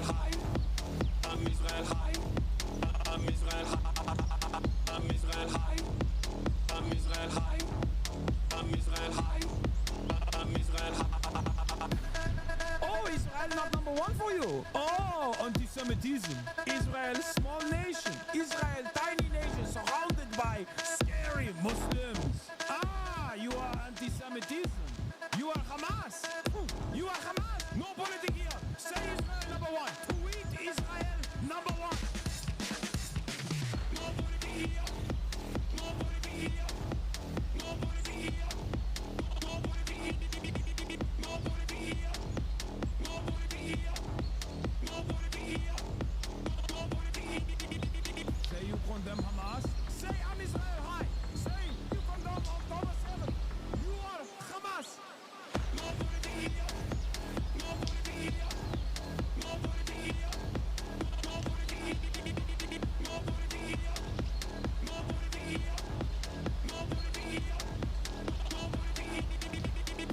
Israel high. I'm Israel high. I'm Israel high. I'm Israel high. I'm Israel high. I'm Israel high. I'm Israel high. Oh, Israel not number one for you. Oh, anti-Semitism. Israel, small nation. Israel, tiny nation, surrounded by scary Muslims. Ah, you are anti-Semitism. You are Hamas. You are Hamas. No politics here. Say Israel number one. Tweet Israel number one. No politics here. No politics here. No politics here. No politics here. No politics here. No politics here. No politics here. No politics here. Say you condemn Hamas. Say I'm Israel high. Say you condemn October 7th. You are Hamas. No politics here. No politics here. No politics here. No politics here. No politics here. No politics here. No politics here. No politics here.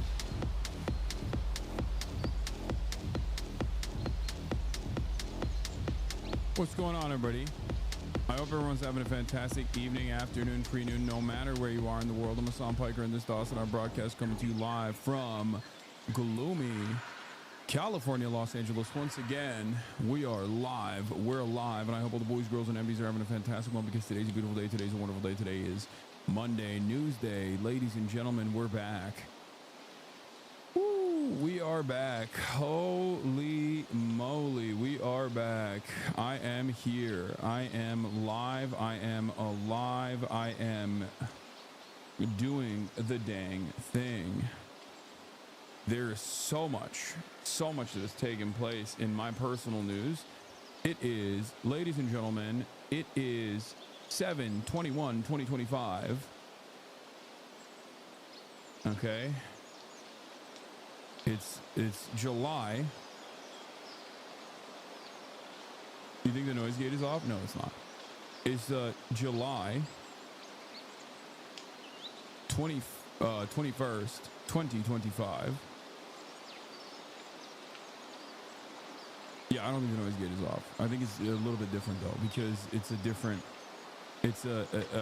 What's going on, everybody? I hope everyone's having a fantastic evening, afternoon, pre-noon, no matter where you are in the world. I'm Hasan Piker, and this is Dawson, our broadcast coming to you live from gloomy California, Los Angeles. Once again, we are live. We're alive, and I hope all the boys, girls, and MBs are having a fantastic one, because today's a beautiful day. Today's a wonderful day. Today is Monday, News Day. Ladies and gentlemen, we're back. We are back. Holy moly, we are back. I am here. I am live. I am alive. I am doing the dang thing. There is so much that has taken place in my personal news. It is, ladies and gentlemen, it is 7/21/2025. Okay. It's July. You think the noise gate is off? No, it's not. It's July 21st, 2025. Yeah, I don't think the noise gate is off. I think it's a little bit different though, because it's a different.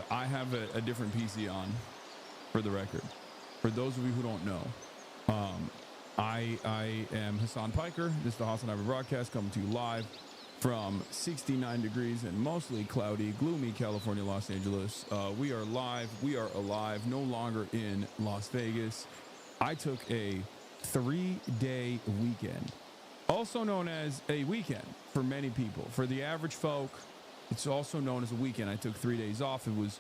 I have a different PC on, for the record. For those of you who don't know, I am Hasan Piker. This is the Hasanabi broadcast coming to you live from 69 degrees and mostly cloudy, gloomy California, Los Angeles. We are live. We are alive. No longer in Las Vegas. I took a 3-day weekend, also known as a weekend for many people. For the average folk, it's also known as a weekend. I took 3 days off. It was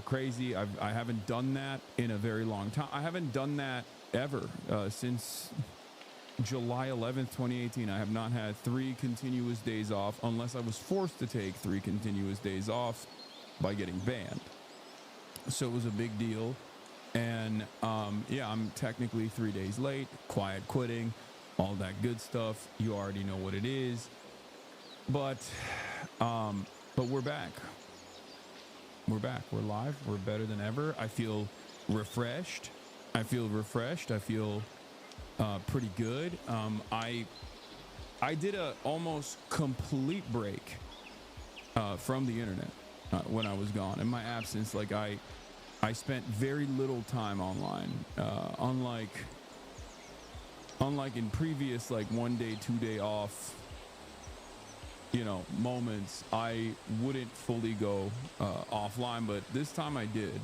crazy. I haven't done that in a very long time. I haven't done that ever since July 11th, 2018. I have not had 3 continuous days off, unless I was forced to take 3 continuous days off by getting banned. So it was a big deal. And yeah, I'm technically 3 days late, quiet quitting, all that good stuff. You already know what it is. But we're back. We're back. We're live. We're better than ever. I feel refreshed. I feel pretty good. I did a almost complete break from the internet when I was gone. In my absence, like I spent very little time online. Unlike in previous, like 1 day, 2 day off, moments, I wouldn't fully go offline, but this time I did.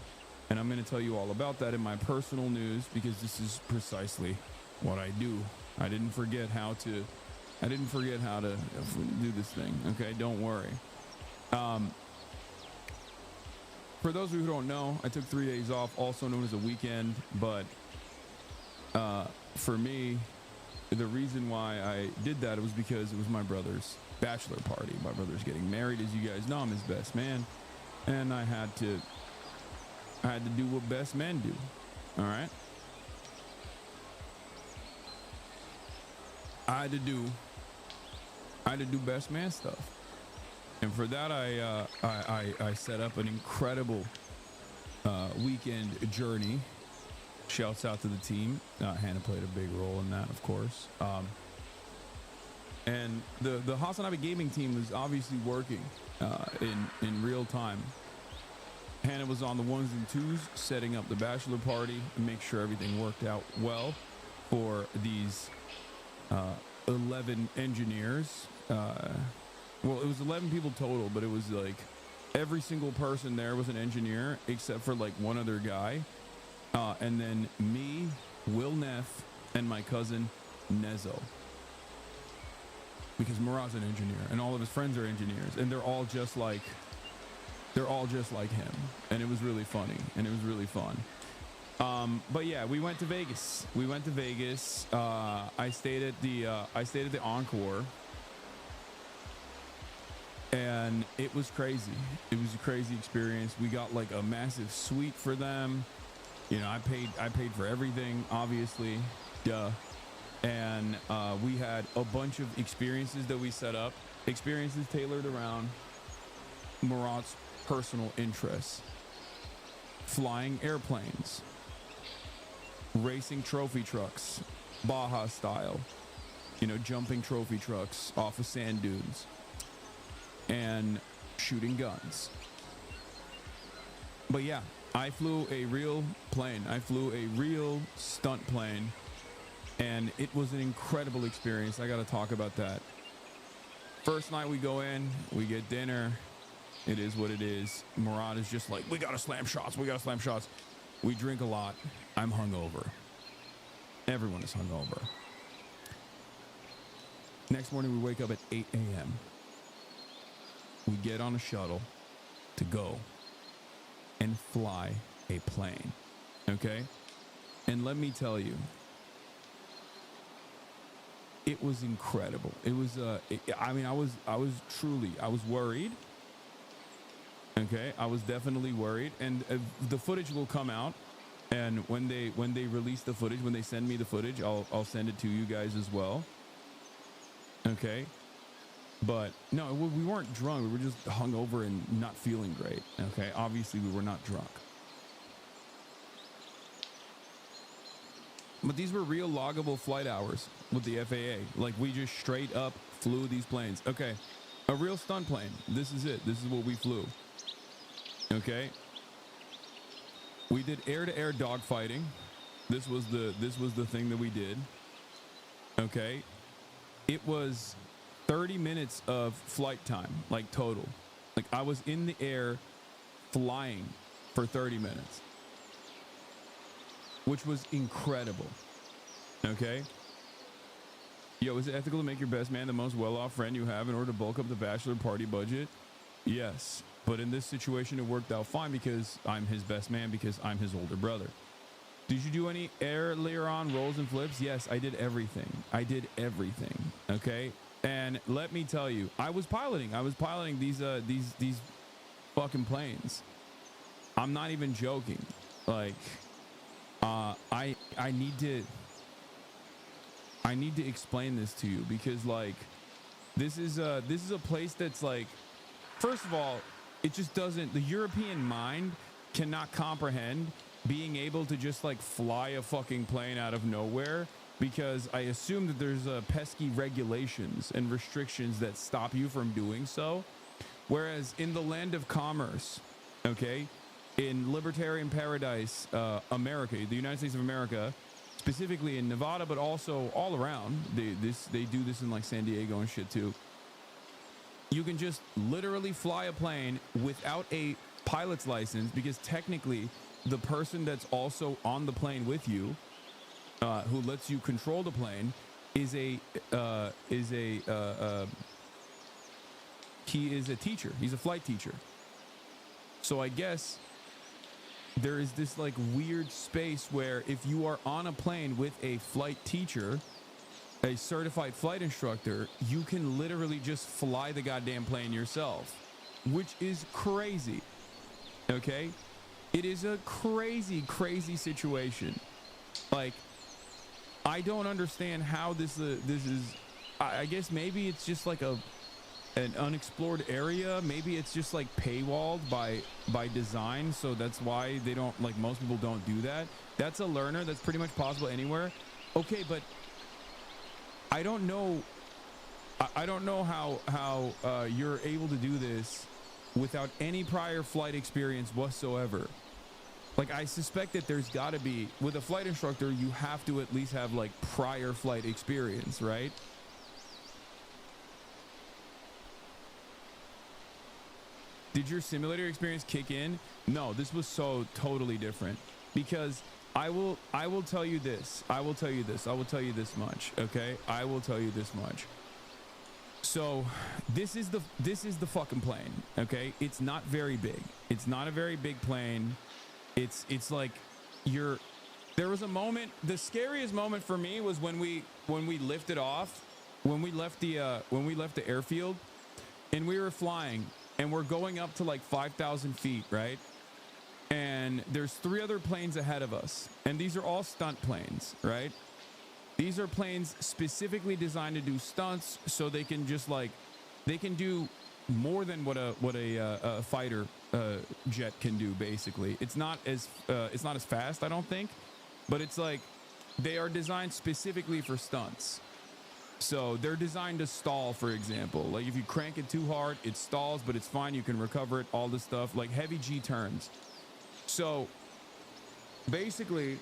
And I'm going to tell you all about that in my personal news, because this is precisely what I do. I didn't forget how to do this thing. Okay, don't worry. For those of you who don't know, I took 3 days off, also known as a weekend. But for me, the reason why I did that, it was because it was my brother's bachelor party. My brother's getting married. As you guys know, I'm his best man, and I had to do what best men do. All right. I had to do best man stuff. And for that, I set up an incredible weekend journey. Shouts out to the team. Hannah played a big role in that, of course. And the Hasanabi gaming team was obviously working in real time. Hannah was on the ones and twos, setting up the bachelor party and make sure everything worked out well for these 11 engineers. Well, it was 11 people total, but it was like every single person there was an engineer except for like one other guy. And then me, Will Neff, and my cousin Nezo. Because Murad's an engineer and all of his friends are engineers, and they're all just like him. And it was really funny and it was really fun. But yeah, we went to Vegas. I stayed at the Encore, and it was crazy. It was a crazy experience. We got like a massive suite for them. You know, I paid for everything, obviously, duh. And we had a bunch of experiences that we set up, experiences tailored around Murad's personal interests. Flying airplanes, racing trophy trucks, Baja style, you know, jumping trophy trucks off of sand dunes, and shooting guns. But yeah, I flew a real plane. I flew a real stunt plane, and it was an incredible experience. I got to talk about that. First night we go in, we get dinner. It is what it is. Murad is just like, we got to slam shots. We got to slam shots. We drink a lot. I'm hungover. Everyone is hungover. Next morning, we wake up at 8 a.m. We get on a shuttle to go and fly a plane. Okay? And let me tell you, it was incredible. It was, I was worried. Okay, I was definitely worried, and the footage will come out, and when they release the footage, when they send me the footage, I'll send it to you guys as well. Okay, but no, we weren't drunk. We were just hungover and not feeling great. Okay, obviously we were not drunk, but these were real loggable flight hours with the FAA. Like, we just straight up flew these planes. Okay, a real stunt plane. This is it. This is what we flew. Okay, we did air-to-air dogfighting. This was the thing that we did. Okay, it was 30 minutes of flight time, like total. Like, I was in the air flying for 30 minutes, which was incredible. Okay, yo, is it ethical to make your best man the most well-off friend you have in order to bulk up the bachelor party budget? Yes. But in this situation, it worked out fine because I'm his best man, because I'm his older brother. Did you do any earlier on rolls and flips? Yes, I did everything. Okay. And let me tell you, I was piloting these fucking planes. I'm not even joking. Like, I need to explain this to you, because like, this is a place that's like, first of all, it just doesn't, the European mind cannot comprehend being able to just like fly a fucking plane out of nowhere, because I assume that there's pesky regulations and restrictions that stop you from doing so. Whereas in the land of commerce, okay, in libertarian paradise, America, the United States of America, specifically in Nevada, but also all around, they do this in like San Diego and shit too. You can just literally fly a plane without a pilot's license, because technically the person that's also on the plane with you, who lets you control the plane, he is a teacher. He's a flight teacher. So I guess there is this like weird space where if you are on a plane with a flight teacher, a certified flight instructor, you can literally just fly the goddamn plane yourself, which is crazy. Okay, it is a crazy situation. Like, I don't understand how this is. I guess maybe it's just like an unexplored area. Maybe it's just like paywalled by design, so that's why they don't, like, most people don't do that. That's a learner. That's pretty much possible anywhere. Okay, but I don't know I don't know how you're able to do this without any prior flight experience whatsoever. Like, I suspect that there's got to be, with a flight instructor, you have to at least have like prior flight experience, right? Did your simulator experience kick in? No, this was so totally different, because I will tell you this. I will tell you this much. Okay. I will tell you this much. So this is the fucking plane. Okay. It's not very big. It's not a very big plane. It's like there was a moment, the scariest moment for me was when we lifted off, when we left the airfield and we were flying and we're going up to like 5,000 feet, right? And there's 3 other planes ahead of us, and these are all stunt planes, right? These are planes specifically designed to do stunts, so they can just like, they can do more than what a fighter jet can do. Basically, it's not as fast, I don't think, but it's like they are designed specifically for stunts. So they're designed to stall, for example. Like if you crank it too hard, it stalls, but it's fine. You can recover it. All this stuff, like heavy G turns. So basically,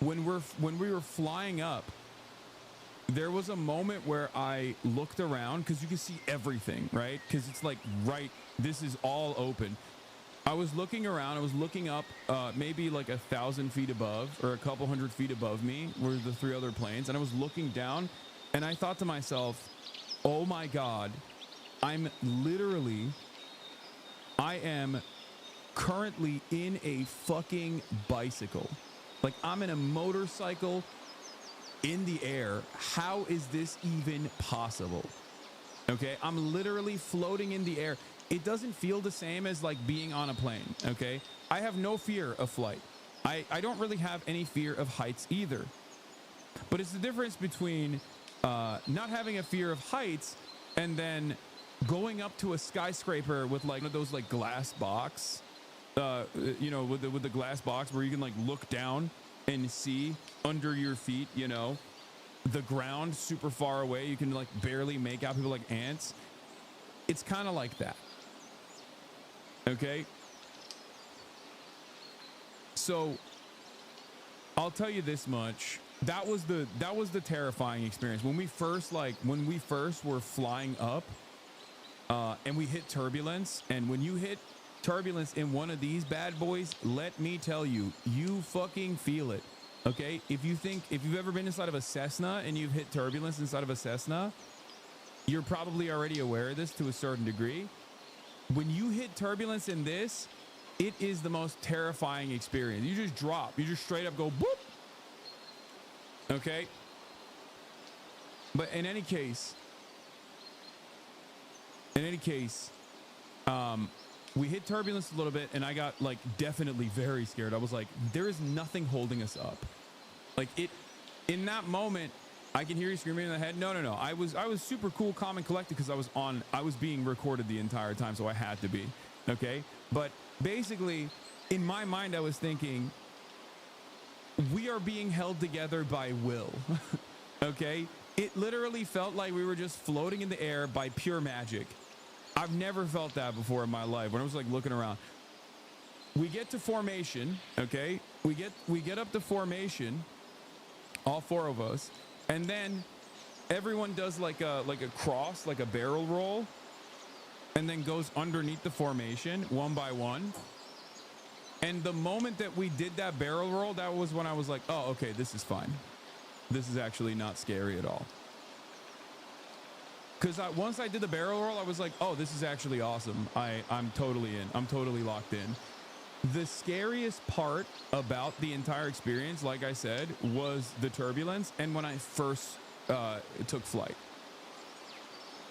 when we were flying up, there was a moment where I looked around, because you can see everything, right? Because it's like, right, this is all open. I was looking around. I was looking up, maybe like 1,000 feet above, or a couple hundred feet above me were the 3 other planes, and I was looking down, and I thought to myself, oh my God, I am currently in a fucking bicycle. Like, I'm in a motorcycle in the air. How is this even possible? Okay, I'm literally floating in the air. It doesn't feel the same as like being on a plane. Okay, I have no fear of flight. I don't really have any fear of heights either. But it's the difference between not having a fear of heights and then going up to a skyscraper with like one of those like glass box, you know, with the glass box where you can like look down and see under your feet, you know, the ground super far away. You can like barely make out people like ants. It's kind of like that. Okay. So I'll tell you this much. That was the terrifying experience. When we first were flying up, and we hit turbulence, and when you hit turbulence in one of these bad boys, let me tell you, you fucking feel it. Okay, if you've ever been inside of a Cessna and you've hit turbulence inside of a Cessna, you're probably already aware of this to a certain degree. When you hit turbulence in this, it is the most terrifying experience. You just drop, you just straight up go boop. Okay, but in any case, we hit turbulence a little bit, and I got like definitely very scared. I was like, there is nothing holding us up. Like in that moment, I can hear you screaming in the head. No. I was super cool, calm, and collected because I was being recorded the entire time, so I had to be. Okay, but basically, in my mind, I was thinking, we are being held together by will. Okay, it literally felt like we were just floating in the air by pure magic. I've never felt that before in my life. When I was like looking around, we get to formation. Okay, we get up to formation, all 4 of us, and then everyone does like a cross, like a barrel roll, and then goes underneath the formation one by one. And the moment that we did that barrel roll, that was when I was like, oh, okay, this is fine. This is actually not scary at all. Because once I did the barrel roll, I was like, oh, this is actually awesome. I'm totally in. I'm totally locked in. The scariest part about the entire experience, like I said, was the turbulence and when I first took flight.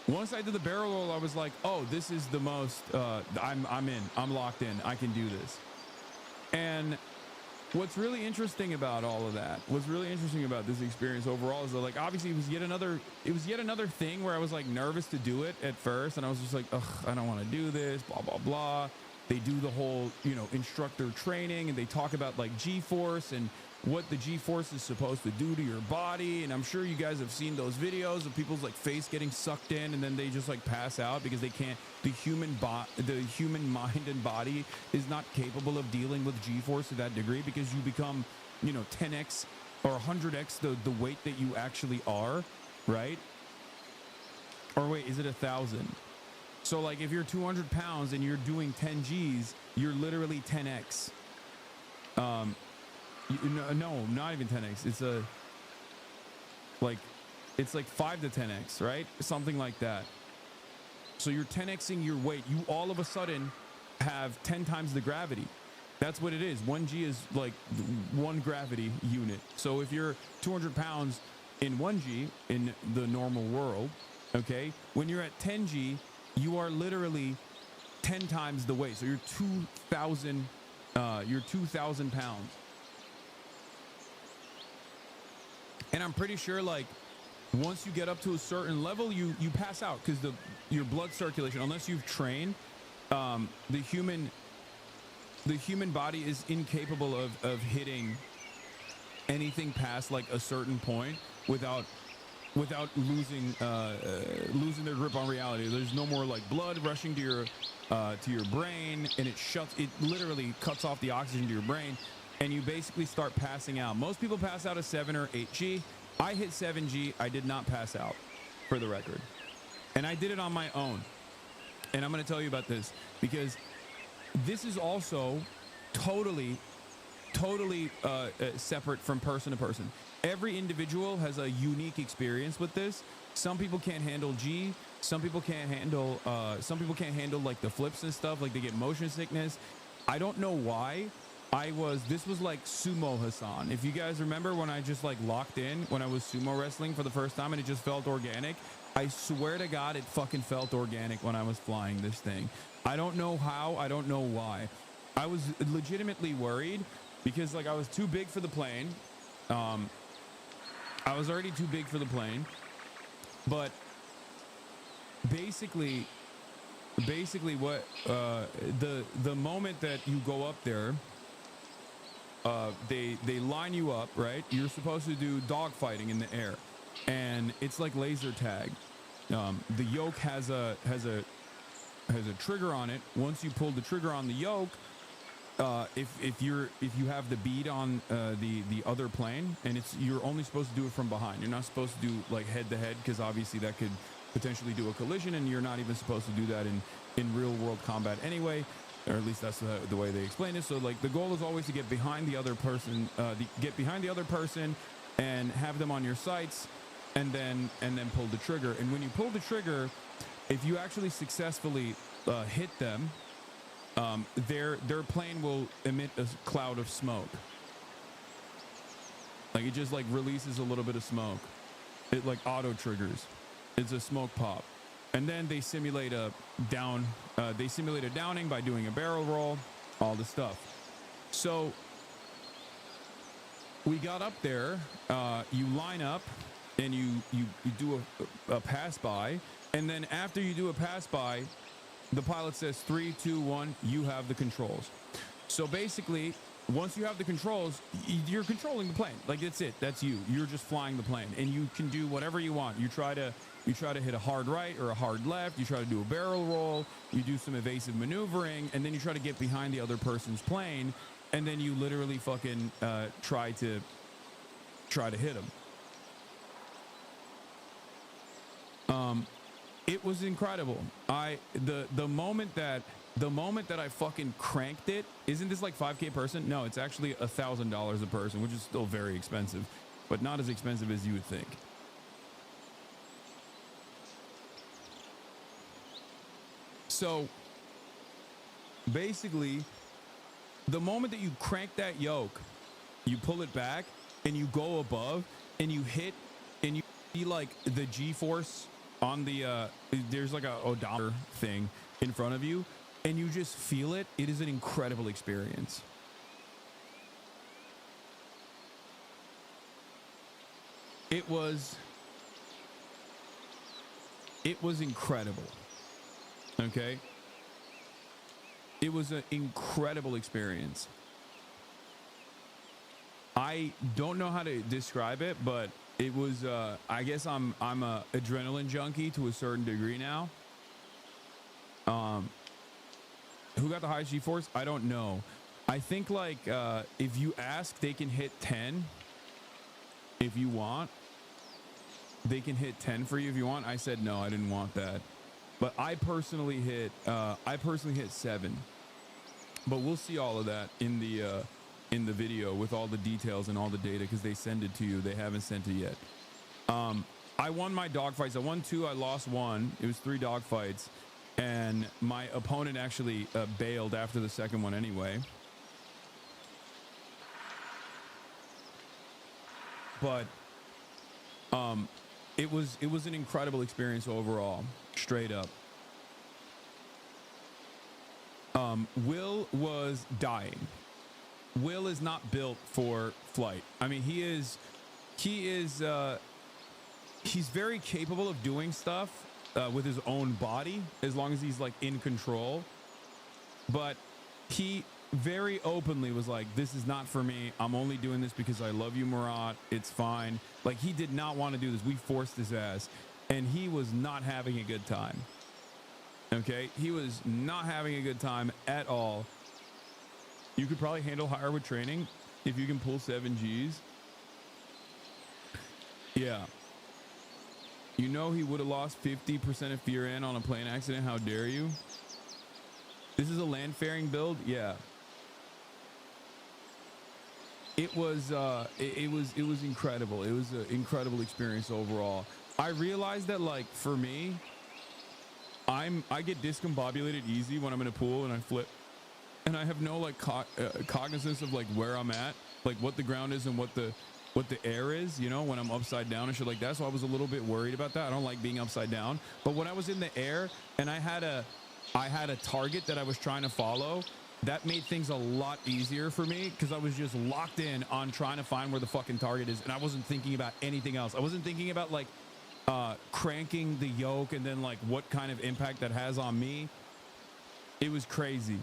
Once I did the barrel roll, I was like, oh, this is the most, I'm in. I'm locked in. I can do this. And what's really interesting about all of that, what's really interesting about this experience overall is that, like, obviously it was yet another thing where I was like nervous to do it at first, and I was just like, ugh, I don't want to do this, blah blah blah. They do the whole, you know, instructor training, and they talk about like G-force and what the G-force is supposed to do to your body. And I'm sure you guys have seen those videos of people's like face getting sucked in and then they just like pass out because they can't, the human mind and body is not capable of dealing with G-force to that degree, because you become, you know, 10x or 100x the weight that you actually are, right? Or wait, is it 1,000? So like if you're 200 pounds and you're doing 10 G's, you're literally 10x. No, not even 10x. It's like 5 to 10x, right? Something like that. So you're 10xing your weight. You all of a sudden have 10 times the gravity. That's what it is. 1G is like 1 gravity unit. So if you're 200 pounds in 1G in the normal world, okay, when you're at 10G, you are literally 10 times the weight. So you're 2,000 pounds. And I'm pretty sure like once you get up to a certain level, you pass out because your blood circulation, unless you've trained, the human body is incapable of hitting anything past like a certain point without losing their grip on reality. There's no more like blood rushing to your brain, and it literally cuts off the oxygen to your brain, and you basically start passing out. Most people pass out at 7 or 8G. I hit 7G. I did not pass out, for the record, and I did it on my own. And I'm going to tell you about this because this is also totally separate from person to person. Every individual has a unique experience with this. Some people can't handle G. Some people can't handle like the flips and stuff. Like they get motion sickness. I don't know why. This was like sumo Hasan. If you guys remember when I just like locked in when I was sumo wrestling for the first time and it just felt organic. I swear to God, it fucking felt organic when I was flying this thing. I don't know how. I don't know why. I was legitimately worried because like I was too big for the plane. I was already too big for the plane, but basically what the moment that you go up there, they line you up, right? You're supposed to do dog fighting in the air, and it's like laser tag. The yoke has a trigger on it. Once you pull the trigger on the yoke, if you have the bead on the other plane, and you're only supposed to do it from behind. You're not supposed to do like head to head, because obviously that could potentially do a collision, and you're not even supposed to do that in real world combat anyway, or at least that's the way they explain it. So like the goal is always to get behind the other person, and have them on your sights, and then pull the trigger. And when you pull the trigger, if you actually successfully hit them, their plane will emit a cloud of smoke. Like it just like releases a little bit of smoke. It like auto triggers. It's a smoke pop. And then they simulate a downing by doing a barrel roll, all the stuff. So we got up there, you line up and you do a pass by, and then after you do a pass by, the pilot says 3, 2, 1, you have the controls. So basically, once you have the controls, you're controlling the plane. Like that's it. That's you. You're just flying the plane, and you can do whatever you want. You try to hit a hard right or a hard left. You try to do a barrel roll. You do some evasive maneuvering, and then you try to get behind the other person's plane, and then you literally fucking try to hit them. It was incredible. The moment that I fucking cranked it, isn't this like 5K person? No, it's actually $1,000 a person, which is still very expensive, but not as expensive as you would think. So basically, the moment that you crank that yoke, you pull it back and you go above and you hit and you see like the G-force on the there's like a odometer thing in front of you, and you just feel it. It is an incredible experience. It was incredible. Okay, it was an incredible experience. I don't know how to describe it, but it was I guess I'm a adrenaline junkie to a certain degree now. Who got the highest G-force? I don't know. I think like if you ask, they can hit 10 if you want. They can hit 10 for you if you want. I said no, I didn't want that. But I personally hit 7. But we'll see all of that in the video with all the details and all the data, because they send it to you. They haven't sent it yet. I won my dogfights. I won 2. I lost 1. It was 3 dogfights, and my opponent actually bailed after the second one anyway. But it was an incredible experience overall, straight up. Will was dying. Will is not built for flight. I mean, he's very capable of doing stuff with his own body, as long as he's like in control. But he very openly was like, this is not for me. I'm only doing this because I love you, Murat. It's fine. Like, he did not want to do this. We forced his ass, and he was not having a good time. Okay, he was not having a good time at all. You could probably handle higher with training if you can pull 7 Gs. Yeah. You know, he would have lost 50% of fear in on a plane accident. How dare you? This is a land faring build. Yeah. It was incredible. It was an incredible experience overall. I realized that, like, for me, I get discombobulated easy when I'm in a pool and I flip, and I have no like cognizance of like where I'm at, like what the ground is and what the air is, you know, when I'm upside down and shit like that. So I was a little bit worried about that. I don't like being upside down. But when I was in the air and I had a target that I was trying to follow, that made things a lot easier for me, because I was just locked in on trying to find where the fucking target is, and I wasn't thinking about anything else. I wasn't thinking about like cranking the yoke and then like what kind of impact that has on me. It was crazy.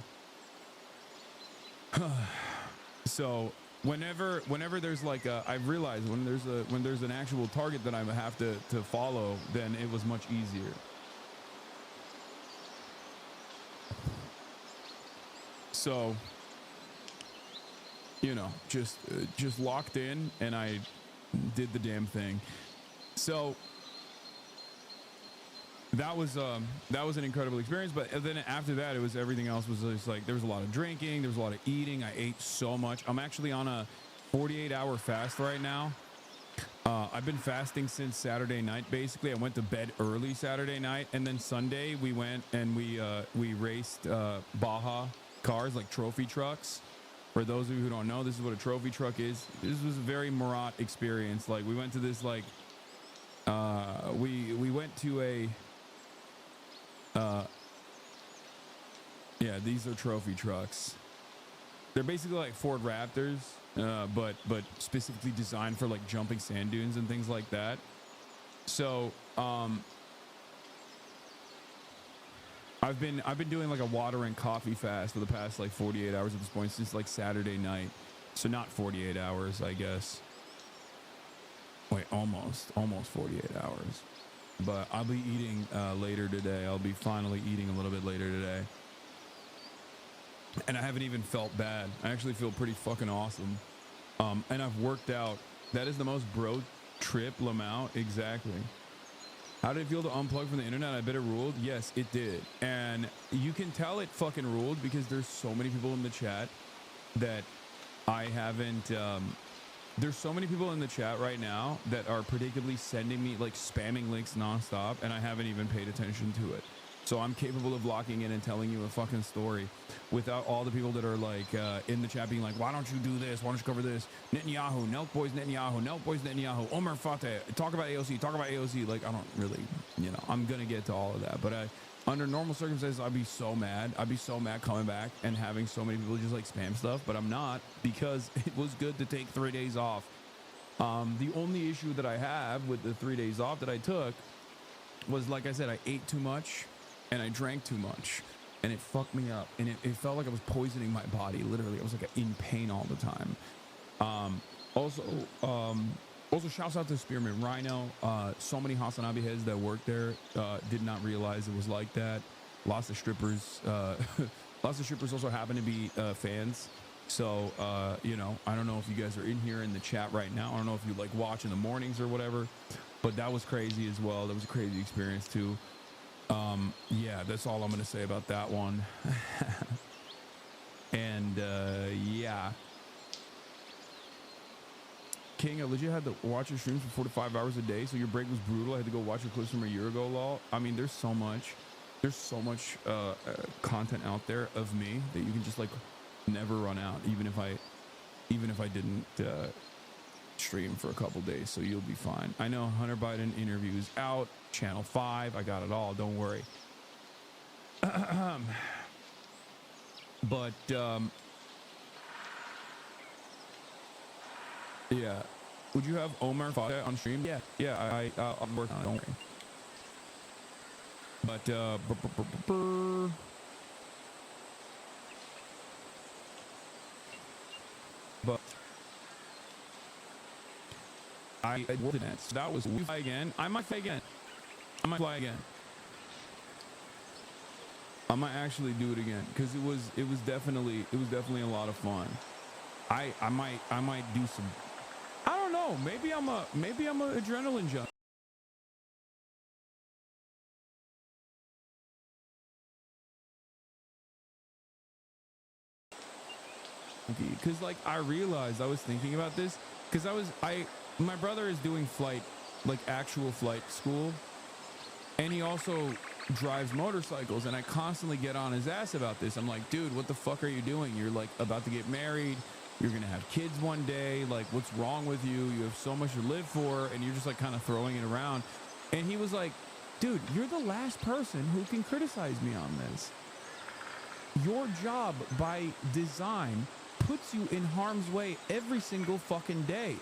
So whenever there's like I've realized when there's an actual target that I have to follow, then it was much easier. So, you know, just locked in, and I did the damn thing. So that was an incredible experience. But then after that, it was everything else was just like, there was a lot of drinking, there was a lot of eating. I ate so much. I'm actually on a 48-hour fast right now. I've been fasting since Saturday night. Basically, I went to bed early Saturday night, and then Sunday we went and we raced Baja cars, like trophy trucks. For those of you who don't know, this is what a trophy truck is. This was a very Murat experience. Like, we went to this like we went to a yeah, these are trophy trucks. They're basically like Ford Raptors, but specifically designed for like jumping sand dunes and things like that. So I've been doing like a water and coffee fast for the past like 48 hours at this point, since like Saturday night. So not 48 hours, I guess. Wait, almost 48 hours. But I'll be eating later today. I'll be finally eating a little bit later today. And I haven't even felt bad. I actually feel pretty fucking awesome. And I've worked out. That is the most bro trip, Lamau. Exactly. How did it feel to unplug from the internet? I bet it ruled. Yes, it did. And you can tell it fucking ruled because there's so many people in the chat that I haven't... there's so many people in the chat right now that are predictably sending me like spamming links nonstop, and I haven't even paid attention to it. So I'm capable of locking in and telling you a fucking story without all the people that are like in the chat being like, why don't you do this? Why don't you cover this? Netanyahu, Nelk Boys Netanyahu, Nelk Boys Netanyahu, Omar Fateh, talk about AOC, talk about AOC. Like, I don't really, you know, I'm going to get to all of that. But under normal circumstances, I'd be so mad. I'd be so mad coming back and having so many people just like spam stuff. But I'm not, because it was good to take 3 days off. The only issue that I have with the 3 days off that I took was, like I said, I ate too much. And I drank too much, and it fucked me up, and it felt like I was poisoning my body. Literally, I was like in pain all the time. Also, also shouts out to Spearman Rhino. So many Hasanabi heads that worked there did not realize it was like that. Lots of strippers. Lots of strippers also happen to be fans. So, you know, I don't know if you guys are in here in the chat right now. I don't know if you like watch in the mornings or whatever, but that was crazy as well. That was a crazy experience too. Yeah, that's all I'm going to say about that one. And, yeah. King, I legit had to watch your streams for 4 to 5 hours a day, so your break was brutal. I had to go watch your clips from a year ago, lol. I mean, there's so much content out there of me that you can just like never run out, even if I didn't stream for a couple days. So you'll be fine. I know Hunter Biden interview is out, channel 5. I got it all. Don't worry. But yeah, would you have Omar Fada on stream? Yeah, I'm working on it. Don't worry. But I worked it. So that was we fly again. I might fly again. I might fly again. I might actually do it again because it was definitely a lot of fun. I might do some. I don't know. Maybe I'm a adrenaline junkie. Because like I realized I was thinking about this because my brother is doing flight, like actual flight school, and he also drives motorcycles, and I constantly get on his ass about this. I'm like, dude, what the fuck are you doing? You're like about to get married, you're gonna have kids one day, like what's wrong with you? You have so much to live for, and you're just like kind of throwing it around. And he was like, dude, you're the last person who can criticize me on this. Your job by design puts you in harm's way every single fucking day.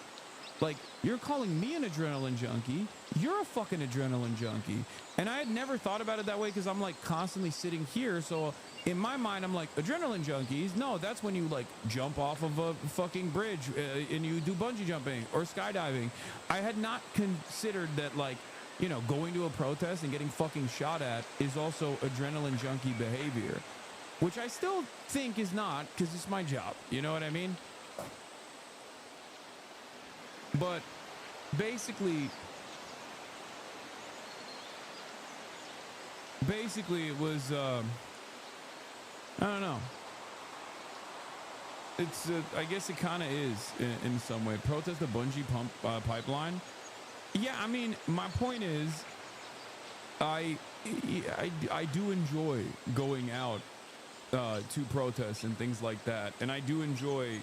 Like, you're calling me an adrenaline junkie. You're a fucking adrenaline junkie. And I had never thought about it that way because I'm like constantly sitting here. So in my mind, I'm like, adrenaline junkies? No, that's when you like jump off of a fucking bridge and you do bungee jumping or skydiving. I had not considered that, like, you know, going to a protest and getting fucking shot at is also adrenaline junkie behavior, which I still think is not, because it's my job. You know what I mean? But basically it was, I don't know. It's, I guess it kind of is in some way. Protest the bungee pipeline. Yeah, I mean, my point is, I do enjoy going out to protests and things like that, and I do enjoy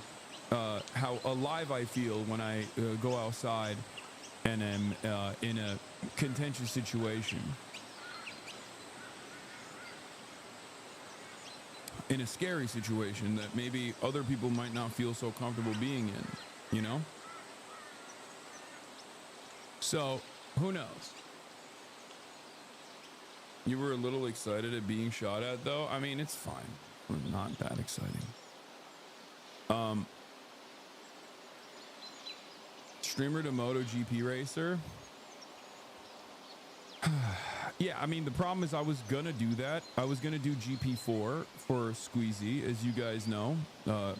how alive I feel when I go outside and am in a contentious situation, in a scary situation that maybe other people might not feel so comfortable being in, you know? So, who knows? You were a little excited at being shot at, though? I mean, it's fine. It's not that exciting. Streamer to MotoGP racer. Yeah, I mean, the problem is I was gonna do that. I was gonna do GP4 for Squeezy, as you guys know.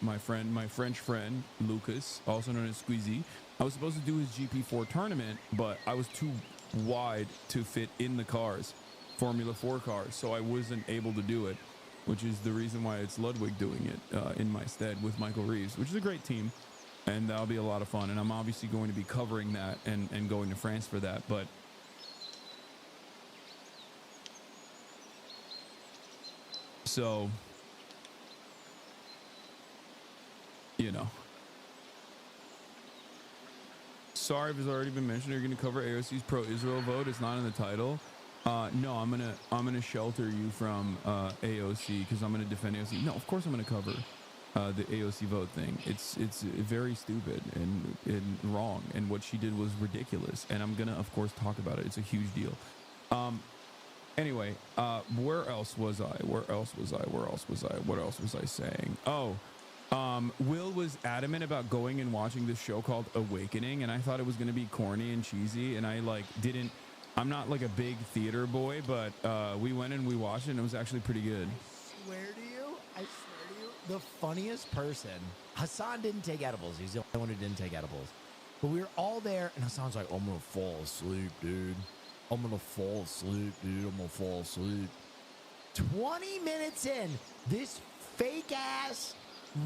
My French friend Lucas, also known as Squeezy. I was supposed to do his GP4 tournament, but I was too wide to fit in the cars, Formula 4 cars, so I wasn't able to do it, which is the reason why it's Ludwig doing it in my stead with Michael Reeves, which is a great team. And that'll be a lot of fun. And I'm obviously going to be covering that and going to France for that. But so, you know, sorry if it's already been mentioned. You're going to cover AOC's pro-Israel vote. It's not in the title. No, I'm gonna shelter you from AOC because I'm gonna defend AOC. No, of course I'm gonna cover the AOC vote thing. It's very stupid and wrong, and what she did was ridiculous, and I'm gonna of course talk about it. It's a huge deal. Anyway, where else was I? What else was I saying? Oh, Will was adamant about going and watching this show called Awakening, and I thought it was going to be corny and cheesy, and I like didn't. I'm not like a big theater boy, but we went and we watched it, and it was actually pretty good. I swear to you, the funniest person. Hasan didn't take edibles. He's the only one who didn't take edibles. But we were all there, and Hasan's like, I'm gonna fall asleep, dude. I'm gonna fall asleep, dude. I'm gonna fall asleep. 20 minutes in, this fake ass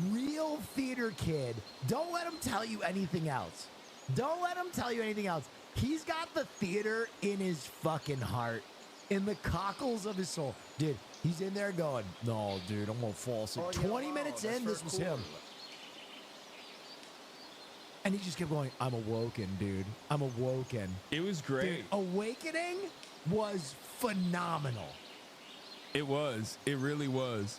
real theater kid, don't let him tell you anything else. Don't let him tell you anything else. He's got the theater in his fucking heart, in the cockles of his soul. Dude, he's in there going, no, dude, I'm gonna fall asleep. 20 minutes in, this was him. And he just kept going, I'm awoken, dude. I'm awoken. It was great. Dude, Awakening was phenomenal. It was. It really was.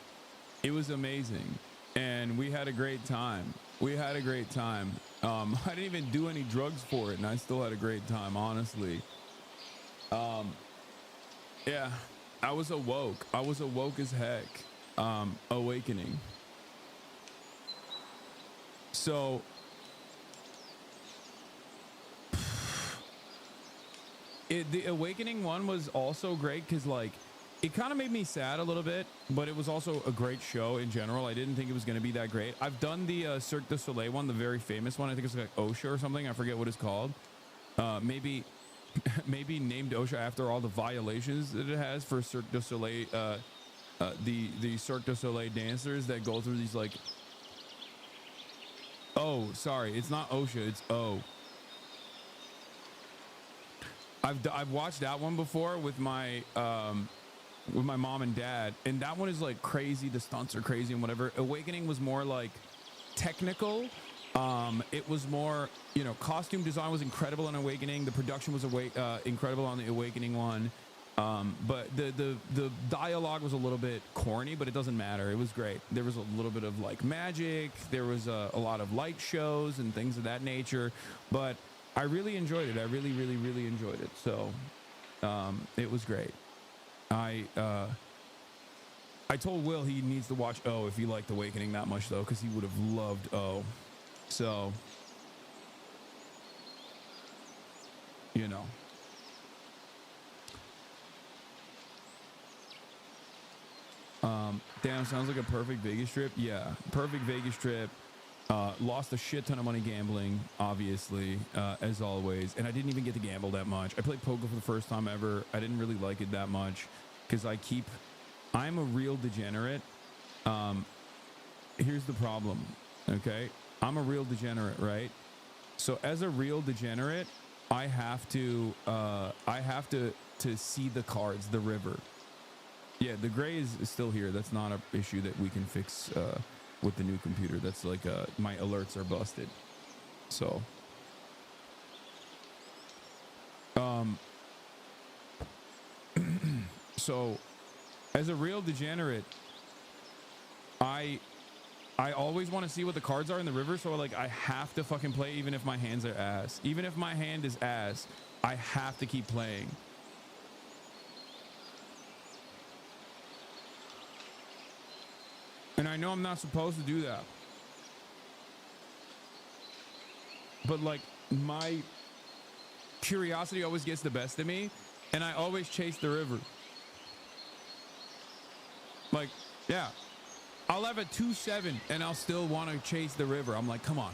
It was amazing. And we had a great time. We had a great time. I didn't even do any drugs for it, and I still had a great time, honestly. Yeah, I was awoke. I was awoke as heck. Awakening. So the Awakening one was also great because like it kind of made me sad a little bit, but it was also a great show in general. I didn't think it was going to be that great. I've done the Cirque du Soleil one, the very famous one. I think it's like OSHA or something. I forget what it's called. Maybe named OSHA after all the violations that it has for Cirque du Soleil, the Cirque du Soleil dancers that go through these like. Oh, sorry, it's not OSHA. It's O. I've watched that one before with my mom and dad, and that one is like crazy. The stunts are crazy and whatever. Awakening was more like technical. It was more, you know, costume design was incredible on Awakening. The production was incredible on the Awakening one. But the dialogue was a little bit corny, but it doesn't matter. It was great. There was a little bit of like magic. There was a lot of light shows and things of that nature. But I really enjoyed it. I really, really, really enjoyed it. So it was great. I told Will he needs to watch O if he liked Awakening that much, though, because he would have loved O. So, you know. Damn, sounds like a perfect Vegas trip. Yeah, perfect Vegas trip. Lost a shit ton of money gambling, obviously, as always. And I didn't even get to gamble that much. I played poker for the first time ever. I didn't really like it that much because I'm a real degenerate. Here's the problem, okay? I'm a real degenerate, right? So as a real degenerate, I have to see the cards, the river. Yeah, the gray is still here. That's not an issue that we can fix with the new computer. That's like my alerts are busted. So so as a real degenerate, I always want to see what the cards are in the river, so like I have to fucking play even if my hands are ass. Even if my hand is ass, I have to keep playing. And I know I'm not supposed to do that. But like my curiosity always gets the best of me, and I always chase the river. Like, yeah. I'll have a 2-7 and I'll still want to chase the river. I'm like, come on.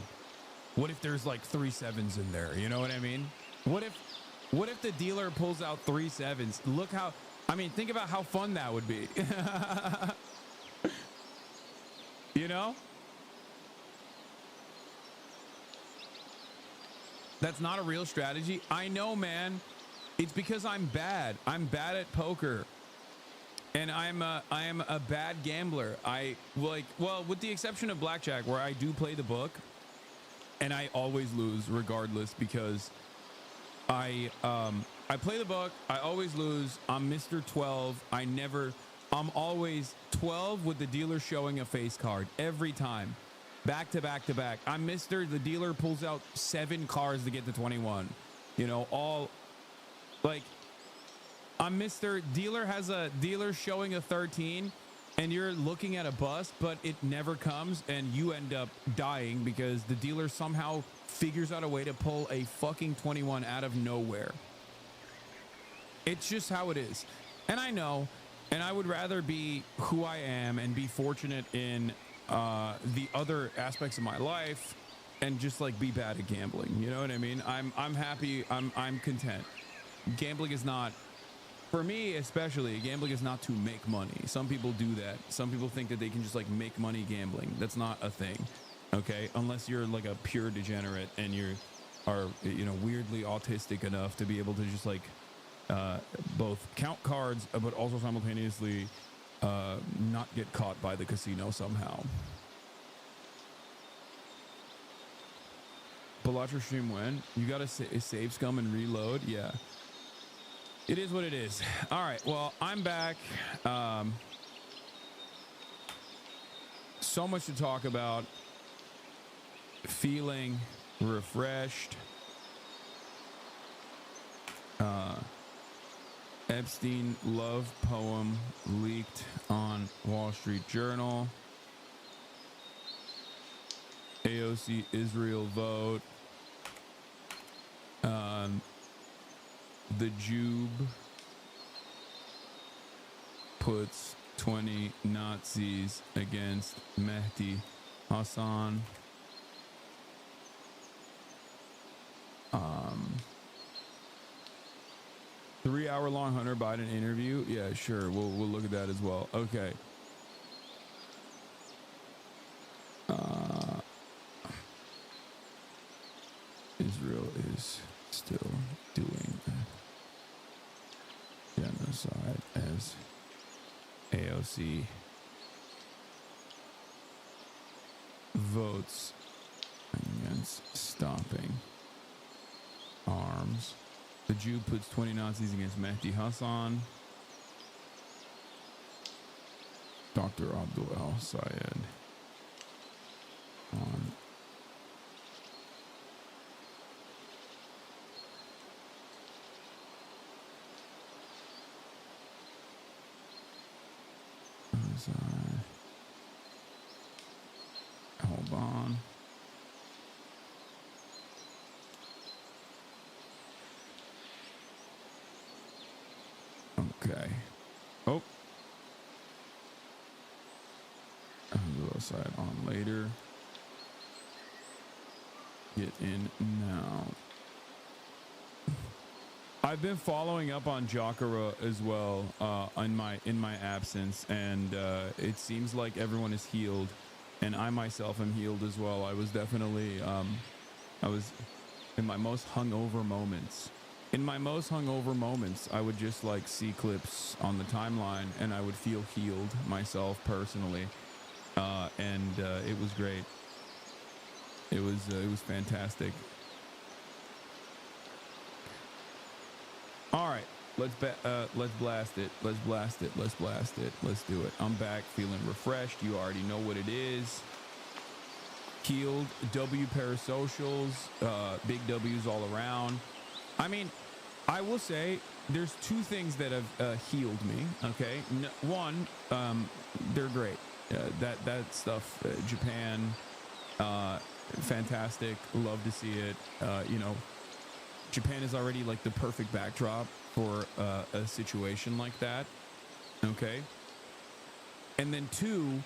What if there's like 3 7s in there? You know what I mean? What if the dealer pulls out 3 7s? Look how, I mean, think about how fun that would be. You know? That's not a real strategy. I know, man. It's because I'm bad. I'm bad at poker. And I am a bad gambler. Well, with the exception of blackjack, where I do play the book, and I always lose regardless because I play the book. I always lose. I'm Mr. 12. I'm always 12 with the dealer showing a face card every time, back to back to back. I'm Mr. The dealer pulls out 7 cards to get to 21. You know, all like. I'm Mr. Dealer has a dealer showing a 13, and you're looking at a bust, but it never comes, and you end up dying because the dealer somehow figures out a way to pull a fucking 21 out of nowhere. It's just how it is. And I know, and I would rather be who I am and be fortunate in the other aspects of my life and just like be bad at gambling. You know what I mean? I'm happy. I'm content. Gambling is not, for me especially, gambling is not to make money. Some people do that. Some people think that they can just like make money gambling. That's not a thing. Okay, unless you're like a pure degenerate and you are, you know, weirdly autistic enough to be able to just like both count cards but also simultaneously not get caught by the casino somehow. Balatro stream when? You gotta save scum and reload? Yeah. It is what it is. All right, well, I'm back. So much to talk about. Feeling refreshed. Epstein love poem leaked on Wall Street Journal. AOC Israel vote. The JUBE puts 20 Nazis against Mehdi Hasan. 3-hour-long Hunter Biden interview. Yeah, sure. We'll look at that as well. Okay. Israel is still doing genocide as AOC votes against stopping arms. The Jew puts 20 Nazis against Mehdi Hasan. Dr. Abdul al-Sayed on hold on. Okay. Oh. I'll side on later. Get in now. I've been following up on Jacare as well in my absence, and it seems like everyone is healed, and I myself am healed as well. I was definitely I was in my most hungover moments. In my most hungover moments, I would just like see clips on the timeline, and I would feel healed myself personally, and it was great. It was fantastic. All right, let's blast it. Let's blast it. Let's blast it. Let's do it. I'm back, feeling refreshed. You already know what it is. Healed. W parasocials. Big W's all around. I mean, I will say there's two things that have healed me. Okay, one, they're great. That stuff, Japan, fantastic. Love to see it. You know, Japan is already like the perfect backdrop for a situation like that. Okay, and then two,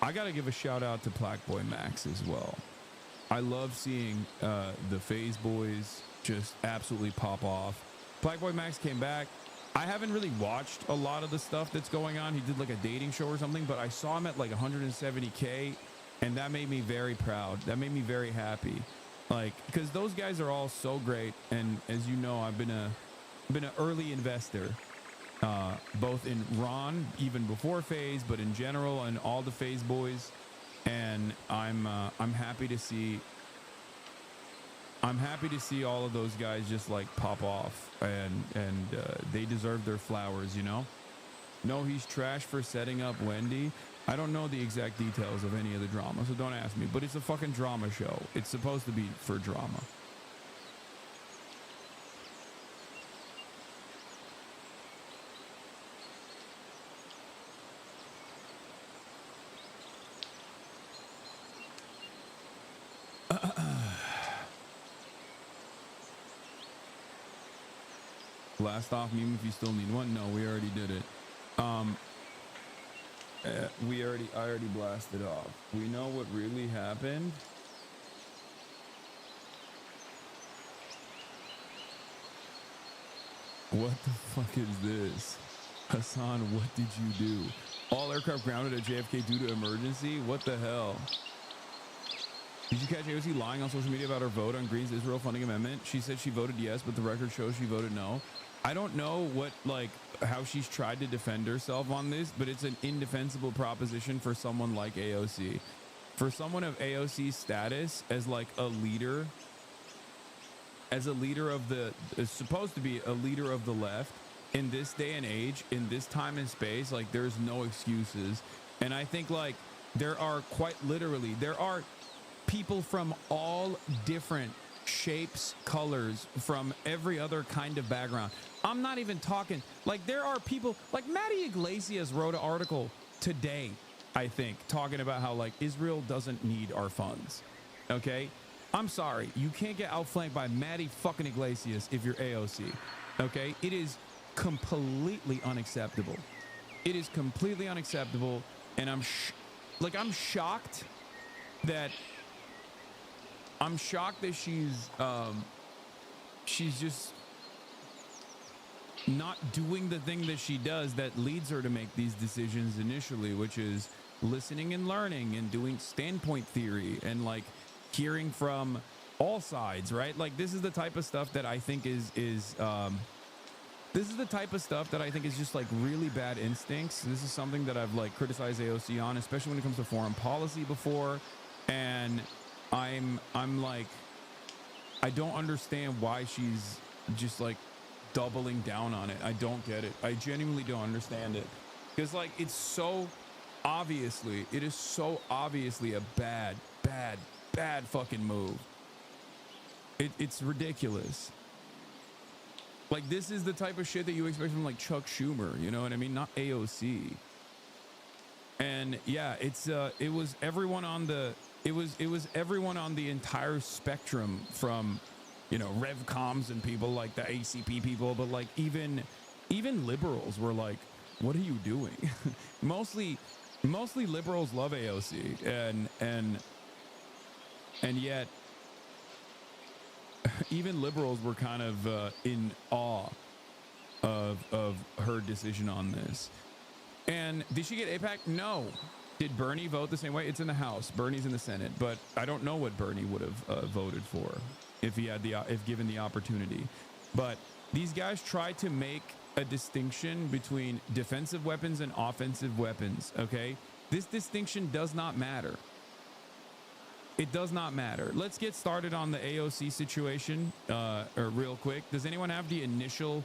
I gotta give a shout out to Black Boy Max as well. I love seeing the Phase Boys just absolutely pop off. Black Boy Max came back. I haven't really watched a lot of the stuff that's going on. He did like a dating show or something, but I saw him at like 170K, and that made me very proud. That made me very happy. Like, because those guys are all so great, and as you know, I've been an early investor, both in Ron, even before Phase, but in general, and all the Phase Boys, and I'm happy to see. I'm happy to see all of those guys just like pop off, and they deserve their flowers, you know. No, he's trash for setting up Wendy. I don't know the exact details of any of the drama, so don't ask me. But it's a fucking drama show. It's supposed to be for drama. Blast off meme if you still need one. No, we already did it. I already blasted off. We know what really happened. What the fuck is this? Hasan, what did you do? All aircraft grounded at JFK due to emergency? What the hell? Did you catch AOC lying on social media about her vote on Green's Israel funding amendment? She said she voted yes, but the record shows she voted no. I don't know what, like, how she's tried to defend herself on this, but it's an indefensible proposition for someone like AOC. For someone of AOC's status as, like, a leader, as a leader of the, is supposed to be a leader of the left, in this day and age, in this time and space, like, there's no excuses. And I think, like, there are quite literally, there are people from all different shapes, colors, from every other kind of background. I'm not even talking, like, there are people, like, Maddie Iglesias wrote an article today, I think, talking about how, like, Israel doesn't need our funds. Okay? I'm sorry. You can't get outflanked by Maddie fucking Iglesias if you're AOC. Okay? It is completely unacceptable. It is completely unacceptable. And I'm shocked that she's just not doing the thing that she does that leads her to make these decisions initially, which is listening and learning and doing standpoint theory and, like, hearing from all sides, right? Like, this is the type of stuff that I think is just, like, really bad instincts. This is something that I've, like, criticized AOC on, especially when it comes to foreign policy before. And I'm like, I don't understand why she's just, like, doubling down on it. I don't get it. I genuinely don't understand it. Because, like, it is so obviously a bad fucking move. It's ridiculous. Like, this is the type of shit that you expect from, like, Chuck Schumer, you know what I mean? Not AOC. And yeah, it was everyone on the entire spectrum, from, you know, Revcoms and people like the ACP people, but, like, even liberals were like, what are you doing? mostly liberals love AOC, and yet even liberals were kind of in awe of her decision on this. And did she get AIPAC? No. Did Bernie vote the same way? It's in the House. Bernie's in the Senate, but I don't know what Bernie would have voted for if he had if given the opportunity. But these guys try to make a distinction between defensive weapons and offensive weapons. Okay, this distinction does not matter. It does not matter. Let's get started on the AOC situation real quick. Does anyone have the initial,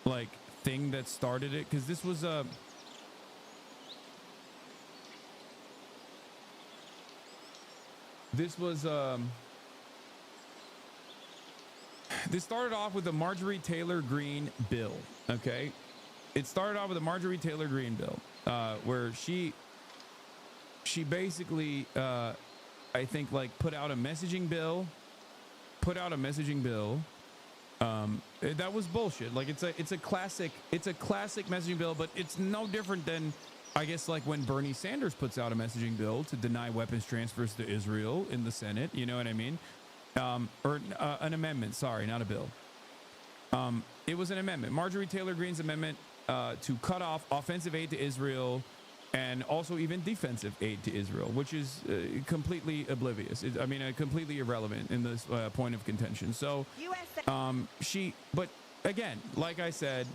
like, thing that started it? Because this was a this started off with the Marjorie Taylor Greene bill. Okay, it started off with the Marjorie Taylor Greene bill, where she basically I think, like, put out a messaging bill. That was bullshit. Like, it's a classic messaging bill, but it's no different than, I guess, like, when Bernie Sanders puts out a messaging bill to deny weapons transfers to Israel in the Senate. You know what I mean? Or an amendment. Sorry, not a bill. It was an amendment. Marjorie Taylor Greene's amendment to cut off offensive aid to Israel and also even defensive aid to Israel, which is completely oblivious. Completely irrelevant in this point of contention. So but again, like I said,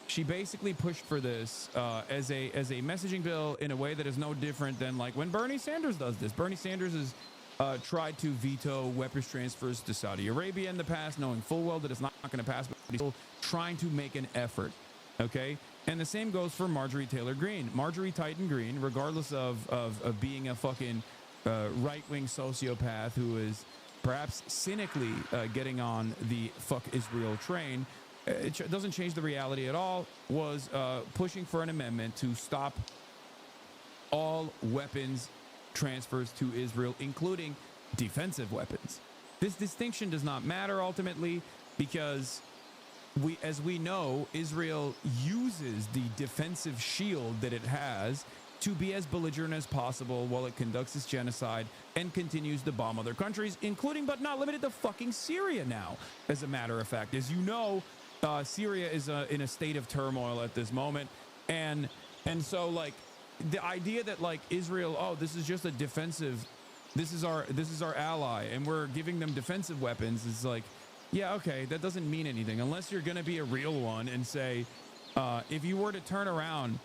she basically pushed for this as a messaging bill in a way that is no different than, like, when Bernie Sanders does this. Bernie Sanders has tried to veto weapons transfers to Saudi Arabia in the past, knowing full well that it's not going to pass, but he's still trying to make an effort. Okay, and the same goes for Marjorie Taylor Greene. Marjorie Titan Greene, regardless of being a fucking right-wing sociopath who is perhaps cynically getting on the fuck Israel train, it doesn't change the reality at all, was pushing for an amendment to stop all weapons transfers to Israel, including defensive weapons. This distinction does not matter ultimately, because as we know, Israel uses the defensive shield that it has to be as belligerent as possible while it conducts its genocide and continues to bomb other countries, including but not limited to fucking Syria now. As a matter of fact, as you know, Syria is in a state of turmoil at this moment, and so like the idea that like Israel, oh, this is just a defensive, this is our ally, and we're giving them defensive weapons is like, yeah, okay, that doesn't mean anything unless you're going to be a real one and say, if you were to turn around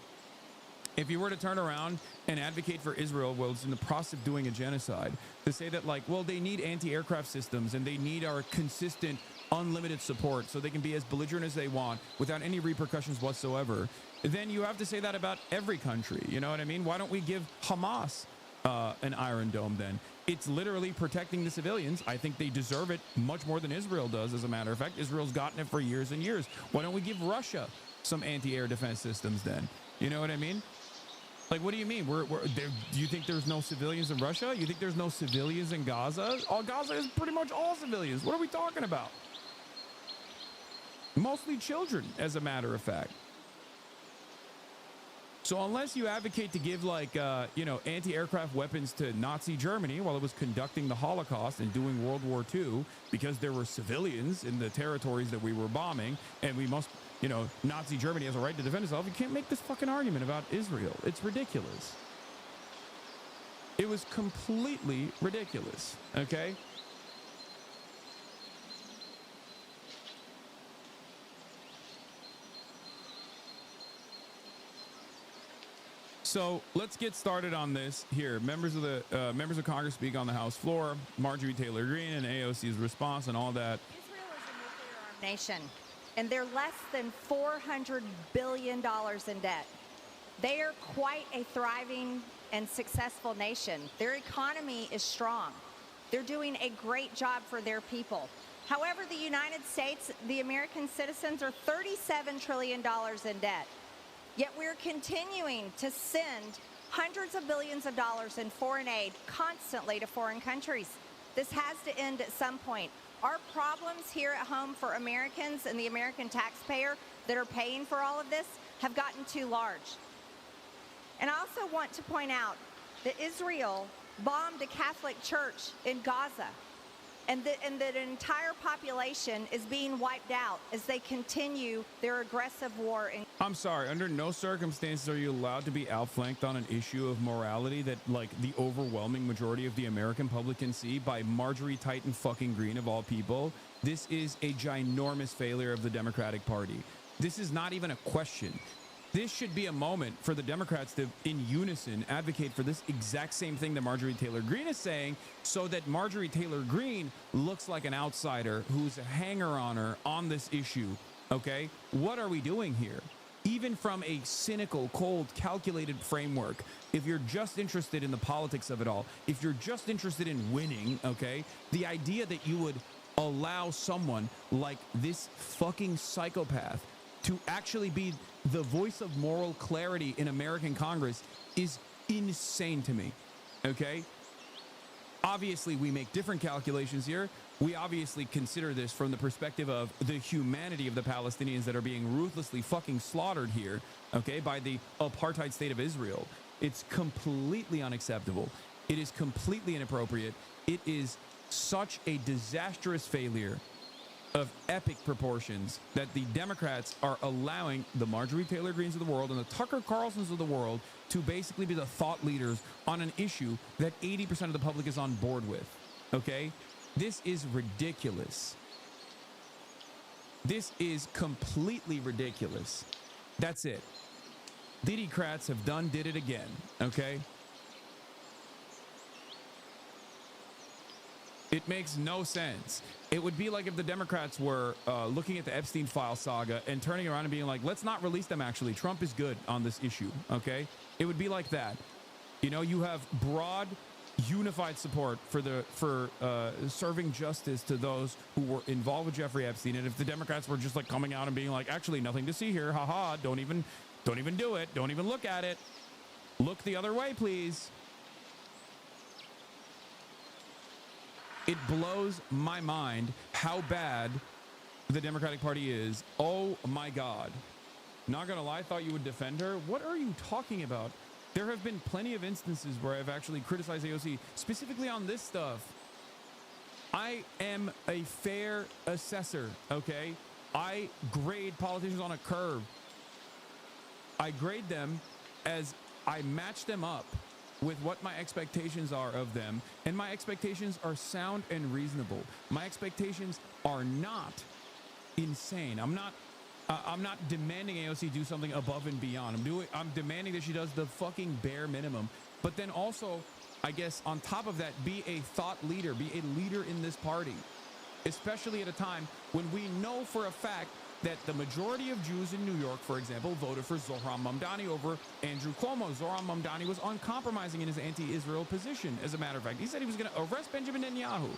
and advocate for Israel while it's in the process of doing a genocide, to say that like, well, they need anti-aircraft systems and they need our consistent, unlimited support so they can be as belligerent as they want without any repercussions whatsoever, then you have to say that about every country. You know what I mean? Why don't we give Hamas an Iron Dome then? It's literally protecting the civilians. I think they deserve it much more than Israel does, as a matter of fact. Israel's gotten it for years and years. Why don't we give Russia some anti-air defense systems then? You know what I mean? Like, what do you mean? Do you think there's no civilians in Russia? You think there's no civilians in Gaza? Gaza is pretty much all civilians. What are we talking about? Mostly children, as a matter of fact. So unless you advocate to give like, anti-aircraft weapons to Nazi Germany while it was conducting the Holocaust and doing World War II, because there were civilians in the territories that we were bombing, and we must, Nazi Germany has a right to defend itself, you can't make this fucking argument about Israel. It's ridiculous. It was completely ridiculous, okay? So let's get started on this here. Members of Congress speak on the House floor. Marjorie Taylor Greene and AOC's response and all that. Israel is a nuclear armed nation, and they're less than $400 billion in debt. They are quite a thriving and successful nation. Their economy is strong. They're doing a great job for their people. However, the United States, the American citizens, are $37 trillion in debt. Yet we're continuing to send hundreds of billions of dollars in foreign aid constantly to foreign countries. This has to end at some point. Our problems here at home for Americans and the American taxpayer that are paying for all of this have gotten too large. And I also want to point out that Israel bombed a Catholic church in Gaza, and that an entire population is being wiped out as they continue their aggressive war. I'm sorry, under no circumstances are you allowed to be outflanked on an issue of morality that, like, the overwhelming majority of the American public can see by Marjorie Titan fucking Greene, of all people. This is a ginormous failure of the Democratic Party. This is not even a question. This should be a moment for the Democrats to, in unison, advocate for this exact same thing that Marjorie Taylor Greene is saying, so that Marjorie Taylor Greene looks like an outsider who's a hanger-oner on this issue, okay? What are we doing here? Even from a cynical, cold, calculated framework, if you're just interested in the politics of it all, if you're just interested in winning, okay, the idea that you would allow someone like this fucking psychopath to actually be the voice of moral clarity in American Congress is insane to me, okay? Obviously, we make different calculations here. We obviously consider this from the perspective of the humanity of the Palestinians that are being ruthlessly fucking slaughtered here, okay, by the apartheid state of Israel. It's completely unacceptable. It is completely inappropriate. It is such a disastrous failure of epic proportions that the Democrats are allowing the Marjorie Taylor Greenes of the world and the Tucker Carlsons of the world to basically be the thought leaders on an issue that 80% of the public is on board with, okay? This is ridiculous. This is completely ridiculous. That's it. Diddy-crats have did it again, okay? It makes no sense. It would be like if the Democrats were looking at the Epstein file saga and turning around and being like, let's not release them actually. Trump is good on this issue, okay? It would be like that. You know, you have broad, unified support for serving justice to those who were involved with Jeffrey Epstein. And if the Democrats were just like coming out and being like, actually nothing to see here, haha, don't even do it. Don't even look at it. Look the other way, please. It blows my mind how bad the Democratic Party is, oh my God. Not gonna lie, thought you would defend her. What are you talking about? There have been plenty of instances where I've actually criticized AOC, specifically on this stuff. I am a fair assessor, okay? I grade politicians on a curve. I grade them as I match them up with what my expectations are of them, and my expectations are sound and reasonable. My expectations are not insane. I'm not demanding AOC do something above and beyond. I'm demanding that she does the fucking bare minimum. But then also, I guess on top of that, be a thought leader, be a leader in this party, especially at a time when we know for a fact that the majority of Jews in New York, for example, voted for Zohran Mamdani over Andrew Cuomo. Zohran Mamdani was uncompromising in his anti-Israel position. As a matter of fact, he said he was going to arrest Benjamin Netanyahu.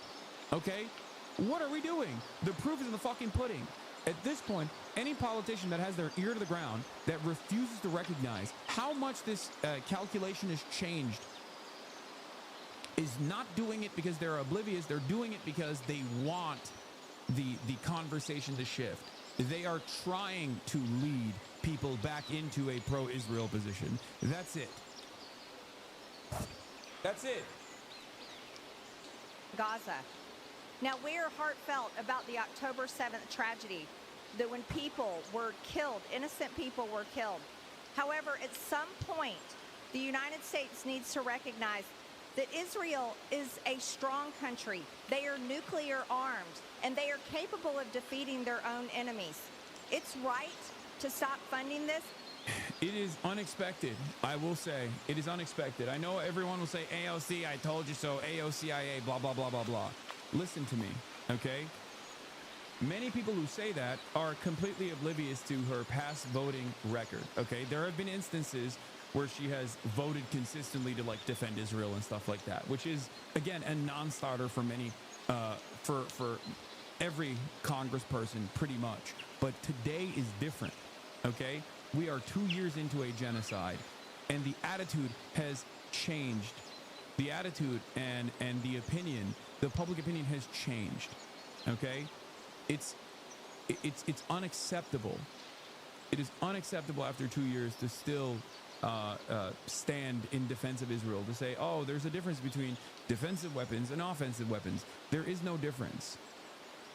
Okay? What are we doing? The proof is in the fucking pudding. At this point, any politician that has their ear to the ground, that refuses to recognize how much this calculation has changed, is not doing it because they're oblivious. They're doing it because they want the conversation to shift. They are trying to lead people back into a pro-Israel position. That's it. That's it. Gaza. Now, we are heartfelt about the October 7th tragedy, that when people were killed, innocent people were killed. However, at some point, the United States needs to recognize that Israel is a strong country. They are nuclear armed, and they are capable of defeating their own enemies. It's right to stop funding this. It is unexpected, I will say. It is unexpected. I know everyone will say, AOC, I told you so, AOCIA, blah, blah, blah, blah, blah. Listen to me, okay? Many people who say that are completely oblivious to her past voting record, okay? There have been instances where she has voted consistently to like defend Israel and stuff like that, which is, again, a non-starter for many, for every congressperson pretty much. But today is different, okay? We are 2 years into a genocide, and the attitude has changed. The attitude and the opinion, the public opinion has changed, okay? It's unacceptable. It is unacceptable after 2 years to still stand in defense of Israel, to say, oh, there's a difference between defensive weapons and offensive weapons. There is no difference.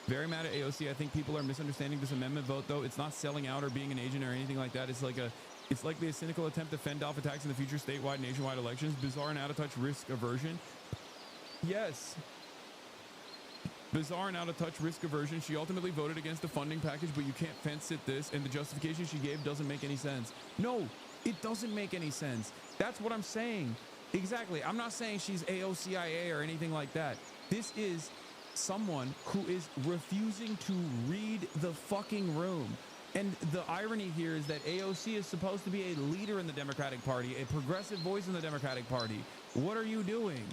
Very mad at AOC. I think people are misunderstanding this amendment vote, though. It's not selling out or being an agent or anything like that. It's likely a cynical attempt to fend off attacks in the future statewide, nationwide elections. Bizarre and out-of-touch risk aversion. Yes. Bizarre and out-of-touch risk aversion. She ultimately voted against the funding package, but you can't fence-sit this, and the justification she gave doesn't make any sense. No, it doesn't make any sense. That's what I'm saying. Exactly. I'm not saying she's AOCIA or anything like that. This is someone who is refusing to read the fucking room. And the irony here is that AOC is supposed to be a leader in the Democratic Party, a progressive voice in the Democratic Party. What are you doing?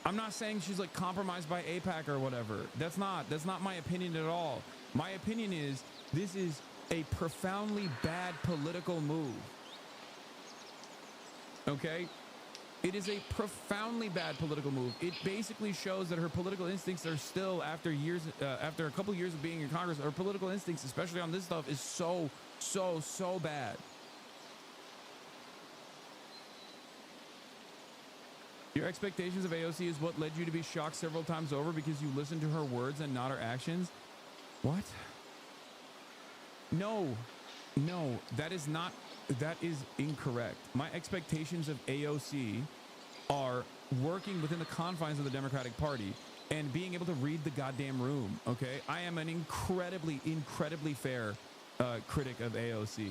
I'm not saying she's like compromised by AIPAC or whatever. That's not my opinion at all. My opinion is this is a profoundly bad political move. Okay? It is a profoundly bad political move. It basically shows that her political instincts are still, after a couple years of being in Congress, her political instincts, especially on this stuff, is so bad. Your expectations of AOC is what led you to be shocked several times over because you listened to her words and not her actions? What? No, that is incorrect. My expectations of AOC are working within the confines of the Democratic Party and being able to read the goddamn room, okay? I am an incredibly fair critic of AOC.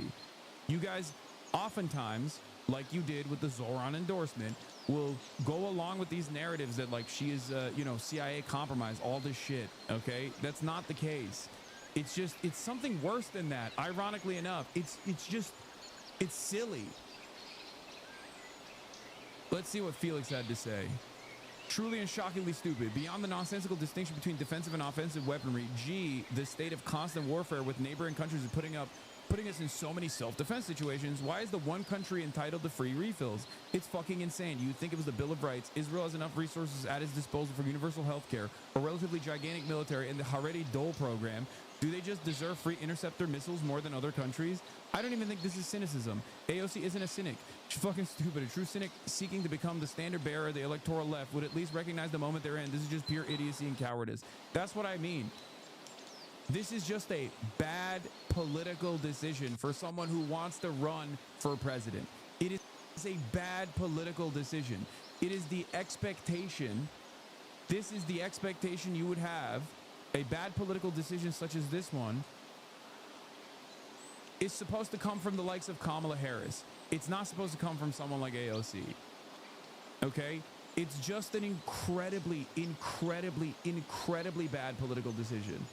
You guys oftentimes, like you did with the Zohran endorsement, will go along with these narratives that like she is, CIA compromised, all this shit, okay? That's not the case. It's something worse than that. Ironically enough, it's silly. Let's see what Felix had to say. Truly and shockingly stupid. Beyond the nonsensical distinction between defensive and offensive weaponry, the state of constant warfare with neighboring countries is putting us in so many self-defense situations. Why is the one country entitled to free refills? It's fucking insane. You'd think it was the Bill of Rights. Israel has enough resources at its disposal for universal health care, a relatively gigantic military, and the ABDUL program. Do they just deserve free interceptor missiles more than other countries? I don't even think this is cynicism. AOC isn't a cynic. She's fucking stupid. A true cynic seeking to become the standard bearer of the electoral left would at least recognize the moment they're in. This is just pure idiocy and cowardice. That's what I mean. This is just a bad political decision for someone who wants to run for president. It is a bad political decision. It is the expectation. This is the expectation you would have. A bad political decision such as this one is supposed to come from the likes of Kamala Harris. It's not supposed to come from someone like AOC. Okay? It's just an incredibly, incredibly, incredibly bad political decision.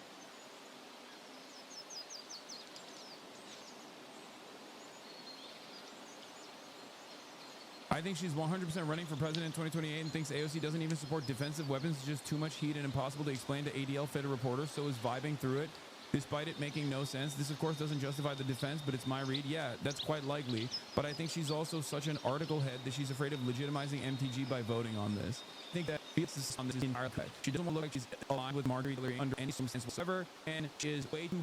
I think she's 100% running for president in 2028 and thinks AOC doesn't even support defensive weapons. It's just too much heat and impossible to explain to ADL fed a reporter, so is vibing through it, despite it making no sense. This, of course, doesn't justify the defense, but it's my read. Yeah, that's quite likely. But I think she's also such an article head that she's afraid of legitimizing MTG by voting on this. I think that Felix on this entire cut. She doesn't want to look like she's aligned with Marjorie Taylor under any circumstance whatsoever, and she is way too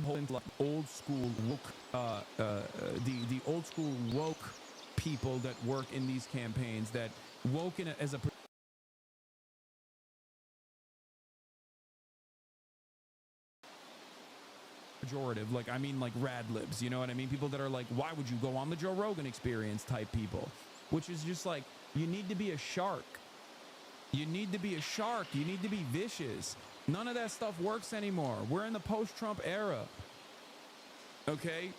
old school woke, the old school woke people that work in these campaigns, that woke in as a pejorative, like I mean like rad libs, you know what I mean? People that are like, why would you go on the Joe Rogan Experience type people, which is just like, you need to be a shark. You need to be a shark. You need to be vicious. None of that stuff works anymore. We're in the post-Trump era. Okay?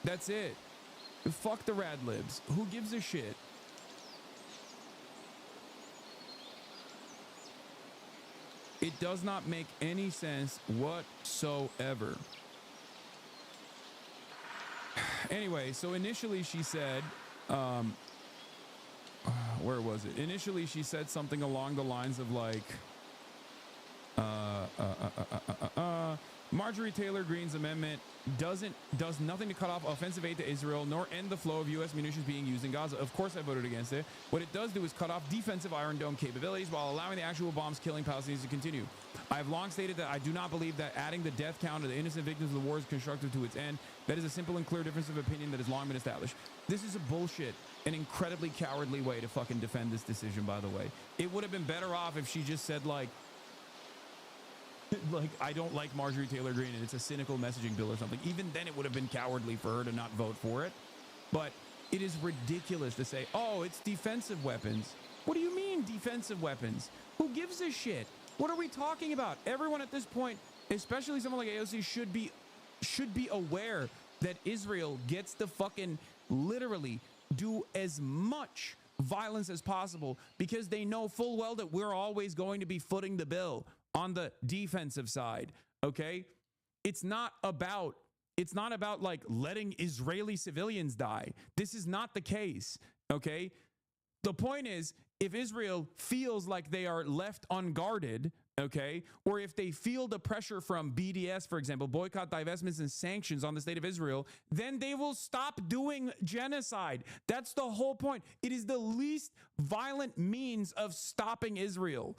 That's it. Fuck the rad libs. Who gives a shit? It does not make any sense whatsoever. Anyway, so initially she said, where was it? Initially she said something along the lines of like, Marjorie Taylor Greene's amendment does nothing to cut off offensive aid to Israel nor end the flow of U.S. munitions being used in Gaza. Of course I voted against it. What it does do is cut off defensive Iron Dome capabilities while allowing the actual bombs killing Palestinians to continue. I have long stated that I do not believe that adding the death count of the innocent victims of the war is constructive to its end. That is a simple and clear difference of opinion that has long been established. This is a bullshit, an incredibly cowardly way to fucking defend this decision, by the way. It would have been better off if she just said like, I don't like Marjorie Taylor Greene and it's a cynical messaging bill or something. Even then it would have been cowardly for her to not vote for it. But it is ridiculous to say, oh, it's defensive weapons. What do you mean defensive weapons? Who gives a shit? What are we talking about? Everyone at this point, especially someone like AOC, should be aware that Israel gets to fucking literally do as much violence as possible because they know full well that we're always going to be footing the bill on the defensive side. Okay, it's not about like letting Israeli civilians die. This is not the case. Okay, the point is, if Israel feels like they are left unguarded, okay, or if they feel the pressure from BDS, for example, boycott, divestments, and sanctions on the state of Israel, then they will stop doing genocide. That's the whole point. It is the least violent means of stopping Israel.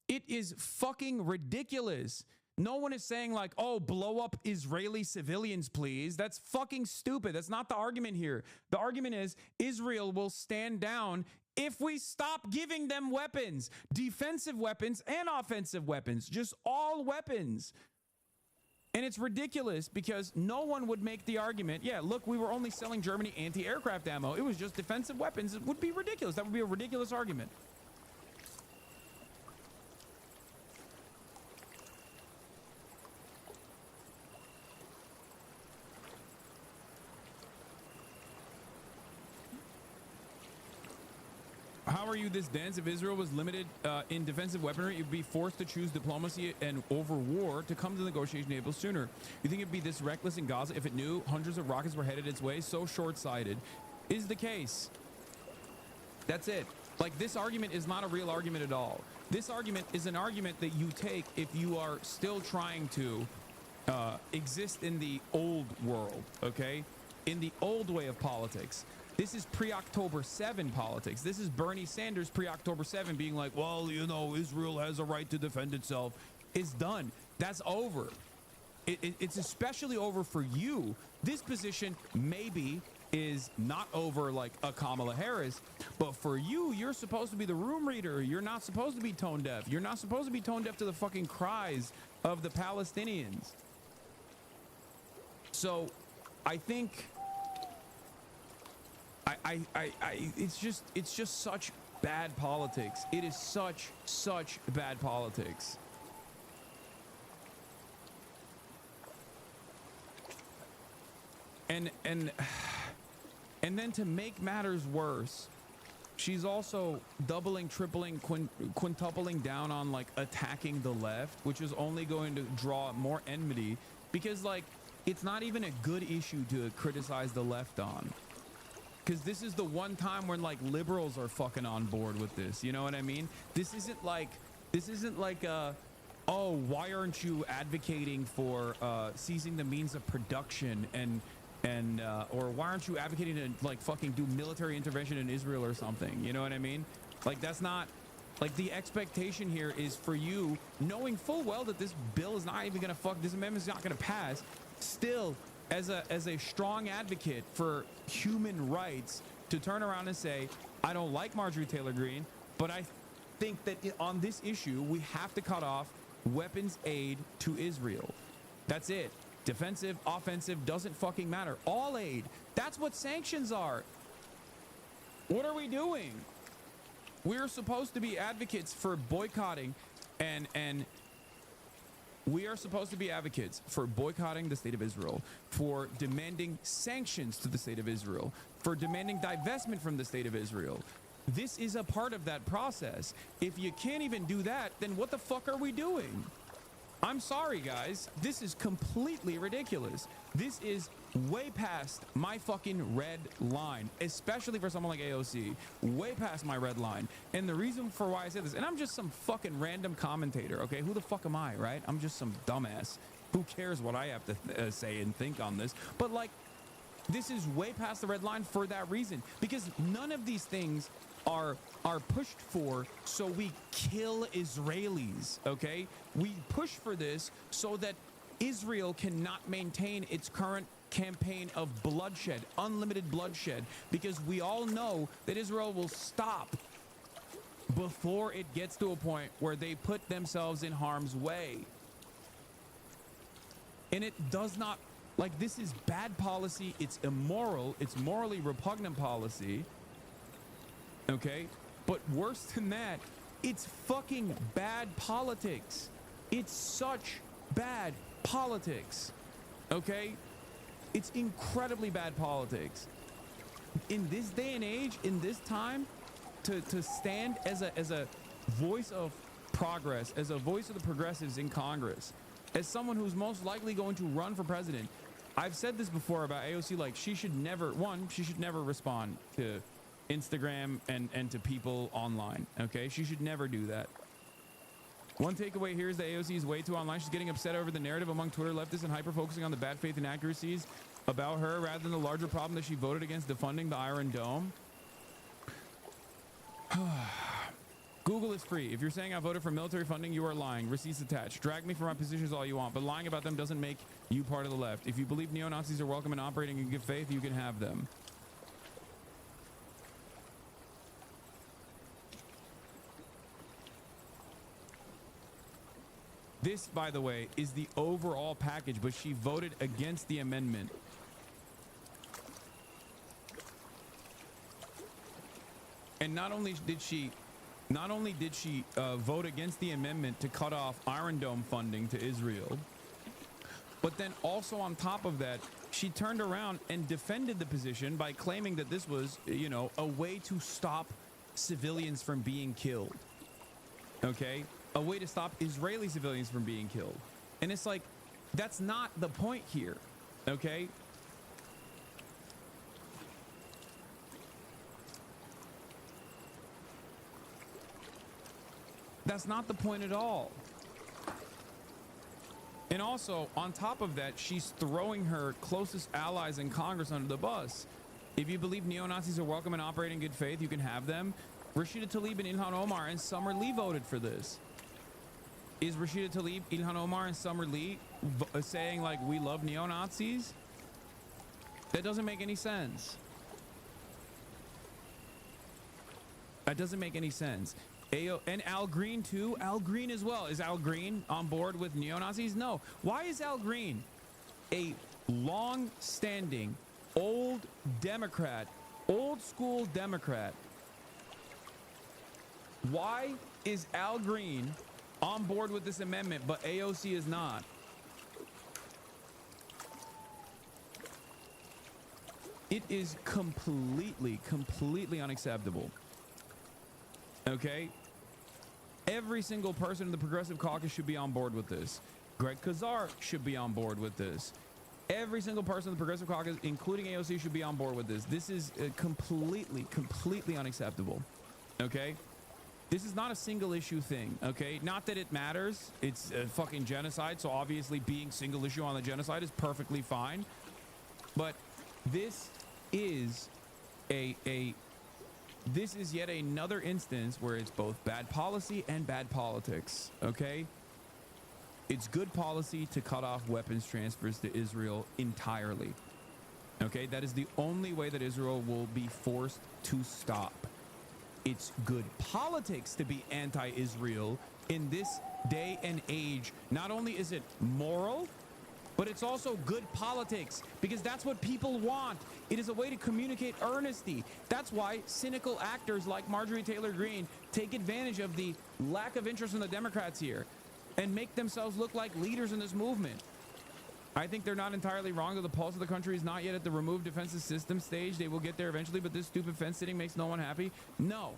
It is fucking ridiculous. No one is saying like, oh, blow up Israeli civilians, please. That's fucking stupid. That's not the argument here. The argument is Israel will stand down if we stop giving them weapons, defensive weapons and offensive weapons, just all weapons. And it's ridiculous because no one would make the argument, yeah, look, we were only selling Germany anti-aircraft ammo. It was just defensive weapons. It would be ridiculous. That would be a ridiculous argument. How are you this dense? If Israel was limited in defensive weaponry, it would be forced to choose diplomacy and over war to come to the negotiation table sooner. You think it'd be this reckless in Gaza if it knew hundreds of rockets were headed its way? So short-sighted is the case. That's it. Like, this argument is not a real argument at all. This argument is an argument that you take if you are still trying to exist in the old world, okay? In the old way of politics. This is pre-October 7 politics. This is Bernie Sanders pre-October 7 being like, well, you know, Israel has a right to defend itself. It's done. That's over. It's especially over for you. This position maybe is not over like a Kamala Harris, but for you, you're supposed to be the room reader. You're not supposed to be tone deaf. You're not supposed to be tone deaf to the fucking cries of the Palestinians. So I think it's just such bad politics. It is such bad politics. And then to make matters worse, she's also doubling, tripling, quintupling down on like attacking the left, which is only going to draw more enmity, because like it's not even a good issue to criticize the left on, because this is the one time when like liberals are fucking on board with this. You know what I mean? This isn't like oh, why aren't you advocating for seizing the means of production and or why aren't you advocating to like fucking do military intervention in Israel or something? You know what I mean? Like that's not like the expectation here is for you, knowing full well that this bill is not even gonna this amendment is not gonna pass, still as a strong advocate for human rights to turn around and say, I don't like Marjorie Taylor Greene, but I think that on this issue we have to cut off weapons aid to Israel. That's it. Defensive, offensive, doesn't fucking matter. All aid. That's what sanctions are. What are we doing? We're supposed to be advocates for boycotting and we are supposed to be advocates for boycotting the state of Israel, for demanding sanctions to the state of Israel, for demanding divestment from the state of Israel. This is a part of that process. If you can't even do that, then what the fuck are we doing? I'm sorry, guys. This is completely ridiculous. This is way past my fucking red line, especially for someone like AOC. Way past my red line. And the reason for why I say this, and I'm just some fucking random commentator, okay? Who the fuck am I, right? I'm just some dumbass. Who cares what I have to say and think on this? But like, this is way past the red line for that reason, because none of these things are pushed for so we kill Israelis, okay? We push for this so that Israel cannot maintain its current campaign of bloodshed, unlimited bloodshed, because we all know that Israel will stop before it gets to a point where they put themselves in harm's way. And it does not, like, this is bad policy, it's immoral, it's morally repugnant policy. Okay, but worse than that, it's fucking bad politics. It's such bad politics. Okay, it's incredibly bad politics. In this day and age, in this time, to stand as a voice of progress, as a voice of the progressives in Congress, as someone who's most likely going to run for president. I've said this before about AOC, like she should never respond to Instagram and to people online. Okay, she should never do that. One takeaway here is that AOC is way too online. She's getting upset over the narrative among Twitter leftists and hyper focusing on the bad faith inaccuracies about her rather than the larger problem that she voted against defunding the Iron Dome. Google is free. If you're saying I voted for military funding, you are lying. Receipts attached. Drag me for my positions all you want, but lying about them doesn't make you part of the left. If you believe neo-Nazis are welcome and operating in good faith, you can have them. This, by the way, is the overall package, but she voted against the amendment. And not only did she vote against the amendment to cut off Iron Dome funding to Israel, but then also on top of that, she turned around and defended the position by claiming that this was, you know, a way to stop civilians from being killed. Okay? A way to stop Israeli civilians from being killed. And it's like, that's not the point here. Okay? That's not the point at all. And also, on top of that, she's throwing her closest allies in Congress under the bus. If you believe neo-Nazis are welcome and operate in good faith, you can have them. Rashida Tlaib and Ilhan Omar and Summer Lee voted for this. Is Rashida Tlaib, Ilhan Omar, and Summer Lee saying like we love neo-Nazis? That doesn't make any sense. That doesn't make any sense. And Al Green too. Al Green as well. Is Al Green on board with neo-Nazis? No. Why is Al Green, a long-standing old Democrat, old school Democrat, why is Al Green on board with this amendment but AOC is not? It is completely unacceptable. Okay? Every single person in the Progressive Caucus should be on board with this. Greg Kazar should be on board with this. Every single person in the Progressive Caucus, including AOC, should be on board with this. This is completely unacceptable. Okay? This is not a single issue thing, okay? Not that it matters. It's a fucking genocide, so obviously being single issue on the genocide is perfectly fine. But this is this is yet another instance where it's both bad policy and bad politics, okay? It's good policy to cut off weapons transfers to Israel entirely, okay? That is the only way that Israel will be forced to stop. It's good politics to be anti-Israel in this day and age. Not only is it moral, but it's also good politics because that's what people want. It is a way to communicate earnesty. That's why cynical actors like Marjorie Taylor Greene take advantage of the lack of interest in the Democrats here and make themselves look like leaders in this movement. I think they're not entirely wrong that the pulse of the country is not yet at the remove defensive system stage. They will get there eventually, but this stupid fence sitting makes no one happy. No,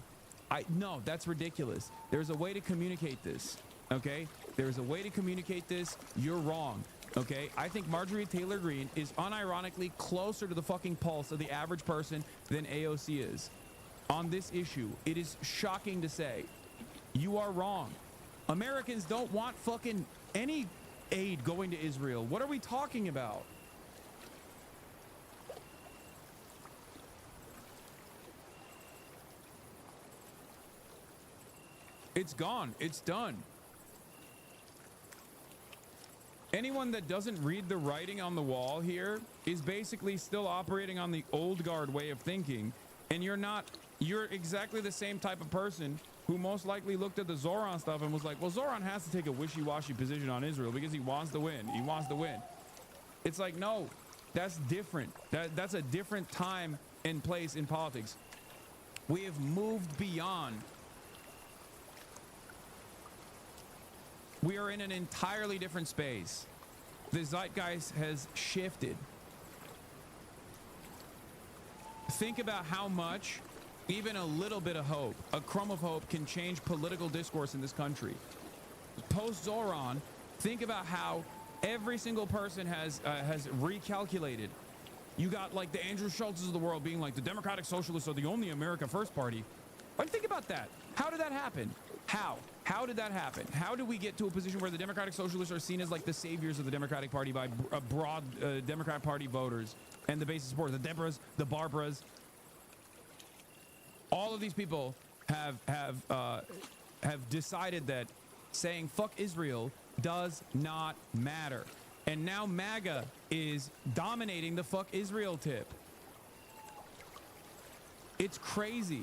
that's ridiculous. There's a way to communicate this, okay? There's a way to communicate this. You're wrong, okay? I think Marjorie Taylor Greene is unironically closer to the fucking pulse of the average person than AOC is on this issue. It is shocking to say. You are wrong. Americans don't want fucking any aid going to Israel. What are we talking about? It's gone. It's done. Anyone that doesn't read the writing on the wall here is basically still operating on the old guard way of thinking, and you're exactly the same type of person who most likely looked at the Zoran stuff and was like, well, Zoran has to take a wishy-washy position on Israel because he wants to win. He wants to win. It's like, no, that's different. That's a different time and place in politics. We have moved beyond. We are in an entirely different space. The zeitgeist has shifted. Think about how much even a little bit of hope, a crumb of hope, can change political discourse in this country. Post Zoran, think about how every single person has recalculated. You got like the Andrew Schultzes of the world being like the Democratic Socialists are the only America First party. Like, think about that. How did that happen? How did that happen? How did we get to a position where the Democratic Socialists are seen as like the saviors of the Democratic Party by broad Democrat Party voters and the basic support? The Deborahs, the Barbaras. All of these people have decided that saying fuck Israel does not matter. And now MAGA is dominating the fuck Israel tip. It's crazy.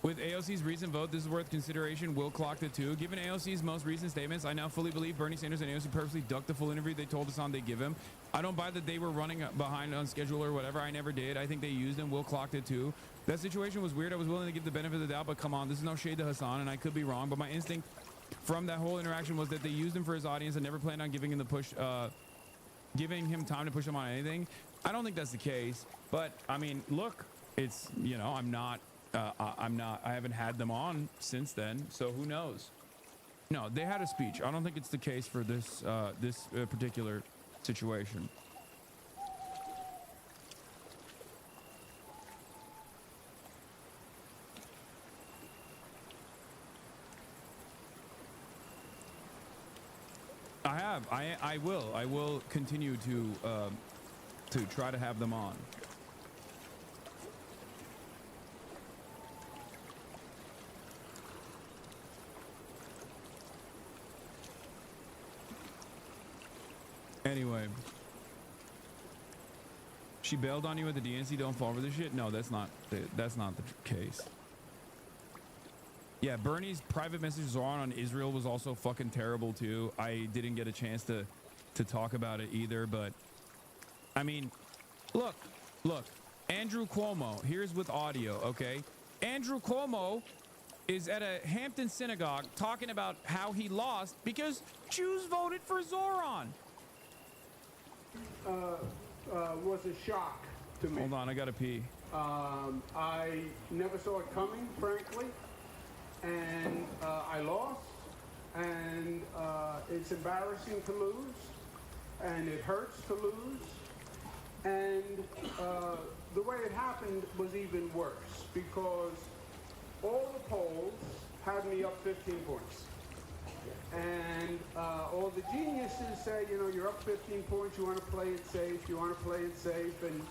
With AOC's recent vote, this is worth consideration. Will clock the 2. Given AOC's most recent statements, I now fully believe Bernie Sanders and AOC purposely ducked the full interview they told us on they give him. I don't buy that they were running behind on schedule or whatever. I never did. I think they used him. Will clocked it too. That situation was weird. I was willing to give the benefit of the doubt, but come on, this is no shade to Hasan, and I could be wrong. But my instinct from that whole interaction was that they used him for his audience and never planned on giving him the push, giving him time to push him on anything. I don't think that's the case. But I mean, look, it's, you know, I haven't had them on since then, so who knows? No, they had a speech. I don't think it's the case for this particular situation. I will continue to try to have them on. Anyway, she bailed on you at the DNC. Don't fall for this shit. No, that's not the case. Yeah, Bernie's private messages on Israel was also fucking terrible too. I didn't get a chance to talk about it either, but I mean, look, Andrew Cuomo, here's with audio, okay? Andrew Cuomo is at a Hampton synagogue talking about how he lost because Jews voted for Zoran. Was a shock to me. Hold on, I gotta pee. I never saw it coming, frankly, and I lost, and it's embarrassing to lose, and it hurts to lose, and the way it happened was even worse because all the polls had me up 15 points. And all the geniuses say, you know, you're up 15 points, you want to play it safe, and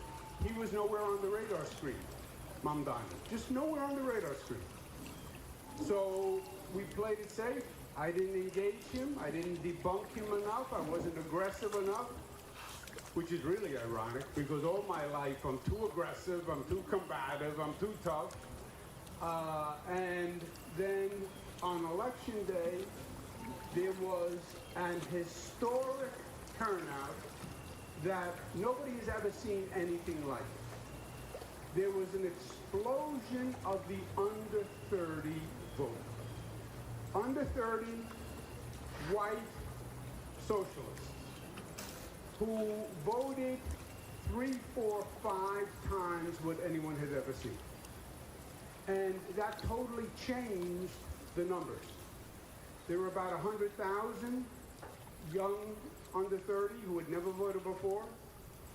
he was nowhere on the radar screen, Mom Diamond, just nowhere on the radar screen. So we played it safe. I didn't engage him, I didn't debunk him enough, I wasn't aggressive enough, which is really ironic because all my life I'm too aggressive, I'm too combative, I'm too tough. And then on election day, there was an historic turnout that nobody has ever seen anything like. There was an explosion of the under 30 vote. Under 30 white socialists who voted 3, 4, 5 times what anyone has ever seen. And that totally changed the numbers. There were about 100,000 young under 30 who had never voted before.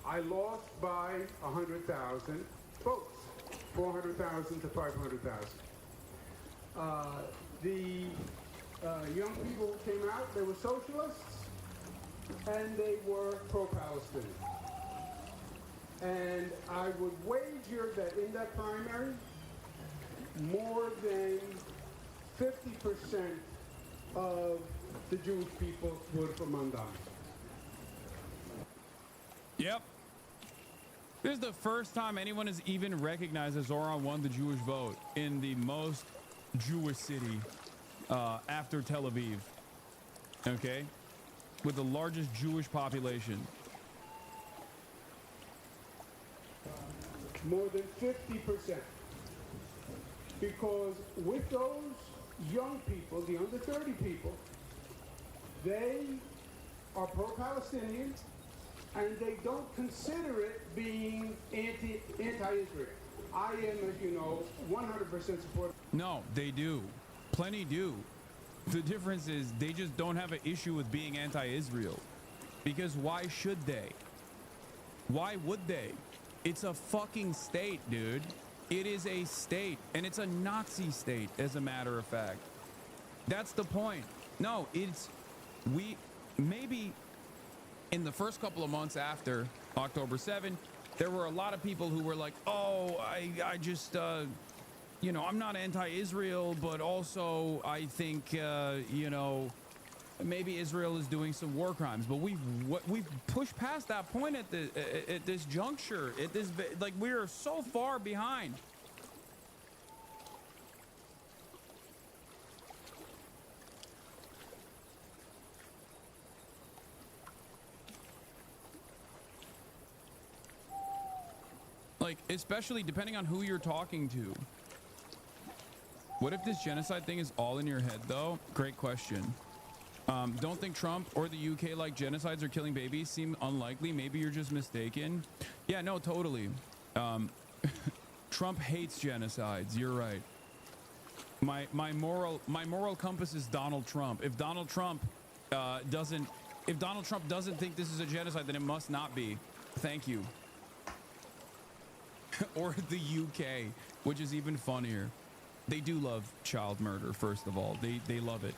I lost by 100,000 votes, 400,000 to 500,000. The young people who came out, they were socialists, and they were pro-Palestinian. And I would wager that in that primary, more than 50% of the Jewish people voted for Mandan. Yep. This is the first time anyone has even recognized that Zoran won the Jewish vote in the most Jewish city after Tel Aviv. Okay? With the largest Jewish population. More than 50%. Because with those young people, the under 30 people, they are pro-Palestinian and they don't consider it being anti-Israel. I am, as you know, 100% supportive. No, they do. Plenty do. The difference is they just don't have an issue with being anti-Israel. Because why should they? Why would they? It's a fucking state, dude. It is a state, and it's a Nazi state, as a matter of fact. That's the point. No, maybe in the first couple of months after October 7, there were a lot of people who were like, oh, I just, you know, I'm not anti-Israel, but also I think, you know, maybe Israel is doing some war crimes. But we've pushed past that point at this juncture. Like, we are so far behind. Like, especially depending on who you're talking to. What if this genocide thing is all in your head, though? Great question. Don't think Trump or the UK like genocides or killing babies seem unlikely. Maybe you're just mistaken. Yeah, no, totally. Trump hates genocides. You're right. My moral compass is Donald Trump. If Donald Trump doesn't think this is a genocide, then it must not be. Thank you. Or the UK, which is even funnier. They do love child murder, first of all. They love it.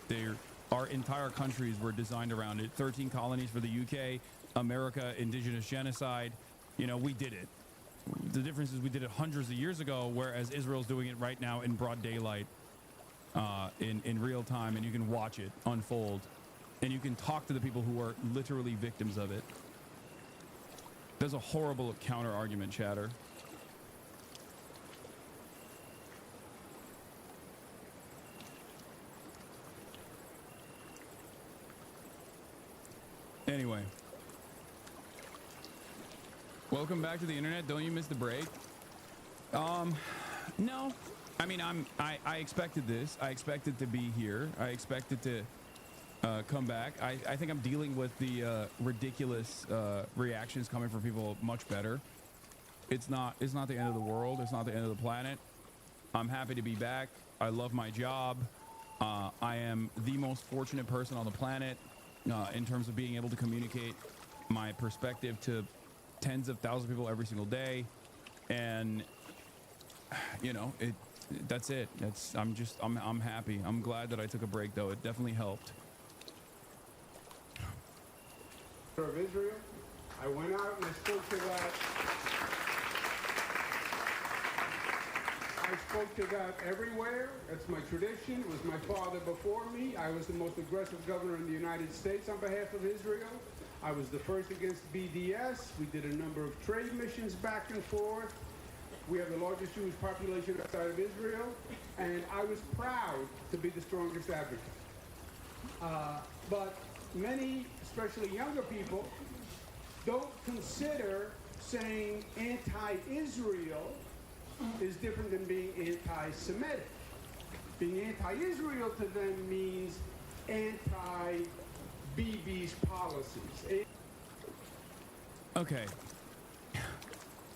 Our entire countries were designed around it. 13 colonies for the UK, America, indigenous genocide. You know, we did it. The difference is we did it hundreds of years ago, whereas Israel's doing it right now in broad daylight, in real time, and you can watch it unfold. and you can talk to the people who are literally victims of it. There's a horrible counter argument, chatter. Anyway, welcome back to the internet. Don't you miss the break? No. I mean, I expected this. I expected to be here. I expected to come back. I think I'm dealing with the ridiculous reactions coming from people much better. It's not the end of the world. It's not the end of the planet. I'm happy to be back. I love my job. I am the most fortunate person on the planet in terms of being able to communicate my perspective to tens of thousands of people every single day. And you know, that's it. I'm happy. I'm glad that I took a break, though. It definitely helped. Of Israel, I went out and I spoke to that. I spoke to that everywhere. It's my tradition. It was my father before me. I was the most aggressive governor in the United States on behalf of Israel. I was the first against BDS. We did a number of trade missions back and forth. We have the largest Jewish population outside of Israel, and I was proud to be the strongest advocate. But many, especially younger people, don't consider saying anti-Israel is different than being anti-Semitic. Being anti-Israel to them means anti-BB's policies. Okay.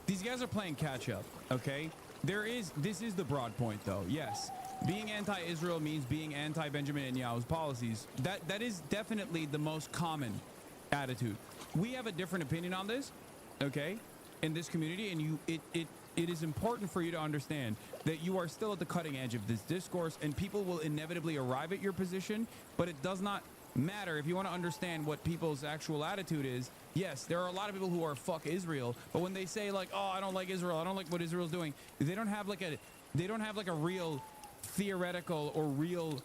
These guys are playing catch up, okay? This is the broad point, though. Yes, being anti-Israel means being anti-Benjamin Netanyahu's policies. That is definitely the most common attitude. We have a different opinion on this, okay, in this community, and it is important for you to understand that you are still at the cutting edge of this discourse, and people will inevitably arrive at your position, but it does not matter if you want to understand what people's actual attitude is. Yes, there are a lot of people who are fuck Israel, but when they say like, oh, I don't like Israel, I don't like what Israel's doing, they don't have like a real theoretical or real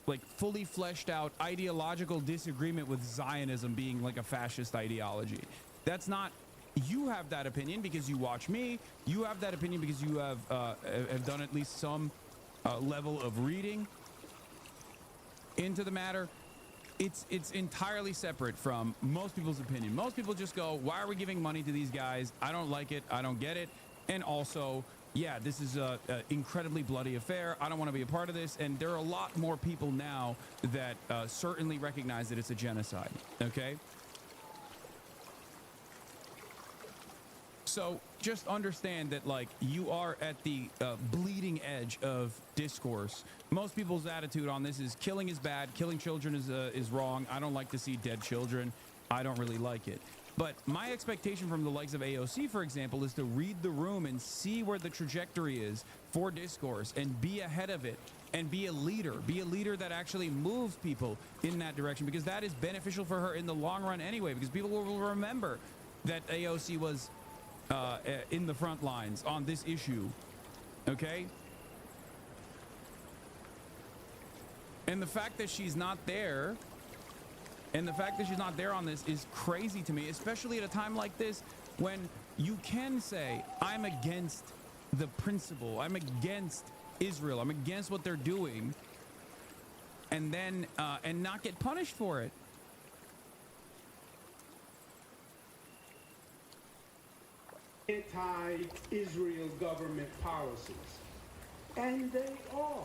like fully fleshed out ideological disagreement with Zionism being like a fascist ideology. That's not. You have that opinion because you watch me. You have that opinion because you have done at least some level of reading into the matter. It's entirely separate from most people's opinion. Most people just go, why are we giving money to these guys? I don't like it. I don't get it. And also, yeah, this is a incredibly bloody affair. I don't want to be a part of this. And there are a lot more people now that certainly recognize that it's a genocide. Okay. So just understand that, like, you are at the bleeding edge of discourse. Most people's attitude on this is killing is bad, killing children is wrong. I don't like to see dead children. I don't really like it. But my expectation from the likes of AOC, for example, is to read the room and see where the trajectory is for discourse and be ahead of it and be a leader that actually moves people in that direction, because that is beneficial for her in the long run anyway, because people will remember that AOC was in the front lines on this issue, okay? And the fact that she's not there, on this is crazy to me, especially at a time like this when you can say, I'm against the principle, I'm against Israel, I'm against what they're doing, and then and not get punished for it. Anti-Israel government policies. And they are.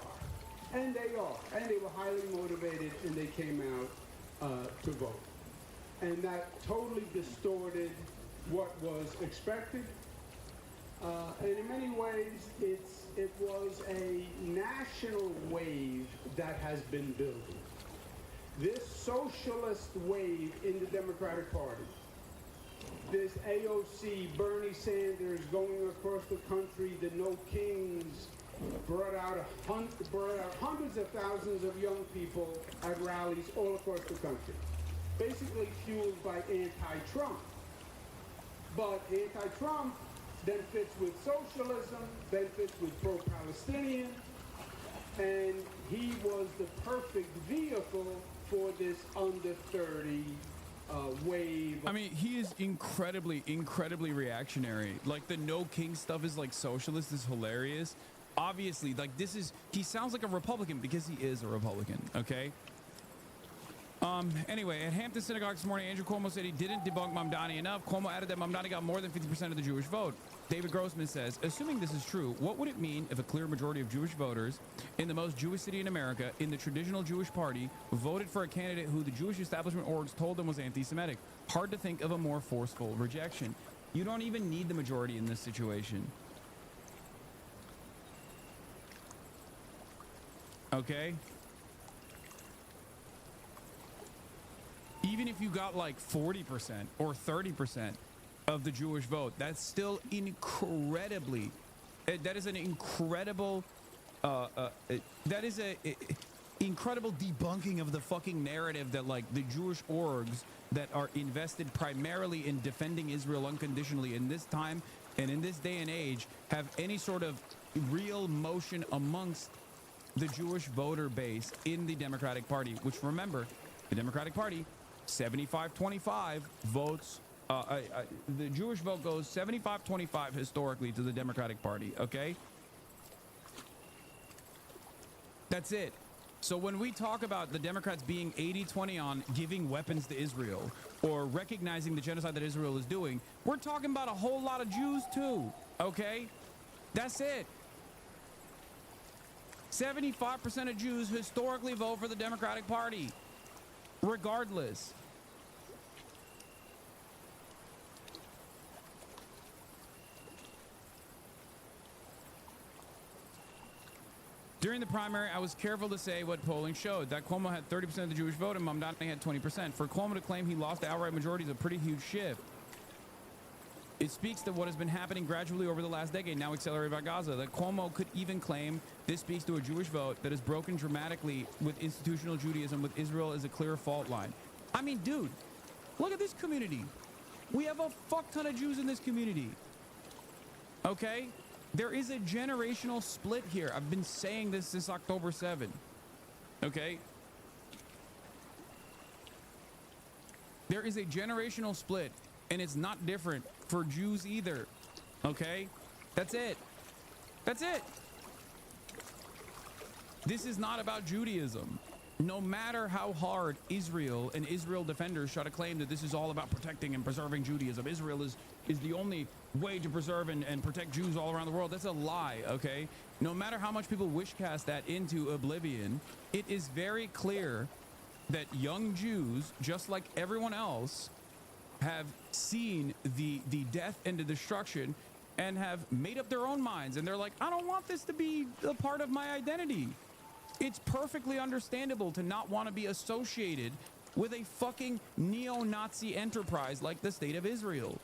And they were highly motivated, and they came out to vote. And that totally distorted what was expected. And in many ways, it was a national wave that has been building. This socialist wave in the Democratic Party, this AOC, Bernie Sanders going across the country, the No Kings, brought out hundreds of thousands of young people at rallies all across the country, basically fueled by anti-Trump. But anti-Trump then fits with socialism, then fits with pro-Palestinian, and he was the perfect vehicle for this under 30 wave. I mean, he is incredibly reactionary. Like the no king stuff is like socialist is hilarious. Obviously, like he sounds like a Republican because he is a Republican, okay? Anyway, at Hampton Synagogue this morning, Andrew Cuomo said he didn't debunk Mamdani enough. Cuomo added that Mamdani got more than 50% of the Jewish vote. David Grossman says, assuming this is true, what would it mean if a clear majority of Jewish voters in the most Jewish city in America, in the traditional Jewish party, voted for a candidate who the Jewish establishment orgs told them was anti-Semitic? Hard to think of a more forceful rejection. You don't even need the majority in this situation. Okay? Even if you got like 40% or 30% of the Jewish vote, that's still incredibly, that is an incredible, that is a incredible debunking of the fucking narrative that like the Jewish orgs that are invested primarily in defending Israel unconditionally in this time and in this day and age have any sort of real motion amongst the Jewish voter base in the Democratic Party, which remember, the Democratic Party, 75-25 votes. The Jewish vote goes 75-25 historically to the Democratic Party, okay? That's it. So when we talk about the Democrats being 80-20 on giving weapons to Israel or recognizing the genocide that Israel is doing, we're talking about a whole lot of Jews too, okay? That's it. 75% of Jews historically vote for the Democratic Party, regardless. During the primary, I was careful to say what polling showed, that Cuomo had 30% of the Jewish vote and Mamdani had 20%. For Cuomo to claim he lost the outright majority is a pretty huge shift. It speaks to what has been happening gradually over the last decade, now accelerated by Gaza. That Cuomo could even claim this speaks to a Jewish vote that has broken dramatically with institutional Judaism, with Israel as a clear fault line. I mean, dude, look at this community. We have a fuck ton of Jews in this community. Okay? There is a generational split here. I've been saying this since October 7. Okay? There is a generational split, and it's not different for Jews either. Okay? That's it. That's it. This is not about Judaism. No matter how hard Israel and Israel defenders try to claim that this is all about protecting and preserving Judaism, Israel is the only way to preserve and protect Jews all around the world. That's a lie, okay? No matter how much people wish cast that into oblivion, it is very clear that young Jews, just like everyone else, have seen the death and the destruction and have made up their own minds. And they're like, I don't want this to be a part of my identity. It's perfectly understandable to not want to be associated with a fucking neo-Nazi enterprise like the State of Israel.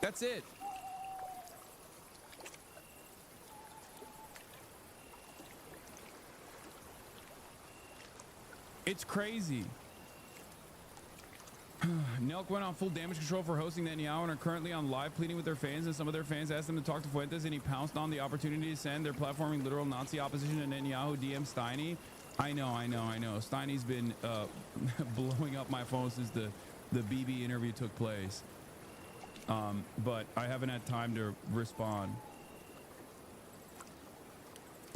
That's it. It's crazy. Nelk went on full damage control for hosting Netanyahu and are currently on live pleading with their fans, and some of their fans asked them to talk to Fuentes, and he pounced on the opportunity to send their platforming literal Nazi opposition to Netanyahu DM Steiny. I know. Steiny's been blowing up my phone since the BB interview took place. But I haven't had time to respond.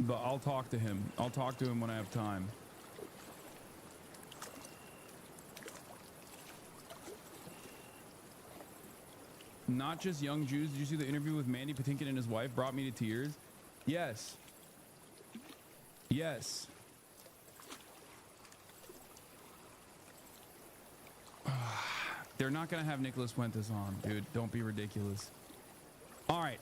But I'll talk to him. I'll talk to him when I have time. Not just young Jews. Did you see the interview with Mandy Patinkin and his wife? Brought me to tears. Yes. Yes. They're not going to have Nicholas Fuentes on, dude. Don't be ridiculous. All right.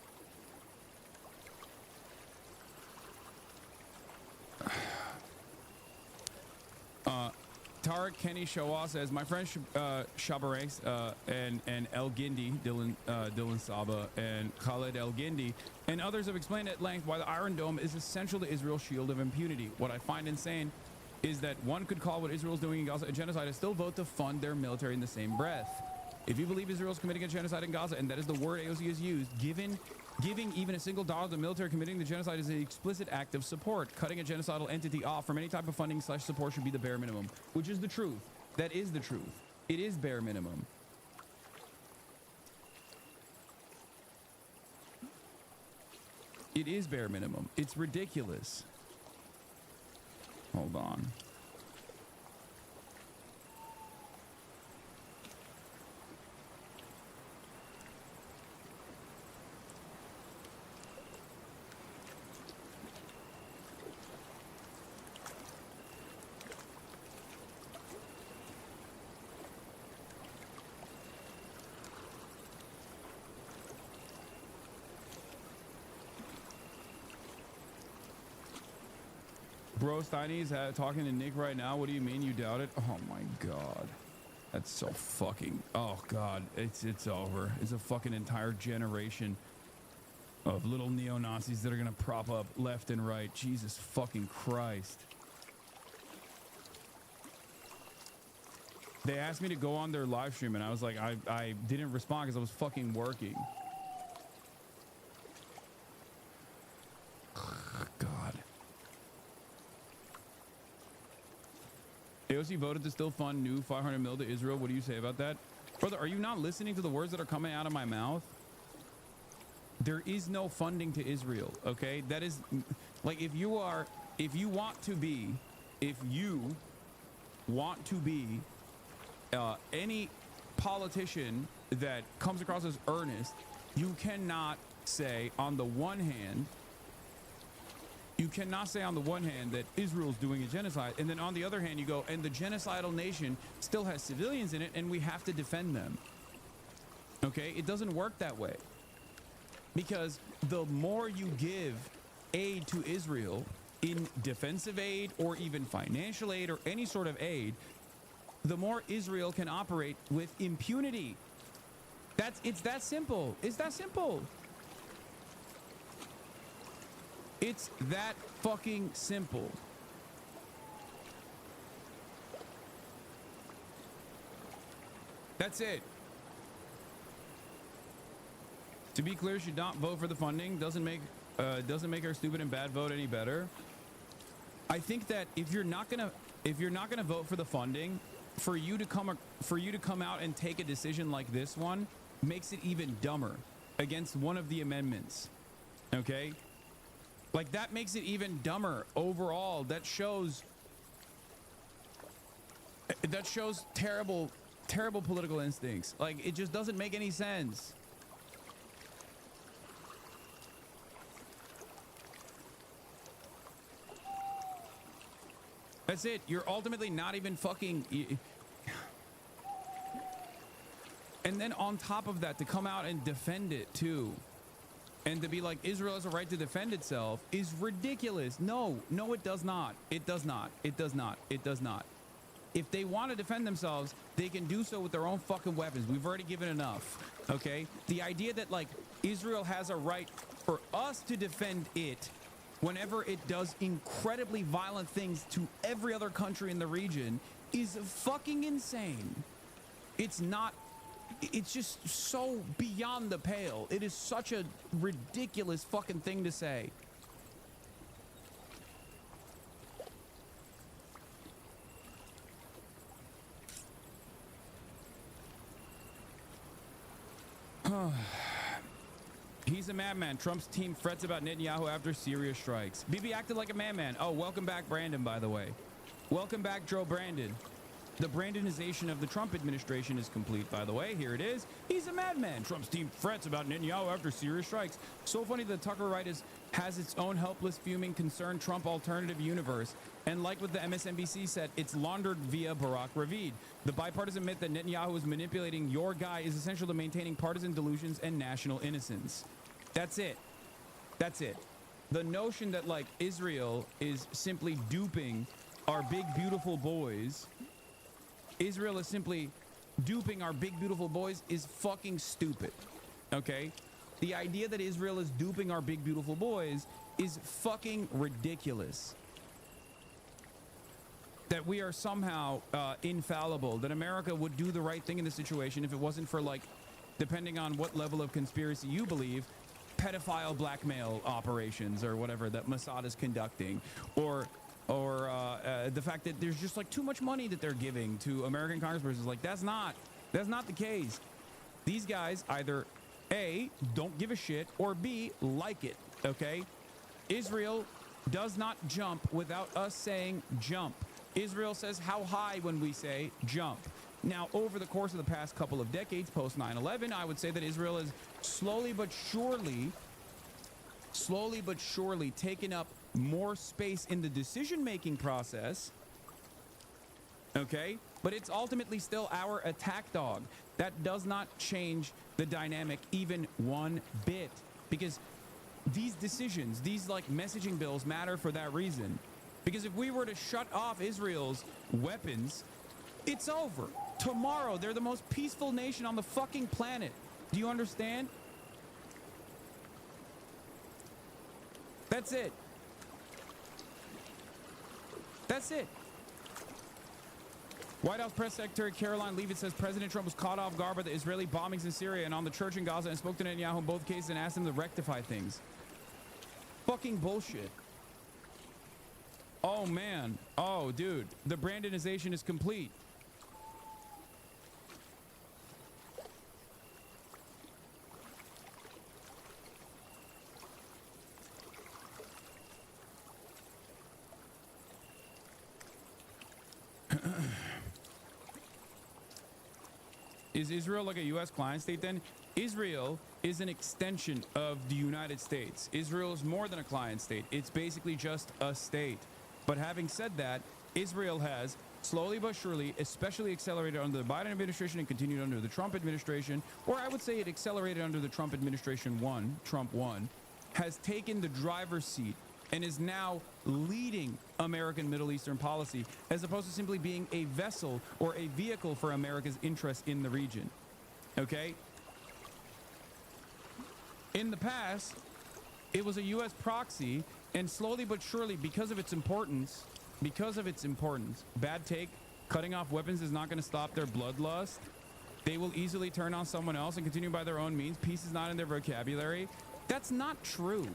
Tarek Kenny Shawa says, my friend Shabaranks and El Gindi, Dylan Saba, and Khaled El Gindi, and others have explained at length why the Iron Dome is essential to Israel's shield of impunity. What I find insane is that one could call what Israel's doing in Gaza a genocide and still vote to fund their military in the same breath. If you believe Israel's committing a genocide in Gaza, and that is the word AOC has used, given Giving even a single dollar to the military committing the genocide is an explicit act of support. Cutting a genocidal entity off from any type of funding / support should be the bare minimum, which is the truth. That is the truth. It is bare minimum. It is bare minimum. It's ridiculous. Hold on. Bro, Steiny's talking to Nick right now. What do you mean you doubt it? Oh my god. That's so fucking... Oh god. It's over. It's a fucking entire generation of little neo-Nazis that are gonna prop up left and right. Jesus fucking Christ. They asked me to go on their live stream and I was like, I didn't respond because I was fucking working. God. AOC voted to still fund new 500 mil to Israel. What do you say about that? Brother, are you not listening to the words that are coming out of my mouth? There is no funding to Israel, okay? That is, like, if you want to be any politician that comes across as earnest, you cannot say on the one hand that Israel's doing a genocide, and then on the other hand you go, and the genocidal nation still has civilians in it and we have to defend them. Okay, it doesn't work that way, because the more you give aid to Israel in defensive aid or even financial aid or any sort of aid, the more Israel can operate with impunity. It's that simple. It's that simple. It's that fucking simple. That's it. To be clear, should not vote for the funding. Doesn't make our stupid and bad vote any better. I think that if you're not gonna vote for the funding, for you to come out and take a decision like this one makes it even dumber against one of the amendments. Okay? Like, that makes it even dumber overall. That shows terrible political instincts. Like, it just doesn't make any sense. That's it. You're ultimately not even fucking... And then on top of that, to come out and defend it too, and to be like, Israel has a right to defend itself, is ridiculous. No, it does not. It does not. It does not. It does not. If they want to defend themselves, they can do so with their own fucking weapons. We've already given enough. Okay? The idea that, like, Israel has a right for us to defend it whenever it does incredibly violent things to every other country in the region is fucking insane. It's just so beyond the pale. It is such a ridiculous fucking thing to say. He's a madman. Trump's team frets about Netanyahu after Syria strikes. Bibi acted like a madman. Oh, welcome back, Brandon, by the way. Welcome back, Joe Brandon. The Brandonization of the Trump administration is complete, by the way. Here it is. He's a madman. Trump's team frets about Netanyahu after Syria strikes. So funny that Tucker Right has its own helpless, fuming, concerned Trump alternative universe. And like what the MSNBC said, it's laundered via Barack Ravid. The bipartisan myth that Netanyahu is manipulating your guy is essential to maintaining partisan delusions and national innocence. That's it. That's it. The notion that, like, Israel is simply duping our big, beautiful boys... Israel is simply duping our big, beautiful boys is fucking stupid, okay? The idea that Israel is duping our big, beautiful boys is fucking ridiculous. That we are somehow infallible, that America would do the right thing in this situation if it wasn't for, like, depending on what level of conspiracy you believe, pedophile blackmail operations or whatever that Mossad is conducting, or the fact that there's just like too much money that they're giving to American congresspersons. Like that's not the case. These guys either A, don't give a shit, or B, like it. Okay, Israel does not jump without us saying jump. Israel says how high when we say jump. Now, over the course of the past couple of decades, post 9/11, I would say that Israel has slowly but surely taken up more space in the decision-making process. Okay, but it's ultimately still our attack dog. That does not change the dynamic even one bit, because these decisions, these like messaging bills matter for that reason. Because if we were to shut off Israel's weapons, it's over. Tomorrow, they're the most peaceful nation on the fucking planet. Do you understand? That's it. That's it. White House Press Secretary Caroline Leavitt says President Trump was caught off guard by the Israeli bombings in Syria and on the church in Gaza and spoke to Netanyahu in both cases and asked him to rectify things. Fucking bullshit. Oh, man. Oh, dude. The Brandonization is complete. Is Israel like a U.S. client state then? Israel is an extension of the United States. Israel is more than a client state. It's basically just a state. But having said that, Israel has slowly but surely, especially accelerated under the Biden administration and continued under the Trump administration, or I would say it accelerated under the Trump administration Trump 1, has taken the driver's seat and is now leading American Middle Eastern policy, as opposed to simply being a vessel or a vehicle for America's interests in the region. Okay? In the past, it was a U.S. proxy, and slowly but surely, because of its importance, bad take, cutting off weapons is not going to stop their bloodlust. They will easily turn on someone else and continue by their own means. Peace is not in their vocabulary. That's not true.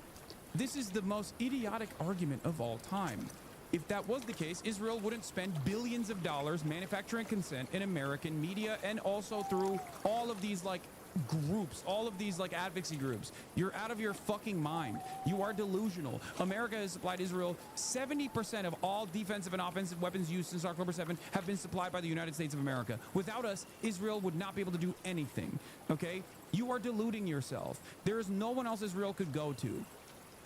This is the most idiotic argument of all time. If that was the case, Israel wouldn't spend billions of dollars manufacturing consent in American media and also through all of these like groups, all of these like advocacy groups. You're out of your fucking mind. You are delusional. America has supplied Israel 70% of all defensive and offensive weapons used since October 7 have been supplied by the United States of America. Without us, Israel would not be able to do anything. Okay? You are deluding yourself. There is no one else Israel could go to.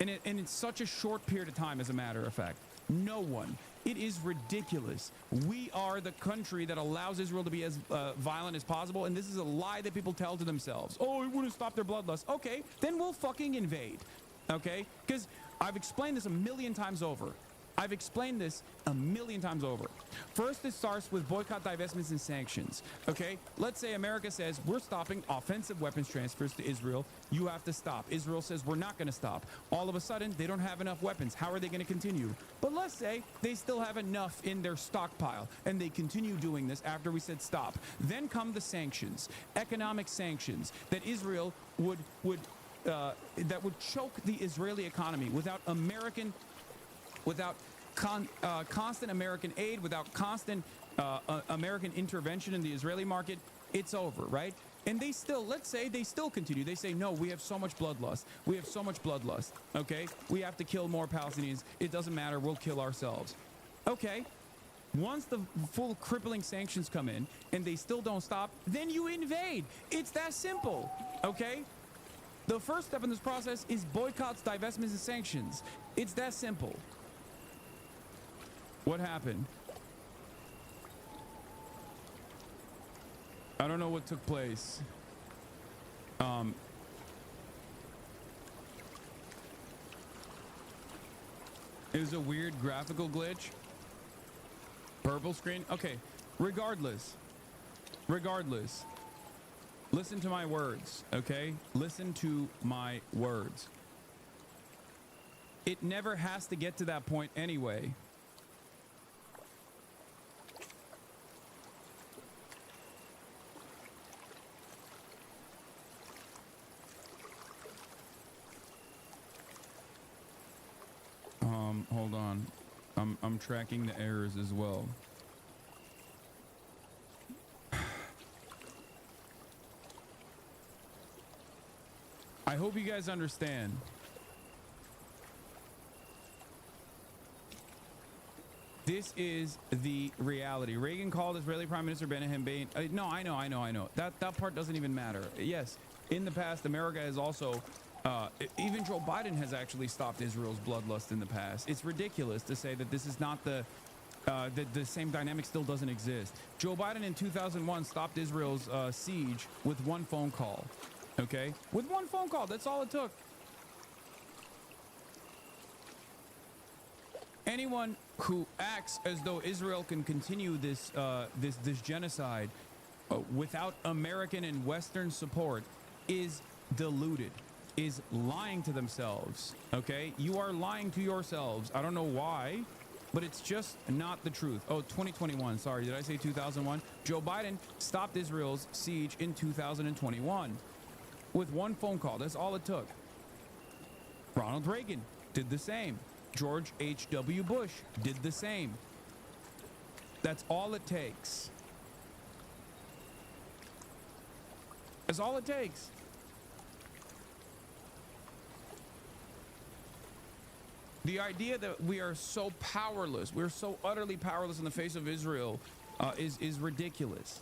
And it's such a short period of time, as a matter of fact. No one. It is ridiculous. We are the country that allows Israel to be as violent as possible, and this is a lie that people tell to themselves. Oh, it wouldn't stop their bloodlust. Okay, then we'll fucking invade. Okay? Because I've explained this a million times over. First, it starts with boycott, divestments, and sanctions. Okay? Let's say America says, we're stopping offensive weapons transfers to Israel. You have to stop. Israel says, we're not going to stop. All of a sudden, they don't have enough weapons. How are they going to continue? But let's say they still have enough in their stockpile, and they continue doing this after we said stop. Then come the sanctions, economic sanctions, that Israel would choke the Israeli economy without constant American aid, without constant American intervention in the Israeli market. It's over, right? And they still, let's say they still continue. They say, no, we have so much bloodlust. Okay? We have to kill more Palestinians. It doesn't matter. We'll kill ourselves. Okay. Once the full crippling sanctions come in and they still don't stop, then you invade. It's that simple. Okay? The first step in this process is boycotts, divestments, and sanctions. It's that simple. What happened? I don't know what took place. It was a weird graphical glitch. Purple screen. Okay. Regardless. Listen to my words, okay? Listen to my words. It never has to get to that point anyway. Hold on. I'm tracking the errors as well. I hope you guys understand. This is the reality. Reagan called Israeli Prime Minister Benjamin Bain. No, I know. That part doesn't even matter. Yes, in the past, America has also, even Joe Biden has actually stopped Israel's bloodlust in the past. It's ridiculous to say that this is not the same dynamic still doesn't exist. Joe Biden in 2001 stopped Israel's siege with one phone call. Okay, with one phone call. That's all it took. Anyone who acts as though Israel can continue this genocide without American and Western support is deluded, is lying to themselves. Okay, you are lying to yourselves. I don't know why, but it's just not the truth. Oh, 2021. Sorry, did I say 2001? Joe Biden stopped Israel's siege in 2021 with one phone call. That's all it took. Ronald Reagan did the same. George H.W. Bush did the same. That's all it takes. That's all it takes. The idea that we are so powerless, we're so utterly powerless in the face of Israel is ridiculous.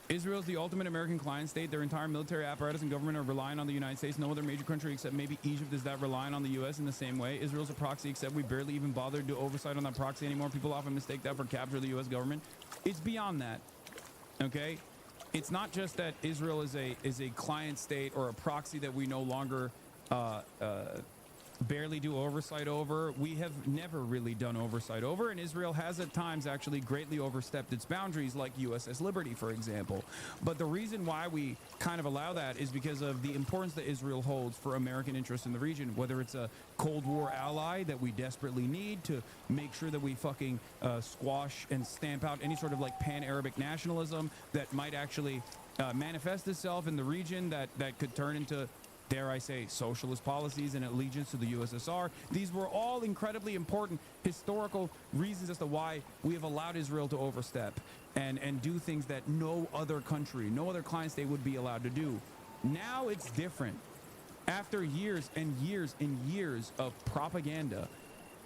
Israel is the ultimate American client state. Their entire military apparatus and government are relying on the United States. No other major country except maybe Egypt is that relying on the U.S. in the same way. Israel's a proxy, except we barely even bother to do oversight on that proxy anymore. People often mistake that for capture of the U.S. government. It's beyond that. Okay? It's not just that Israel is a client state or a proxy that we no longer barely do oversight over. We have never really done oversight over, and Israel has at times actually greatly overstepped its boundaries, like USS Liberty, for example. But the reason why we kind of allow that is because of the importance that Israel holds for American interests in the region, whether it's a Cold War ally that we desperately need to make sure that we fucking squash and stamp out any sort of like pan-Arabic nationalism that might actually manifest itself in the region that could turn into, dare I say, socialist policies and allegiance to the USSR. These were all incredibly important historical reasons as to why we have allowed Israel to overstep and do things that no other country, no other client state would be allowed to do. Now it's different. After years and years and years of propaganda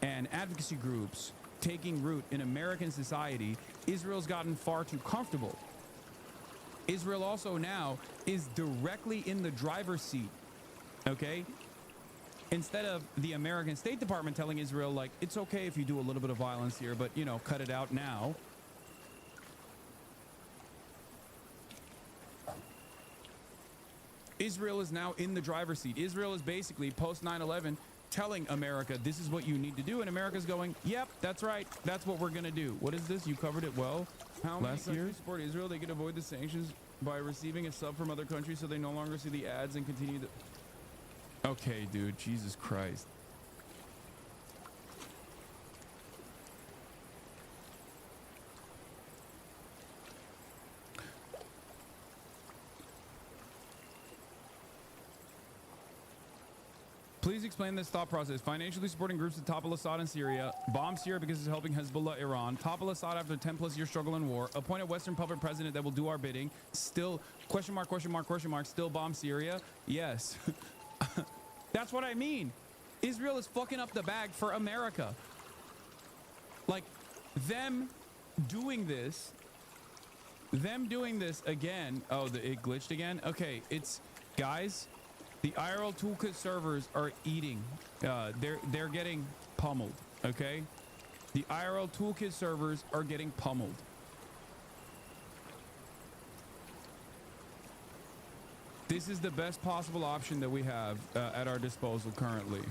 and advocacy groups taking root in American society, Israel's gotten far too comfortable. Israel also now is directly in the driver's seat. Okay, instead of the American State Department telling Israel, like, it's okay if you do a little bit of violence here, but, you know, cut it out now. Israel is now in the driver's seat. Israel is basically post 9/11 telling America, this is what you need to do. And America's going, yep, that's right. That's what we're going to do. What is this? You covered it well. How many countries support Israel? They can avoid the sanctions by receiving a sub from other countries so they no longer see the ads and continue the... Okay, dude, Jesus Christ. Please explain this thought process. Financially supporting groups that topple Assad in Syria, bomb Syria because it's helping Hezbollah, Iran, topple Assad after 10 plus year struggle and war, appoint a Western puppet president that will do our bidding, still, question mark, still bomb Syria? Yes. That's what I mean. Israel is fucking up the bag for America. Like, them doing this again. Oh, it glitched again? Okay, it's, guys, the IRL Toolkit servers are eating. They're getting pummeled, okay? The IRL Toolkit servers are getting pummeled. This is the best possible option that we have at our disposal currently.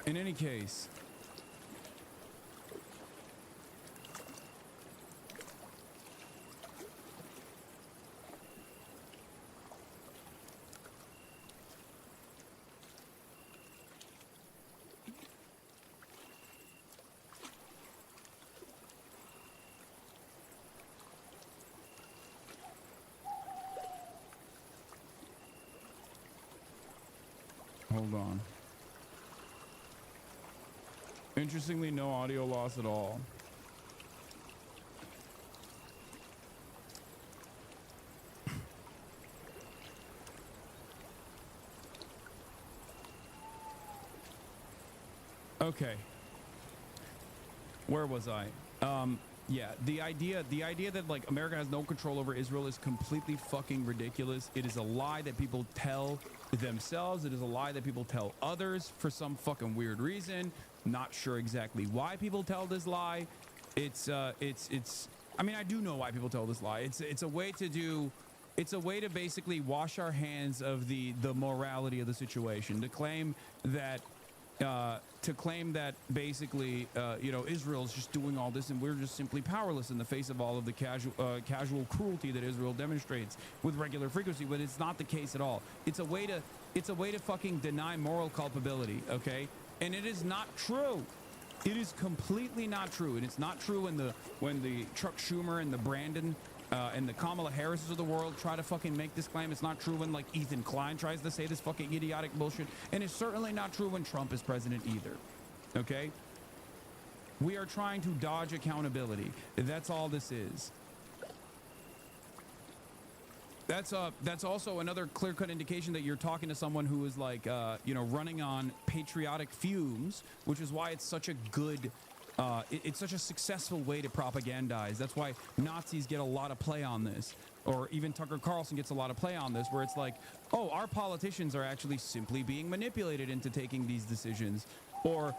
In any case, move on. Interestingly, no audio loss at all. Okay. Where was I? Yeah, the idea that like America has no control over Israel is completely fucking ridiculous. It is a lie that people tell themselves. It is a lie that people tell others for some fucking weird reason. Not sure exactly why people tell this lie. It's I mean, I do know why people tell this lie. It's a way to basically wash our hands of the morality of the situation, to claim that basically, you know, Israel's just doing all this and we're just simply powerless in the face of all of the casual cruelty that Israel demonstrates with regular frequency, but it's not the case at all. It's a way to fucking deny moral culpability, okay? And it is not true. It is completely not true. And it's not true when the Chuck Schumer and the Brandon and the Kamala Harrises of the world try to fucking make this claim. It's not true when like Ethan Klein tries to say this fucking idiotic bullshit. And it's certainly not true when Trump is president either. Okay? We are trying to dodge accountability. That's all this is. That's also another clear-cut indication that you're talking to someone who is like, you know, running on patriotic fumes, which is why it's such a good it's such a successful way to propagandize. That's why Nazis get a lot of play on this, or even Tucker Carlson gets a lot of play on this, where it's like, oh, our politicians are actually simply being manipulated into taking these decisions, or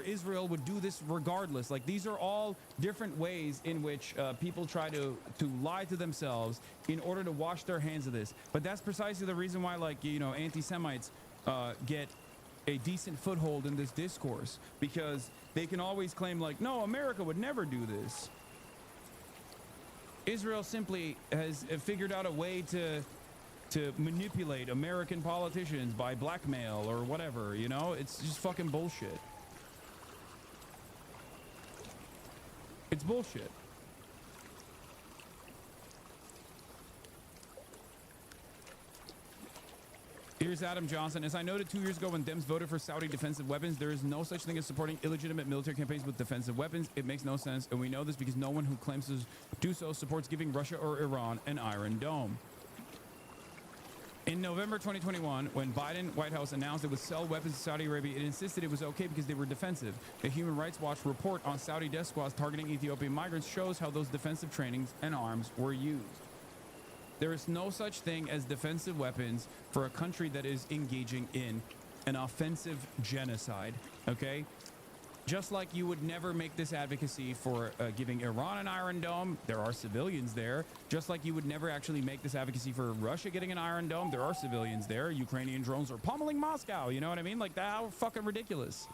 Israel would do this regardless. Like, these are all different ways in which people try to lie to themselves in order to wash their hands of this. But that's precisely the reason why, like, you know, anti-Semites get a decent foothold in this discourse, because they can always claim like, no, America would never do this. Israel simply has figured out a way to manipulate American politicians by blackmail or whatever, you know? It's just fucking bullshit. It's bullshit. Here's Adam Johnson. As I noted 2 years ago when Dems voted for Saudi defensive weapons, there is no such thing as supporting illegitimate military campaigns with defensive weapons. It makes no sense, and we know this because no one who claims to do so supports giving Russia or Iran an Iron Dome. In November 2021, when Biden White House announced it would sell weapons to Saudi Arabia, it insisted it was okay because they were defensive. A Human Rights Watch report on Saudi death squads targeting Ethiopian migrants shows how those defensive trainings and arms were used. There is no such thing as defensive weapons for a country that is engaging in an offensive genocide, okay? Just like you would never make this advocacy for giving Iran an Iron Dome, there are civilians there. Just like you would never actually make this advocacy for Russia getting an Iron Dome, there are civilians there. Ukrainian drones are pummeling Moscow, you know what I mean? Like, that, how fucking ridiculous.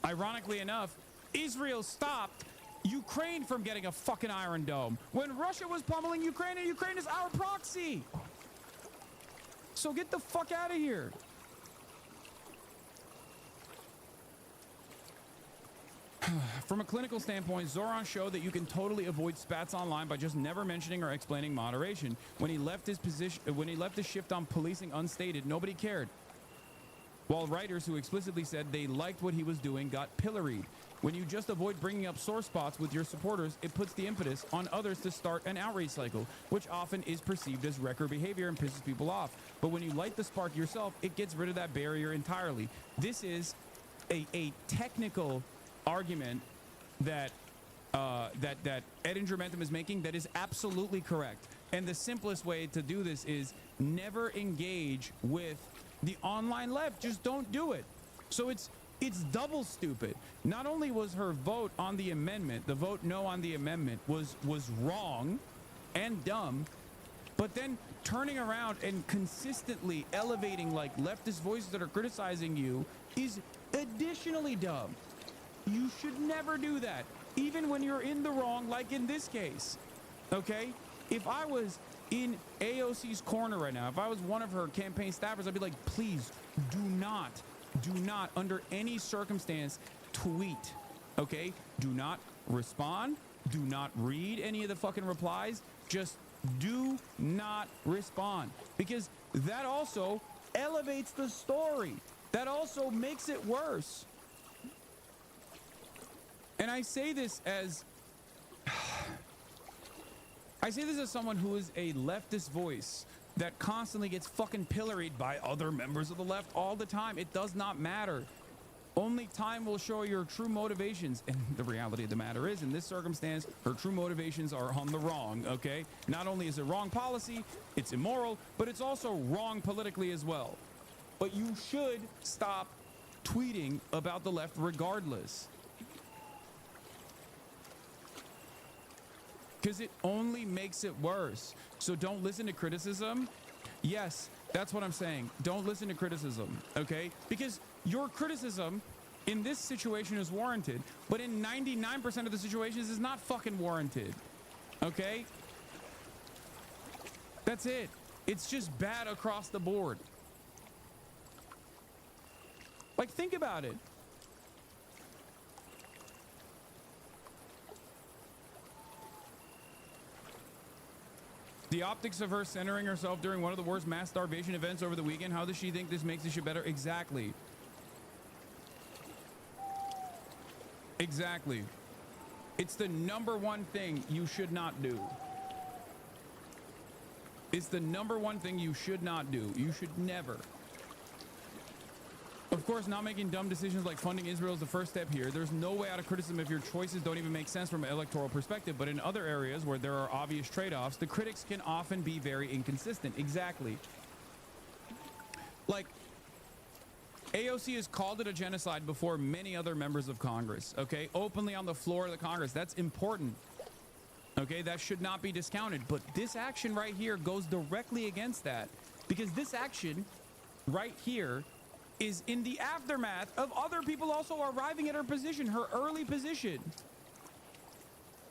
Ironically enough, Israel stopped Ukraine from getting a fucking Iron Dome when Russia was pummeling Ukraine, and Ukraine is our proxy. So get the fuck out of here. From a clinical standpoint, Zoran showed that you can totally avoid spats online by just never mentioning or explaining moderation. When he left his shift on policing unstated, nobody cared. While writers who explicitly said they liked what he was doing got pilloried. When you just avoid bringing up sore spots with your supporters, it puts the impetus on others to start an outrage cycle, which often is perceived as wrecker behavior and pisses people off. But when you light the spark yourself, it gets rid of that barrier entirely. This is a technical argument that that Ed Ingermentum is making that is absolutely correct. And the simplest way to do this is never engage with the online left. Just don't do it. So it's double stupid. Not only was her vote on the amendment, the vote no on the amendment was wrong and dumb, but then turning around and consistently elevating like leftist voices that are criticizing you is additionally dumb. You should never do that, even when you're in the wrong, like in this case. Okay? If I was in AOC's corner right now, if I was one of her campaign staffers, I'd be like, please do not under any circumstance tweet. Okay? Do not respond. Do not read any of the fucking replies. Just Do not respond, because that also elevates the story. That also makes it worse. And I say this as someone who is a leftist voice that constantly gets fucking pilloried by other members of the left all the time. It does not matter. Only time will show your true motivations. And the reality of the matter is, in this circumstance, her true motivations are on the wrong, okay? Not only is it wrong policy, it's immoral, but it's also wrong politically as well. But you should stop tweeting about the left regardless. Because it only makes it worse. So don't listen to criticism. Yes, that's what I'm saying. Don't listen to criticism, okay? Because your criticism in this situation is warranted, but in 99% of the situations is not fucking warranted, okay? That's it. It's just bad across the board. Like, think about it. The optics of her centering herself during one of the worst mass starvation events over the weekend. How does she think this makes this shit better? Exactly. Exactly. It's the number one thing you should not do. It's the number one thing you should not do. You should never. Of course, not making dumb decisions like funding Israel is the first step here. There's no way out of criticism if your choices don't even make sense from an electoral perspective. But in other areas where there are obvious trade-offs, the critics can often be very inconsistent. Exactly. Like, AOC has called it a genocide before many other members of Congress, okay? Openly on the floor of the Congress. That's important. Okay, that should not be discounted. But this action right here goes directly against that. Because this action right here is in the aftermath of other people also arriving at her position, her early position.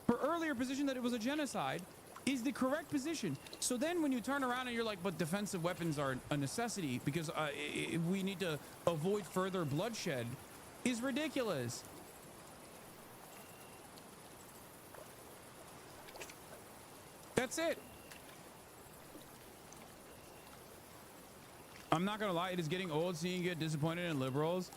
Her earlier position that it was a genocide is the correct position. So then when you turn around and you're like, but defensive weapons are a necessity because we need to avoid further bloodshed, is ridiculous. That's it. I'm not gonna lie, it is getting old seeing you get disappointed in liberals.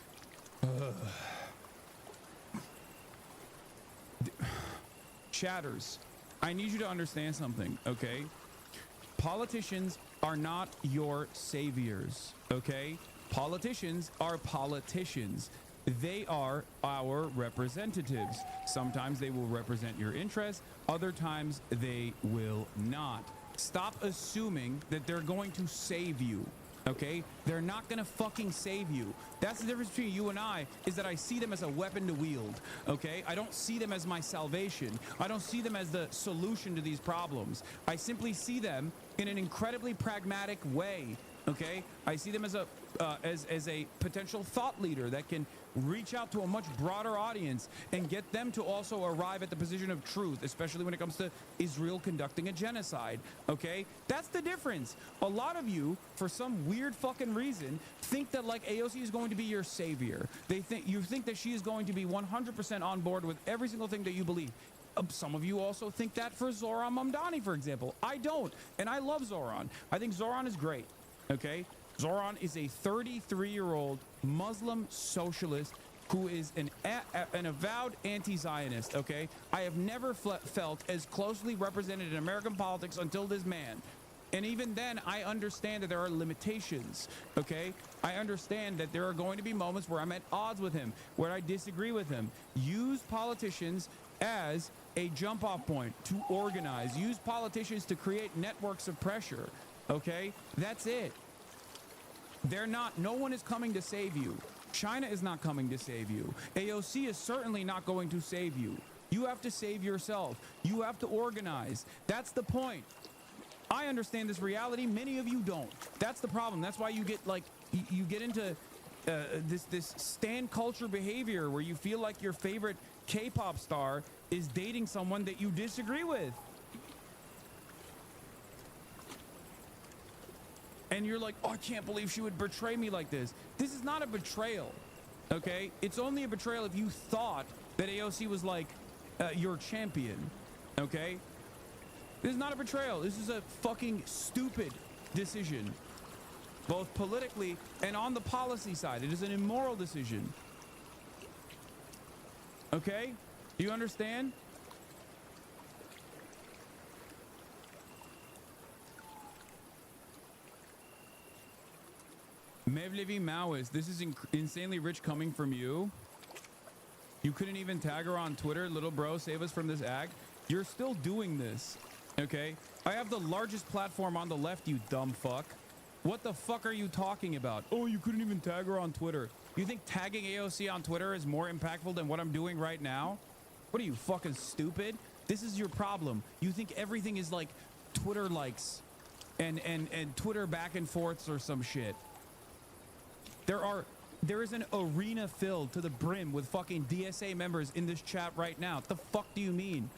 Chatters, I need you to understand something, okay? Politicians are not your saviors, okay? Politicians are politicians. They are our representatives. Sometimes they will represent your interests, other times they will not. Stop assuming that they're going to save you. Okay, they're not gonna fucking save you. That's the difference between you and I, is that I see them as a weapon to wield. Okay, I don't see them as my salvation. I don't see them as the solution to these problems. I simply see them in an incredibly pragmatic way. Okay, I see them as a potential thought leader that can reach out to a much broader audience and get them to also arrive at the position of truth, especially when it comes to Israel conducting a genocide. Okay, that's the difference. A lot of you, for some weird fucking reason, think that like AOC is going to be your savior. You think that she is going to be 100% on board with every single thing that you believe. Some of you also think that for Zoran Mamdani, for example. I don't, and I love Zoran. I think Zoran is great. Okay, Zoran is a 33-year-old Muslim socialist who is an avowed anti-Zionist, okay? I have never felt as closely represented in American politics until this man. And even then, I understand that there are limitations, okay? I understand that there are going to be moments where I'm at odds with him, where I disagree with him. Use politicians as a jump-off point to organize. Use politicians to create networks of pressure. Okay, that's it. No one is coming to save you. China is not coming to save you. AOC is certainly not going to save you. You have to save yourself. You have to organize. That's the point. I understand this reality. Many of you don't. That's the problem. That's why you get like, you get into this stan culture behavior where you feel like your favorite K-pop star is dating someone that you disagree with. And you're like, oh, I can't believe she would betray me like this. This is not a betrayal, okay? It's only a betrayal if you thought that AOC was like your champion, okay? This is not a betrayal. This is a fucking stupid decision, both politically and on the policy side. It is an immoral decision. Okay? Do you understand? Mevlevi Maoist, this is insanely rich coming from you. You couldn't even tag her on Twitter. Little bro, save us from this act. You're still doing this. Okay? I have the largest platform on the left, you dumb fuck. What the fuck are you talking about? Oh, you couldn't even tag her on Twitter. You think tagging AOC on Twitter is more impactful than what I'm doing right now? What are you, fucking stupid? This is your problem. You think everything is like Twitter likes and Twitter back and forths or some shit. There is an arena filled to the brim with fucking DSA members in this chat right now. What the fuck do you mean?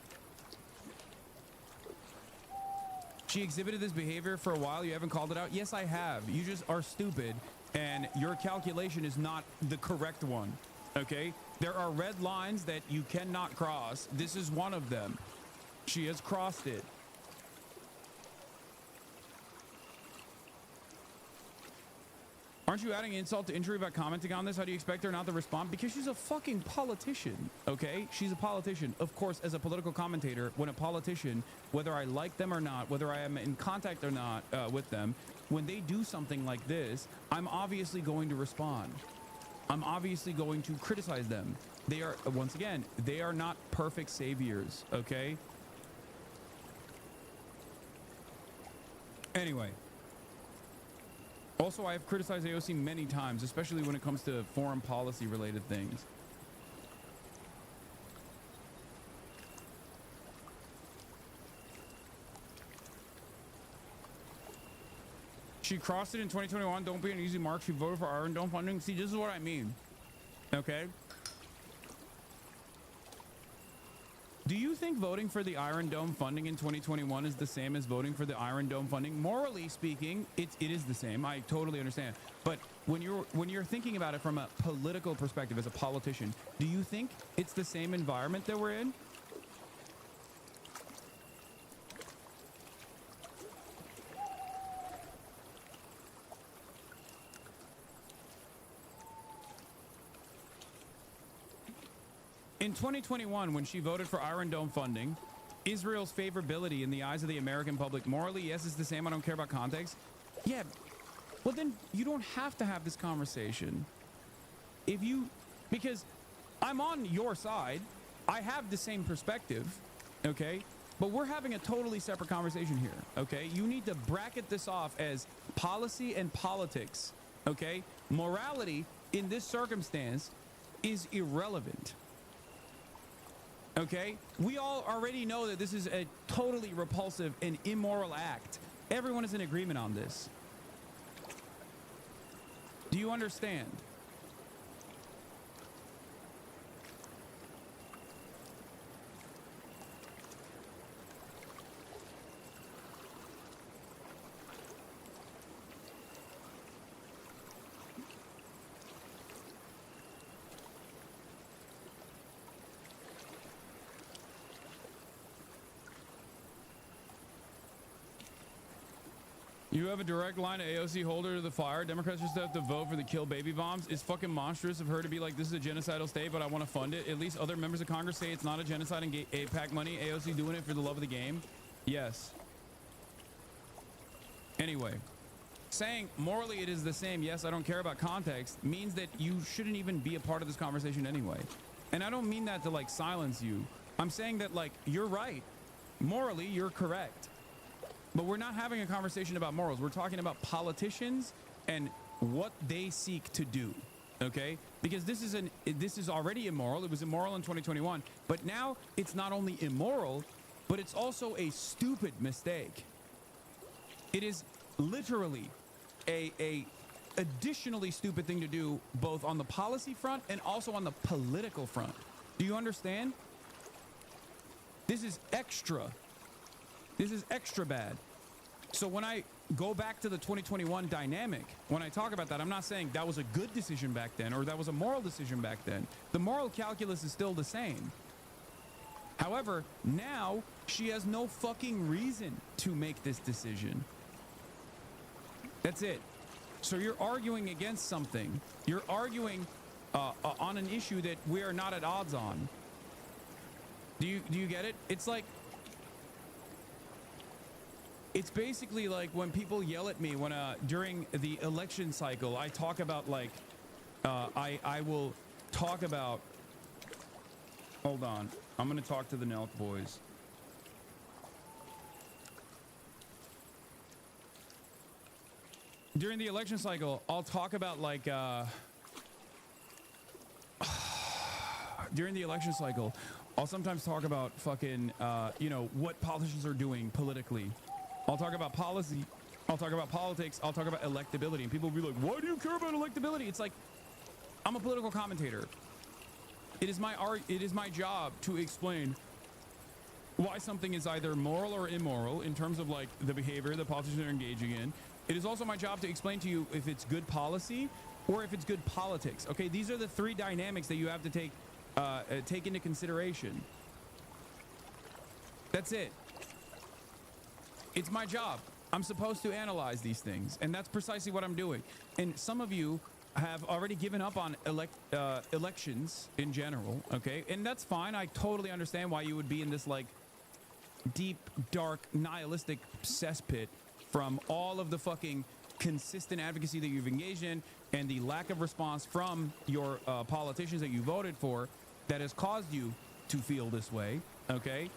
She exhibited this behavior for a while. You haven't called it out? Yes, I have. You just are stupid, and your calculation is not the correct one. Okay? There are red lines that you cannot cross. This is one of them. She has crossed it. Aren't you adding insult to injury by commenting on this? How do you expect her not to respond? Because she's a fucking politician, okay? She's a politician. Of course, as a political commentator, when a politician, whether I like them or not, whether I am in contact or not with them, when they do something like this, I'm obviously going to respond. I'm obviously going to criticize them. They are, once again, they are not perfect saviors, okay? Anyway. Also, I have criticized AOC many times, especially when it comes to foreign policy related things. She crossed it in 2021. Don't be an easy mark. She voted for Iron Dome funding. See, this is what I mean. Okay? Do you think voting for the Iron Dome funding in 2021 is the same as voting for the Iron Dome funding? Morally speaking, it is the same. I totally understand. But when you're thinking about it from a political perspective as a politician, do you think it's the same environment that we're in? In 2021, when she voted for Iron Dome funding, Israel's favorability in the eyes of the American public, morally, yes, it's the same. I don't care about context. Yeah, well, then you don't have to have this conversation. Because I'm on your side. I have the same perspective, okay? But we're having a totally separate conversation here, okay? You need to bracket this off as policy and politics, okay? Morality in this circumstance is irrelevant. Okay? We all already know that this is a totally repulsive and immoral act. Everyone is in agreement on this. Do you understand? You have a direct line to AOC holder to the fire. Democrats just have to vote for the kill baby bombs. It's fucking monstrous of her to be like, this is a genocidal state, but I want to fund it. At least other members of Congress say it's not a genocide and AIPAC money. AOC doing it for the love of the game. Yes. Anyway, saying morally it is the same, yes, I don't care about context, means that you shouldn't even be a part of this conversation anyway. And I don't mean that to like silence you. I'm saying that like, you're right. Morally, you're correct. But we're not having a conversation about morals. We're talking about politicians and what they seek to do, okay? Because this is already immoral. It was immoral in 2021. But now it's not only immoral, but it's also a stupid mistake. It is literally a additionally stupid thing to do, both on the policy front and also on the political front. Do you understand? This is extra. This is extra bad. So when I go back to the 2021 dynamic, when I talk about that, I'm not saying that was a good decision back then or that was a moral decision back then. The moral calculus is still the same. However, now She has no fucking reason to make this decision. That's it. So you're arguing against something. You're arguing on an issue that we are not at odds on. Do you get it? It's like, it's basically like when people yell at me when during the election cycle, I talk about like I will talk about. Hold on, I'm gonna talk to the Nelk boys. During the election cycle, I'll talk about like during the election cycle, I'll sometimes talk about fucking you know, what politicians are doing politically. I'll talk about policy, I'll talk about politics, I'll talk about electability, and people will be like, why do you care about electability? It's like, I'm a political commentator. It is my job to explain why something is either moral or immoral in terms of like the behavior that politicians are engaging in. It is also my job to explain to you if it's good policy or if it's good politics. Okay, these are the three dynamics that you have to take into consideration. That's it. It's my job. I'm supposed to analyze these things, and that's precisely what I'm doing. And some of you have already given up on elections in general, okay? And that's fine. I totally understand why you would be in this like deep, dark, nihilistic cesspit from all of the fucking consistent advocacy that you've engaged in and the lack of response from your politicians that you voted for that has caused you to feel this way, okay?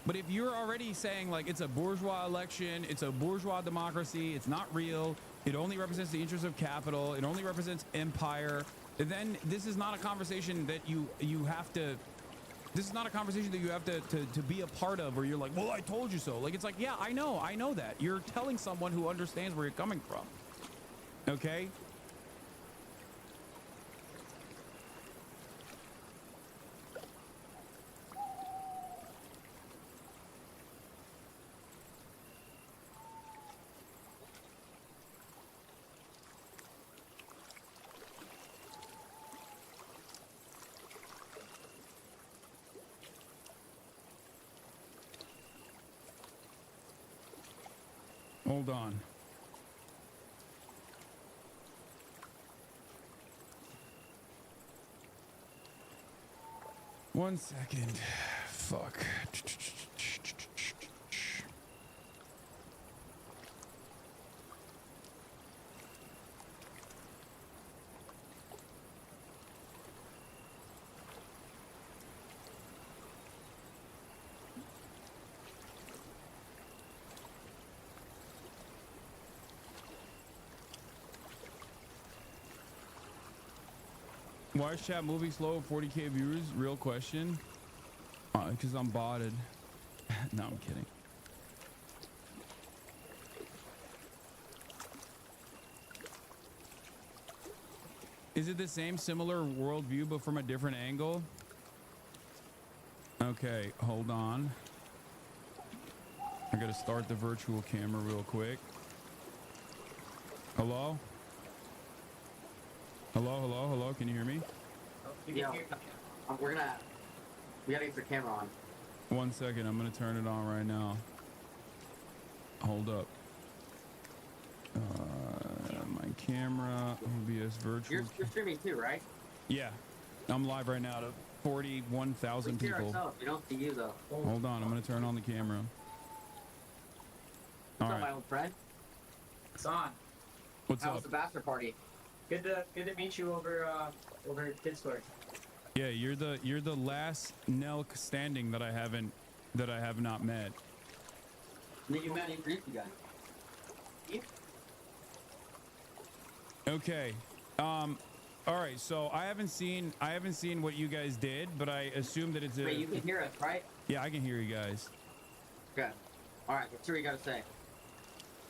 But if you're already saying like it's a bourgeois election, it's a bourgeois democracy, it's not real, it only represents the interests of capital, it only represents empire, then this is not a conversation that you have to, this is not a conversation that you have to be a part of, where you're like, well, I told you so. Like, it's like, yeah, I know that. You're telling someone who understands where you're coming from. Okay? Hold on. One second. Fuck. Why is chat moving slow at 40k viewers? Real question. Because I'm botted. No, I'm kidding. Is it the same similar worldview but from a different angle? Okay, hold on. I gotta start the virtual camera real quick. Hello? Hello, can you hear me? Yeah, we gotta get the camera on. 1 second, I'm gonna turn it on right now. Hold up. My camera, OBS virtual. You're streaming too, right? Yeah, I'm live right now to 41,000 people. We don't see you though. Hold on, I'm gonna turn on the camera. What's up, my old friend? Hasan. What's How up? was the bachelor party? Good to meet you over Kids Store. Yeah, you're the last Nelk standing that I have not met. That you met in Greece, you guys. Okay. All right. So I haven't seen what you guys did, but I assume that it's a. Wait, you can hear us, right? Yeah, I can hear you guys. Good. All right, let's see what you gotta say.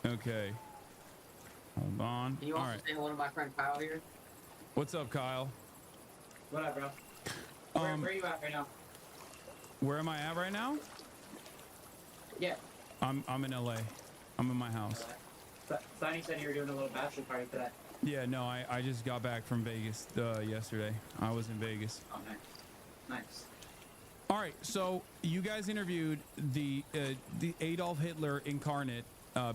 Okay. Hold on. Can you also say hello to my friend Kyle here? What's up, Kyle? What up, bro? Where are you at right now? Where am I at right now? Yeah. I'm in LA. I'm in my house. Sonny said you were doing a little bachelor party today. Yeah, no, I just got back from Vegas yesterday. I was in Vegas. Oh, nice. Nice. All right, so you guys interviewed the Adolf Hitler incarnate,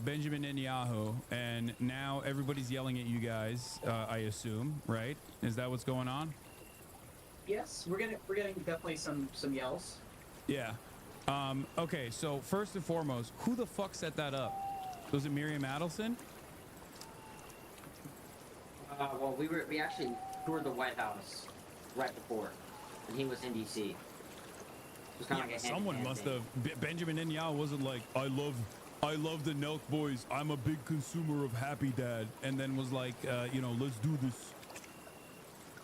Benjamin Netanyahu, and now everybody's yelling at you guys. I assume, right? Is that what's going on? Yes, we're getting definitely some yells. Yeah. Okay, so first and foremost, who the fuck set that up? Was it Miriam Adelson? Well, we actually toured the White House right before, and he was in DC. It was kind of like a Someone hand-in-hand must thing. have. Benjamin Netanyahu wasn't like, I love the Nelk boys. I'm a big consumer of Happy Dad, and then was like, let's do this.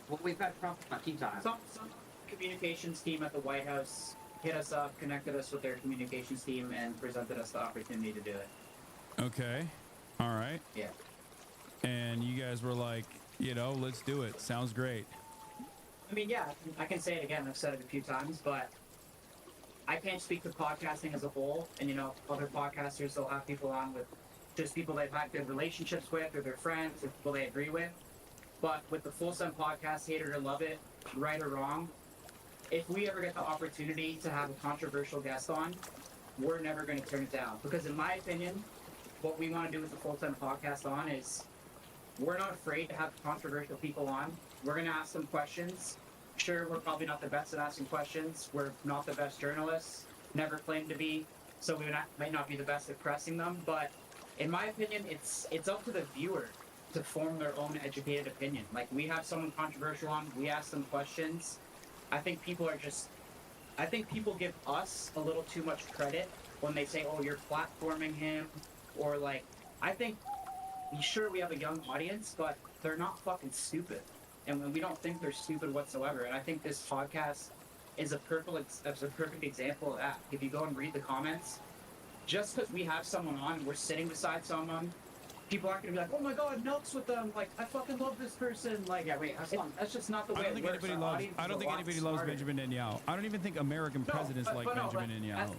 Well, we've had Trump a few times. Some communications team at the White House hit us up, connected us with their communications team, and presented us the opportunity to do it. Okay. All right. Yeah. And you guys were like, let's do it. Sounds great. I mean, yeah, I can say it again. I've said it a few times, but I can't speak to podcasting as a whole. And, other podcasters, they'll have people on with just people they've had good relationships with, or their friends, or people they agree with. But with the Full Sun podcast, hate it or love it, right or wrong, if we ever get the opportunity to have a controversial guest on, we're never going to turn it down. Because in my opinion, what we want to do with the Full Sun podcast on is we're not afraid to have controversial people on. We're going to ask them questions. Sure, we're probably not the best at asking questions. We're not the best journalists, never claimed to be, so we might not be the best at pressing them. But in my opinion, it's up to the viewer to form their own educated opinion. Like, we have someone controversial on, we ask them questions. I think people give us a little too much credit when they say, oh, you're platforming him, or like, I think, sure, we have a young audience, but they're not fucking stupid. And we don't think they're stupid whatsoever. And I think this podcast is a perfect example of that. If you go and read the comments, just because we have someone on, we're sitting beside someone, people aren't going to be like, oh my god, Nelk's with them, like, I fucking love this person. Like, yeah, wait, that's just not the way it works. I don't think anybody loves Benjamin Netanyahu. I don't even think American presidents like Benjamin Netanyahu.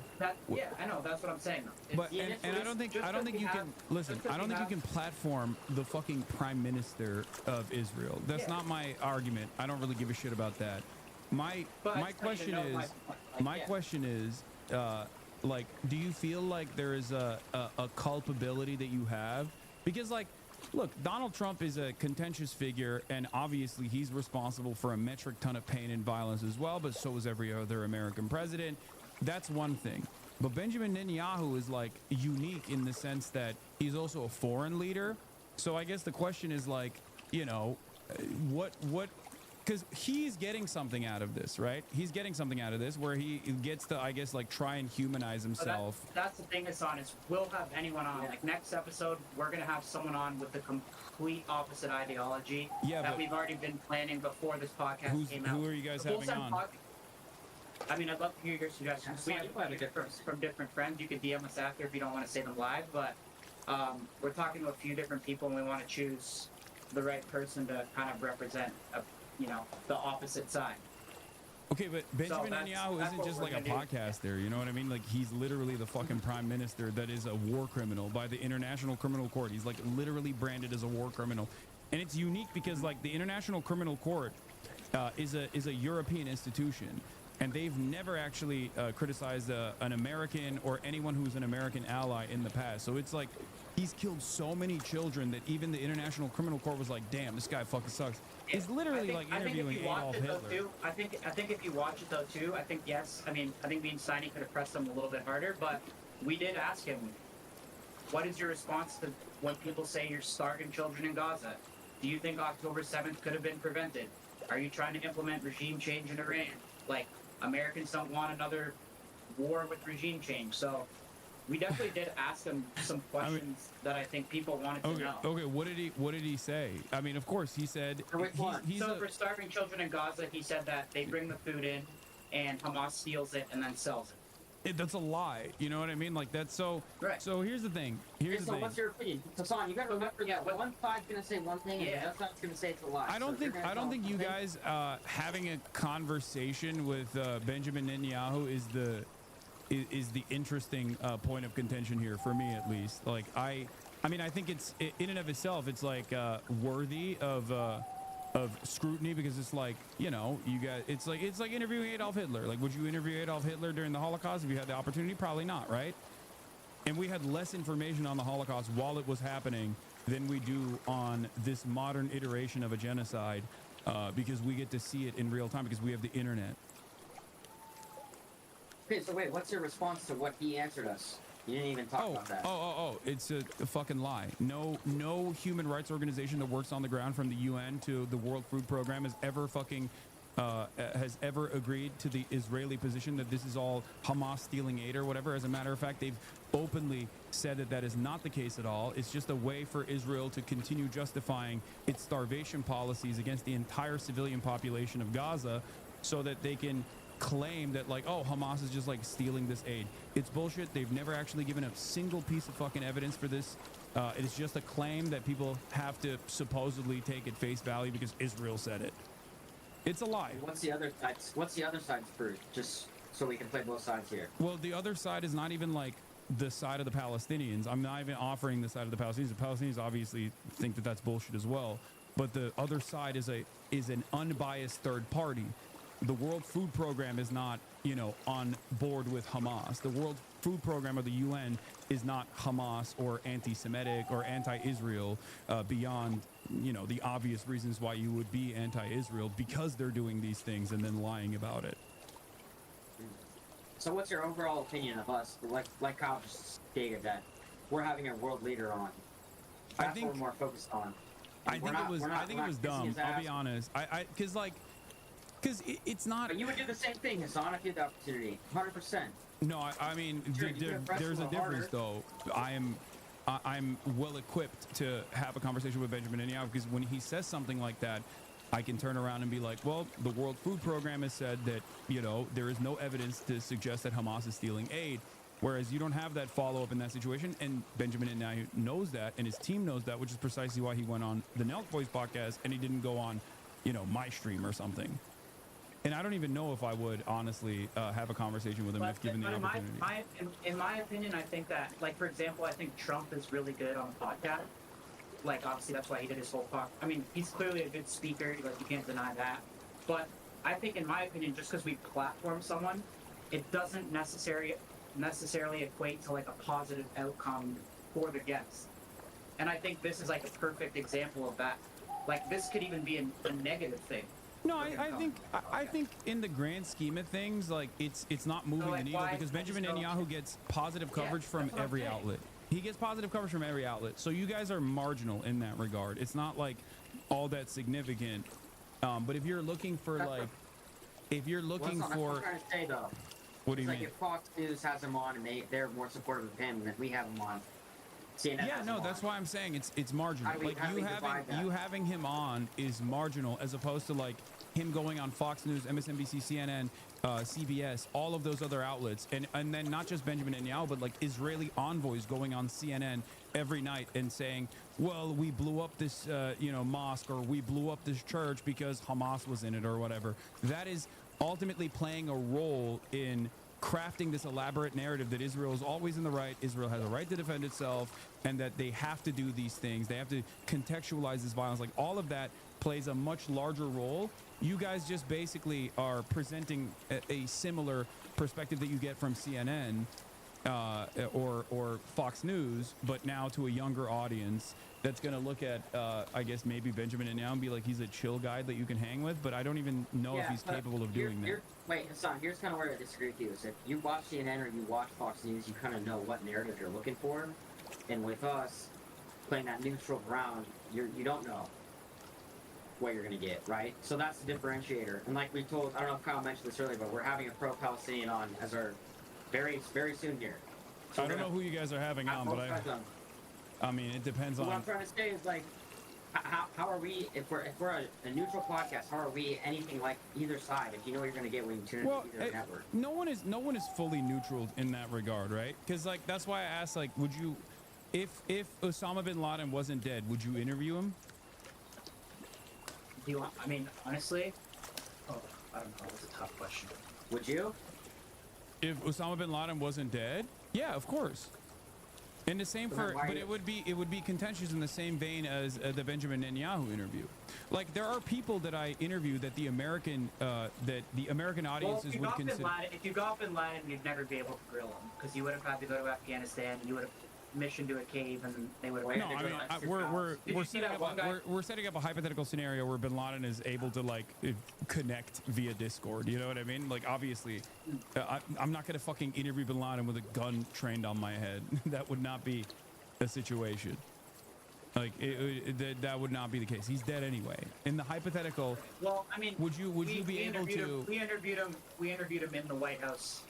Yeah, I know, that's what I'm saying. But and I don't think you can listen. I don't think you can platform the fucking prime minister of Israel. That's not my argument. I don't really give a shit about that. My question is, like, do you feel like there is a culpability that you have? Because, like, look, Donald Trump is a contentious figure, and obviously he's responsible for a metric ton of pain and violence as well, but so is every other American president. That's one thing. But Benjamin Netanyahu is, like, unique in the sense that he's also a foreign leader. So I guess the question is, like, what because he's getting something out of this, right? He's getting something out of this where he gets to, I guess, like, try and humanize himself. That's the thing, Hasan, is we'll have anyone on. Like, next episode, we're going to have someone on with the complete opposite ideology that we've already been planning before this podcast came out. Who are you guys having on? I mean, I'd love to hear your suggestions. We have from different friends. You could DM us after if you don't want to say them live, but we're talking to a few different people, and we want to choose the right person to kind of represent the opposite side. Okay, but Benjamin Netanyahu isn't just like a podcaster, you know what I mean? Like, he's literally the fucking prime minister that is a war criminal by the International Criminal Court. He's, like, literally branded as a war criminal. And it's unique because, like, the International Criminal Court is a European institution, and they've never actually criticized an American or anyone who's an American ally in the past. So it's like he's killed so many children that even the International Criminal Court was like, damn, this guy fucking sucks. He's literally like interviewing Adolf Hitler. I think if you watch it though too, I think yes. I mean, I think me and Steiny could have pressed him a little bit harder, but we did ask him, what is your response to when people say you're starving children in Gaza? Do you think October 7th could have been prevented? Are you trying to implement regime change in Iran? Like, Americans don't want another war with regime change. So we definitely did ask him some questions that I think people wanted to know. Okay, what did he say? I mean, of course, he said for starving children in Gaza, he said that they bring the food in and Hamas steals it and then sells it. That's a lie. You know what I mean? Like, that's so. Right. So here's the thing. What's your opinion, Hasan? You got to remember, one side's gonna say one thing, and the other side's gonna say it's a lie. I don't think you guys having a conversation with Benjamin Netanyahu is the interesting point of contention here for me, at least. Like, I mean, I think it's in and of itself, it's like worthy of of scrutiny because it's like, you know, it's like interviewing Adolf Hitler. Like, would you interview Adolf Hitler during the Holocaust if you had the opportunity? Probably not, right? And we had less information on the Holocaust while it was happening than we do on this modern iteration of a genocide, because we get to see it in real time because we have the internet. Okay, so wait, what's your response to what he answered us? You didn't even talk about that. It's a fucking lie. No human rights organization that works on the ground, from the UN to the World Food Program, has ever agreed to the Israeli position that this is all Hamas stealing aid or whatever. As a matter of fact, they've openly said that that is not the case at all. It's just a way for Israel to continue justifying its starvation policies against the entire civilian population of Gaza, so that they can claim that, like, oh, Hamas is just like stealing this aid. It's bullshit. They've never actually given a single piece of fucking evidence for this. It is just a claim that people have to supposedly take at face value because Israel said it. It's a lie. What's the other side's proof? Just so we can play both sides here. Well, the other side is not even like the side of the Palestinians. I'm not even offering the side of the Palestinians. The Palestinians obviously think that that's bullshit as well. But the other side is an unbiased third party. The World Food Program is not, you know, on board with Hamas. The World Food Program of the UN is not Hamas or anti-Semitic or anti-Israel, beyond, you know, the obvious reasons why you would be anti-Israel, because they're doing these things and then lying about it. So what's your overall opinion of us? Like Kyle just stated, that we're having a world leader on. That's what we're more focused on. I think it was dumb. I'll be honest. Because it's not. But you would do the same thing, Hasan, if you had the opportunity. 100%. No, I mean, there's a difference, though. I'm well equipped to have a conversation with Benjamin Netanyahu, because when he says something like that, I can turn around and be like, well, the World Food Program has said that, you know, there is no evidence to suggest that Hamas is stealing aid. Whereas you don't have that follow-up in that situation, and Benjamin Netanyahu knows that, and his team knows that, which is precisely why he went on the Nelk Boys podcast, and he didn't go on, you know, my stream or something. And I don't even know if I would honestly have a conversation with him if given the opportunity. In my opinion, I think that, like, for example, I think Trump is really good on the podcast. Like, obviously, that's why he did his whole talk. I mean, he's clearly a good speaker. Like, you can't deny that. But I think, in my opinion, just because we platform someone, it doesn't necessarily equate to, like, a positive outcome for the guest. And I think this is, like, a perfect example of that. Like, this could even be a negative thing. No, I think in the grand scheme of things, like, it's not moving the needle, because Benjamin Netanyahu gets positive coverage from every outlet. He gets positive coverage from every outlet. So you guys are marginal in that regard. It's not like all that significant. But if you're looking for, like, if you're looking for, what I'm trying to say, though. What do you mean? Like, if Fox News has him on and they're more supportive of him than we have him on. CNN yeah, no, that's why I'm saying it's marginal. Like, you having him on is marginal, as opposed to, like, him going on Fox News, MSNBC, CNN, CBS, all of those other outlets, and then not just Benjamin Netanyahu, but like Israeli envoys going on CNN every night and saying, well, we blew up this mosque, or we blew up this church because Hamas was in it, or whatever. That is ultimately playing a role in crafting this elaborate narrative that Israel is always in the right, Israel has a right to defend itself, and that they have to do these things. They have to contextualize this violence. Like, all of that plays a much larger role. You guys just basically are presenting a similar perspective that you get from CNN or Fox News, but now to a younger audience that's going to look at, I guess, maybe Benjamin Netanyahu and be like, he's a chill guy that you can hang with, but I don't even know if he's capable of doing that. Wait, Hasan, here's kind of where I disagree with you. Is if you watch CNN or you watch Fox News, you kind of know what narrative you're looking for. And with us, playing that neutral ground, you don't know what you're going to get, right? So that's the differentiator. And like we told, I don't know if Kyle mentioned this earlier, but we're having a pro-Palestinian on as our very, very soon here. So I don't know who you guys are having on, but I mean, it depends on. What I'm trying to say is, like, how are we, if we're a neutral podcast, how are we anything like either side? If you know what you're going to get when you tune into either network. No one is fully neutral in that regard, right? Because, like, that's why I asked, like, would you, if Osama bin Laden wasn't dead, would you interview him? Do you want, I mean, honestly, I don't know. That's a tough question. Would you? If Osama bin Laden wasn't dead, yeah, of course. And the same for, but it would be contentious in the same vein as the Benjamin Netanyahu interview. Like there are people that I interview that the American audiences would consider. If you got Bin Laden, you'd never be able to grill him because you would have had to go to Afghanistan. You would have mission to a cave, and they would have. No, I mean we're setting up a hypothetical scenario where Bin Laden is able to like connect via Discord. You know what I mean? Like obviously, I'm not gonna fucking interview Bin Laden with a gun trained on my head. That would not be a situation. Like that would not be the case. He's dead anyway. In the hypothetical, well, I mean, would you be able to? We interviewed him in the White House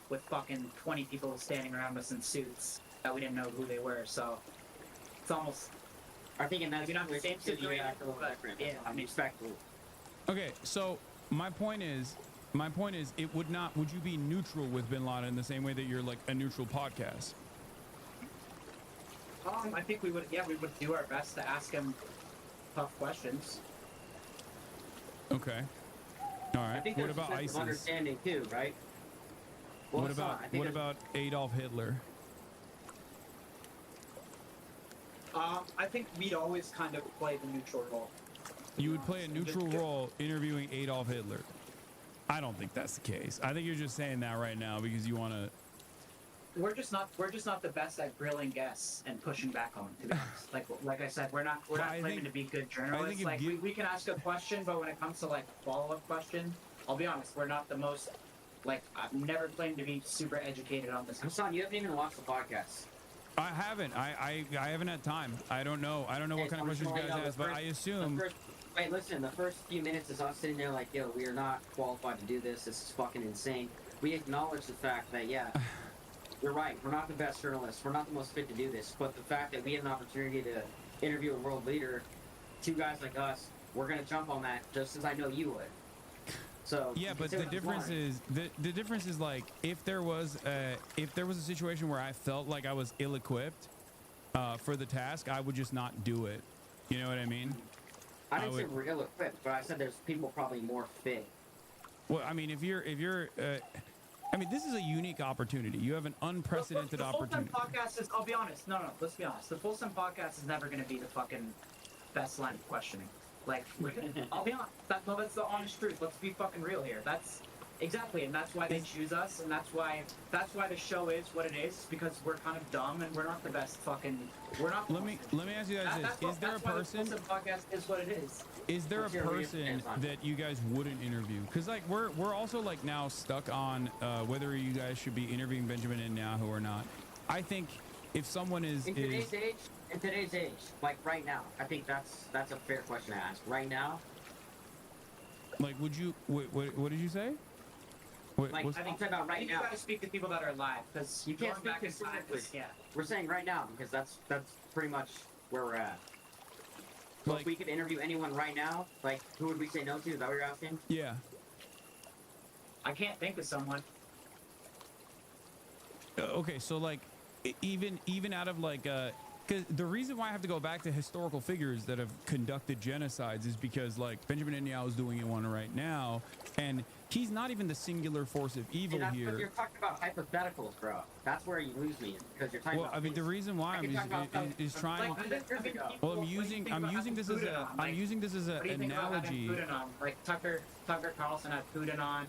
with fucking 20 people standing around us in suits that we didn't know who they were. So it's almost. I think in that not the same situation, but yeah, I mean, respectful. Okay, so my point is, it would not. Would you be neutral with Bin Laden in the same way that you're like a neutral podcast? I think we would. Yeah, we would do our best to ask him tough questions. Okay. All right. I think what there's about a sense ISIS? of understanding too, right? Well, what about Adolf Hitler? I think we'd always kind of play the neutral role. You would play a neutral role interviewing Adolf Hitler. I don't think that's the case. I think you're just saying that right now because you want to. We're just not the best at grilling guests and pushing back on them, to be honest. Like I said, we're not claiming to be good journalists. Like we can ask a question, but when it comes to like follow-up question, I'll be honest, we're not the most like I've never claimed to be super educated on this. Hasan, you haven't even watched the podcast. I haven't. I haven't had time. I don't know what kind of questions you guys ask, but I assume. Wait, listen. The first few minutes is us sitting there like, yo, we are not qualified to do this. This is fucking insane. We acknowledge the fact that yeah. You're right. We're not the best journalists. We're not the most fit to do this. But the fact that we had an opportunity to interview a world leader, two guys like us, we're gonna jump on that just as I know you would. So yeah, but the difference is the difference is like if there was a situation where I felt like I was ill-equipped for the task, I would just not do it. You know what I mean? I didn't say we're ill-equipped, but I said there's people probably more fit. Well, I mean, if you're I mean, this is a unique opportunity. You have an unprecedented opportunity. The Full Send podcast is, I'll be honest. No, let's be honest. The Full Send podcast is never going to be the fucking best line of questioning. Like, I'll be honest. That's the honest truth. Let's be fucking real here. That's exactly, and that's why they choose us, and that's why the show is what it is, because we're kind of dumb and we're not the best fucking. We're not. Let me ask you guys this: Is there a person? The Full Send podcast is what it is. Is there a person that you guys wouldn't interview? Because like we're also like now stuck on whether you guys should be interviewing Benjamin Netanyahu or not. I think if someone is in today's age, like right now, I think that's a fair question to ask. Right now, like, would you? What did you say? I think about right now. You gotta speak to people that are alive because you can't speak to scientists. Yeah, we're saying right now because that's pretty much where we're at. Like, if we could interview anyone right now, like, who would we say no to? Is that what you're asking? Yeah. I can't think of someone. Okay, so, like, even out of, like, because the reason why I have to go back to historical figures that have conducted genocides is because, like, Benjamin Netanyahu is doing one right now, and he's not even the singular force of evil here. But you're talking about hypotheticals, bro. That's where you lose me, because you're talking about. Well, I mean, the reason why is trying. Well, I'm using this as an analogy. Like Tucker Carlson had Putin on.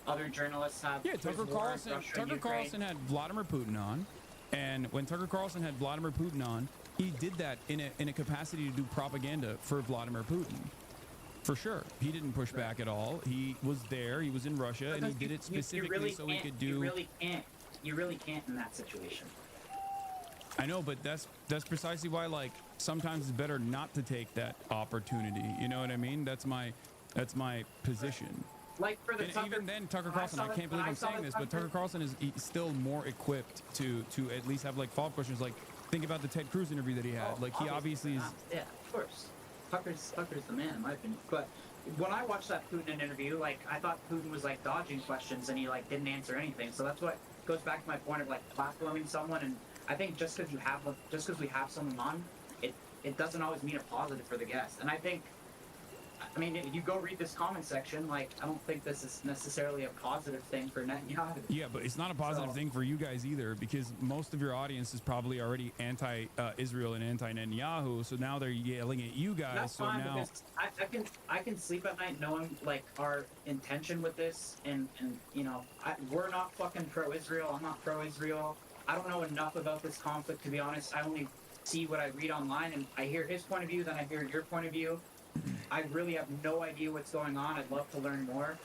Other journalists have. Yeah, Tucker Carlson had Vladimir Putin on. And when Tucker Carlson had Vladimir Putin on, he did that in a capacity to do propaganda for Vladimir Putin. For sure. He didn't push back at all. He was there, he was in Russia, and he did it specifically so he could do... You really can't in that situation. I know, but that's precisely why, like, sometimes it's better not to take that opportunity. You know what I mean? That's my position. Like for the even then, Tucker Carlson, I can't believe I'm saying this, but Tucker Carlson is still more equipped to at least have, like, follow-up questions. Like, think about the Ted Cruz interview that he had. Like, he obviously is... Yeah, of course. Tucker's the man, in my opinion. But when I watched that Putin interview, like, I thought Putin was, like, dodging questions, and he, like, didn't answer anything. So that's what goes back to my point of, like, platforming someone. And I think just because we have someone on, it doesn't always mean a positive for the guest. And I think I mean, if you go read this comment section, like, I don't think this is necessarily a positive thing for Netanyahu. Yeah, but it's not a positive thing for you guys either, because most of your audience is probably already anti-Israel and anti-Netanyahu. So now they're yelling at you guys. That's so fine, now, because I can sleep at night knowing like our intention with this, and you know, we're not fucking pro-Israel. I'm not pro-Israel. I don't know enough about this conflict, to be honest. I only see what I read online, and I hear his point of view, then I hear your point of view. I really have no idea what's going on. I'd love to learn more.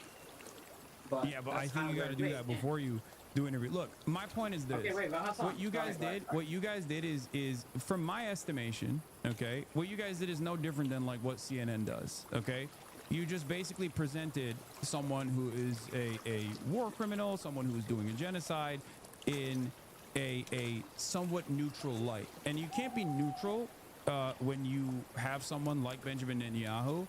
But yeah, but I think you got to do that before you do an interview. Look, my point is this. Okay, wait, but Hasan, what you guys did is, from my estimation, okay, what you guys did is no different than like what CNN does, okay? You just basically presented someone who is a war criminal, someone who is doing a genocide in a somewhat neutral light. And you can't be neutral when you have someone like Benjamin Netanyahu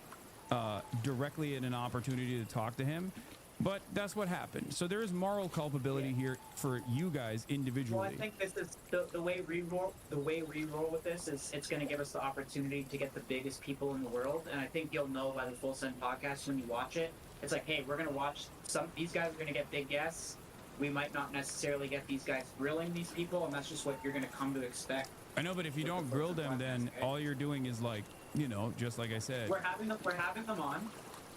directly in an opportunity to talk to him. But that's what happened. So there is moral culpability here for you guys individually. Well, I think this is the way we roll. The way we roll with this is it's going to give us the opportunity to get the biggest people in the world. And I think you'll know by the Full Send podcast when you watch it. It's like, hey, we're going to watch these guys are going to get big guests. We might not necessarily get these guys grilling these people, and that's just what you're going to come to expect. I know, but if you don't grill them, then all you're doing is like, you know, just like I said. We're having them on.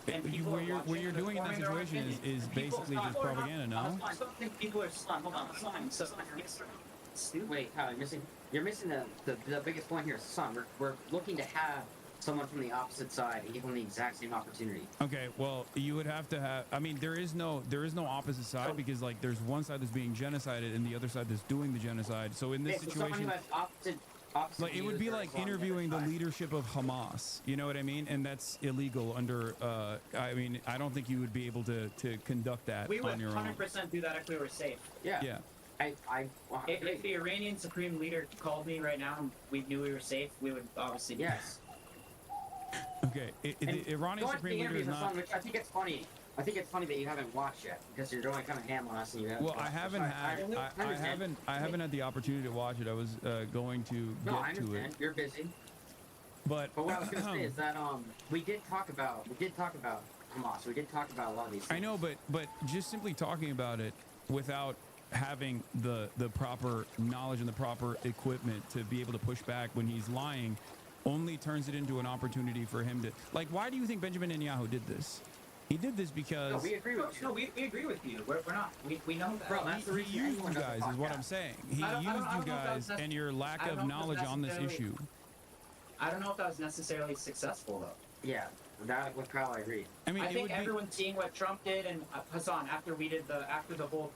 And what you're doing in that situation is basically just propaganda, no? I don't think people are hold on. Wait, Tyler, you're missing the biggest point here, Hasan. We're looking to have someone from the opposite side and give them the exact same opportunity. Okay, well, you would have to have. I mean, there is no opposite side, because like there's one side that's being genocided and the other side that's doing the genocide. So in this situation, like it would be like interviewing the leadership of Hamas. You know what I mean? And that's illegal under. I mean, I don't think you would be able to conduct that on your own. We would 100% do that if we were safe. Yeah. Yeah. If the Iranian Supreme Leader called me right now and we knew we were safe, we would obviously do yes. Okay, the Iranian Supreme Leader is not. I think it's funny. I think it's funny that you haven't watched yet, because you're going kind of ham on us, and you haven't. Well, I haven't had the opportunity to watch it. I was going to get I to understand. it. You're busy. But what I was going to say is that we did talk about Hamas. We did talk about a lot of these things. I know, but just simply talking about it without having the proper knowledge and the proper equipment to be able to push back when he's lying only turns it into an opportunity for him to, like, why do you think Benjamin Netanyahu did this? He did this because... No, we agree with you. No, we agree with you. We're not. We know that. Bro, that's the reason he used you guys, is what I'm saying. He used you guys and your lack of knowledge on this issue. I don't know if that was necessarily successful, though. Yeah, that with Kyle, I agree. I mean, I think everyone's seeing what Trump did, and Hasan, after the whole,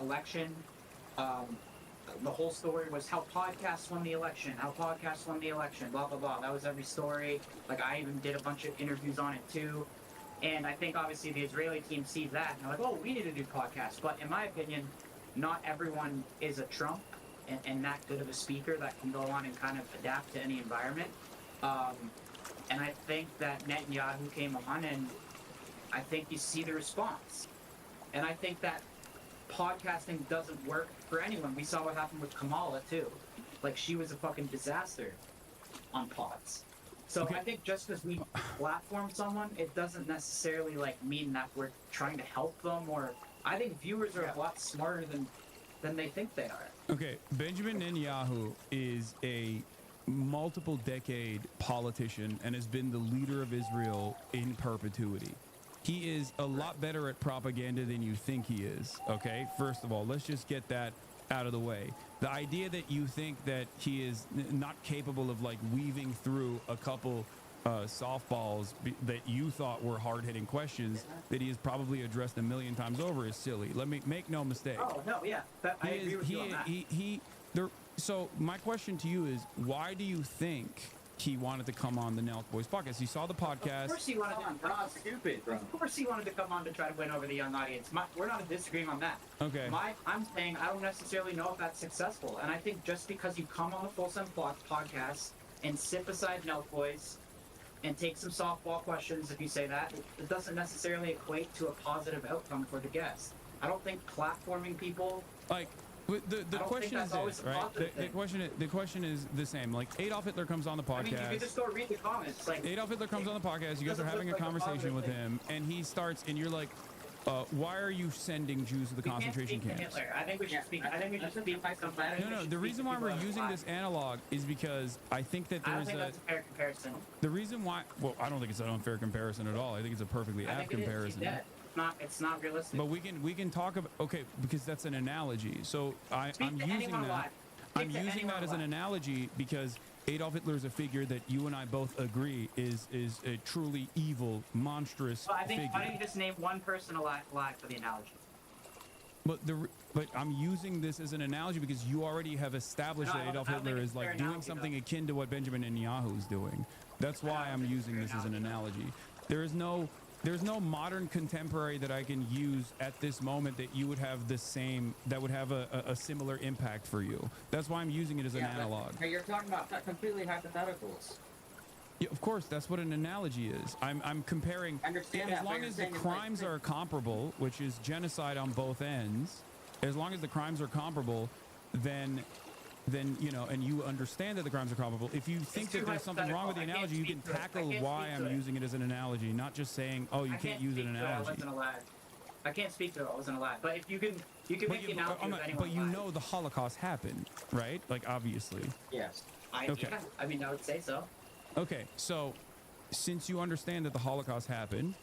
election, the whole story was how podcasts won the election, blah, blah, blah. That was every story. Like, I even did a bunch of interviews on it, too. And I think, obviously, the Israeli team sees that, and they're like, oh, we need to do podcasts. But in my opinion, not everyone is a Trump and that good of a speaker that can go on and kind of adapt to any environment. And I think that Netanyahu came on, and I think you see the response. And I think that podcasting doesn't work for anyone. We saw what happened with Kamala, too. Like, she was a fucking disaster on pods. So Okay. I think just because we platform someone, it doesn't necessarily, like, mean that we're trying to help them, or I think viewers are a lot smarter than they think they are. Okay, Benjamin Netanyahu is a multiple decade politician and has been the leader of Israel in perpetuity. He is a lot better at propaganda than you think he is, okay? First of all, let's just get that out of the way. The idea that you think that he is not capable of, like, weaving through a couple softballs that you thought were hard-hitting questions that he has probably addressed a million times over is silly. Let me make no mistake. Oh, no, yeah. I agree with you on that. So my question to you is, why do you think he wanted to come on the Nelk Boys podcast? He saw the podcast. Of course he wanted to. We're not stupid, bro. Of course he wanted to come on to try to win over the young audience. We're not disagreeing on that. Okay. I'm saying I don't necessarily know if that's successful. And I think just because you come on the Full Send podcast and sit beside Nelk Boys and take some softball questions, if you say that, it doesn't necessarily equate to a positive outcome for the guest. I don't think platforming people Like, But the I don't question think is that's always this, a right? positive thing. The question is the same. Like Adolf Hitler comes on the podcast. I mean, you can just go read the comments. Like Adolf Hitler comes on the podcast. You guys are doesn't having a look like a conversation positive with thing. him, and he starts, and you're like, "Why are you sending Jews to the we can't concentration speak to camps?" Hitler. I think we should speak. I think we should speak to somebody. No, the reason why we're using this analog is because I think that I don't there's think that's a fair comparison. the reason why. Well, I don't think it's an unfair comparison at all. I think it's a perfectly I apt think it is. He's comparison. dead. It's not realistic. But we can talk about because that's an analogy. So I'm Speak to using anyone that. alive. I'm Speak to using anyone that as an alive. analogy because Adolf Hitler is a figure that you and I both agree is a truly evil, monstrous Well, I think. figure. Why don't you just name one person alive for the analogy? But I'm using this as an analogy because you already have established No, that I don't Adolf think Hitler it's is a fair like doing analogy, something though. akin to what Benjamin Netanyahu is doing. That's why I'm using this as an analogy. There's no modern contemporary that I can use at this moment that you would have the same, that would have a similar impact for you. That's why I'm using it as an analog. But you're talking about completely hypotheticals. Yeah, of course, that's what an analogy is. I'm comparing. I understand as that, but long you're as the saying it's like- crimes are comparable, which is genocide on both ends, as long as the crimes are comparable, then and you understand that the crimes are comparable. If you think too that there's something wrong with the hypothetical. I analogy, you can can't speak to it. I tackle can't why speak to I'm it. using it as an analogy, not just saying, oh, you I can't use an speak to it. I analogy. wasn't alive. I can't speak to it. I wasn't alive. But if you can make the analogy with anyone But you alive. know the Holocaust happened, right? Like obviously. Yes. Okay. Yeah, I mean, I would say so. Okay, so since you understand that the Holocaust happened,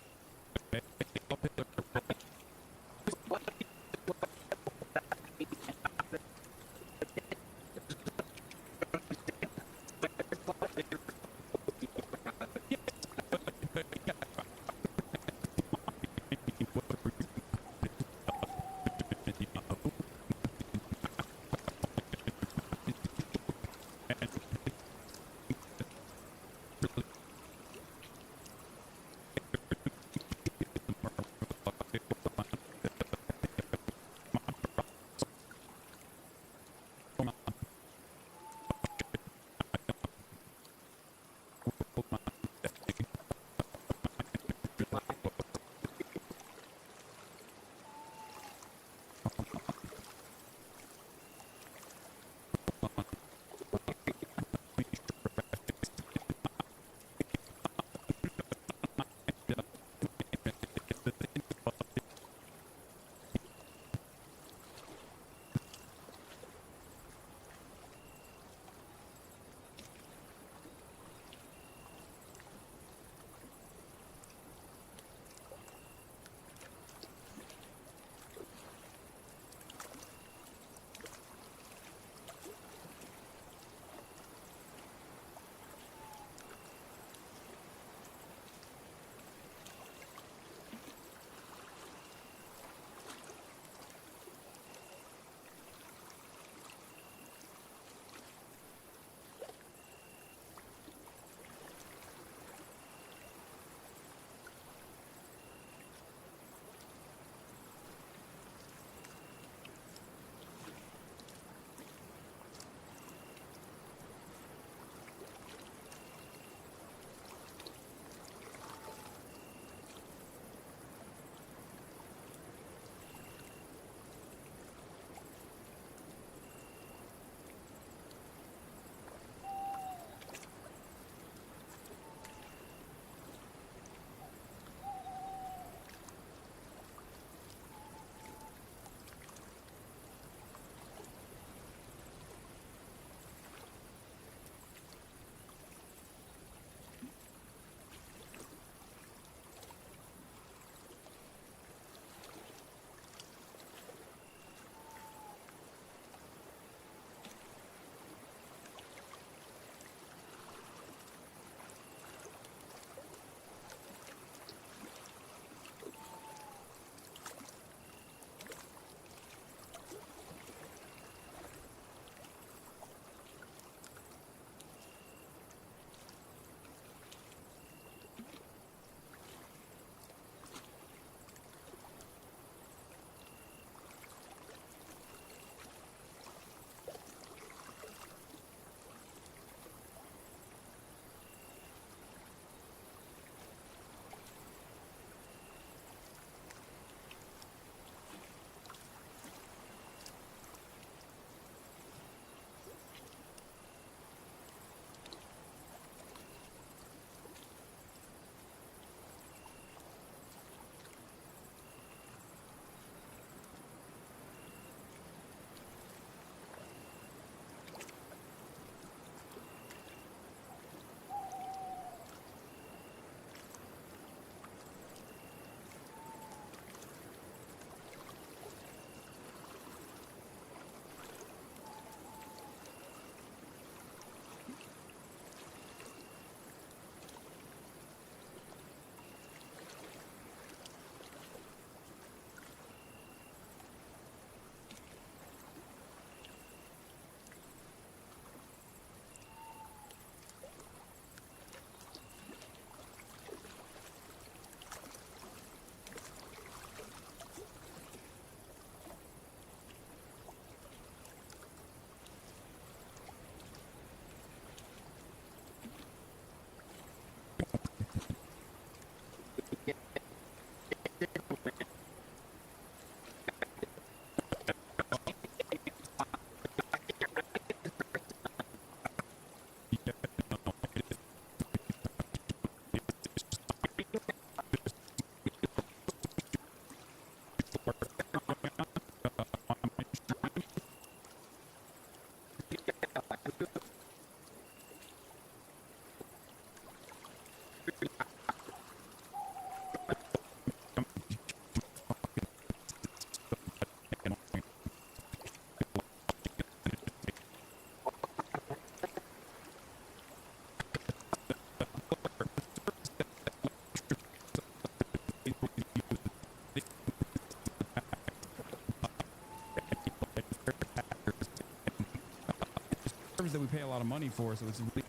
cameras that we pay a lot of money for, so it's really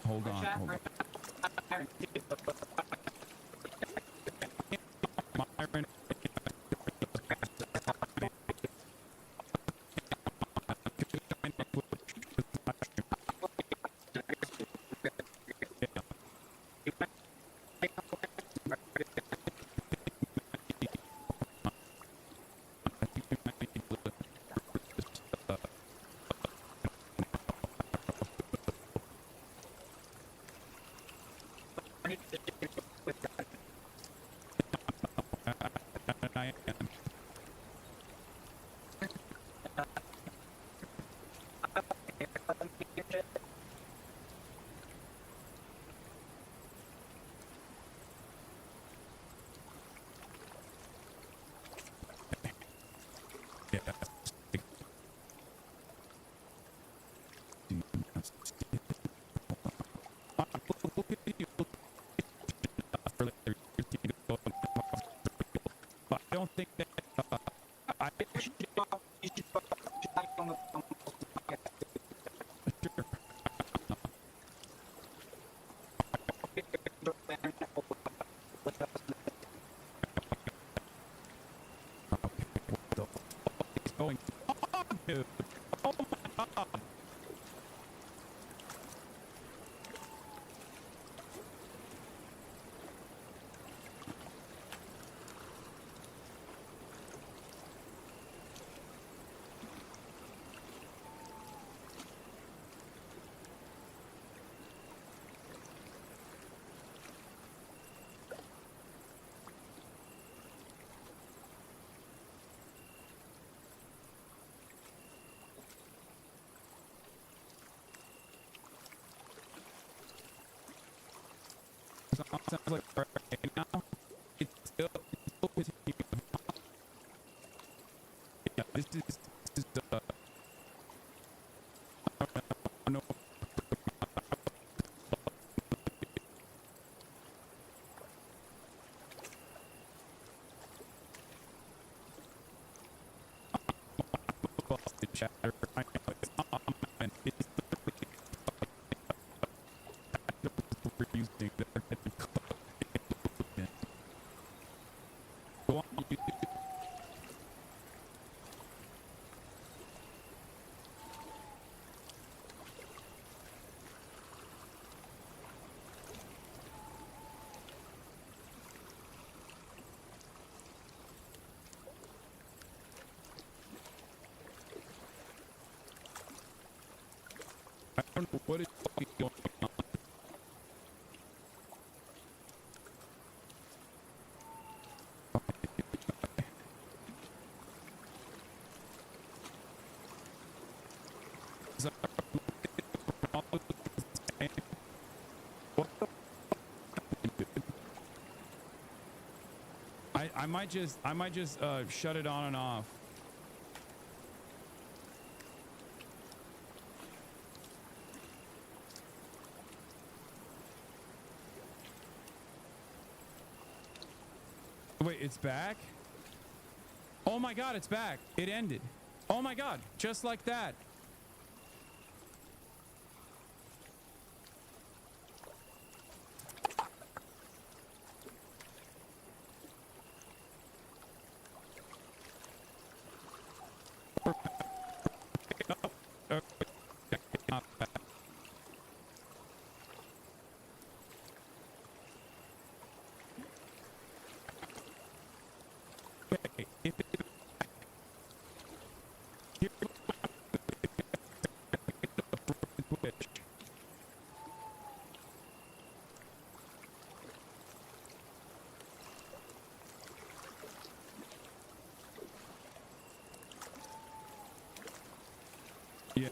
hold on. Myron, I am. Yeah. I don't think that I going on, dude. Oh my god. Sounds like right now it's still continuing. Yeah, this is no. Busted chatter. I know it's and it's we're using the go on. I don't know what is fucking going on. Is that what the I might just shut it on and off. Wait, it's back? Oh my god, it's back. It ended. Oh my god, just like that. Yeah.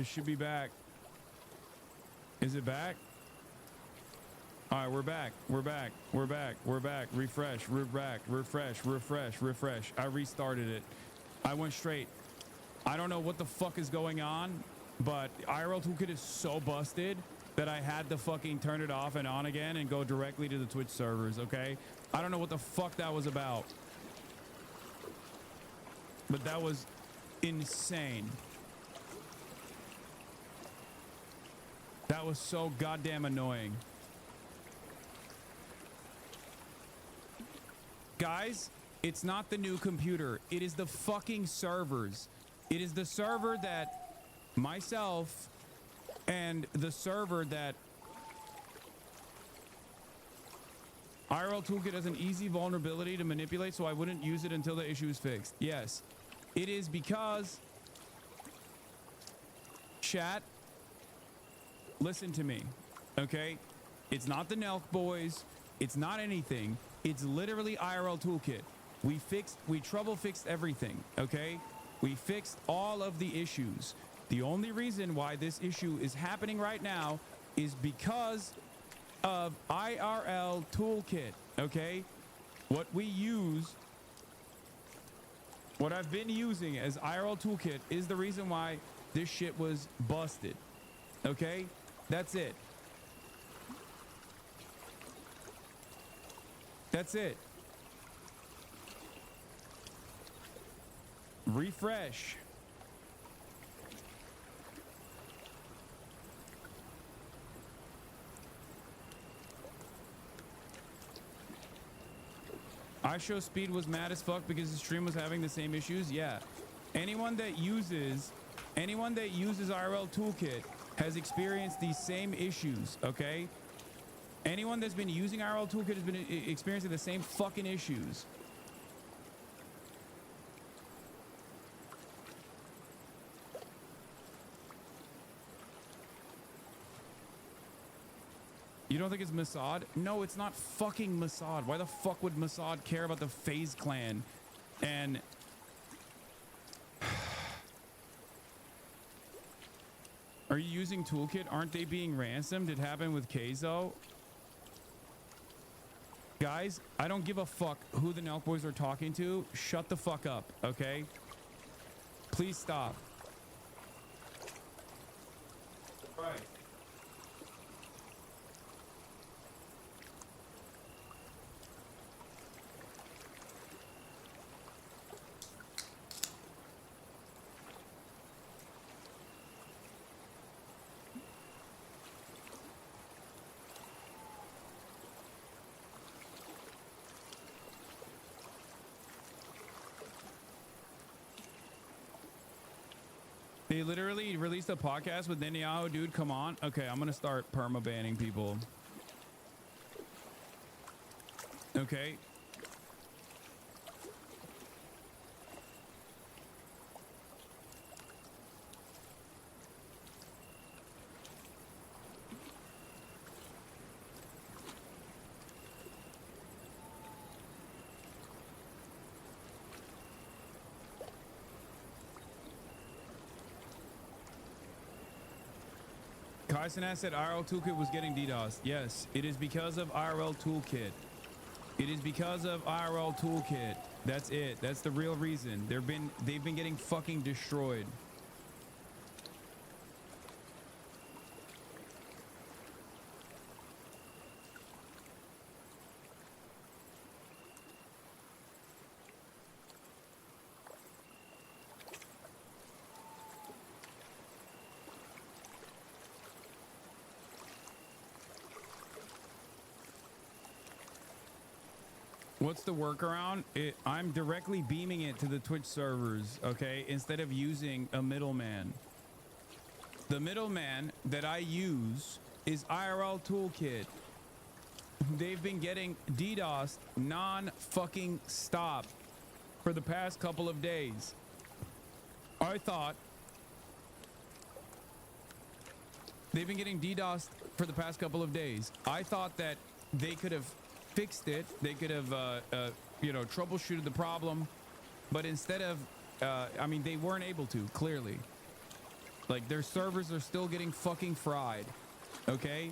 It should be back. Is it back? All right, we're back. We're back. We're back. We're back. Refresh. We're back. Refresh. Refresh. Refresh. I restarted it. I went straight. I don't know what the fuck is going on, but IRL Toolkit is so busted that I had to fucking turn it off and on again and go directly to the Twitch servers, okay? I don't know what the fuck that was about. But that was insane. That was so goddamn annoying. Guys, it's not the new computer. It is the fucking servers. It is the server that myself and the server that IRL Toolkit has an easy vulnerability to manipulate, so I wouldn't use it until the issue is fixed. Yes, it is because, chat, listen to me, okay? It's not the Nelk boys. It's not anything. It's literally IRL Toolkit. We trouble fixed everything, okay? We fixed all of the issues. The only reason why this issue is happening right now is because of IRL Toolkit, okay? What we use, what I've been using as IRL Toolkit is the reason why this shit was busted, okay? That's it. That's it. Refresh. iShow Speed was mad as fuck because the stream was having the same issues. Yeah. Anyone that uses IRL Toolkit has experienced these same issues, okay? Anyone that's been using IRL Toolkit has been experiencing the same fucking issues. You don't think it's Mossad? No, it's not fucking Mossad. Why the fuck would Mossad care about the FaZe clan? And are you using Toolkit? Aren't they being ransomed? It happened with Kazo. Guys, I don't give a fuck who the Nelk boys are talking to. Shut the fuck up, okay? Please stop. Right. They literally released a podcast with Netanyahu, dude. Come on. Okay, I'm gonna start perma banning people. Okay. Hasanabi said IRL Toolkit was getting DDoS. Yes, it is because of IRL Toolkit. It is because of IRL Toolkit. That's it. That's the real reason. They've been getting fucking destroyed. What's the workaround? I'm directly beaming it to the Twitch servers, okay, instead of using a middleman. The middleman that I use is IRL Toolkit. They've been getting DDoSed non-fucking stop for the past couple of days. I thought they've been getting DDoSed for the past couple of days. I thought that they could have fixed it. They could have, troubleshooted the problem, but instead of, I mean, they weren't able to, clearly. Like, their servers are still getting fucking fried. Okay?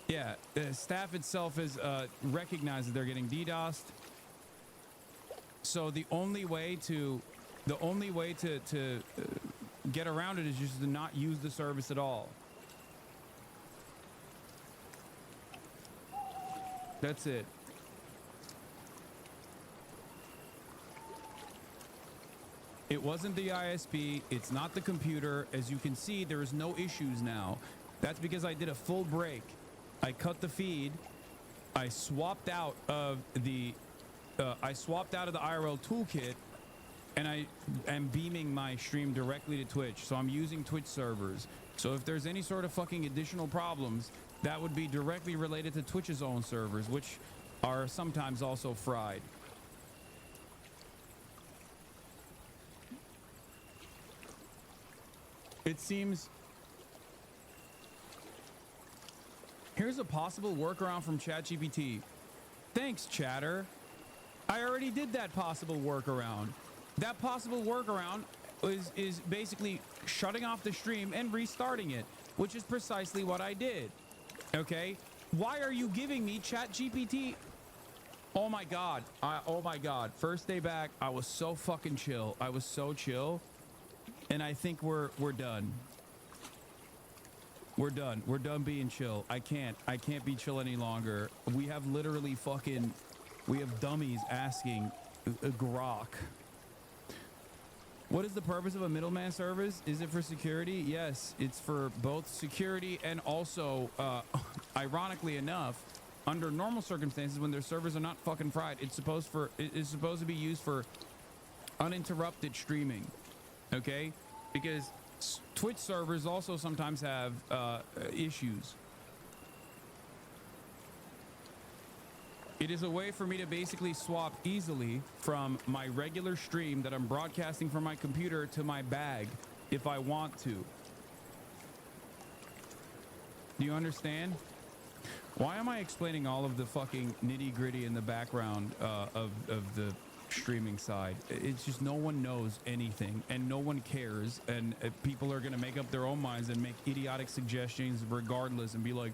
Yeah, the staff itself is recognized that they're getting DDoSed. So the only way to get around it is just to not use the service at all. That's it. It wasn't the ISP. It's not the computer. As you can see, there is no issues now. That's because I did a full break. I cut the feed. I swapped out of the IRL toolkit, and I am beaming my stream directly to Twitch. So I'm using Twitch servers. So if there's any sort of fucking additional problems, that would be directly related to Twitch's own servers, which are sometimes also fried. It seems... Here's a possible workaround from ChatGPT. Thanks, chatter. I already did that possible workaround. That possible workaround is basically shutting off the stream and restarting it, which is precisely what I did. Okay? Why are you giving me ChatGPT? Oh my God. Oh my God. First day back, I was so fucking chill. I was so chill. And I think we're done. We're done. We're done being chill. I can't be chill any longer. We have literally fucking... We have dummies asking grok. What is the purpose of a middleman service? Is it for security? Yes, it's for both security and also, ironically enough, under normal circumstances when their servers are not fucking fried, it's supposed to be used for uninterrupted streaming. Okay? Because Twitch servers also sometimes have issues. It is a way for me to basically swap easily from my regular stream that I'm broadcasting from my computer to my bag if I want to. Do you understand? Why am I explaining all of the fucking nitty-gritty in the background of the streaming side? It's just no one knows anything and no one cares, and people are gonna make up their own minds and make idiotic suggestions regardless and be like,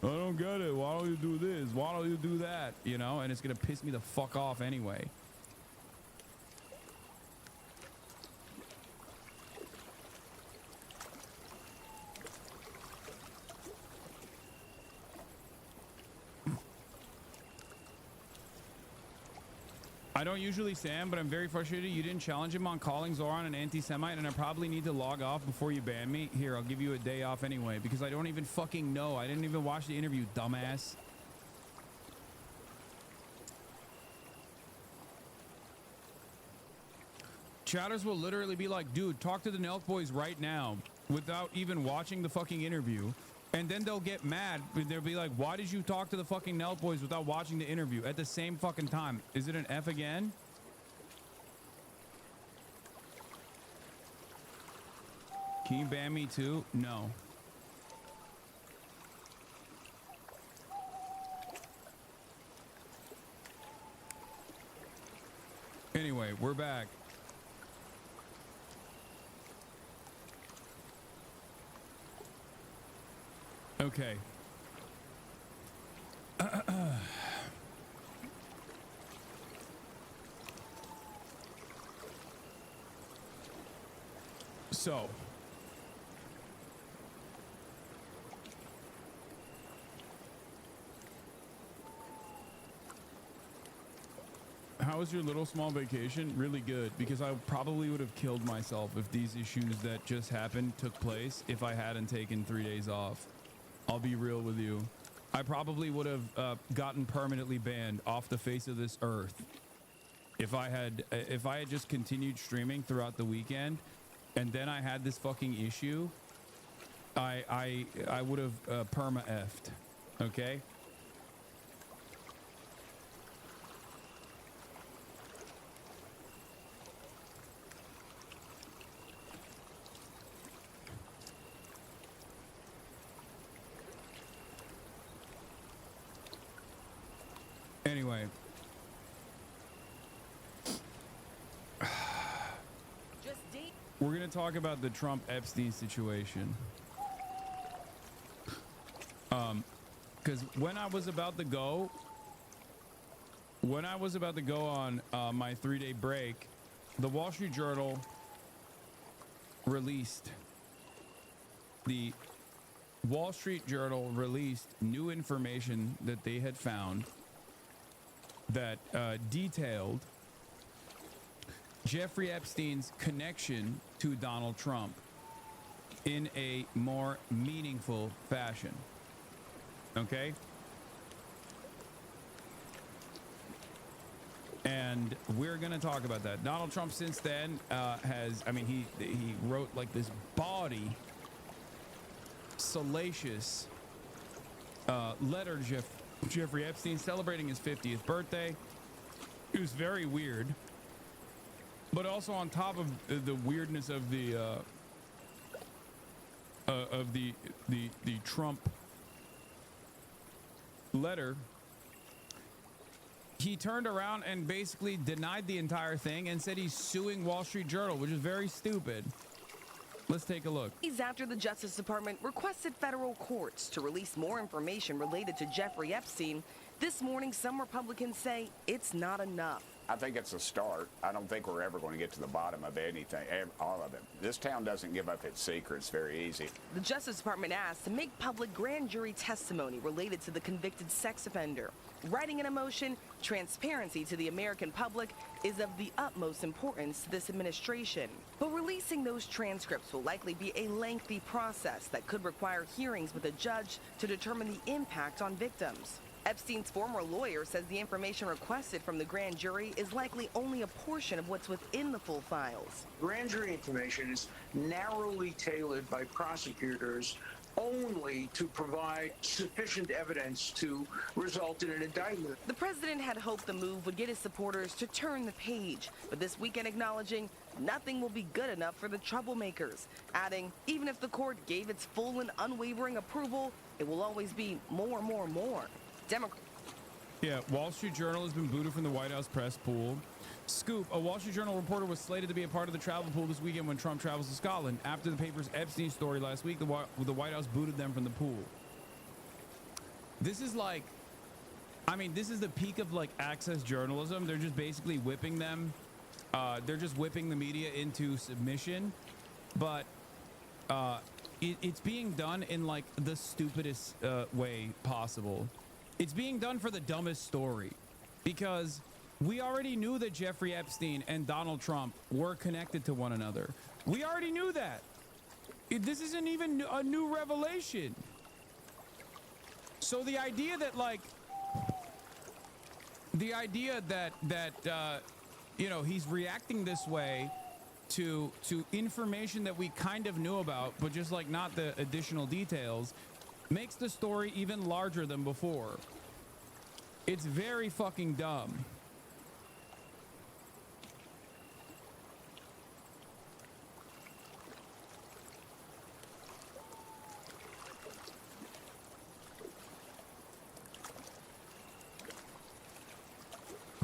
I don't get it, why don't you do this, why don't you do that, you know, and it's gonna piss me the fuck off anyway. I don't usually Sam, but I'm very frustrated you didn't challenge him on calling Zoran an anti-Semite, and I probably need to log off before you ban me. Here, I'll give you a day off anyway, because I don't even fucking know. I didn't even watch the interview, dumbass. Chatters will literally be like, dude, talk to the Nelk boys right now, without even watching the fucking interview. And then they'll get mad. They'll be like, why did you talk to the fucking Nelk boys without watching the interview at the same fucking time? Is it an F again? Can you ban me too? No. Anyway, we're back. Okay. So. How was your little small vacation? Really good, because I probably would have killed myself if these issues that just happened took place if I hadn't taken 3 days off. I'll be real with you. I probably would have gotten permanently banned off the face of this earth if I had just continued streaming throughout the weekend, and then I had this fucking issue. I would have perma-effed. Okay. Anyway. we're going to talk about the Trump-Epstein situation. Because when I was about to go on my 3-day break, the Wall Street Journal released new information that they had found that detailed Jeffrey Epstein's connection to Donald Trump in a more meaningful fashion. Okay? And we're going to talk about that. Donald Trump since then he wrote like this bawdy, salacious letter to Jeffrey Epstein celebrating his 50th birthday. It was very weird. But also on top of the weirdness of the Trump letter, he turned around and basically denied the entire thing and said he's suing Wall Street Journal, which is very stupid. Let's take a look. After the Justice Department requested federal courts to release more information related to Jeffrey Epstein, this morning some Republicans say it's not enough. I think it's a start. I don't think we're ever going to get to the bottom of anything, all of it. This town doesn't give up its secrets very easy. The Justice Department asked to make public grand jury testimony related to the convicted sex offender. Writing in a motion, transparency to the American public is of the utmost importance to this administration. But releasing those transcripts will likely be a lengthy process that could require hearings with a judge to determine the impact on victims. Epstein's former lawyer says the information requested from the grand jury is likely only a portion of what's within the full files. Grand jury information is narrowly tailored by prosecutors only to provide sufficient evidence to result in an indictment. The president had hoped the move would get his supporters to turn the page, but this weekend acknowledging nothing will be good enough for the troublemakers, adding even if the court gave its full and unwavering approval, it will always be more. Yeah, Wall Street Journal has been booted from the White House press pool. Scoop, a Wall Street Journal reporter was slated to be a part of the travel pool this weekend when Trump travels to Scotland. After the paper's Epstein story last week, the White House booted them from the pool. This is like, this is the peak of like access journalism. They're just basically whipping them. They're just whipping the media into submission. But it's being done in like the stupidest way possible. It's being done for the dumbest story, because we already knew that Jeffrey Epstein and Donald Trump were connected to one another. We already knew that. This isn't even a new revelation. So the idea that he's reacting this way to information that we kind of knew about, but just like not the additional details, makes the story even larger than before. It's very fucking dumb.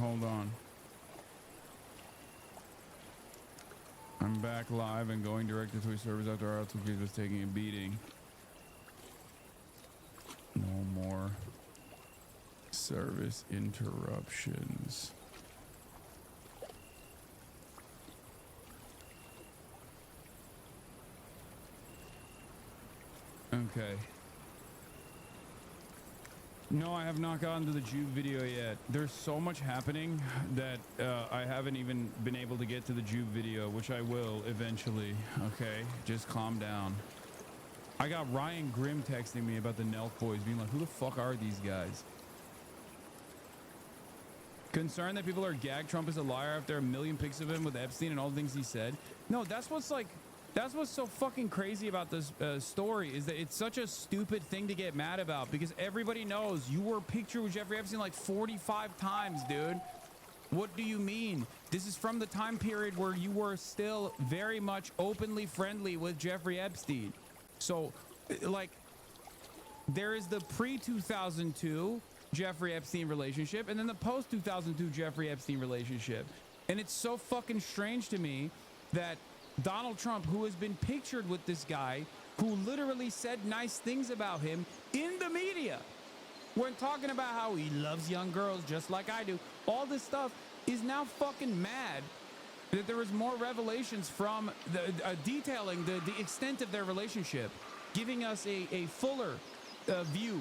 Hold on. I'm back live and going direct to Twitch servers after our L2K was taking a beating. No more service interruptions. Okay. No, I have not gotten to the JUBE video yet. There's so much happening that I haven't even been able to get to the JUBE video, which I will eventually. Okay, just calm down. I got Ryan Grimm texting me about the Nelk boys, being like, who the fuck are these guys? Concerned that people are gagged Trump is a liar after a million pics of him with Epstein and all the things he said. No, that's what's so fucking crazy about this story, is that it's such a stupid thing to get mad about, because everybody knows you were pictured with Jeffrey Epstein like 45 times, dude. What do you mean? This is from the time period where you were still very much openly friendly with Jeffrey Epstein. So, like, there is the pre-2002 Jeffrey Epstein relationship and then the post-2002 Jeffrey Epstein relationship. And it's so fucking strange to me that Donald Trump, who has been pictured with this guy who literally said nice things about him in the media when talking about how he loves young girls just like I do. All this stuff is now fucking mad that there was more revelations from detailing the extent of their relationship, giving us a fuller view.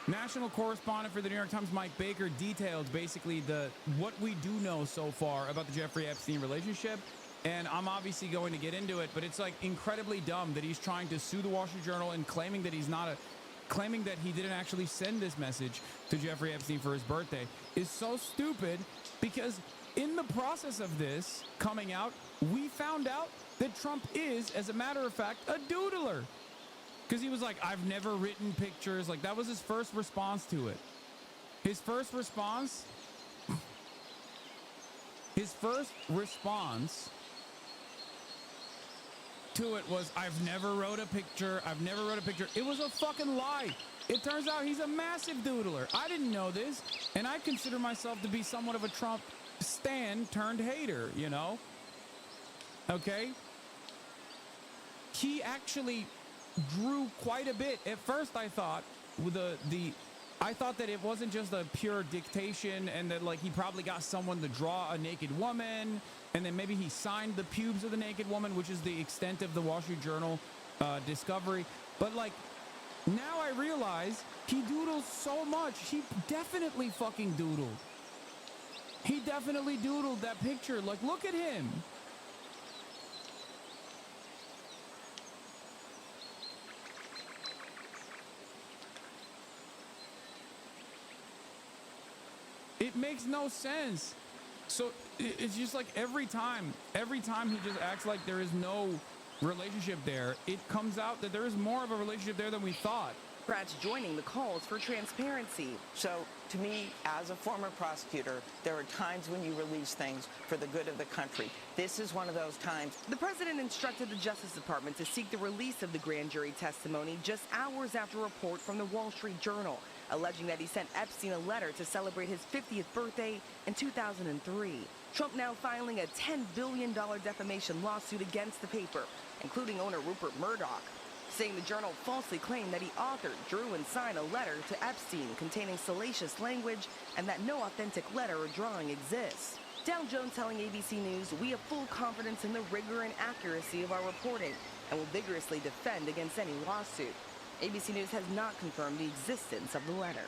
National correspondent for the New York Times, Mike Baker, detailed basically what we do know so far about the Jeffrey Epstein relationship. And I'm obviously going to get into it, but it's like incredibly dumb that he's trying to sue the Wall Street Journal and claiming that claiming that he didn't actually send this message to Jeffrey Epstein for his birthday is so stupid, because in the process of this coming out, we found out that Trump is, as a matter of fact, a doodler. Because he was like, I've never written pictures. Like, that was his first response to it. His first response to it was, I've never wrote a picture. I've never wrote a picture. It was a fucking lie. It turns out he's a massive doodler. I didn't know this. And I consider myself to be somewhat of a Trump stan turned hater, you know? Okay? He actually drew quite a bit. At first I thought I thought that it wasn't just a pure dictation and that like he probably got someone to draw a naked woman and then maybe he signed the pubes of the naked woman, which is the extent of the Wall Street Journal discovery. But like now I realize he doodles so much. He definitely fucking doodled. He definitely doodled that picture. Like, look at him. It makes no sense. So it's just like every time he just acts like there is no relationship there, it comes out that there is more of a relationship there than we thought. Democrats joining the calls for transparency. So, to me, as a former prosecutor, there are times when you release things for the good of the country. This is one of those times. The president instructed the Justice Department to seek the release of the grand jury testimony just hours after a report from the Wall Street Journal, alleging that he sent Epstein a letter to celebrate his 50th birthday in 2003. Trump now filing a $10 billion defamation lawsuit against the paper, including owner Rupert Murdoch, saying the journal falsely claimed that he authored, drew, and signed a letter to Epstein containing salacious language and that no authentic letter or drawing exists. Dow Jones telling ABC News, we have full confidence in the rigor and accuracy of our reporting and will vigorously defend against any lawsuit. ABC News has not confirmed the existence of the letter.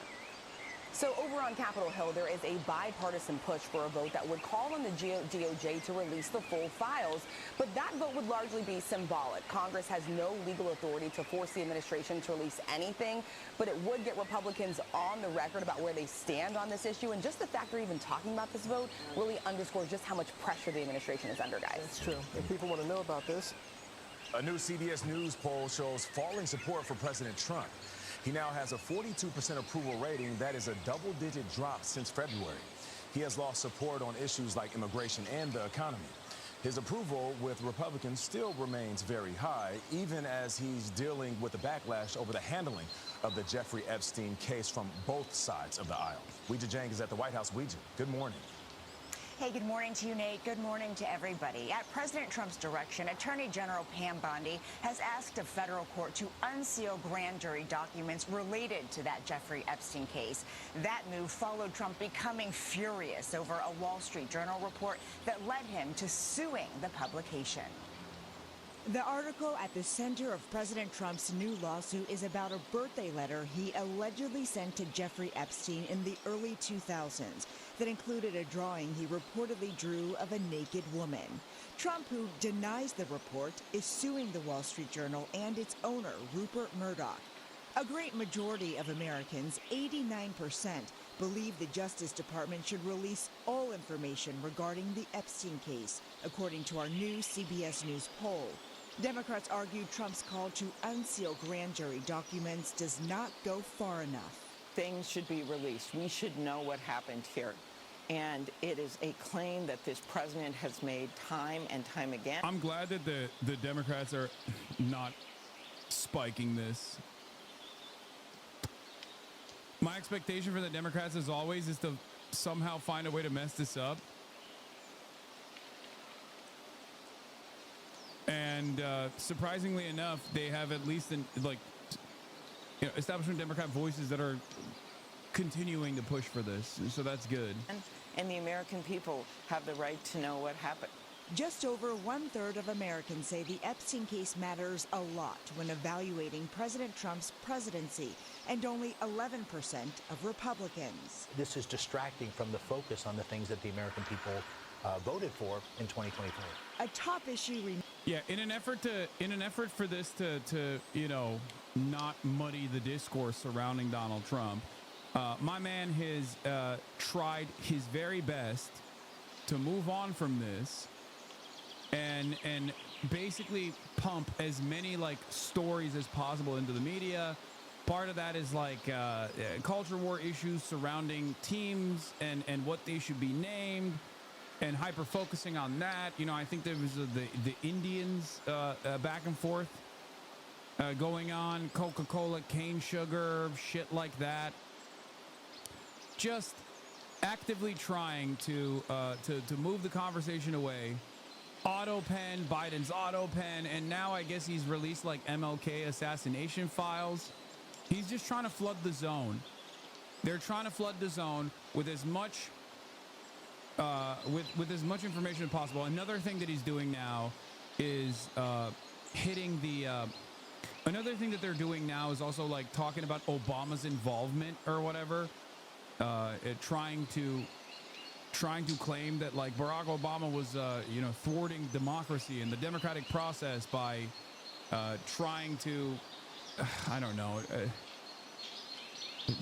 So over on Capitol Hill, there is a bipartisan push for a vote that would call on the DOJ to release the full files. But that vote would largely be symbolic. Congress has no legal authority to force the administration to release anything, but it would get Republicans on the record about where they stand on this issue. And just the fact they're even talking about this vote really underscores just how much pressure the administration is under, guys. That's true. If people want to know about this. A new CBS News poll shows falling support for President Trump. He now has a 42% approval rating. That is a double-digit drop since February. He has lost support on issues like immigration and the economy. His approval with Republicans still remains very high, even as he's dealing with the backlash over the handling of the Jeffrey Epstein case from both sides of the aisle. Weijia Jiang is at the White House. Weijia, good morning. Hey, good morning to you, Nate. Good morning to everybody. At President Trump's direction, Attorney General Pam Bondi has asked a federal court to unseal grand jury documents related to that Jeffrey Epstein case. That move followed Trump becoming furious over a Wall Street Journal report that led him to suing the publication. The article at the center of President Trump's new lawsuit is about a birthday letter he allegedly sent to Jeffrey Epstein in the early 2000s that included a drawing he reportedly drew of a naked woman. Trump, who denies the report, is suing the Wall Street Journal and its owner, Rupert Murdoch. A great majority of Americans, 89%, believe the Justice Department should release all information regarding the Epstein case, according to our new CBS News poll. Democrats argue Trump's call to unseal grand jury documents does not go far enough. Things should be released. We should know what happened here. And it is a claim that this president has made time and time again. I'm glad that the Democrats are not spiking this. My expectation for the Democrats, as always, is to somehow find a way to mess this up. And surprisingly enough, they have at least establishment Democrat voices that are continuing to push for this. So that's good. And the American people have the right to know what happened. Just over 1/3 of Americans say the Epstein case matters a lot when evaluating President Trump's presidency, and only 11% of Republicans. This is distracting from the focus on the things that the American people voted for in 2024. A top issue. Yeah, in an effort for this to not muddy the discourse surrounding Donald Trump, my man has tried his very best to move on from this and basically pump as many stories as possible into the media. Part of that is culture war issues surrounding teams and what they should be named, and hyper focusing on that. I think there was the Indians back and forth going on, Coca-Cola, cane sugar, shit like that. Just actively trying to move the conversation away. Auto pen, Biden's auto pen, and now I guess he's released MLK assassination files. He's just trying to flood the zone. They're trying to flood the zone with as much with as much information as possible. Another thing that he's doing now is hitting the. Another thing that they're doing now is also talking about Obama's involvement or whatever, trying to claim that Barack Obama was thwarting democracy and the democratic process by trying to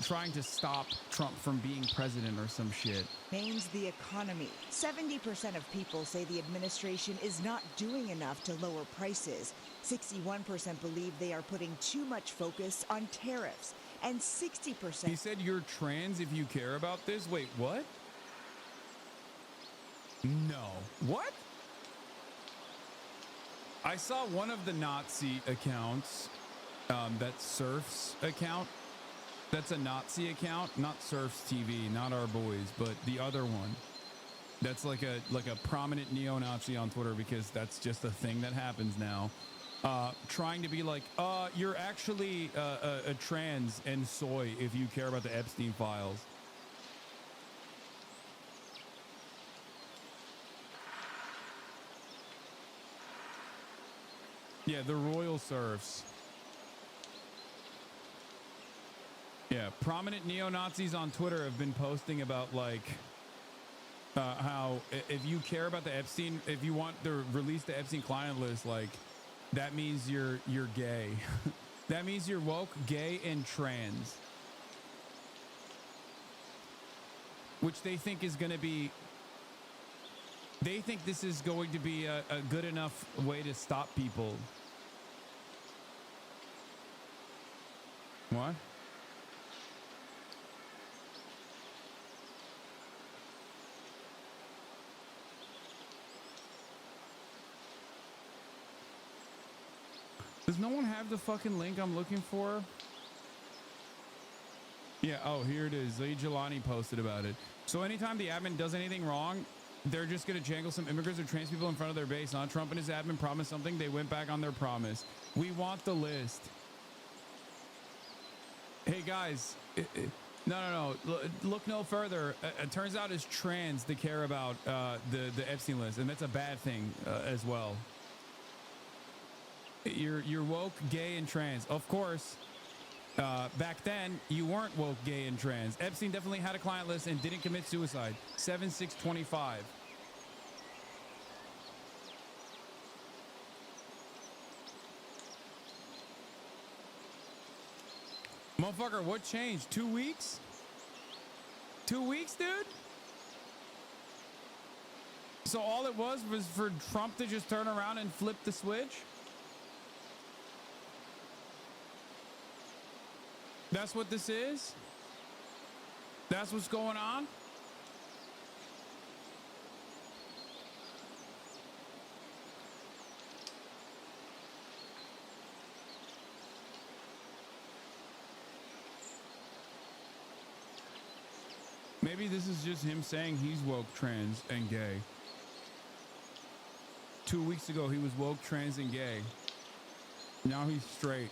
trying to stop Trump from being president or some shit. Remains the economy. 70% of people say the administration is not doing enough to lower prices. 61% believe they are putting too much focus on tariffs. And 60%... He said you're trans if you care about this? Wait, what? No. What? I saw one of the Nazi accounts, that Surf's account. That's a Nazi account, not Surf's TV, not our boys, but the other one. That's like a prominent neo-Nazi on Twitter, because that's just a thing that happens now. Trying to be you're actually a trans and soy if you care about the Epstein files. Yeah, the Royal Surfs. Yeah, prominent neo-Nazis on Twitter have been posting about how if you care about the Epstein, if you want to release the Epstein client list, that means you're gay. That means you're woke, gay, and trans. Which they think is going to be... They think this is going to be a good enough way to stop people. What? Does no one have the fucking link I'm looking for? Yeah, oh, here it is. Lee Jelani posted about it. So anytime the admin does anything wrong, they're just going to jangle some immigrants or trans people in front of their base. Not Trump and his admin promised something. They went back on their promise. We want the list. Hey, guys. No. Look no further. It turns out it's trans that care about the Epstein list, and that's a bad thing as well. You're woke, gay, and trans. Of course, back then, you weren't woke, gay, and trans. Epstein definitely had a client list and didn't commit suicide. 7/6/25. Motherfucker, what changed? 2 weeks? 2 weeks, dude? So all it was for Trump to just turn around and flip the switch? That's what this is? That's what's going on? maybe this is just him saying he's woke, trans, and gay. 2 weeks ago, he was woke, trans, and gay. Now he's straight.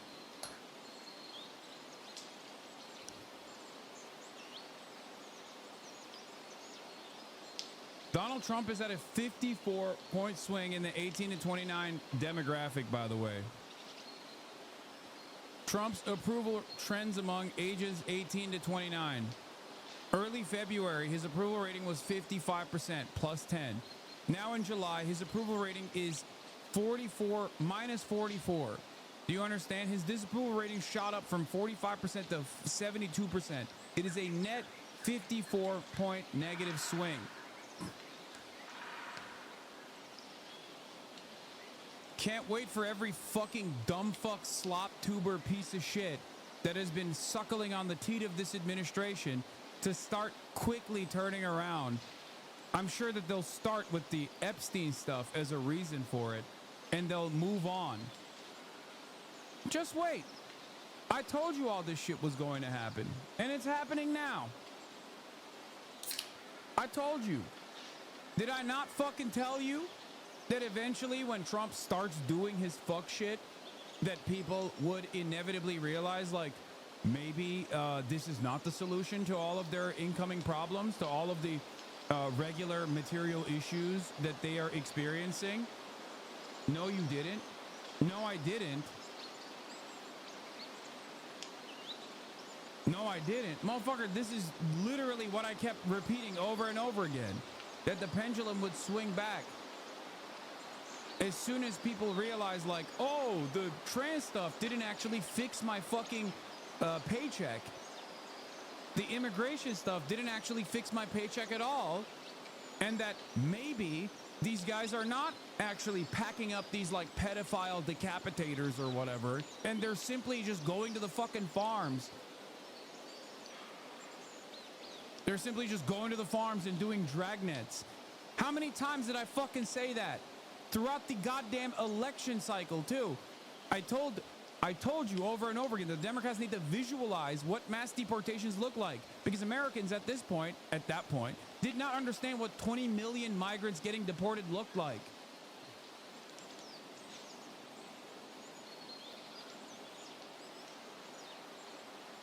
Donald Trump is at a 54-point swing in the 18 to 29 demographic, by the way. Trump's approval trends among ages 18 to 29. Early February, his approval rating was 55%, plus 10. Now in July, his approval rating is 44, minus 44. Do you understand? His disapproval rating shot up from 45% to 72%. It is a net 54-point negative swing. Can't wait for every fucking dumb fuck slop tuber piece of shit that has been suckling on the teat of this administration to start quickly turning around. I'm sure that they'll start with the Epstein stuff as a reason for it, and they'll move on. Just wait. I told you all this shit was going to happen, and it's happening now. I told you. Did I not fucking tell you that eventually when Trump starts doing his fuck shit, that people would inevitably realize, like, maybe this is not the solution to all of their incoming problems, to all of the regular material issues that they are experiencing? No, you didn't. No, I didn't. No, I didn't. Motherfucker, this is literally what I kept repeating over and over again, that the pendulum would swing back. As soon as people realize, like, oh, the trans stuff didn't actually fix my fucking paycheck. The immigration stuff didn't actually fix my paycheck at all. And that maybe these guys are not actually packing up these, like, pedophile decapitators or whatever. And they're simply just going to the fucking farms. They're simply just going to the farms and doing dragnets. How many times did I fucking say that? Throughout the goddamn election cycle, too. I told you over and over again, the Democrats need to visualize what mass deportations look like, because Americans at that point, did not understand what 20 million migrants getting deported looked like.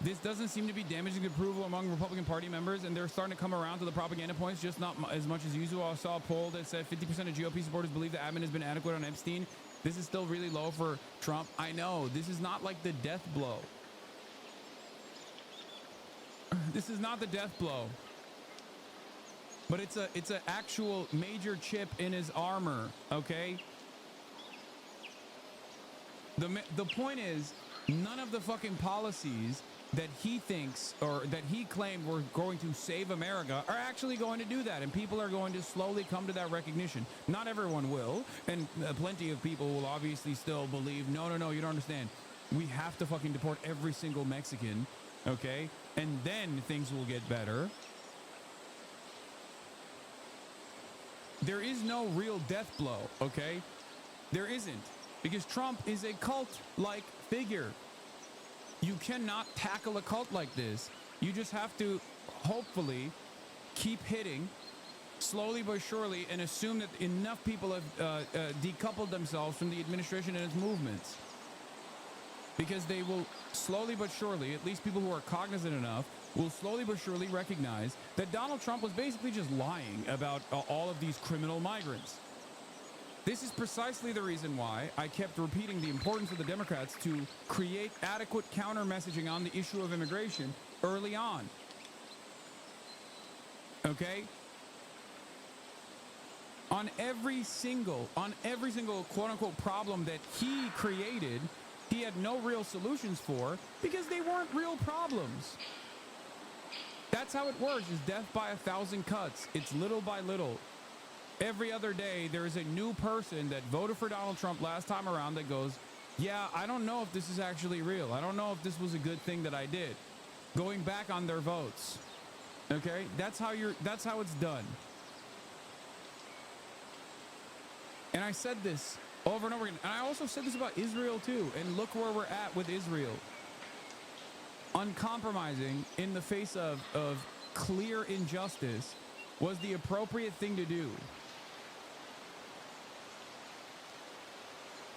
This doesn't seem to be damaging approval among Republican Party members, and they're starting to come around to the propaganda points, just not as much as usual. I saw a poll that said 50% of GOP supporters believe the admin has been adequate on Epstein. This is still really low for Trump. I know, this is not like the death blow. This is not the death blow. But it's an actual major chip in his armor, okay? The point is, none of the fucking policies that he thinks or that he claimed were going to save America are actually going to do that, and people are going to slowly come to that recognition. Not everyone will, and plenty of people will obviously still believe, no, you don't understand. We have to fucking deport every single Mexican, okay? And then things will get better. There is no real death blow, okay? There isn't, because Trump is a cult-like figure. You cannot tackle a cult like this. You just have to hopefully keep hitting slowly but surely and assume that enough people have decoupled themselves from the administration and its movements. Because they will slowly but surely, at least people who are cognizant enough, will slowly but surely recognize that Donald Trump was basically just lying about all of these criminal migrants. This is precisely the reason why I kept repeating the importance of the Democrats to create adequate counter messaging on the issue of immigration early on. Okay? On every single quote unquote problem that he created, he had no real solutions for because they weren't real problems. That's how it works, is death by 1,000 cuts. It's little by little. Every other day, there is a new person that voted for Donald Trump last time around that goes, yeah, I don't know if this is actually real. I don't know if this was a good thing that I did. Going back on their votes. Okay? That's how it's done. And I said this over and over again. And I also said this about Israel too. And look where we're at with Israel. Uncompromising in the face of clear injustice was the appropriate thing to do.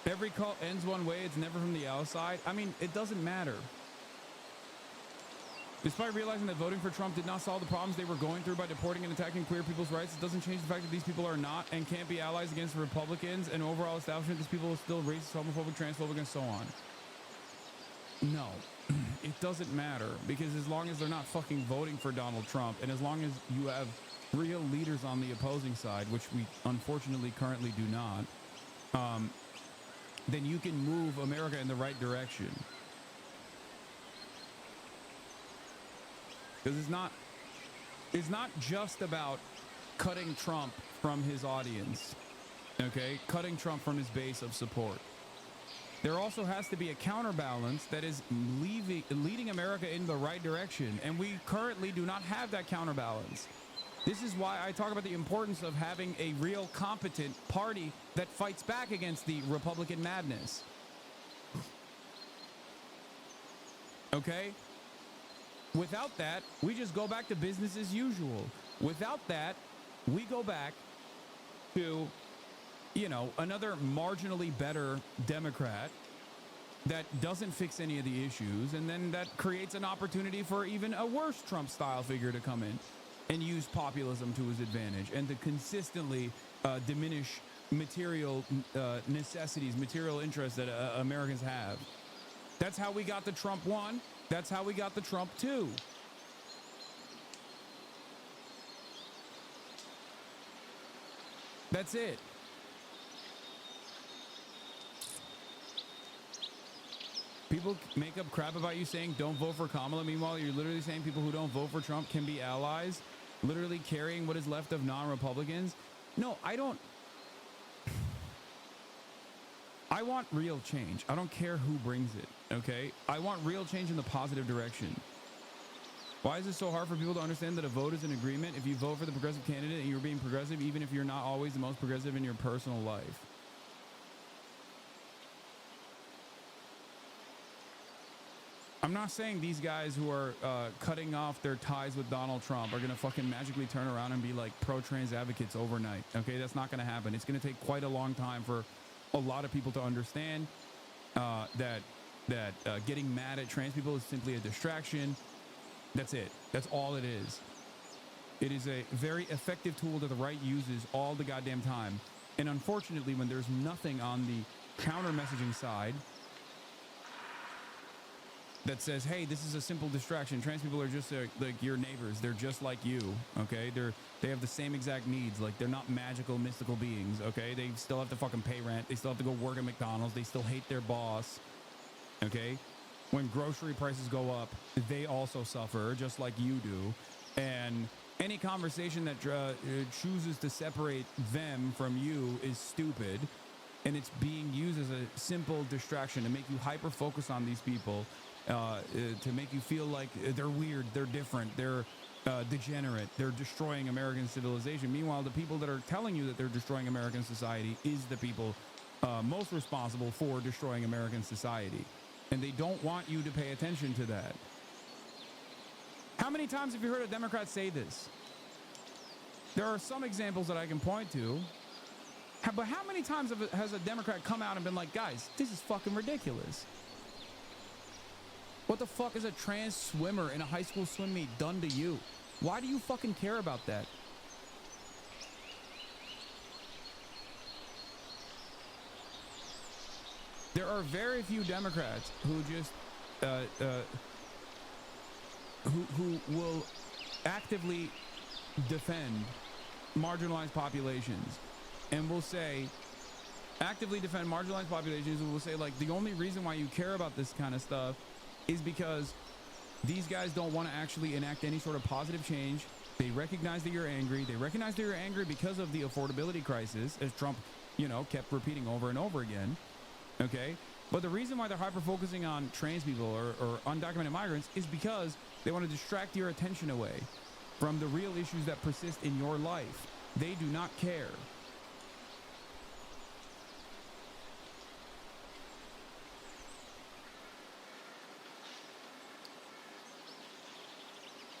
Every cult ends one way, it's never from the outside. I mean, it doesn't matter. Despite realizing that voting for Trump did not solve the problems they were going through by deporting and attacking queer people's rights, it doesn't change the fact that these people are not and can't be allies against Republicans and overall establishment. These people are still racist, homophobic, transphobic, and so on. No, it doesn't matter, because as long as they're not fucking voting for Donald Trump, and as long as you have real leaders on the opposing side, which we unfortunately currently do not, then you can move America in the right direction. Because it's not just about cutting Trump from his audience, okay? Cutting Trump from his base of support. There also has to be a counterbalance that is leading America in the right direction, and we currently do not have that counterbalance. This is why I talk about the importance of having a real competent party that fights back against the Republican madness. Okay? Without that, we just go back to business as usual. Without that, we go back to, you know, another marginally better Democrat that doesn't fix any of the issues, and then that creates an opportunity for even a worse Trump-style figure to come in and use populism to his advantage and to consistently diminish material necessities, material interests that Americans have. That's how we got the Trump 1. That's how we got the Trump 2. That's it. People make up crap about you saying don't vote for Kamala. Meanwhile, you're literally saying people who don't vote for Trump can be allies, literally carrying what is left of non-Republicans. No, I don't. I want real change. I don't care who brings it, okay? I want real change in the positive direction. Why is it so hard for people to understand that a vote is an agreement? If you vote for the progressive candidate and you're being progressive, even if you're not always the most progressive in your personal life. I'm not saying these guys who are cutting off their ties with Donald Trump are going to fucking magically turn around and be like pro-trans advocates overnight, okay? That's not going to happen. It's going to take quite a long time for a lot of people to understand that getting mad at trans people is simply a distraction. That's it. That's all it is. It is a very effective tool that the right uses all the goddamn time. And unfortunately, when there's nothing on the counter messaging side that says, hey, this is a simple distraction. Trans people are just like your neighbors. They're just like you, okay? They have the same exact needs. Like, they're not magical, mystical beings, okay? They still have to fucking pay rent. They still have to go work at McDonald's. They still hate their boss, okay? When grocery prices go up, they also suffer, just like you do. And any conversation that chooses to separate them from you is stupid. And it's being used as a simple distraction to make you hyper-focus on these people, to make you feel like they're weird, they're different, they're degenerate, they're destroying American civilization. Meanwhile, the people that are telling you that they're destroying American society is the people most responsible for destroying American society. And they don't want you to pay attention to that. How many times have you heard a Democrat say this? There are some examples that I can point to. But how many times has a Democrat come out and been like, guys, this is fucking ridiculous? What the fuck is a trans swimmer in a high school swim meet done to you? Why do you fucking care about that? There are very few Democrats who just who will actively defend marginalized populations, and will say, actively defend marginalized populations, and will say, like, the only reason why you care about this kind of stuff is because these guys don't want to actually enact any sort of positive change. They recognize that you're angry. They recognize that you're angry because of the affordability crisis, as Trump, you know, kept repeating over and over again. Okay? But the reason why they're hyper-focusing on trans people or undocumented migrants is because they want to distract your attention away from the real issues that persist in your life. They do not care.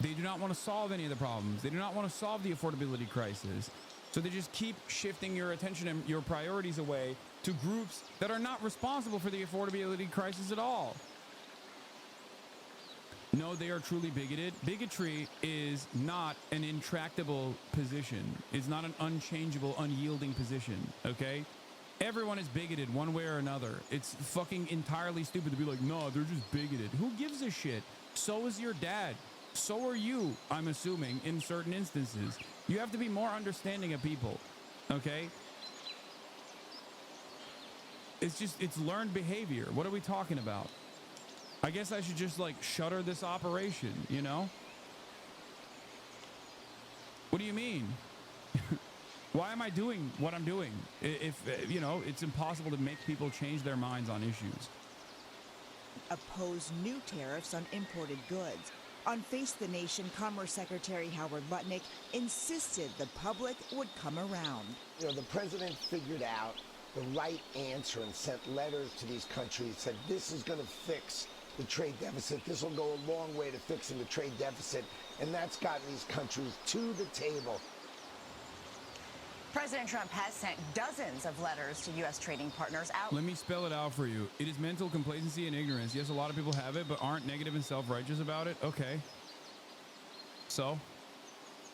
They They do not want to solve any of the problems. They do not want to solve the affordability crisis. So they just keep shifting your attention and your priorities away to groups that are not responsible for the affordability crisis at all. No, they are truly bigoted. Bigotry is not an intractable position. It's not an unchangeable, unyielding position, okay? Everyone is bigoted one way or another. It's fucking entirely stupid to be like, no, they're just bigoted. Who gives a shit? So is your dad. So are you, I'm assuming, in certain instances. You have to be more understanding of people, okay? It's learned behavior. What are we talking about? I guess I should just like shutter this operation, you know? What do you mean? Why am I doing what I'm doing? If, you know, it's impossible to make people change their minds on issues. Oppose new tariffs on imported goods. On Face the Nation, Commerce Secretary Howard Lutnick insisted the public would come around. You know, the president figured out the right answer and sent letters to these countries, said this is going to fix the trade deficit. This will go a long way to fixing the trade deficit, and that's gotten these countries to the table. President Trump has sent dozens of letters to U.S. trading partners out. Let me spell it out for you. It is mental complacency and ignorance. Yes, a lot of people have it, but aren't negative and self-righteous about it. Okay. So?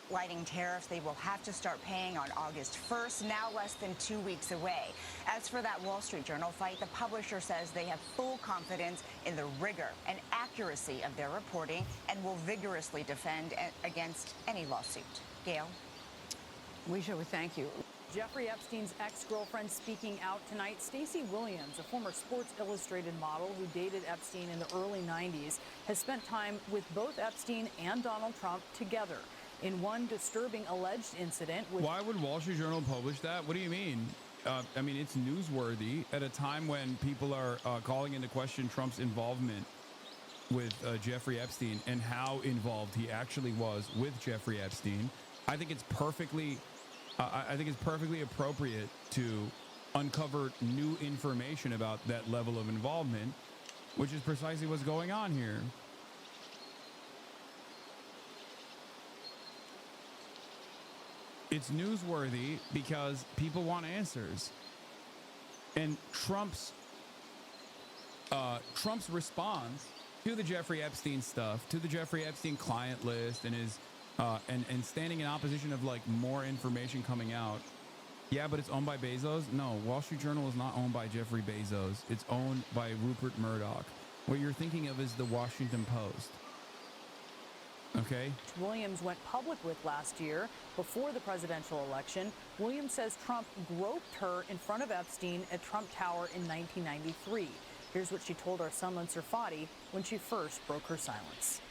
Lighting tariffs they will have to start paying on August 1st, now less than 2 weeks away. As for that Wall Street Journal fight, the publisher says they have full confidence in the rigor and accuracy of their reporting and will vigorously defend against any lawsuit. Gail? Weisha, we thank you. Jeffrey Epstein's ex-girlfriend speaking out tonight. Stacey Williams, a former Sports Illustrated model who dated Epstein in the early 90s, has spent time with both Epstein and Donald Trump together in one disturbing alleged incident. Why would Wall Street Journal publish that? What do you mean? I mean, it's newsworthy at a time when people are calling into question Trump's involvement with Jeffrey Epstein and how involved he actually was with Jeffrey Epstein. I think it's perfectly appropriate to uncover new information about that level of involvement, which is precisely what's going on here. It's newsworthy because people want answers. And Trump's response to the Jeffrey Epstein stuff, to the Jeffrey Epstein client list, and his and standing in opposition of like more information coming out. Yeah, but it's owned by Bezos. No, Wall Street Journal is not owned by Jeffrey Bezos. It's owned by Rupert Murdoch. What you're thinking of is the Washington Post. Okay. Williams went public with last year before the presidential election. Williams says Trump groped her in front of Epstein at Trump Tower in 1993. Here's what she told our Sunland Serfati when she first broke her silence.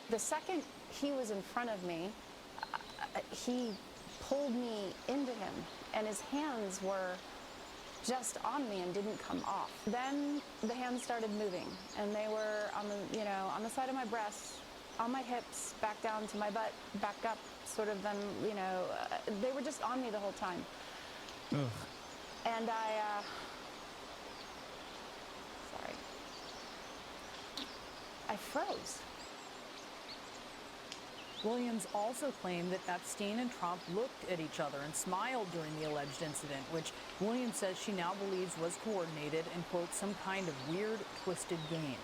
The second he was in front of me, he pulled me into him, and his hands were just on me and didn't come off. Then the hands started moving, and they were on the, on the side of my breast, on my hips, back down to my butt, back up, sort of then, they were just on me the whole time. Ugh. And I froze. Williams also claimed that Epstein and Trump looked at each other and smiled during the alleged incident, which Williams says she now believes was coordinated and, quote, some kind of weird, twisted game.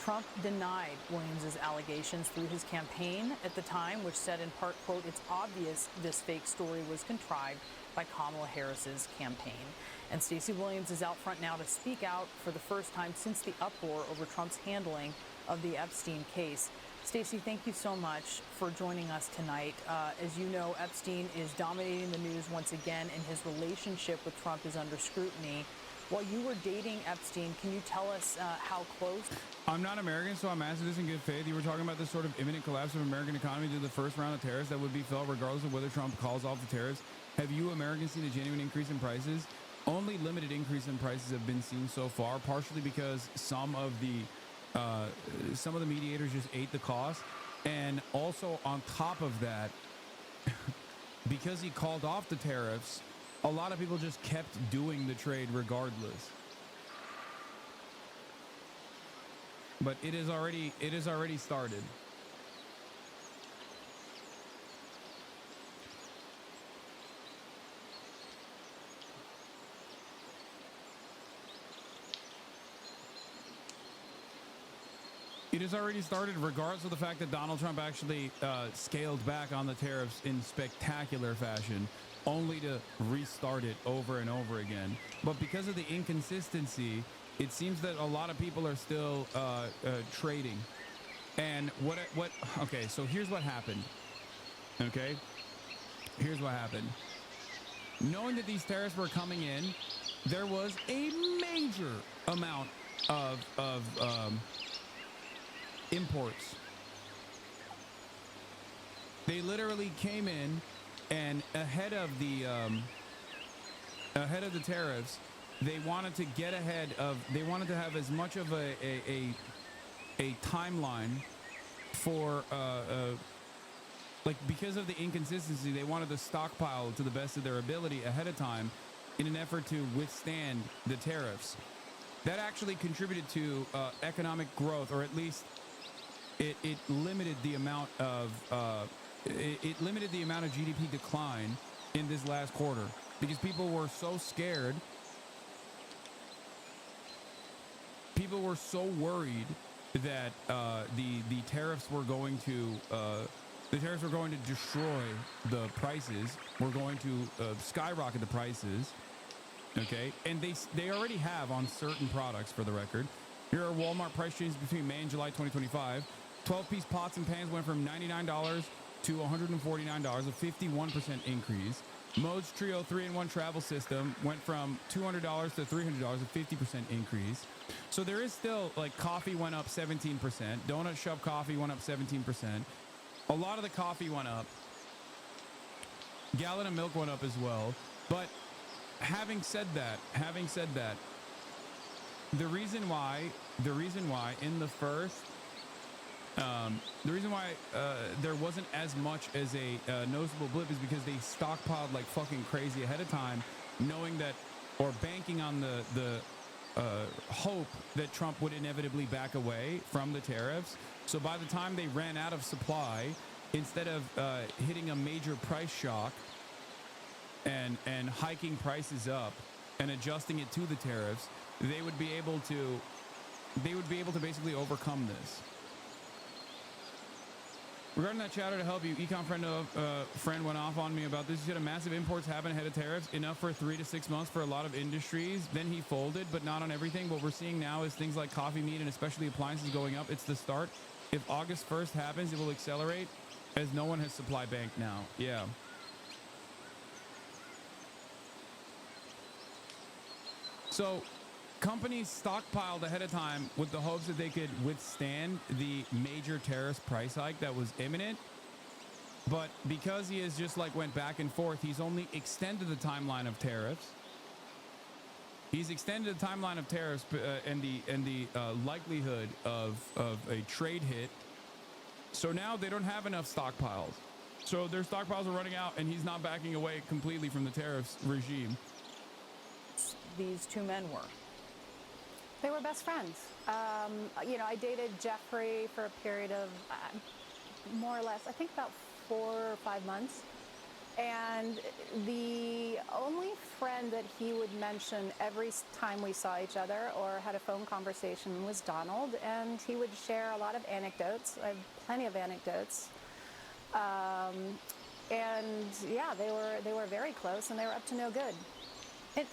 Trump denied Williams's allegations through his campaign at the time, which said in part, quote, it's obvious this fake story was contrived by Kamala Harris's campaign. And Stacey Williams is out front now to speak out for the first time since the uproar over Trump's handling of the Epstein case. Stacey, thank you so much for joining us tonight. As you know, Epstein is dominating the news once again, and his relationship with Trump is under scrutiny. While you were dating Epstein, can you tell us how close? I'm not American, so I'm asking this in good faith. You were talking about this sort of imminent collapse of American economy due to the first round of tariffs that would be felt regardless of whether Trump calls off the tariffs. Have you Americans seen a genuine increase in prices? Only limited increase in prices have been seen so far, partially because some of the mediators just ate the cost, and also on top of that, because he called off the tariffs, a lot of people just kept doing the trade regardless. But it has already started. It has already started, regardless of the fact that Donald Trump actually scaled back on the tariffs in spectacular fashion, only to restart it over and over again. But because of the inconsistency, it seems that a lot of people are still trading. And okay, so here's what happened. Okay, here's what happened. Knowing that these tariffs were coming in, there was a major amount of imports. They literally came in, and ahead of the tariffs, they wanted to get ahead of. They wanted to have as much of a timeline for like, because of the inconsistency, they wanted to stockpile to the best of their ability ahead of time in an effort to withstand the tariffs. That actually contributed to economic growth, or at least it limited the amount of it limited the amount of GDP decline in this last quarter, because people were so scared. People were so worried that the tariffs were going to destroy the prices. We're going to skyrocket the prices. Okay, and they already have on certain products, for the record. Here are Walmart price changes between May and July 2025. 12-piece pots and pans went from $99 to $149, a 51% increase. Mode's Trio 3-in-1 travel system went from $200 to $300, a 50% increase. So there is still, like, coffee went up 17%. Donut Shop coffee went up 17%. A lot of the coffee went up. Gallon of milk went up as well. But having said that, the reason why in the first, there wasn't as much as a noticeable blip is because they stockpiled like fucking crazy ahead of time, knowing that, or banking on the hope that Trump would inevitably back away from the tariffs. So by the time they ran out of supply, instead of hitting a major price shock and hiking prices up and adjusting it to the tariffs, they would be able to basically overcome this. Regarding that chatter to help you, econ friend went off on me about this. He said, a massive imports happen ahead of tariffs, enough for 3 to 6 months for a lot of industries. Then he folded, but not on everything. What we're seeing now is things like coffee, meat, and especially appliances going up. It's the start. If August 1st happens, it will accelerate, as no one has supply bank now. Yeah. So companies stockpiled ahead of time with the hopes that they could withstand the major tariffs price hike that was imminent. But because he has just like went back and forth, he's only extended the timeline of tariffs. He's extended the timeline of tariffs and the likelihood of a trade hit. So now they don't have enough stockpiles. So their stockpiles are running out, and he's not backing away completely from the tariffs regime. These two men were. They were best friends. I dated Jeffrey for a period of more or less, I think about 4 or 5 months. And the only friend that he would mention every time we saw each other or had a phone conversation was Donald. And he would share a lot of anecdotes. I have plenty of anecdotes. And yeah, they were very close, and they were up to no good.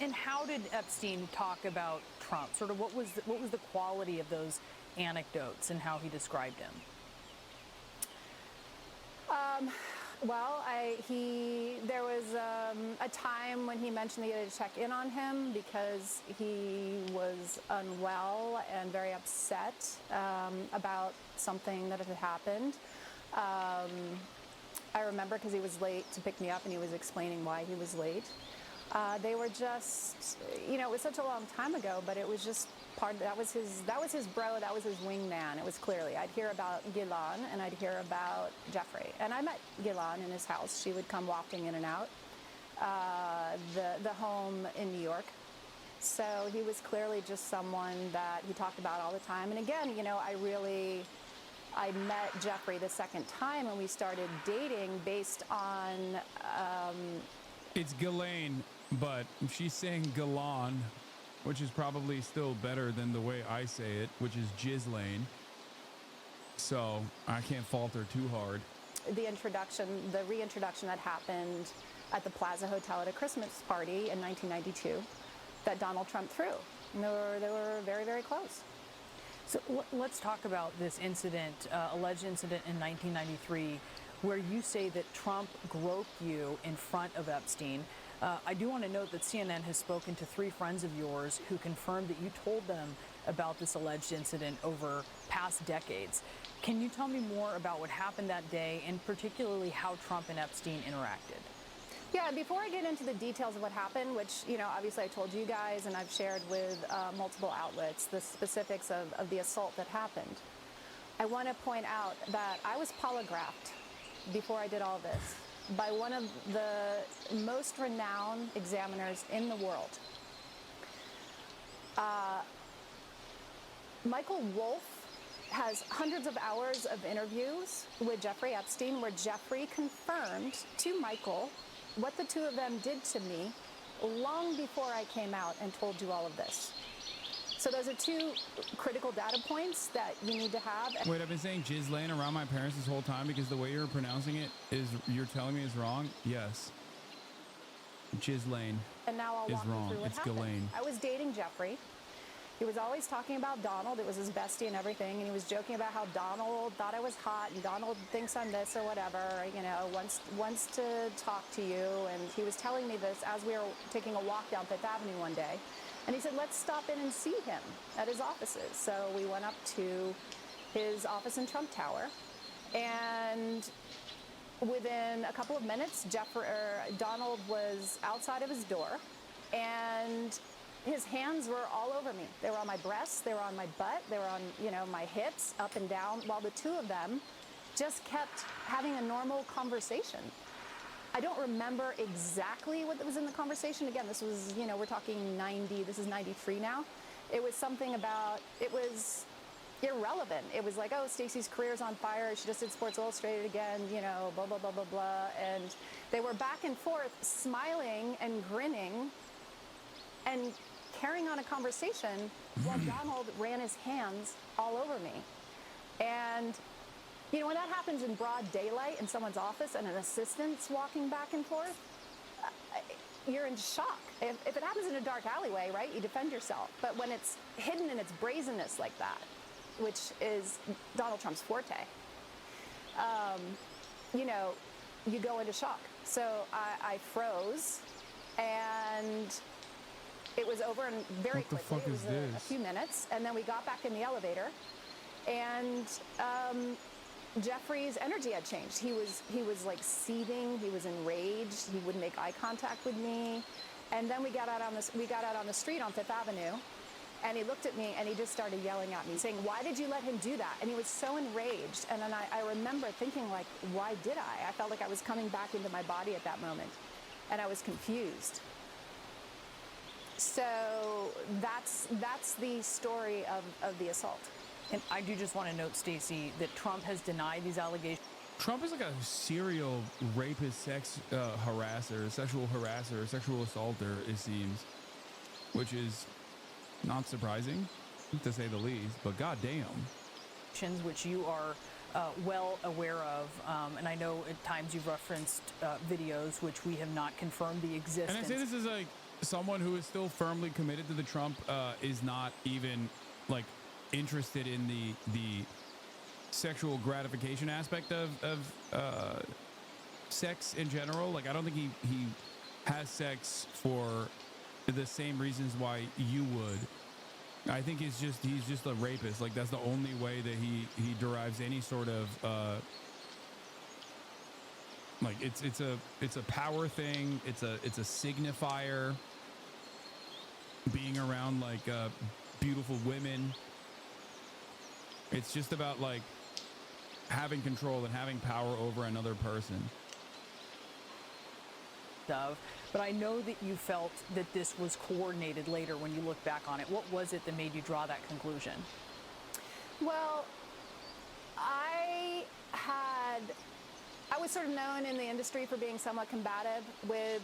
And how did Epstein talk about Trump? Sort of what was the quality of those anecdotes and how he described him? There was a time when he mentioned that he had to check in on him because he was unwell and very upset about something that had happened. I remember because he was late to pick me up, and he was explaining why he was late. They were just, it was such a long time ago, but it was just that was his bro, that was his wingman. It was clearly, I'd hear about Ghislaine and I'd hear about Jeffrey. And I met Ghislaine in his house. She would come wafting in and out, the home in New York. So he was clearly just someone that he talked about all the time. And again, I met Jeffrey the second time, and we started dating based on, It's Ghislaine, but she's saying Ghislaine, which is probably still better than the way I say it, which is Ghislaine. So I can't falter too hard. The reintroduction that happened at the Plaza Hotel at a Christmas party in 1992 that Donald Trump threw. And they were very, very close. So let's talk about this incident, alleged incident in 1993, where you say that Trump groped you in front of Epstein. I do want to note that CNN has spoken to 3 friends of yours who confirmed that you told them about this alleged incident over past decades. Can you tell me more about what happened that day, and particularly how Trump and Epstein interacted? Yeah, before I get into the details of what happened, which, obviously I told you guys and I've shared with multiple outlets, the specifics of the assault that happened, I want to point out that I was polygraphed before I did all this by one of the most renowned examiners in the world. Michael Wolff has hundreds of hours of interviews with Jeffrey Epstein where Jeffrey confirmed to Michael what the 2 of them did to me long before I came out and told you all of this. So those are 2 critical data points that you need to have. Wait, I've been saying jizz lane around my parents this whole time because the way you're pronouncing it is, you're telling me is wrong? Yes. Jizz lane And now I'll is walk you wrong. through what It's happened. Ghislaine. I was dating Jeffrey. He was always talking about Donald. It was his bestie and everything. And he was joking about how Donald thought I was hot and Donald thinks I'm this or whatever, wants to talk to you. And he was telling me this as we were taking a walk down Fifth Avenue one day. And he said, let's stop in and see him at his offices. So we went up to his office in Trump Tower. And within a couple of minutes, Donald was outside of his door. And his hands were all over me. They were on my breasts, they were on my butt, they were on, my hips, up and down, while the 2 of them just kept having a normal conversation. I don't remember exactly what was in the conversation. Again, this was, we're talking this is 93 now. It was something about, it was irrelevant. It was like, oh, Stacey's career's on fire. She just did Sports Illustrated again, blah, blah, blah, blah, blah. And they were back and forth, smiling and grinning and carrying on a conversation while Donald ran his hands all over me. And, when that happens in broad daylight in someone's office and an assistant's walking back and forth, you're in shock. If it happens in a dark alleyway, right, you defend yourself. But when it's hidden in its brazenness like that, which is Donald Trump's forte, you go into shock. So I froze, and it was over and very quickly. What the fuck is a this? few minutes, and then we got back in the elevator, and Jeffrey's energy had changed. He was like seething. He was enraged. He wouldn't make eye contact with me. And then we got out on the street on Fifth Avenue, and he looked at me and he just started yelling at me, saying, "Why did you let him do that?" And he was so enraged. And then I remember thinking, like, why did I? I felt like I was coming back into my body at that moment, and I was confused. So that's the story of the assault. And I do just want to note, Stacey, that Trump has denied these allegations. Trump is like a serial rapist, sexual harasser, sexual assaulter, it seems, which is not surprising, to say the least, but goddamn. Which you are well aware of, and I know at times you've referenced videos which we have not confirmed the existence. And I say this is like someone who is still firmly committed to the Trump, is not even like interested in the sexual gratification aspect of sex in general. Like, I don't think he has sex for the same reasons why you would. I think he's just a rapist. Like, that's the only way that he derives any sort of like, it's a power thing. It's a signifier. Being around like beautiful women. It's just about like having control and having power over another person. But I know that you felt that this was coordinated later when you look back on it. What was it that made you draw that conclusion? Well, I was sort of known in the industry for being somewhat combative with,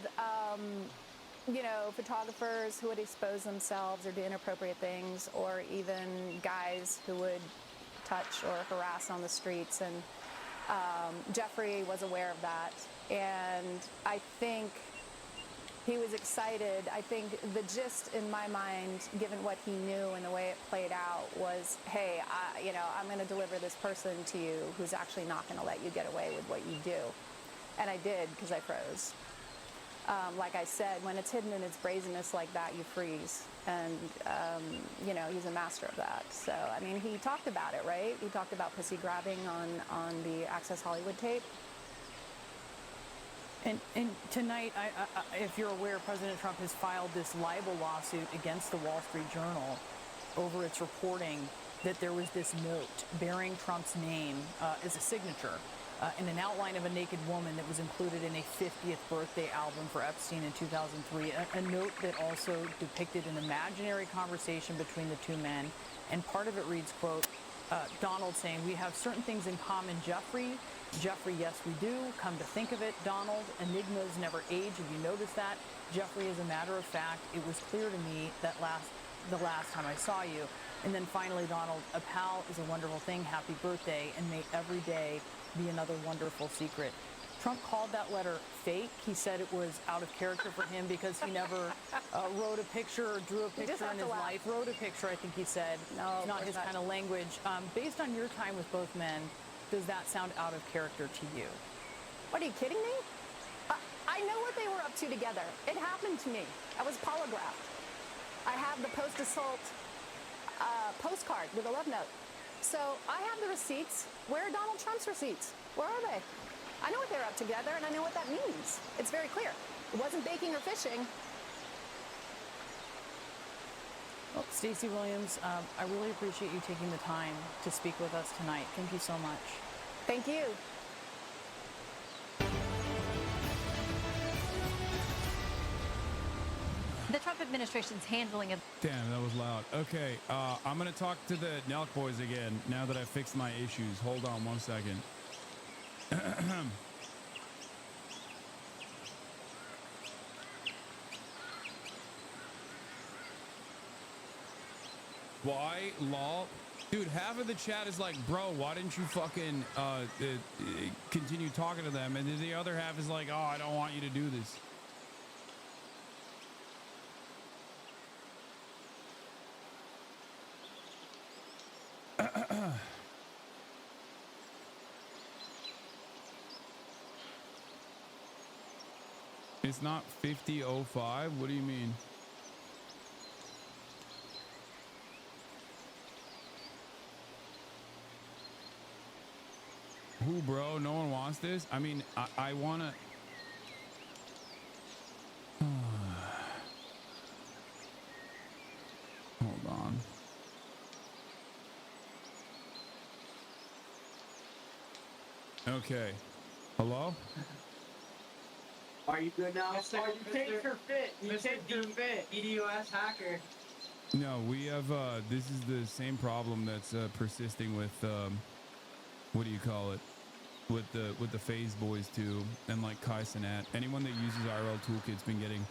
photographers who would expose themselves or do inappropriate things, or even guys who would touch or harass on the streets. And Jeffrey was aware of that. And I think he was excited. I think the gist in my mind, given what he knew and the way it played out, was, hey, I'm going to deliver this person to you who's actually not going to let you get away with what you do. And I did, because I froze. Like I said, when it's hidden in its brazenness like that, you freeze. And, he's a master of that. So, I mean, he talked about it, right? He talked about pussy grabbing on the Access Hollywood tape. And tonight, if you're aware, President Trump has filed this libel lawsuit against the Wall Street Journal over its reporting that there was this note bearing Trump's name as a signature in an outline of a naked woman that was included in a 50th birthday album for Epstein in 2003, a note that also depicted an imaginary conversation between the two men. And part of it reads, quote, Donald saying, "We have certain things in common, Jeffrey. Jeffrey, yes, we do. Come to think of it, Donald, enigmas never age. Have you noticed that? Jeffrey, as a matter of fact, it was clear to me that the last time I saw you." And then finally, Donald, "A pal is a wonderful thing. Happy birthday, and may every day be another wonderful secret." Trump called that letter fake. He said it was out of character for him because he never wrote a picture or drew a picture in his life. Wrote a picture, I think he said. No, it's not his kind of language. Based on your time with both men, does that sound out of character to you? What, are you kidding me? I know what they were up to together. It happened to me. I was polygraphed. I have the post-assault postcard with a love note. So I have the receipts. Where are Donald Trump's receipts? Where are they? I know what they're up together, and I know what that means. It's very clear. It wasn't baking or fishing. Well, Stacey Williams, I really appreciate you taking the time to speak with us tonight. Thank you so much. Thank you. The Trump administration's handling of... Damn, that was loud. Okay, I'm going to talk to the Nelk boys again now that I fixed my issues. Hold on 1 second. Why? Law? Dude, half of the chat is like, bro, why didn't you fucking continue talking to them? And then the other half is like, oh, I don't want you to do this. It's not 50:05? What do you mean? Who, bro? No one wants this? I mean, I want to... Hold on. Okay. Hello? Are you good now? Mr. You take her fit. You take her fit. EDOS hacker. No, we have, this is the same problem that's persisting with, what do you call it? With the Phase Boys too, and like Kai Cenat. Anyone that uses IRL Toolkit's been getting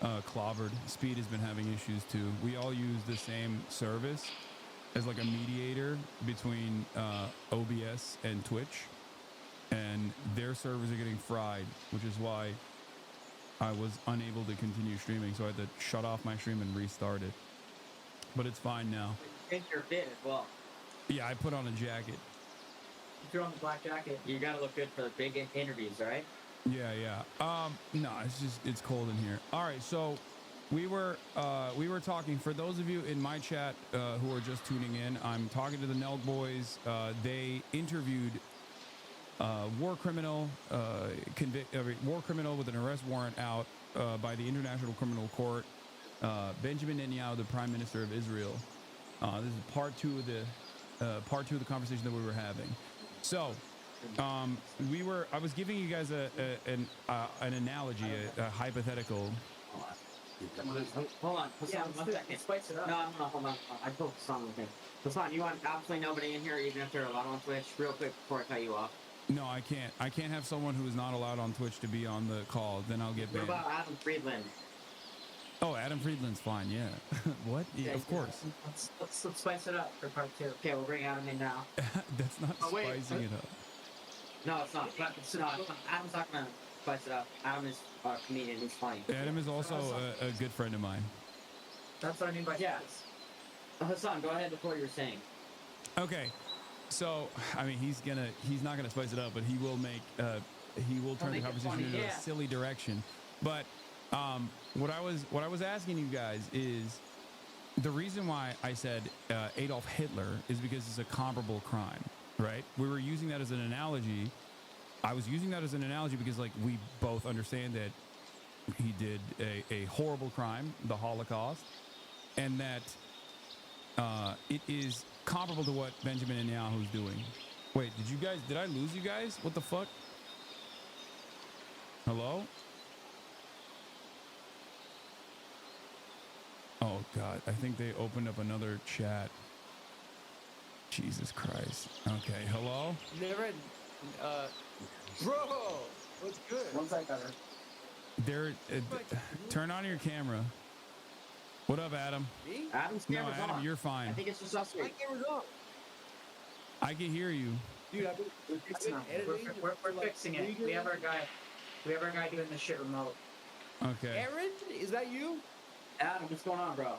clobbered. Speed has been having issues too. We all use the same service as like a mediator between OBS and Twitch, and their servers are getting fried, which is why I was unable to continue streaming, so I had to shut off my stream and restart it. But it's fine now. Take your fit as well. Yeah, I put on a jacket. You threw on the black jacket. You gotta look good for the big interviews, right? Yeah, yeah. No, it's cold in here. All right, so we were talking, for those of you in my chat who are just tuning in, I'm talking to the Nelk boys. They interviewed war criminal with an arrest warrant out by the International Criminal Court, Benjamin Netanyahu, the Prime Minister of Israel. This is part two of the conversation that we were having. So, I was giving you guys an analogy, a hypothetical. Hold on. Hasan, 1 second. Spice it up. No, hold on. I told Hasan one thing. Hasan, you want absolutely nobody in here, even if they're allowed on Twitch? Real quick before I cut you off. No, I can't. I can't have someone who is not allowed on Twitch to be on the call. Then I'll get banned. What about Adam Friedland? Oh, Adam Friedland's fine. Yeah. What? Yeah, of course. Let's spice it up for part 2. Okay, we'll bring Adam in now. That's not Oh, wait, spicing it up. No, it's not. It's not. Adam's not gonna spice it up. Adam is a comedian. He's funny. Adam is also a good friend of mine. That's what I mean by yes. Hasan, go ahead with what you were saying. Okay, so I mean, he's not gonna spice it up, but he will turn the conversation into a silly direction. But what I was asking you guys is the reason why I said Adolf Hitler is because it's a comparable crime, right? We were using that as an analogy. I was using that as an analogy because like we both understand that he did a horrible crime, the Holocaust, and that it is comparable to what Benjamin Netanyahu is doing. Wait, did I lose you guys? What the fuck? Hello? Oh God, I think they opened up another chat. Jesus Christ. Okay, hello? Never, bro, what's good? One side better. Turn on your camera. What up, Adam? Me? Adam's No, camera's Adam, on. you're fine. I think it's just us three. My camera's on. I can hear you. Dude, We're fixing it. We have our guy doing this shit remote. Okay. Aaron, is that you? Adam, what's going on, bro?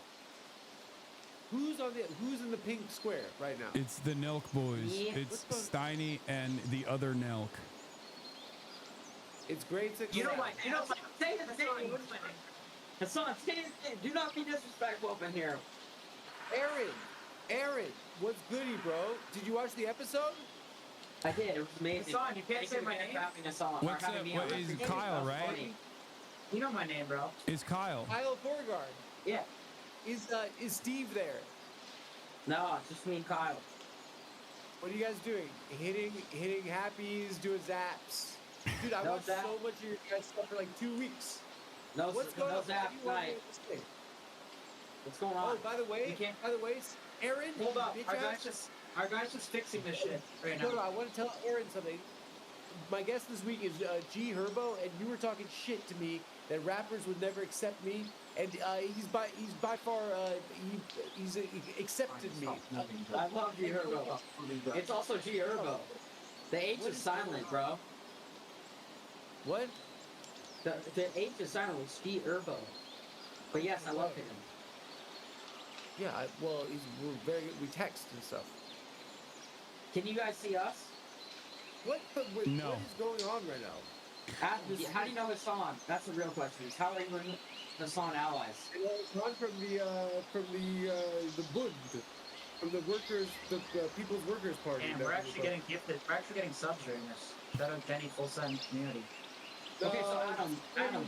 Who's in the pink square right now? It's the Nelk boys. Yeah. It's Steiny and the other Nelk. It's great to Say the thing. Hasan, say the thing. Do not be disrespectful up in here. Aaron, what's goody, bro? Did you watch the episode? I did. It was amazing. Hasan, you can't say my name. What's up? What is Kyle, right? Funny. You know my name, bro. Is Kyle? Kyle Beauregard. Yeah. Is Steve there? No, it's just me and Kyle. What are you guys doing? Hitting happies, doing zaps. Dude, I watched so much of your guys' stuff for like 2 weeks. What's going on? Zap tonight. What's going on? Oh, by the way, Aaron, hold up. bitch Our guy's just fixing this shit right now. No, I want to tell Aaron something. My guest this week is G Herbo, and you were talking shit to me that rappers would never accept me, and he's by far he's accepted me. I love G Herbo. It's also G Herbo. The H is silent, bro. What? The H is silent. It's G Herbo. But yes, I love him. Yeah, we're very good. We text and stuff. Can you guys see us? What is going on right now? How do you know Hasan? That's the real question. How are you and Hasan allies? Hasan from the Bund, from the workers, the People's Workers Party. And we're actually getting gifted. We're actually getting subs during this. Shout out Benny, full-time community. Okay, so Adam.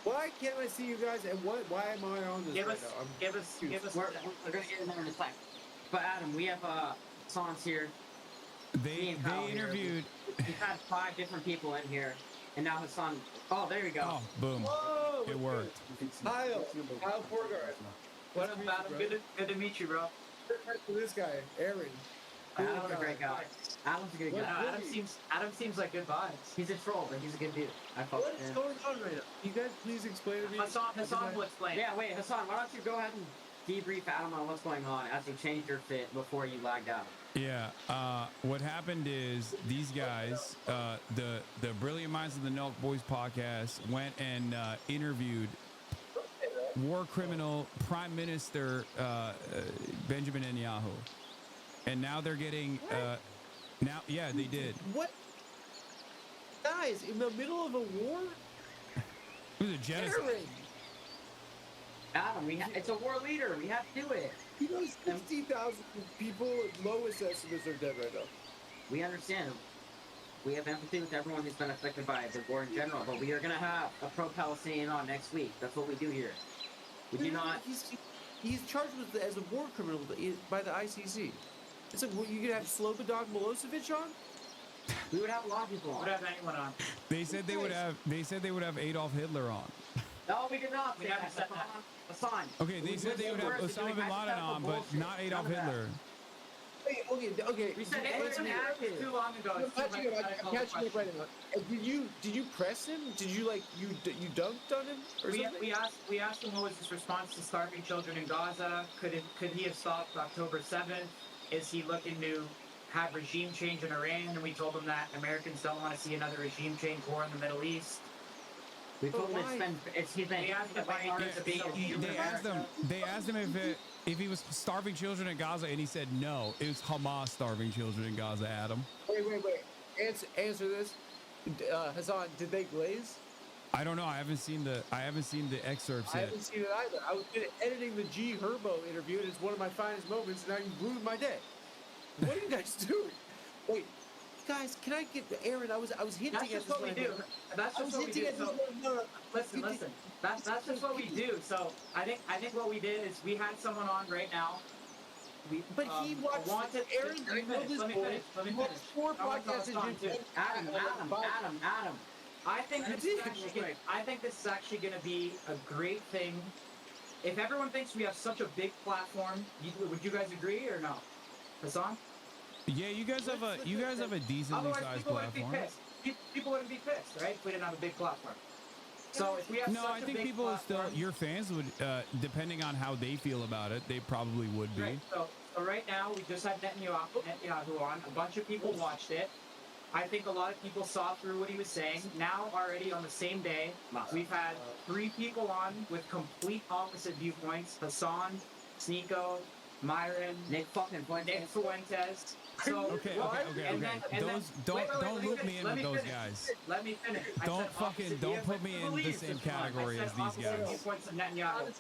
Why can't I see you guys? And why am I on this right now? Give us. We're gonna get in there in a second. But Adam, we have Hasan's here. They interviewed. We've had 5 different people in here, and now Hasan. Oh, there we go. Oh, boom! Whoa, it worked. Kyle Beauregard. What up, Adam? Good to meet you, bro. This guy, Aaron. Adam's a great guy. Adam's a good guy. Adam seems like good vibes. He's a troll, but he's a good dude. What's going on right now? You guys please explain to me. Hasan will explain. Yeah, wait, Hasan, why don't you go ahead and debrief Adam on what's going on as you changed your fit before you lagged out? Yeah, what happened is these guys, the Brilliant Minds of the Nelk Boys podcast, went and interviewed war criminal Prime Minister Benjamin Netanyahu, and now they're getting they did. What? Guys, in the middle of a war? It was a genocide. Adam, it's a war leader. We have to do it. You know, 60,000 people, lowest estimates are dead right now. We understand. We have empathy with everyone who's been affected by the war in general, but we are going to have a pro-Palestinian on next week. That's what we do here. We do not... He's charged as a war criminal by the ICC. It's like, you could have Slobodan Milosevic on? We would have a lot of people on. We would have anyone on. They said they would have Adolf Hitler on. No, we did not. We haven't said that. Hasan. Okay, they said they would have Osama bin Laden on, but not Adolf Hitler. Okay. We said Did- it was too long ago. I'm It's too catching up. hypothetical I'm catching up question. right now. Did you press him? Did you you dunked on him or something? We asked him what was his response to starving children in Gaza. Could he have stopped October 7th? Is he looking to have regime change in Iran? And we told him that Americans don't want to see another regime change war in the Middle East. We told him We asked him why it's a big They asked him if he was starving children in Gaza, and he said no. It was Hamas starving children in Gaza, Adam. Wait. Answer this. Hasan, did they glaze? I don't know. I haven't seen the excerpts I yet. haven't seen it either. I was editing the G Herbo interview, and it's one of my finest moments, and now you ruined my day. What are you guys doing? Wait, guys, can I get Aaron? I was hinting That's at just this. what we do. That's just what we do. So, listen. That's just what we do. So I think what we did is we had someone on right now. But he watched Aaron. I know this boy. Let me He watched finish. 4 I want to podcasts talk and to Adam. I think this is actually going to be a great thing. If everyone thinks we have such a big platform, would you guys agree or no? Hasan? Yeah, you guys have a decently Otherwise, sized people wouldn't platform. be pissed. People wouldn't be pissed, right? If we didn't have a big platform. So if we have No, such I think a big people platform, your fans would, depending on how they feel about it, they probably would be. Right. So right now we just had Netanyahu on. A bunch of people watched it. I think a lot of people saw through what he was saying. Now already on the same day, we've had 3 people on with complete opposite viewpoints: Hasan, Sneeko, Myron, Nick Fuentes. So Okay. Don't loop me in with those guys. Let me finish. Don't put me in the same category as these guys. Viewpoints of Netanyahu.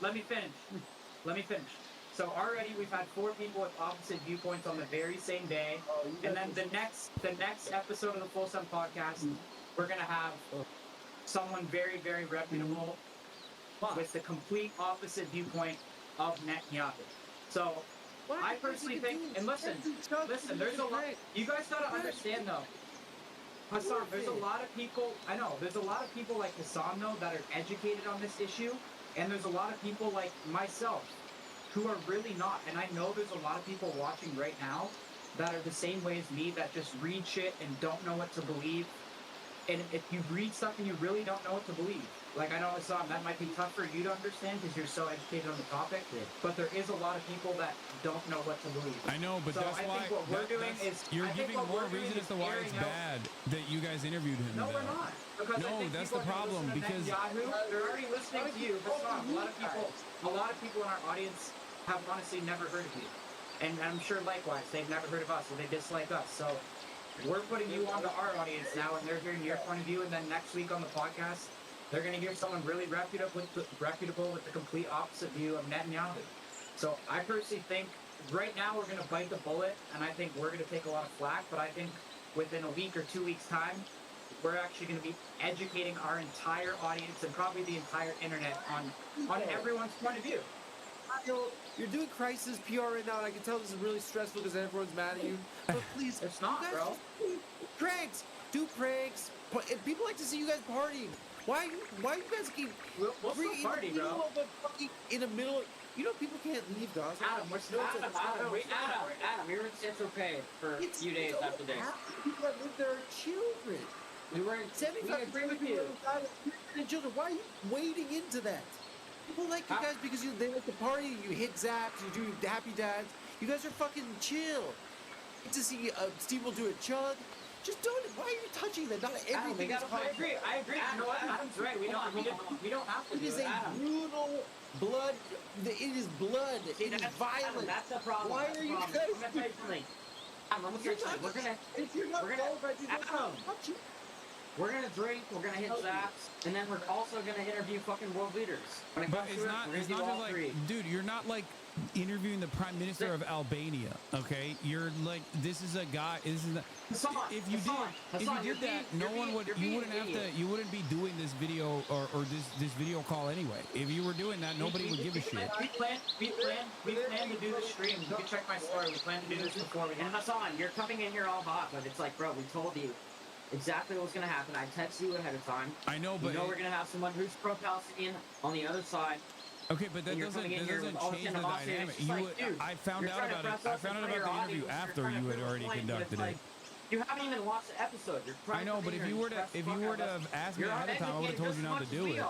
Let me finish. So already we've had 4 people with opposite viewpoints on the very same day, and then the next episode of the Full Sun podcast, we're gonna have someone very, very reputable with the complete opposite viewpoint of Netanyahu. So I personally think, and listen, there's a lot. You guys gotta understand though, Hasan. There's a lot of people. I know there's a lot of people like Hasan though that are educated on this issue, and there's a lot of people like myself who are really not. And I know there's a lot of people watching right now that are the same way as me, that just read shit and don't know what to believe. And if you read stuff and you really don't know what to believe, like I know Hasan, that might be tough for you to understand because you're so educated on the topic. But there is a lot of people that don't know what to believe. I know, but so that's I why think what we're doing is you're I think giving what more we're doing reason as to why airing it's out- bad that you guys interviewed him. No, though. we're not. Because I No, think that's people the problem, are gonna listen to because- Netanyahu, they're already listening to you. Hasan, a lot of people in our audience have honestly never heard of you, and I'm sure likewise they've never heard of us, so they dislike us. So we're putting you onto our audience now, and they're hearing your point of view. And then next week on the podcast, they're going to hear someone really reputable with the complete opposite view of Netanyahu. So I personally think right now we're going to bite the bullet, and I think we're going to take a lot of flack. But I think within a week or 2 weeks' time, we're actually going to be educating our entire audience and probably the entire internet on everyone's point of view. You're doing crisis PR right now, and I can tell this is really stressful because everyone's mad at you. But please, it's not, you guys bro. just do pranks. But and people like to see you guys partying. Why you guys keep we'll still party, bro. In the middle of, you know, people can't leave Gaza. Adam, we were in Central Pay for a few days after this. People that live there are children. We agree with you. And children, why are you wading into that? People like you guys because they like to party. You hit zaps. You do happy dads. You guys are fucking chill. Get to see Steve will do a chug. Just do it. Why are you touching that? Not everything is I agree. You know what? Adam's right. We don't have to It do is it. a brutal blood. It is blood. It is violent. That's the problem. Why are you guys? I'm gonna tell you something. We're gonna drink, we're gonna hit zaps, and then we're also gonna interview fucking world leaders. When it But comes to it's not just like, dude, you're not like interviewing the Prime Minister of Albania, okay? You're like, this is a guy. This is if you did that, you wouldn't be doing this video or this video call anyway. If you were doing that, nobody would give a shit. We plan to do the stream. You can check my story. We plan to do this before we. And Hasan, you're coming in here all hot, but it's like, bro, we told you exactly what's gonna happen. I texted you ahead of time. I know, but we're gonna have someone who's pro-Palestinian on the other side. Okay, but that and you're doesn't coming in here with all this change the animosity, and dynamic. it's just like, dude, I found you're out trying to about it. press I us found in out front of about your the interview audience, after you're trying you to had prove a already point, but it's conducted it. like, you haven't even watched the episode. You're trying I know, to but if you were to have asked me ahead of time, I would have told you not to do it.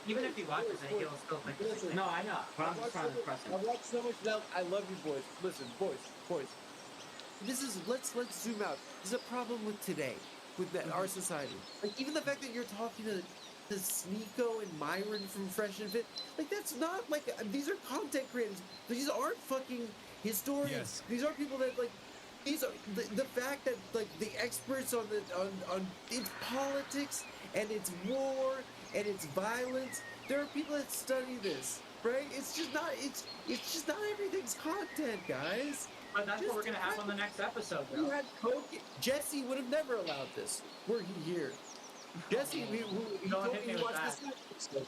Even if he watches it, he'll still think the same thing. No, I know, but I'm just trying to impress him. I've watched so much now. I love you, boys. Listen, boys. This is let's zoom out. There's a problem with today, with our society. Like even the fact that you're talking to Sneeko and Myron from Fresh and Fit, like that's not like these are content creators. These aren't fucking historians. Yes. These are people that like. These are the fact that like the experts on it's politics and it's war and it's violence. There are people that study this, right? It's just not everything's content, guys. But that's what we're gonna have on the next episode, You though. had Jesse would have never allowed this were he here. Jesse, he told me he watched this episode.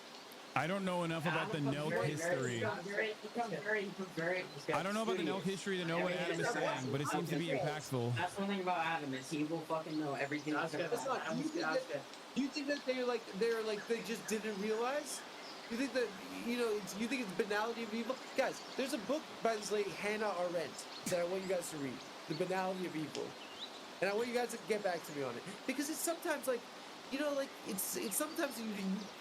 I don't know enough about the Nelk history. I don't know about the Nelk history to know what Adam is saying, but it seems to be impactful. That's one thing about Adam is he will fucking know everything. That's not. You think that they're like they just didn't realize? You think that you think it's banality of evil? Guys, there's a book by this lady Hannah Arendt that I want you guys to read, The Banality of Evil, and I want you guys to get back to me on it because it's sometimes like. It's sometimes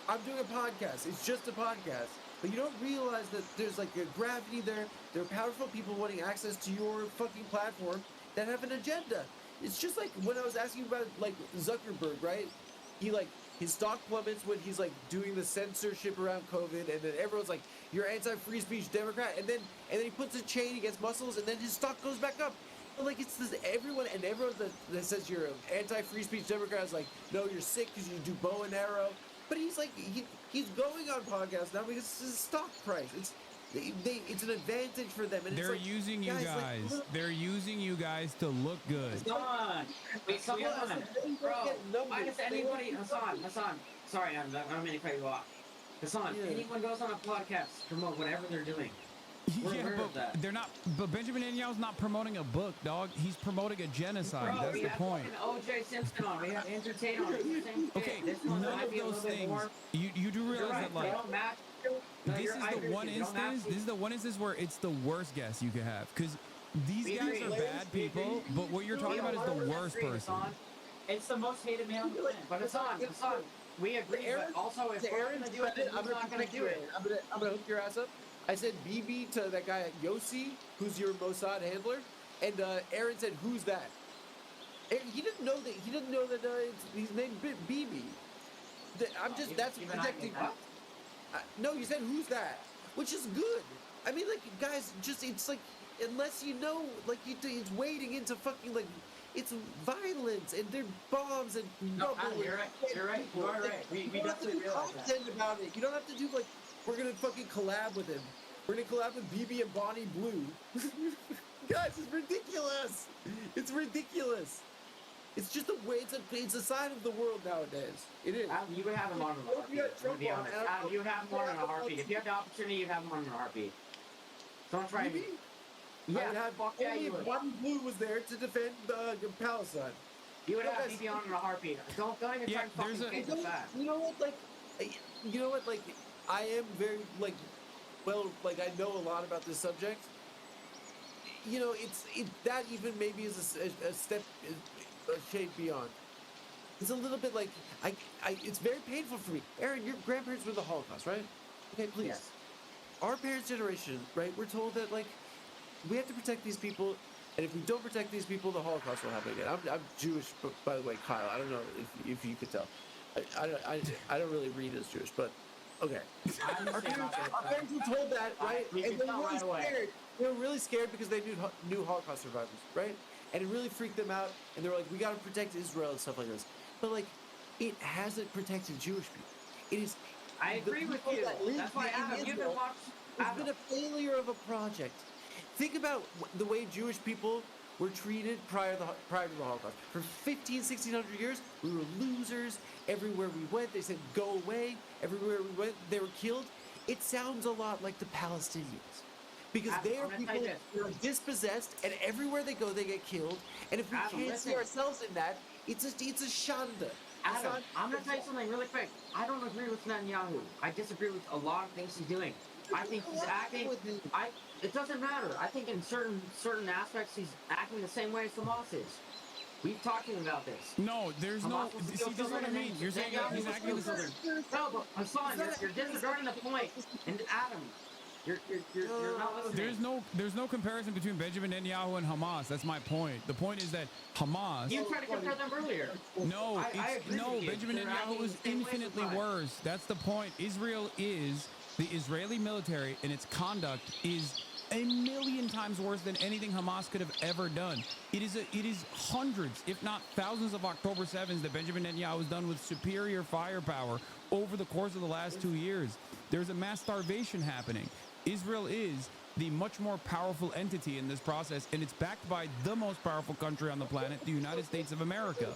I'm doing a podcast. It's just a podcast, but you don't realize that there's like a gravity there. There are powerful people wanting access to your fucking platform that have an agenda. It's just like when I was asking about like Zuckerberg, right? His stock plummets when he's like doing the censorship around COVID, and then everyone's like, "You're anti-free speech Democrat," and then he puts a chain against muscles, and then his stock goes back up. Like it's this everyone that says you're an anti-free speech Democrat is like, no, you're sick because you do bow and arrow. But he's like he's going on podcasts now because it's his stock price. It's an advantage for them. And They're it's like, using you guys. They're using you guys to look good. Hassan, bro. Why does anybody, Hassan? Sorry, I don't mean to cut you off. Hassan, anyone goes on a podcast to promote whatever they're doing. We're aware of that. They're not. But Benjamin Netanyahu's not promoting a book, dog. He's promoting a genocide. Bro, that's the point. O.J. Simpson on. We have entertainment on. It's the same shit. Okay, this one none might of be a those little bit things. more. You do realize that like. They don't match. No, This is the one instance. This is the one instance where it's the worst guess you could have because these guys are bad people. But what you're talking about is the worst person. It's the most hated man on the planet. But Hassan, we agree. But also, if we're gonna do it, then he's not gonna do it. I'm gonna hook your ass up. I said BB to that guy Yossi, who's your Mossad handler, and Aaron said, "Who's that?" He didn't know that. He didn't know that he's named BB. That's protecting. No, you said, "Who's that?" Which is good. I mean, like, guys, it's like unless you know, like, it's wading into fucking like. It's violence and they're bombs and no, you're right. You are right. We definitely realize that. About it. You don't have to do like we're gonna fucking collab with him. We're gonna collab with BB and Bonnie Blue. Guys, it's ridiculous. It's ridiculous. It's just the way it's a sign of the world nowadays. It is. Adam, you would have him on in a heartbeat. To be honest, Adam, you would have him on in a heartbeat. If you have the opportunity, you'd have him on in a heartbeat. Don't try me. Yeah, only if Bonnie Blue was there to defend Palestine. You would have BB on in a heartbeat. Don't even try to fucking change the fact. You know what? Like, I am very like I know a lot about this subject. You know, that even maybe is a step, a shade beyond. It's a little bit like it's very painful for me. Aaron, your grandparents were in the Holocaust, right? Okay, please. Yes. Our parents' generation, right? We're told that like we have to protect these people, and if we don't protect these people, the Holocaust will happen again. I'm Jewish, by the way, Kyle. I don't know if you could tell. I don't really read as Jewish, but okay. Our parents were told that, right? And they were really scared. They were really scared because they knew Holocaust survivors, right? And it really freaked them out. And they were like, we got to protect Israel and stuff like this. But like, it hasn't protected Jewish people. It is. I agree with you. That's why Adam, you've been watching. It's been a failure of a project. Think about the way Jewish people were treated prior to the Holocaust. For 1600 years, we were losers. Everywhere we went, they said, go away. Everywhere we went, they were killed. It sounds a lot like the Palestinians. Because they are people who are dispossessed, and everywhere they go, they get killed. And if we can't see ourselves in that, it's a shanda. Adam, I'm going to tell you something really quick. I don't agree with Netanyahu. I disagree with a lot of things he's doing. I think he's acting. It doesn't matter. I think in certain aspects he's acting the same way as Hamas is. We've talked to him about this. No, there's no. See, this is what I mean. You're saying he's acting the same. No, but Hassan, you're disregarding the point. And Adam, you're not listening. There's no comparison between Benjamin Netanyahu and Hamas. That's my point. The point is that Hamas. You tried to compare them earlier. No, I agree no. with you. Benjamin They're Netanyahu acting is the same way infinitely sometimes. worse. That's the point. Israel is the Israeli military, and its conduct is a million times worse than anything Hamas could have ever done. It is hundreds, if not thousands, of October 7s that Benjamin Netanyahu has done with superior firepower over the course of the last 2 years. There's a mass starvation happening. Israel is the much more powerful entity in this process, and it's backed by the most powerful country on the planet, the United States of America.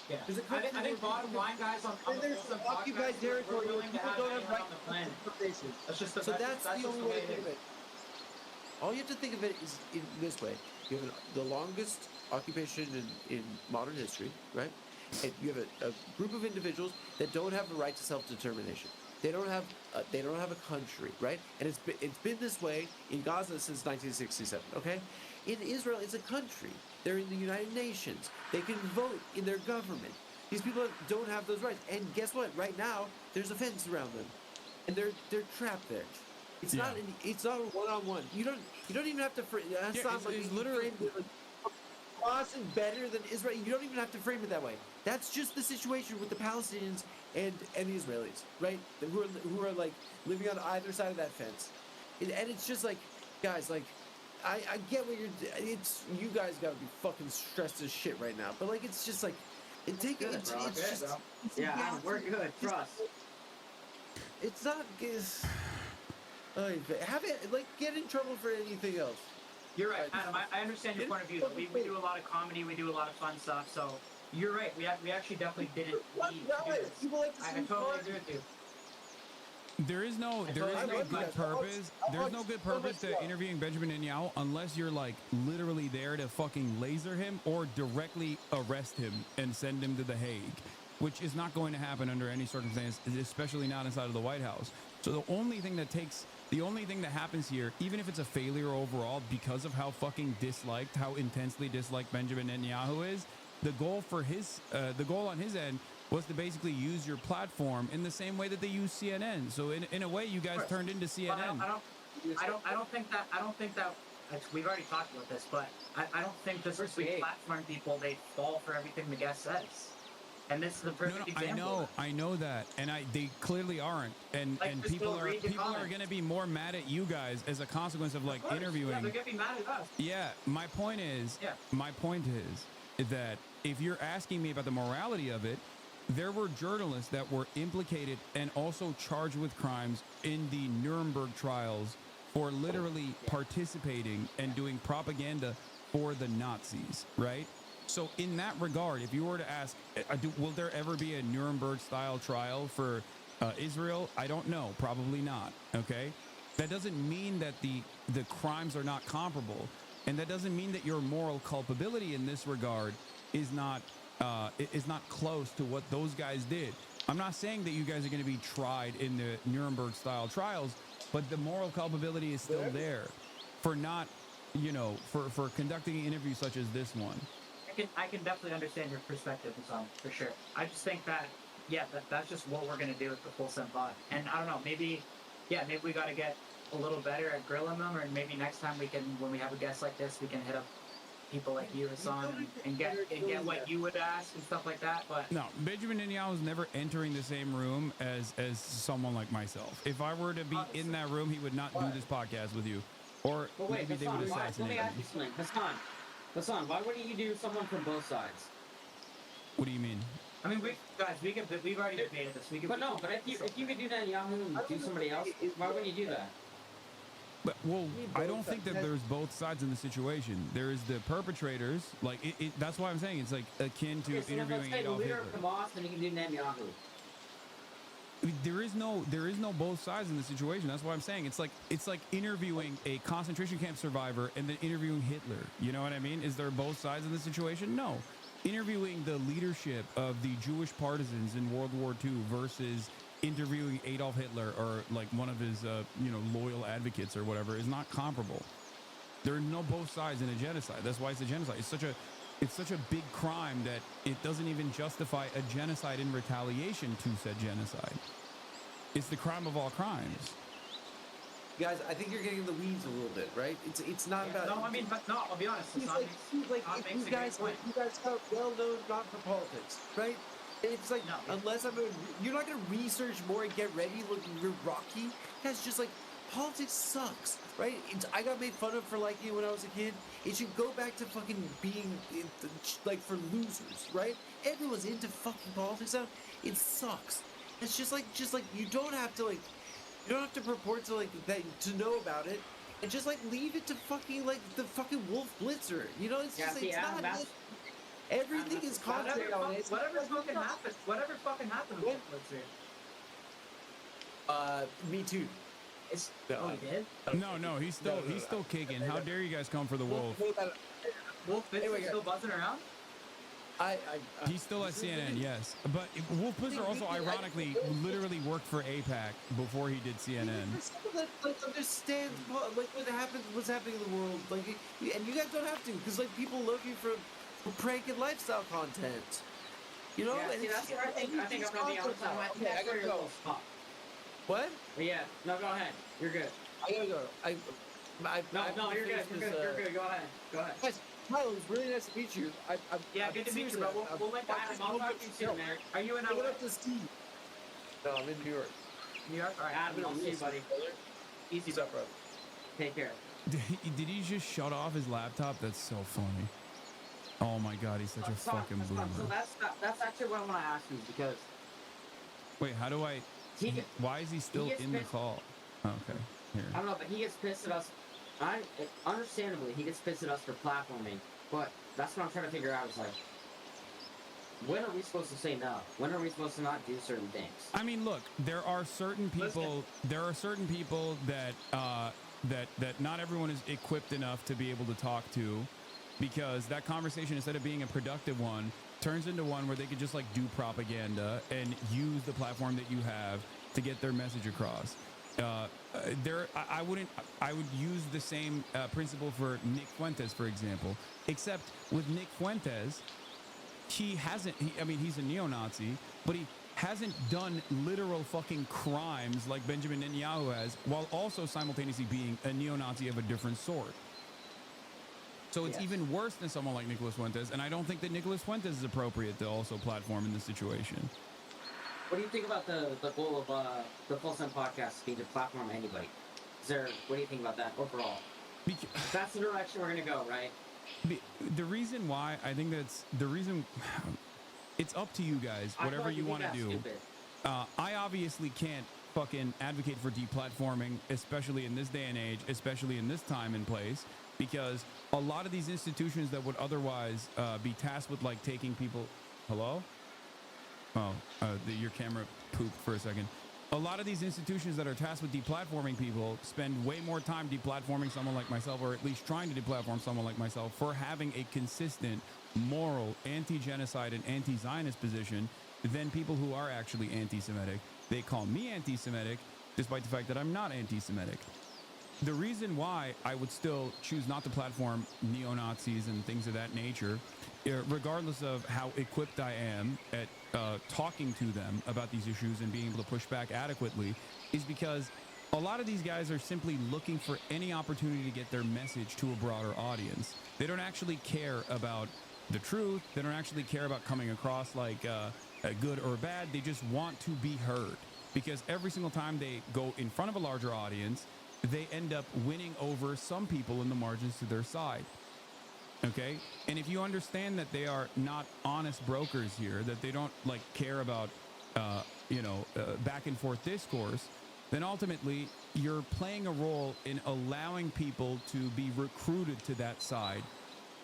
Yeah. I think bottom line, guys, on the occupied territory where people don't have right on the planet. That's just So that's the only way to think of it. it. All you have to think of it is in this way. You have the longest occupation in modern history, right? And you have a group of individuals that don't have the right to self-determination. They don't have a country, right? And it's been this way in Gaza since 1967. Okay, in Israel, it's a country. They're in the United Nations. They can vote in their government. These people don't have those rights. And guess what? Right now, there's a fence around them, and they're trapped there. It's not a one-on-one. You don't even have to. It's literally. Hamas is better than Israel. You don't even have to frame it that way. That's just the situation with the Palestinians and the Israelis, right? Who are like living on either side of that fence, and it's just like, guys, like, I get what it's you guys gotta be fucking stressed as shit right now, but like it's just like it's just yeah, we're good. Trust. It's not. Have it like get in trouble for anything else. You're right, Adam. I understand your point of view. We do a lot of comedy. We do a lot of fun stuff. So you're right. We actually definitely didn't need to do this. I totally agree with you. There is no good purpose. There's no good purpose to interviewing Benjamin Netanyahu unless you're like literally there to fucking laser him or directly arrest him and send him to The Hague, which is not going to happen under any circumstance, especially not inside of the White House. So the only thing that happens here, even if it's a failure overall because of how fucking disliked, how intensely disliked Benjamin Netanyahu is, the goal on his end was to basically use your platform in the same way that they use CNN. So in a way, you guys turned into CNN. I don't think that. We've already talked about this, but I don't think just because we platform people, they fall for everything the guest says. And this is the perfect example. I know that, and they clearly aren't, and people are going to be more mad at you guys as a consequence of like interviewing. Yeah, they're going to be mad at us. Yeah, my point is that if you're asking me about the morality of it, there were journalists that were implicated and also charged with crimes in the Nuremberg trials for literally participating and doing propaganda for the Nazis, right? So in that regard, if you were to ask, will there ever be a Nuremberg-style trial for Israel? I don't know. Probably not. Okay? That doesn't mean that the crimes are not comparable. And that doesn't mean that your moral culpability in this regard is not close to what those guys did. I'm not saying that you guys are going to be tried in the Nuremberg-style trials, but the moral culpability is still there for not, for conducting an interview such as this one. I can definitely understand your perspective, Hasan, for sure. I just think that, that's just what we're going to do with the full send bot. And I don't know, maybe we got to get a little better at grilling them, or maybe next time when we have a guest like this, we can hit up people like you, Hasan, and get what you would ask and stuff like that. But no, Benjamin Netanyahu is never entering the same room as someone like myself. If I were to be in that room, he would not do this podcast with you, or maybe they would assassinate let me ask you something, Hasan, why wouldn't you do someone from both sides? What do you mean? I mean, we've already debated this. But if you could do Netanyahu and do somebody else, why wouldn't you do that? But I don't think that there's both sides in the situation. There is the perpetrators, like that's why I'm saying it's like akin to interviewing Adolf Hitler. Hamas, then you can do Netanyahu. There is no both sides in the situation. That's why I'm saying it's like interviewing a concentration camp survivor and then interviewing Hitler. You know what I mean? Is there both sides in the situation? No. interviewing the leadership of the Jewish partisans in World War II versus interviewing Adolf Hitler or like one of his, loyal advocates or whatever is not comparable. There are no both sides in a genocide. That's why it's a genocide. It's such a big crime that it doesn't even justify a genocide in retaliation to said genocide. It's the crime of all crimes. Guys, I think you're getting in the weeds a little bit, right? It's not about. No, I mean, but no, I'll be honest. He's like you guys are well known not for politics, right? It's like unless you're not gonna research more and get ready looking you're Rocky. Guys, just like politics sucks, right? I got made fun of for liking it when I was a kid. It should go back to fucking being like for losers, right? Everyone's into fucking politics now. It sucks. It's just like you don't have to purport to like that to know about it, and just like leave it to fucking like the fucking Wolf Blitzer. You know, it's just it's not. Everything is concentrated on it. Whatever fucking happened with Wolf Blitzer. Me too. No, he's still kicking. How dare you guys come for the wolf? Wolf Blitzer still buzzing around? He's still at CNN, yes. But Wolf Blitzer also, ironically, literally worked for APAC before he did CNN. Like understand like what's happening in the world, like, and you guys don't have to, because like people love you for prank and lifestyle content. You know, yeah, and see, that's where I think I'm gonna be honest. Okay, I gotta go. What? But yeah, no, go ahead. You're good. I gotta go. No, you're good. You're good. Go ahead. Guys, Tyler, it was really nice to meet you. Good to meet you, bro. We'll link back. I'll talk to you soon, man. Are you in LA? Up to Steve. No, I'm in New York. New York? All right, Adam, I'll see you, buddy. Easy. What's up, bro? Take care. Did he just shut off his laptop? That's so funny. Oh my god, he's such a fucking boomer. So that's actually what I want to ask you, because... Wait, how do I... Why is he still in the call? Okay, here. I don't know, but he gets pissed at us. Understandably, he gets pissed at us for platforming, but that's what I'm trying to figure out is like, when are we supposed to say no? When are we supposed to not do certain things? I mean, look, there are certain people that that not everyone is equipped enough to be able to talk to, because that conversation, instead of being a productive one, turns into one where they could just like do propaganda and use the platform that you have to get their message across. I would use the same principle for Nick Fuentes, for example, except with Nick Fuentes, he's a neo-Nazi, but he hasn't done literal fucking crimes like Benjamin Netanyahu has, while also simultaneously being a neo-Nazi of a different sort. So it's even worse than someone like Nicholas Fuentes, and I don't think that Nicholas Fuentes is appropriate to also platform in this situation. What do you think about the goal of the Full Sun podcast being to platform anybody? What do you think about that overall? That's the direction we're gonna go, right? The reason why I think it's up to you guys, whatever you want to do. I obviously can't fucking advocate for deplatforming, especially in this day and age, especially in this time and place, because a lot of these institutions that would otherwise be tasked with like taking people. Hello? Oh, your camera pooped for a second. A lot of these institutions that are tasked with deplatforming people spend way more time deplatforming someone like myself, or at least trying to deplatform someone like myself, for having a consistent, moral, anti-genocide and anti-Zionist position than people who are actually anti-Semitic. They call me anti-Semitic, despite the fact that I'm not anti-Semitic. The reason why I would still choose not to platform neo-Nazis and things of that nature, regardless of how equipped I am at talking to them about these issues and being able to push back adequately, is because a lot of these guys are simply looking for any opportunity to get their message to a broader audience. They don't actually care about the truth. They don't actually care about coming across like good or bad. They just want to be heard, because every single time they go in front of a larger audience, they end up winning over some people in the margins to their side. Okay? And if you understand that they are not honest brokers here, that they don't like care about, back and forth discourse, then ultimately you're playing a role in allowing people to be recruited to that side.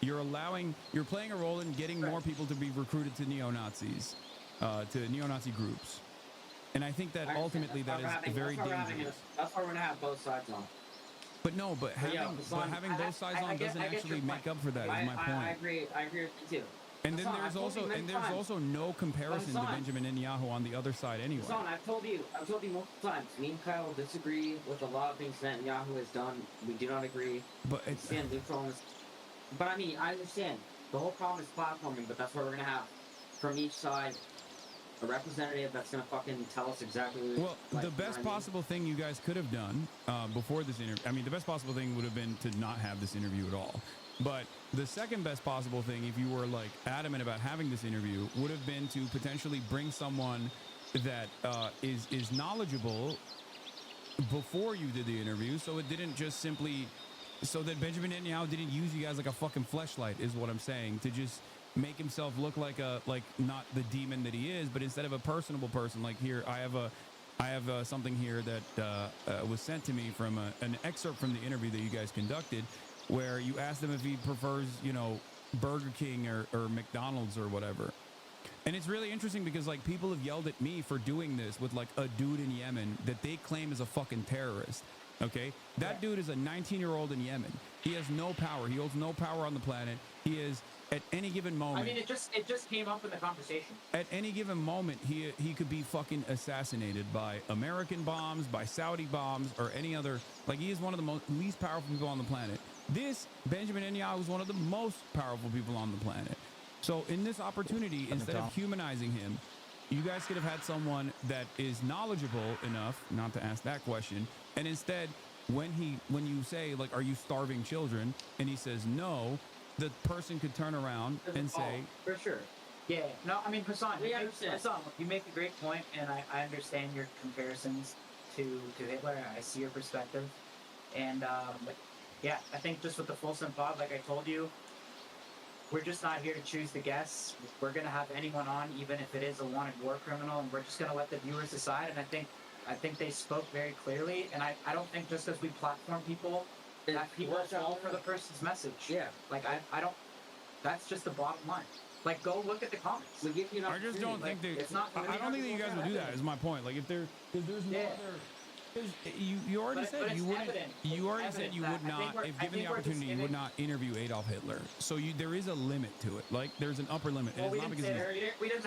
You're playing a role in getting more people to be recruited to neo-Nazis, to neo-Nazi groups. And I think that ultimately that is very dangerous. That's why we're gonna have both sides on. But having both sides on doesn't actually make up for that. Is my point. I agree with you too. And then Hasan, there's I've told you also many and there's times. also no comparison to Hasan. Benjamin Netanyahu on the other side anyway. Hasan, I've told you multiple times. Me and Kyle disagree with a lot of things Netanyahu has done. We do not agree. But we stand neutral on this. But I mean, I understand. The whole problem is platforming, but that's what we're gonna have from each side. A representative that's gonna fucking tell us exactly. Well, like, the best possible thing you guys could have done before this interview, I mean, the best possible thing would have been to not have this interview at all. But the second best possible thing, if you were like adamant about having this interview, would have been to potentially bring someone that is knowledgeable before you did the interview, so it didn't just simply, so that Benjamin Netanyahu didn't use you guys like a fucking fleshlight, is what I'm saying, to just make himself look like not the demon that he is, but instead of a personable person. Like, here, I have something here that was sent to me from an excerpt from the interview that you guys conducted, where you asked him if he prefers, you know, Burger King or McDonald's or whatever. And it's really interesting because, like, people have yelled at me for doing this with, like, a dude in Yemen that they claim is a fucking terrorist. Okay? That dude is a 19-year-old in Yemen. He has no power. He holds no power on the planet. He is, at any given moment... I mean, it just came up in the conversation. At any given moment, he could be fucking assassinated by American bombs, by Saudi bombs, or any other... Like, he is one of the least powerful people on the planet. This, Benjamin Netanyahu, is one of the most powerful people on the planet. So in this opportunity, instead of humanizing him, you guys could have had someone that is knowledgeable enough not to ask that question. And instead, when you say, like, are you starving children? And he says no, the person could turn around and say... For sure. Yeah. No, I mean, Hasan, Hassan, you make a great point, and I understand your comparisons to Hitler. I see your perspective. And, yeah, I think just with the Folsom pod, like I told you, we're just not here to choose the guests. We're going to have anyone on, even if it is a wanted war criminal, and we're just going to let the viewers decide. And I think they spoke very clearly, and I don't think just because we platform people, that people fall for the person's message. Yeah. Like, I don't, that's just the bottom line. Like, go look at the comments. We give you an I just don't think that... I don't think that you guys will do that, is my point. Like, if there's no other... You already said you wouldn't. You already said you would not, if given the opportunity, you would not interview Adolf Hitler. So there is a limit to it. Like, there's an upper limit. Well, it's not because we didn't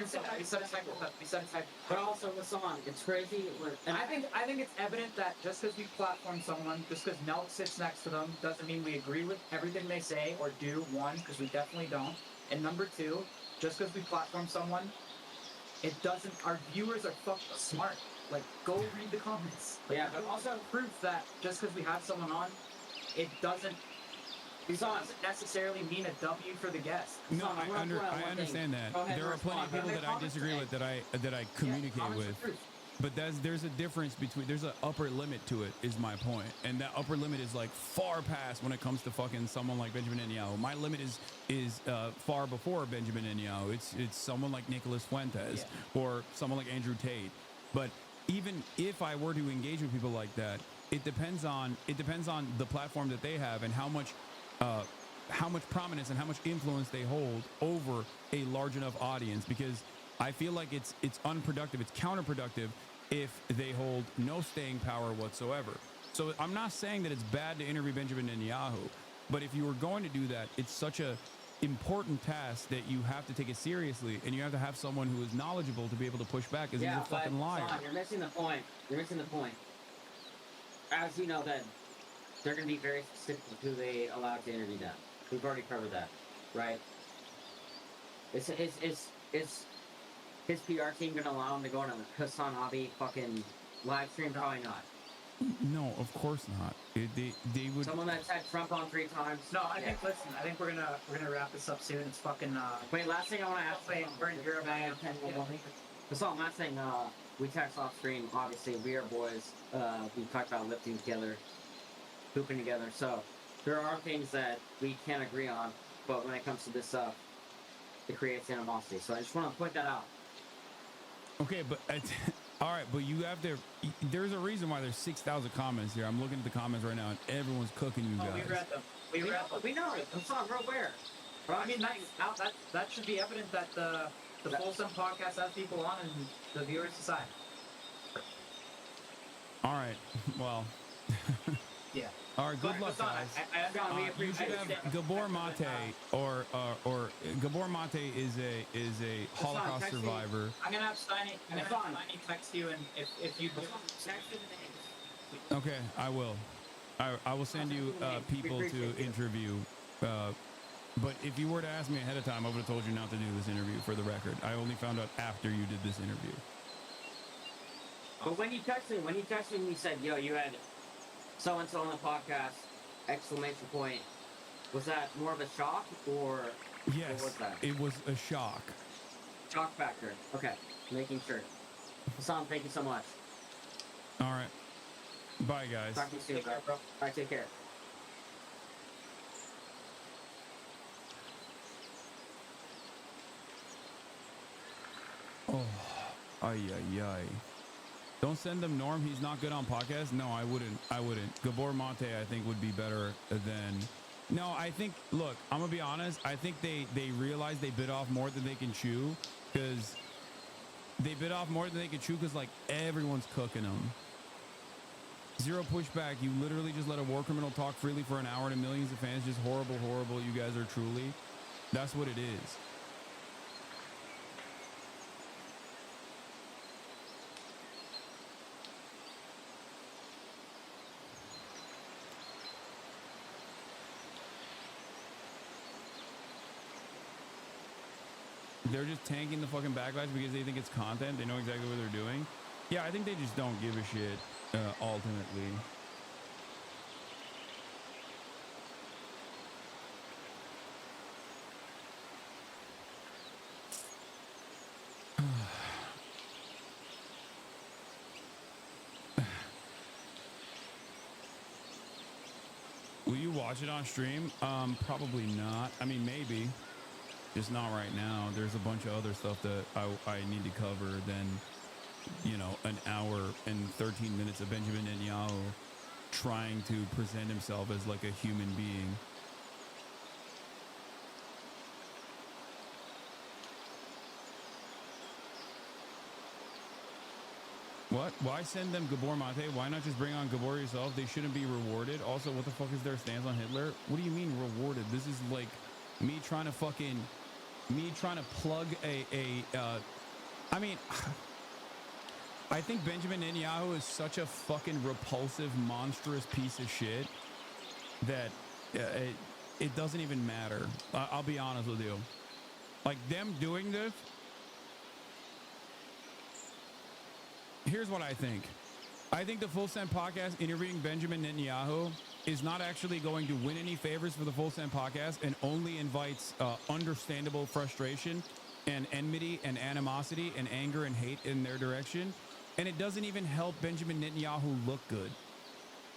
say that. We said it's hypothetical. But also, Hassan, it's crazy. And I think it's evident that just because we platform someone, just because Nelk sits next to them, doesn't mean we agree with everything they say or do. One, because we definitely don't. And number two, just because we platform someone, it doesn't. Our viewers are fucking smart. Like, go read the comments. Like, Yeah, but also proof that just because we have someone on, it doesn't necessarily mean a W for the guest. No, I understand that. There are plenty of people that I disagree with that I communicate with. But there's a difference between, there's an upper limit to it, is my point. And that upper limit is like far past when it comes to fucking someone like Benjamin Netanyahu. My limit is far before Benjamin Netanyahu. It's someone like Nicholas Fuentes or someone like Andrew Tate. But even if I were to engage with people like that, it depends on the platform that they have and how much prominence and how much influence they hold over a large enough audience. Because I feel like it's unproductive, it's counterproductive if they hold no staying power whatsoever. So I'm not saying that it's bad to interview Benjamin Netanyahu, but if you were going to do that, it's such a important task that you have to take it seriously, and you have to have someone who is knowledgeable to be able to push back, because he's a fucking liar. Son, you're missing the point. You're missing the point. As you know, then they're going to be very specific with who they allow to interview them. We've already covered that, right? Is his PR team going to allow him to go on a Hasanabi fucking live stream? Probably not. No, of course not. They would. Someone that's had Trump on 3 times. No, I think. Listen, I think we're gonna wrap this up soon. It's fucking. Wait, last thing I want to ask. We're in Europe. Hassan, last thing. We text off screen. Obviously, we are boys. We talked about lifting together, pooping together. So there are things that we can't agree on, but when it comes to this stuff, it creates animosity. So I just want to point that out. Okay, but all right, but you have to. There's a reason why there's 6,000 comments here. I'm looking at the comments right now, and everyone's cooking you guys. We read them. We know it. Hassan, we're aware. I mean, that should be evident that the Folsom podcast has people on, and the viewers decide. All right. Well, Yeah. All right, good But, luck, Hassan, guys. John, we You appreciate should have it. Gabor Mate, or Gabor Mate is a Hassan, Holocaust text me. survivor. I'm gonna have Steiny text you, and if you text me the names. Okay, I will. I will send you people to interview. But if you were to ask me ahead of time, I would have told you not to do this interview. For the record, I only found out after you did this interview. But when he texted me, he said, "Yo, you had so and so on the podcast!" Exclamation point. Was that more of a shock or? Yes, what was that? it was a shock. Shock factor. Okay, making sure. Hassan, thank you so much. All right. Bye, guys. Talk to you soon, bro. All right, take care. Oh, ay. Don't send him Norm. He's not good on podcasts. No, I wouldn't. Gabor Mate, I think, would be better than. No, I think. Look, I'm gonna be honest. I think they realize they bit off more than they can chew, because like everyone's cooking them. Zero pushback. You literally just let a war criminal talk freely for an hour to millions of fans. Just horrible. You guys are truly. That's what it is. They're just tanking the fucking backlash because they think it's content. They know exactly what they're doing. Yeah, I think they just don't give a shit, ultimately. Will you watch it on stream? Probably not. I mean, maybe. Just not right now. There's a bunch of other stuff that I need to cover than, you know, an hour and 13 minutes of Benjamin Netanyahu trying to present himself as like a human being. What? Why send them Gabor Mate? Why not just bring on Gabor yourself? They shouldn't be rewarded. Also, what the fuck is their stance on Hitler? What do you mean rewarded? This is like me trying to plug I mean, I think Benjamin Netanyahu is such a fucking repulsive, monstrous piece of shit that it doesn't even matter. I'll be honest with you. Like, them doing this, here's what I think. I think the Full Send podcast interviewing Benjamin Netanyahu is not actually going to win any favors for the Full Send podcast, and only invites understandable frustration and enmity and animosity and anger and hate in their direction. And it doesn't even help Benjamin Netanyahu look good.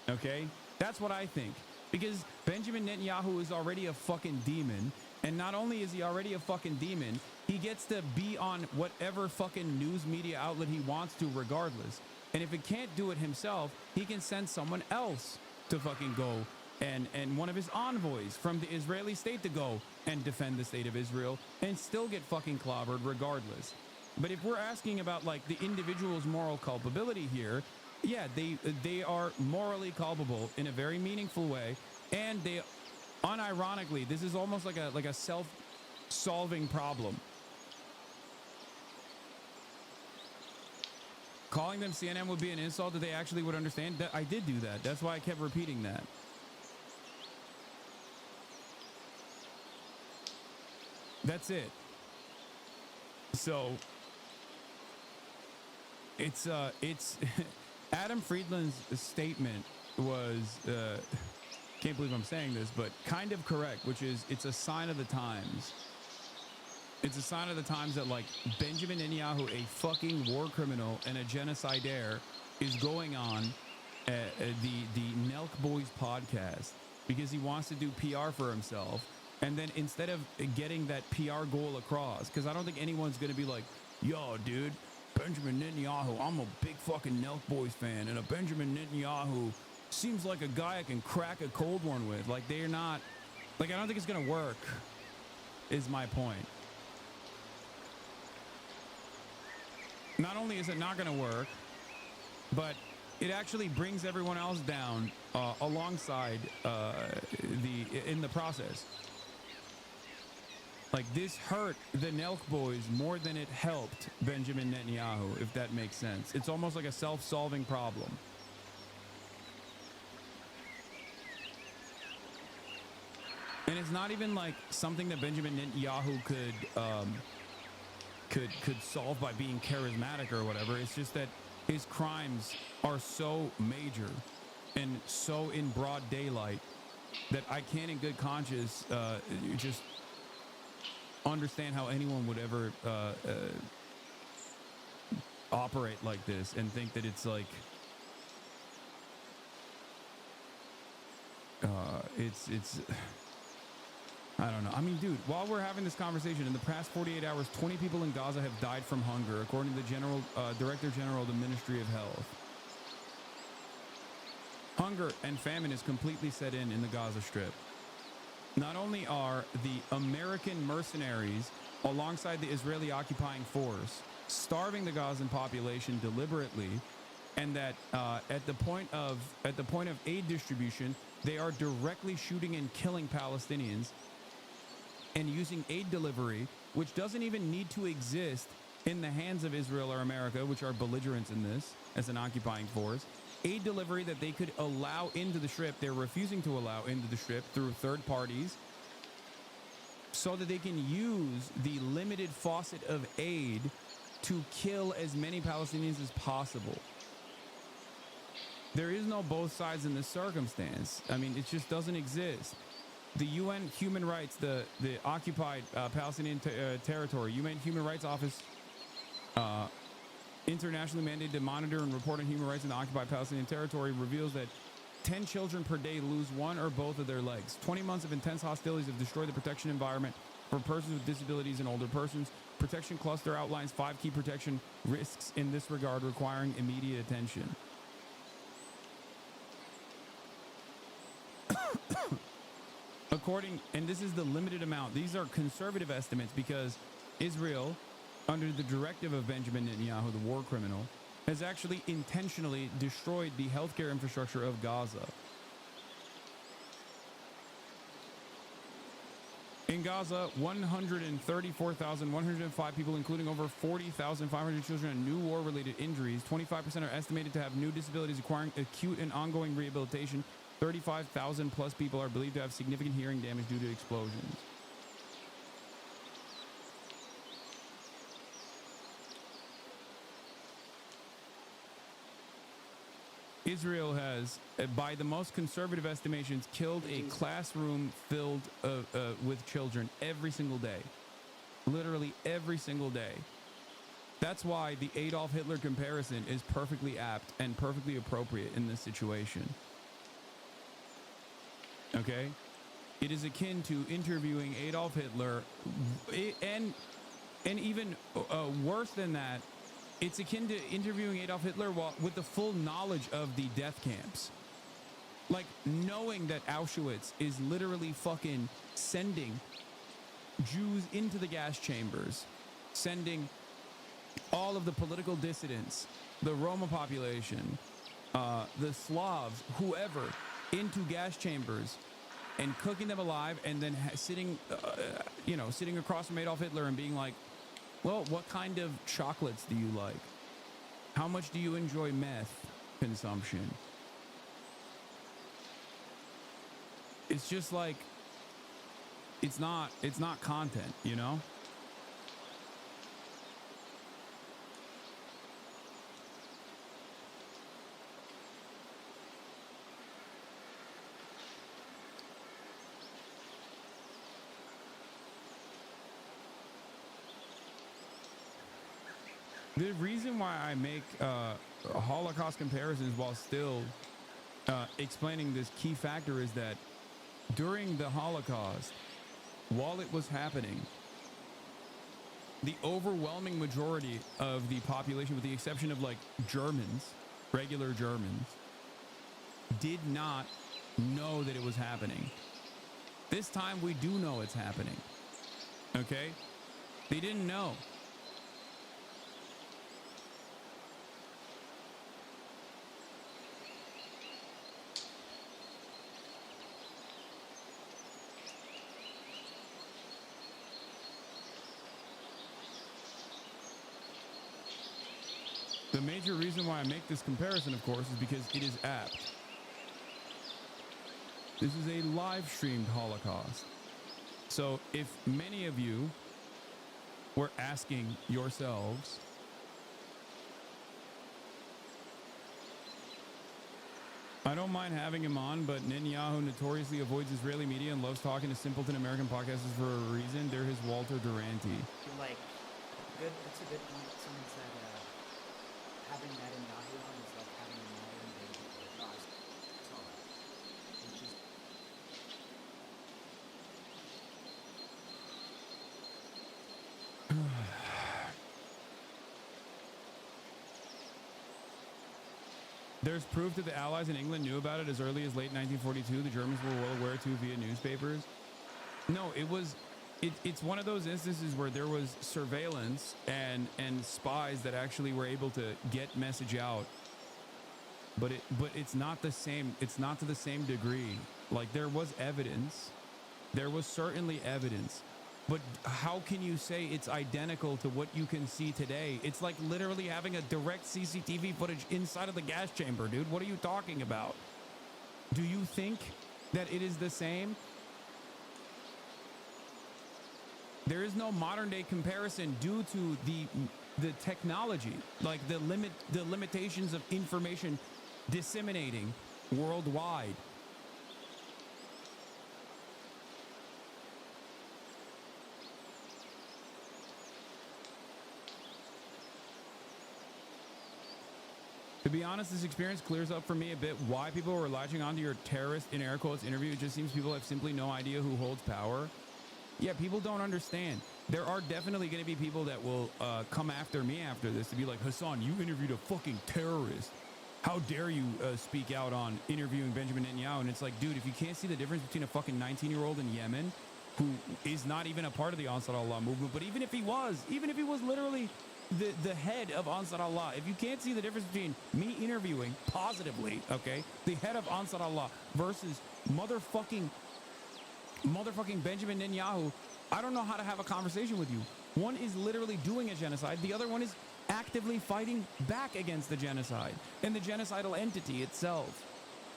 Okay? That's what I think. Because Benjamin Netanyahu is already a fucking demon. And not only is he already a fucking demon, he gets to be on whatever fucking news media outlet he wants to regardless. And if he can't do it himself, he can send someone else to fucking go and one of his envoys from the Israeli state to go and defend the state of Israel and still get fucking clobbered regardless. But if we're asking about like the individual's moral culpability here, yeah, they are morally culpable in a very meaningful way, and they unironically, this is almost like a self-solving problem. Calling them CNN would be an insult that they actually would understand. That I did do that. That's why I kept repeating that. That's it. So it's Adam Friedland's statement was can't believe I'm saying this, but kind of correct, which is it's a sign of the times. It's a sign of the times that, like, Benjamin Netanyahu, a fucking war criminal and a genocidaire, is going on the Nelk Boys podcast because he wants to do PR for himself. And then instead of getting that PR goal across, because I don't think anyone's going to be like, yo, dude, Benjamin Netanyahu, I'm a big fucking Nelk Boys fan, and a Benjamin Netanyahu seems like a guy I can crack a cold one with. Like, they're not, like, I don't think it's going to work, is my point. Not only is it not going to work, but it actually brings everyone else down alongside in the process. Like, this hurt the Nelk boys more than it helped Benjamin Netanyahu, if that makes sense. It's almost like a self-solving problem. And it's not even like something that Benjamin Netanyahu could solve by being charismatic or whatever. It's just that his crimes are so major and so in broad daylight that I can't in good conscience just understand how anyone would ever operate like this and think that it's like it's I don't know. I mean, dude, while we're having this conversation, in the past 48 hours, 20 people in Gaza have died from hunger, according to the Director General of the Ministry of Health. Hunger and famine is completely set in the Gaza Strip. Not only are the American mercenaries, alongside the Israeli occupying force, starving the Gazan population deliberately, and that at the point of aid distribution, they are directly shooting and killing Palestinians and using aid delivery, which doesn't even need to exist in the hands of Israel or America, which are belligerents in this as an occupying force. Aid delivery that they could allow into the Strip, they're refusing to allow into the Strip through third parties, so that they can use the limited faucet of aid to kill as many Palestinians as possible. There is no both sides in this circumstance. I mean, it just doesn't exist. The UN Human Rights, the occupied Palestinian territory, UN Human Rights Office, internationally mandated to monitor and report on human rights in the occupied Palestinian territory, reveals that 10 children per day lose one or both of their legs. 20 months of intense hostilities have destroyed the protection environment for persons with disabilities and older persons. Protection cluster outlines 5 key protection risks in this regard requiring immediate attention. And this is the limited amount. These are conservative estimates because Israel, under the directive of Benjamin Netanyahu, the war criminal, has actually intentionally destroyed the healthcare infrastructure of Gaza. In Gaza, 134,105 people, including over 40,500 children, and new war-related injuries. 25% are estimated to have new disabilities requiring acute and ongoing rehabilitation. 35,000 plus people are believed to have significant hearing damage due to explosions. Israel has, by the most conservative estimations, killed a classroom filled with children every single day. Literally every single day. That's why the Adolf Hitler comparison is perfectly apt and perfectly appropriate in this situation. Okay? It is akin to interviewing Adolf Hitler, and even worse than that, it's akin to interviewing Adolf Hitler with the full knowledge of the death camps. Like, knowing that Auschwitz is literally fucking sending Jews into the gas chambers, sending all of the political dissidents, the Roma population, the Slavs, whoever, into gas chambers and cooking them alive, and then sitting across from Adolf Hitler and being like, well, what kind of chocolates do you like? How much do you enjoy meth consumption? It's just like, it's not content, you know? The reason why I make Holocaust comparisons while still explaining this key factor is that during the Holocaust, while it was happening, the overwhelming majority of the population, with the exception of like Germans, regular Germans, did not know that it was happening. This time we do know it's happening. Okay? They didn't know. The major reason why I make this comparison, of course, is because it is apt. This is a live streamed Holocaust. So if many of you were asking yourselves, I don't mind having him on, but Netanyahu notoriously avoids Israeli media and loves talking to simpleton American podcasters for a reason. They're his Walter Duranty. Like, good. That's a good point. Someone said having Netanyahu on is like having a modern day Hitler. Which is There's proof that the Allies in England knew about it as early as late 1942. The Germans were well aware too via newspapers. No, it's one of those instances where there was surveillance and spies that actually were able to get message out. But it's not the same. It's not to the same degree. Like, there was evidence. There was certainly evidence. But how can you say it's identical to what you can see today? It's like literally having a direct CCTV footage inside of the gas chamber, dude. What are you talking about? Do you think that it is the same? There is no modern day comparison due to the technology, like the limitations of information disseminating worldwide. To be honest, this experience clears up for me a bit why people were latching onto your terrorist, in air quotes, interview. It just seems people have simply no idea who holds power. Yeah, people don't understand. There are definitely going to be people that will come after me after this to be like, Hasan, you interviewed a fucking terrorist. How dare you speak out on interviewing Benjamin Netanyahu? And it's like, dude, if you can't see the difference between a fucking 19-year-old in Yemen who is not even a part of the Ansar Allah movement, but even if he was literally the head of Ansar Allah, if you can't see the difference between me interviewing positively, okay, the head of Ansar Allah versus motherfucking Benjamin Netanyahu, I don't know how to have a conversation with you. One is literally doing a genocide. The other one is actively fighting back against the genocide and the genocidal entity itself.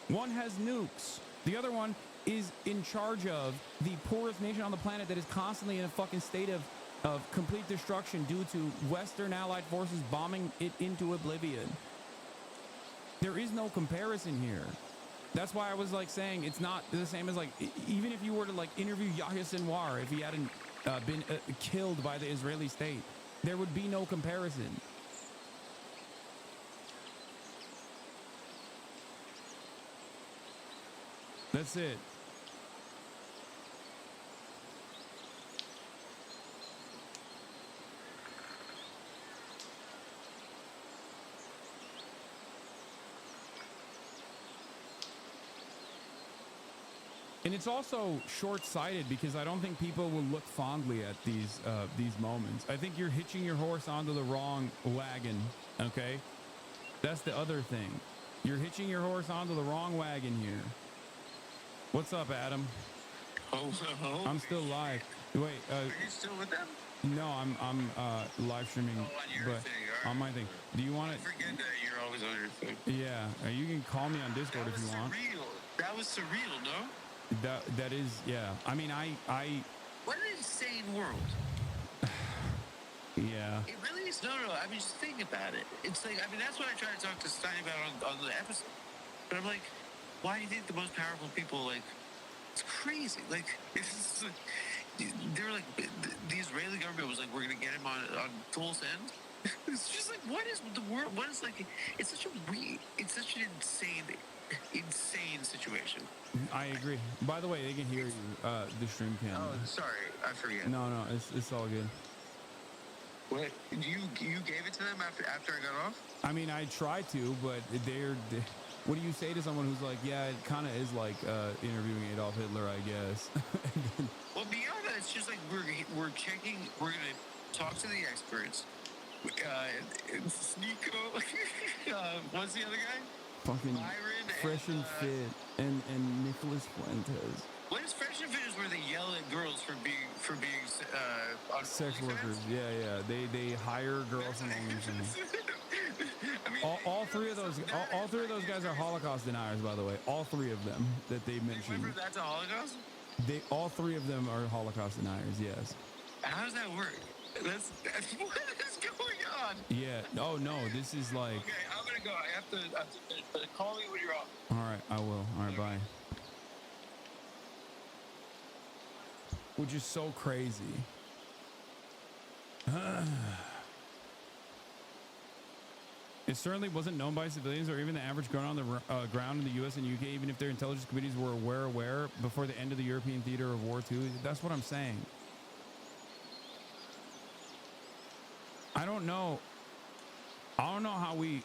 One has nukes. The other one is in charge of the poorest nation on the planet that is constantly in a fucking state of complete destruction due to Western allied forces bombing it into oblivion. There is no comparison here. That's why I was like saying it's not the same as like, even if you were to like interview Yahya Sinwar, if he hadn't been killed by the Israeli state, there would be no comparison. That's it. And it's also short-sighted because I don't think people will look fondly at these moments. I think you're hitching your horse onto the wrong wagon, okay? That's the other thing. You're hitching your horse onto the wrong wagon here. What's up, Adam? Oh, I'm still live. Wait, are you still with them? No, I'm live streaming, on your but thing, on my thing. Do you want I forget that you're always on your thing. Yeah, you can call me on Discord if you want. Surreal. That was surreal, no? That is, yeah. I mean, I. What an insane world. Yeah. It really is. No. I mean, just think about it. It's like, I mean, that's what I try to talk to Stein about on the episode. But I'm like, why do you think the most powerful people, like, it's crazy. Like, it's like, they were like, the Israeli government was like, we're going to get him on full send. It's just like, what is the world? What is like, it's such an insane situation. I agree. By the way, they can hear you. The stream can. Oh, sorry, I forget. No, it's all good. What? You gave it to them after I got off? I mean, I tried to, but they're what do you say to someone who's like, yeah, it kind of is like interviewing Adolf Hitler, I guess. Well, beyond that, it's just like we're checking. We're gonna talk to the experts. Sneeko. What's the other guy? Fucking Byron Fresh and Fit and Nicholas Fuentes. What is Fresh and Fit is where they yell at girls for being on Sex workers. Yeah. They hire girls from OnlyFans. all three of those guys are Holocaust deniers, by the way. All three of them that they mentioned. Wait, that's a Holocaust? All three of them are Holocaust deniers. Yes. How does that work? That's what is going on? Yeah. Oh no, this is like. Okay, I'm gonna go. I have to call me when you're off. All right, I will. All right, bye. Which is so crazy. It certainly wasn't known by civilians or even the average grown on the ground in the U.S. and UK, even if their intelligence committees were aware before the end of the European theater of war II. That's what I'm saying. I don't know how we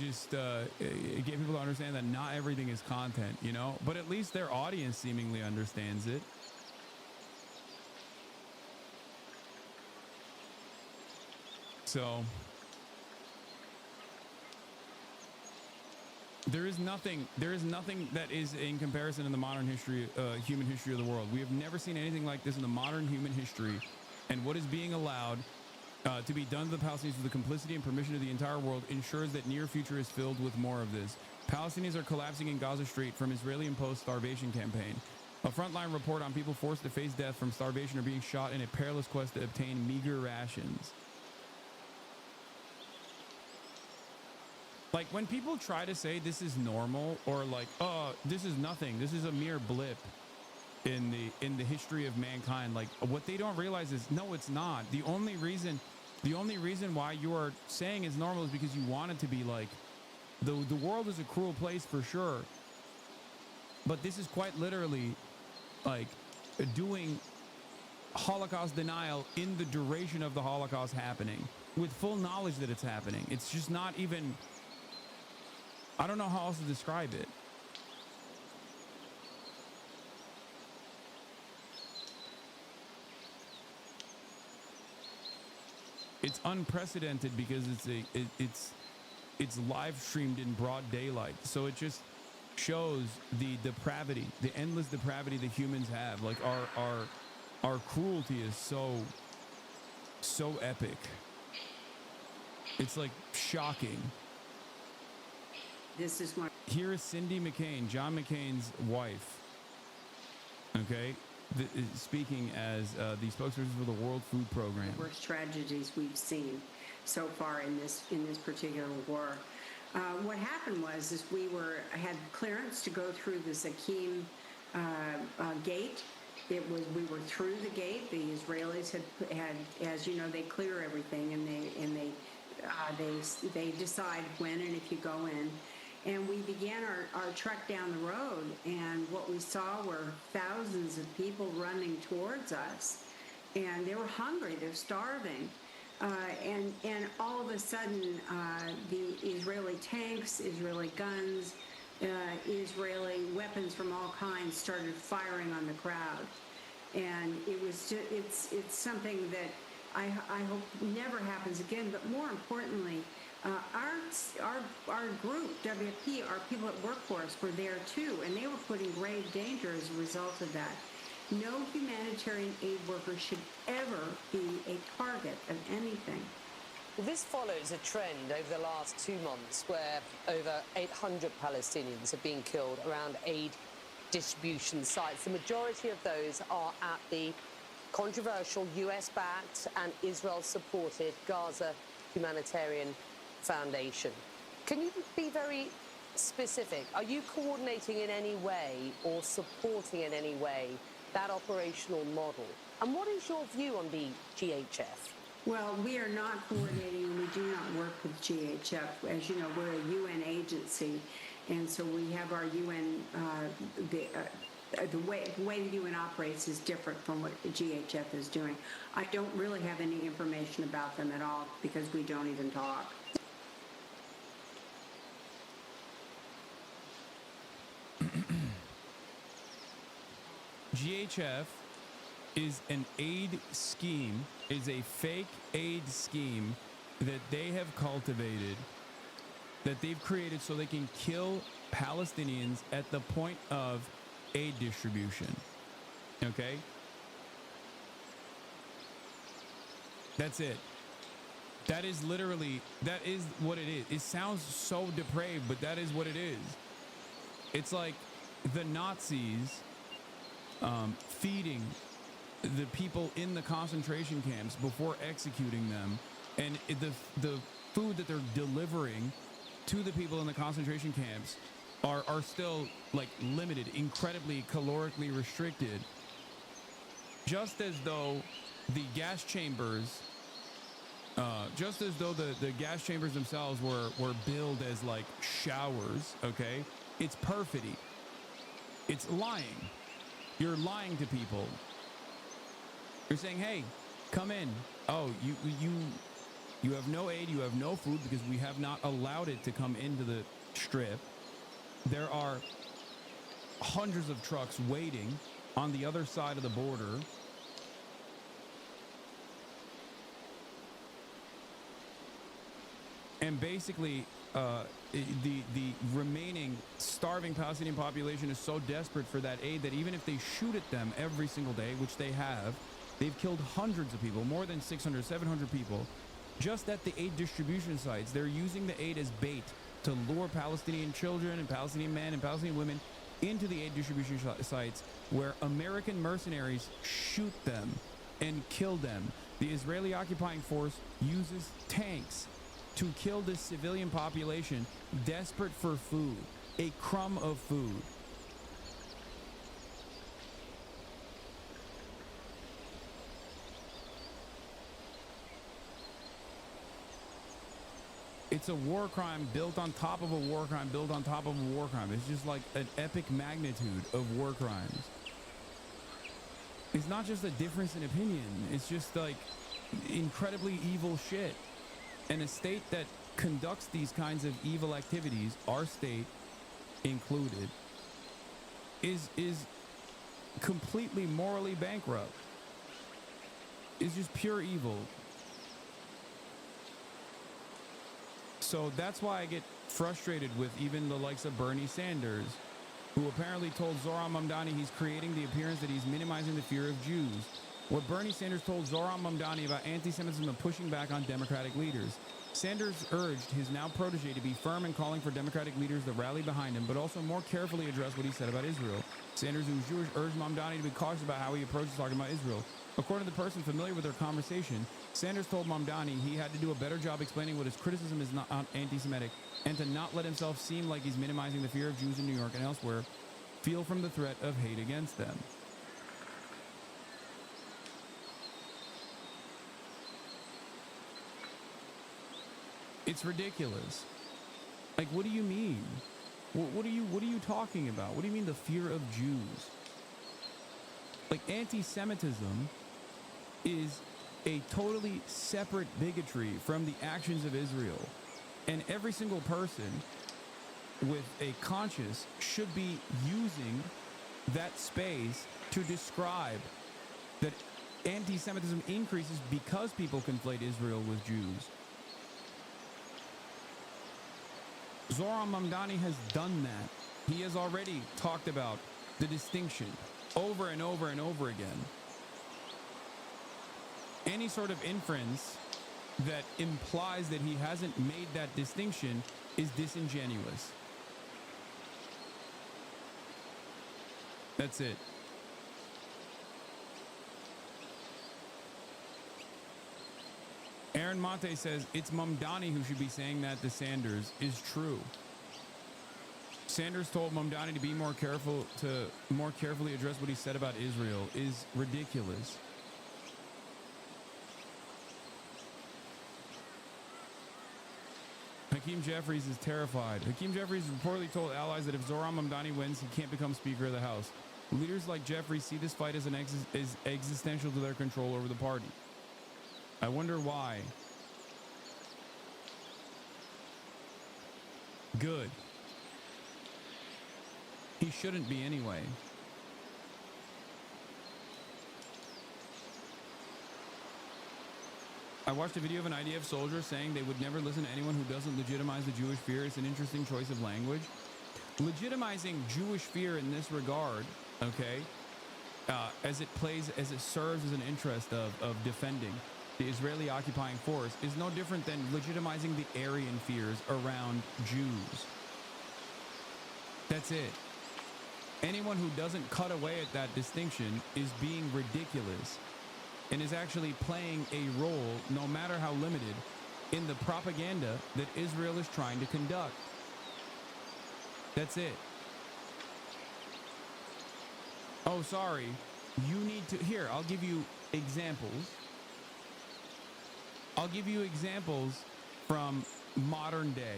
just get people to understand that not everything is content, you know, but at least their audience seemingly understands it. So there is nothing that is in comparison in the modern history, human history of the world. We have never seen anything like this in the modern human history, and what is being allowed to be done to the Palestinians with the complicity and permission of the entire world ensures that near future is filled with more of this. Palestinians are collapsing in Gaza Street from Israeli-imposed starvation campaign. A frontline report on people forced to face death from starvation or being shot in a perilous quest to obtain meager rations. Like, when people try to say this is normal or like, oh, this is nothing, this is a mere blip in the history of mankind, like, what they don't realize is, no, it's not. The only reason why you are saying it's normal is because you want it to be like, the world is a cruel place for sure, but this is quite literally like doing Holocaust denial in the duration of the Holocaust happening with full knowledge that it's happening. It's just not even, I don't know how else to describe it. It's unprecedented because it's live streamed in broad daylight. So it just shows the depravity, the endless depravity that humans have. Like our cruelty is so epic. It's like shocking. This is one. Here is Cindy McCain, John McCain's wife. Okay, speaking as the spokesperson for the World Food Program. The worst tragedies we've seen so far in this particular war. What happened was we had clearance to go through the Zakim gate. We were through the gate. The Israelis had, as you know, they clear everything and they decide when and if you go in. And we began our trek down the road, and what we saw were thousands of people running towards us, and they were hungry, they're starving. And all of a sudden, the Israeli tanks, Israeli guns, Israeli weapons from all kinds started firing on the crowd. And it was it's something that I hope never happens again, but more importantly, our group, WFP, our people that work for us were there too, and they were put in grave danger as a result of that. No humanitarian aid worker should ever be a target of anything. This follows a trend over the last 2 months where over 800 Palestinians have been killed around aid distribution sites. The majority of those are at the controversial US-backed and Israel-supported Gaza Humanitarian Foundation. Can you be very specific? Are you coordinating in any way or supporting in any way that operational model? And what is your view on the GHF? Well, we are not coordinating, and we do not work with GHF. As you know, we're a UN agency, and so we have our UN, the way the UN operates is different from what the GHF is doing. I don't really have any information about them at all because we don't even talk. GHF is an aid scheme, is a fake aid scheme that they have cultivated, that they've created so they can kill Palestinians at the point of aid distribution. Okay? That's it. That is literally, that is what it is. It sounds so depraved, but that is what it is. It's like the Nazis feeding the people in the concentration camps before executing them, and the food that they're delivering to the people in the concentration camps are still like limited, incredibly calorically restricted, just as though the gas chambers the gas chambers themselves were billed as like showers. Okay, it's perfidy. It's lying. You're lying to people. You're saying, hey, come in. Oh, you have no aid, you have no food because we have not allowed it to come into the strip. There are hundreds of trucks waiting on the other side of the border. And basically, the remaining starving Palestinian population is so desperate for that aid that even if they shoot at them every single day, which they have, they've killed hundreds of people, more than 600, 700 people, just at the aid distribution sites. They're using the aid as bait to lure Palestinian children and Palestinian men and Palestinian women into the aid distribution sites where American mercenaries shoot them and kill them. The Israeli occupying force uses tanks to kill this civilian population desperate for food, a crumb of food. It's a war crime built on top of a war crime, built on top of a war crime. It's just like an epic magnitude of war crimes. It's not just a difference in opinion. It's just like incredibly evil shit. And a state that conducts these kinds of evil activities, our state included, is completely morally bankrupt. It's just pure evil. So that's why I get frustrated with even the likes of Bernie Sanders, who apparently told Zohran Mamdani he's creating the appearance that he's minimizing the fear of Jews. What Bernie Sanders told Zohran Mamdani about anti-Semitism and pushing back on Democratic leaders. Sanders urged his now protege to be firm in calling for Democratic leaders to rally behind him, but also more carefully address what he said about Israel. Sanders, who's Jewish, urged Mamdani to be cautious about how he approaches talking about Israel. According to the person familiar with their conversation, Sanders told Mamdani he had to do a better job explaining what his criticism is not anti-Semitic and to not let himself seem like he's minimizing the fear of Jews in New York and elsewhere, feel from the threat of hate against them. It's ridiculous. Like, what do you mean? What are you talking about? What do you mean the fear of Jews? Like, anti-Semitism is a totally separate bigotry from the actions of Israel. And every single person with a conscience should be using that space to describe that anti-Semitism increases because people conflate Israel with Jews. Zohran Mamdani has done that. He has already talked about the distinction over and over and over again. Any sort of inference that implies that he hasn't made that distinction is disingenuous. That's it. Aaron Monte says it's Mamdani who should be saying that to Sanders is true. Sanders told Mamdani to be more carefully address what he said about Israel is ridiculous. Hakeem Jeffries is terrified. Hakeem Jeffries reportedly told allies that if Zohran Mamdani wins, he can't become Speaker of the House. Leaders like Jeffries see this fight as existential to their control over the party. I wonder why. Good. He shouldn't be anyway. I watched a video of an IDF soldier saying they would never listen to anyone who doesn't legitimize the Jewish fear. It's an interesting choice of language. Legitimizing Jewish fear in this regard, okay, as it serves as an interest of defending the Israeli occupying force, is no different than legitimizing the Aryan fears around Jews. That's it. Anyone who doesn't cut away at that distinction is being ridiculous and is actually playing a role, no matter how limited, in the propaganda that Israel is trying to conduct. That's it. Oh, sorry. You need to... Here, I'll give you examples. I'll give you examples from modern day.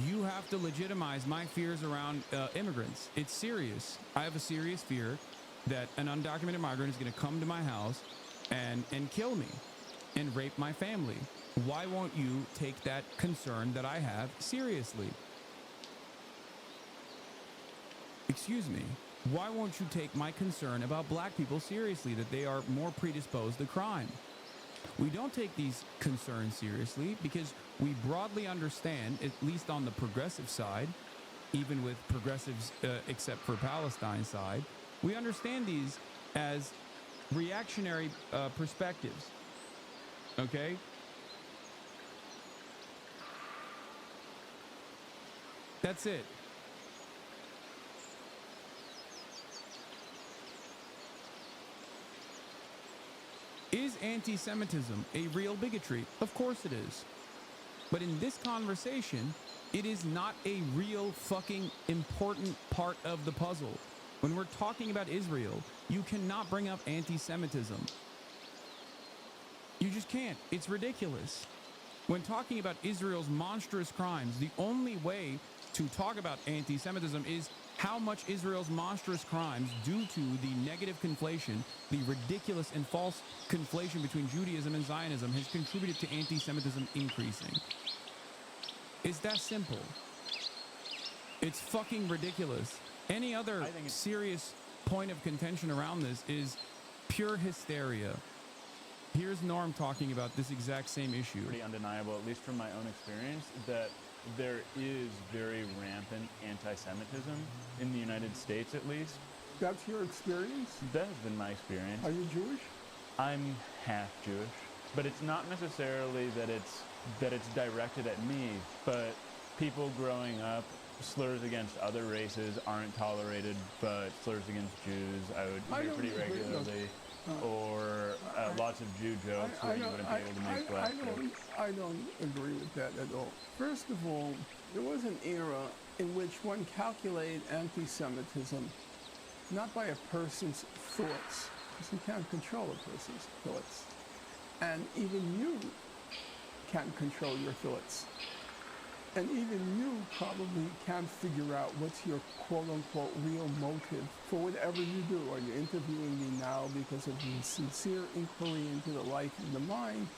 You have to legitimize my fears around immigrants. It's serious. I have a serious fear that an undocumented migrant is going to come to my house and kill me and rape my family. Why won't you take that concern that I have seriously? Excuse me. Why won't you take my concern about black people seriously, that they are more predisposed to crime? We don't take these concerns seriously because we broadly understand, at least on the progressive side, even with progressives except for Palestine side, we understand these as reactionary perspectives. Okay? That's it. Is anti-Semitism a real bigotry? Of course it is. But in this conversation, it is not a real fucking important part of the puzzle. When we're talking about Israel, you cannot bring up anti-Semitism. You just can't. It's ridiculous. When talking about Israel's monstrous crimes, the only way to talk about anti-Semitism is how much Israel's monstrous crimes, due to the negative conflation, the ridiculous and false conflation between Judaism and Zionism, has contributed to anti-Semitism increasing. It's that simple. It's fucking ridiculous. Any other serious point of contention around this is pure hysteria. Here's Norm talking about this exact same issue. Pretty undeniable, at least from my own experience, that there is very rampant anti-Semitism in the United States, at least. That's your experience? That has been my experience. Are you Jewish? I'm half Jewish, but it's not necessarily that it's directed at me, but people growing up, slurs against other races aren't tolerated, but slurs against Jews I would hear pretty regularly. Or lots of Jew jokes where you wouldn't be able to make black jokes. I don't agree with that at all. First of all, there was an era in which one calculated anti-Semitism not by a person's thoughts, because you can't control a person's thoughts. And even you can't control your thoughts. And even you probably can't figure out what's your quote-unquote real motive for whatever you do. Are you interviewing me now because of a sincere inquiry into the life and the mind?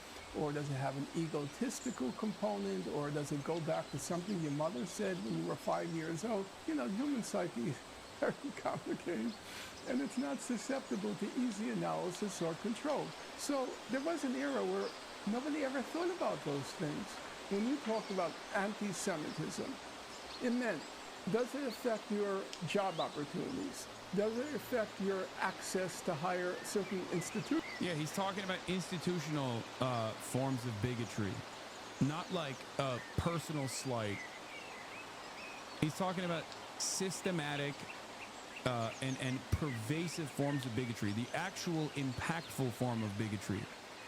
Or does it have an egotistical component? Or does it go back to something your mother said when you were 5 years old? You know, human psyche is very complicated. And it's not susceptible to easy analysis or control. So there was an era where nobody ever thought about those things. When you talk about anti-Semitism, it meant, does it affect your job opportunities? Does it affect your access to higher certain institutions? Yeah, he's talking about institutional forms of bigotry, not like a personal slight. He's talking about systematic and pervasive forms of bigotry, the actual impactful form of bigotry,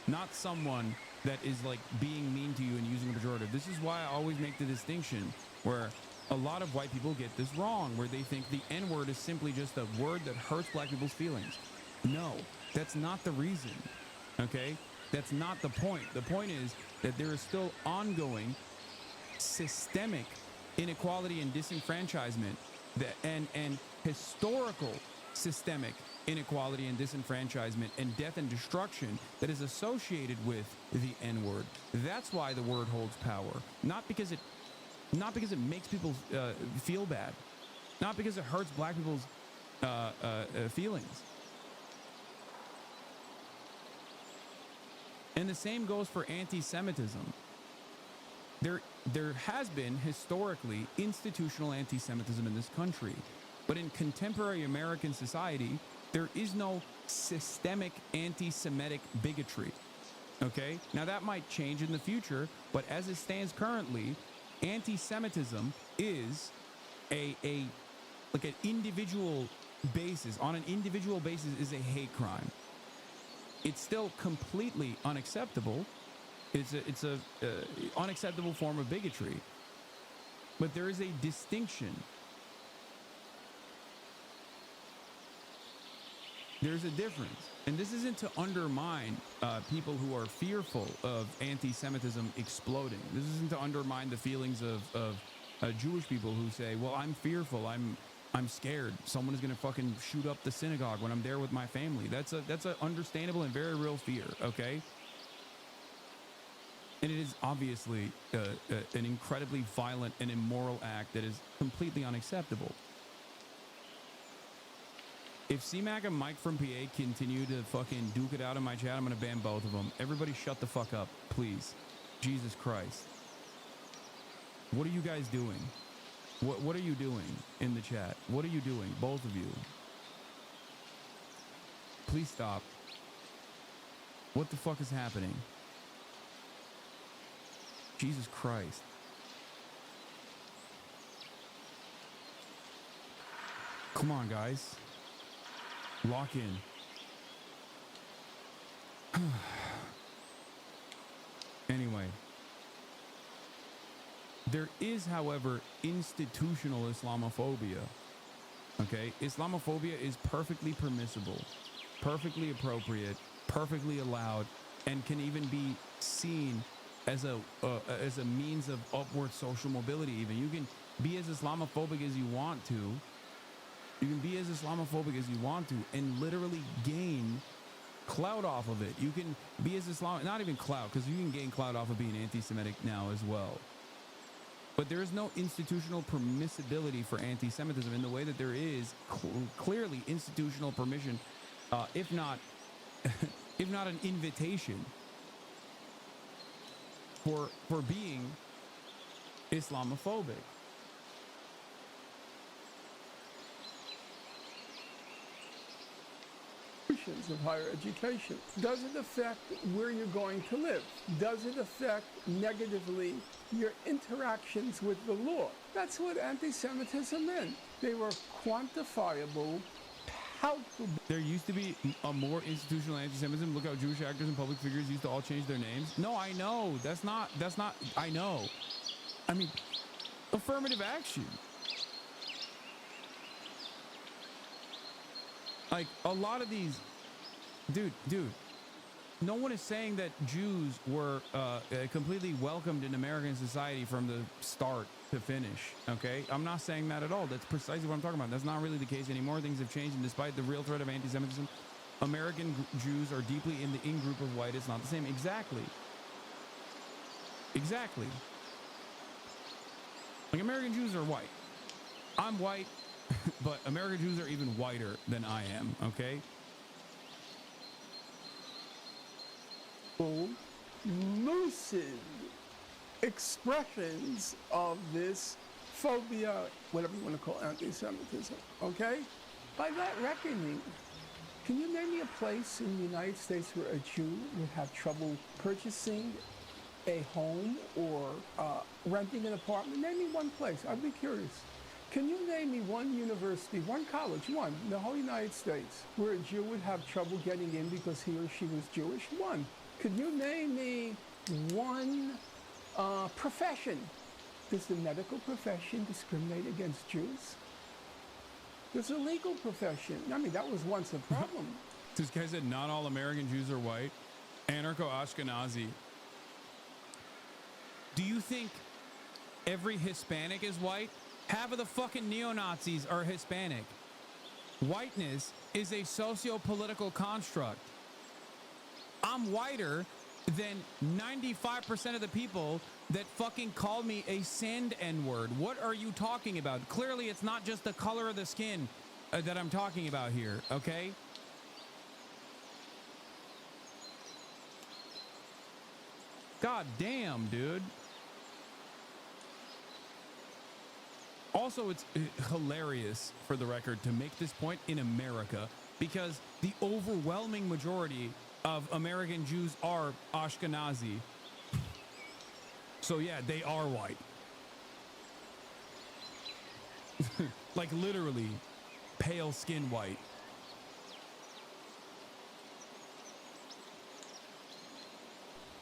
not someone that is like being mean to you and using a pejorative. This is why I always make the distinction where a lot of white people get this wrong, where they think the N-word is simply just a word that hurts black people's feelings. No, that's not the reason, okay? That's not the point. The point is that there is still ongoing systemic inequality and disenfranchisement and historical systemic inequality and disenfranchisement and death and destruction that is associated with the N-word. That's why the word holds power. Not because it makes people feel bad. Not because it hurts black people's feelings. And the same goes for anti-Semitism. There has been historically institutional anti-Semitism in this country, but in contemporary American society, there is no systemic anti-Semitic bigotry. Okay, now that might change in the future, but as it stands currently, anti-Semitism is like an individual basis, on an individual basis, is a hate crime. It's still completely unacceptable. It's a unacceptable form of bigotry, but there is a distinction. There's a difference, and this isn't to undermine people who are fearful of anti-Semitism exploding. This isn't to undermine the feelings of Jewish people who say, well, I'm fearful, I'm scared someone is going to fucking shoot up the synagogue when I'm there with my family. That's a understandable and very real fear, okay? And it is obviously an incredibly violent and immoral act that is completely unacceptable. If C-Mac and Mike from PA continue to fucking duke it out in my chat, I'm going to ban both of them. Everybody shut the fuck up, please. Jesus Christ. What are you guys doing? What are you doing in the chat? What are you doing? Both of you. Please stop. What the fuck is happening? Jesus Christ. Come on, guys. Lock in. Anyway. There is, however, institutional Islamophobia. Okay? Islamophobia is perfectly permissible, perfectly appropriate, perfectly allowed, and can even be seen as a means of upward social mobility. Even you can be as Islamophobic as you want to. You can be as Islamophobic as you want to and literally gain clout off of it. You can be as not even clout, because you can gain clout off of being anti-Semitic now as well. But there is no institutional permissibility for anti-Semitism in the way that there is clearly institutional permission, if not an invitation for being Islamophobic. Of higher education. Does it affect where you're going to live? Does it affect negatively your interactions with the law? That's what anti-Semitism meant. They were quantifiable, palpable. There used to be a more institutional anti-Semitism. Look how Jewish actors and public figures used to all change their names. No, I know. That's not, I know. I mean, affirmative action. Like, a lot of these, dude, no one is saying that Jews were completely welcomed in American society from the start to finish, okay? I'm not saying that at all. That's precisely what I'm talking about. That's not really the case anymore. Things have changed, and despite the real threat of anti-Semitism, American Jews are deeply in the in-group of white. It's not the same. Exactly. Like, American Jews are white. I'm white. But American Jews are even whiter than I am, okay? Lucid expressions of this phobia, whatever you want to call anti-Semitism, okay? By that reckoning, can you name me a place in the United States where a Jew would have trouble purchasing a home or renting an apartment? Name me one place. I'd be curious. Can you name me one university, one college, one, in the whole United States, where a Jew would have trouble getting in because he or she was Jewish? One. Could you name me one profession? Does the medical profession discriminate against Jews? There's a legal profession. I mean, that was once a problem. This guy said not all American Jews are white. Anarcho-Ashkenazi. Do you think every Hispanic is white? Half of the fucking neo-Nazis are Hispanic. Whiteness is a socio-political construct. I'm whiter than 95% of the people that fucking called me a sand N-word. What are you talking about? Clearly, it's not just the color of the skin that I'm talking about here, okay? God damn, dude. Also, it's hilarious, for the record, to make this point in America, because the overwhelming majority of American Jews are Ashkenazi. So yeah, they are white. Like literally pale skin white.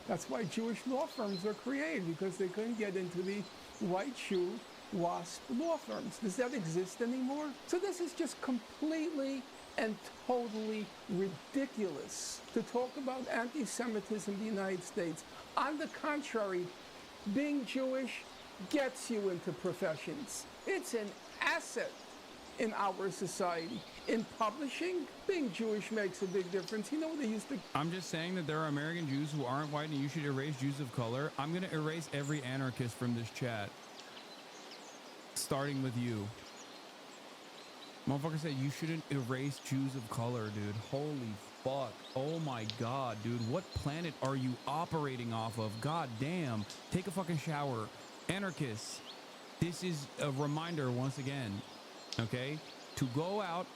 That's why Jewish law firms were created, because they couldn't get into the white shoe WASP law firms. Does that exist anymore? So this is just completely and totally ridiculous to talk about anti-Semitism in the United States. On the contrary, being Jewish gets you into professions. It's an asset in our society. In publishing, being Jewish makes a big difference. You know what they used to... I'm just saying that there are American Jews who aren't white and you should erase Jews of color. I'm going to erase every anarchist from this chat. Starting with you. Motherfucker said you shouldn't erase Jews of color, dude. Holy fuck. Oh my god, dude. What planet are you operating off of? God damn. Take a fucking shower. Anarchists, this is a reminder once again, okay? To go out,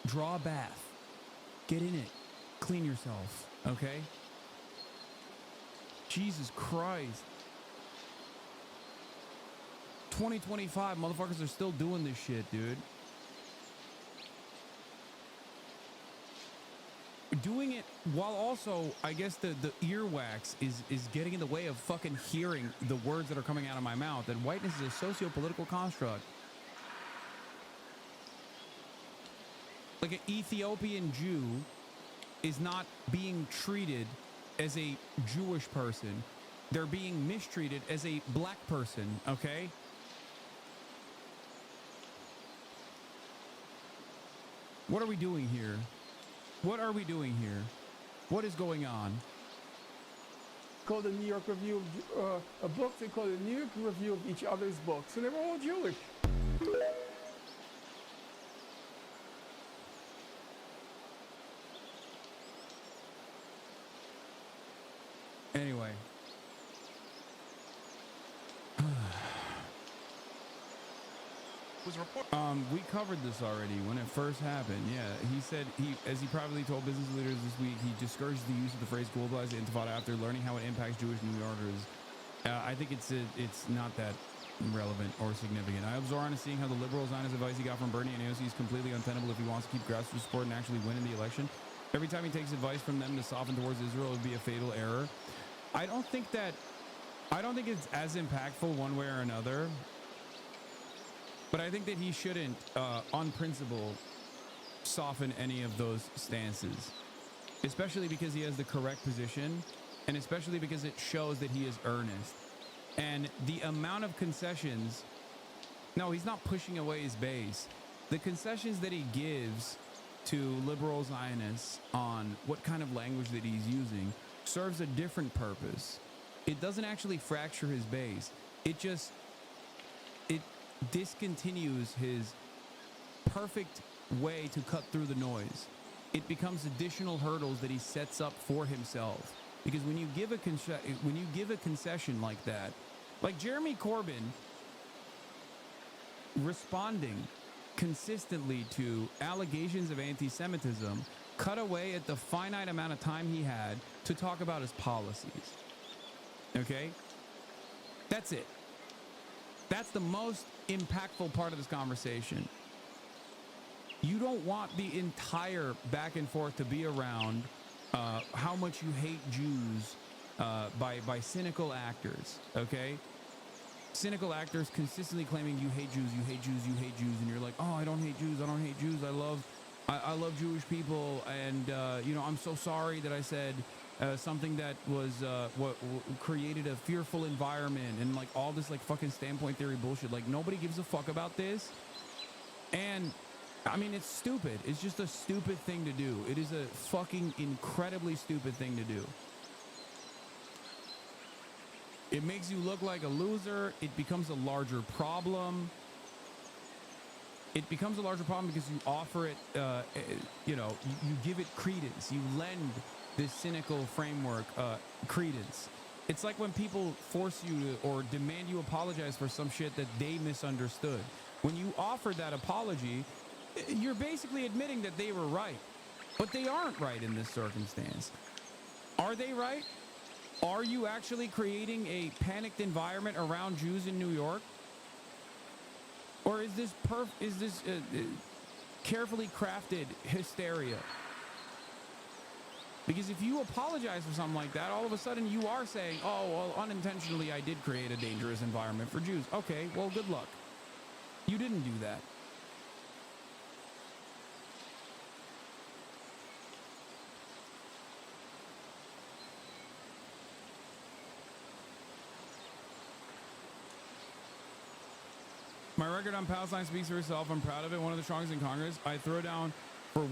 draw a bath, get in it, clean yourself, okay? Jesus Christ. 2025, motherfuckers are still doing this shit, dude. Doing it while also, I guess the earwax is getting in the way of fucking hearing the words that are coming out of my mouth. That whiteness is a socio-political construct. Like an Ethiopian Jew is not being treated as a Jewish person. They're being mistreated as a black person, okay? What are we doing here? What are we doing here? What is going on? Called the New York Review of a book. They called the New York Review of each other's books, and they were all Jewish. Anyway. We covered this already when it first happened. Yeah, he said as he privately told business leaders this week, he discouraged the use of the phrase globalized intifada after learning how it impacts Jewish New Yorkers. I think it's not that relevant or significant. I absorb on seeing how the liberal Zionist advice he got from Bernie and AOC is completely untenable if he wants to keep grassroots support and actually win in the election. Every time he takes advice from them to soften towards Israel, it would be a fatal error. I don't think it's as impactful one way or another. But I think that he shouldn't, on principle, soften any of those stances, especially because he has the correct position, and especially because it shows that he is earnest. And the amount of concessions, no, he's not pushing away his base. The concessions that he gives to liberal Zionists on what kind of language that he's using serves a different purpose. It doesn't actually fracture his base. It discontinues his perfect way to cut through the noise. It becomes additional hurdles that he sets up for himself. Because when you give a concession like that, like Jeremy Corbyn responding consistently to allegations of anti-Semitism, cut away at the finite amount of time he had to talk about his policies. Okay? That's it. That's the most impactful part of this conversation. You don't want the entire back and forth to be around how much you hate Jews by cynical actors, okay? Cynical actors consistently claiming you hate Jews, you hate Jews, you hate Jews, and you're like, oh, I don't hate Jews, I don't hate Jews, I love Jewish people, and you know, I'm so sorry that I said something that was what created a fearful environment, and like all this like fucking standpoint theory bullshit. Like nobody gives a fuck about this, and I mean it's stupid. It's just a stupid thing to do. It is a fucking incredibly stupid thing to do. It makes you look like a loser. It becomes a larger problem. It becomes a larger problem because you offer it, you know, you give it credence. You lend this cynical framework credence. It's like when people force you to or demand you apologize for some shit that they misunderstood. When you offer that apology, you're basically admitting that they were right. But they aren't right in this circumstance. Are they right? Are you actually creating a panicked environment around Jews in New York? Or is this carefully crafted hysteria? Because if you apologize for something like that, all of a sudden you are saying, oh, well, unintentionally I did create a dangerous environment for Jews. Okay, well, good luck. You didn't do that. My record on Palestine speaks for itself. I'm proud of it. One of the strongest in Congress. I throw down for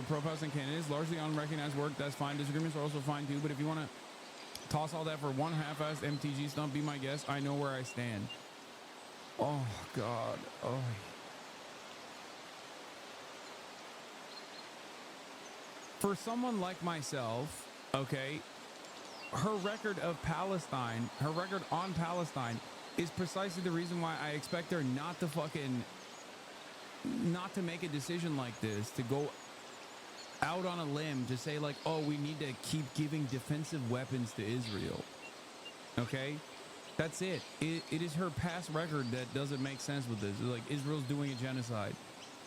pro-Palestine candidates, largely unrecognized work. That's fine. Disagreements are also fine too. But if you want to toss all that for one half-assed MTG stump, be my guest. I know where I stand. Oh God. Oh. For someone like myself, okay, her record of Palestine, her record on Palestine, is precisely the reason why I expect her not to make a decision like this, to go out on a limb to say like, oh, we need to keep giving defensive weapons to Israel. Okay? That's it. It is her past record that doesn't make sense with this. Like, Israel's doing a genocide.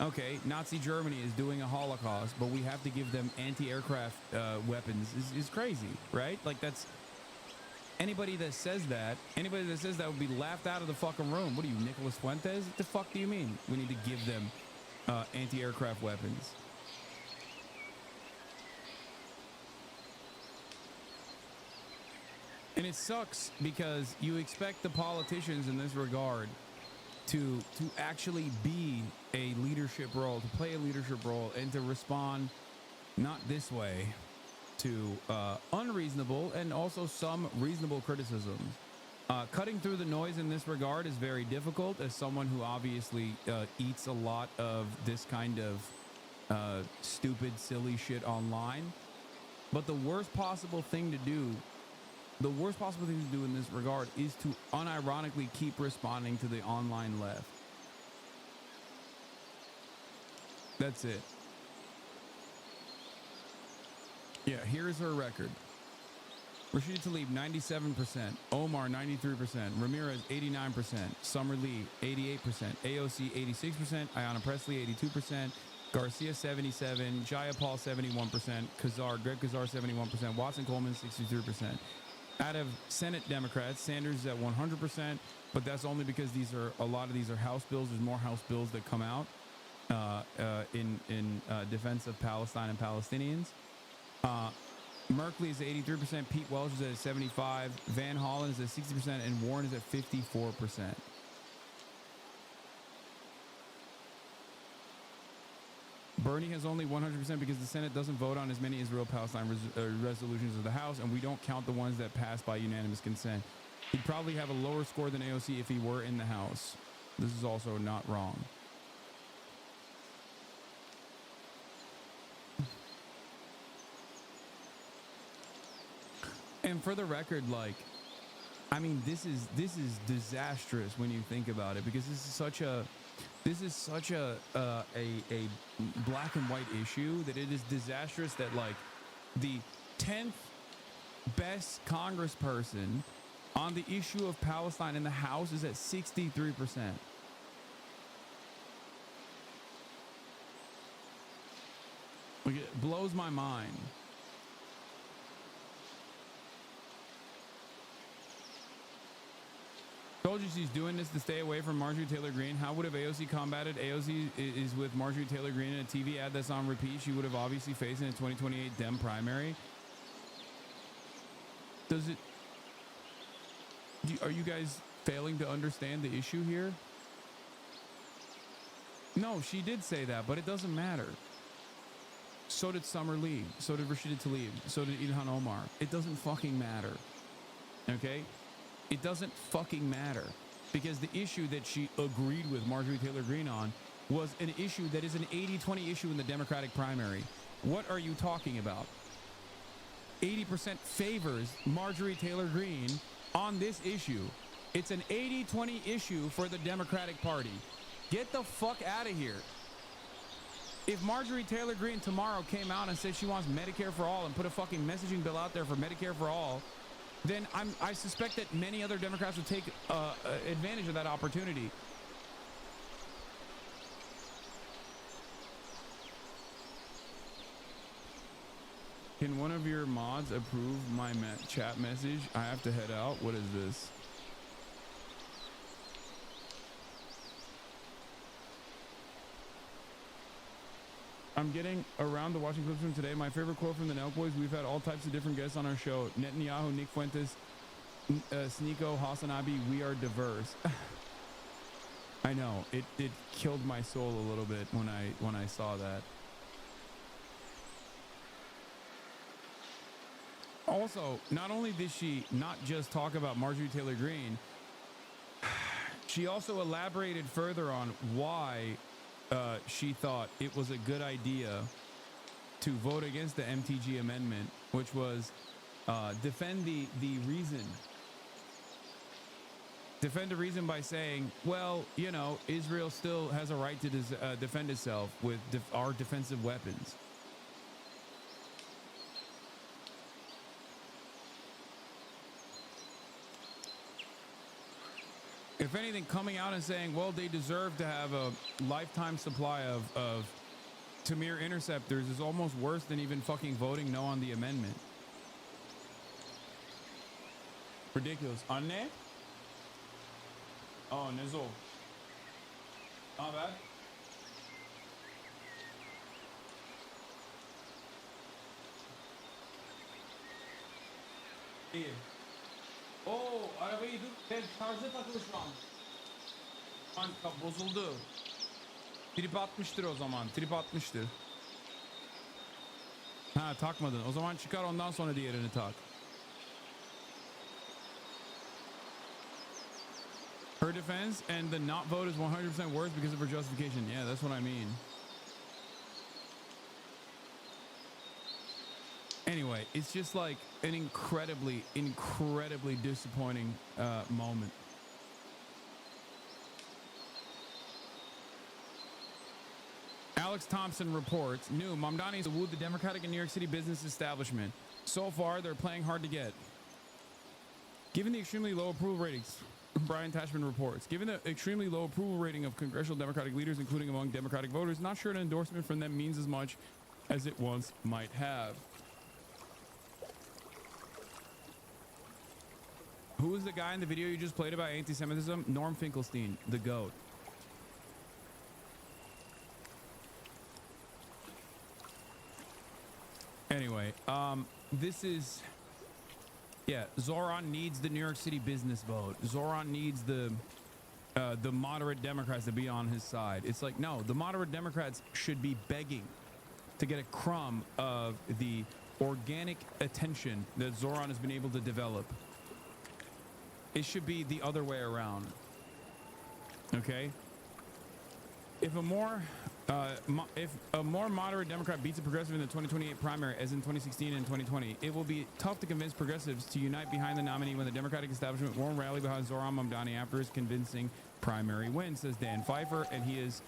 Okay, Nazi Germany is doing a Holocaust, but we have to give them anti-aircraft weapons is crazy, right? Like, that's... Anybody that says that would be laughed out of the fucking room. What are you, Nicholas Fuentes? What the fuck do you mean we need to give them anti-aircraft weapons? And it sucks because you expect the politicians in this regard to actually be a leadership role, to play a leadership role, and to respond not this way to unreasonable and also some reasonable criticisms. Cutting through the noise in this regard is very difficult as someone who obviously eats a lot of this kind of stupid, silly shit online. But the worst possible thing to do in this regard is to unironically keep responding to the online left. That's it. Yeah, here's her record. Rashida Tlaib, 97%. Omar, 93%. Ramirez, 89%. Summer Lee, 88%. AOC, 86%. Ayanna Pressley, 82%. Garcia, 77%. Jayapal, 71%. Greg Kazar, 71%. Watson Coleman, 63%. Out of Senate Democrats, Sanders is at 100%, but that's only because a lot of these are House bills. There's more House bills that come out in defense of Palestine and Palestinians. Merkley is at 83%, Pete Welch is at 75%, Van Hollen is at 60%, and Warren is at 54%. Bernie has only 100% because the Senate doesn't vote on as many Israel-Palestine resolutions as the House, and we don't count the ones that pass by unanimous consent. He'd probably have a lower score than AOC if he were in the House. This is also not wrong. And for the record, like, I mean, this is disastrous when you think about it, because this is such a black and white issue that it is disastrous that like the 10th best congressperson on the issue of Palestine in the House is at 63%. Like, it blows my mind. Told you she's doing this to stay away from Marjorie Taylor Greene. How would have AOC combated? AOC is with Marjorie Taylor Greene in a TV ad that's on repeat. She would have obviously faced in a 2028 Dem primary. Are you guys failing to understand the issue here? No, she did say that, but it doesn't matter. So did Summer Lee. So did Rashida Tlaib. So did Ilhan Omar. It doesn't fucking matter. Okay? It doesn't fucking matter, because the issue that she agreed with Marjorie Taylor Greene on was an issue that is an 80-20 issue in the Democratic primary. What are you talking about? 80% favors Marjorie Taylor Greene on this issue. It's an 80-20 issue for the Democratic Party. Get the fuck out of here. If Marjorie Taylor Greene tomorrow came out and said she wants Medicare for all and put a fucking messaging bill out there for Medicare for all, then I suspect that many other Democrats would take advantage of that opportunity. Can one of your mods approve my chat message? I have to head out. What is this? I'm getting around the watching clips from today. My favorite quote from the Nelk Boys: we've had all types of different guests on our show. Netanyahu, Nick Fuentes, Sneeko, Hasanabi, we are diverse. I know, it killed my soul a little bit when I saw that. Also, not only did she not just talk about Marjorie Taylor Greene, she also elaborated further on why she thought it was a good idea to vote against the MTG amendment, which was defend the reason. Defend the reason by saying, well, you know, Israel still has a right to defend itself with our defensive weapons. If anything, coming out and saying, well, they deserve to have a lifetime supply of Tamir interceptors is almost worse than even fucking voting no on the amendment. Ridiculous. Anne? Oh, Nizzle. Not bad. İyi. Oo, arabayı şarja takılı şu an. Kanka bozuldu. Trip atmıştır o zaman. Trip atmıştır. Ha, takmadın. O zaman çıkar, ondan sonra diğerini tak. Her defense and the not vote is 100% worse because of her justification. Yeah, that's what I mean. Anyway, it's just like an incredibly disappointing moment. Alex Thompson reports, new Mamdani's wooed the Democratic and New York City business establishment. So far, they're playing hard to get. Given the extremely low approval ratings, Brian Tashman reports, given the extremely low approval rating of congressional Democratic leaders, including among Democratic voters, not sure an endorsement from them means as much as it once might have. Who was the guy in the video you just played about anti-Semitism? Norm Finkelstein, the GOAT. Anyway, this is, yeah, Zoran needs the New York City business vote. Zoran needs the moderate Democrats to be on his side. It's like, no, the moderate Democrats should be begging to get a crumb of the organic attention that Zoran has been able to develop. It should be the other way around. Okay? If a more moderate Democrat beats a progressive in the 2028 primary, as in 2016 and 2020, it will be tough to convince progressives to unite behind the nominee when the Democratic establishment won't rally behind Zoran Mamdani after his convincing primary win, says Dan Pfeiffer, and he is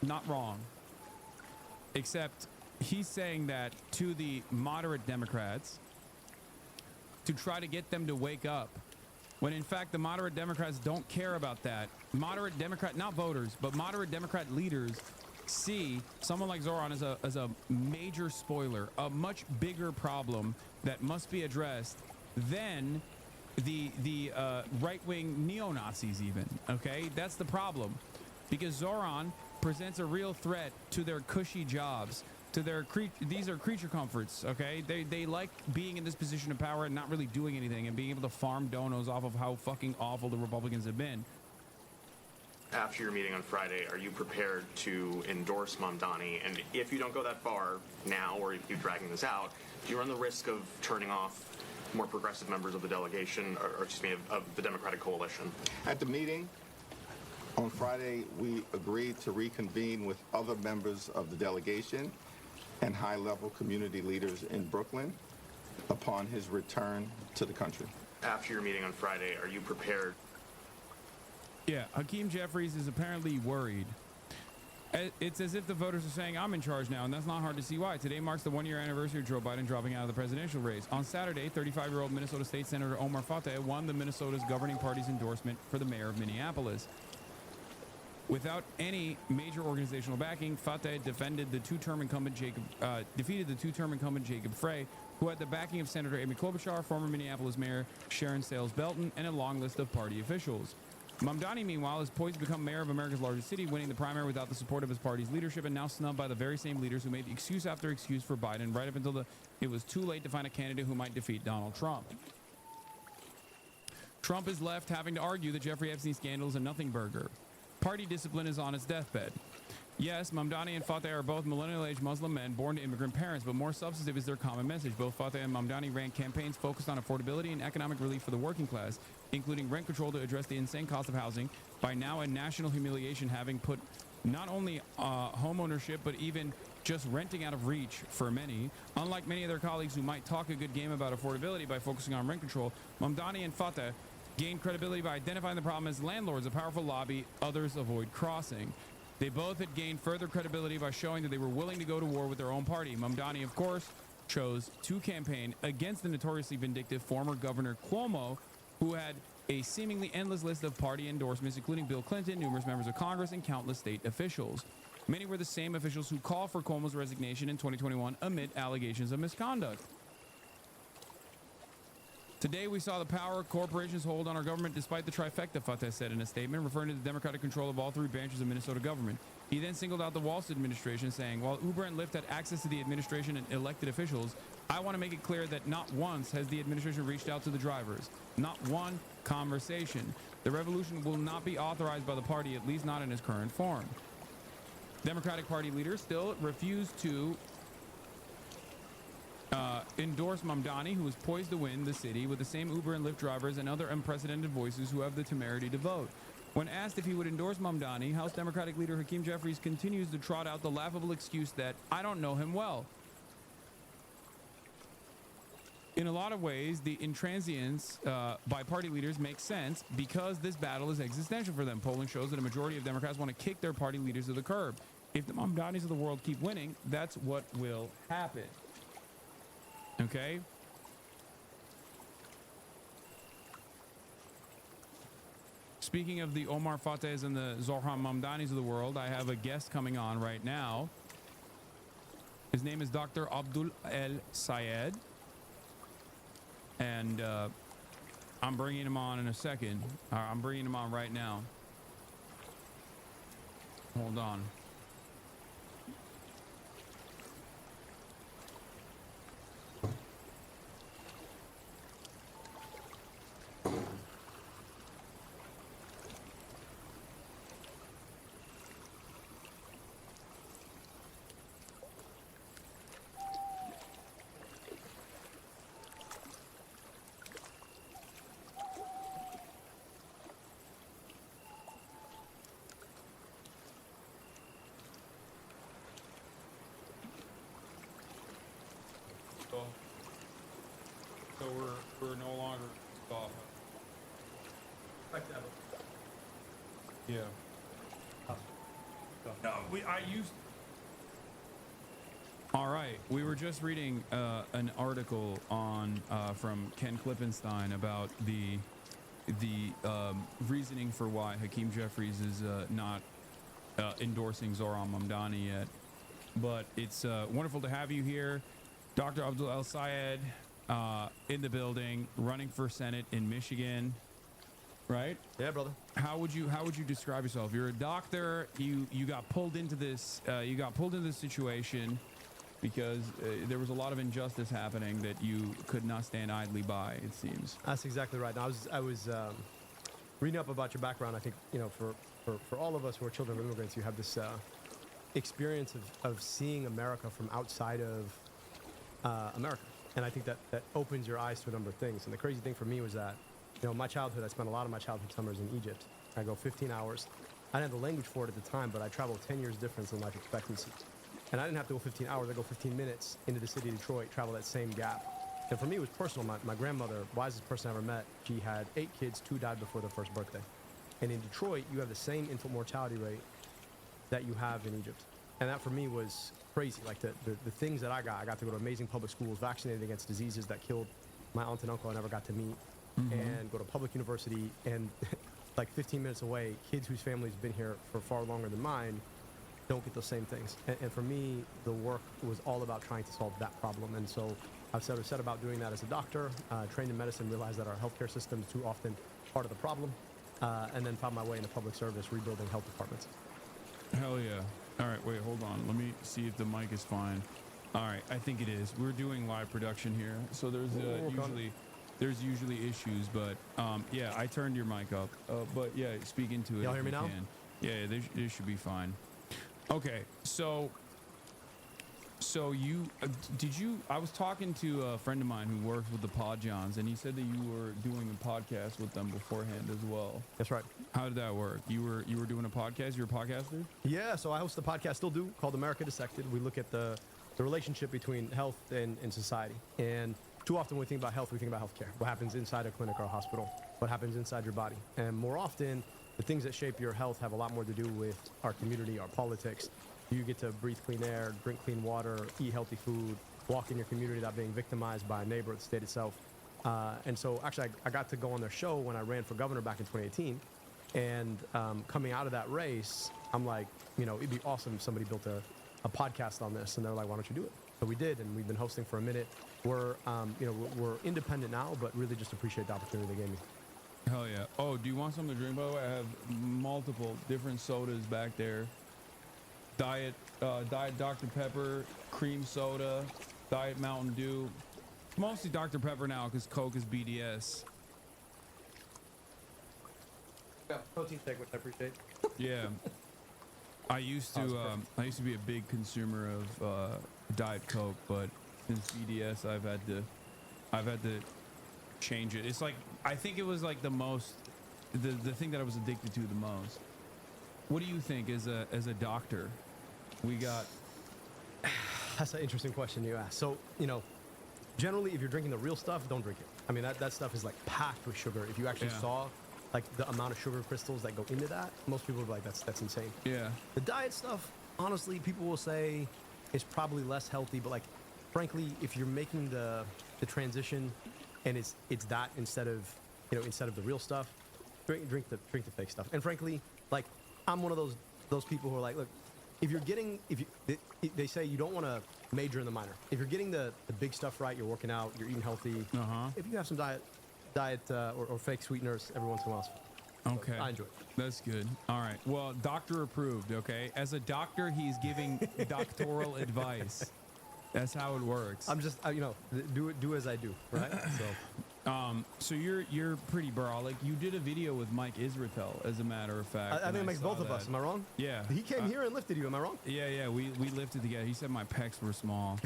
not wrong. Except he's saying that to the moderate Democrats to try to get them to wake up, when in fact the moderate Democrats don't care about that. Moderate Democrat, not voters, but moderate Democrat leaders see someone like Zoran as a major spoiler, a much bigger problem that must be addressed than the right-wing neo-Nazis even, okay? That's the problem. Because Zoran presents a real threat to their cushy jobs, to their these are creature comforts, okay? They like being in this position of power and not really doing anything and being able to farm donos off of how fucking awful the Republicans have been. After your meeting on Friday, are you prepared to endorse Mamdani? And if you don't go that far now, or if you're dragging this out, do you run the risk of turning off more progressive members of the delegation, or excuse me, of the Democratic coalition? At the meeting on Friday, we agreed to reconvene with other members of the delegation and high-level community leaders in Brooklyn upon his return to the country. After your meeting on Friday, are you prepared? Yeah, Hakeem Jeffries is apparently worried It's as if the voters are saying, I'm in charge now, and that's not hard to see why. Today marks the one-year anniversary of Joe Biden dropping out of the presidential race. On Saturday, 35-year-old Minnesota State Senator Omar Fateh won the Minnesota's governing party's endorsement for the mayor of Minneapolis. Without any major organizational backing, Fateh defeated the two-term incumbent Jacob Frey, who had the backing of Senator Amy Klobuchar, former Minneapolis Mayor Sharon Sales Belton, and a long list of party officials. Mamdani, meanwhile, is poised to become mayor of America's largest city, winning the primary without the support of his party's leadership, and now snubbed by the very same leaders who made excuse after excuse for Biden right up until it was too late to find a candidate who might defeat Donald Trump. Trump is left having to argue the Jeffrey Epstein scandal is a nothing burger. Party discipline is on its deathbed. Yes, Mamdani and Fateh are both millennial-age Muslim men born to immigrant parents, but more substantive is their common message. Both Fateh and Mamdani ran campaigns focused on affordability and economic relief for the working class, including rent control to address the insane cost of housing, by now a national humiliation, having put not only home ownership, but even just renting out of reach for many. Unlike many of their colleagues who might talk a good game about affordability by focusing on rent control, Mamdani and Fateh gained credibility by identifying the problem as landlords, a powerful lobby others avoid crossing. They both had gained further credibility by showing that they were willing to go to war with their own party. Mamdani, of course, chose to campaign against the notoriously vindictive former Governor Cuomo, who had a seemingly endless list of party endorsements, including Bill Clinton, numerous members of Congress, and countless state officials. Many were the same officials who called for Cuomo's resignation in 2021 amid allegations of misconduct. Today, we saw the power corporations hold on our government despite the trifecta, Fateh said in a statement, referring to the Democratic control of all three branches of Minnesota government. He then singled out the Walz administration, saying, while Uber and Lyft had access to the administration and elected officials, I want to make it clear that not once has the administration reached out to the drivers. Not one conversation. The revolution will not be authorized by the party, at least not in its current form. Democratic Party leaders still refuse to endorse Mamdani, who is poised to win the city with the same Uber and Lyft drivers and other unprecedented voices who have the temerity to vote. When asked if he would endorse Mamdani, House Democratic leader Hakeem Jeffries continues to trot out the laughable excuse that I don't know him well. In a lot of ways, the intransience by party leaders makes sense because this battle is existential for them. Polling shows that a majority of Democrats want to kick their party leaders to the curb. If the Mamdanis of the world keep winning, that's what will happen. Okay? Speaking of the Omar Fatehs and the Zohran Mamdanis of the world, I have a guest coming on right now. His name is Dr. ABDUL El-Sayed. And I'm bringing him on in a second. I'm bringing him on right now. Hold on. So we're no longer off. Yeah. No, I used. All right, we were just reading an article on from Ken Klippenstein about the reasoning for why Hakeem Jeffries is not endorsing Zohran Mamdani yet. But it's wonderful to have you here, Dr. Abdul El-Sayed, in the building, running for Senate in Michigan, right? Yeah, brother. How would you describe yourself? You're a doctor. You got pulled into this. You got pulled into this situation because there was a lot of injustice happening that you could not stand idly by. It seems. That's exactly right. Now, I was reading up about your background. I think for all of us who are children of immigrants, you have this experience of seeing America from outside of America. And I think that opens your eyes to a number of things. And the crazy thing for me was that, my childhood, I spent a lot of my childhood summers in Egypt. I go 15 hours. I didn't have the language for it at the time, but I traveled 10 years difference in life expectancy. And I didn't have to go 15 hours. I go 15 minutes into the city of Detroit, travel that same gap. And for me, it was personal. My grandmother, wisest person I ever met, she had 8 kids, 2 died before their first birthday. And in Detroit, you have the same infant mortality rate that you have in Egypt. And that for me was crazy. Like the things that I got to go to amazing public schools, vaccinated against diseases that killed my aunt and uncle I never got to meet, and go to public university, and like 15 minutes away, kids whose families been here for far longer than mine don't get those same things. And for me, the work was all about trying to solve that problem. And so I've set about doing that as a doctor, trained in medicine, realized that our healthcare system is too often part of the problem, and then found my way into public service, rebuilding health departments. Hell yeah. All right, wait, hold on. Let me see if the mic is fine. All right, I think it is. We're doing live production here, so there's usually issues, but yeah, I turned your mic up. But yeah, speak into it. Y'all hear me now? Yeah, this should be fine. Okay, so you I was talking to a friend of mine who works with the Pod Johns, and he said that you were doing a podcast with them beforehand as well. That's right. How did that work? You were doing a podcast? You're a podcaster? Yeah, so I host a podcast, still do, called America Dissected. We look at the relationship between health and society. And too often when we think about health, we think about healthcare. What happens inside a clinic or a hospital? What happens inside your body? And more often, the things that shape your health have a lot more to do with our community, our politics. You get to breathe clean air, drink clean water, eat healthy food, walk in your community without being victimized by a neighbor at the state itself. And so actually I got to go on their show when I ran for governor back in 2018. And coming out of that race, I'm like, it'd be awesome if somebody built a podcast on this. And they're like, why don't you do it? So we did, and we've been hosting for a minute. We're independent now, but really just appreciate the opportunity they gave me. Hell yeah. Oh, do you want something to drink, by the way? I have multiple different sodas back there. Diet Dr. Pepper, cream soda, Diet Mountain Dew. Mostly Dr. Pepper now because Coke is BDS. Yeah, protein shake, which I appreciate. Yeah. I used to be a big consumer of Diet Coke, but since BDS I've had to change it. It's like, I think it was like the thing that I was addicted to the most. What do you think as a doctor? We got... That's an interesting question you asked. So, generally, if you're drinking the real stuff, don't drink it. I mean, that stuff is like packed with sugar. If you actually saw like the amount of sugar crystals that go into that, most people would be like, that's insane. Yeah. The diet stuff, honestly, people will say is probably less healthy, but like, frankly, if you're making the transition and it's that instead of the real stuff, drink the fake stuff. And frankly, like, I'm one of those people who are like, look, they say you don't want to major in the minor. If you're getting the big stuff right, you're working out, you're eating healthy. If you have some diet or fake sweeteners every once in a while. Okay. So I enjoy it. That's good. All right. Well, doctor approved, okay? As a doctor, he's giving doctoral advice. That's how it works. I'm just, do as I do, right? So you're pretty brolic. You did a video with Mike Israetel, as a matter of fact. I think it makes both of us. Am I wrong? Yeah. He came here and lifted you. Am I wrong? Yeah. We lifted together. He said my pecs were small,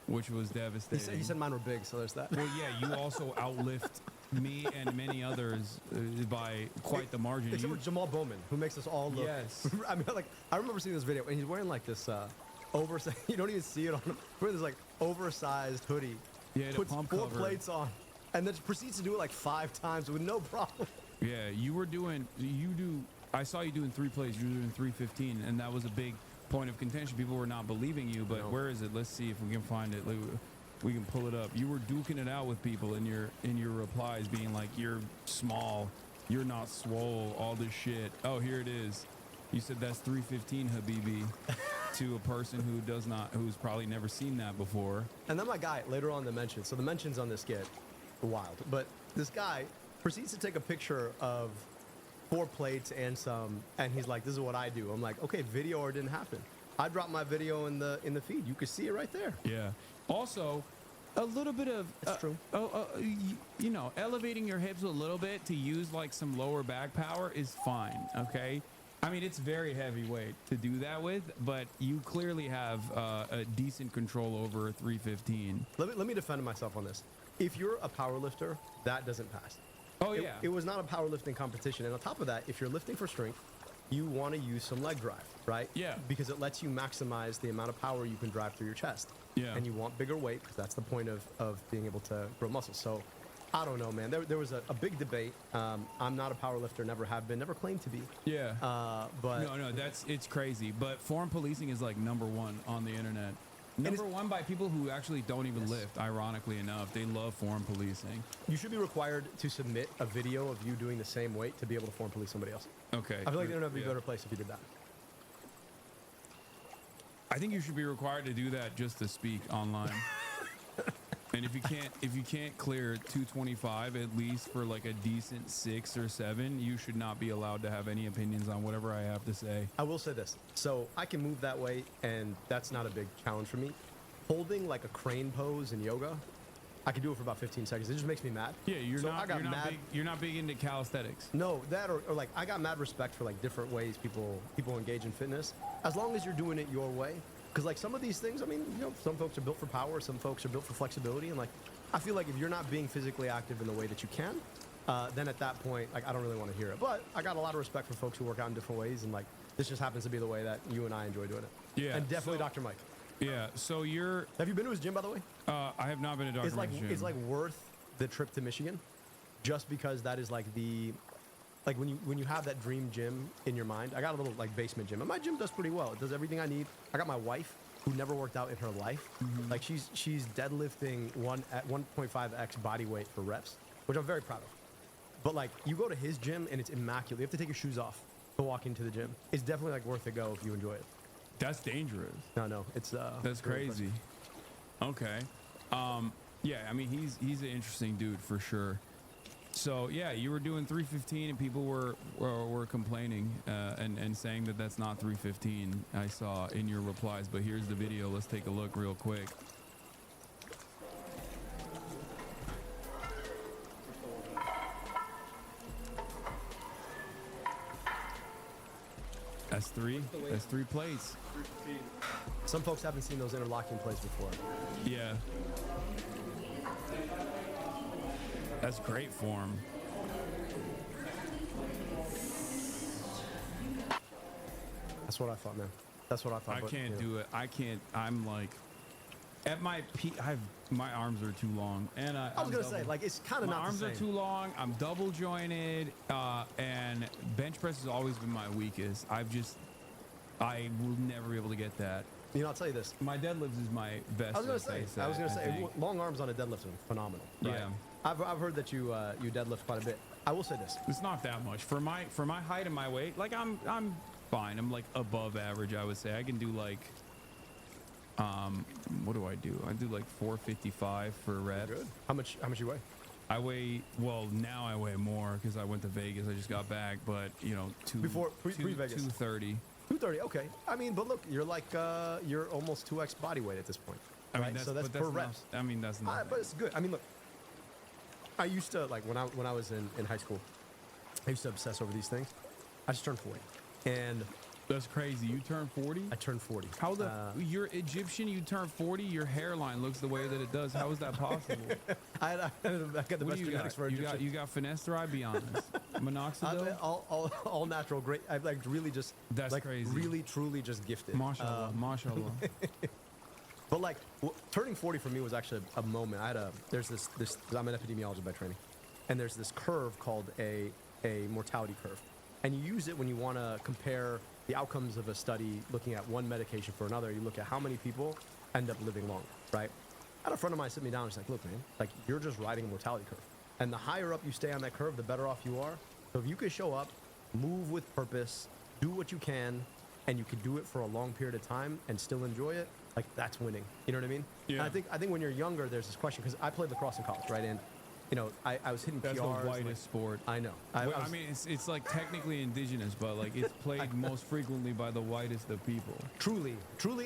which was devastating. He said mine were big, so there's that. Well, yeah. You also outlift me and many others by quite the margin. Except for Jamal Bowman, who makes us all look. Yes. I mean, like, I remember seeing this video, and he's wearing like this oversized. You don't even see it on him. He's wearing this like oversized hoodie. Yeah. Puts pump 4 cover. plates on, and then proceeds to do it like 5 times with no problem. Yeah, I saw you doing 3 plays. You were doing 315, and that was a big point of contention. People were not believing you, but where is it? Let's see if we can find it. We can pull it up. You were duking it out with people in your replies, being like, "You're small, you're not swole, all this shit." Oh, here it is. You said that's 315, Habibi, to a person who's probably never seen that before. And then my guy later on the mentions. So the mentions on this get wild, but this guy proceeds to take a picture of 4 plates and he's like, "This is what I do." I'm like, "Okay, video or it didn't happen." I dropped my video in the feed. You could see it right there. Yeah. Also, a little bit of that's true. Elevating your hips a little bit to use like some lower back power is fine. Okay. I mean, it's very heavyweight to do that with, but you clearly have a decent control over 315. Let me defend myself on this. If you're a power lifter, that doesn't pass. Oh, yeah. It was not a powerlifting competition. And on top of that, if you're lifting for strength, you want to use some leg drive, right? Yeah. Because it lets you maximize the amount of power you can drive through your chest. Yeah. And you want bigger weight because that's the point of being able to grow muscle. So I don't know, man. There was a big debate. I'm not a power lifter, never have been, never claimed to be. Yeah. But no, it's crazy. But foreign policing is like #1 on the internet. #1 by people who actually don't even lift. Ironically enough, they love foreign policing. You should be required to submit a video of you doing the same weight to be able to foreign police somebody else. Okay. I feel like the internet would be a better place if you did that. I think you should be required to do that just to speak online. And if you can't clear 225 at least for like a decent 6 or 7, you should not be allowed to have any opinions on whatever I have to say. I will say this. So I can move that way, and that's not a big challenge for me. Holding like a crane pose in yoga, I can do it for about 15 seconds. It just makes me mad. Yeah, you're So not you're not big into calisthenics. No, that or like I got mad respect for like different ways people engage in fitness, as long as you're doing it your way. Because like some of these things, I mean, you know, some folks are built for power, some folks are built for flexibility, and like I feel like if you're not being physically active in the way that you can, then at that point, like I don't really want to hear it. But I got a lot of respect for folks who work out in different ways, and like this just happens to be the way that you and I enjoy doing it. Yeah, and definitely Dr. Mike. Yeah. So you're. Have you been to his gym, by the way? I have not been to Dr. Mike's gym. It's like worth the trip to Michigan, just because that is like the. Like when you have that dream gym in your mind, I got a little like basement gym, and my gym does pretty well. It does everything I need. I got my wife who never worked out in her life. Like she's deadlifting 1.5x body weight for reps, which I'm very proud of. But like you go to his gym and it's immaculate. You have to take your shoes off to walk into the gym. It's definitely like worth a go if you enjoy it. That's dangerous. No, it's that's crazy. Okay. Yeah, I mean he's an interesting dude for sure. So yeah, you were doing 315 and people were complaining and saying that that's not 315. I saw in your replies, but here's the video. Let's take a look real quick. That's three. That's 3 plates. Some folks haven't seen those interlocking plates before. Yeah. That's great form. That's what I thought, man. That's what I thought. I can't do it. I can't. I'm like, at my peak, my arms are too long, and I was gonna say, like, it's kind of not my arms the are same. too long. I'm double jointed, and bench press has always been my weakest. I will never be able to get that. You know, I'll tell you this. My deadlifts is my best. I was gonna say, long arms on a deadlift are phenomenal. Right? Yeah. I've heard that you deadlift quite a bit. I will say this. It's not that much for my height and my weight. Like I'm fine. I'm like above average, I would say. I can do like what do I do? I do like 455 for reps. Good. How much you weigh? I weigh, well, now I weigh more because I went to Vegas. I just got back, but you know, pre-Vegas 230. 230. Okay. I mean, but look, you're like you're almost 2x body weight at this point. I mean, right? that's, so that's but per that's reps. not, I mean, that's not. But it's good. I mean, look. I used to like when I was in high school. I used to obsess over these things. I just turned 40, and that's crazy. You turned 40? I turned 40. How you're Egyptian? You turn 40. Your hairline looks the way that it does. How is that possible? I got the best genetics for Egyptian. You got finesse, or I be honest. Minoxidil. All natural. Great. I like really just. That's like, crazy. Really, truly just gifted. Mashallah. Mashallah. But like turning 40 for me was actually a moment. There's this I'm an epidemiologist by training, and there's this curve called a mortality curve, and you use it when you want to compare the outcomes of a study looking at one medication for another. You look at how many people end up living longer, right? I had a friend of mine sit me down and she's like, look, man, like you're just riding a mortality curve, and the higher up you stay on that curve, the better off you are. So if you could show up, move with purpose, do what you can, and you can do it for a long period of time and still enjoy it, like that's winning. You know what I mean? Yeah. And I think when you're younger, there's this question, because I played lacrosse in college, right? And you know, I was hitting That's PRs. the whitest sport. I know. I mean, it's like technically indigenous, but like it's played most frequently by the whitest of people. Truly,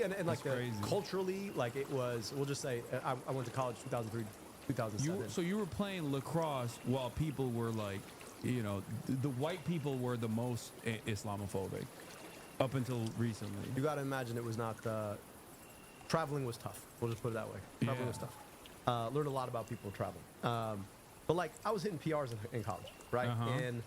and like crazy. Culturally, like it was. We'll just say I went to college 2003, 2007. So you were playing lacrosse while people were like, you know, the white people were the most Islamophobic up until recently. You got to imagine it was not. Traveling was tough. We'll just put it that way. Traveling was tough. Learned a lot about people traveling. But like I was hitting PRs in college, right? And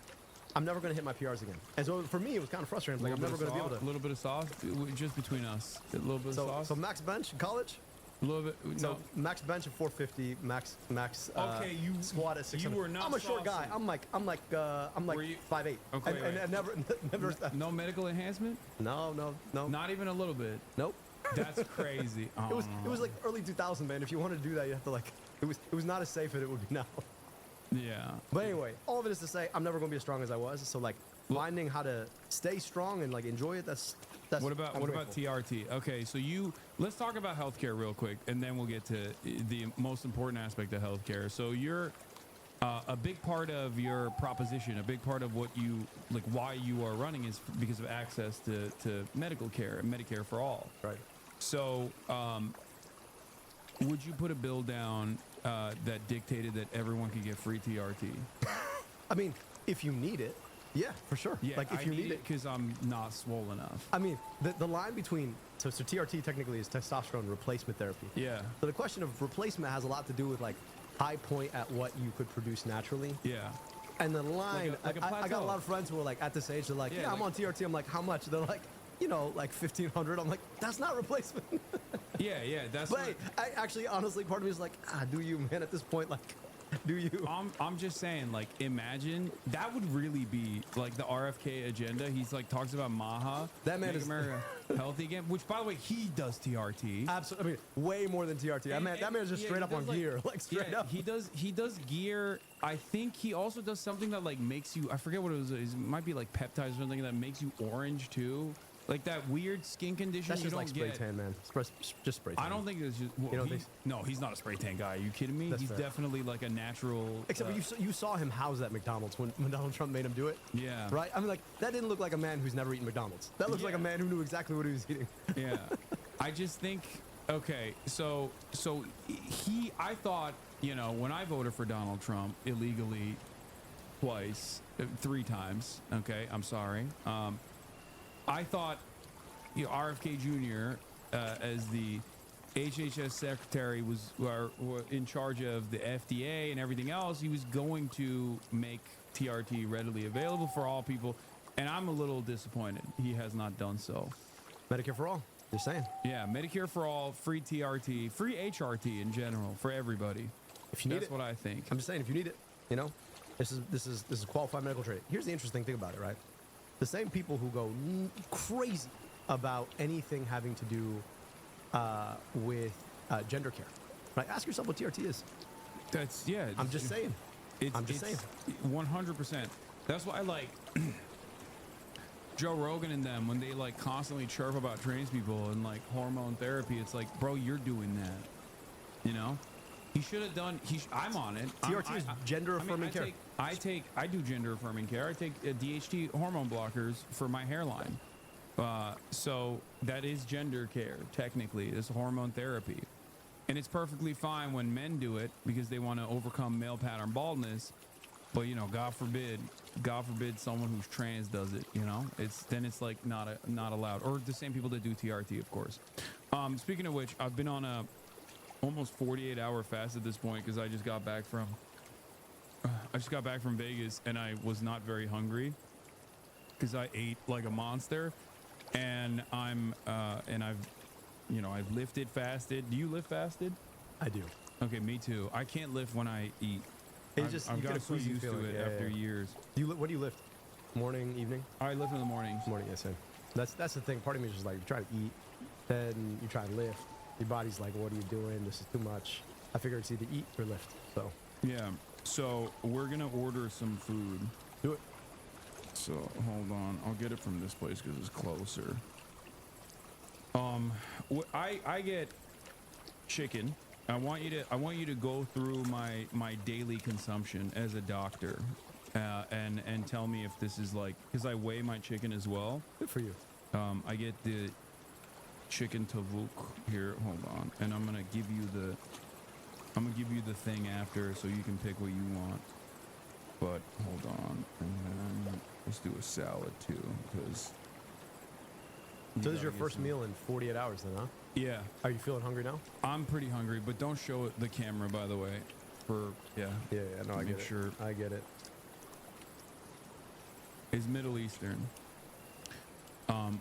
I'm never going to hit my PRs again. And so for me, it was kind of frustrating. Like I'm never going to be able to. A little bit of sauce, just between us. A little bit of sauce. So max bench in college, A little bit. So No. max bench of 450, max Okay, you squat at 600. you were not I'm a short guy. saucy. I'm like Were you- 5'8". Okay, and wait. never. No medical enhancement? No. Not even a little bit. Nope. That's crazy. It was like early 2000, man. If you want to do that, you have to like. It was not as safe as it would be now. Yeah. But anyway, all of it is to say I'm never going to be as strong as I was. So like finding how to stay strong and like enjoy it. That's what about TRT? Okay, so let's talk about healthcare real quick, and then we'll get to the most important aspect of healthcare. So you're a big part of your proposition, a big part of what you like, why you are running is because of access to medical care and Medicare for all. Right. So would you put a bill down that dictated that everyone could get free TRT? I mean, if you need it, yeah, for sure. Yeah, like if you need it, because I'm not swole enough. I mean, the line between so TRT technically is testosterone replacement therapy. Yeah. So the question of replacement has a lot to do with like high point at what you could produce naturally. Yeah. And the line, Like a I got a plateau. lot of friends who are like at this age. They're like, yeah, I'm on TRT. I'm like, how much? They're like, like 1,500. I'm like, that's not replacement. Yeah, that's. But hey, I actually, honestly, part of me is like, do you, man? At this point, like, do you? I'm just saying, like, imagine that would really be like the RFK agenda. He's like talks about Maha. That man make is America healthy again. Which, by the way, he does TRT. Absolutely. I mean, way more than TRT. That man is just straight up on gear, like straight up. He does gear. I think he also does something that like makes you. I forget what it was. It might be like peptides or something that makes you orange too. Like that weird skin condition That's you just don't like spray get. tan, man. Just spray tan. I don't think it's just. Well, You don't no, he's not a spray tan guy. Are you kidding me? That's He's fair. definitely like a natural. Except you saw him house at McDonald's when Donald Trump made him do it. Yeah. Right? I mean, like, that didn't look like a man who's never eaten McDonald's. That looks like a man who knew exactly what he was eating. Yeah. I just think, okay, so I thought, when I voted for Donald Trump illegally twice, 3 times, okay, I'm sorry. I thought, RFK Jr. As the HHS secretary was in charge of the FDA and everything else, he was going to make TRT readily available for all people, and I'm a little disappointed he has not done so. Medicare for all, you're saying? Yeah, Medicare for all, free TRT, free HRT in general for everybody. If you need That's what I think. I'm just saying, if you need it, this is qualified medical trade. Here's the interesting thing about it, right? The same people who go crazy about anything having to do with gender care, right? Ask yourself what TRT is. I'm just saying. I'm just saying. 100%. That's why I like Joe Rogan and them when they like constantly chirp about trans people and like hormone therapy. It's like, bro, you're doing that. He should have done. I'm on it. TRT is gender affirming care. I do gender affirming care. I take DHT hormone blockers for my hairline. So that is gender care. Technically, it's hormone therapy, and it's perfectly fine when men do it because they want to overcome male pattern baldness. But God forbid someone who's trans does it. It's like not allowed. Or the same people that do TRT, of course. Speaking of which, I've been on a almost 48-hour fast at this point because I just got back from Vegas and I was not very hungry because I ate like a monster, and I've lifted, fasted. Do you lift fasted? I do. Okay, me too. I can't lift when I eat. I've gotten so used to it after years. What do you lift? Morning, evening? I lift in the mornings. Morning, yes, same. That's the thing. Part of me is just like, you try to eat, then you try to lift. Your body's like, what are you doing? This is too much. I figure it's either eat or lift. So yeah. So we're gonna order some food. Do it. So hold on, I'll get it from this place because it's closer. I get chicken. I want you to go through my daily consumption as a doctor, and tell me if this is like, because I weigh my chicken as well. Good for you. I get the chicken tavuk here. Hold on, and I'm gonna give you the thing after, so you can pick what you want. But hold on, and then let's do a salad too, because. So this is your first meal in 48 hours then, huh? Yeah. Are you feeling hungry now? I'm pretty hungry, but don't show it the camera, by the way. Yeah, no, I get it. Sure. I get it. It's Middle Eastern.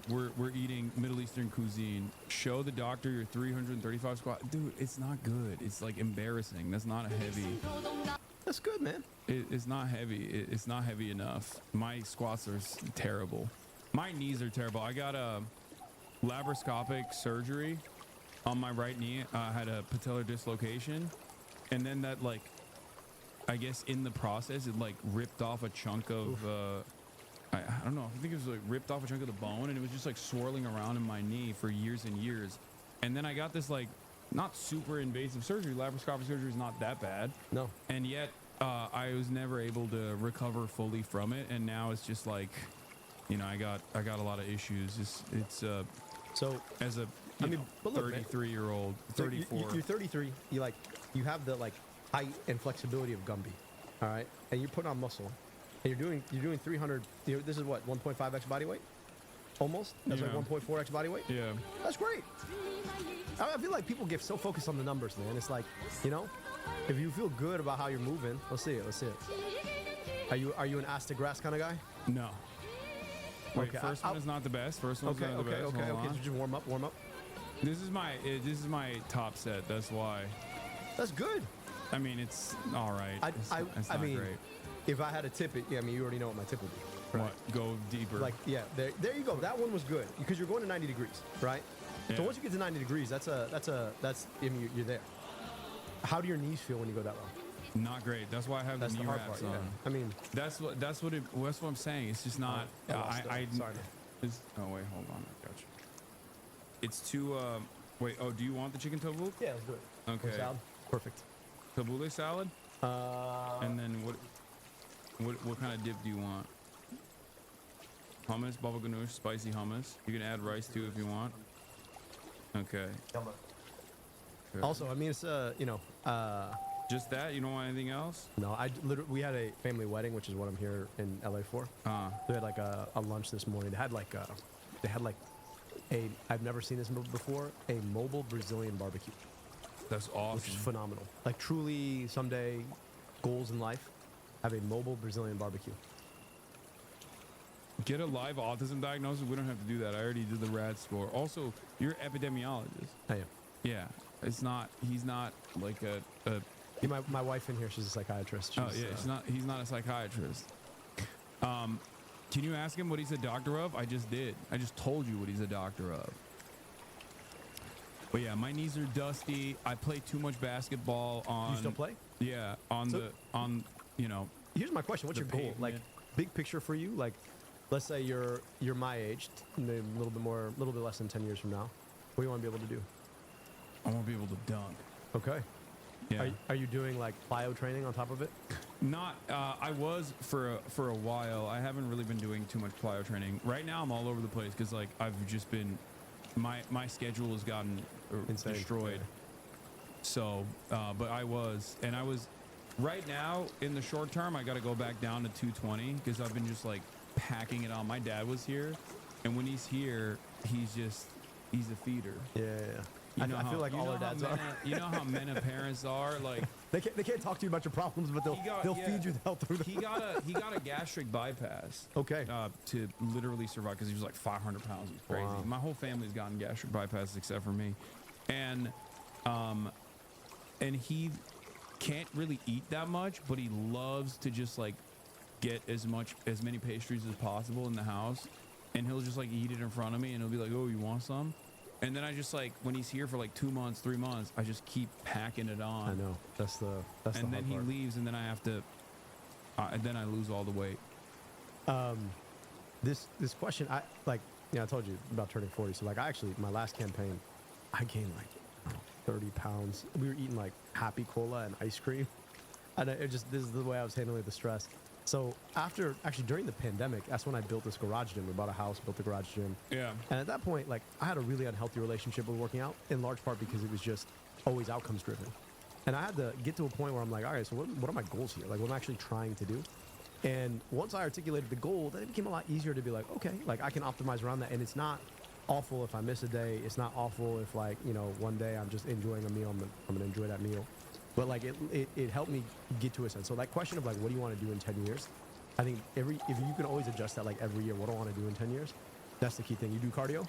We're eating Middle Eastern cuisine. Show the doctor your 335 squat. Dude, it's not good. It's like embarrassing. That's not heavy. That's good, man. It's not heavy. It's not heavy enough. My squats are terrible. My knees are terrible. I got a laparoscopic surgery on my right knee. I had a patellar dislocation, and then that, like, I guess in the process it like ripped off a chunk of I don't know, I think it was like ripped off a chunk of the bone, and it was just like swirling around in my knee for years and years. And then I got this like not super invasive surgery. Laparoscopic surgery is not that bad. No. And yet I was never able to recover fully from it, and now it's just like, you know, I got a lot of issues. It's so as a I mean, but look, 33-year-old, so 34. You're 33. You have the like height and flexibility of Gumby, all right, and you're putting on muscle, and you're doing 300. This is what 1.5x body weight, almost. That's Yeah. like 1.4x body weight. Yeah. That's great. I feel like people get so focused on the numbers, man. It's like, you know, if you feel good about how you're moving, let's see it. Let's see it. Are you an ass to grass kind of guy? No. Wait, Okay, first one is not the best. First one's Okay, not the best. okay. Hold on. So just warm up. This is my top set. That's why. That's good. I mean, it's all right. It's I not mean, great. if I had a tip, I mean, you already know what my tip would be. Right? What? Go deeper. Like, yeah, there you go. That one was good because you're going to 90 degrees, right? So Yeah. once you get to 90 degrees, that's I mean, you're there. How do your knees feel when you go that low? Not great. That's why I have That's the the knee hard wraps part, on. yeah. I mean, that's what I'm saying. It's just not. I lost it. Sorry. Oh wait, hold on. I got you. It's too. Wait. Oh, do you want the chicken tabbouleh? Yeah, let's do it. Okay. Salad. Perfect. Tabbouleh salad. And then what kind of dip do you want? Hummus, baba ganoush, spicy hummus. You can add rice too if you want. Okay. Good. Also, I mean, it's just that. You don't want anything else? No, we had a family wedding, which is what I'm here in LA for. They had like a lunch this morning. They had like I've never seen this before, a mobile Brazilian barbecue. That's awesome. Which is phenomenal. Like, truly, someday, goals in life, have a mobile Brazilian barbecue. Get a live autism diagnosis. We don't have to do that. I already did the RAD score. Also, you're an epidemiologist. I am. Yeah. He's not like a my wife in here, she's a psychiatrist. He's not a psychiatrist. Can you ask him what he's a doctor of? I just did. I just told you what he's a doctor of. But yeah, my knees are dusty. I play too much basketball on. You still play? Yeah, you know. Here's my question: what's your goal? pavement. Like, big picture for you? Like, let's say you're my age, maybe a little bit less than 10 years from now. What do you want to be able to do? I want to be able to dunk. Okay. Yeah. Are you doing like plyo training on top of it? Not. I was for a while. I haven't really been doing too much plyo training. Right now, I'm all over the place because like I've just been. My schedule has gotten Insane. destroyed. Yeah. So, but I was right now in the short term, I got to go back down to 220 because I've been just like packing it on. My dad was here, and when he's here, he's a feeder. Yeah. I feel like all our dads are. You know how men and parents are. Like they can't talk to you about your problems, but they'll feed you the health through them. He got a gastric bypass. Okay. To literally survive because he was like 500 pounds. He's crazy. Wow. My whole family's gotten gastric bypasses except for me, and he can't really eat that much, but he loves to just like get as many pastries as possible in the house, and he'll just like eat it in front of me, and he'll be like, "Oh, you want some?" And then I just like when he's here for like 2 months, 3 months, I just keep packing it on. I know that's the and then hard he part. leaves, and then I have to, and then I lose all the weight. This question, I told you about turning 40. So like, my last campaign, I gained like 30 pounds. We were eating like Happy Cola and ice cream, and this is the way I was handling the stress. So during the pandemic, that's when I built this garage gym. We bought a house, built a garage gym. Yeah. And at that point, like, I had a really unhealthy relationship with working out, in large part because it was just always outcomes driven. And I had to get to a point where I'm like, all right, so what are my goals here? Like, what am I actually trying to do? And once I articulated the goal, then it became a lot easier to be like, okay, like I can optimize around that. And it's not awful if I miss a day. It's not awful if, like, you know, one day I'm just enjoying a meal. I'm gonna enjoy that meal. But like it helped me get to a sense. So that question of like, what do you want to do in 10 years? I think if you can always adjust that like every year, what do I want to do in 10 years? That's the key thing. You do cardio?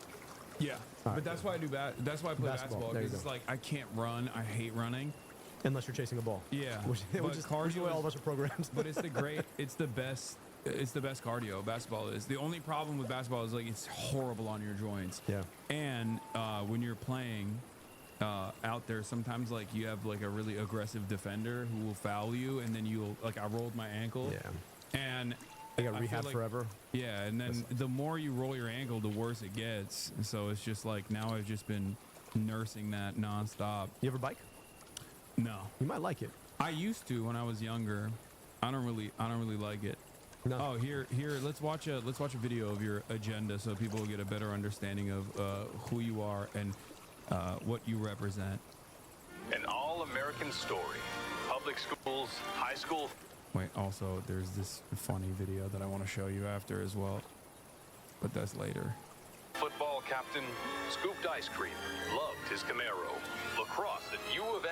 Yeah, All right, but that's why I do that's why I play basketball, There you because it's go. like I can't run. I hate running. Unless you're chasing a ball. Yeah, Which but is the way all of us are programmed. But it's the best. It's the best cardio. Basketball is. The only problem with basketball is like it's horrible on your joints. Yeah. And when you're playing out there, sometimes like you have like a really aggressive defender who will foul you, and then you'll like I rolled my ankle. Yeah. And They got I feel rehab like- forever. Yeah, and then the more you roll your ankle, the worse it gets. So it's just like now I've just been nursing that nonstop. You ever bike? No. You might like it. I used to when I was younger. I don't really like it. No. Oh, here. Let's watch a video of your agenda so people will get a better understanding of who you are and what you represent. An all-American story. Public schools, high school. Wait, also there's this funny video that I want to show you after as well, but that's later. Football captain, scooped ice cream, loved his Camaro. Lacrosse at U of M.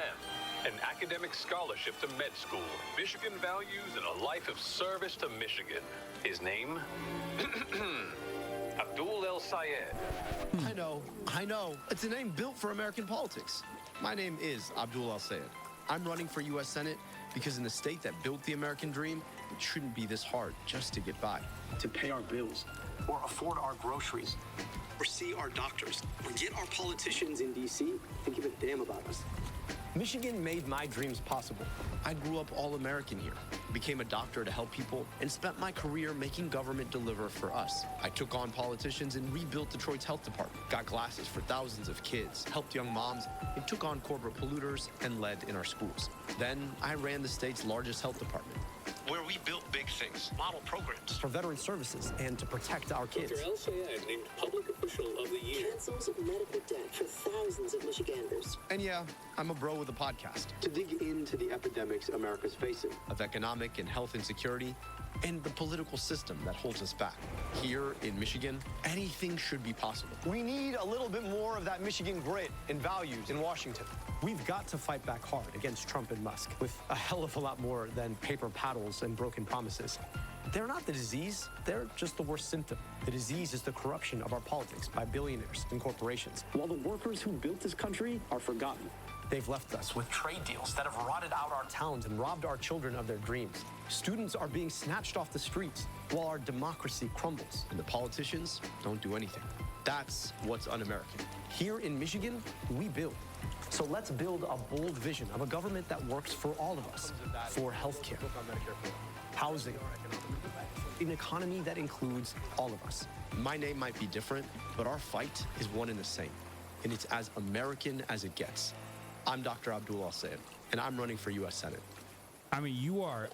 An academic scholarship to med school. Michigan values and a life of service to Michigan. His name? Abdul El Sayed. I know. It's a name built for American politics. My name is Abdul El Sayed. I'm running for U.S. Senate because in the state that built the American dream, it shouldn't be this hard just to get by. To pay our bills, or afford our groceries, or see our doctors, or get our politicians in D.C. to give a damn about us. Michigan made my dreams possible. I grew up all-American here, became a doctor to help people, and spent my career making government deliver for us. I took on politicians and rebuilt Detroit's health department, got glasses for thousands of kids, helped young moms, and took on corporate polluters and led in our schools. Then I ran the state's largest health department, Where we built big things, model programs. for veteran services and to protect our kids. Dr. El Sayed named Public Official of the Year. Cancels medical debt for thousands of Michiganders. And yeah, I'm a bro with a podcast. To dig into the epidemics America's facing. Of economic and health insecurity, and the political system that holds us back. Here in Michigan, anything should be possible. We need a little bit more of that Michigan grit and values in Washington. We've got to fight back hard against Trump and Musk with a hell of a lot more than paper paddles and broken promises. They're not the disease, they're just the worst symptom. The disease is the corruption of our politics by billionaires and corporations. While the workers who built this country are forgotten. They've left us with trade deals that have rotted out our towns and robbed our children of their dreams. Students are being snatched off the streets while our democracy crumbles and the politicians don't do anything. That's what's un-American. Here in Michigan, we build. So let's build a bold vision of a government that works for all of us, for healthcare, housing, an economy that includes all of us. My name might be different, but our fight is one and the same, and it's as American as it gets. I'm Dr. Abdul El Sayed, and I'm running for U.S. Senate. I mean, you are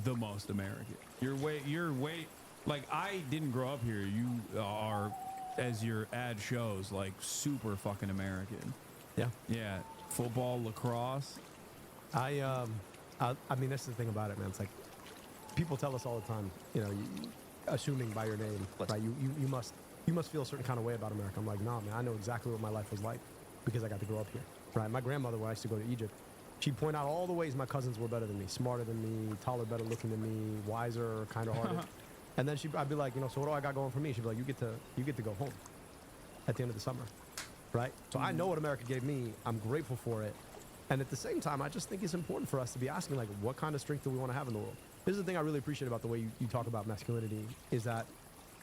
the most American. You're way, like, I didn't grow up here. You are, as your ad shows, like, super fucking American. Yeah. Yeah. Football, lacrosse. I mean, that's the thing about it, man. It's like, people tell us all the time, you know, assuming by your name, right? You must feel a certain kind of way about America. I'm like, nah, man, I know exactly what my life was like because I got to grow up here. Right, my grandmother, when I used to go to Egypt, she'd point out all the ways my cousins were better than me, smarter than me, taller, better looking than me, wiser, kind of hearted. And then I'd be like, you know, so what do I got going for me? She'd be like, you get to go home at the end of the summer, right? So I know what America gave me. I'm grateful for it. And at the same time, I just think it's important for us to be asking, like, what kind of strength do we want to have in the world? This is the thing I really appreciate about the way you talk about masculinity is that,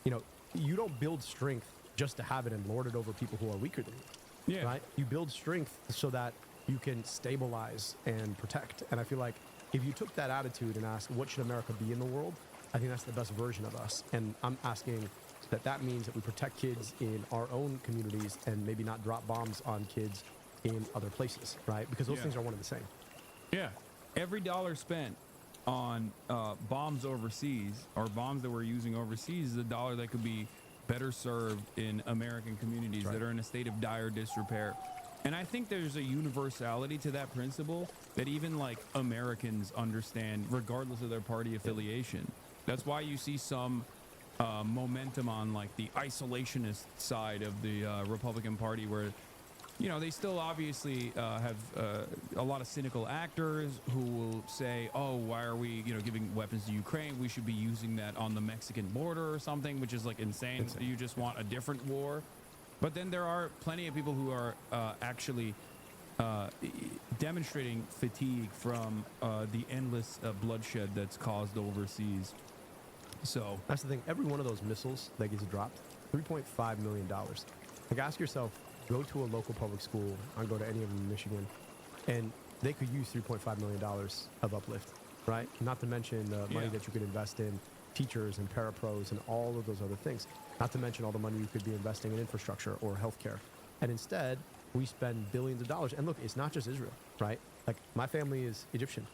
you know, you don't build strength just to have it and lord it over people who are weaker than you. Yeah. Right? You build strength so that you can stabilize and protect. And I feel like if you took that attitude and asked, what should America be in the world? I think that's the best version of us. And I'm asking that means that we protect kids in our own communities and maybe not drop bombs on kids in other places, right? Because those things are one and the same. Yeah. Every dollar spent on bombs overseas or bombs that we're using overseas is a dollar that could be better served in American communities that are in a state of dire disrepair. And I think there's a universality to that principle that even like Americans understand regardless of their party affiliation. That's why you see some momentum on like the isolationist side of the Republican Party where you know, they still obviously have a lot of cynical actors who will say, oh, why are we, you know, giving weapons to Ukraine? We should be using that on the Mexican border or something, which is like insane. You just want a different war. But then there are plenty of people who are actually demonstrating fatigue from the endless bloodshed that's caused overseas. So that's the thing. Every one of those missiles that gets dropped, $3.5 million. Like, ask yourself, go to a local public school, or go to any of them in Michigan, and they could use $3.5 million of uplift, right? Not to mention the money that you could invest in teachers and parapros and all of those other things. Not to mention all the money you could be investing in infrastructure or healthcare. And instead, we spend billions of dollars. And look, it's not just Israel, right? Like, my family is Egyptian.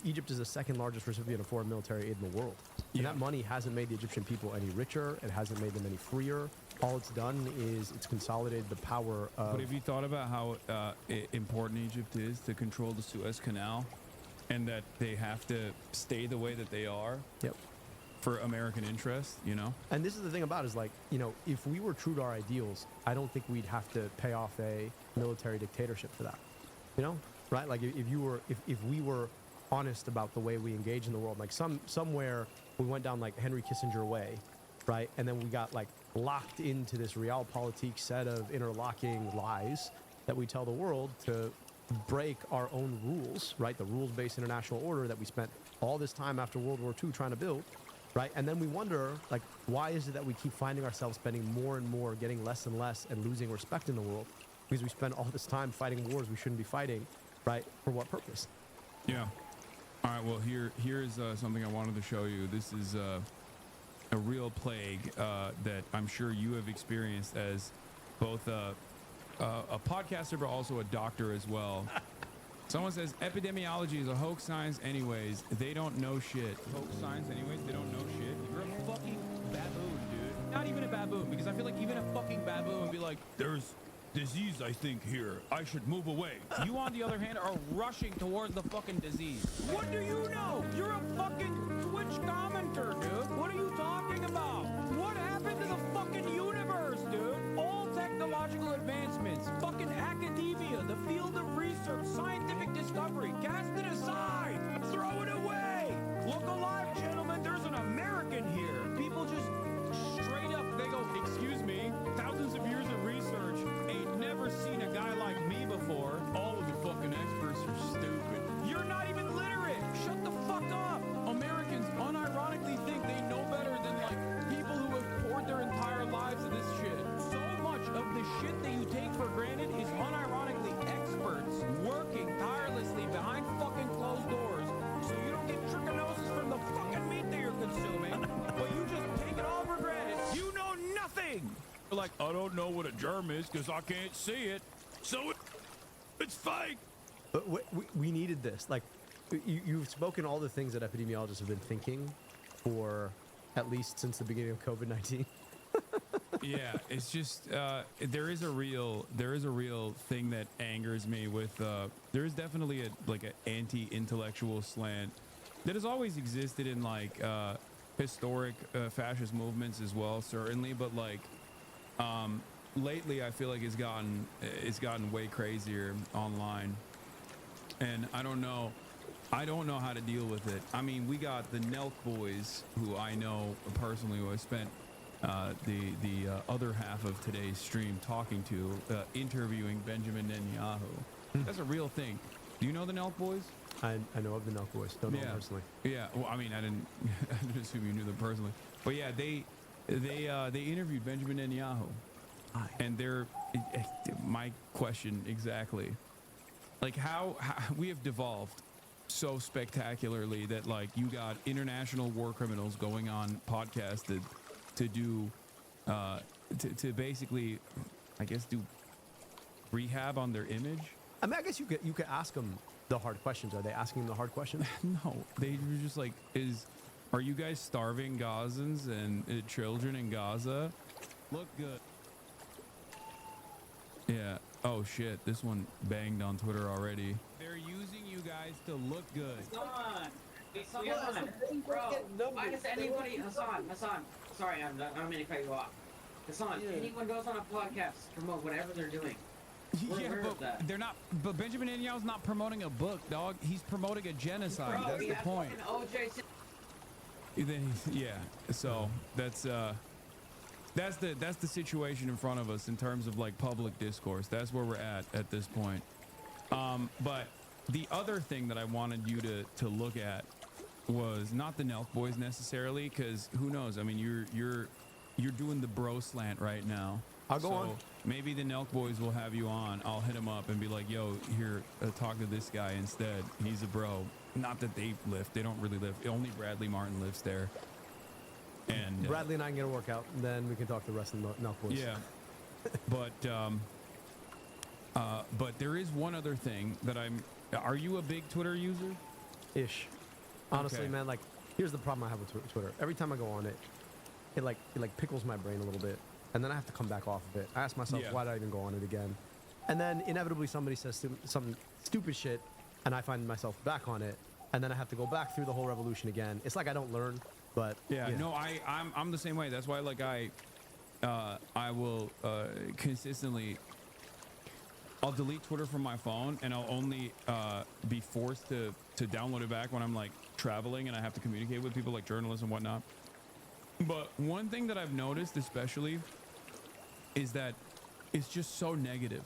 Egypt is the second largest recipient of foreign military aid in the world. And that money hasn't made the Egyptian people any richer. It hasn't made them any freer. All it's done is it's consolidated the power of... But have you thought about how important Egypt is to control the Suez Canal, and that they have to stay the way that they are? Yep. For American interest, you know? And this is the thing about it, is like, you know, if we were true to our ideals, I don't think we'd have to pay off a military dictatorship for that. You know? Right? Like, if we were honest about the way we engage in the world, like somewhere we went down like Henry Kissinger way, right? And then we got like locked into this realpolitik set of interlocking lies that we tell the world to break our own rules, right? The rules-based international order that we spent all this time after World War II trying to build, right? And then we wonder, like, why is it that we keep finding ourselves spending more and more, getting less and less, and losing respect in the world? Because we spend all this time fighting wars we shouldn't be fighting, right? For what purpose? Yeah. All right, well, here's something I wanted to show you. This is a real plague that I'm sure you have experienced as both a podcaster, but also a doctor as well. Someone says, epidemiology is a hoax science anyways. They don't know shit. Hoax science anyways, they don't know shit. You're a fucking baboon, dude. Not even a baboon, because I feel like even a fucking baboon would be like, there's disease, I think, here. I should move away. You, on the other hand, are rushing towards the fucking disease. What do you know? You're a fucking Twitch commenter, dude. What are you talking about? What happened to the fucking universe, dude? All technological advancements, fucking academia, the field of research, scientific discovery, cast it aside. Throw it away. Look alive, gentlemen. There's an American here. People just straight up, they go, excuse me, thousands of years of research, ain't never seen a guy like me before. All of the fucking experts are stupid. You're not even literate. Shut the fuck up. Americans unironically think they know better than, like, people who have poured their entire lives into this shit. So much of the shit that you take for granted is unironically experts working tirelessly behind fucking closed doors so you don't get trichinosis from the fucking meat that you're consuming, but you just take it all for granted. You know nothing. You're like, I don't know what a germ is because I can't see it, so it's fake. But we needed this. Like, you've spoken all the things that epidemiologists have been thinking for at least since the beginning of COVID-19. Yeah, it's just there is a real thing that angers me with there is definitely an anti-intellectual slant that has always existed in like historic fascist movements as well, certainly, but like lately I feel like it's gotten way crazier online, and I don't know how to deal with it. I mean, we got the Nelk boys, who I know personally, who I spent the other half of today's stream talking to, interviewing Benjamin Netanyahu. That's a real thing. Do you know the Nelk boys? I know of the Nelk boys. Don't know them personally. Yeah. Well, I mean, I didn't assume you knew them personally. But yeah, they interviewed Benjamin Netanyahu, and my question exactly, like how we have devolved so spectacularly that like you got international war criminals going on podcasts to do to basically, I guess, do rehab on their image. I mean, I guess you could ask them the hard questions. Are they asking the hard questions? No, they were just like, are you guys starving Gazans and children in Gaza? Look good. Yeah. Oh shit, this one banged on Twitter already. They're using you guys to look good. Hassan, bro, why does anybody, Hassan, sorry, I don't mean to cut you off. Hassan, anyone goes on a podcast, promote whatever they're doing, Yeah, but they're not. But Benjamin Netanyahu's not promoting a book, dog. He's promoting a genocide. Bro, That's the point. Yeah. So that's the situation in front of us in terms of like public discourse. That's where we're at this point. But the other thing that I wanted you to look at was not the Nelk Boys necessarily, because who knows? I mean, you're doing the bro slant right now. I'll go on. Maybe the Nelk Boys will have you on. I'll hit him up and be like, yo, here, talk to this guy instead. He's a bro. Not that they lift. They don't really lift. Only Bradley Martin lifts there. And Bradley and I can get a workout, and then we can talk to the rest of the Nelk Boys. Yeah. But there is one other thing that are you a big Twitter user? Ish. Honestly, Okay. man, like, here's the problem I have with Twitter. Every time I go on it, it pickles my brain a little bit, and then I have to come back off of it. I ask myself, why did I even go on it again? And then inevitably somebody says some stupid shit, and I find myself back on it, and then I have to go back through the whole revolution again. It's like I don't learn, but Yeah, no, I'm the same way. That's why, like, I will consistently. I'll delete Twitter from my phone, and I'll only be forced to download it back when I'm like traveling and I have to communicate with people like journalists and whatnot. But one thing that I've noticed, especially, is that it's just so negative.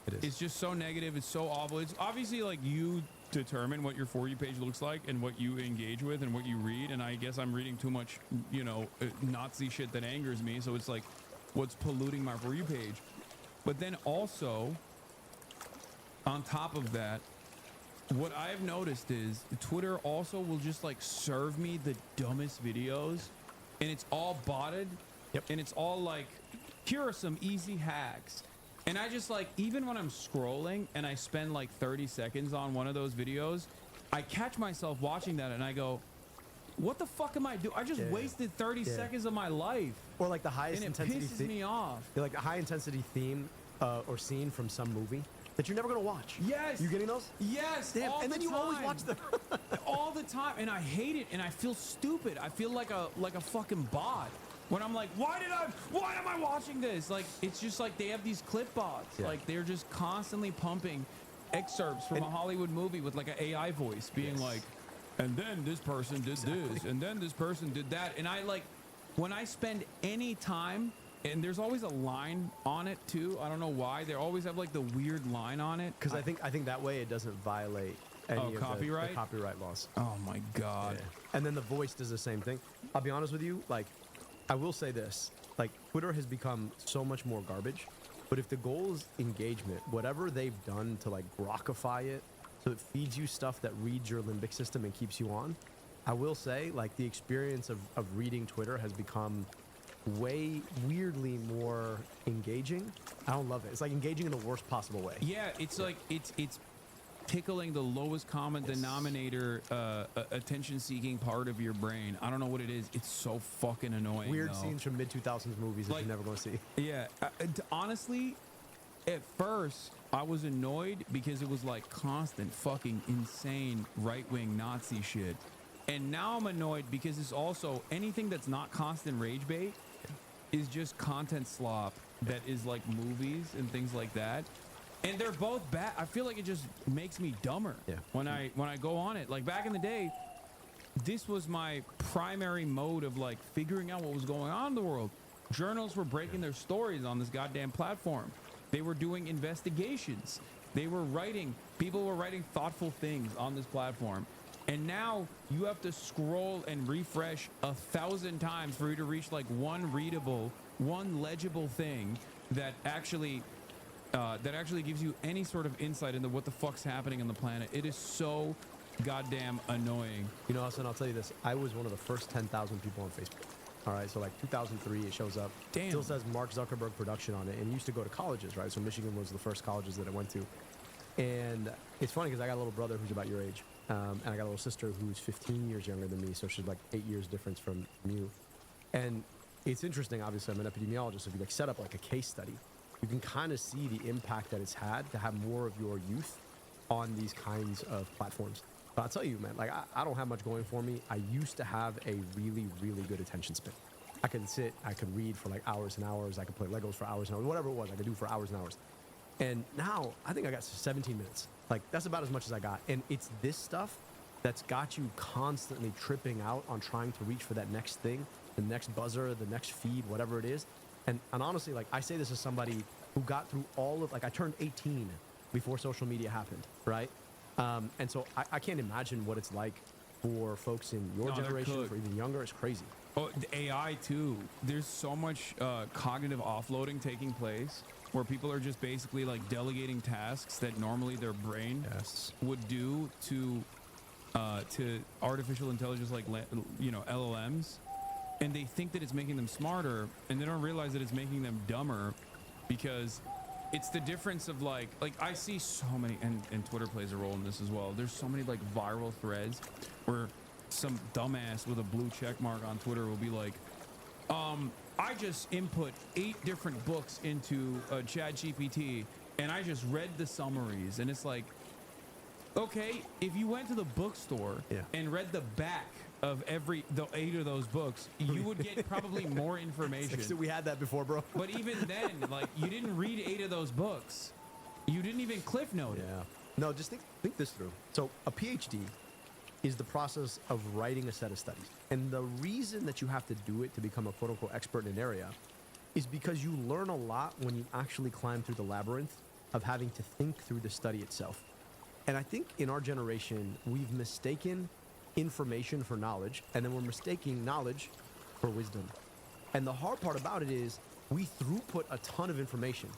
It is. It's just so negative. It's so awful. It's obviously like you determine what your For You page looks like and what you engage with and what you read. And I guess I'm reading too much, Nazi shit that angers me. So it's like what's polluting my For You page. But then also, on top of that, what I've noticed is Twitter also will just like serve me the dumbest videos, and it's all botted. Yep. And it's all like, here are some easy hacks. And I just like, even when I'm scrolling and I spend like 30 seconds on one of those videos, I catch myself watching that and I go, what the fuck am I doing? I just wasted 30 seconds of my life. Or like the highest and intensity it pisses me off. Like a high intensity theme or scene from some movie that you're never gonna watch. Yes. You getting those? Yes. Damn. All And then the you always time. watch them. All the time, and I hate it, and I feel stupid. I feel like a fucking bot. When I'm like, why am I watching this? Like, it's just like they have these clip bots. Yeah. Like, they're just constantly pumping excerpts from a Hollywood movie with like an AI voice being like, and then this person did this, and then this person did that. And I like, when I spend any time, and there's always a line on it too. I don't know why. They always have like the weird line on it. Because I think that way it doesn't violate any of copyright? the copyright laws. Oh my God. Yeah. And then the voice does the same thing. I'll be honest with you, like, I will say this, like, Twitter has become so much more garbage, but if the goal is engagement, whatever they've done to like rockify it so it feeds you stuff that reads your limbic system and keeps you on, I will say, like, the experience of reading Twitter has become way weirdly more engaging. I don't love it. It's like engaging in the worst possible way. Yeah, it's like it's tickling the lowest common denominator attention-seeking part of your brain. I don't know what it is. It's so fucking annoying. Weird though. scenes from mid-2000s movies that Like, you're never going to see. Yeah, honestly, at first I was annoyed because it was like constant fucking insane right-wing Nazi shit. And now I'm annoyed because it's also anything that's not constant rage bait is just content slop that is like movies and things like that. And they're both bad. I feel like it just makes me dumber when I go on it. Like back in the day, this was my primary mode of like figuring out what was going on in the world. Journalists were breaking their stories on this goddamn platform. They were doing investigations. They were writing. People were writing thoughtful things on this platform. And now you have to scroll and refresh 1,000 times for you to reach like one readable, one legible thing that actually gives you any sort of insight into what the fuck's happening on the planet. It is so goddamn annoying. You know, Hasan, I'll tell you this. I was one of the first 10,000 people on Facebook. All right, so like 2003, it shows up. Damn. Still says Mark Zuckerberg production on it, and used to go to colleges, right? So Michigan was the first colleges that I went to. And it's funny because I got a little brother who's about your age, and I got a little sister who's 15 years younger than me, so she's like 8 years difference from you. And it's interesting, obviously, I'm an epidemiologist. If you like set up like a case study, you can kind of see the impact that it's had to have more of your youth on these kinds of platforms. But I'll tell you, man, like I don't have much going for me. I used to have a really, really good attention span. I could sit, I could read for like hours and hours. I could play Legos for hours and hours, whatever it was, I could do for hours and hours. And now I think I got 17 minutes. Like, that's about as much as I got. And it's this stuff that's got you constantly tripping out on trying to reach for that next thing, the next buzzer, the next feed, whatever it is. And honestly, like, I say this as somebody who got through all of, like, I turned 18 before social media happened, right? And so I can't imagine what it's like for folks in your generation, or even younger. It's crazy. Oh, the AI too. There's so much cognitive offloading taking place where people are just basically like delegating tasks that normally their brain would do to artificial intelligence, like LLMs, and they think that it's making them smarter, and they don't realize that it's making them dumber, because it's the difference of like I see so many, and Twitter plays a role in this as well. There's so many like viral threads where some dumbass with a blue check mark on Twitter will be like, I just input 8 different books into ChatGPT and I just read the summaries, and it's like, okay, if you went to the bookstore and read the back of the 8 of those books, you would get probably more information. So we had that before, bro. But even then, like, you didn't read 8 of those books. You didn't even cliff note it. Yeah. No, just think this through. So a PhD is the process of writing a set of studies. And the reason that you have to do it to become a quote-unquote expert in an area is because you learn a lot when you actually climb through the labyrinth of having to think through the study itself. And I think in our generation, we've mistaken information for knowledge, and then we're mistaking knowledge for wisdom. And the hard part about it is we throughput a ton of information,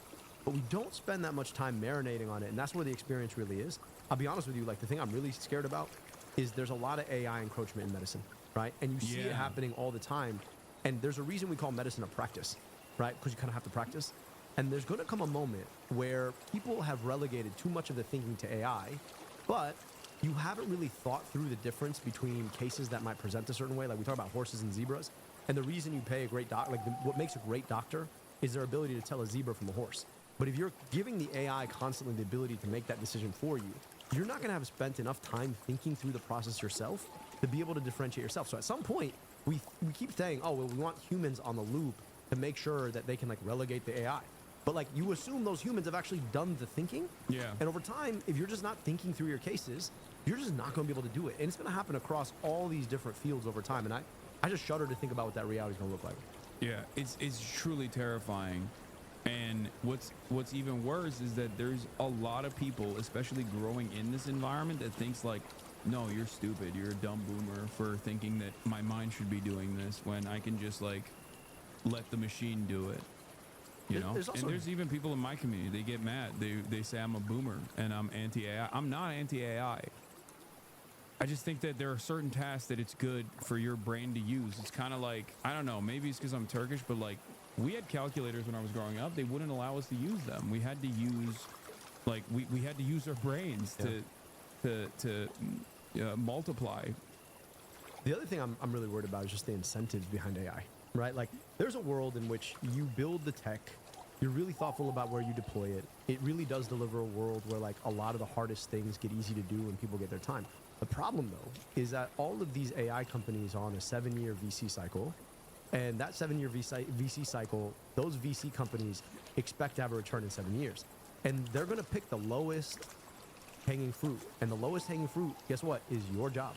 but we don't spend that much time marinating on it, and that's where the experience really is. I'll be honest with you, like, the thing I'm really scared about is there's a lot of AI encroachment in medicine, right? And you see it happening all the time. And there's a reason we call medicine a practice, right? Because you kind of have to practice. And there's going to come a moment where people have relegated too much of the thinking to AI, but you haven't really thought through the difference between cases that might present a certain way. Like we talk about horses and zebras. And the reason you pay a great doctor, what makes a great doctor is their ability to tell a zebra from a horse. But if you're giving the AI constantly the ability to make that decision for you, you're not going to have spent enough time thinking through the process yourself to be able to differentiate yourself. So at some point, we keep saying, oh, well, we want humans on the loop to make sure that they can like relegate the AI. But like you assume those humans have actually done the thinking. Yeah. And over time, if you're just not thinking through your cases, you're just not going to be able to do it. And it's going to happen across all these different fields over time. And I just shudder to think about what that reality is going to look like. Yeah, it's truly terrifying. And what's even worse is that there's a lot of people, especially growing in this environment, that thinks like, no, you're stupid. You're a dumb boomer for thinking that my mind should be doing this when I can just like let the machine do it. You know, and there's even people in my community, they get mad. They say I'm a boomer and I'm anti-AI. I'm not anti-AI. I just think that there are certain tasks that it's good for your brain to use. It's kind of like, I don't know, maybe it's because I'm Turkish, but like we had calculators when I was growing up. They wouldn't allow us to use them. We had to use, like, we had to use our brains to multiply. The other thing I'm really worried about is just the incentives behind AI, right? Like, there's a world in which you build the tech, you're really thoughtful about where you deploy it. It really does deliver a world where, like, a lot of the hardest things get easy to do and people get their time. The problem, though, is that all of these AI companies are on a 7-year VC cycle, and that 7-year VC cycle, those VC companies expect to have a return in 7 years. And they're going to pick the lowest hanging fruit. And the lowest hanging fruit, guess what, is your job.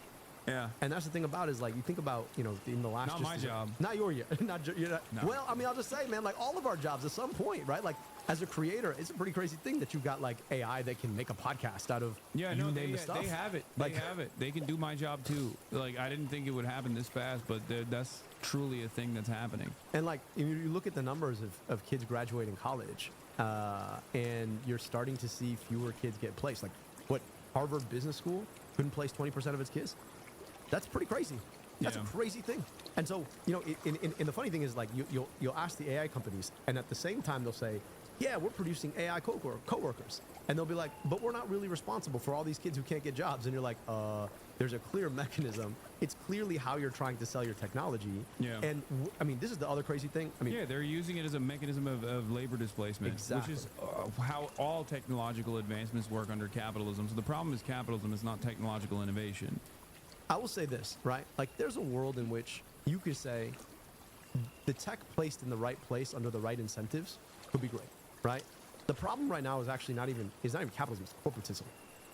Yeah. And that's the thing about it, is like, you think about, you know, in the last... Not my job. Not your job. No. Well, I mean, I'll just say, man, like, all of our jobs at some point, right? Like, as a creator, it's a pretty crazy thing that you've got, like, AI that can make a podcast out of they name the stuff. They have it. Like, they have it. They can do my job too. Like, I didn't think it would happen this fast, but that's truly a thing that's happening. And like, you look at the numbers of kids graduating college, and you're starting to see fewer kids get placed. Like, what, Harvard Business School couldn't place 20% of its kids? That's pretty crazy. That's a crazy thing. And so, you know, and the funny thing is, like, you'll ask the AI companies, and at the same time they'll say, yeah, we're producing AI coworkers. And they'll be like, but we're not really responsible for all these kids who can't get jobs. And you're like, there's a clear mechanism. It's clearly how you're trying to sell your technology. Yeah. And I mean, this is the other crazy thing. I mean, yeah, they're using it as a mechanism of labor displacement, exactly. Which is how all technological advancements work under capitalism. So the problem is capitalism is not technological innovation. I will say this, right? Like, there's a world in which you could say the tech placed in the right place under the right incentives could be great, right? The problem right now is actually not even capitalism, it's corporatism,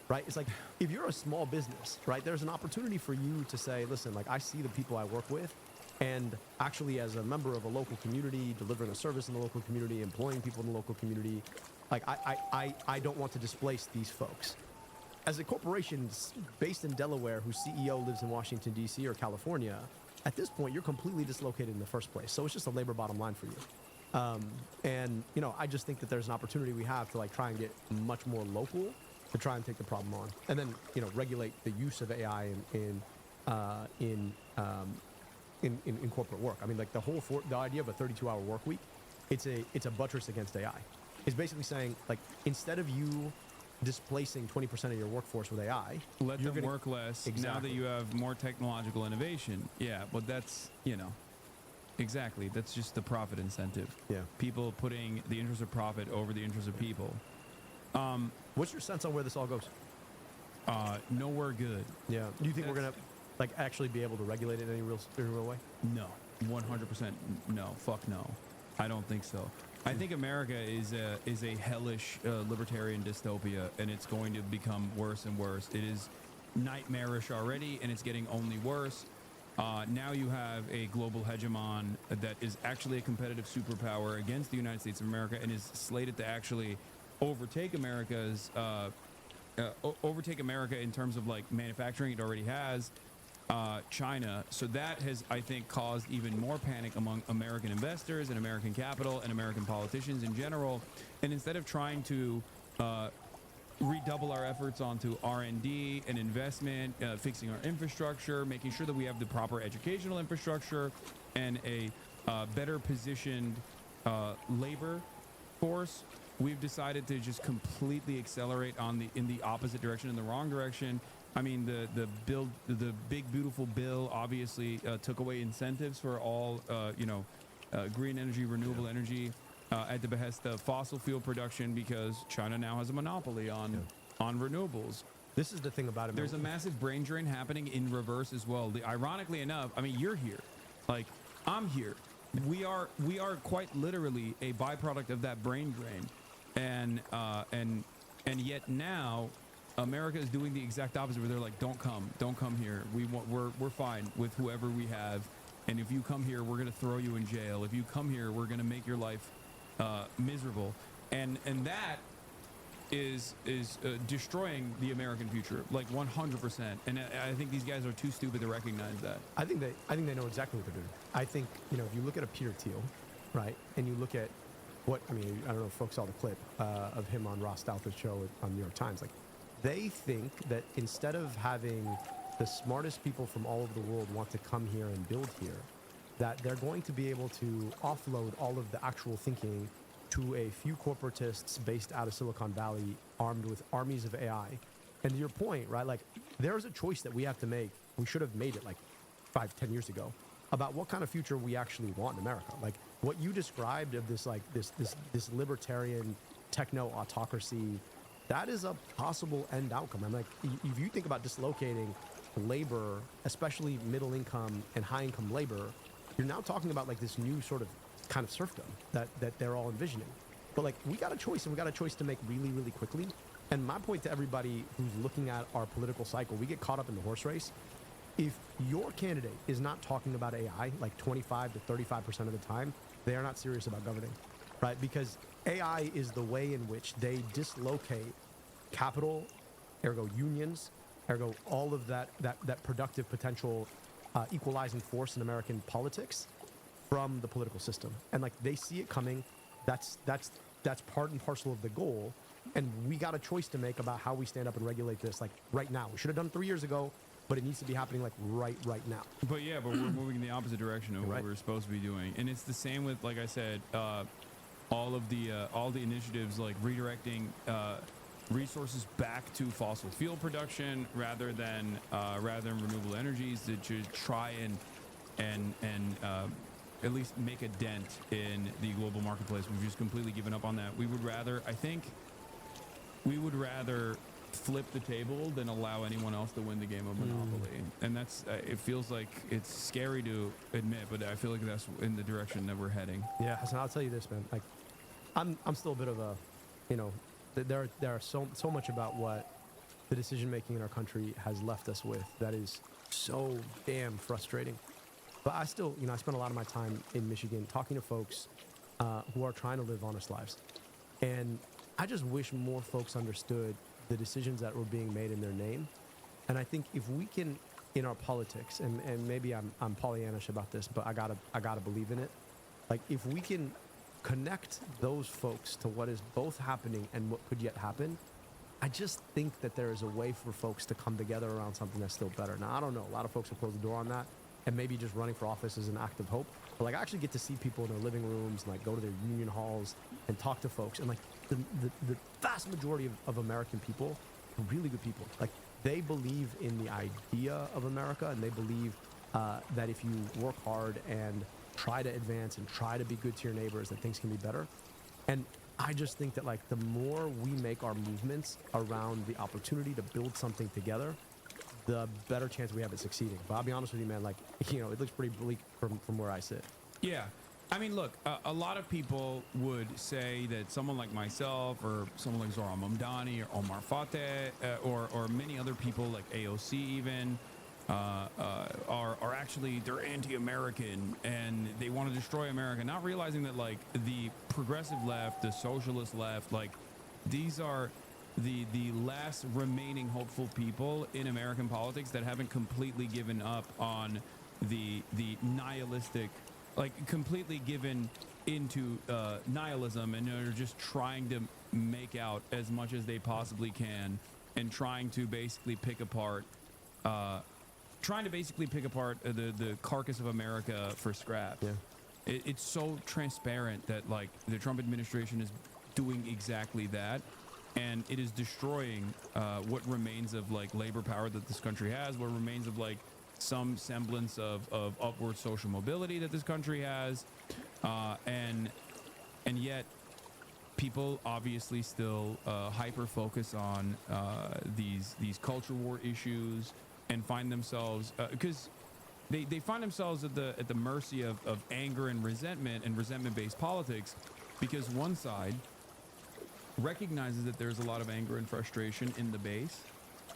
right? It's like if you're a small business, right, there's an opportunity for you to say, listen, like I see the people I work with, and actually as a member of a local community, delivering a service in the local community, employing people in the local community, like I don't want to displace these folks. As a corporation based in Delaware whose CEO lives in Washington, D.C. or California, at this point, you're completely dislocated in the first place. So it's just a labor bottom line for you. And, you know, I just think that there's an opportunity we have to like try and get much more local to try and take the problem on. And then, you know, regulate the use of AI in corporate work. I mean, like the idea of a 32-hour work week, it's a buttress against AI. It's basically saying, like, instead of you displacing 20% of your workforce with AI, let them work less. Exactly. Now that you have more technological innovation. Yeah, but that's, you know, exactly. That's just the profit incentive. Yeah. People putting the interest of profit over the interest of people. What's your sense on where this all goes? Nowhere good. Yeah. Do you think we're gonna like actually be able to regulate it in any real way? No. 100% no. Fuck no. I don't think so. I think America is a hellish libertarian dystopia, and it's going to become worse and worse. It is nightmarish already, and it's getting only worse. Now you have a global hegemon that is actually a competitive superpower against the United States of America, and is slated to actually overtake America's overtake America in terms of like manufacturing. It already has. China. So that has, I think, caused even more panic among American investors and American capital and American politicians in general. And instead of trying to redouble our efforts onto R&D and investment, fixing our infrastructure, making sure that we have the proper educational infrastructure and a better positioned labor force, we've decided to just completely accelerate in the opposite direction, in the wrong direction. I mean, the big beautiful bill obviously took away incentives for all green energy, renewable energy at the behest of fossil fuel production, because China now has a monopoly on renewables. This is the thing about it. There's a massive brain drain happening in reverse as well. Ironically enough, I mean, you're here, like I'm here. We are quite literally a byproduct of that brain drain, and yet now America is doing the exact opposite, where they're like, don't come here. We're fine with whoever we have, and if you come here, we're gonna throw you in jail. If you come here, we're gonna make your life miserable, and that is destroying the American future, like 100%. And I think these guys are too stupid to recognize that. I think they know exactly what they're doing. I think, you know, if you look at a Peter Thiel, right, and you look at what, I mean, I don't know if folks saw the clip of him on Ross Douthat's show on New York Times. Like, they think that instead of having the smartest people from all over the world want to come here and build here, that they're going to be able to offload all of the actual thinking to a few corporatists based out of Silicon Valley, armed with armies of AI. And to your point, right, like, there's a choice that we have to make. We should have made it like 5-10 years ago about what kind of future we actually want in America. Like what you described of this, like this libertarian techno autocracy, that is a possible end outcome. I'm like, if you think about dislocating labor, especially middle income and high income labor, you're now talking about like this new sort of kind of serfdom that they're all envisioning. But like, we got a choice, and we got a choice to make really, really quickly. And my point to everybody who's looking at our political cycle, we get caught up in the horse race. If your candidate is not talking about AI like 25 to 35% of the time, they are not serious about governing, right? Because AI is the way in which they dislocate capital, ergo unions, ergo all of that productive potential equalizing force in American politics from the political system. And like, they see it coming. That's part and parcel of the goal. And we got a choice to make about how we stand up and regulate this, like right now. We should have done it 3 years ago, but it needs to be happening like right now. But yeah, but we're moving in the opposite direction of what we're supposed to be doing. And it's the same with, like I said, all the initiatives like redirecting resources back to fossil fuel production rather than renewable energies to try and at least make a dent in the global marketplace. We've just completely given up on that. We would rather flip the table than allow anyone else to win the game of Monopoly. And that's it feels like it's scary to admit, but I feel like that's in the direction that we're heading. Yeah, Hassan, I'll tell you this, man. Like, I'm still a bit of a you know, there are so much about what the decision making in our country has left us with that is so damn frustrating. But I still, you know, I spend a lot of my time in Michigan talking to folks who are trying to live honest lives. And I just wish more folks understood the decisions that were being made in their name. And I think if we can, in our politics, and maybe I'm Pollyannish about this, but I gotta believe in it. Like, if we can connect those folks to what is both happening and what could yet happen, I just think that there is a way for folks to come together around something that's still better. Now, I don't know. A lot of folks have closed the door on that, and maybe just running for office is an act of hope. But, like, I actually get to see people in their living rooms and, like, go to their union halls and talk to folks. And, like, the vast majority of American people are really good people. Like, they believe in the idea of America, and they believe that if you work hard and try to advance and try to be good to your neighbors, that things can be better. And I just think that, like, the more we make our movements around the opportunity to build something together, the better chance we have at succeeding. But I'll be honest with you, man, like, you know, it looks pretty bleak from where I sit. Yeah. I mean, look, a lot of people would say that someone like myself or someone like Zohran Mamdani or Omar Fateh or many other people like AOC even are actually, they're anti-American and they want to destroy America, not realizing that, like, the progressive left, the socialist left, like, these are the last remaining hopeful people in American politics that haven't completely given up on the nihilistic, like, completely given into nihilism, and are just trying to make out as much as they possibly can and trying to basically pick apart the carcass of America for scraps. Yeah. It's so transparent that, like, the Trump administration is doing exactly that, and it is destroying what remains of, like, labor power that this country has, what remains of, like, some semblance of upward social mobility that this country has, and yet people obviously still hyper focus on these culture war issues and find themselves because they find themselves at the mercy of anger and resentment based politics, because one side recognizes that there's a lot of anger and frustration in the base,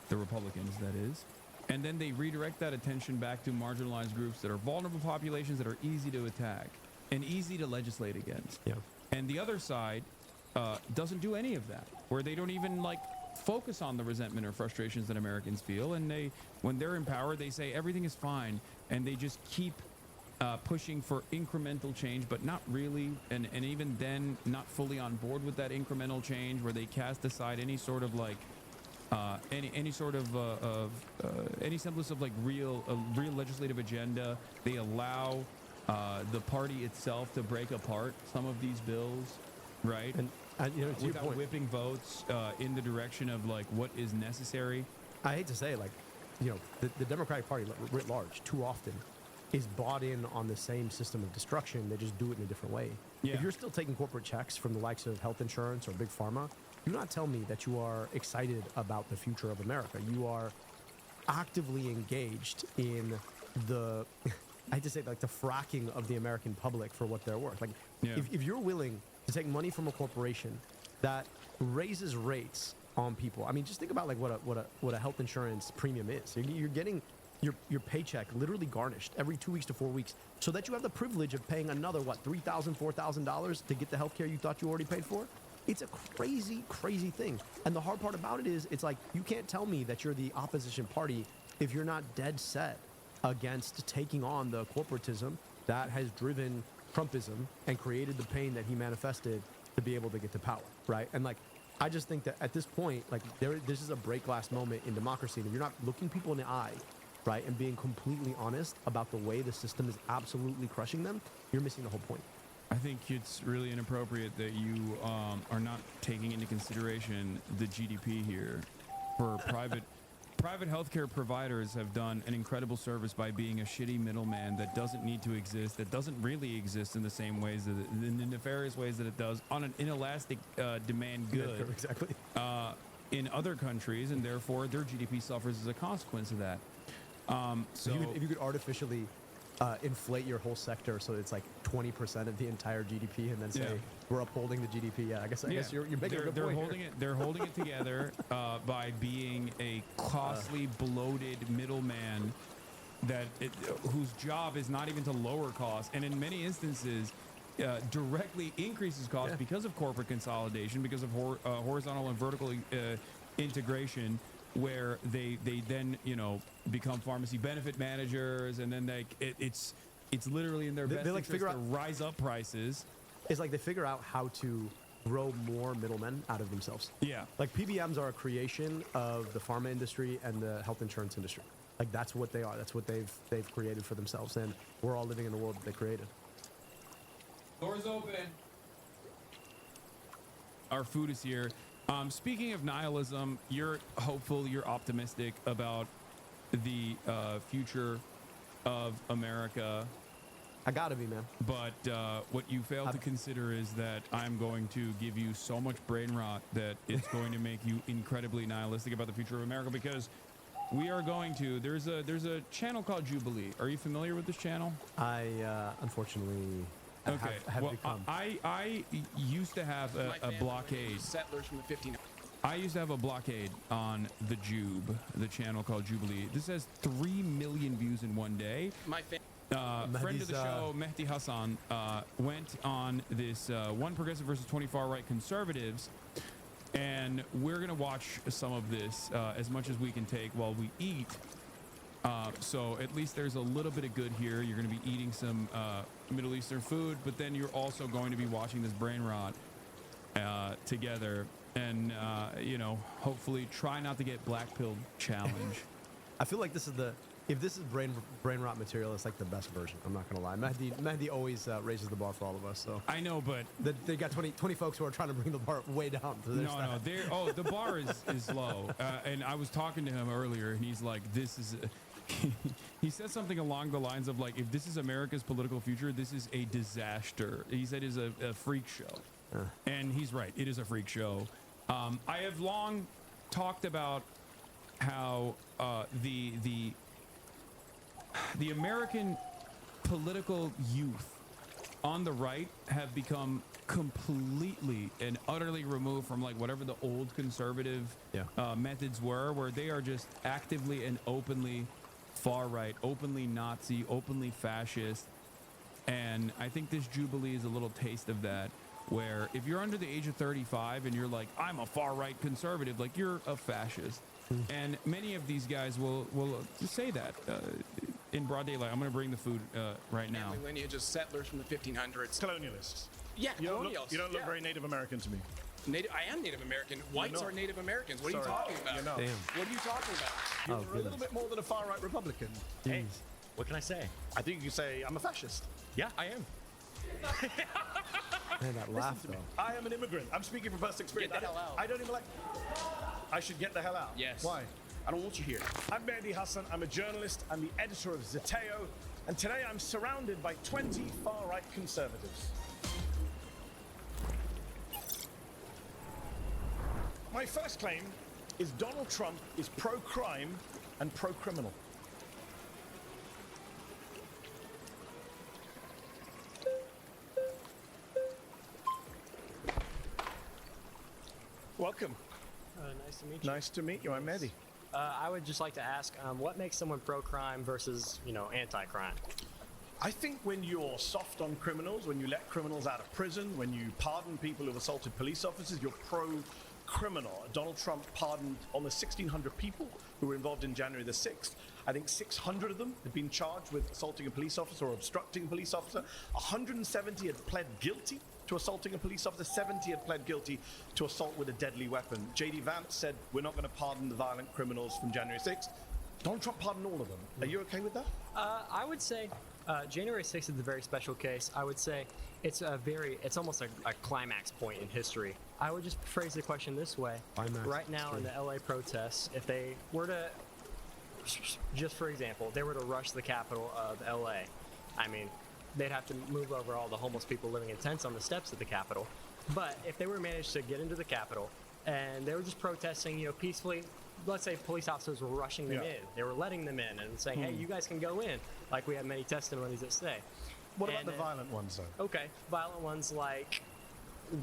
the Republicans that is, and then they redirect that attention back to marginalized groups that are vulnerable populations that are easy to attack and easy to legislate against. Yeah. And the other side doesn't do any of that, where they don't even, like, focus on the resentment or frustrations that Americans feel, and when they're in power, they say everything is fine, and they just keep pushing for incremental change, but not really, and even then not fully on board with that incremental change, where they cast aside any sort of, like, any semblance of, like, real legislative agenda. They allow the party itself to break apart some of these bills, right? And you know, to your without point, whipping votes in the direction of, like, what is necessary. I hate to say it, like, you know, the Democratic Party writ large too often is bought in on the same system of destruction. They just do it in a different way. Yeah. If you're still taking corporate checks from the likes of health insurance or big pharma, do not tell me that you are excited about the future of America. You are actively engaged in the, I hate to say, like, the fracking of the American public for what they're worth. Like, Yeah. if you're willing to take money from a corporation that raises rates on people, I mean, just think about, like, what a health insurance premium is. You're getting your paycheck literally garnished every 2 weeks to 4 weeks, so that you have the privilege of paying another, what, $3,000, $4,000 to get the health care you thought you already paid for. It's a crazy, crazy thing. And the hard part about it is, it's like, you can't tell me that you're the opposition party if you're not dead set against taking on the corporatism that has driven Trumpism and created the pain that he manifested to be able to get to power, right? And, like, I just think that at this point, like, this is a break glass moment in democracy. And if you're not looking people in the eye, right, and being completely honest about the way the system is absolutely crushing them, you're missing the whole point. I think it's really inappropriate that you are not taking into consideration the GDP here. For private healthcare providers have done an incredible service by being a shitty middleman that doesn't need to exist, that doesn't really exist in the same ways, in the nefarious ways that it does on an inelastic demand good. Yeah, exactly. In other countries, and therefore their GDP suffers as a consequence of that. So if you could artificially inflate your whole sector so it's like 20% of the entire GDP, and then say we're upholding the GDP. Yeah, I guess you're making a good point holding here. They're holding it together by being a costly, bloated middleman whose job is not even to lower costs, and in many instances directly increases costs because of corporate consolidation, because of horizontal and vertical integration, where they then become pharmacy benefit managers, and then it's literally in their best like interest figure to out rise up prices. It's like they figure out how to grow more middlemen out of themselves. Yeah. Like PBMs are a creation of the pharma industry and the health insurance industry. Like that's what they are. That's what they've created for themselves, and we're all living in the world that they created. Doors open. Our food is here. Speaking of nihilism, you're hopeful, you're optimistic about the future of America. I gotta be, man. But what you fail to consider is that I'm going to give you so much brain rot that it's going to make you incredibly nihilistic about the future of America, because we are going to. There's a channel called Jubilee. Are you familiar with this channel? I unfortunately. Okay. Have well, become. I used to have a blockade. Settlers from the 1500s. I used to have a blockade on the JUBE, the channel called Jubilee. This has 3 million views in one day. My friend of the show, Mehdi Hasan, went on this one progressive versus 20 far-right conservatives, and we're going to watch some of this as much as we can take while we eat. So at least there's a little bit of good here. You're going to be eating some Middle Eastern food, but then you're also going to be watching this brain rot together, and hopefully try not to get black pilled challenge. I feel like if this is brain rot material, it's like the best version. I'm not gonna lie. Mehdi always raises the bar for all of us. So I know, but they got 20 folks who are trying to bring the bar way down. So no. The bar is low. And I was talking to him earlier, and he's like, "This is." He said something along the lines of like, "If this is America's political future, this is a disaster." He said it's a freak show, and he's right. It is a freak show. I have long talked about how the American political youth on the right have become completely and utterly removed from like whatever the old conservative methods were, where they are just actively and openly far right, openly Nazi, openly fascist. And I think this Jubilee is a little taste of that, where if you're under the age of 35 and you're like, I'm a far right conservative, like you're a fascist. And many of these guys will say that in broad daylight. I'm going to bring the food right now. Family lineage of settlers from the 1500s. Colonialists. Yeah, you colonials. Don't look very Native American to me. I am Native American. Whites are Native Americans. What are you talking about? You're not. What are you talking about? You're a little bit more than a far-right Republican. Hey, what can I say? I think you can say I'm a fascist. Yeah, I am. Man, that laugh though. I am an immigrant. I'm speaking from personal experience. Get the hell out. I don't even like. I should get the hell out. Yes. Why? I don't want you here. I'm Mehdi Hasan. I'm a journalist. I'm the editor of Zeteo, and today I'm surrounded by 20 far-right conservatives. My first claim is Donald Trump is pro-crime and pro-criminal. Welcome. Nice to meet you. Nice to meet you. I'm Mehdi. I would just like to ask, what makes someone pro-crime versus, anti-crime? I think when you're soft on criminals, when you let criminals out of prison, when you pardon people who've assaulted police officers, you're pro-criminal. Donald Trump pardoned almost 1,600 people who were involved in January the 6th. I think 600 of them had been charged with assaulting a police officer or obstructing a police officer. 170 had pled guilty to assaulting a police officer. 70 had pled guilty to assault with a deadly weapon. J.D. Vance said, we're not going to pardon the violent criminals from January 6th. Donald Trump pardoned all of them. Are you okay with that? I would say January 6th is a very special case. I would say it's almost a climax point in history. I would just phrase the question this way. Right now in the LA protests, if they were to, just for example, they were to rush the capital of LA, I mean, they'd have to move over all the homeless people living in tents on the steps of the Capitol. But if they were managed to get into the Capitol and they were just protesting, peacefully, let's say police officers were rushing them in. They were letting them in and saying, hey, you guys can go in, like we have many testimonies that say. What about the violent ones, though? Okay, violent ones like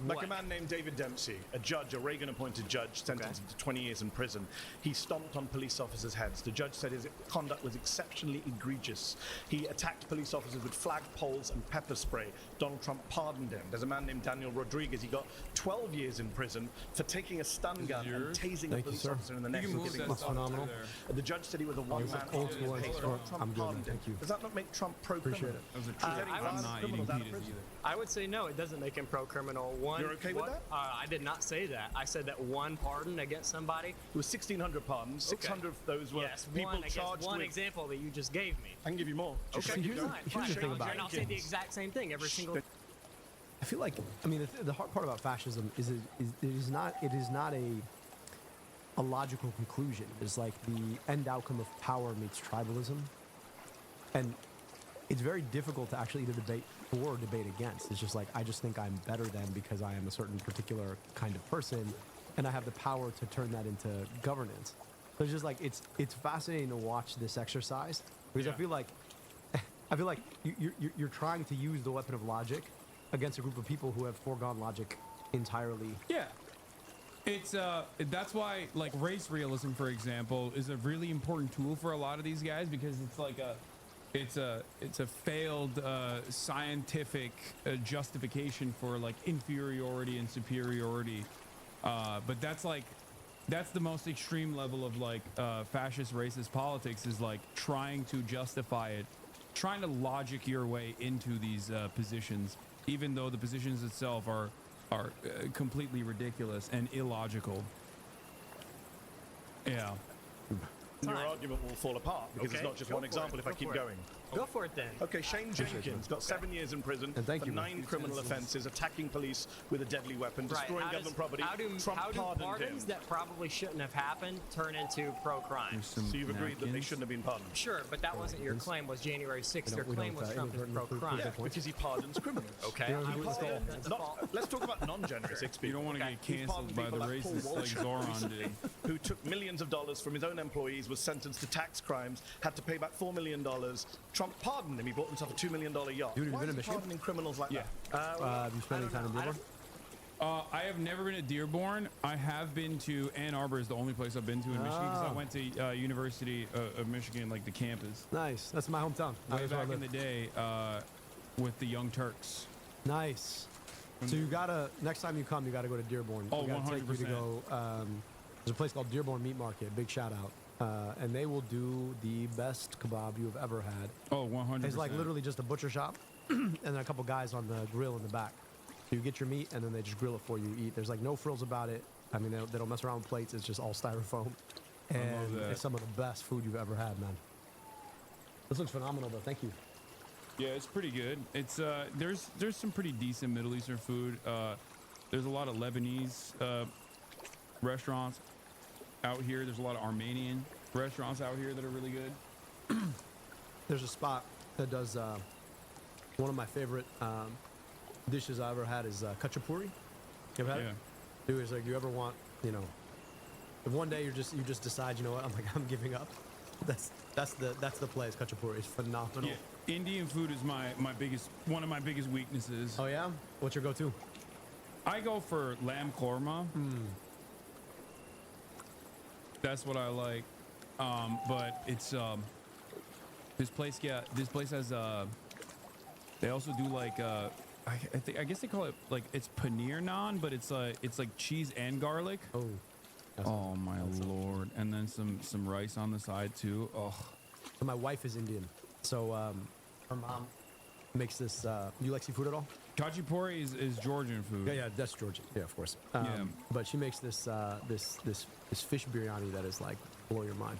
Like what? a man named David Dempsey, a judge, a Reagan-appointed judge, sentenced him to 20 years in prison. He stomped on police officers' heads. The judge said his conduct was exceptionally egregious. He attacked police officers with flagpoles and pepper spray. Donald Trump pardoned him. There's a man named Daniel Rodriguez. He got 12 years in prison for taking a stun gun and tasing a police officer in the neck and giving him a phenomenal. The judge said he was a one-man old army. school. Donald Trump I'm good, man. pardoned him. Thank you. Does that not make Trump pro-criminal? Appreciate it. I would say no, it doesn't make him pro-criminal. One, You're okay with that? I did not say that. I said that one pardon against somebody. It was 1,600 pardons. 600 of those were people charged one with... example that you just gave me. I can give you more. Okay, here's the thing about and I'll say the exact same thing every single. I feel like, I mean, the hard part about fascism is it is not a logical conclusion. It's like the end outcome of power meets tribalism, and it's very difficult to actually either debate for or debate against. It's just like, I just think I'm better than because I am a certain particular kind of person, and I have the power to turn that into governance. So it's just like, it's fascinating to watch this exercise, because I feel like you're trying to use the weapon of logic against a group of people who have foregone logic entirely. Yeah. It's that's why, like, race realism, for example, is a really important tool for a lot of these guys, because it's like it's a failed scientific justification for like inferiority and superiority, but that's the most extreme level of like fascist racist politics, is like trying to justify it, trying to logic your way into these positions, even though the positions itself are completely ridiculous and illogical. Yeah. Your argument will fall apart because it's not just one example if I keep going. Go for it then. Okay, Shane Jenkins got 7 years in prison for 9 criminal offenses, attacking police with a deadly weapon, destroying government property. How do pardoned pardons him. that probably shouldn't have happened turn into pro-crime? So you've agreed that they shouldn't have been pardoned? Sure, but that wasn't your claim. Was January 6th? Your claim was Trump is pro-crime. Yeah, because he pardons criminals. Okay. Let's talk about non-January 6th people. You don't want to get canceled by the racists like Zoran did. Who took millions of dollars from his own employees, was sentenced to tax crimes, had to pay back $4 million. Trump pardoned him. He bought himself a $2 million yacht. Dude, have you Why been is in he Michigan? pardoning criminals like that? Have you spent any time in Dearborn? I have never been to Dearborn. I have been to Ann Arbor, is the only place I've been to in Michigan, because I went to University of Michigan, like the campus. Nice. That's my hometown. Way back in the day with the Young Turks. Nice. So you gotta, next time you come, you gotta go to Dearborn. Oh, we gotta take you to 100%. go. There's a place called Dearborn Meat Market. Big shout out. And they will do the best kebab you've ever had. Oh, 100%. It's like literally just a butcher shop and then a couple guys on the grill in the back. So you get your meat and then they just grill it for you to eat. There's like no frills about it. I mean, they don't mess around with plates. It's just all styrofoam. And it's some of the best food you've ever had, man. This looks phenomenal, though. Thank you. Yeah, it's pretty good. It's there's some pretty decent Middle Eastern food. There's a lot of Lebanese restaurants out here. There's a lot of Armenian restaurants out here that are really good. There's a spot that does one of my favorite dishes I ever had is khachapuri. You ever had it? Dude, it's like, you ever want, you know, if one day you just decide, you know what, I'm giving up. That's the place. Khachapuri is phenomenal. Yeah. Indian food is one of my biggest weaknesses. Oh yeah? What's your go-to? I go for lamb korma. That's what I like. But it's this place has they also do like I guess they call it like, it's paneer naan, but it's like cheese and garlic. Oh my lord. And then some rice on the side too. Oh. So my wife is Indian, so her mom makes this. Do you like seafood at all? Khachapuri is Georgian food. Yeah, that's Georgian. Yeah, of course. But she makes this this fish biryani that is like blow your mind.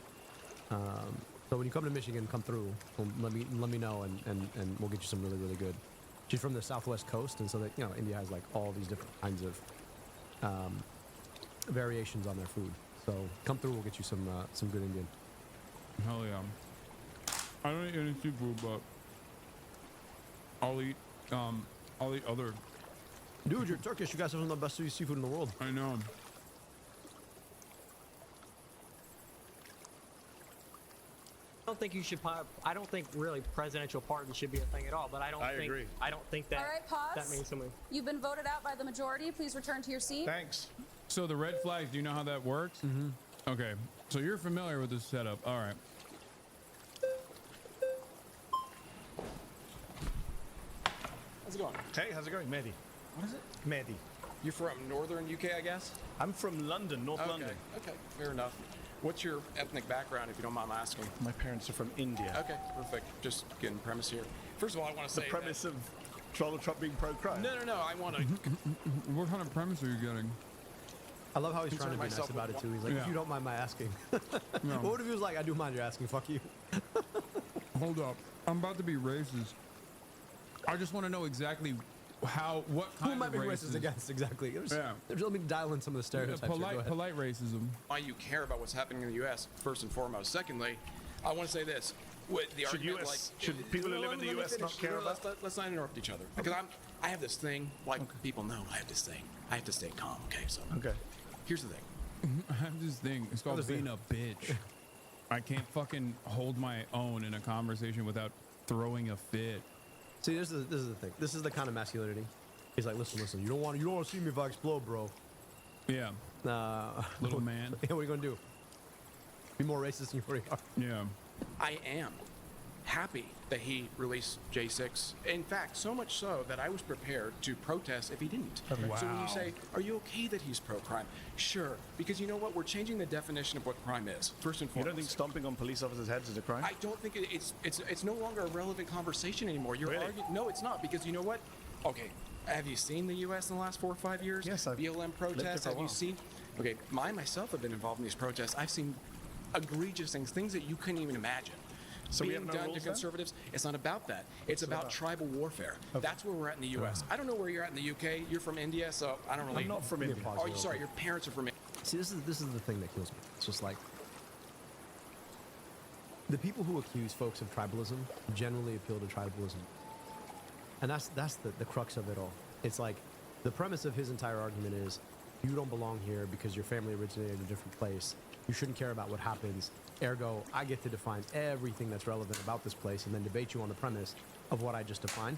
So when you come to Michigan, come through. Let me know, and we'll get you some really good. She's from the southwest coast, and so that, you know, India has like all these different kinds of variations on their food. So come through, we'll get you some good Indian. Hell yeah. I don't eat any seafood, but I'll eat other. Dude, you're Turkish. You guys have some of the best seafood in the world. I know. don't think you should. I don't think really presidential pardons should be a thing at all. But I don't think that. All right, pause. That means something. You've been voted out by the majority. Please return to your seat. Thanks. So the red flags, do you know how that works? Mm-hmm. Okay, so you're familiar with this setup. All right. How's it going? Hey, how's it going, Mehdi? What is it? Mehdi. You're from northern UK, I guess? I'm from London, North London. Okay, fair enough. What's your ethnic background, if you don't mind my asking? My parents are from India. Okay, perfect. Just getting premise here. First of all, I want to say the premise of Donald Trump being pro-crime. No, I want to. What kind of premise are you getting? I love how he's trying to be nice about it too. He's like, if you don't mind my asking. No. What if he was like, I do mind your asking, fuck you. Hold up. I'm about to be racist. I just want to know exactly what Who kind am I of being racist racist against exactly? Let me dial in some of the stereotypes. Polite racism. Why you care about what's happening in the U.S. first and foremost. Secondly, I want to say this: with the argument, should people who live in the U.S. not care about? Let's not interrupt each other because I have this thing. Like people know, I have this thing. I have to stay calm. Okay, so here's the thing. I have this thing. It's called being a bitch. I can't fucking hold my own in a conversation without throwing a fit. See, this is the thing. This is the kind of masculinity. He's like, listen. You don't want to see me if I explode, bro. Yeah. Little man. Yeah, what are you gonna do? Be more racist than you already are. Yeah. I am happy that he released J6. In fact, so much so that I was prepared to protest if he didn't. Wow. So when you say, are you okay that he's pro-crime? Sure, because you know what? We're changing the definition of what crime is, first and foremost. You don't think stomping on police officers' heads is a crime? I don't think it's no longer a relevant conversation anymore. You're arguing. No, it's not, because you know what? Okay, have you seen the U.S. in the last 4 or 5 years? Yes, I've BLM protests. Have you seen? Okay, myself have been involved in these protests. I've seen egregious things that you couldn't even imagine. So being done to conservatives, it's not about that. It's about tribal warfare. Okay. That's where we're at in the U.S. I don't know where you're at in the UK. You're from India, so I don't really. I'm not from India. Oh, sorry, your parents are from India. See, this is the thing that kills me. It's just like the people who accuse folks of tribalism generally appeal to tribalism, and that's the crux of it all. It's like the premise of his entire argument is you don't belong here because your family originated in a different place. You shouldn't care about what happens. Ergo, I get to define everything that's relevant about this place and then debate you on the premise of what I just defined.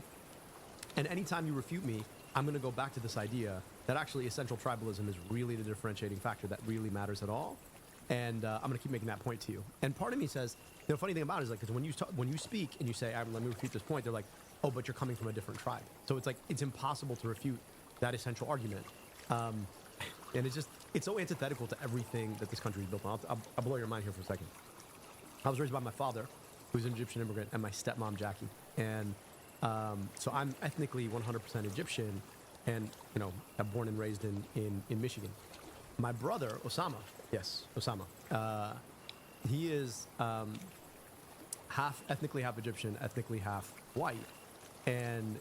And anytime you refute me, I'm going to go back to this idea that actually essential tribalism is really the differentiating factor that really matters at all. And I'm going to keep making that point to you. And part of me says, the funny thing about it is like, because when you speak and you say, let me refute this point, they're like, oh, but you're coming from a different tribe. So it's like, it's impossible to refute that essential argument. And it's so antithetical to everything that this country is built on. I'll blow your mind here for a second. I was raised by my father, who's an Egyptian immigrant, and my stepmom, Jackie. And so I'm ethnically 100% Egyptian and, I'm born and raised in Michigan. My brother, Osama, he is ethnically half Egyptian, ethnically half white. And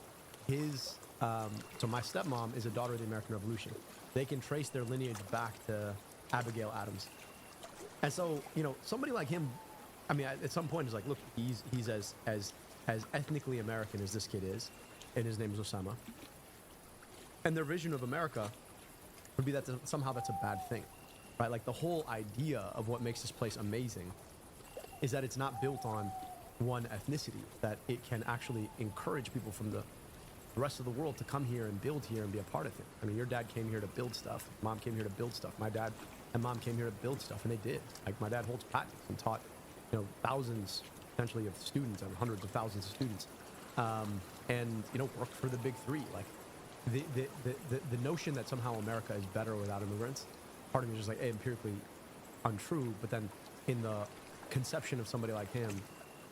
so my stepmom is a daughter of the American Revolution. They can trace their lineage back to Abigail Adams. And so, somebody like him, at some point is like, look, he's as ethnically American as this kid is, and his name is Osama. And their vision of America would be that somehow that's a bad thing, right? Like the whole idea of what makes this place amazing is that it's not built on one ethnicity, that it can actually encourage people from the rest of the world to come here and build here and be a part of it. Your dad came here to build stuff. Mom came here to build stuff. My dad and mom came here to build stuff, and they did. Like my dad holds patents and taught, thousands potentially of students and hundreds of thousands of students, and worked for the big three. Like the notion that somehow America is better without immigrants, part of me is just like empirically untrue. But then in the conception of somebody like him,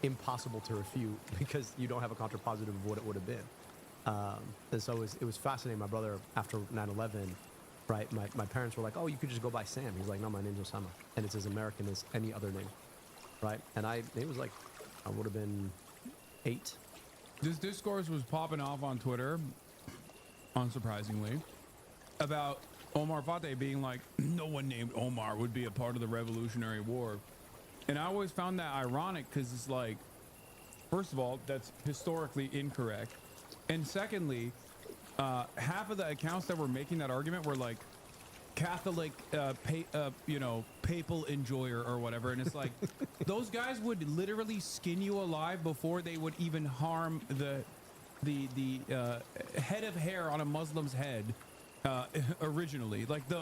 impossible to refute because you don't have a contrapositive of what it would have been. And so it was fascinating. My brother, after 9/11, right, my parents were like, oh, you could just go by Sam. He's like, no, my name's Osama. And it's as American as any other name, right? And it was like, I would have been 8. This discourse was popping off on Twitter, unsurprisingly, about Omar Fateh being like, no one named Omar would be a part of the Revolutionary War. And I always found that ironic because it's like, first of all, that's historically incorrect. And secondly, half of the accounts that were making that argument were like Catholic, papal enjoyer or whatever, and it's like those guys would literally skin you alive before they would even harm the head of hair on a Muslim's head. Originally, like the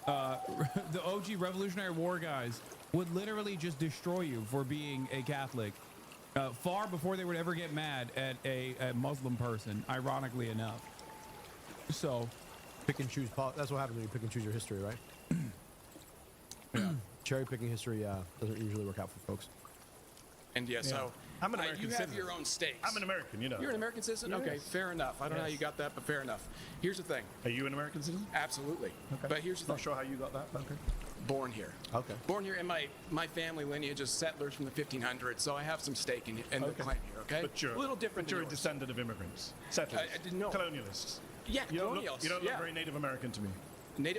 OG Revolutionary War guys would literally just destroy you for being a Catholic, far before they would ever get mad at a Muslim person. Ironically enough, so. Pick and choose. That's what happens when you pick and choose your history, right? Yeah. Cherry picking history doesn't usually work out for folks. And so I'm an American you citizen. have your own stakes. I'm an American, you know. You're an American citizen? Yes. Okay, fair enough. I don't know how you got that, but fair enough. Here's the thing. Are you an American citizen? Absolutely. Okay. But here's the thing. Not sure how you got that. Okay. Born here. Okay. Born here, and my family lineage is settlers from the 1500s, so I have some stake in the claim here, okay? But you're a little different. But you're a than yours. descendant of immigrants. Settlers. I didn't know. Colonialists. Yeah, You don't colonials. look yeah. very Native American to me.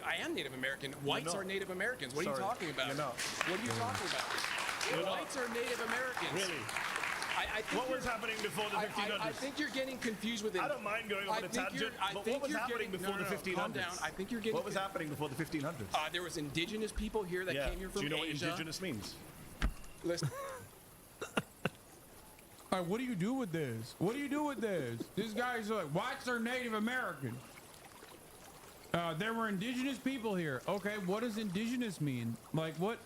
I am Native American. Whites are Native Americans. What are you Sorry. talking about? You're not. What are you talking about? You're not. Whites are Native Americans. Really? I think What was happening before the 1500s? I think you're getting confused with it. I don't mind going on a tangent, but what was happening before the 1500s? Calm down. I think you're getting. What was happening before the 1500s? There was indigenous people here that came here from Do you know Asia. what indigenous means? Listen. All right, what do you do with this? What do you do with this? These guys are like, whites are Native American. There were indigenous people here. Okay, what does indigenous mean? Like what?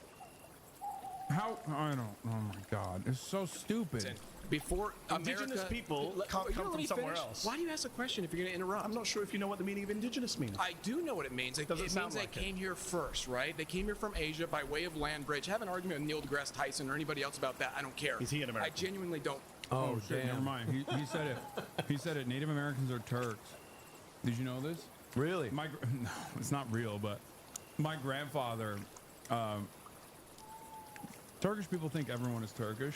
How? I don't. Oh my God, it's so stupid. Before indigenous America, people can't come from somewhere else. Why do you ask a question if you're going to interrupt? I'm not sure if you know what the meaning of indigenous means. I do know what it means. It means they came here first, right? They came here from Asia by way of land bridge. Have an argument with Neil deGrasse Tyson or anybody else about that. I don't care. Is he an American? I genuinely don't. Oh shit! Never mind. He said it. He said it. Native Americans are Turks. Did you know this? Really? No, it's not real. But my grandfather. Turkish people think everyone is Turkish.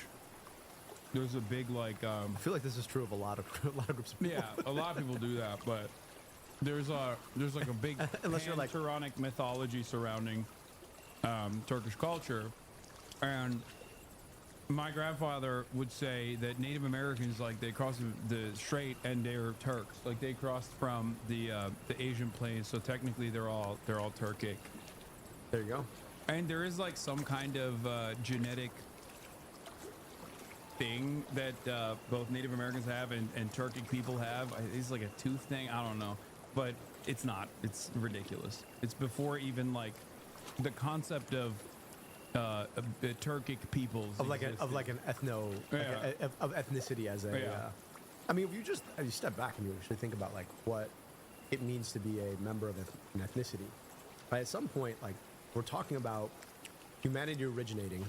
There's a big like. I feel like this is true of a lot of groups of people. Yeah, a lot of people do that, but there's like a big Turonic mythology surrounding Turkish culture, and my grandfather would say that Native Americans, like, they crossed the strait and they're Turks, like they crossed from the Asian plains, so technically they're all Turkic. There you go. And there is like some kind of genetic thing that both Native Americans have and Turkic people have. It's like a tooth thing. I don't know, but it's not. It's ridiculous. It's before even like the concept of Turkic peoples of like an ethno of ethnicity as a. I mean, if you step back and you actually think about like what it means to be a member of an ethnicity, right? At some point, like we're talking about humanity originating,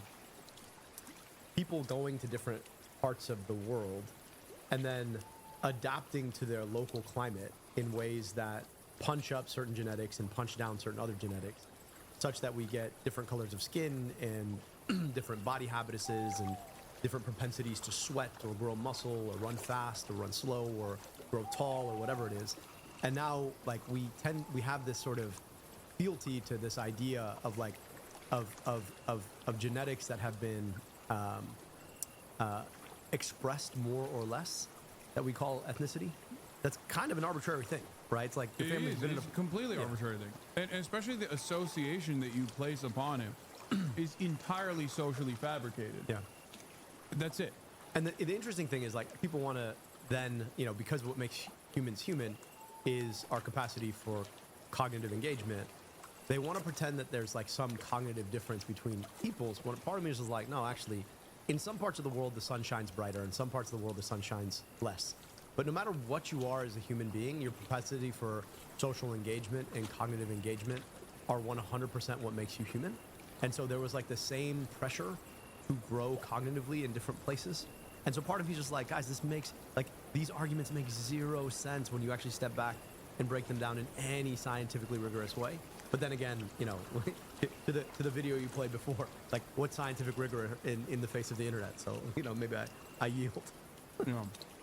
people going to different parts of the world, and then adapting to their local climate in ways that punch up certain genetics and punch down certain other genetics, such that we get different colors of skin and different body habituses and different propensities to sweat or grow muscle or run fast or run slow or grow tall or whatever it is. And now, like, we have this sort of fealty to this idea of like of genetics that have been expressed more or less, that we call ethnicity. That's kind of an arbitrary thing, right? It's like the family's been in a completely arbitrary thing, and especially the association that you place upon it is entirely socially fabricated. Yeah, that's it. And the interesting thing is, like, people want to then, because what makes humans human is our capacity for cognitive engagement. They want to pretend that there's like some cognitive difference between peoples. What part of me is like, no, actually, in some parts of the world the sun shines brighter, in some parts of the world the sun shines less. But no matter what you are as a human being, your capacity for social engagement and cognitive engagement are 100% what makes you human. And so there was like the same pressure to grow cognitively in different places. And so part of me is just like, guys, this makes, like, these arguments make zero sense when you actually step back and break them down in any scientifically rigorous way. But then again, to the video you played before, like, what scientific rigor in the face of the internet? So, maybe I yield.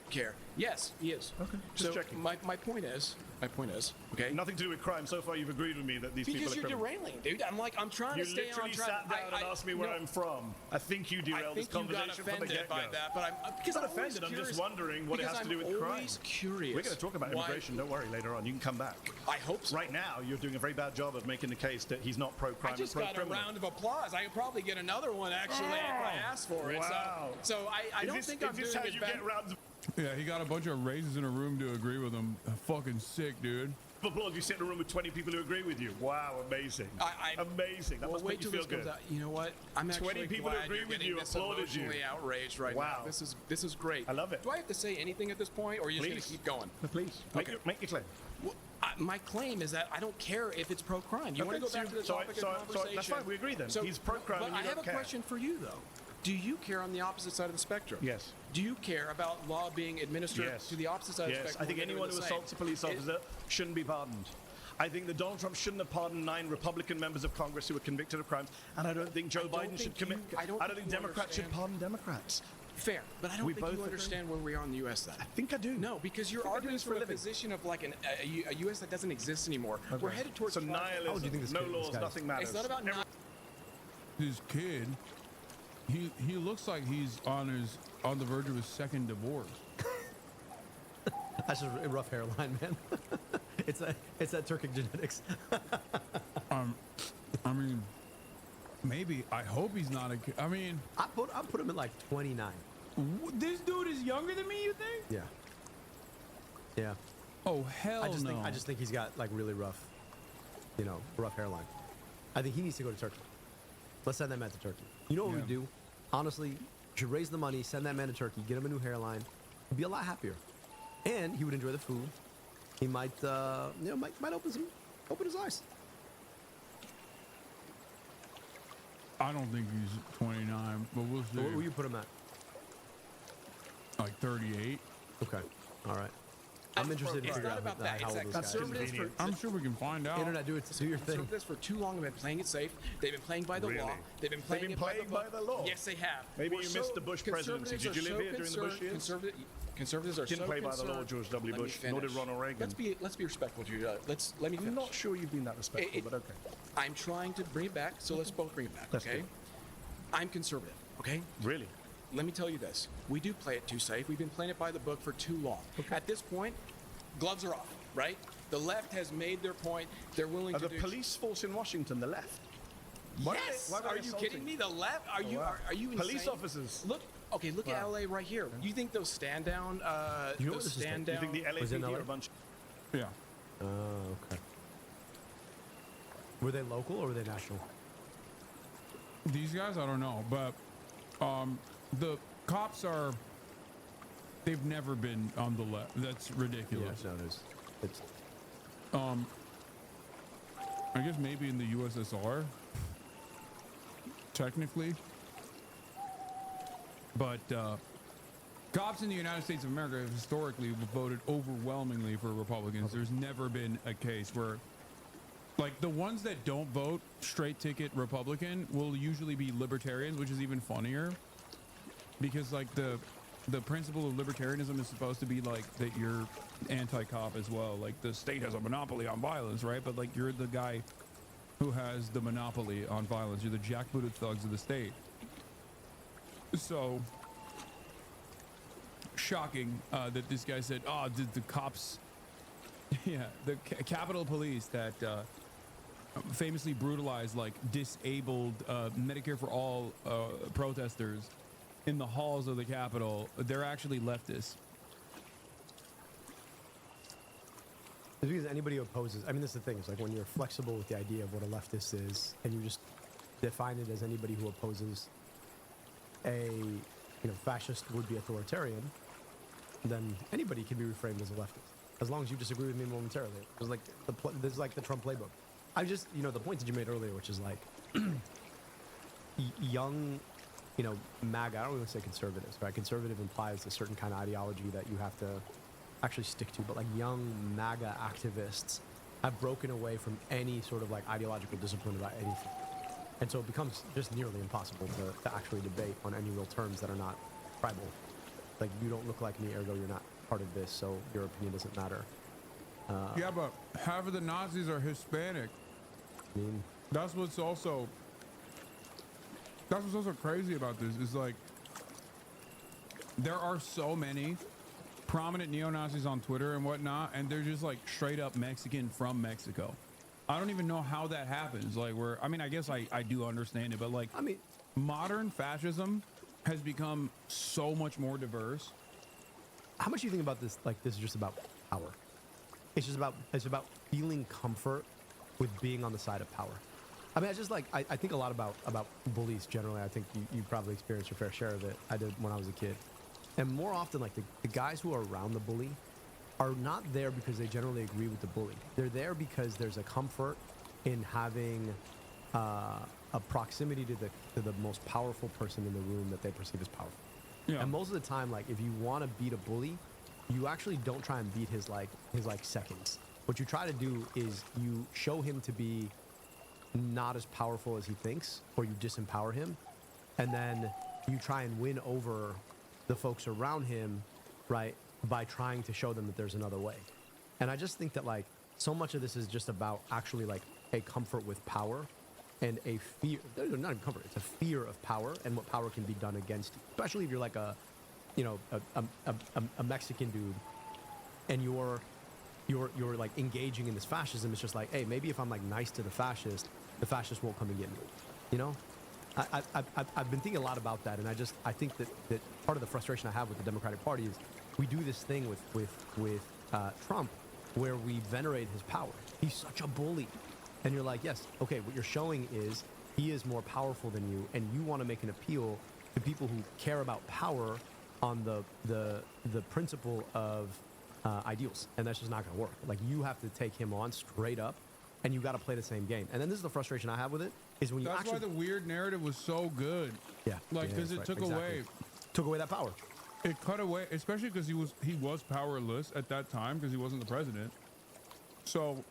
Care. Yes, he is. Okay, just checking. My point is, My point is, okay? Nothing to do with crime. So far, you've agreed with me that these people Because are you're criminals. derailing, dude. I'm trying You to stay on literally track. sat down and asked me where I'm from. I think you derailed this conversation from the offended get-go. by that, but I'm because I'm I'm not offended. I'm just wondering what it has to do with crime. I'm always curious. We're going to talk about immigration. Don't worry. Later on, you can come back. I hope so. Right now, you're doing a very bad job of making the case that he's not pro-crime. I just and got a pro-criminal. round of applause. I could probably get another one actually if I asked for it. Wow. So I don't think I'm doing how as you bad. get rounds of Yeah, he got a bunch of races in a room to agree with him. Fucking sick, dude. applause? You sit in a room with 20 people who agree with you. Wow, amazing. Amazing. That Well, must wait make you till feel this comes good. out. You know what? I'm 20 actually people glad agree you're with getting you, this applauded you. emotionally outraged right Wow. now. This is great. I love it. Do I have to say anything at this point, or are you just going to keep going? Please. Okay. Make your claim. Well, my claim is that I don't care if it's pro-crime. You want to go back to the topic of conversation? That's fine. We agree then. He's pro-crime. But and I you have don't a care. question for you, though. Do you care on the opposite side of the spectrum? Yes. Do you care about law being administered Yes. to the opposite side of the Yes. spectrum? I think when they're anyone who the assaults a same? police officer shouldn't be pardoned. I think that Donald Trump shouldn't have pardoned 9 Republican members of Congress who were convicted of crimes, and I don't think Joe Biden should commit. I don't think Democrats should pardon Democrats. Fair, but I don't We think both you agree. understand where we are in the U.S. Then. I think I do. No, because you're I think I do arguing this for from a a living. position of like a U.S. that doesn't exist anymore. Okay. We're headed towards So nihilism. How do you think this No kid- laws, this guy's- nothing matters. It's not about His kid, he looks like he's on the verge of his second divorce. That's just a rough hairline, man. it's that Turkic genetics. I mean, maybe. I hope he's not a kid. I mean, I put him at like 29. This dude is younger than me. You think? Yeah. Yeah. Oh hell I no! just think he's got like really rough, rough hairline. I think he needs to go to Turkey. Let's send that man to Turkey. You know what we do? Honestly, you should raise the money, send that man to Turkey, get him a new hairline. He'd be a lot happier, and he would enjoy the food. He might, might open his eyes. I don't think he's 29, but we'll see. So where will you put him at? Like 38. Okay. All right. I'm interested in It's figuring not out about that. how It's old that this guy is. conservatives I'm sure we can find out. Internet, do your thing. Conservatives for too long have been playing it safe. They've been playing by the Really? law. They've been playing, They've been playing by the law? Yes, they have. Maybe We're you so- missed the Bush presidency. Did you live here during the Bush years? Conservatives are Didn't so play by the law, concerned- George W. Let me Bush, nor did finish. Ronald Reagan. Let's be respectful to you. Let me finish. I'm not sure you've been that respectful, but okay. I'm trying to bring it back, so let's both bring it back, That's okay? good. I'm conservative, okay? Really? Let me tell you this. We do play it too safe. We've been playing it by the book for too long. At this point, gloves are off, right? The left has made their point. They're willing Are to the do... police force in Washington the left? Yes! Why are they Are you assaulting? kidding me? The left? Are Oh, you wow. are you insane? Police officers. Look at Wow. LA right here. You think those stand down You know what those this is stand like? down You think the Was it in LAPD LA? are a bunch? Yeah. Oh, okay. Were they local or were they national? These guys, I don't know, but the cops are. They've never been on the left. That's ridiculous. Yeah, no, it's I guess maybe in the USSR, technically, but cops in the United States of America have historically voted overwhelmingly for Republicans. There's never been a case where, like, the ones that don't vote straight ticket Republican will usually be libertarians, which is even funnier, because like the principle of libertarianism is supposed to be like that you're anti-cop as well. Like the state has a monopoly on violence, right? But like you're the guy who has the monopoly on violence. You're the jackbooted thugs of the state. So shocking that this guy said, "Oh, did the cops?" Yeah, the Capitol Police that famously brutalized like disabled Medicare for All protesters in the halls of the Capitol. They're actually leftists. It's because anybody who opposes, I mean, this is the thing, it's like when you're flexible with the idea of what a leftist is, and you just define it as anybody who opposes a, fascist would-be authoritarian, then anybody can be reframed as a leftist, as long as you disagree with me momentarily. It's like this is like the Trump playbook. I just, the point that you made earlier, which is like young, MAGA, I don't even say conservatives, right? Conservative implies a certain kind of ideology that you have to actually stick to, but like young MAGA activists have broken away from any sort of like ideological discipline about anything. And so it becomes just nearly impossible to actually debate on any real terms that are not tribal. Like, you don't look like me, ergo you're not part of this, so your opinion doesn't matter. Yeah, but half of the Nazis are Hispanic. I mean, that's what's also crazy about this is like there are so many prominent neo-Nazis on Twitter and whatnot, and they're just like straight up Mexican from Mexico. I don't even know how that happens. Like, I mean, I guess I do understand it, but like, I mean, modern fascism has become so much more diverse. How much do you think about this? Like, this is just about power. It's about feeling comfort with being on the side of power. I mean, I think a lot about bullies generally. I think you probably experienced your fair share of it. I did when I was a kid. And more often, like the guys who are around the bully are not there because they generally agree with the bully. They're there because there's a comfort in having a proximity to the most powerful person in the room that they perceive as powerful. Yeah. And most of the time, like if you want to beat a bully, you actually don't try and beat his seconds. What you try to do is you show him to be not as powerful as he thinks, or you disempower him, and then you try and win over the folks around him, right, by trying to show them that there's another way. And I just think that like so much of this is just about actually like a comfort with power and a fear, not even comfort, it's a fear of power and what power can be done against you, especially if you're like a Mexican dude and you're like engaging in this fascism. It's just like, hey, maybe if I'm like nice to the fascist won't come and get me, you know? I've been thinking a lot about that, and I think that part of the frustration I have with the Democratic Party is we do this thing with Trump where we venerate his power. He's such a bully, and you're like, yes, okay, what you're showing is he is more powerful than you, and you want to make an appeal to people who care about power on the principle of ideals, and that's just not going to work. Like you have to take him on straight up, and you got to play the same game. And then this is the frustration I have with it is when you That's why the weird narrative was so good. Yeah, like because it took away that power. It cut away, especially because he was powerless at that time because he wasn't the president. So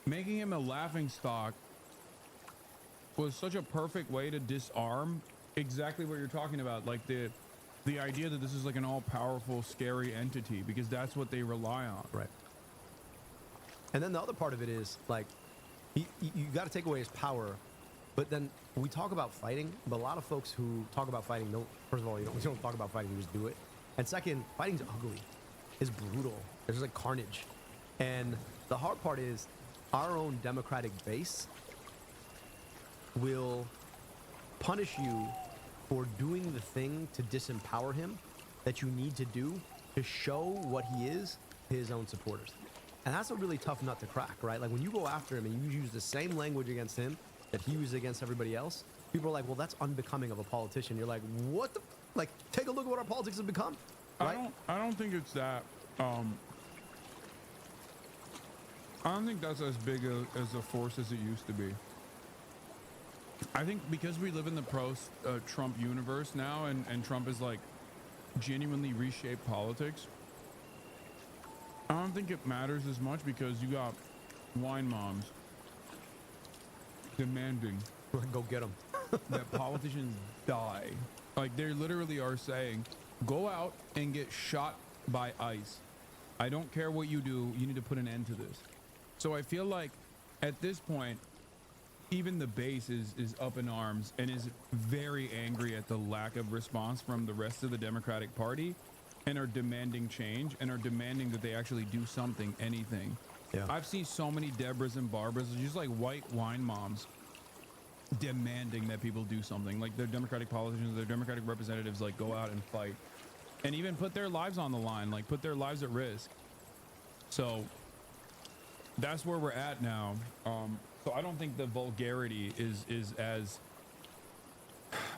making him a laughingstock was such a perfect way to disarm exactly what you're talking about, like the idea that this is like an all-powerful, scary entity, because that's what they rely on. Right. And then the other part of it is like you got to take away his power, but then we talk about fighting, but a lot of folks who talk about fighting don't. First of all, you don't talk about fighting; you just do it. And second, fighting's ugly, it's brutal. There's like carnage, and the hard part is our own Democratic base will punish you for doing the thing to disempower him that you need to do to show what he is to his own supporters. And that's a really tough nut to crack, right? Like when you go after him and you use the same language against him that he uses against everybody else, people are like, well, that's unbecoming of a politician. You're like, what the, like, take a look at what our politics have become, right? I don't think it's that, I don't think that's as big as a force as it used to be. I think because we live in the Trump universe now, and Trump is like genuinely reshaped politics, I don't think it matters as much because you got wine moms demanding go get them that politicians die. Like they literally are saying, go out and get shot by ICE. I don't care what you do. You need to put an end to this. So I feel like at this point, even the base is up in arms and is very angry at the lack of response from the rest of the Democratic Party, and are demanding change and are demanding that they actually do something, anything. Yeah. I've seen so many Deborahs and Barbaras, just like white wine moms, demanding that people do something. Like their Democratic politicians, their Democratic representatives, like go out and fight and even put their lives on the line, like put their lives at risk. So that's where we're at now. So I don't think the vulgarity is as,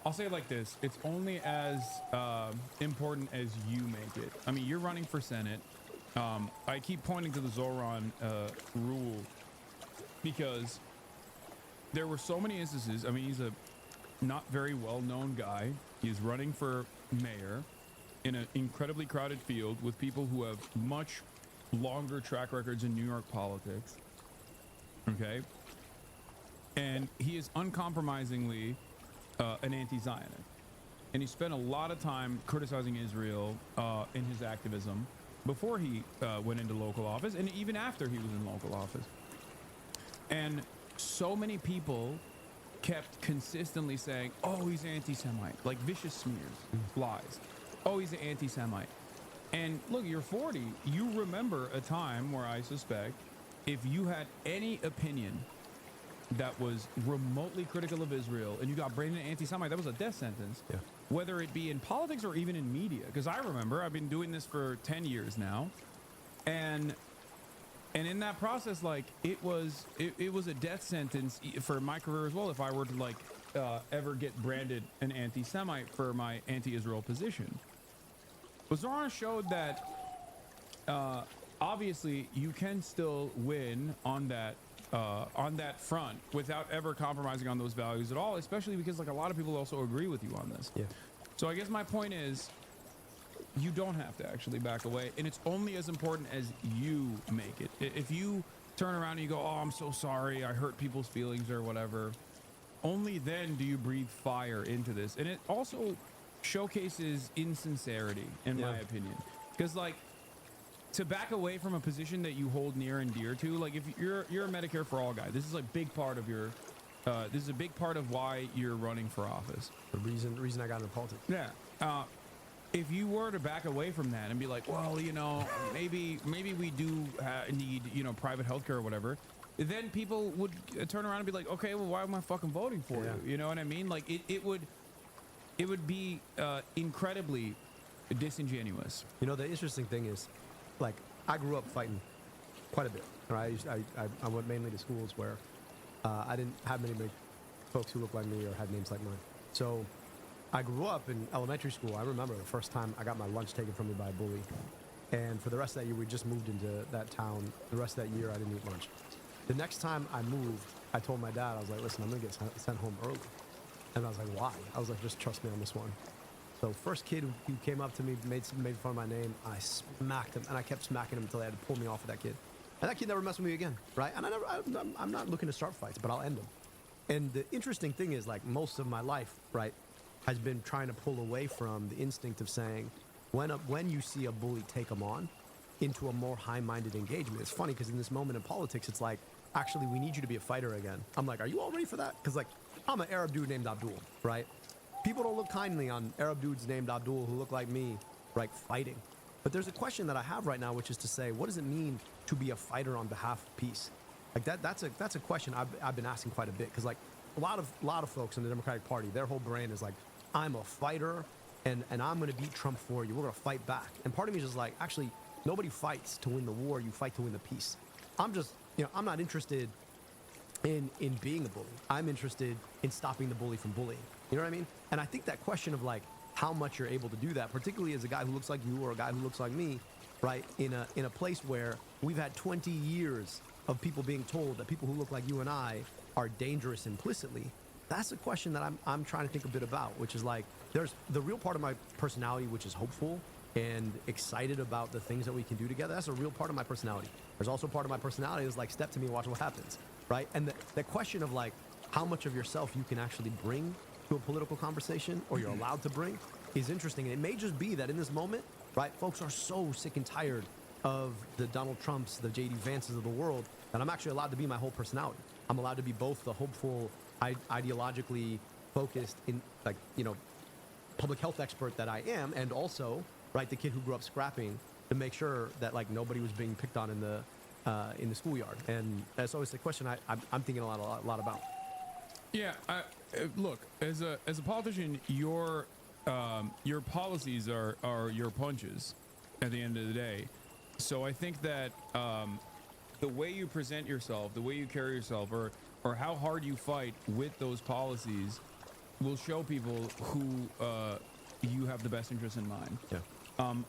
I'll say it like this, it's only as important as you make it. I mean, you're running for Senate. I keep pointing to the Zoran rule because there were so many instances. I mean, he's a not very well-known guy. He's running for mayor in an incredibly crowded field with people who have much longer track records in New York politics. Okay? And he is uncompromisingly an anti-Zionist. And he spent a lot of time criticizing Israel in his activism. before he went into local office, and even after he was in local office. And so many people kept consistently saying, oh, he's anti-Semite, like vicious smears, lies. Oh, he's an anti-Semite. And look, you're 40. You remember a time where I suspect if you had any opinion that was remotely critical of Israel and you got branded an anti-Semite, that was a death sentence. Yeah. Whether it be in politics or even in media. Because I remember, I've been doing this for 10 years now. And in that process, like, it was a death sentence for my career as well if I were to, like, ever get branded an anti-Semite for my anti-Israel position. But Zorana showed that obviously you can still win on that front without ever compromising on those values at all, especially because, like, a lot of people also agree with you on this. Yeah. So I guess my point is, you don't have to actually back away, and it's only as important as you make it. If you turn around and you go, oh, I'm so sorry, I hurt people's feelings or whatever, only then do you breathe fire into this. And it also showcases insincerity, in my opinion. Because, like, to back away from a position that you hold near and dear to, like, if you're a Medicare for All guy, this is a big part of your, this is a big part of why you're running for office. The reason I got into politics. Yeah. If you were to back away from that and be like, well, you know, maybe we do need, you know, private healthcare or whatever, then people would turn around and be like, okay, well, why am I fucking voting for you? You know what I mean? Like, it would be incredibly disingenuous. You know, the interesting thing is, like, I grew up fighting quite a bit. Right? I went mainly to schools where I didn't have many folks who looked like me or had names like mine. So I grew up in elementary school. I remember the first time I got my lunch taken from me by a bully. And for the rest of that year, we just moved into that town. The rest of that year, I didn't eat lunch. The next time I moved, I told my dad, I was like, listen, I'm going to get sent home early. And I was like, why? I was like, just trust me on this one. So first kid who came up to me, made fun of my name, I smacked him. And I kept smacking him until they had to pull me off of that kid. And that kid never messed with me again, right? And I'm not looking to start fights, but I'll end them. And the interesting thing is, like, most of my life, right, has been trying to pull away from the instinct of saying, when you see a bully, take them on, into a more high-minded engagement. It's funny because in this moment in politics, it's like, actually, we need you to be a fighter again. I'm like, are you all ready for that? Because, like, I'm an Arab dude named Abdul, right? People don't look kindly on Arab dudes named Abdul who look like me, right, fighting. But there's a question that I have right now, which is to say, what does it mean to be a fighter on behalf of peace? Like, that's a question I've been asking quite a bit, because, like, a lot of folks in the Democratic Party, their whole brand is like, I'm a fighter, and I'm going to beat Trump for you. We're going to fight back. And part of me is just like, actually, nobody fights to win the war. You fight to win the peace. I'm just, you know, I'm not interested in being a bully. I'm interested in stopping the bully from bullying. You know what I mean? And I think that question of, like, how much you're able to do that, particularly as a guy who looks like you or a guy who looks like me, right, in a place where we've had 20 years of people being told that people who look like you and I are dangerous implicitly, that's a question that I'm trying to think a bit about, which is like, there's the real part of my personality, which is hopeful and excited about the things that we can do together. That's a real part of my personality. There's also part of my personality is like, step to me and watch what happens, right? And the question of, like, how much of yourself you can actually bring to a political conversation, or you're allowed to bring, is interesting. And it may just be that in this moment, right, folks are so sick and tired of the Donald Trumps, the J.D. Vances of the world, that I'm actually allowed to be my whole personality. I'm allowed to be both the hopeful, ideologically focused, in, like, you know, public health expert that I am, and also, right, the kid who grew up scrapping to make sure that, like, nobody was being picked on in the schoolyard. And that's always the question I'm thinking a lot about. Yeah, look, as a politician, your policies are your punches at the end of the day. So I think that the way you present yourself, the way you carry yourself, or how hard you fight with those policies will show people who you have the best interest in mind. Yeah.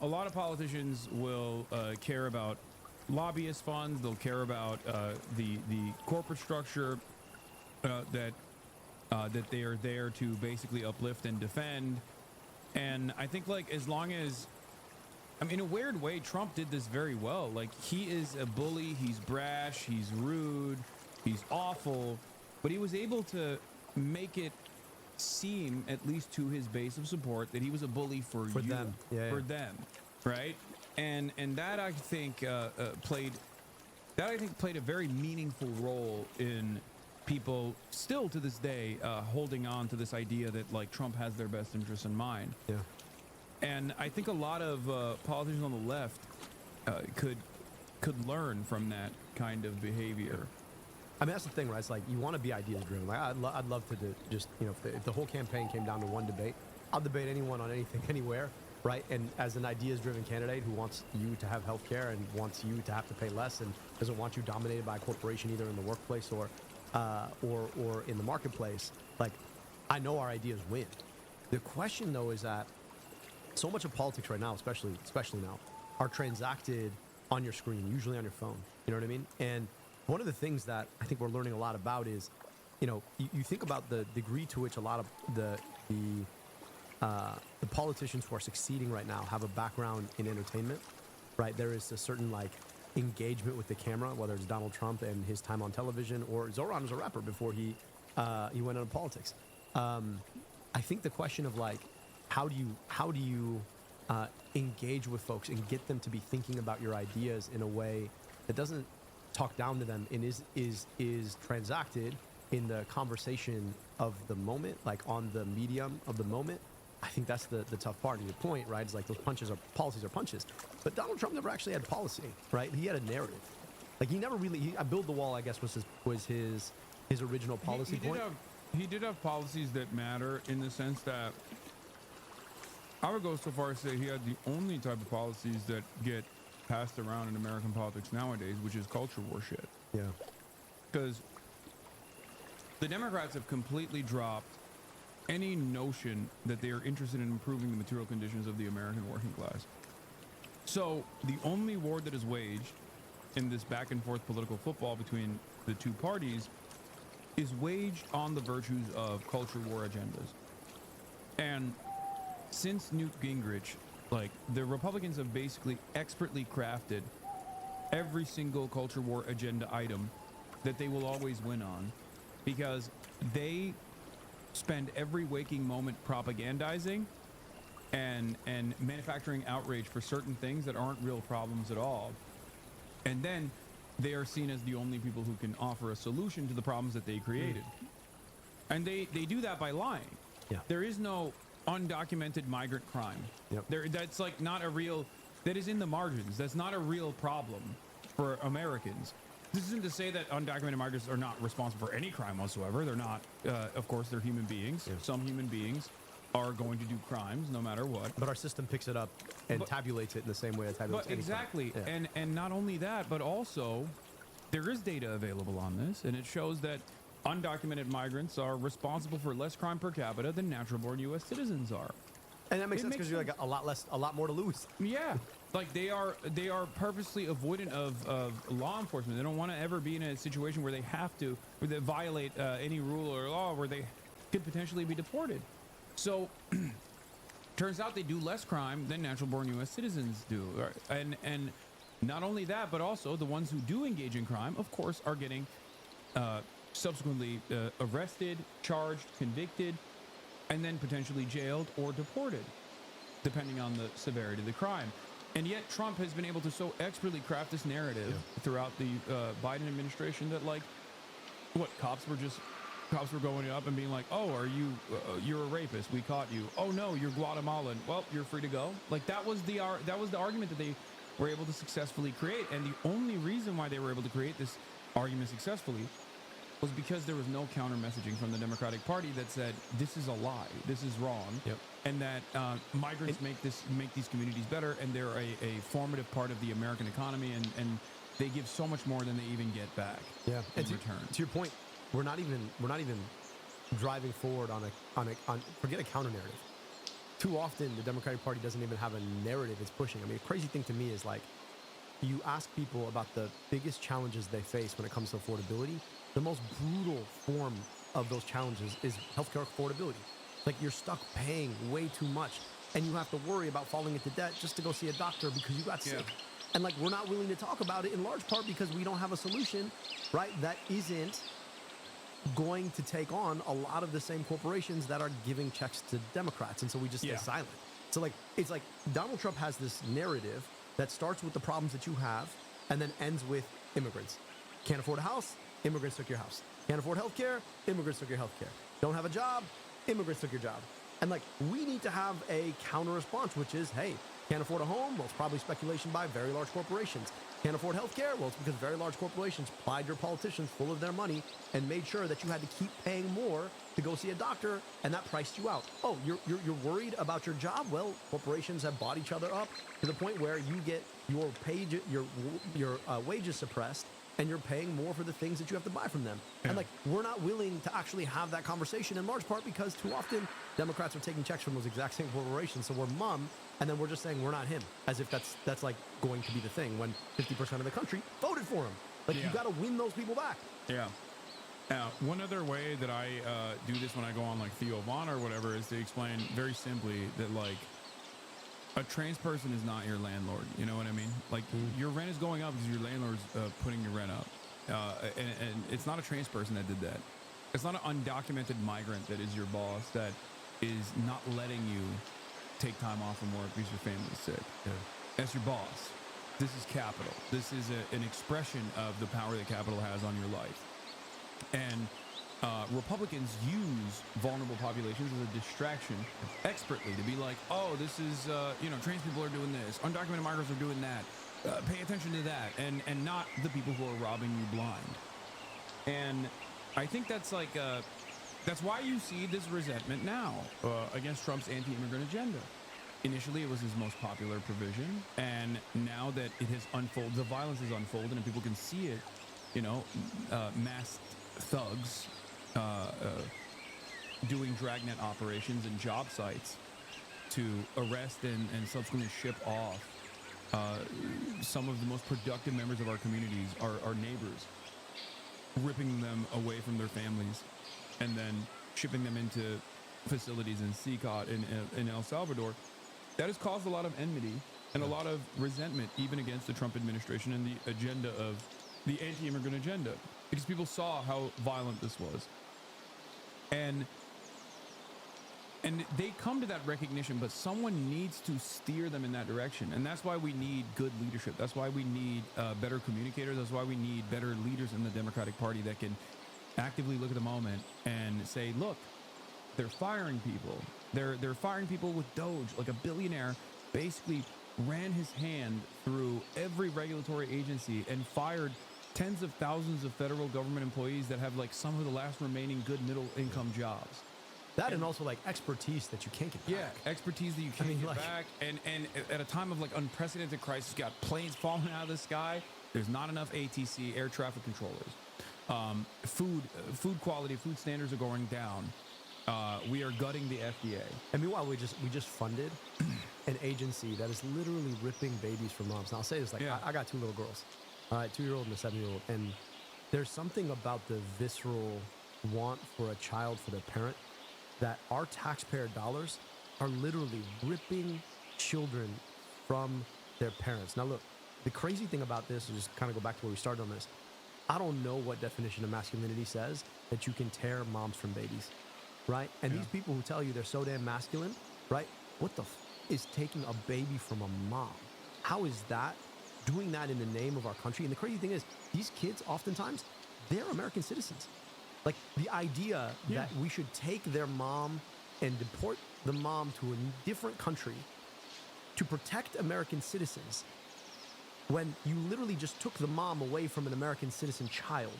A lot of politicians will care about lobbyist funds. They'll care about the corporate structure that they are there to basically uplift and defend. And I think, like, as long as, I mean, in a weird way, Trump did this very well. Like, he is a bully, he's brash, he's rude, he's awful, but he was able to make it seem, at least to his base of support, that he was a bully for you, them. Yeah, for yeah. them, right? and that I think played a very meaningful role in people still to this day holding on to this idea that like Trump has their best interests in mind. Yeah. And I think a lot of politicians on the left could learn from that kind of behavior. I mean, that's the thing, right? It's like you want to be ideas driven. Like I'd love to just, you know, if the whole campaign came down to one debate, I'll debate anyone on anything, anywhere, right? And as an ideas driven candidate who wants you to have health care and wants you to have to pay less and doesn't want you dominated by a corporation either in the workplace or in the marketplace, like I know our ideas win. The question though is that so much of politics right now, especially now, are transacted on your screen, usually on your phone. You know what I mean? And one of the things that I think we're learning a lot about is, you know, you think about the degree to which a lot of the politicians who are succeeding right now have a background in entertainment, right? There is a certain like engagement with the camera, whether it's Donald Trump and his time on television, or Zoran was a rapper before he went into politics. I think the question of like, how do you engage with folks and get them to be thinking about your ideas in a way that doesn't talk down to them and is transacted in the conversation of the moment, like on the medium of the moment. I think that's the tough part. And your point, right, is like those policies are punches. But Donald Trump never actually had policy, right? He had a narrative. Like he never really. I build the wall, I guess, was his original policy point. He did have policies that matter in the sense that I would go so far as to say he had the only type of policies that get passed around in American politics nowadays, which is culture war shit. Yeah. Because the Democrats have completely dropped any notion that they are interested in improving the material conditions of the American working class. So the only war that is waged in this back and forth political football between the two parties is waged on the virtues of culture war agendas. And since Newt Gingrich, like the Republicans have basically expertly crafted every single culture war agenda item that they will always win on, because they spend every waking moment propagandizing and manufacturing outrage for certain things that aren't real problems at all. And then they are seen as the only people who can offer a solution to the problems that they created. And they do that by lying. Yeah. There is no undocumented migrant crime. Yep. That's like not a real, that is in the margins. That's not a real problem for Americans. This isn't to say that undocumented migrants are not responsible for any crime whatsoever. They're not. Of course, they're human beings. Yeah. Some human beings are going to do crimes no matter what. But our system picks it up and tabulates it in the same way it tabulates any exactly. crime. Yeah. And not only that, but also there is data available on this, and it shows that undocumented migrants are responsible for less crime per capita than natural-born U.S. citizens are. And that makes sense because you're like a lot more to lose. Yeah, like they are purposely avoidant of law enforcement. They don't want to ever be in a situation where they have to, where they violate any rule or law, where they could potentially be deported. So, turns out they do less crime than natural-born U.S. citizens do. And not only that, but also the ones who do engage in crime, of course, are getting subsequently arrested, charged, convicted, and then potentially jailed or deported, depending on the severity of the crime. And yet Trump has been able to so expertly craft this narrative throughout the Biden administration that, like, what, cops were going up and being like, oh, are you, you're a rapist, we caught you. Oh no, you're Guatemalan, well, you're free to go. Like, that was the argument that they were able to successfully create. And the only reason why they were able to create this argument successfully was because there was no counter messaging from the Democratic Party that said this is a lie, this is wrong, and that migrants make these communities better, and they're a formative part of the American economy, and they give so much more than they even get back. Yeah, in and return. To your point, we're not even driving forward on forget a counter narrative. Too often, the Democratic Party doesn't even have a narrative it's pushing. I mean, a crazy thing to me is, like, you ask people about the biggest challenges they face when it comes to affordability. The most brutal form of those challenges is healthcare affordability. Like, you're stuck paying way too much, and you have to worry about falling into debt just to go see a doctor because you got sick. And, like, we're not willing to talk about it in large part because we don't have a solution, right, that isn't going to take on a lot of the same corporations that are giving checks to Democrats. And so we just stay silent. So, like, it's like Donald Trump has this narrative that starts with the problems that you have and then ends with immigrants. Can't afford a house? Immigrants took your house. Can't afford health care? Immigrants took your health care. Don't have a job? Immigrants took your job. And like, we need to have a counter response, which is, hey, can't afford a home? Well, it's probably speculation by very large corporations. Can't afford health care? Well, it's because very large corporations plied your politicians full of their money and made sure that you had to keep paying more to go see a doctor, and that priced you out. Oh, you're worried about your job? Well, corporations have bought each other up to the point where you get your wages suppressed, and you're paying more for the things that you have to buy from them. And like, we're not willing to actually have that conversation in large part because too often Democrats are taking checks from those exact same corporations. So we're mum, and then we're just saying we're not him, as if that's like going to be the thing when 50% of the country voted for him. Like, you got to win those people back. Yeah. One other way that I do this when I go on like Theo Von or whatever is to explain very simply that like a trans person is not your landlord. You know what I mean? Like your rent is going up because your landlord's putting your rent up. And it's not a trans person that did that. It's not an undocumented migrant that is your boss that is not letting you take time off from work because your family's sick. That's your boss. This is capital. This is an expression of the power that capital has on your life. And Republicans use vulnerable populations as a distraction expertly to be like, oh, this is, trans people are doing this, undocumented migrants are doing that, pay attention to that, and not the people who are robbing you blind. And I think that's like, that's why you see this resentment now against Trump's anti-immigrant agenda. Initially, it was his most popular provision, and now that it has unfolded, the violence is unfolded, and people can see it, masked thugs doing dragnet operations and job sites to arrest and subsequently ship off some of the most productive members of our communities, our neighbors, ripping them away from their families and then shipping them into facilities in CICOT in El Salvador. That has caused a lot of enmity and a lot of resentment even against the Trump administration and the agenda of the anti-immigrant agenda, because people saw how violent this was. And they come to that recognition, but someone needs to steer them in that direction. And that's why we need good leadership. That's why we need better communicators. That's why we need better leaders in the Democratic Party that can actively look at the moment and say, look, they're firing people. They're firing people with Doge. Like a billionaire basically ran his hand through every regulatory agency and fired tens of thousands of federal government employees that have like some of the last remaining good middle income jobs. That and also like expertise that you can't get back. Yeah, expertise that you can't get back. And at a time of like unprecedented crisis, you got planes falling out of the sky. There's not enough ATC, air traffic controllers. Food quality, food standards are going down. We are gutting the FDA. And meanwhile, we just funded an agency that is literally ripping babies from moms. Now I'll say this, like I got two little girls, all right, 2-year-old and a 7-year-old, and there's something about the visceral want for a child for their parent that our taxpayer dollars are literally ripping children from their parents. Now look, the crazy thing about this is just kind of go back to where we started on this. I don't know what definition of masculinity says that you can tear moms from babies, right? And these people who tell you they're so damn masculine, right? What the is taking a baby from a mom? How is that doing that in the name of our country? And the crazy thing is, these kids oftentimes, they're American citizens. Like the idea that we should take their mom and deport the mom to a different country to protect American citizens when you literally just took the mom away from an American citizen child.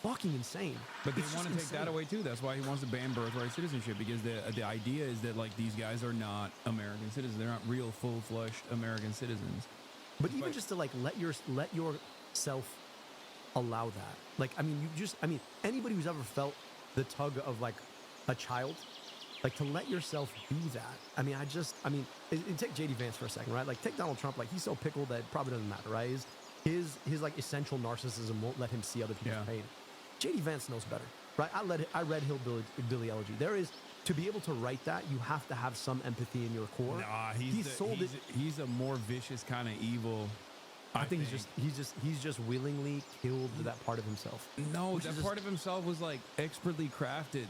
Fucking insane. But they want to take that away too. That's why he wants to ban birthright citizenship, because the idea is that like these guys are not American citizens. They're not real full-fledged American citizens. But even just to like let yourself allow that. Like, I mean, anybody who's ever felt the tug of like a child, like to let yourself do that. I mean, take JD Vance for a second, right? Like take Donald Trump, like he's so pickled that it probably doesn't matter, right? His like essential narcissism won't let him see other people's pain. JD Vance knows better, right? I read Hillbilly Elegy. There is, to be able to write that, you have to have some empathy in your core. Nah, he's a more vicious kind of evil. I think he's just willingly killed that part of himself. No, that part of himself was like expertly crafted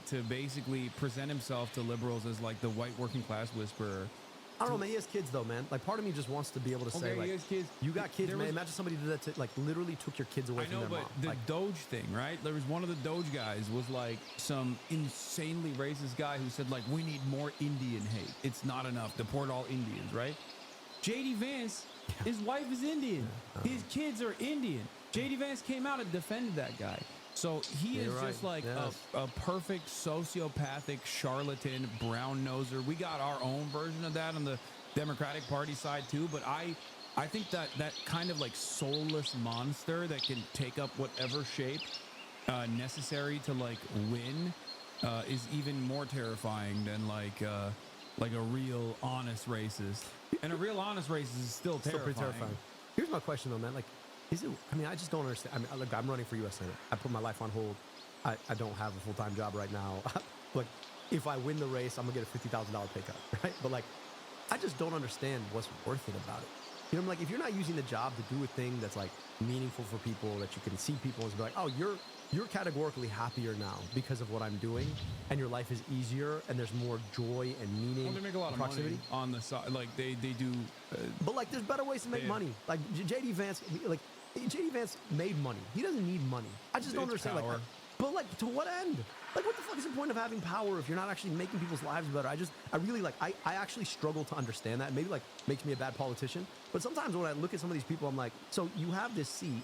to basically present himself to liberals as like the white working class whisperer, I don't know, man. He has kids, though, man. Like, part of me just wants to be able to say, Okay, like, he has kids. you got kids, There man. was- Imagine somebody did that to, like, literally took your kids away I from know, their but mom. the Like, Doge thing, right? There was one of the Doge guys was like some insanely racist guy who said like, we need more Indian hate. It's not enough. Deport all Indians, right? JD Vance, his wife is Indian. His kids are Indian. JD Vance came out and defended that guy. So he is You're just right. like Yes. a perfect sociopathic charlatan, brown noser. We got our own version of that on the Democratic Party side too, but I think that kind of like soulless monster that can take up whatever shape necessary to like win is even more terrifying than like a real honest racist. And a real honest racist is still still terrifying. pretty terrifying. Here's my question, though, man. Like, is it? I mean, I just don't understand. I mean, look, I'm running for U.S. Senate. I put my life on hold. I don't have a full-time job right now. Like, if I win the race, I'm gonna get a $50,000 pay cut, right? But like, I just don't understand what's worth it about it. You know, I'm like, if you're not using the job to do a thing that's like meaningful for people, that you can see people and be like, oh, you're categorically happier now because of what I'm doing, and your life is easier, and there's more joy and meaning. Well, they make a lot of proximity. money on the side. Like they do. But like, there's better ways to make Yeah. money. Like JD Vance, JD Vance made money. He doesn't need money. I just don't It's understand. power. Like, but like, to what end? Like, what the fuck is the point of having power if you're not actually making people's lives better? I really like. I actually struggle to understand that. Maybe like makes me a bad politician. But sometimes when I look at some of these people, I'm like, so you have this seat.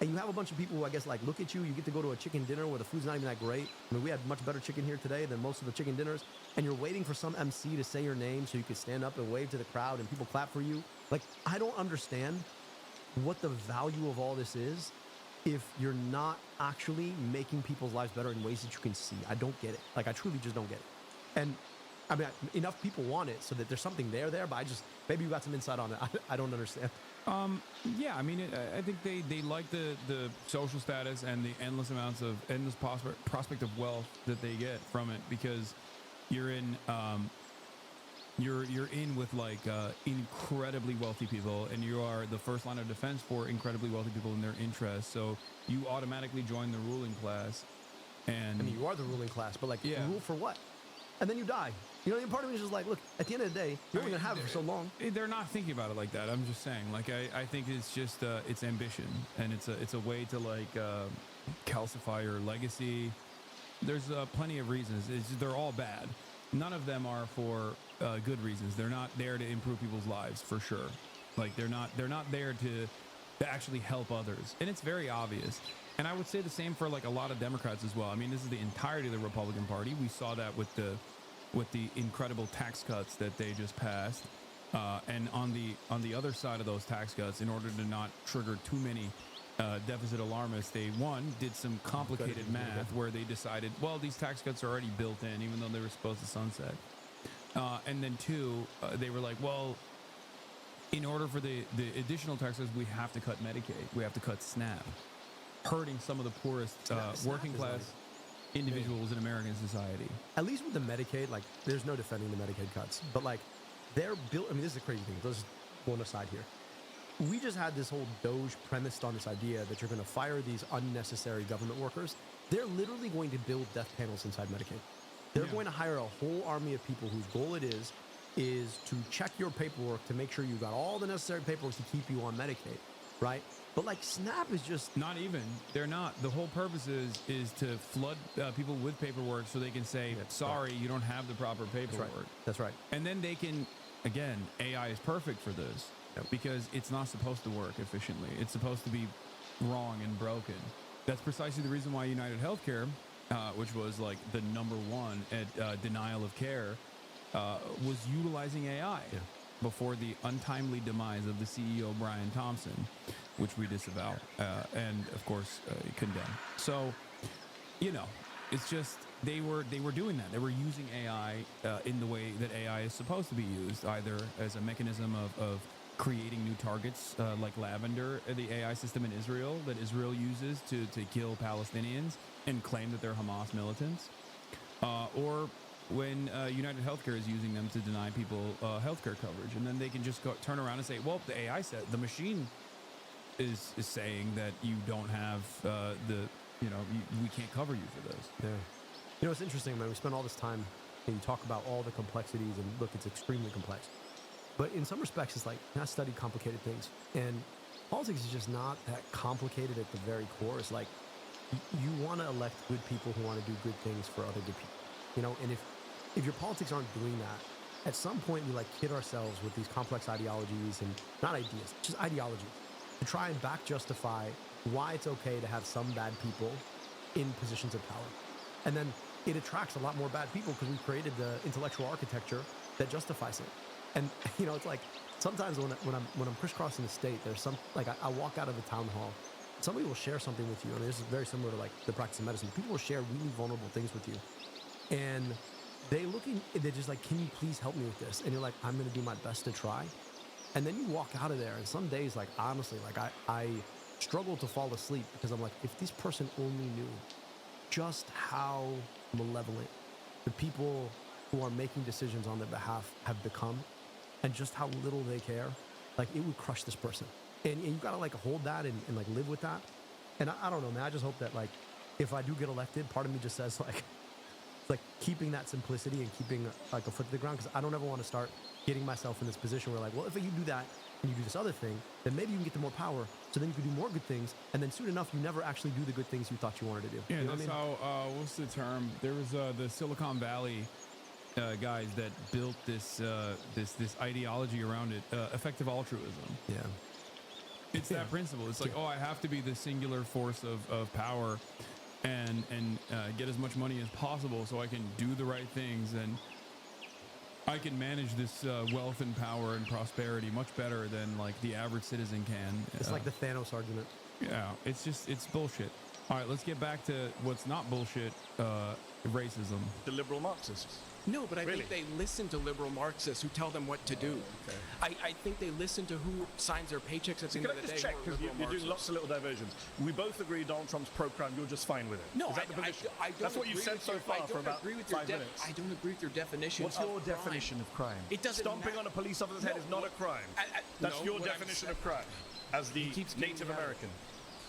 And you have a bunch of people who I guess like look at you. You get to go to a chicken dinner where the food's not even that great. I mean, we had much better chicken here today than most of the chicken dinners. And you're waiting for some MC to say your name so you can stand up and wave to the crowd and people clap for you. Like, I don't understand what the value of all this is if you're not actually making people's lives better in ways that you can see. I don't get it. Like, I truly just don't get it. And I mean, enough people want it so that there's something there, but maybe you got some insight on it. I don't understand. Yeah, I mean, I think they like the social status and the endless prospect of wealth that they get from it, because you're in with like incredibly wealthy people, and you are the first line of defense for incredibly wealthy people and their interests. So you automatically join the ruling class, and I mean, you are the ruling class, but like, Yeah. rule for what? And then you die. You know, and part of me is just like, look, at the end of the day, you're only gonna have it for so long. They're not thinking about it like that. I'm just saying, like, I think it's just it's ambition, and it's a way to like calcify your legacy. There's plenty of reasons. They're all bad. None of them are for good reasons. They're not there to improve people's lives, for sure. Like, they're not there to actually help others, and it's very obvious. And I would say the same for like a lot of Democrats as well. I mean, this is the entirety of the Republican Party. We saw that with the incredible tax cuts that they just passed, and on the other side of those tax cuts, in order to not trigger too many deficit alarmists, they did some complicated math where they decided, well, these tax cuts are already built in, even though they were supposed to sunset. And then two, they were like, well, in order for the additional tax cuts, we have to cut Medicaid, we have to cut SNAP, hurting some of the poorest working class individuals in American society. At least with the Medicaid, like, there's no defending the Medicaid cuts, but like, they're built. I mean, this is a crazy thing. Let's just go on the side here. We just had this whole Doge premised on this idea that you're going to fire these unnecessary government workers. They're literally going to build death panels inside Medicaid. They're going to hire a whole army of people whose goal it is to check your paperwork to make sure you got all the necessary paperwork to keep you on Medicaid, right? But like, SNAP is just not even. They're not. The whole purpose is to flood people with paperwork so they can say, sorry, you don't have the proper paperwork. That's right. And then they can, again, AI is perfect for this because it's not supposed to work efficiently. It's supposed to be wrong and broken. That's precisely the reason why United Healthcare, which was like the number one at denial of care, was utilizing AI before the untimely demise of the CEO, Brian Thompson, which we disavow and, of course, condemn. So, you know, it's just they were doing that. They were using AI in the way that AI is supposed to be used, either as a mechanism of creating new targets like Lavender, the AI system in Israel that Israel uses to kill Palestinians and claim that they're Hamas militants, or when United Healthcare is using them to deny people healthcare coverage, and then they can just turn around and say, well, the AI said, the machine is saying that you don't have we can't cover you for this. Yeah. You know, it's interesting, man. We spend all this time and you talk about all the complexities, and look, it's extremely complex. But in some respects, it's like, I studied complicated things. And politics is just not that complicated at the very core. It's like, you want to elect good people who want to do good things for other good people. You know, and if your politics aren't doing that, at some point we like kid ourselves with these complex ideologies and not ideas, just ideologies, to try and back justify why it's okay to have some bad people in positions of power. And then it attracts a lot more bad people because we created the intellectual architecture that justifies it. And you know, it's like sometimes when I'm crisscrossing the state, there's some like I walk out of a town hall, somebody will share something with you. I mean, this is very similar to like the practice of medicine. People will share really vulnerable things with you, and they're just like, can you please help me with this? And you're like, I'm going to do my best to try. And then you walk out of there, and some days, like honestly, like I struggle to fall asleep because I'm like, if this person only knew just how malevolent the people who are making decisions on their behalf have become, and just how little they care, like it would crush this person. And you gotta like hold that and like live with that. And I don't know, man, I just hope that like, if I do get elected, part of me just says like, it's like keeping that simplicity and keeping like a foot to the ground, because I don't ever want to start getting myself in this position where like, well, if you do that and you do this other thing, then maybe you can get to more power, so then you can do more good things, and then soon enough you never actually do the good things you thought you wanted to do. Yeah, you know that's what I mean? how, what's the term? There was the Silicon Valley guys that built this ideology around it, effective altruism. Yeah. It's that principle. It's like, oh, I have to be the singular force of power and get as much money as possible so I can do the right things, and I can manage this wealth and power and prosperity much better than like the average citizen can. It's like the Thanos argument. Yeah, it's bullshit. All right, let's get back to what's not bullshit, racism. The liberal Marxists. No, but I Really? think they listen to liberal Marxists who tell them what to do. Okay. I think they listen to who signs their paychecks at the Can end I of the just day. check, who are because liberal you're doing Marxists. lots of little diversions. We both agree Donald Trump's pro-crime, you're just fine with it. No, Is that the position? I don't That's what you've agree said with so your- far I for don't about agree with your 5 minutes. I don't agree with your definition. What's your of crime. definition of crime? It doesn't Stomping matter. on a police officer's head No, is not a crime. That's no, your what I'm definition saying- of crime as the keeps getting Native out of it. American.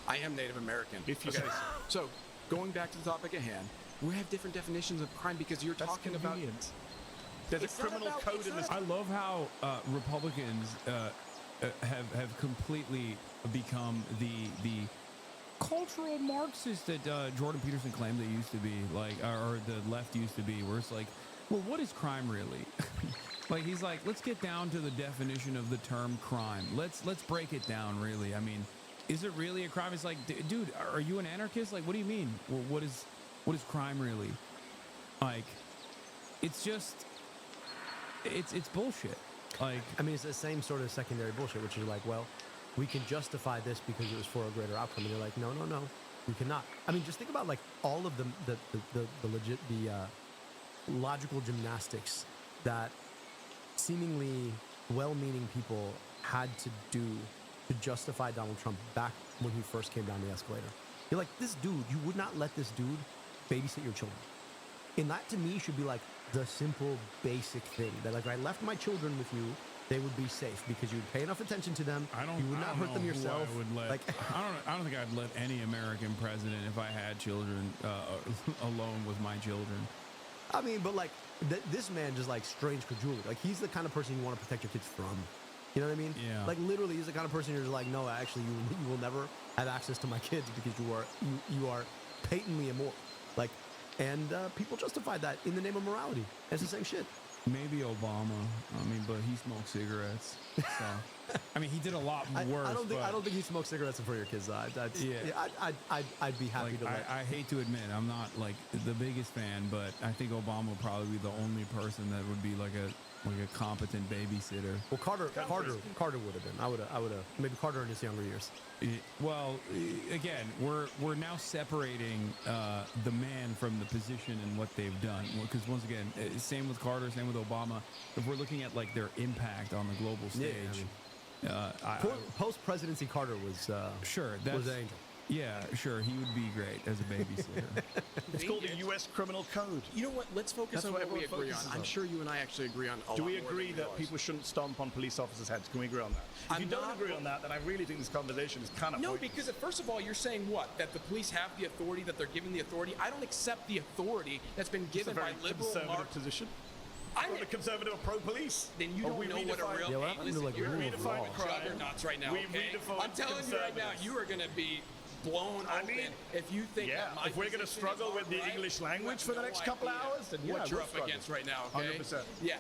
I am Native American. If you say so. Going back to the topic at hand, we have different definitions of crime because you're talking convenient. about. There's It's a not criminal about- code it's in not this. I love how Republicans have completely become the cultural Marxist that Jordan Peterson claimed they used to be, like, or the left used to be, where it's like, well, what is crime really? Like, he's like, let's get down to the definition of the term crime. Let's break it down, really. I mean, is it really a crime? It's like, dude, are you an anarchist? Like, what do you mean? Well, what is crime really? Like, it's just, it's bullshit. Like, I mean, it's the same sort of secondary bullshit, which is like, well, we can justify this because it was for a greater outcome, and you're like, no, we cannot. I mean, just think about like all of the logical gymnastics that seemingly well-meaning people had to do to justify Donald Trump back when he first came down the escalator. You're like, this dude, you would not let this dude babysit your children. And that to me should be like the simple basic thing that like, if I left my children with you, they would be safe because you would pay enough attention to them. You would not hurt them yourself. I would let, Like, I don't think I'd let any American president if I had children alone with my children. I mean, but like this man just like strange credulity. Like he's the kind of person you want to protect your kids from. You know what I mean? Yeah. Like literally, he's the kind of person you're just like, no, actually, you will never have access to my kids because you are patently immoral. Like, and people justify that in the name of morality. It's the same shit. Maybe Obama. I mean, but he smoked cigarettes. So, I mean, he did a lot worse. I don't think he smokes cigarettes in front of your kids. I'd be happy like, to. I hate to admit, I'm not like the biggest fan, but I think Obama would probably be the only person that would be like a competent babysitter. Well, Carter would have been. I would have. Maybe Carter in his younger years. Well, again, we're now separating the man from the position and what they've done. Because once again, same with Carter, same with Obama. If we're looking at like their impact on the global stage, post-presidency Carter was was an angel. Yeah, sure, he would be great as a babysitter. It's called the U.S. Criminal Code. You know what? Let's focus That's on what what we everyone agree on. focuses I'm on. sure you and I actually agree on a Do lot we more agree than that realize. people shouldn't stomp on police officers' heads? Can we agree on that? If I'm you don't not- agree on that, then I really think this conversation is kind of No, pointless. because first of all, you're saying what? That the police have the authority, that they're given the authority. I don't accept the authority that's been It's a given very by liberal conservative Marxists. position. I'm the conservative or pro-police. Then you don't know what a real... Yeah, what happened to, like, you're rule of law? redefining juggernauts right now, We've okay? redefined I'm telling you right now, conservatives. you are going to be blown open if you think that my if we're going to position struggle is with the all right, English you language have for the no next couple idea hours, then what you're we'll up struggle. against right now, okay? 100%. Yeah.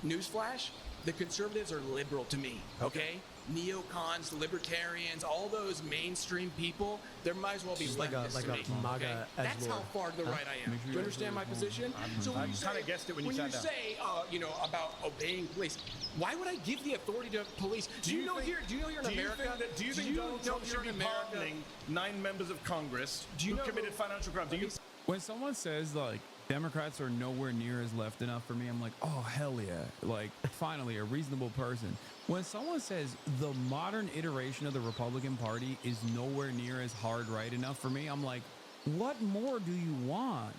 Newsflash, the conservatives are liberal to me, okay? Neocons, libertarians, all those mainstream people, there might as well be Like a leftists to me, MAGA okay? That's how far to the right I am. Make sure Do you you understand my position? So I when you kinda say, guessed it when you sat down. say, you know, about obeying police, why would I give the authority to police? Do you know you're in America? Do you think Donald Trump should be pardoning 9 members of Congress who committed financial crimes? Do you When someone says like Democrats are nowhere near as left enough for me, I'm like, oh hell yeah, like finally a reasonable person. When someone says the modern iteration of the Republican Party is nowhere near as hard right enough for me, I'm like, what more do you want?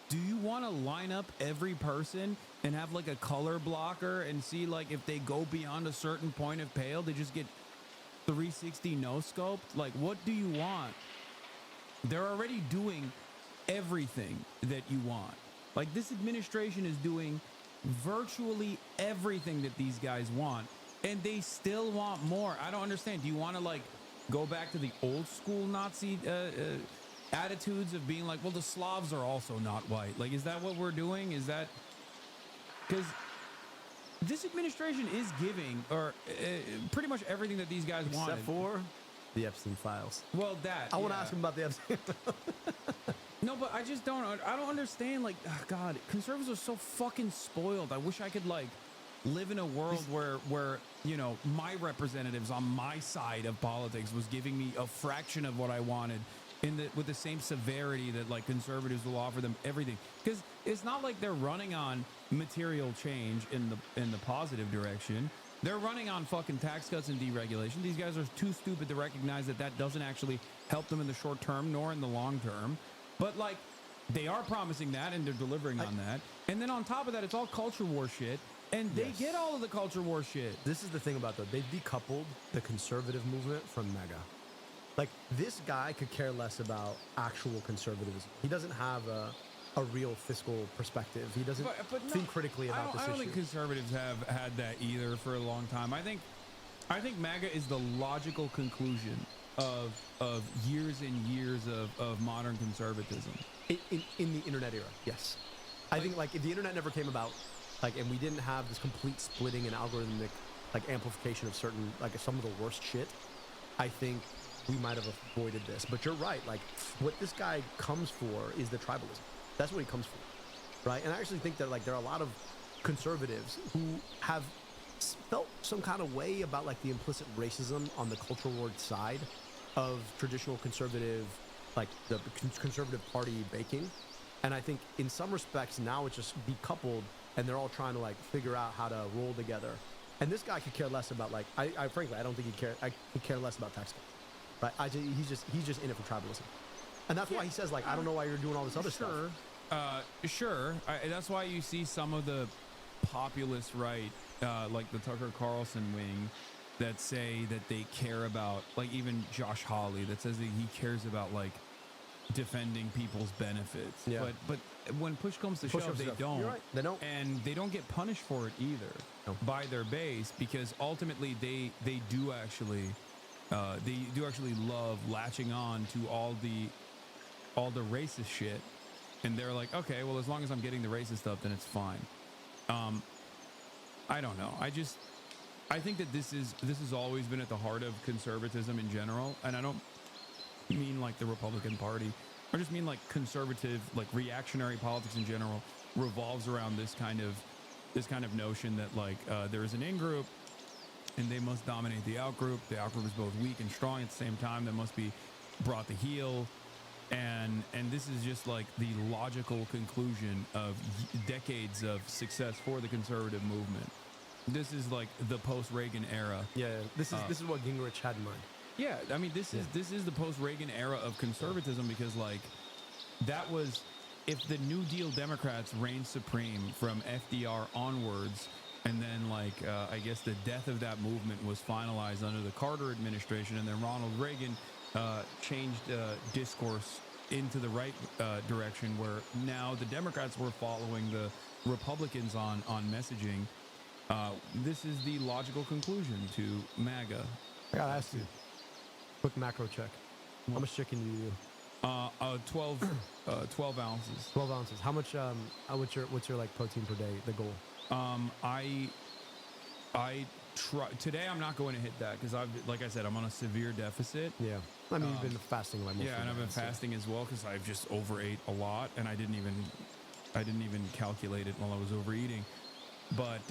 Do you want to line up every person and have like a color blocker and see like if they go beyond a certain point of pale, they just get 360 no scoped? Like, what do you want? They're already doing everything that you want. Like, this administration is doing virtually everything that these guys want, and they still want more. I don't understand. Do you want to like go back to the old school Nazi attitudes of being like, well, the Slavs are also not white? Like, is that what we're doing? Is that because this administration is giving or pretty much everything that these guys want, Except for the Epstein files. Well, that I want to ask him about the Epstein. No, but I just don't. I don't understand. Like, God, conservatives are so fucking spoiled. I wish I could like live in a world where you know my representatives on my side of politics was giving me a fraction of what I wanted with the same severity that like conservatives will offer them everything. Because it's not like they're running on material change in the positive direction. They're running on fucking tax cuts and deregulation. These guys are too stupid to recognize that that doesn't actually help them in the short term nor in the long term. But like, they are promising that and they're delivering on that. And then on top of that, it's all culture war shit. And they get all of the culture war shit. This is the thing about that. They've decoupled the conservative movement from MAGA. Like, this guy could care less about actual conservatism. He doesn't have a real fiscal perspective. He doesn't think critically about this issue. I don't think conservatives have had that either for a long time. I think MAGA is the logical conclusion of years and years of modern conservatism. In the internet era, yes. I think like if the internet never came about, like, and we didn't have this complete splitting and algorithmic like amplification of certain like some of the worst shit, I think we might have avoided this. But you're right. Like, what this guy comes for is the tribalism. That's what he comes for, right? And I actually think that like there are a lot of conservatives who have felt some kind of way about like the implicit racism on the cultural war side of traditional conservative, like the conservative party baking. And I think in some respects now it's just decoupled and they're all trying to like figure out how to roll together. And this guy could care less about like, I frankly, I don't think he care less about tax cuts, right? He's just in it for tribalism. And that's why he says like, I don't know why you're doing all this other stuff. Sure. That's why you see some of the populist right, like the Tucker Carlson wing, that say that they care about, like even Josh Hawley, that says that he cares about like defending people's benefits. Yeah. But when push comes to shove, they don't. You're right. They don't. And they don't get punished for it either by their base, because ultimately they do actually love latching on to all the racist shit. And they're like, okay, well, as long as I'm getting the racist stuff, then it's fine. I don't know. I think that this has always been at the heart of conservatism in general, and I don't mean like the Republican Party. I just mean like conservative, like reactionary politics in general revolves around this kind of notion that like there is an in-group and they must dominate the out-group. The out-group is both weak and strong at the same time. That must be brought to heel. And this is just like the logical conclusion of decades of success for the conservative movement. This is like the post-Reagan era. Yeah, this is what Gingrich had in mind. Yeah, I mean, this is the post-Reagan era of conservatism, because like that was, if the New Deal Democrats reigned supreme from FDR onwards, and then like I guess the death of that movement was finalized under the Carter administration, and then Ronald Reagan changed discourse into the right direction, where now the Democrats were following Republicans on messaging, this is the logical conclusion to MAGA. I gotta ask you, quick macro check. How much chicken do you do? 12 ounces. 12 ounces. How much? What's your like protein per day? The goal? I try today. I'm not going to hit that because like I said, I'm on a severe deficit. Yeah. I mean, you've been fasting like most yeah, and I've been fasting as well because I've just overate a lot, and I didn't even calculate it while I was overeating. But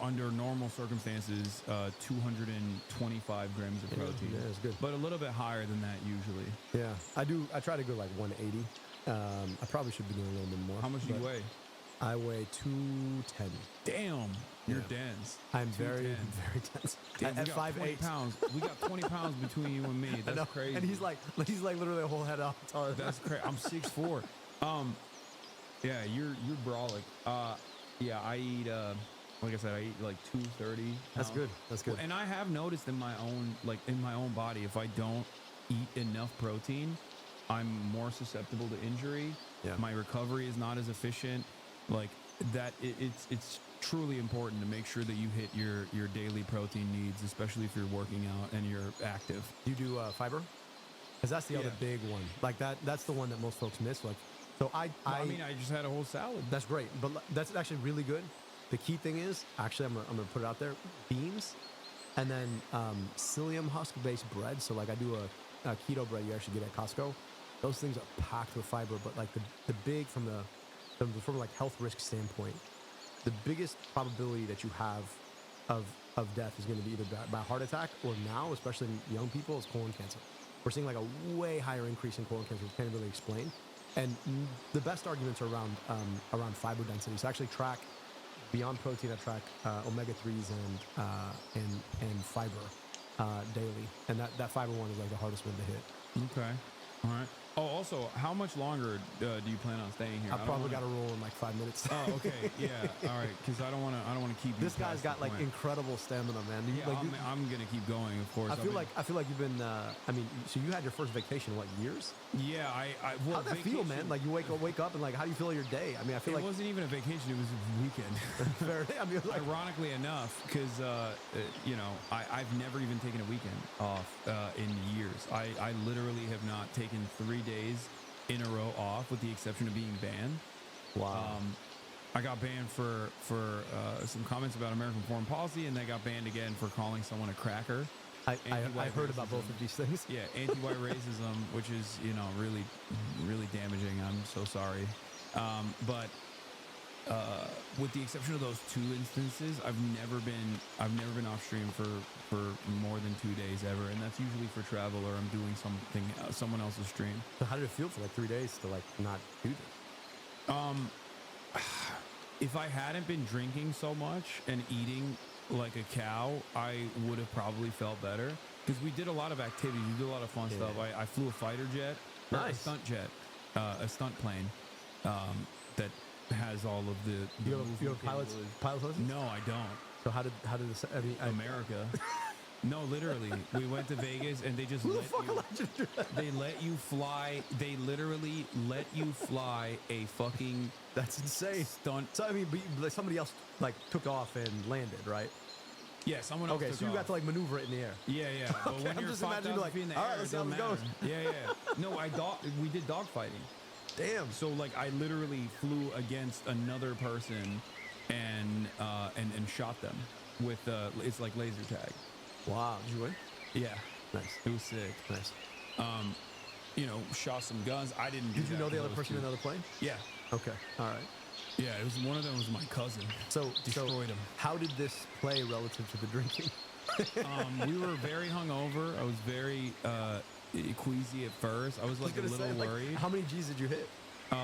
under normal circumstances, 225 grams of protein. Yeah, it's good. But a little bit higher than that usually. Yeah, I do. I try to go like 180. I probably should be doing a little bit more. How much do you weigh? I weigh 210. Damn, you're dense. I'm very, very dense. Damn, At we got 20 5'8". pounds. We got 20 pounds between you and me. That's crazy. And he's like literally a whole head up taller. That's crazy. I'm 6'4". Yeah, you're brolic. Yeah, I eat. Like I said, I eat like 230. That's good. That's good. And I have noticed in my own body, if I don't eat enough protein, I'm more susceptible to injury. Yeah. My recovery is not as efficient. Like that, it's truly important to make sure that you hit your daily protein needs, especially if you're working out and you're active. You do fiber? Because that's the other big one. Like that's the one that most folks miss. Like, so I mean, I just had a whole salad. That's great, but that's actually really good. The key thing is, actually, I'm gonna put it out there: beans, and then psyllium husk-based bread. So like I do a keto bread you actually get at Costco. Those things are packed with fiber, but like the big from like health risk standpoint, the biggest probability that you have of death is going to be either by heart attack or now, especially in young people, is colon cancer. We're seeing like a way higher increase in colon cancer, which we can't really explain. And the best arguments are around fiber density. So actually track beyond protein, I track omega-3s and fiber daily. And that fiber one is like the hardest one to hit. Okay. All right. Oh, also, how much longer do you plan on staying here? I probably got to roll in like 5 minutes. Oh, okay. Yeah. All right. Because I don't want to keep you. This guy's got like incredible stamina, man. I'm gonna keep going, of course. I feel like you've been. I mean, so you had your first vacation what, years? Yeah. Well, how'd that feel, man? Like you wake up and like how do you feel your day? I mean, I feel like it wasn't even a vacation; it was a weekend. Fair. I mean, like, ironically enough, because I've never even taken a weekend off in years. I literally have not taken 3 days in a row off, with the exception of being banned. Wow. I got banned for some comments about American foreign policy, and they got banned again for calling someone a cracker. I heard about both of these things. Yeah, anti-white racism, which is really, really damaging. I'm so sorry. But with the exception of those 2 instances, I've never been off stream for more than 2 days ever, and that's usually for travel or I'm doing something someone else's stream. So how did it feel for like 3 days to like not do this? If I hadn't been drinking so much and eating like a cow, I would have probably felt better, because we did a lot of activities. We did a lot of fun stuff. I flew a fighter jet, nice. A stunt jet, a stunt plane that has all of the you have a pilot's license? No, I don't. So how did this? I mean, America. No, literally, we went to Vegas and they just they let you fly. They literally let you fly a fucking. That's insane. Stunt. So I mean, but somebody else like took off and landed, right? Yeah, someone else. Okay, so you got to like maneuver it in the air. Yeah. But Okay, when I'm you're just imagining like, in the all air, right, let's see how it this doesn't goes. matter. Yeah. No, we did dog fighting. Damn. So like I literally flew against another person and shot them with it's like laser tag. Wow, did you win? Yeah. Nice. It was sick. Nice. Shot some guns. I didn't. Did you know the other person in the other plane? Yeah. Okay. All right. Yeah, it was one of them was my cousin. So destroyed him. How did this play relative to the drinking? We were very hungover. I was very queasy at first. I was like a little worried. How many G's did you hit?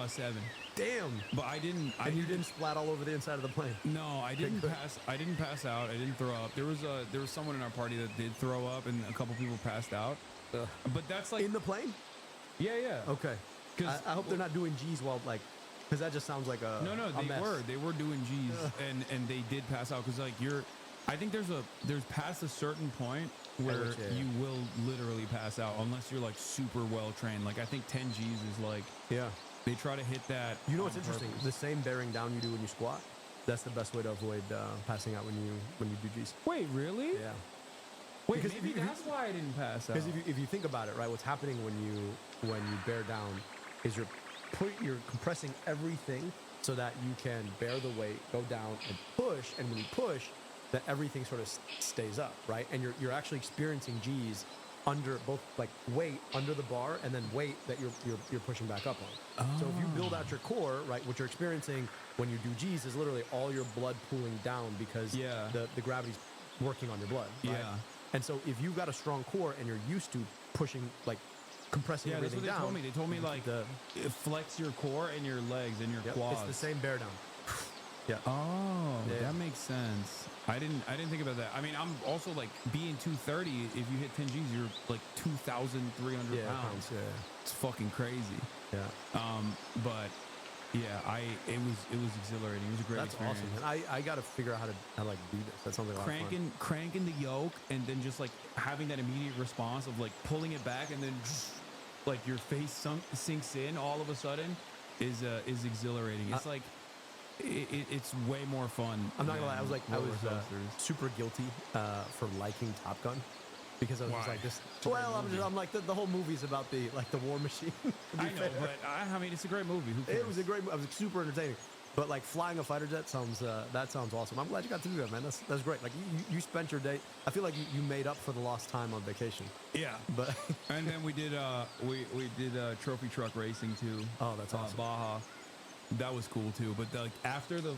7. Damn. But I didn't. You didn't splat all over the inside of the plane. No, I didn't pass. I didn't pass out. I didn't throw up. There was someone in our party that did throw up, and a couple people passed out. But that's like in the plane. Yeah. Okay. I hope they're not doing G's while like, because that just sounds like a no. They were doing G's, and they did pass out because like I think there's past a certain point where you will literally pass out unless you're like super well trained. Like I think 10 G's is like They try to hit that. You know what's on interesting? purpose. The same bearing down you do when you squat. That's the best way to avoid passing out when you do G's. Wait, really? Yeah. Wait, Because maybe that's why I didn't pass out. Because if you think about it, right, what's happening when you bear down is you're compressing everything so that you can bear the weight, go down, and push. And when you push, that everything sort of stays up, right? And you're actually experiencing G's under both like weight under the bar and then weight that you're pushing back up on. So if you build out your core, right, what you're experiencing when you do G's is literally all your blood pooling down because the gravity's working on your blood. Right? Yeah. And so if you've got a strong core and you're used to pushing, like compressing everything down. That's what they told me. They told me like flex your core and your legs and your quads. It's the same bear down. Yeah. Oh, that makes sense. I didn't think about that. I mean, I'm also like being 230. If you hit 10 G's, you're like 2,300 pounds. Yeah. It's fucking crazy. Yeah. But yeah, it was exhilarating. It was a great experience. That's awesome, man. I got to figure out how to like do this. That's something like cranking the yoke and then just like having that immediate response of like pulling it back and then just, like your face sinks in all of a sudden is exhilarating. It's like it's way more fun. I'm not gonna lie. I was super guilty for liking Top Gun because I was just like this. Well, I'm like the whole movie's about the war machine. I know, but I mean, it's a great movie. Who cares? It was a great movie. It was super entertaining. But like flying a fighter jet sounds awesome. I'm glad you got to do that, man. That's great. Like you spent your day. I feel like you made up for the lost time on vacation. Yeah, but and then we did we did trophy truck racing too. Oh, that's awesome. Baja. That was cool too. But like after the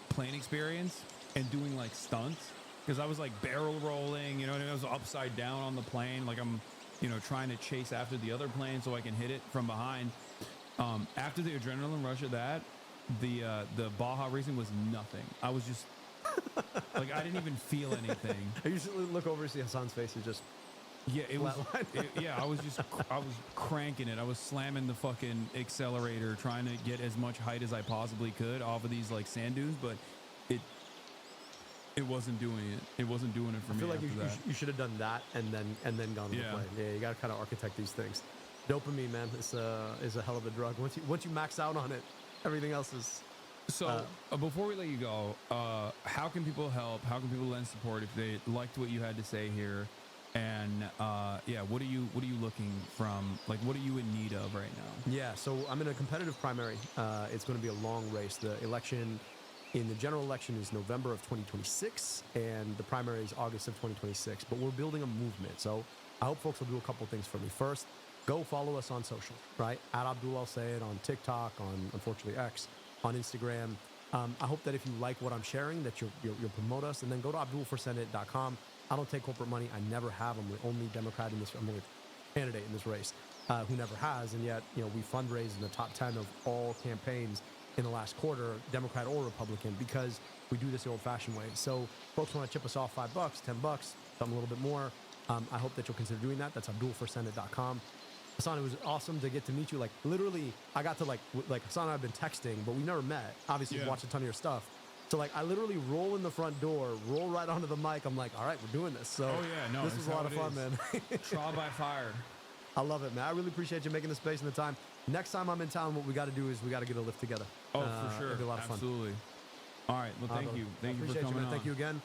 plane experience and doing like stunts, because I was like barrel rolling, you know, and I was upside down on the plane, like I'm, you know, trying to chase after the other plane so I can hit it from behind. After the adrenaline rush of that, the Baja racing was nothing. I was just like I didn't even feel anything. I usually look over to see Hasan's face and just. Yeah, it was. I was cranking it. I was slamming the fucking accelerator, trying to get as much height as I possibly could off of these like sand dunes, but it wasn't doing it. It wasn't doing it for me. I feel like you should have done that and then gone to the plane. Yeah, you got to kind of architect these things. Dopamine, man, is a hell of a drug. Once you max out on it, everything else is. So before we let you go, how can people help? How can people lend support if they liked what you had to say here? And what are you looking from? Like, what are you in need of right now? Yeah, so I'm in a competitive primary. It's going to be a long race. The election in the general election is November of 2026, and the primary is August of 2026. But we're building a movement, so I hope folks will do a couple things for me. First, go follow us on social, right? At ABDUL, I'll say it on TikTok, on unfortunately X, on Instagram. I hope that if you like what I'm sharing, that you'll promote us, and then go to ABDULforSenate.com. I don't take corporate money. I never have. I'm the only Democrat in this. I'm the only candidate in this race who never has. And yet, you know, we fundraise in the top 10 of all campaigns in the last quarter, Democrat or Republican, because we do this the old-fashioned way. So, folks want to chip us off $5, $10, something a little bit more. I hope that you'll consider doing that. That's ABDULforSenate.com. Hasan, it was awesome to get to meet you. Like, literally, I got to like Hasan and I have been texting, but we never met. Obviously, watched a ton of your stuff. So like I literally roll in the front door, roll right onto the mic. I'm like, all right, we're doing this. So this was a lot of fun, man. Trial by fire. I love it, man. I really appreciate you making the space and the time. Next time I'm in town, what we got to do is we got to get a lift together. Oh, for sure. It'll be a lot of fun. Absolutely. All right. Well, thank you. Thank you for coming on. Thank you again.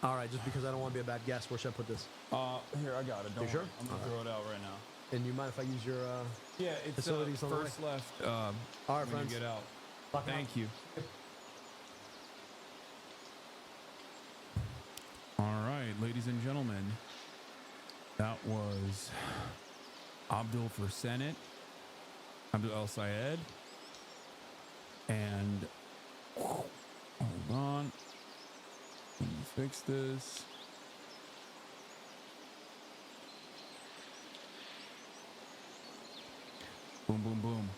All right, just because I don't want to be a bad guest, where should I put this? Here, I got it. Don't you sure? worry. I'm going to throw it out right now. And you mind if I use your it's facilities on the way? first left all right, when friends. you get out. Thank you. All right, ladies and gentlemen, that was ABDUL for Senate, Abdul El Sayed, and hold on, let me fix this. Boom, boom, boom.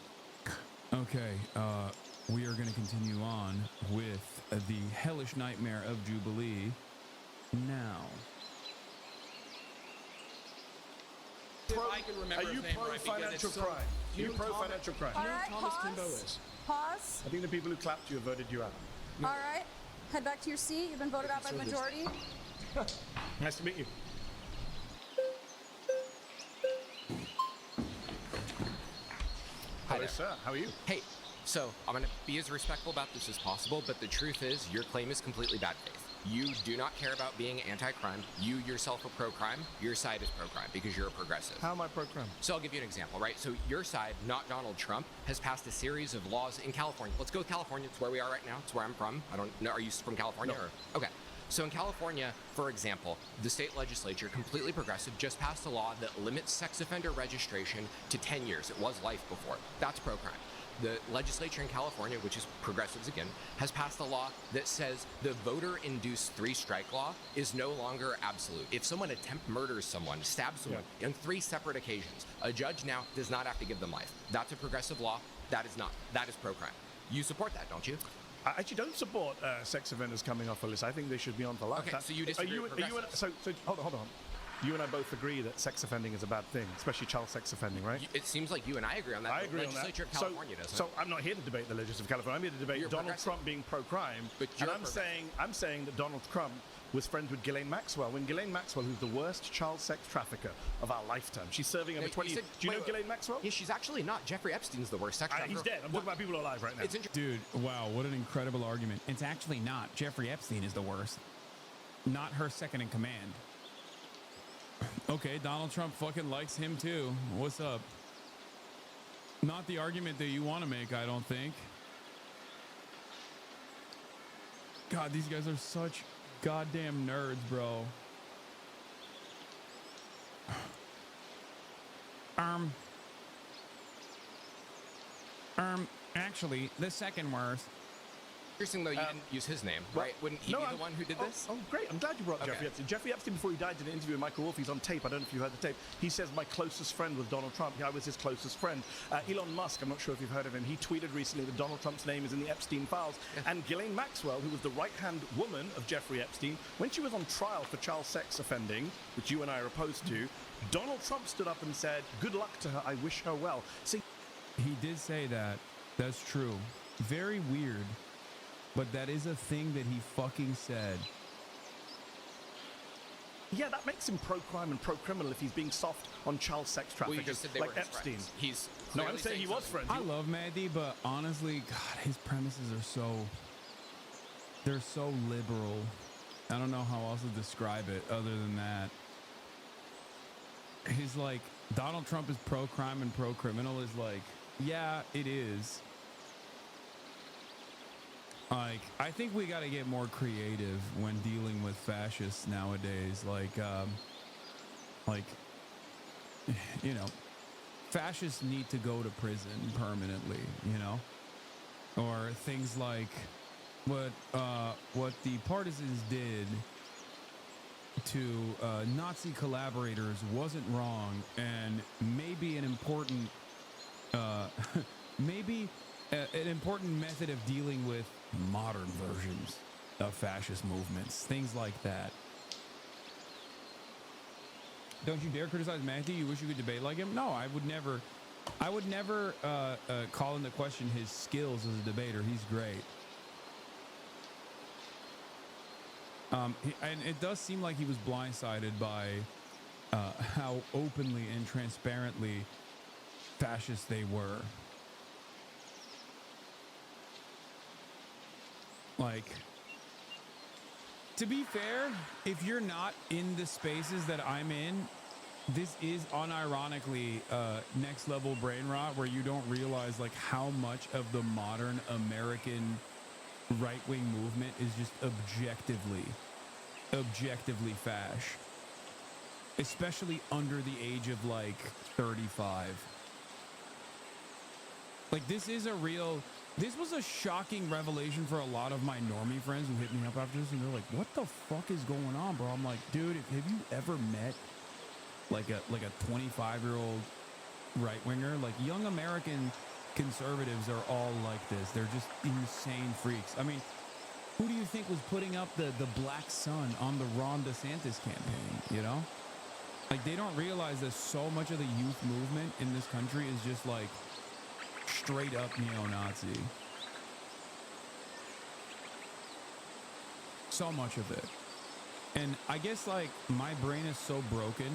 Okay, we are going to continue on with the hellish nightmare of Jubilee now. I can remember Are you his name right because pro-financial it's so- crime? Are you pro-financial crime? All right, Thomas pause. Timbo is. Pause. I think the people who clapped you voted you out. All right. Head back to your seat. You've been voted out by the majority. Nice to meet you. Hello, sir. How are you? Hey, so I'm going to be as respectful about this as possible, but the truth is your claim is completely bad faith. You do not care about being anti-crime. You yourself are pro-crime. Your side is pro-crime because you're a progressive. How am I pro-crime? So I'll give you an example, right? So your side, not Donald Trump, has passed a series of laws in California. Let's go with California. It's where we are right now. It's where I'm from. I don't know. Are you from California? No. Or? Okay. So in California, for example, the state legislature, completely progressive, just passed a law that limits sex offender registration to 10 years. It was life before. That's pro-crime. The legislature in California, which is progressives again, has passed a law that says the voter-induced three-strike law is no longer absolute. If someone murders someone, stabs someone on 3 separate occasions, a judge now does not have to give them life. That's a progressive law. That is not. That is pro-crime. You support that, don't you? I actually don't support sex offenders coming off a list. I think they should be on for life. Okay, so you disagree with progressives. So hold on. You and I both agree that sex offending is a bad thing, especially child sex offending, right? It seems like you and I agree on that. I agree on that. The legislature of California doesn't. So I'm not here to debate the legislature of California. I'm here to debate Donald Trump being pro-crime. And I'm saying that Donald Trump was friends with Ghislaine Maxwell. When Ghislaine Maxwell, who's the worst child sex trafficker of our lifetime, she's serving over 20 years. Do you know Ghislaine Maxwell? Yeah, she's actually not. Jeffrey Epstein's the worst sex trafficker. He's dead. I'm talking about people alive right now. Dude, wow, what an incredible argument. It's actually not. Jeffrey Epstein is the worst. Not her second in command. Okay, Donald Trump fucking likes him too. What's up? Not the argument that you want to make, I don't think. God, these guys are such goddamn nerds, bro. Actually, the second worst. Interesting, though, you didn't use his name, right? Wouldn't he be the one who did this? Oh, great. I'm glad you brought Jeffrey Epstein. Jeffrey Epstein, before he died, did an interview with Michael Wolff. He's on tape. I don't know if you heard the tape. He says, my closest friend was Donald Trump. I was his closest friend. Elon Musk, I'm not sure if you've heard of him, he tweeted recently that Donald Trump's name is in the Epstein files. And Ghislaine Maxwell, who was the right-hand woman of Jeffrey Epstein, when she was on trial for child sex offending, which you and I are opposed to, Donald Trump stood up and said, good luck to her. I wish her well. See, he did say that. That's true. Very weird. But that is a thing that he fucking said. Yeah, that makes him pro-crime and pro-criminal if he's being soft on child sex traffickers like Epstein. No, I'm saying he was friends. I love Maddie, but honestly, God, his premises are they're so liberal. I don't know how else to describe it other than that. He's like, Donald Trump is pro-crime and pro-criminal is like, yeah, it is. Like, I think we got to get more creative when dealing with fascists nowadays. Like, you know, fascists need to go to prison permanently, you know, or things like what the partisans did to Nazi collaborators wasn't wrong, and maybe an important, an important method of dealing with modern versions of fascist movements, things like that. Don't you dare criticize Matthew. You wish you could debate like him. No, I would never call into question his skills as a debater. He's great. And it does seem like he was blindsided by how openly and transparently fascist they were. Like, to be fair, if you're not in the spaces that I'm in, this is unironically next level brain rot, where you don't realize like how much of the modern American right-wing movement is just objectively fash, especially under the age of like 35. Like, this was a shocking revelation for a lot of my normie friends who hit me up after this, and they're like, what the fuck is going on, bro? I'm like, dude, have you ever met like a 25-year-old right-winger? Like, young American conservatives are all like this. They're just insane freaks. I mean, who do you think was putting up the black sun on the Ron DeSantis campaign, you know? Like, they don't realize that so much of the youth movement in this country is just like straight up neo-Nazi. So much of it. And I guess like my brain is so broken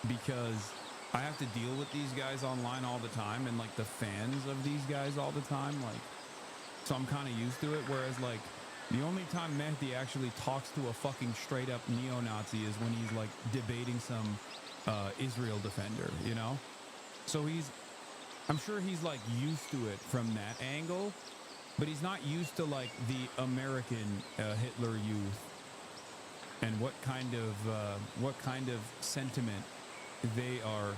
because I have to deal with these guys online all the time and like the fans of these guys all the time. Like, so I'm kind of used to it. Whereas like the only time Mehdi actually talks to a fucking straight up neo-Nazi is when he's like debating some Israel defender, you know? So I'm sure he's like used to it from that angle, but he's not used to like the American Hitler Youth and what kind of sentiment they are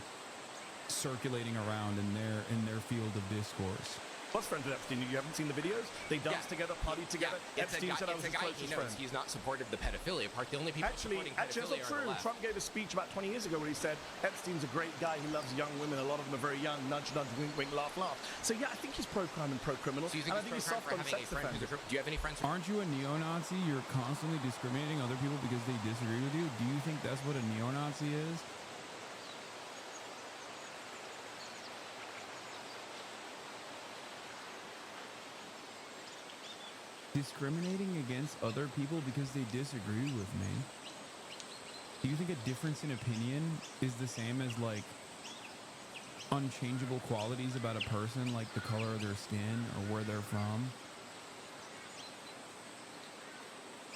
circulating around in their field of discourse. I was friends with Epstein. You haven't seen the videos? They danced together, partied together. Epstein said I was his closest friend. He's not supportive of the pedophilia part. The only people supporting Actually, pedophilia that's are not the true. left. Trump gave a speech about 20 years ago where he said Epstein's a great guy. He loves young women. A lot of them are very young. Nudge, nudge, wink, wink, laugh, laugh. So yeah, I think he's pro-crime and pro-criminal. So you think and I think he's soft on sex offenders. Do you have any friends? Aren't you a neo-Nazi? You're constantly discriminating other people because they disagree with you. Do you think that's what a neo-Nazi is? Discriminating against other people because they disagree with me. Do you think a difference in opinion is the same as like unchangeable qualities about a person, like the color of their skin or where they're from?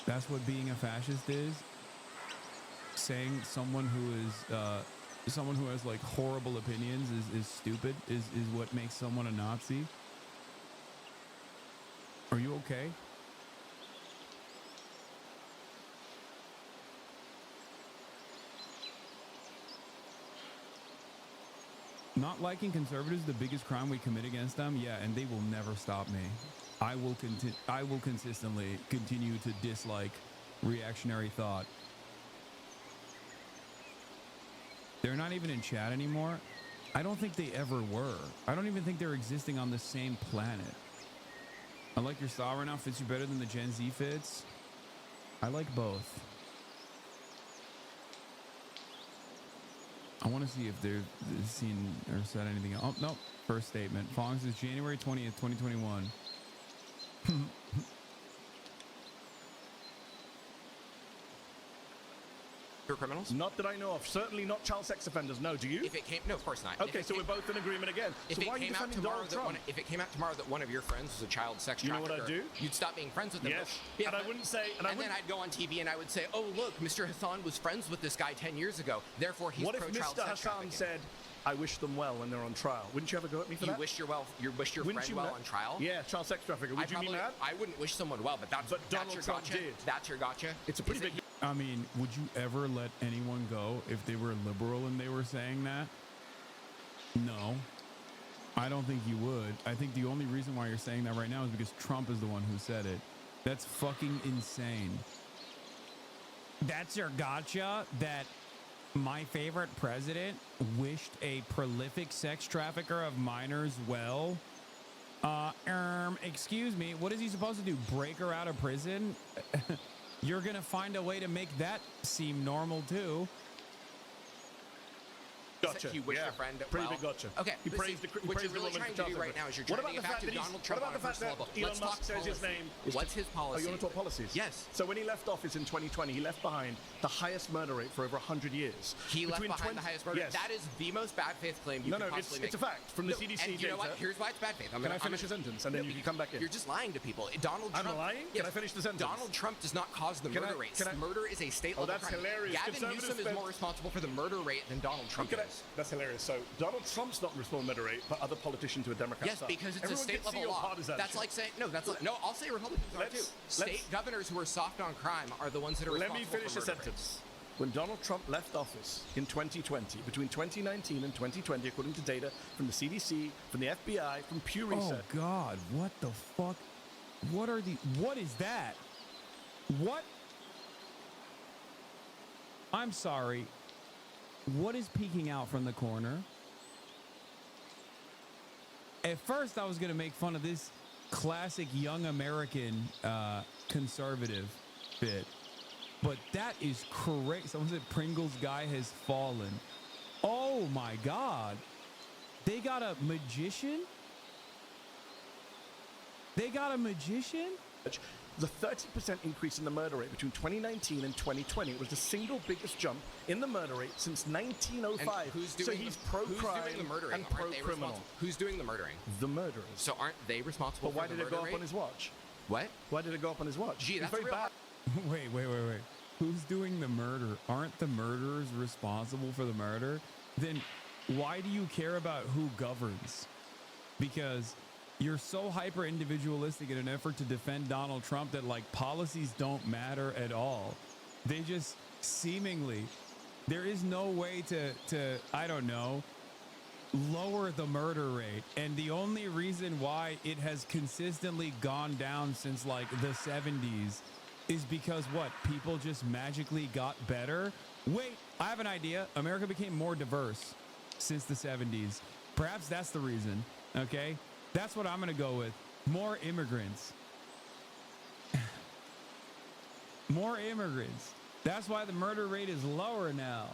That's what being a fascist is? Saying someone who has like horrible opinions is stupid is what makes someone a Nazi? Are you okay? Not liking conservatives, the biggest crime we commit against them? Yeah, and they will never stop me. I will consistently continue to dislike reactionary thought. They're not even in chat anymore. I don't think they ever were. I don't even think they're existing on the same planet. I like your style right now. Fits you better than the Gen Z fits. I like both. I want to see if they've seen or said anything else. Oh, no. First statement. Fong says January 20th, 2021. Criminals? Not that I know of. Certainly not child sex offenders. No, do you? If it came, no, of course not. Okay, so we're both in agreement again. So why are you defending Donald Trump? If it came out tomorrow that one of your friends was a child sex trafficker, you know what I'd do? You'd stop being friends with them. Yes. Yeah, and I wouldn't say. And then I'd go on TV and I would say, "Oh, look, Mr. Hasan was friends with this guy 10 years ago. Therefore, he's pro-child sex trafficking." What if Mr. Hasan said, "I wish them well when they're on trial"? Wouldn't you ever go at me for that? You wish your friend well on trial? Yeah, child sex trafficker. Would you mean that? I wouldn't wish someone well, but that's Donald your Trump gotcha. did. That's your gotcha. It's a pretty big. I mean, would you ever let anyone go if they were liberal and they were saying that? No. I don't think you would. I think the only reason why you're saying that right now is because Trump is the one who said it. That's fucking insane. That's your gotcha? That my favorite president wished a prolific sex trafficker of minors well? Excuse me, what is he supposed to do? Break her out of prison? You're gonna find a way to make that seem normal too. Gotcha. You wish your friend pretty well. big gotcha. Okay. He praised the what you're really woman trying for to do child right now is you're What trying to about get back to the fact Donald that Trump what on about a the fact personal that level. Elon Let's Musk talk says his policy. name is What's his policy? Oh, you want to talk policies? Yes. So when he left office in 2020, he left behind the highest murder rate for over 100 years. He left behind the highest murder. Yes. That is the most bad faith claim you No, could no, possibly make. it's a fact from the CDC and you know what? data. Here's why it's bad faith. Can I finish a sentence and then you can come back in? You're just lying to people. Donald Trump. I'm lying? Can I finish the sentence? Donald Trump does not cause the murder rates. Murder is a state level that's crime. hilarious. Gavin Newsom is more responsible for the murder rate than Donald Trump is. That's hilarious. So Donald Trump's not responsible murder rate, but other politicians who are Democrats. Yes, because it's Everyone a state can see level your law. partisanship. That's like saying no. I'll say Republicans are too. State governors who are soft on crime are the ones that are Let responsible me finish for the murder sentence. When Donald Trump left office in 2020, between 2019 and 2020, according to data from the CDC, from the FBI, from Pew Research. Oh God, what the fuck? What is that? What? I'm sorry. What is peeking out from the corner? At first, I was going to make fun of this classic young American conservative bit, but that is correct. Someone said Pringles guy has fallen. Oh my God. They got a magician? They got a magician? The 30% increase in the murder rate between 2019 and 2020 was the single biggest jump in the murder rate since 1905. And who's doing so he's pro-crime who's doing the murdering? and Aren't they pro-criminal. responsible? Who's doing the murdering? The murderers. So aren't they responsible But why for the did it murder go up rate? on his watch? What? Why did it go up on his watch? Gee, It's that's very real bad. Wait. Who's doing the murder? Aren't the murderers responsible for the murder? Then why do you care about who governs? Because you're so hyper individualistic in an effort to defend Donald Trump that like policies don't matter at all. They just seemingly, there is no way to I don't know, lower the murder rate. And the only reason why it has consistently gone down since like the 70s is because what? People just magically got better? Wait, I have an idea. America became more diverse since the 70s. Perhaps that's the reason, okay? That's what I'm going to go with. More immigrants. More immigrants. That's why the murder rate is lower now.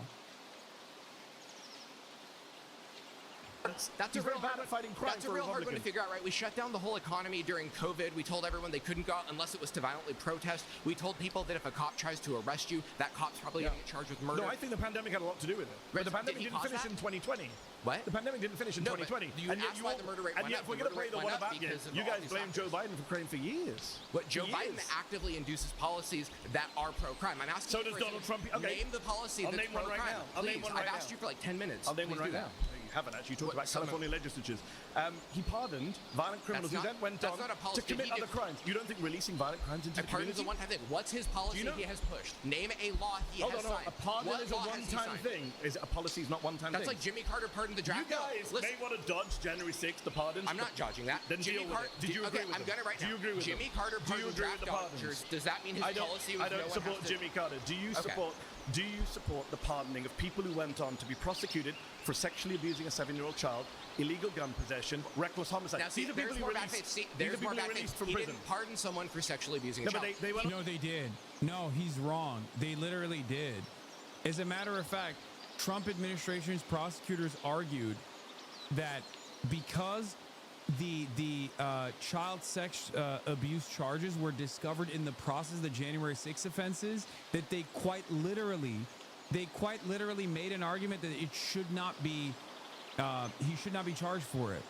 That's a real hard one to figure out, right? We shut down the whole economy during COVID. We told everyone they couldn't go out unless it was to violently protest. We told people that if a cop tries to arrest you, that cop's probably going to get charged with murder. No, I think the pandemic had a lot to do with it. But the pandemic didn't finish in 2020. What? The pandemic didn't finish in 2020. You asked why the murder rate went up. If we're going to play the what about game, you guys blame Joe Biden for crime for years. But Joe Biden actively induces policies that are pro-crime. I'm asking so does Donald Trump. Okay. Name the policy I'll that's name one right pro-crime. now. I'll name one right now. I've asked you for like 10 minutes. I'll name one Please right do now. that. You haven't actually. You talked about California legislatures. He pardoned violent criminals who then went on to commit other crimes. You don't think releasing violent crimes into the community? Pardon's a one-time thing. What's his policy he has pushed? Name a law he has signed. A pardon is a one-time thing. Is a policy is not one-time thing. That's like Jimmy Carter pardoned the draft. You guys may want to dodge January 6th, the pardons. I'm not dodging that. Then Jimmy deal with it. Did you agree with I'm going to right now. Do you agree with Jimmy Carter pardoned the draft dodgers. Does that mean his policy was I don't support Jimmy Carter. Do you support the pardoning of people who went on to be prosecuted for sexually abusing a 7-year-old child, illegal gun possession, reckless homicide? Now, see, these are people who released from he prison. didn't pardon someone for sexually abusing a child. No, they did. No, he's wrong. They literally did. As a matter of fact, Trump administration's prosecutors argued that because the child sex abuse charges were discovered in the process of the January 6th offenses, that they quite literally made an argument that it should not be he should not be charged for it.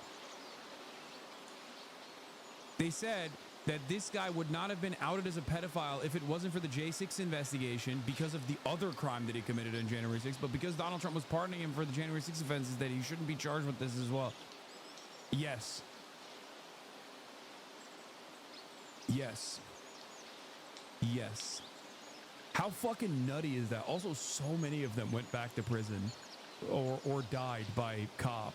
They said that this guy would not have been outed as a pedophile if it wasn't for the J6 investigation because of the other crime that he committed on January 6th, but because Donald Trump was pardoning him for the January 6th offenses, that he shouldn't be charged with this as well. Yes. Yes. Yes. How fucking nutty is that? Also, so many of them went back to prison or died by cop.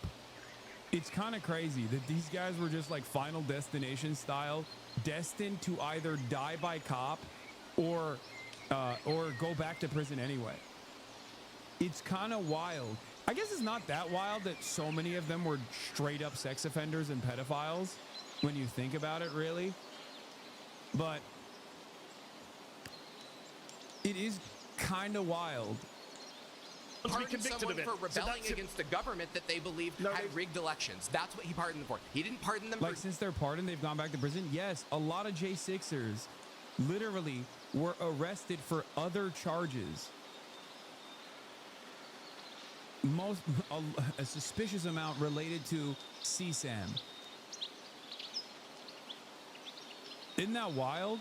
It's kind of crazy that these guys were just like Final Destination style, destined to either die by cop or go back to prison anyway. It's kind of wild. I guess it's not that wild that so many of them were straight up sex offenders and pedophiles when you think about it, really. But it is kind of wild. Pardoned someone for rebelling against the government that they believed had rigged elections. That's what he pardoned them for. He didn't pardon them like since they're pardoned, they've gone back to prison. Yes, a lot of J6ers literally were arrested for other charges. A suspicious amount related to CSAM. Isn't that wild?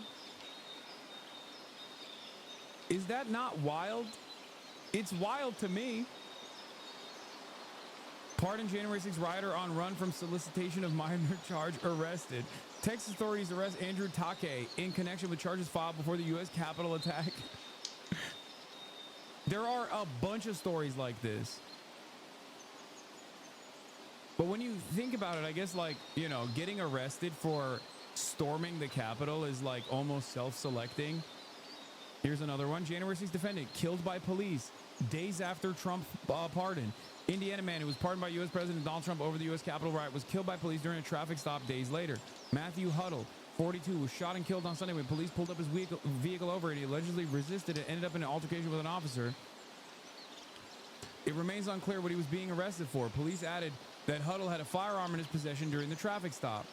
Is that not wild? It's wild to me. Pardon January 6th rioter on run from solicitation of minor charge arrested. Texas authorities arrest Andrew Take in connection with charges filed before the U.S. Capitol attack. There are a bunch of stories like this. But when you think about it, I guess like, you know, getting arrested for storming the Capitol is like almost self-selecting. Here's another one. January 6th defendant killed by police days after Trump pardon. Indiana man who was pardoned by U.S. President Donald Trump over the U.S. Capitol riot was killed by police during a traffic stop days later. Matthew Huddle, 42, was shot and killed on Sunday when police pulled up his vehicle over and he allegedly resisted and ended up in an altercation with an officer. It remains unclear what he was being arrested for. Police added that Huddle had a firearm in his possession during the traffic stop.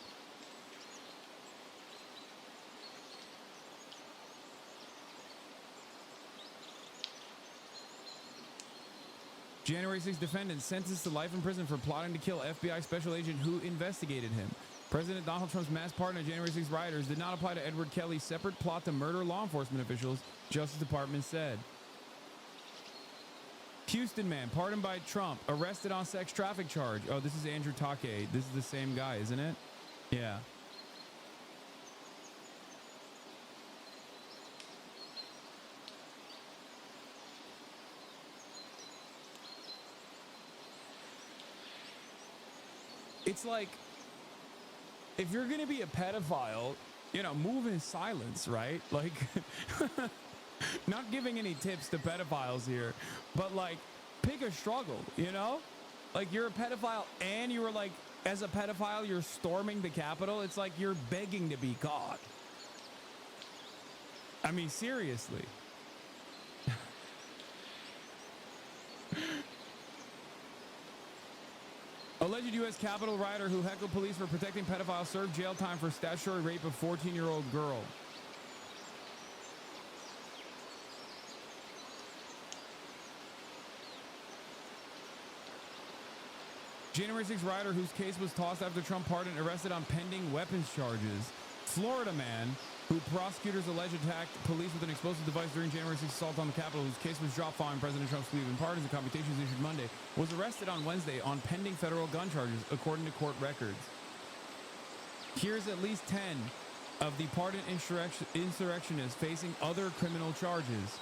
January 6th defendant sentenced to life in prison for plotting to kill FBI special agent who investigated him. President Donald Trump's mass pardon of January 6th rioters did not apply to Edward Kelly's separate plot to murder law enforcement officials, Justice Department said. Houston man pardoned by Trump, arrested on sex traffic charge. Oh, this is Andrew Take. This is the same guy, isn't it? Yeah. It's like, if you're going to be a pedophile, you know, move in silence, right? Like, not giving any tips to pedophiles here, but like, pick a struggle, you know? Like, you're a pedophile and you were like, as a pedophile, you're storming the Capitol. It's like you're begging to be caught. I mean, seriously. Alleged U.S. Capitol rioter who heckled police for protecting pedophiles served jail time for statutory rape of 14-year-old girl. January 6th rioter whose case was tossed after Trump pardon arrested on pending weapons charges. Florida man who prosecutors allege attacked police with an explosive device during January 6th assault on the Capitol, whose case was dropped following President Trump's Cleveland pardons and computations issued Monday, was arrested on Wednesday on pending federal gun charges, according to court records. Here's at least 10 of the pardoned insurrectionists facing other criminal charges.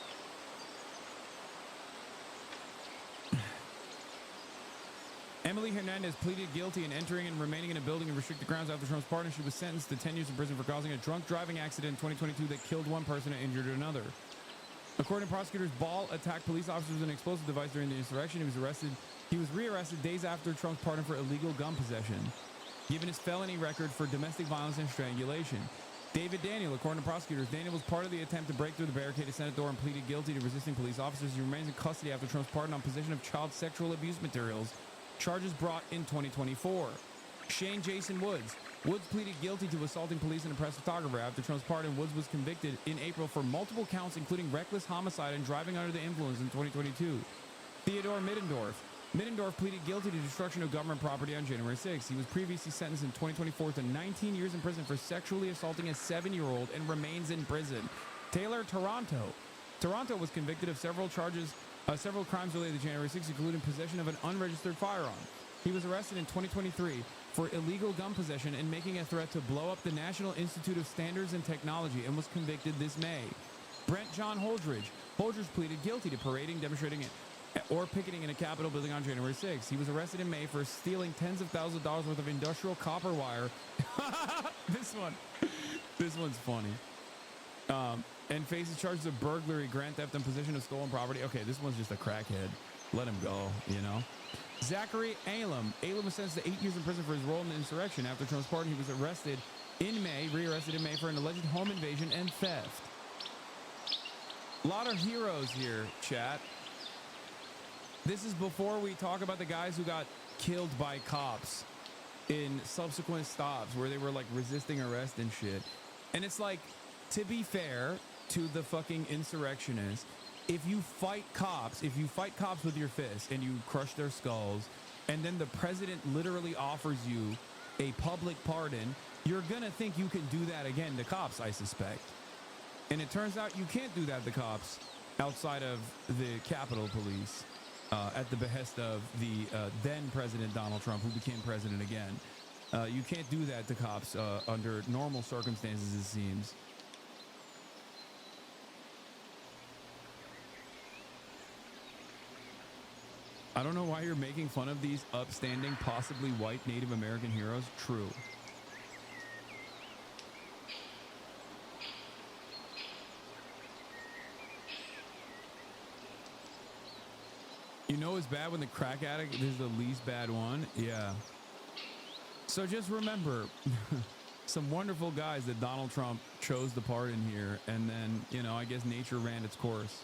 Emily Hernandez pleaded guilty in entering and remaining in a building in restricted grounds after Trump's pardon. She was sentenced to 10 years in prison for causing a drunk driving accident in 2022 that killed one person and injured another. According to prosecutors, Ball attacked police officers with an explosive device during the insurrection. He was rearrested days after Trump's pardon for illegal gun possession, given his felony record for domestic violence and strangulation. David Daniel, according to prosecutors, Daniel was part of the attempt to break through the barricaded Senate door and pleaded guilty to resisting police officers. He remains in custody after Trump's pardon on possession of child sexual abuse materials. Charges brought in 2024. Shane Jason Woods. Woods pleaded guilty to assaulting police and a press photographer. After Trump's pardon, Woods was convicted in April for multiple counts, including reckless homicide and driving under the influence in 2022. Theodore Middendorf. Middendorf pleaded guilty to destruction of government property on January 6th. He was previously sentenced in 2024 to 19 years in prison for sexually assaulting a 7-year-old and remains in prison. Taylor Toronto. Toronto was convicted of several crimes related to January 6th, including possession of an unregistered firearm. He was arrested in 2023 for illegal gun possession and making a threat to blow up the National Institute of Standards and Technology and was convicted this May. Brent John Holdridge. Holdridge pleaded guilty to parading, demonstrating, or picketing in a Capitol building on January 6th. He was arrested in May for stealing tens of thousands of dollars worth of industrial copper wire. This one's funny. And faces charges of burglary, grand theft, and possession of stolen property. Okay, this one's just a crackhead. Let him go, you know. Zachary Alem. Alem was sentenced to 8 years in prison for his role in the insurrection. After Trump's pardon, he was rearrested in May for an alleged home invasion and theft. A lot of heroes here, chat. This is before we talk about the guys who got killed by cops in subsequent stops where they were like resisting arrest and shit. And it's like, to be fair to the fucking insurrectionists, if you fight cops with your fists and you crush their skulls, and then the president literally offers you a public pardon, you're gonna think you can do that again to cops, I suspect. And it turns out you can't do that to cops outside of the Capitol Police, at the behest of the then President Donald Trump, who became president again. You can't do that to cops under normal circumstances, it seems. I don't know why you're making fun of these upstanding, possibly white Native American heroes. True. You know it's bad when the crack addict is the least bad one? Yeah. So just remember, some wonderful guys that Donald Trump chose to pardon here, and then, you know, I guess nature ran its course.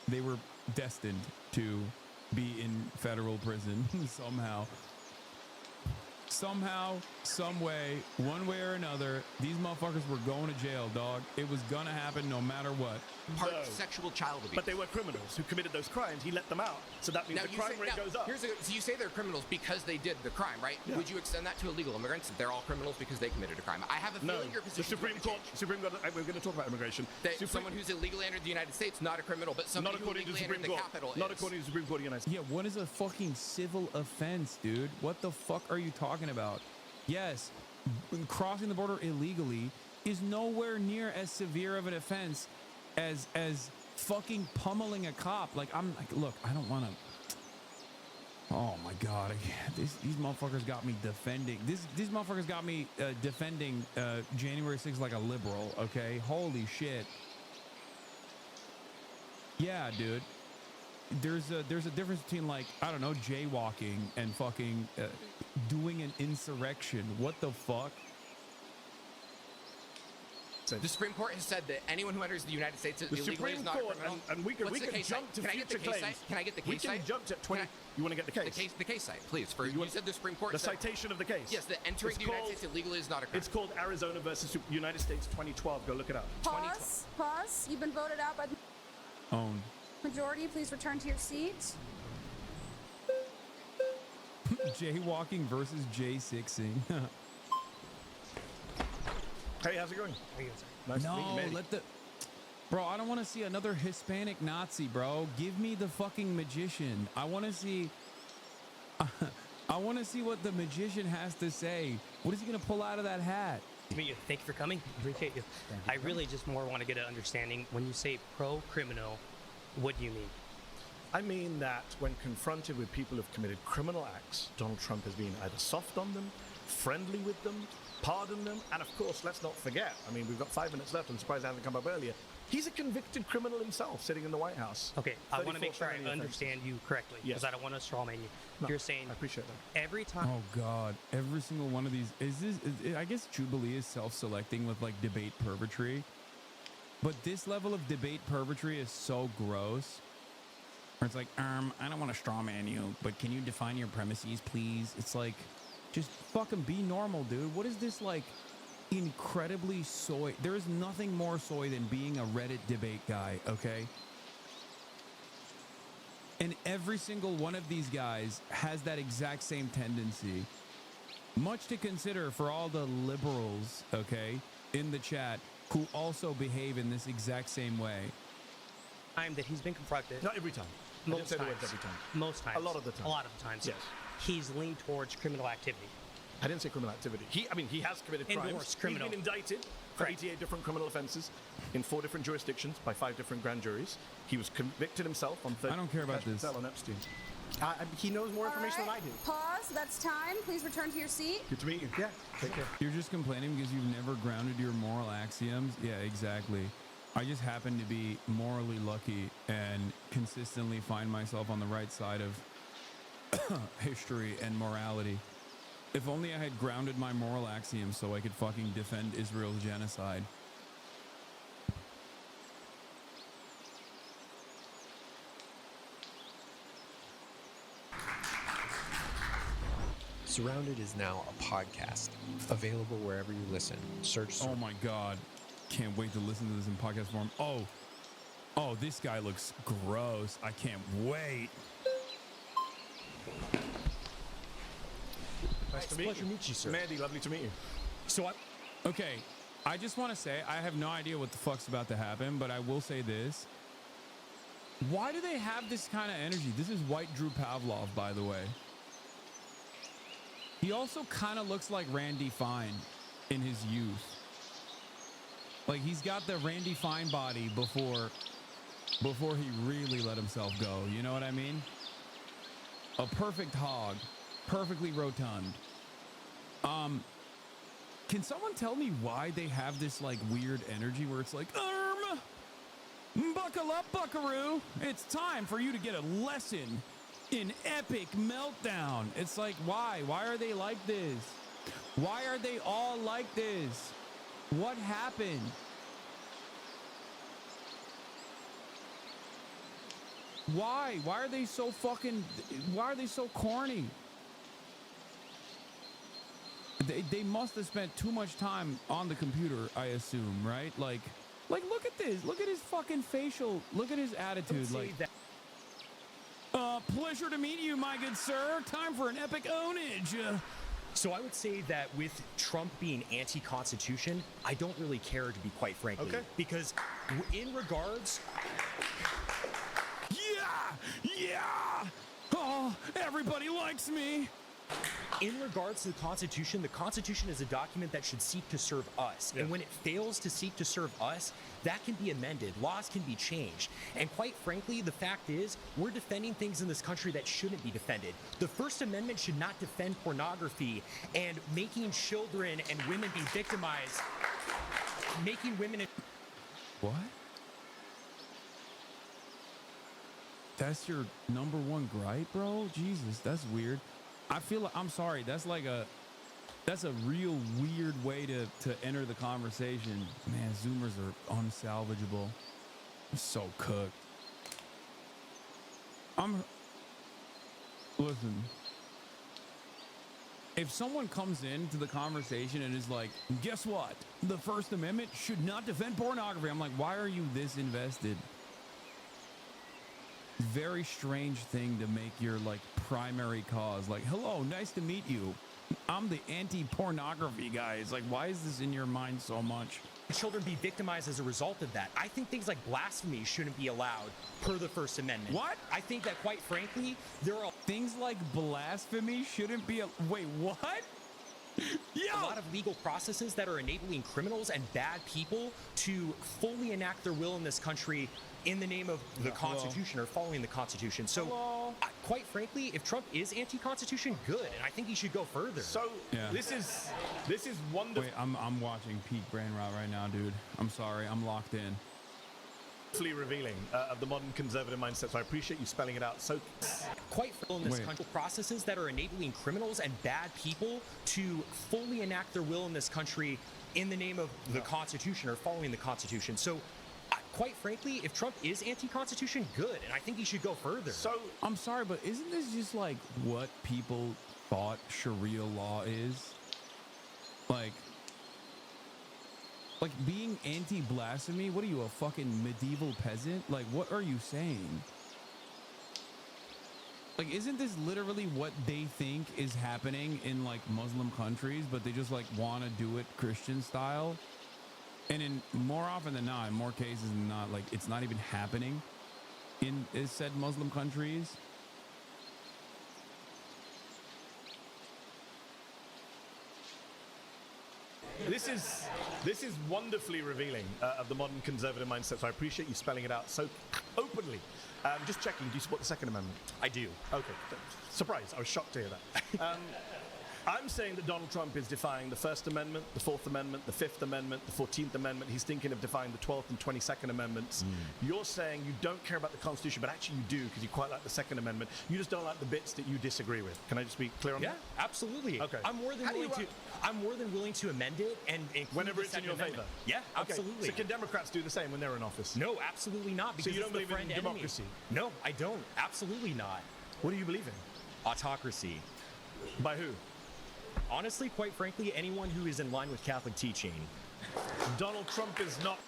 They were destined to be in federal prison somehow. somehow, some way, one way or another, these motherfuckers were going to jail, dog. It was gonna happen no matter what. Part sexual child abuse. But they were criminals who committed those crimes. He let them out. So that means Now, the crime rate goes up. So you say they're criminals because they did the crime, right? Yeah. Would you extend that to illegal immigrants? They're all criminals because they committed a crime. I have a feeling your position. The Supreme Court. We're going to talk about immigration. Someone who's illegally entered the United States, not a criminal, but somebody who illegally entered the capital Not is. according to the Supreme Court of the United States. Yeah, what is a fucking civil offense, dude? What the fuck are you talking about? Yes, crossing the border illegally is nowhere near as severe of an offense as fucking pummeling a cop. Like, I'm like, look, I don't want to. Oh my god, these motherfuckers got me defending. These motherfuckers got me defending January 6th like a liberal. Okay, holy shit. Yeah, dude. There's a difference between, like, I don't know, jaywalking and fucking doing an insurrection. What the fuck? The Supreme Court has said that anyone who enters the United States illegally is not a criminal. And we can jump to future claims. Can I get the case We can site? jump to 20. You want to get the case? The case site, please. You said the Supreme Court. The said, citation of the case. Yes, that entering the United States illegally is not a crime. It's called Arizona versus United States 2012. Go look it up. Pause. You've been voted out by the Owned. majority. Please return to your seat. Jaywalking versus J6ing. Hey, how's it going? How you doing, sir? Nice to meet you, No, Manny. let the... Bro, I don't want to see another Hispanic Nazi, bro. Give me the fucking magician. I want to see... I want to see what the magician has to say. What is he going to pull out of that hat? Meet you. Thank you for coming. Appreciate you. I really just more want to get an understanding. When you say pro-criminal, what do you mean? I mean that when confronted with people who've committed criminal acts, Donald Trump has been either soft on them, friendly with them, pardoned them, and of course, let's not forget, I mean, we've got 5 minutes left, I'm surprised it hasn't come up earlier. He's a convicted criminal himself, sitting in the White House. Okay, I want to 34 make sure I felony understand you correctly, because Yes. I don't want to straw man you. No, You're saying I appreciate that. every time... Oh, God. Every single one of these... I guess Jubilee is self-selecting with, like, debate purgatory. But this level of debate purgatory is so gross. Where it's like, I don't want to straw man you, but can you define your premises, please? It's like, just fucking be normal, dude. What is this, like, incredibly soy? There is nothing more soy than being a Reddit debate guy, okay? And every single one of these guys has that exact same tendency. Much to consider for all the liberals, okay, in the chat who also behave in this exact same way. Time that he's been confronted... Not every time. I didn't say the words every time. Most times. A lot of the time. A lot of the times. Yes. He's leaned towards criminal activity. I didn't say criminal activity. He has committed crimes. Endorsed criminal. He's been indicted for 88 different criminal offenses in 4 different jurisdictions by 5 different grand juries. He was convicted himself on... I don't care about this. On Epstein. He knows more information All right, than I do. Pause. That's time. Please return to your seat. Good to meet you. Yeah, take care. You're just complaining because you've never grounded your moral axioms? Yeah, exactly. I just happen to be morally lucky and consistently find myself on the right side of history and morality. If only I had grounded my moral axioms so I could fucking defend Israel's genocide. Surrounded is now a podcast, available wherever you listen. Search. Oh my God. Can't wait to listen to this in podcast form. Oh, this guy looks gross. I can't wait. Nice to meet you, sir. Mandy, lovely to meet you. So okay, I just want to say, I have no idea what the fuck's about to happen, but I will say this. Why do they have this kind of energy? This is white Drew Pavlov, by the way. He also kind of looks like Randy Fine in his youth. Like, he's got the Randy Fine body before he really let himself go. You know what I mean? A perfect hog. Perfectly rotund. Can someone tell me why they have this, like, weird energy where it's like, buckle up, buckaroo. It's time for you to get a lesson in epic meltdown. It's like, why? Why are they like this? Why are they all like this? What happened? Why? Why are they so corny? they must have spent too much time on the computer, I assume, right? Like look at this. Look at his fucking facial. Look at his attitude. Like, pleasure to meet you, my good sir. Time for an epic ownage. So I would say that with Trump being anti-Constitution, I don't really care, to be quite frankly. Okay. Because in regards... Yeah! Oh, everybody likes me. In regards to the Constitution is a document that should seek to serve us. Yeah. And when it fails to seek to serve us, that can be amended. Laws can be changed. And quite frankly, the fact is, we're defending things in this country that shouldn't be defended. The First Amendment should not defend pornography and making children and women be victimized. Making women... What? That's your number one gripe, bro? Jesus, that's weird. I feel like, I'm sorry, that's a real weird way to enter the conversation. Man, Zoomers are unsalvageable. I'm so cooked. Listen. If someone comes into the conversation and is like, guess what? The First Amendment should not defend pornography. I'm like, why are you this invested? Very strange thing to make your like primary cause. Like, hello, nice to meet you. I'm the anti-pornography guy. It's like, why is this in your mind so much? Children be victimized as a result of that. I think things like blasphemy shouldn't be allowed per the First Amendment. What? I think that, quite frankly, there are things like blasphemy shouldn't be. Wait, what? Yeah. A lot of legal processes that are enabling criminals and bad people to fully enact their will in this country in the name of the Constitution or following the Constitution. So, quite frankly, if Trump is anti-Constitution, good, and I think he should go further. So, this is wonderful. Wait, I'm watching peak brain rot right now, dude. I'm sorry, I'm locked in. Revealing of the modern conservative mindset, so I appreciate you spelling it out. So, quite full in this country, processes that are enabling criminals and bad people to fully enact their will in this country in the name of the Constitution or following the Constitution. So, quite frankly, if Trump is anti-Constitution, good, and I think he should go further. So, I'm sorry, but isn't this just like what people thought Sharia law is? Like being anti-blasphemy? What are you, a fucking medieval peasant? Like, what are you saying? Like, isn't this literally what they think is happening in like Muslim countries, but they just like want to do it Christian style? And in more often than not, in more cases than not, like it's not even happening in said Muslim countries. This is wonderfully revealing of the modern conservative mindset, so I appreciate you spelling it out so openly. Just checking, do you support the Second Amendment? I do. Okay. Surprise, I was shocked to hear that. I'm saying that Donald Trump is defying the First Amendment, the Fourth Amendment, the Fifth Amendment, the 14th Amendment. He's thinking of defying the 12th and 22nd Amendments. You're saying you don't care about the Constitution, but actually you do because you quite like the Second Amendment. You just don't like the bits that you disagree with. Can I just be clear on that? Yeah, absolutely. Okay. I'm more than willing to amend it and include whenever the it's in Second your Amendment. favor. Yeah, Okay. absolutely. So can Democrats do the same when they're in office? No, absolutely not. Because So you don't it's the believe in friend enemy. democracy? No, I don't. Absolutely not. What do you believe in? Autocracy. By who? Honestly, quite frankly, anyone who is in line with Catholic teaching. Donald Trump is not.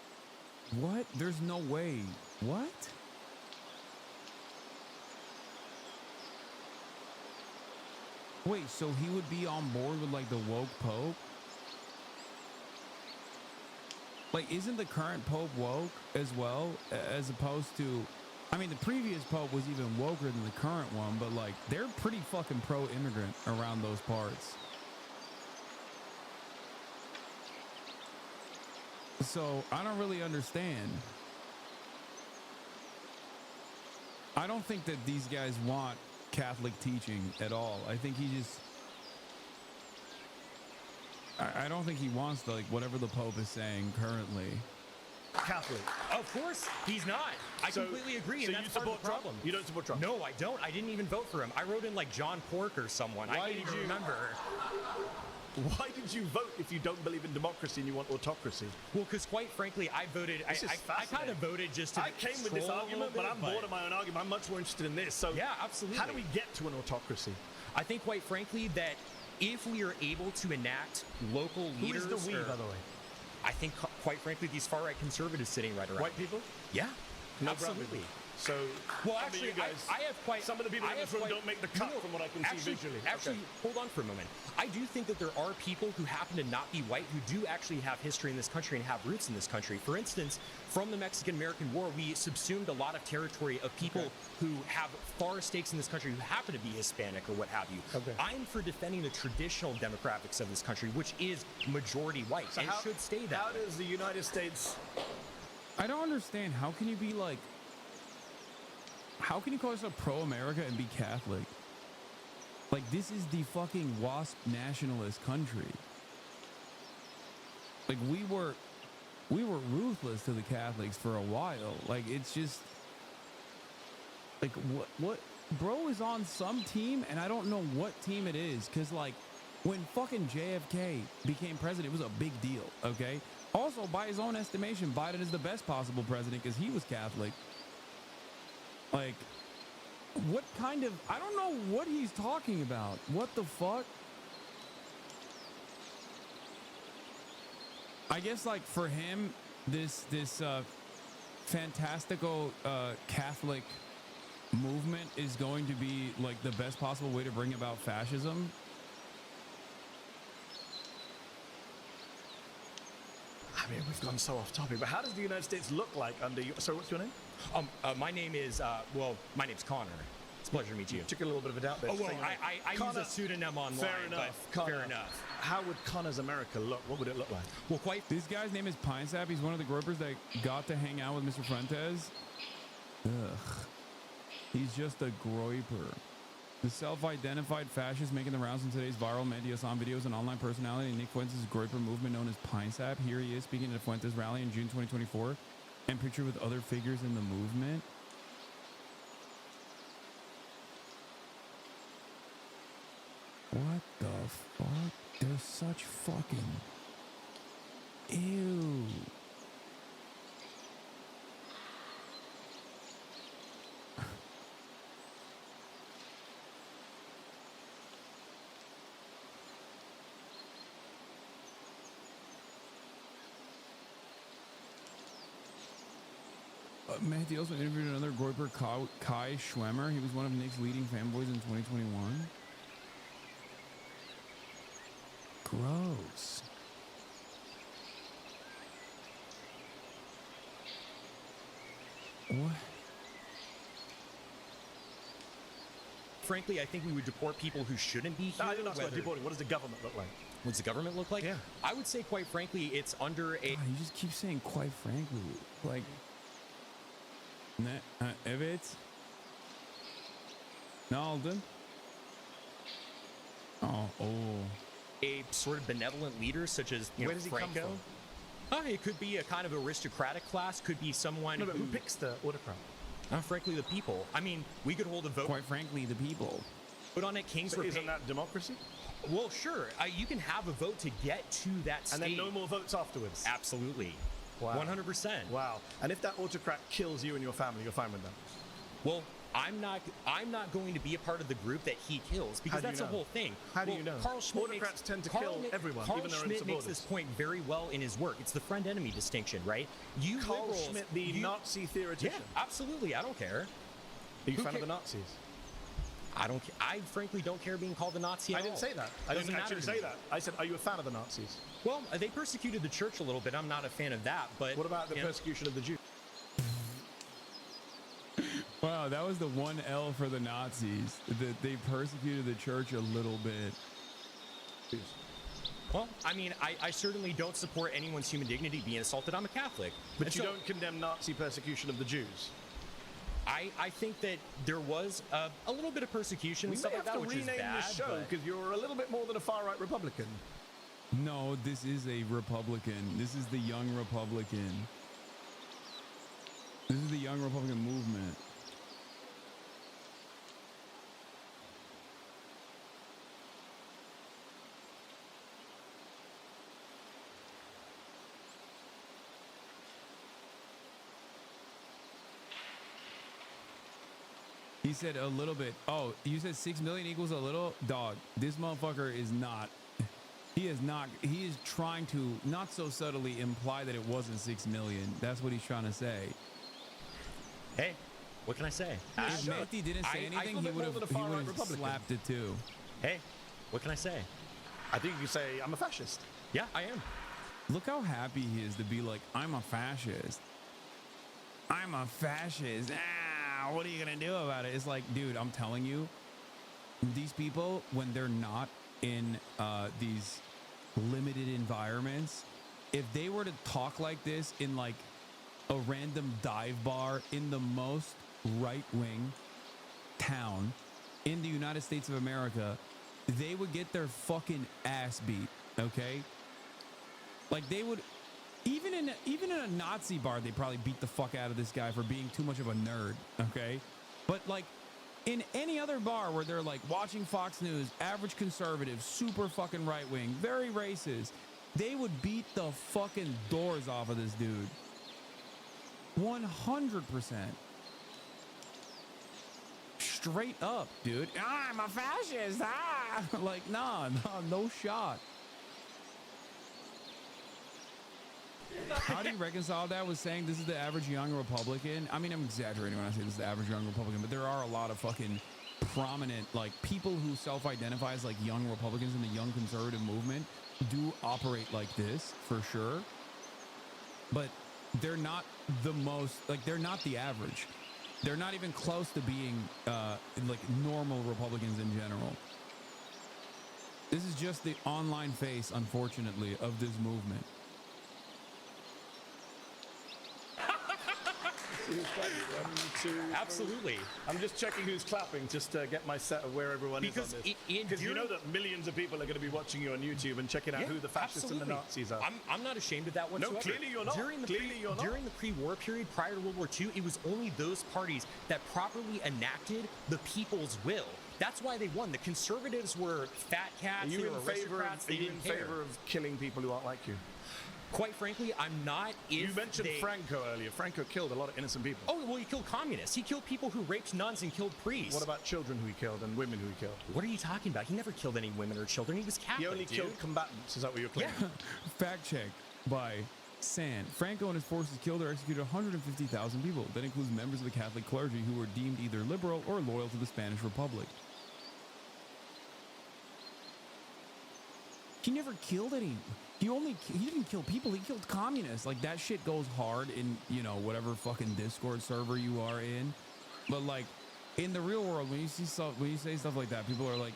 What? There's no way. What? Wait, so he would be on board with like the woke Pope? Like, isn't the current Pope woke as well, as opposed to, I mean, the previous Pope was even woker than the current one, but like, they're pretty fucking pro-immigrant around those parts. So I don't really understand. I don't think that these guys want Catholic teaching at all. I think he just, I don't think he wants the, like whatever the Pope is saying currently. Catholic. Of course, he's not. I completely agree, So and you that's part of support the Trump? problem. You don't support Trump? No, I don't. I didn't even vote for him. I wrote in like John Pork or someone. I can't even remember. Why did you vote if you don't believe in democracy and you want autocracy? Well, because quite frankly, I voted. I kind of voted just to. I came with this troll a argument, little but I'm bit, bored of my own argument. I'm much more interested in this. So yeah, absolutely. How do we get to an autocracy? I think, quite frankly, that if we are able to enact local Who leaders, is the we, or- by the way? I think, quite frankly, these far-right conservatives sitting right around. White people? Yeah, No absolutely. brown people. So, Well, some of actually, you guys, I have quite. some of the people I in this have room quite- don't make the cut from what I can see visually. Actually, Okay. hold on for a moment. I do think that there are people who happen to not be white who do actually have history in this country and have roots in this country. For instance, from the Mexican-American War, we subsumed a lot of territory of people who have far stakes in this country who happen to be Hispanic or what have you. Okay. I'm for defending the traditional demographics of this country, which is majority white, So and how, should stay that how way. does the United States... I don't understand. How can you be like... How can you call yourself pro-America and be Catholic? Like, this is the fucking WASP nationalist country. Like, we were ruthless to the Catholics for a while. Like, it's just... Like, what? Bro is on some team, and I don't know what team it is. Because, like, when fucking JFK became president, it was a big deal, okay? Also, by his own estimation, Biden is the best possible president because he was Catholic. Like, what kind of... I don't know what he's talking about. What the fuck? I guess, like, for him, this fantastical Catholic movement is going to be, like, the best possible way to bring about fascism. I mean, we've gone so off topic, but how does the United States look like under you? So what's your name? My name is, my name's Connor. It's a pleasure to meet you. Took a little bit of a doubt there. Oh, well, saying I use Connor- a pseudonym online. Fair but enough. Fair Connor. enough. How would Connor's America look? What would it look like? Well, quite. This guy's name is Pine Sap. He's one of the gropers that got to hang out with Mr. Fuentes. Ugh. He's just a groiper. The self-identified fascist making the rounds in today's viral Mendiosam videos and online personality in Nick Fuentes' groiper movement known as Pine Sap. Here he is speaking at a Fuentes rally in June 2024 and pictured with other figures in the movement. What the fuck? They're such fucking... Ew. Mehdi also interviewed another Groiper, Kai Schwemmer. He was one of Nick's leading fanboys in 2021. Gross. What? Frankly, I think we would deport people who shouldn't be here. No, I didn't ask about whether- deporting. What does the government look like? What does the government look like? Yeah. I would say, quite frankly, it's under a... God, you just keep saying quite frankly. Like... Evet. Ne aldın? Oh. A sort of benevolent leader such as, Where does he come Franco. It could be a kind of aristocratic class. Could be someone No, but who picks the autocrat? Frankly, the people. I mean, we could hold a vote. Quite frankly, the people. Put on at Kings So were isn't that democracy? Well, sure. You can have a vote to get to that stage. And then no more votes afterwards? Absolutely. Wow. 100%. Wow. And if that autocrat kills you and your family, you're fine with that? Well, I'm not going to be a part of the group that he kills because How do you that's the know? whole thing. How do Well, you know? Carl Schmitt Autocrats tend to Carl kill Ma- everyone, Carl even their own Schmitt makes supporters. this point very well in his work. It's the friend-enemy distinction, right? You Carl liberals, Schmitt, the Nazi theoretician. Yeah, absolutely. I don't care. Are you a Who fan of ca- the Nazis? I frankly don't care being called a Nazi at I didn't all. say that. I Doesn't didn't matter actually to say me. that. I said, are you a fan of the Nazis? Well, they persecuted the church a little bit. I'm not a fan of that. But What about the you know, persecution of the Jews? Wow, that was the one L for the Nazis. They persecuted the church a little bit. Well, I mean, I certainly don't support anyone's human dignity being assaulted. I'm a Catholic. But And you so don't condemn Nazi persecution of the Jews? I think that there was a little bit of persecution We and stuff may like have that, to which is rename bad. this show but- because you're a little bit more than a far-right Republican. No, this is a Republican. This is the Young Republican. This is the Young Republican movement. He said a little bit. Oh, you said 6 million equals a little? Dog, this motherfucker is not. He is not. He is trying to not so subtly imply that it wasn't 6 million. That's what he's trying to say. Hey, what can I say? If Mehdi didn't say anything, he would have slapped it too. Hey, what can I say? I think you can say, I'm a fascist. Yeah, I am. Look how happy he is to be like, I'm a fascist. I'm a fascist. Ah, what are you going to do about it? It's like, dude, I'm telling you, these people, when they're not in these limited environments, if they were to talk like this in like a random dive bar in the most right-wing town in the United States of America, they would get their fucking ass beat, okay? Like they would, even in a Nazi bar, they probably beat the fuck out of this guy for being too much of a nerd, okay? But like in any other bar where they're like watching Fox News, average conservative, super fucking right-wing, very racist, they would beat the fucking doors off of this dude. 100%. Straight up, dude. Ah, I'm a fascist. Ah, like, nah, no shot. How do you reconcile that with saying this is the average young Republican? I mean, I'm exaggerating when I say this is the average young Republican, but there are a lot of fucking prominent, like, people who self-identify as, like, young Republicans in the young conservative movement do operate like this, for sure. But they're not the most, like, they're not the average. They're not even close to being, like, normal Republicans in general. This is just the online face, unfortunately, of this movement. Absolutely. I'm just checking who's clapping just to get my set of where everyone is on this. Because you know that millions of people are going to be watching you on YouTube and checking out who the fascists and the Nazis are. I'm not ashamed of that whatsoever. No, clearly you're not. During the pre-war period, prior to World War II, it was only those parties that properly enacted the people's will. That's why they won. The conservatives were fat cats. They were aristocrats. Are you in favor of killing people who aren't like you? Quite frankly, I'm not. You mentioned Franco earlier. Franco killed a lot of innocent people. Oh, well, he killed communists. He killed people who raped nuns and killed priests. What about children who he killed and women who he killed? What are you talking about? He never killed any women or children. He was Catholic, He only killed combatants. Is that what you're claiming? Yeah. Fact check by San. Franco and his forces killed or executed 150,000 people. That includes members of the Catholic clergy who were deemed either liberal or loyal to the Spanish Republic. He never killed any. He didn't kill people. He killed communists. Like, that shit goes hard in, you know, whatever fucking Discord server you are in. But like in the real world, when you say stuff like that, people are like,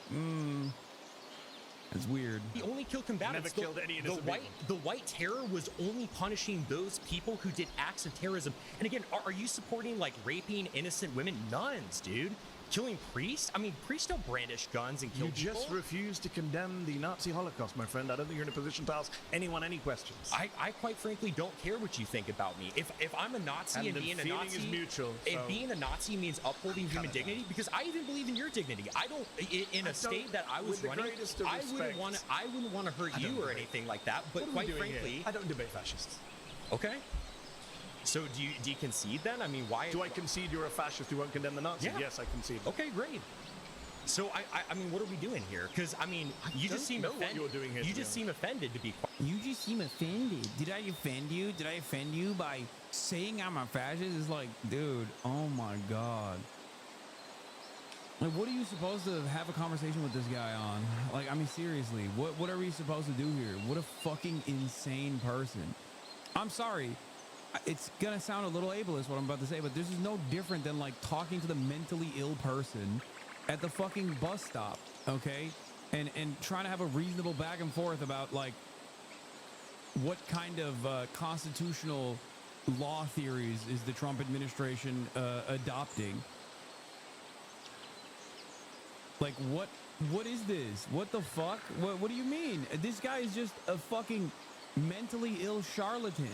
it's weird. He only killed combatants. Never killed any innocent people. The White Terror was only punishing those people who did acts of terrorism. And again, are you supporting like raping innocent women? Nuns, dude. Killing priests? I mean, priests don't brandish guns and kill people. You just refuse to condemn the Nazi Holocaust, my friend. I don't think you're in a position to ask anyone any questions. I quite frankly don't care what you think about me. If I'm a Nazi and being a Nazi, is mutual, if being a Nazi means upholding human dignity, because I even believe in your dignity. I don't. In a state that I was running, I wouldn't want to hurt you or anything like that. But quite frankly, I don't debate fascists. Okay. So do you concede then? I mean, why? Do I concede you're a fascist who won't condemn the Nazis? Yeah. Yes, I concede. Okay, great. So I mean, what are we doing here? Because I mean, you just seem offended. What you're doing here, you just seem offended to be. You just seem offended. Did I offend you? Did I offend you by saying I'm a fascist? It's like, dude, oh my god. Like, what are you supposed to have a conversation with this guy on? Like, I mean, seriously, what are we supposed to do here? What a fucking insane person. I'm sorry. It's gonna sound a little ableist what I'm about to say, but this is no different than like talking to the mentally ill person at the fucking bus stop, okay? And trying to have a reasonable back and forth about like what kind of constitutional law theories is the Trump administration adopting? Like, what is this? What the fuck? What do you mean? This guy is just a fucking mentally ill charlatan.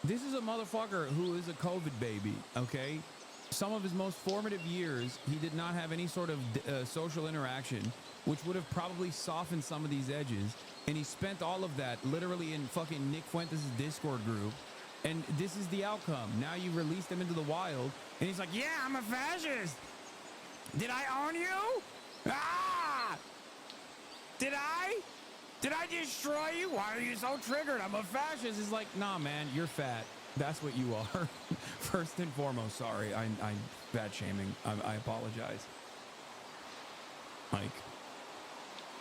This is a motherfucker who is a COVID baby, okay? Some of his most formative years, he did not have any sort of social interaction, which would have probably softened some of these edges. And he spent all of that literally in fucking Nick Fuentes' Discord group, And this is the outcome. Now you release them into the wild, and he's like, yeah, I'm a fascist. Did I own you? Ah! Did I destroy you? Why are you so triggered? I'm a fascist. It's like, nah, man, you're fat. That's what you are. First and foremost, sorry. I'm fat shaming. I apologize. Like,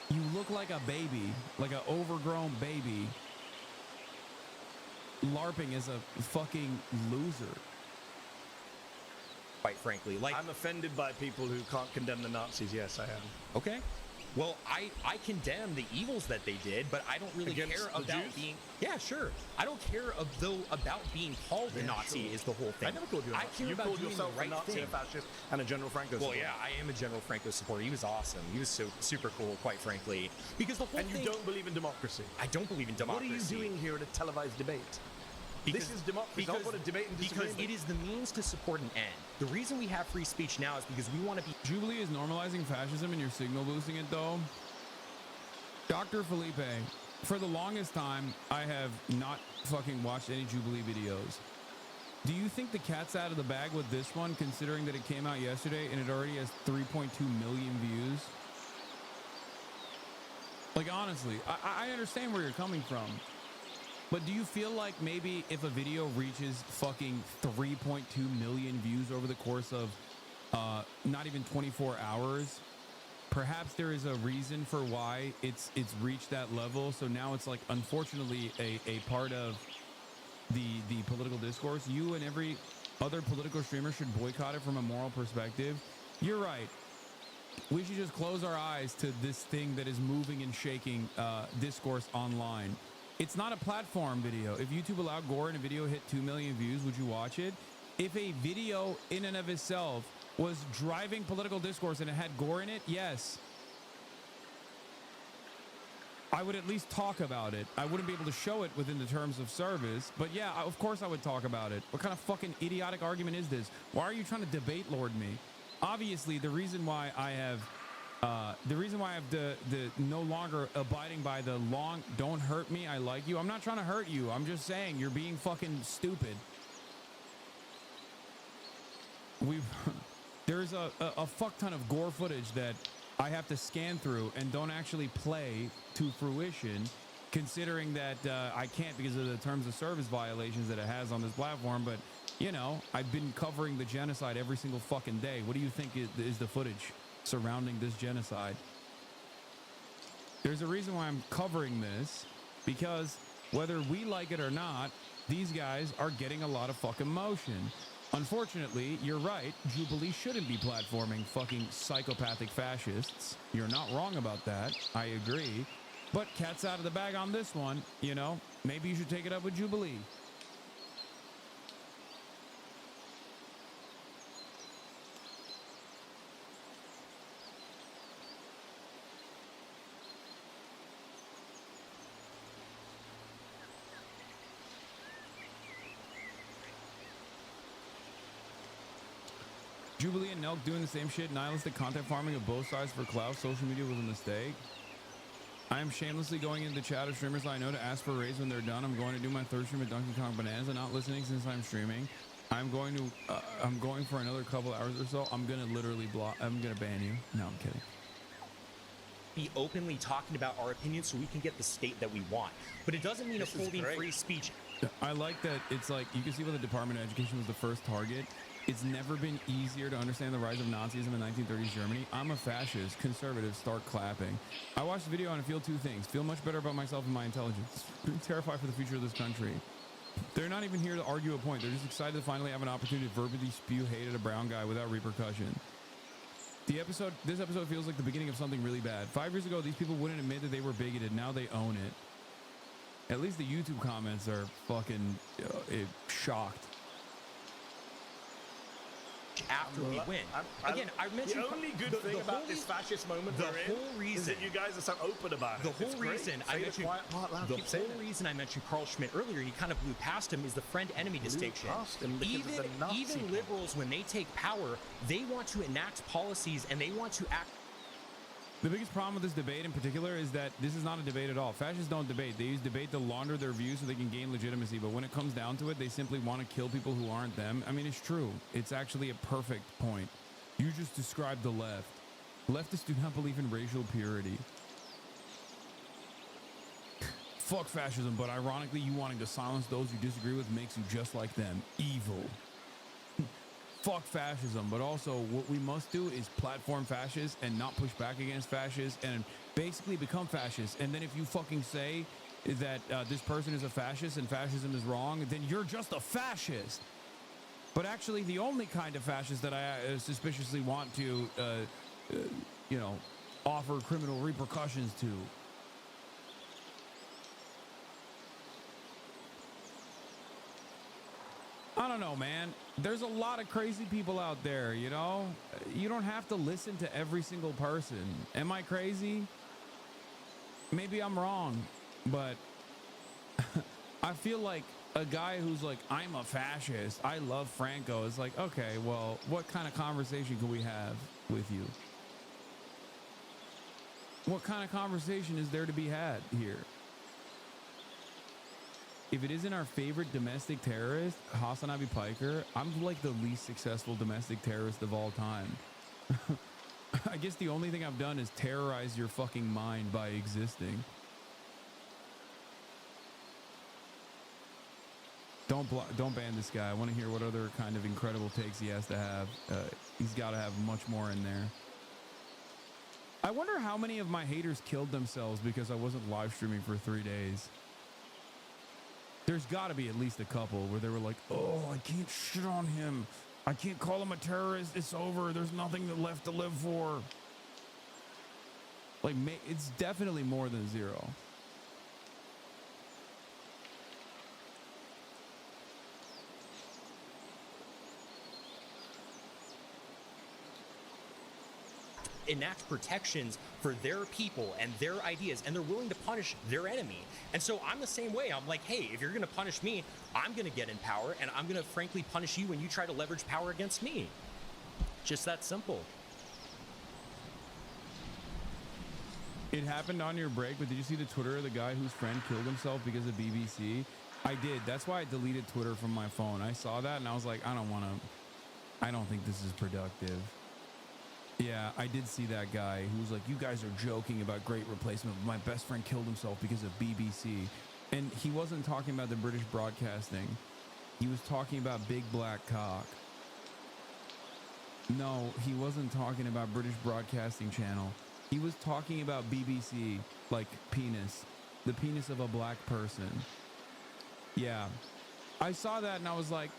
you look like a baby, like an overgrown baby, LARPing as a fucking loser. Quite frankly, like, I'm offended by people who can't condemn the Nazis. Yes, I am. Okay. Well, I condemn the evils that they did, but I don't really Against care the about Jews? being. Yeah, sure. I don't care about being called a Nazi. Sure. Is the whole thing. I never called you a I Nazi. care You about called doing yourself the right a Nazi, thing. a fascist, and a General Franco Well, supporter. yeah, I am a General Franco supporter. He was awesome. He was so super cool, quite frankly. Because the whole And thing. you don't believe in democracy. I don't believe in democracy. What are you doing here at a televised debate? This is democracy. Don't put a debate and Because disagreement. it is the means to support an end. The reason we have free speech now is because we want to be. Jubilee is normalizing fascism and you're signal boosting it, though. Dr. Felipe, for the longest time, I have not fucking watched any Jubilee videos. Do you think the cat's out of the bag with this one, considering that it came out yesterday and it already has 3.2 million views? Like, honestly, I understand where you're coming from. But do you feel like maybe if a video reaches fucking 3.2 million views over the course of not even 24 hours, perhaps there is a reason for why it's reached that level? So now it's like, unfortunately, a part of the political discourse. You and every other political streamer should boycott it from a moral perspective. You're right. We should just close our eyes to this thing that is moving and shaking discourse online. It's not a platform video. If YouTube allowed gore and a video hit 2 million views, would you watch it? If a video in and of itself was driving political discourse and it had gore in it, yes. I would at least talk about it. I wouldn't be able to show it within the terms of service, but yeah, of course I would talk about it. What kind of fucking idiotic argument is this? Why are you trying to debate lord me? Obviously, the reason why I have the no longer abiding by the long don't hurt me, I like you. I'm not trying to hurt you. I'm just saying you're being fucking stupid. There's a fuck ton of gore footage that I have to scan through and don't actually play to fruition, considering that I can't because of the terms of service violations that it has on this platform. But, you know, I've been covering the genocide every single fucking day. What do you think is the footage surrounding this genocide? There's a reason why I'm covering this, because whether we like it or not, these guys are getting a lot of fucking motion. Unfortunately, you're right. Jubilee shouldn't be platforming fucking psychopathic fascists. You're not wrong about that. I agree. But cat's out of the bag on this one. You know, maybe you should take it up with Jubilee. Jubilee and Nelk doing the same shit. Nihilistic content farming of both sides for clout. Social media was a mistake. I am shamelessly going into the chat of streamers I know to ask for a raise when they're done. I'm going to do my third stream at Donkey Kong Bonanza. Not listening since I'm streaming. I'm going for another couple hours or so. I'm gonna literally block. I'm gonna ban you. No, I'm kidding. Be openly talking about our opinions so we can get the state that we want. But it doesn't mean upholding free speech. I like that it's like, you can see why the Department of Education was the first target. It's never been easier to understand the rise of Nazism in 1930s Germany. I'm a fascist. Conservatives start clapping. I watched the video and I feel two things. Feel much better about myself and my intelligence. I'm terrified for the future of this country. They're not even here to argue a point. They're just excited to finally have an opportunity to verbally spew hate at a brown guy without repercussion. This episode feels like the beginning of something really bad. 5 years ago, these people wouldn't admit that they were bigoted. Now they own it. At least the YouTube comments are fucking shocked. After we win. Again, I mentioned the only good thing about this fascist moment the we're in whole reason is that you guys are so open about it. The whole It's great. reason Say I the mentioned quiet part loud. Keep saying it. reason I mentioned Carl Schmitt earlier, he kind of blew past him, is the friend-enemy distinction. Even liberals, when they take power, they want to enact policies and they want to act. The biggest problem with this debate in particular is that this is not a debate at all. Fascists don't debate. They use debate to launder their views so they can gain legitimacy. But when it comes down to it, they simply want to kill people who aren't them. I mean, it's true. It's actually a perfect point. You just described the left. Leftists do not believe in racial purity. Fuck fascism, but ironically, you wanting to silence those you disagree with makes you just like them. Evil. Fuck fascism, but also what we must do is platform fascists and not push back against fascists and basically become fascists. And then if you fucking say that this person is a fascist and fascism is wrong, then you're just a fascist. But actually, the only kind of fascist that I suspiciously want to, you know, offer criminal repercussions to. I don't know, man. There's a lot of crazy people out there, you know? You don't have to listen to every single person. Am I crazy? Maybe I'm wrong, but I feel like a guy who's like, I'm a fascist, I love Franco, is like, okay, well, what kind of conversation can we have with you? What kind of conversation is there to be had here? If it isn't our favorite domestic terrorist, Hasanabi Piker, I'm like the least successful domestic terrorist of all time. I guess the only thing I've done is terrorize your fucking mind by existing. Don't ban this guy. I want to hear what other kind of incredible takes he has to have. He's got to have much more in there. I wonder how many of my haters killed themselves because I wasn't live streaming for 3 days. There's got to be at least a couple where they were like, oh, I can't shit on him. I can't call him a terrorist. It's over. There's nothing left to live for. Like, it's definitely more than zero. Enact protections for their people and their ideas, and they're willing to punish their enemy. And so I'm the same way. I'm like, hey, if you're going to punish me, I'm going to get in power, and I'm going to frankly punish you when you try to leverage power against me. Just that simple. It happened on your break, but did you see the Twitter of the guy whose friend killed himself because of BBC? I did. That's why I deleted Twitter from my phone. I saw that and I was like, I don't think this is productive. Yeah, I did see that guy who was like, you guys are joking about Great Replacement. My best friend killed himself because of BBC. And he wasn't talking about the British Broadcasting. He was talking about Big Black Cock. No, he wasn't talking about British Broadcasting Channel. He was talking about BBC, like penis. The penis of a black person. Yeah. I saw that and I was like,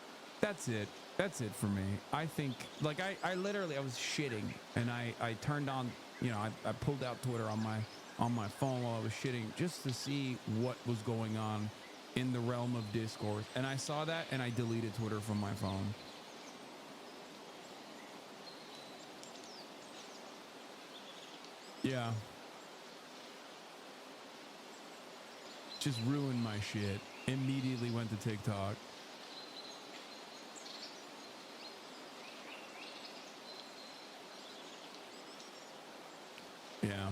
that's it. That's it for me. I think, like, I literally, I was shitting and I turned on, you know, I pulled out Twitter on my phone while I was shitting just to see what was going on in the realm of discourse. And I saw that and I deleted Twitter from my phone. Yeah. Just ruined my shit. Immediately went to TikTok. Yeah.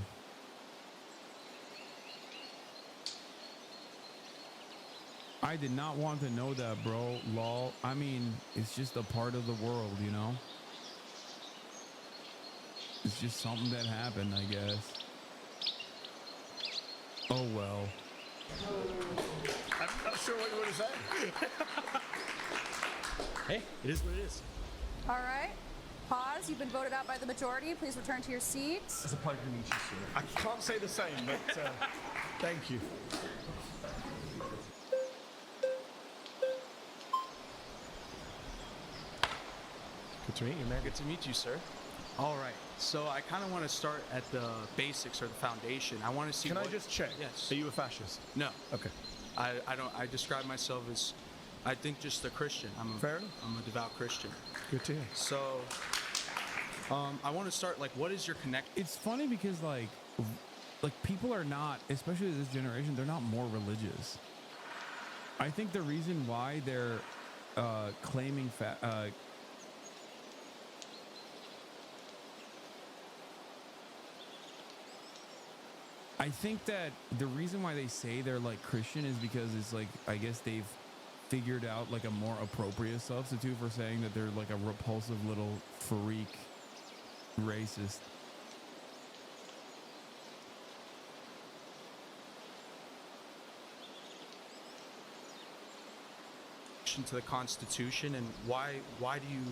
I did not want to know that, bro. Lol. I mean, it's just a part of the world, you know? It's just something that happened, I guess. Oh, well. I'm not sure what you want to say. Hey, it is what it is. All right. Pause. You've been voted out by the majority. Please return to your seats. It's a pleasure to meet you, sir. I can't say the same, but thank you. Good to meet you, man. Good to meet you, sir. All right. So I kind of want to start at the basics or the foundation. I want to see. Can I just check? Yes. Are you a fascist? No. Okay. I don't. I describe myself as, I think, just a Christian. Fair enough. I'm a devout Christian. Good to hear. So, I want to start, like, what is your connect? It's funny because like people are not, especially this generation, they're not more religious. I think the reason why they're claiming I think that the reason why they say they're like Christian is because it's like, I guess they've figured out like a more appropriate substitute for saying that they're like a repulsive little freak racist. To the Constitution, and why do you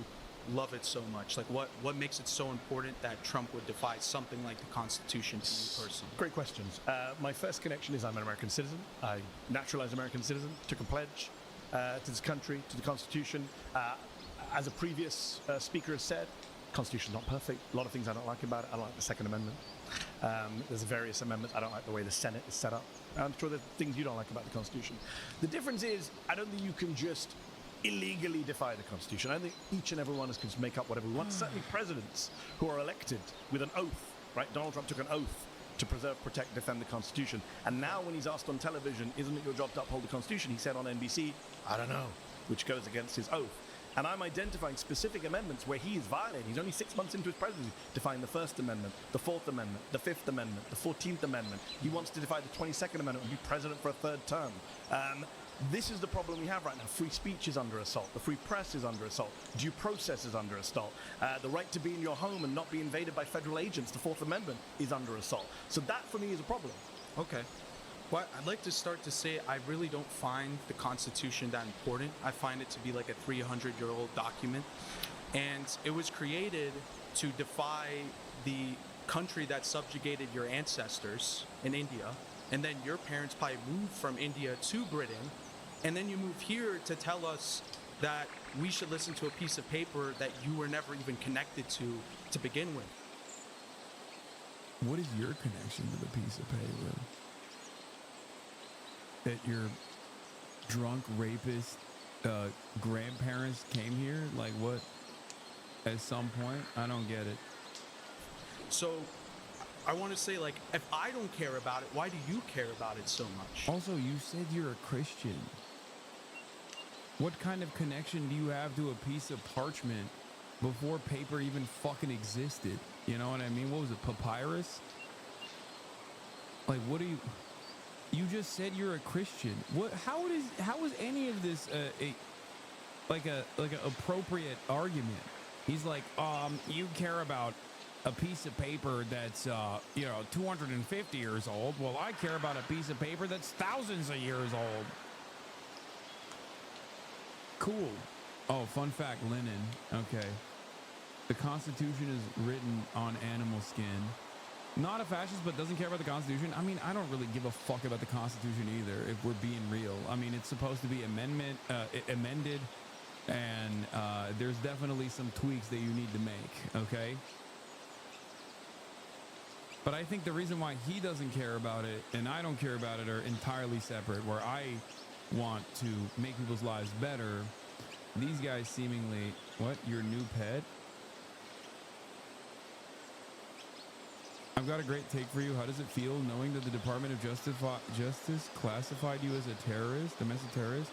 love it so much? Like what makes it so important that Trump would defy something like the Constitution to you personally? Great questions. My first connection is I'm an American citizen. I naturalized American citizen, took a pledge to this country, to the Constitution. As a previous speaker has said, Constitution's not perfect. A lot of things I don't like about it. I don't like the Second Amendment. There's various amendments. I don't like the way the Senate is set up. I'm sure there's things you don't like about the Constitution. The difference is, I don't think you can just illegally defy the Constitution. I think each and every one of us can just make up whatever we want. Certainly presidents who are elected with an oath, right? Donald Trump took an oath to preserve, protect, defend the Constitution. And now when he's asked on television, isn't it your job to uphold the Constitution? He said on NBC, I don't know, which goes against his oath. And I'm identifying specific amendments where he is violating. He's only 6 months into his presidency, defying the First Amendment, the Fourth Amendment, the Fifth Amendment, the 14th Amendment. He wants to defy the 22nd Amendment and be president for a third term. This is the problem we have right now. Free speech is under assault. The free press is under assault. Due process is under assault. The right to be in your home and not be invaded by federal agents, the Fourth Amendment, is under assault. So that, for me, is a problem. Okay. Well, I'd like to start to say I really don't find the Constitution that important. I find it to be like a 300-year-old document. And it was created to defy the country that subjugated your ancestors in India. And then your parents probably moved from India to Britain. And then you moved here to tell us that we should listen to a piece of paper that you were never even connected to begin with. What is your connection to the piece of paper? That your drunk rapist grandparents came here? Like what? At some point? I don't get it. So I want to say, like, if I don't care about it, why do you care about it so much? Also, you said you're a Christian. What kind of connection do you have to a piece of parchment before paper even fucking existed? You know what I mean? What was it, papyrus? Like, what do you... You just said you're a Christian. What? How is any of this like an appropriate argument? He's like, you care about a piece of paper that's 250 years old. Well, I care about a piece of paper that's thousands of years old. Cool. Oh, fun fact, linen. Okay. The Constitution is written on animal skin. Not a fascist, but doesn't care about the Constitution. I mean, I don't really give a fuck about the Constitution either, if we're being real. I mean, it's supposed to be amended, and there's definitely some tweaks that you need to make, okay? But I think the reason why he doesn't care about it and I don't care about it are entirely separate, where I want to make people's lives better. These guys seemingly... What? Your new pet? I've got a great take for you. How does it feel knowing that the Department of Justice classified you as a terrorist, domestic terrorist,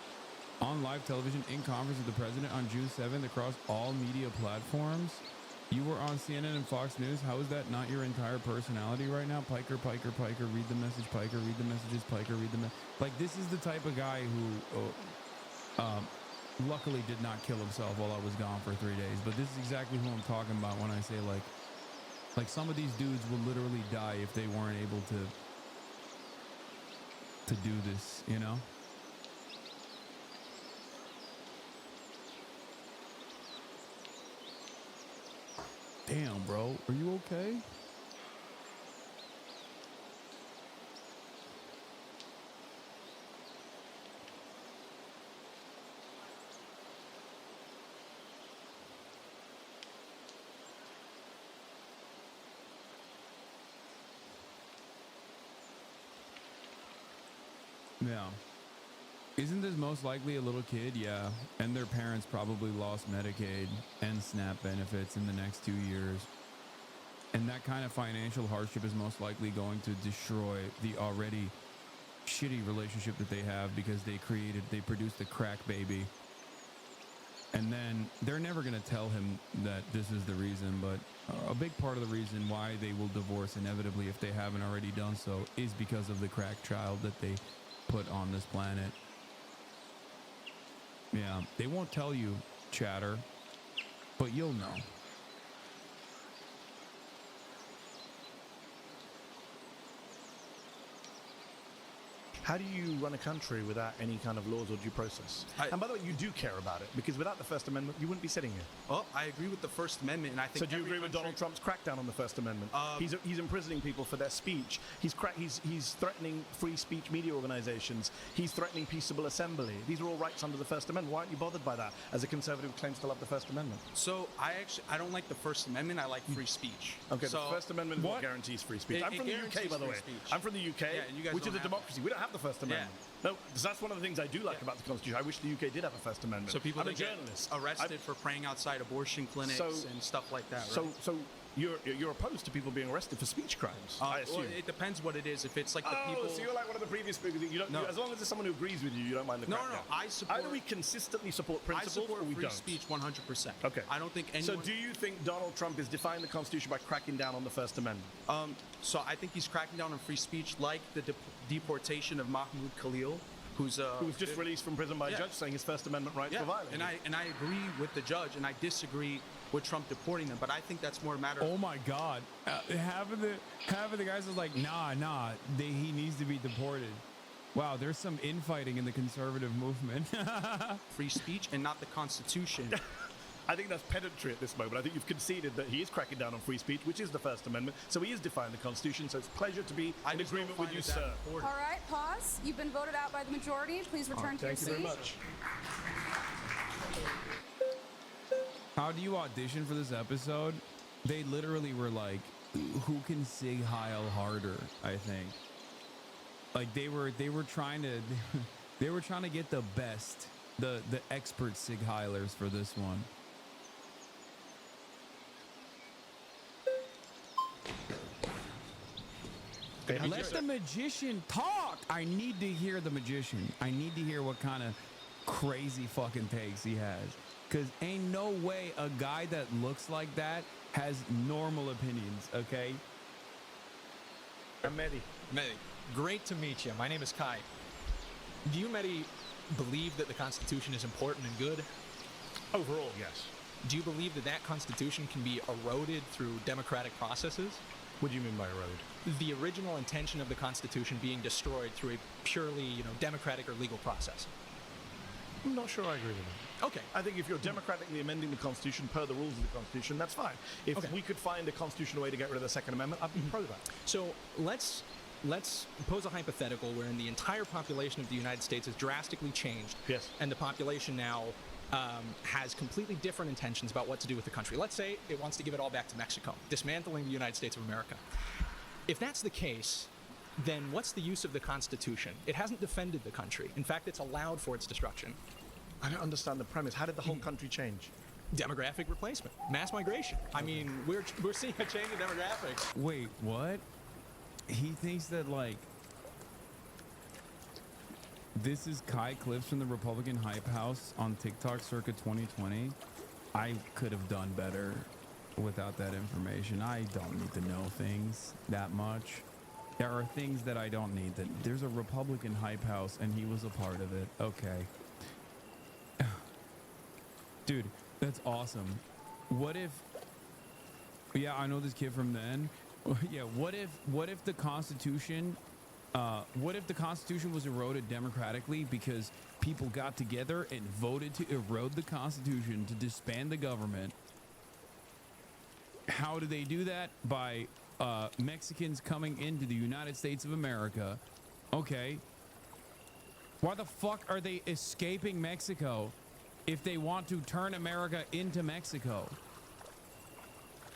on live television in conference with the president on June 7th across all media platforms? You were on CNN and Fox News. How is that not your entire personality right now? Piker, Piker, Piker, read the message, Piker, read the messages, Piker, read the Like, this is the type of guy who luckily did not kill himself while I was gone for 3 days. But this is exactly who I'm talking about when I say, like some of these dudes will literally die if they weren't able to do this, you know? Damn, bro. Are you okay? Yeah. Isn't this most likely a little kid? Yeah. And their parents probably lost Medicaid and SNAP benefits in the next 2 years. And that kind of financial hardship is most likely going to destroy the already shitty relationship that they have because they produced a crack baby. And then they're never going to tell him that this is the reason, but a big part of the reason why they will divorce inevitably, if they haven't already done so, is because of the crack child that they put on this planet. Yeah, they won't tell you, chatter, but you'll know. How do you run a country without any kind of laws or due process? And by the way, you do care about it, because without the First Amendment, you wouldn't be sitting here. Oh, I agree with the First Amendment, and I think. So do you agree with Donald Trump's crackdown on the First Amendment? He's imprisoning people for their speech. He's threatening free speech media organizations. He's threatening peaceable assembly. These are all rights under the First Amendment. Why aren't you bothered by that as a conservative who claims to love the First Amendment? So I don't like the First Amendment. I like free speech. Okay, so the First Amendment is what guarantees free speech. I'm from the UK, by the way. I'm from the UK, which is a democracy. We don't have the First Amendment. No, that's one of the things I do like about the Constitution. I wish the UK did have a First Amendment. So people I'm a that get journalist. arrested for praying outside abortion clinics and stuff like that, right? So you're opposed to people being arrested for speech crimes, I assume. Well, it depends what it is. If it's like the people... so you're like one of the previous speakers. As long as there's someone who agrees with you, you don't mind the crackdown. No, I support... Either we consistently support principles or we free don't. speech 100%. Okay. I don't think anyone... So do you think Donald Trump is defying the Constitution by cracking down on the First Amendment? So I think he's cracking down on free speech, like the deportation of Mahmoud Khalil, who was just released from prison by a judge, saying his First Amendment rights were violated. And I agree with the judge, and I disagree with Trump deporting them. But I think that's more a matter. Oh my God! Half of the guys are like, nah, he needs to be deported. Wow, there's some infighting in the conservative movement. Free speech and not the Constitution. I think that's pedantry at this moment. I think you've conceded that he is cracking down on free speech, which is the First Amendment. So he is defying the Constitution. So it's a pleasure to be in agreement with you, sir. All right, pause. You've been voted out by the majority. Please return to your seat. Thank you very much. How do you audition for this episode? They literally were like, who can sig heil harder, I think. Like they were trying to get the best, the expert sig heilers for this one. Let the magician talk. I need to hear the magician. I need to hear what kind of crazy fucking takes he has. Because ain't no way a guy that looks like that has normal opinions, okay? I'm Mehdi. Mehdi, great to meet you. My name is Kai. Do you, Mehdi, believe that the Constitution is important and good? Overall, yes. Do you believe that that Constitution can be eroded through democratic processes? What do you mean by erode? The original intention of the Constitution being destroyed through a purely, democratic or legal process. I'm not sure I agree with that. Okay. I think if you're democratically amending the Constitution per the rules of the Constitution, that's fine. If we could find a constitutional way to get rid of the Second Amendment, I'd be pro that. So let's pose a hypothetical wherein the entire population of the United States has drastically changed. Yes. And the population now has completely different intentions about what to do with the country. Let's say it wants to give it all back to Mexico, dismantling the United States of America. If that's the case, then what's the use of the Constitution? It hasn't defended the country. In fact, it's allowed for its destruction. I don't understand the premise. How did the whole country change? Demographic replacement, mass migration. I mean, we're seeing a change in demographics. Wait, what? He thinks that, like, this is Kai clips from the Republican Hype House on TikTok circa 2020. I could have done better without that information. I don't need to know things that much. There are things that I don't need. That there's a Republican Hype House and he was a part of it. Okay. Dude, that's awesome. What if... Yeah, I know this kid from then. Yeah, what if the Constitution... what if the Constitution was eroded democratically because people got together and voted to erode the Constitution to disband the government? How do they do that? By Mexicans coming into the United States of America. Okay. Why the fuck are they escaping Mexico if they want to turn America into Mexico?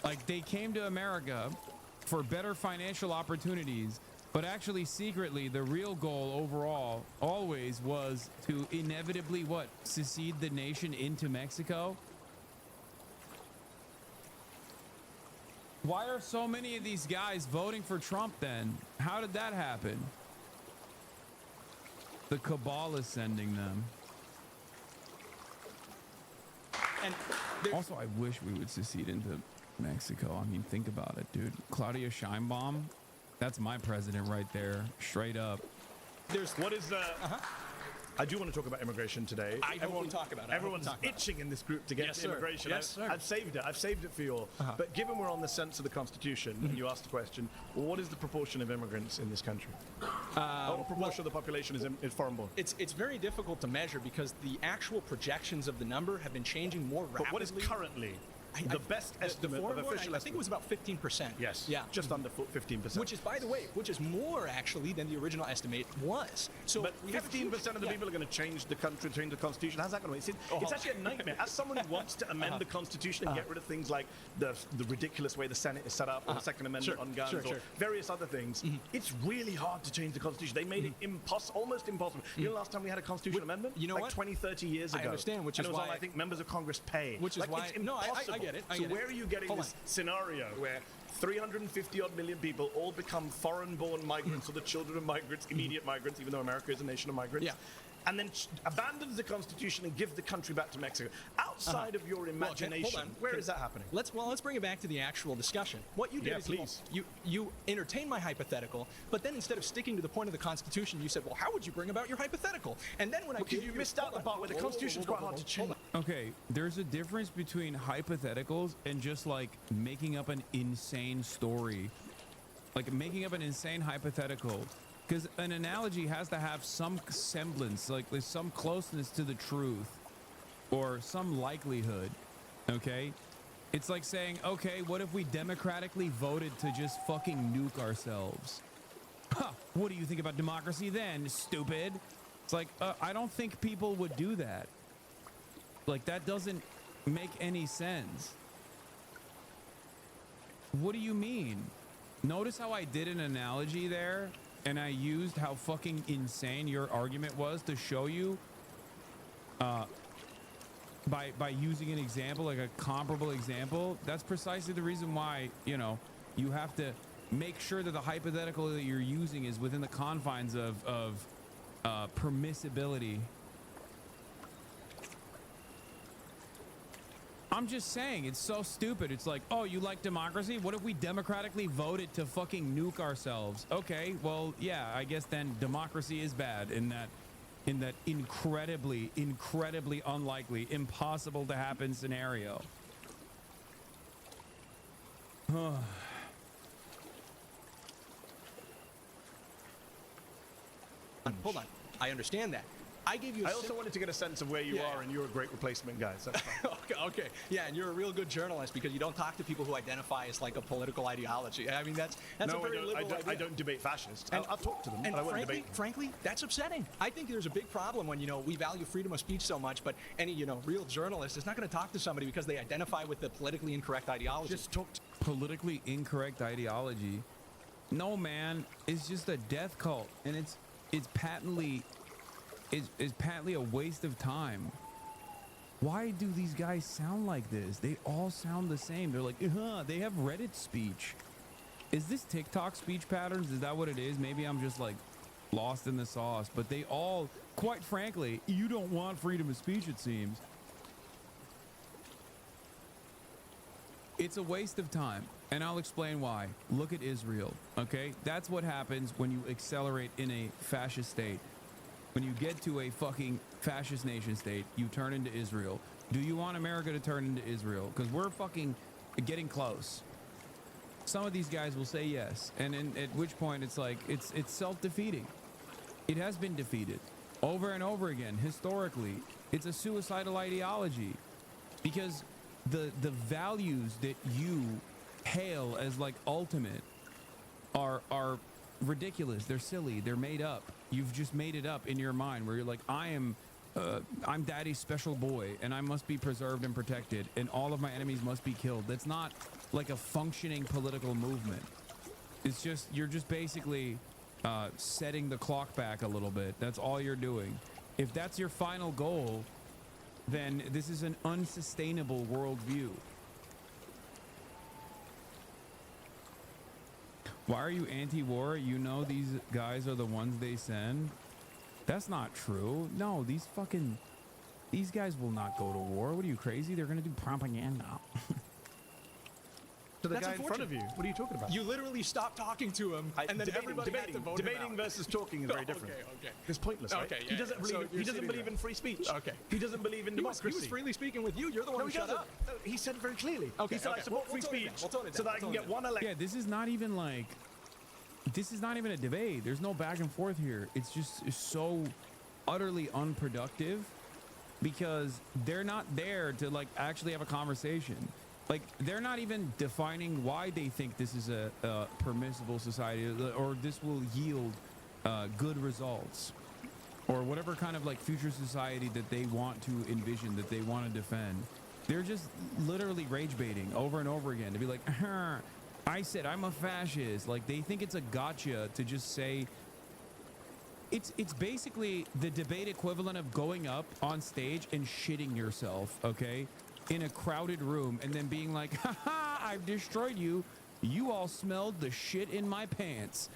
Like, they came to America for better financial opportunities, but actually secretly the real goal overall always was to inevitably secede the nation into Mexico. Why are so many of these guys voting for Trump then? How did that happen? The cabal is sending them. And also, I wish we would secede into Mexico. I mean, think about it, dude. Claudia Sheinbaum, that's my president right there, straight up. What is I do want to talk about immigration today. I hope we talk about it. Everyone's itching in this group to get to immigration. Yes, sir. I've saved it. I've saved it for you all. But given we're on the sense of the Constitution, and you asked the question, well, what is the proportion of immigrants in this country? What proportion of the population is foreign-born? It's very difficult to measure because the actual projections of the number have been changing more rapidly. But what is currently the best estimate of official? I think it was about 15%. Yes. Yeah. Just under 15%. Which is, by the way, more actually than the original estimate was. So, but 15% of the people are going to change the country, change the Constitution. How's that going to work? It's actually a nightmare. As someone who wants to amend the Constitution and get rid of things like the ridiculous way the Senate is set up, or the Second Amendment on guns, or various other things, it's really hard to change the Constitution. They made it almost impossible. You know, last time we had a Constitutional amendment, you know like what? 20, 30 years ago. I understand, which is it was why on, I think, members of Congress pay. Which is like, why. It's impossible. I get it. So where are you getting this scenario where 350 odd million people all become foreign-born migrants or the children of migrants, immediate migrants, even though America is a nation of migrants, and then abandons the Constitution and gives the country back to Mexico? Outside of your imagination, where is that happening? Let's bring it back to the actual discussion. What you did is you entertained my hypothetical, but then instead of sticking to the point of the Constitution, you said, well, how would you bring about your hypothetical? And then when you missed out the part where the Constitution is quite hard to change. Okay, there's a difference between hypotheticals and just like making up an insane story, like making up an insane hypothetical. Because an analogy has to have some semblance, like there's some closeness to the truth or some likelihood, okay? It's like saying, okay, what if we democratically voted to just fucking nuke ourselves? Huh, what do you think about democracy then, stupid? It's like, I don't think people would do that. Like, that doesn't make any sense. What do you mean? Notice how I did an analogy there? And I used how fucking insane your argument was to show you by using an example, like a comparable example. That's precisely the reason why, you know, you have to make sure that the hypothetical that you're using is within the confines of permissibility. I'm just saying, it's so stupid. It's like, oh, you like democracy? What if we democratically voted to fucking nuke ourselves? Okay, well, yeah, I guess then democracy is bad in that incredibly unlikely, impossible to happen scenario. Hold on. I understand that. I also wanted to get a sense of where you are, and you're a great replacement guy. So okay. Yeah, and you're a real good journalist because you don't talk to people who identify as like a political ideology. I mean, that's a very liberal idea. I don't debate fascists. I'll talk to them, and I won't debate them. Frankly, that's upsetting. I think there's a big problem when, you know, we value freedom of speech so much, but any, you know, real journalist is not going to talk to somebody because they identify with the politically incorrect ideology. Just talk to politically incorrect ideology. No, man, it's just a death cult, and it's patently a waste of time. Why do these guys sound like this? They all sound the same. They're like, they have Reddit speech. Is this TikTok speech patterns? Is that what it is? Maybe I'm just like lost in the sauce, but they all, quite frankly, you don't want freedom of speech, it seems. It's a waste of time, and I'll explain why. Look at Israel, okay? That's what happens when you accelerate in a fascist state. When you get to a fucking fascist nation state, you turn into Israel. Do you want America to turn into Israel? Because we're fucking getting close. Some of these guys will say yes, and at which point it's like, it's self-defeating. It has been defeated over and over again, historically. It's a suicidal ideology because the values that you hail as like ultimate are ridiculous. They're silly. They're made up. You've just made it up in your mind where you're like, I'm daddy's special boy and I must be preserved and protected and all of my enemies must be killed. That's not like a functioning political movement. It's just, you're just basically setting the clock back a little bit. That's all you're doing. If that's your final goal, then this is an unsustainable worldview. Why are you anti-war? You know these guys are the ones they send? That's not true. No, these fucking These guys will not go to war. What are you, crazy? They're going to do propaganda. To the That's guy in front of you. What are you talking about? You literally stopped talking to him, and then everybody had to vote him Debating out. versus talking is very different. Okay. It's pointless, right? Okay, He doesn't believe, so he doesn't believe in free speech. Okay. He doesn't believe in He was democracy. freely speaking with you. You're the one who he shut doesn't. up. No, he said it very clearly. Okay, He said, I support free speech so that I can get one election. Yeah, this is not even like, this is not even a debate. There's no back and forth here. It's just so utterly unproductive because they're not there to like actually have a conversation. Like, they're not even defining why they think this is a permissible society or this will yield good results or whatever kind of like future society that they want to envision, that they want to defend. They're just literally rage baiting over and over again to be like, I said I'm a fascist. Like, they think it's a gotcha to just say, it's basically the debate equivalent of going up on stage and shitting yourself, okay, in a crowded room and then being like, haha, I've destroyed you. You all smelled the shit in my pants.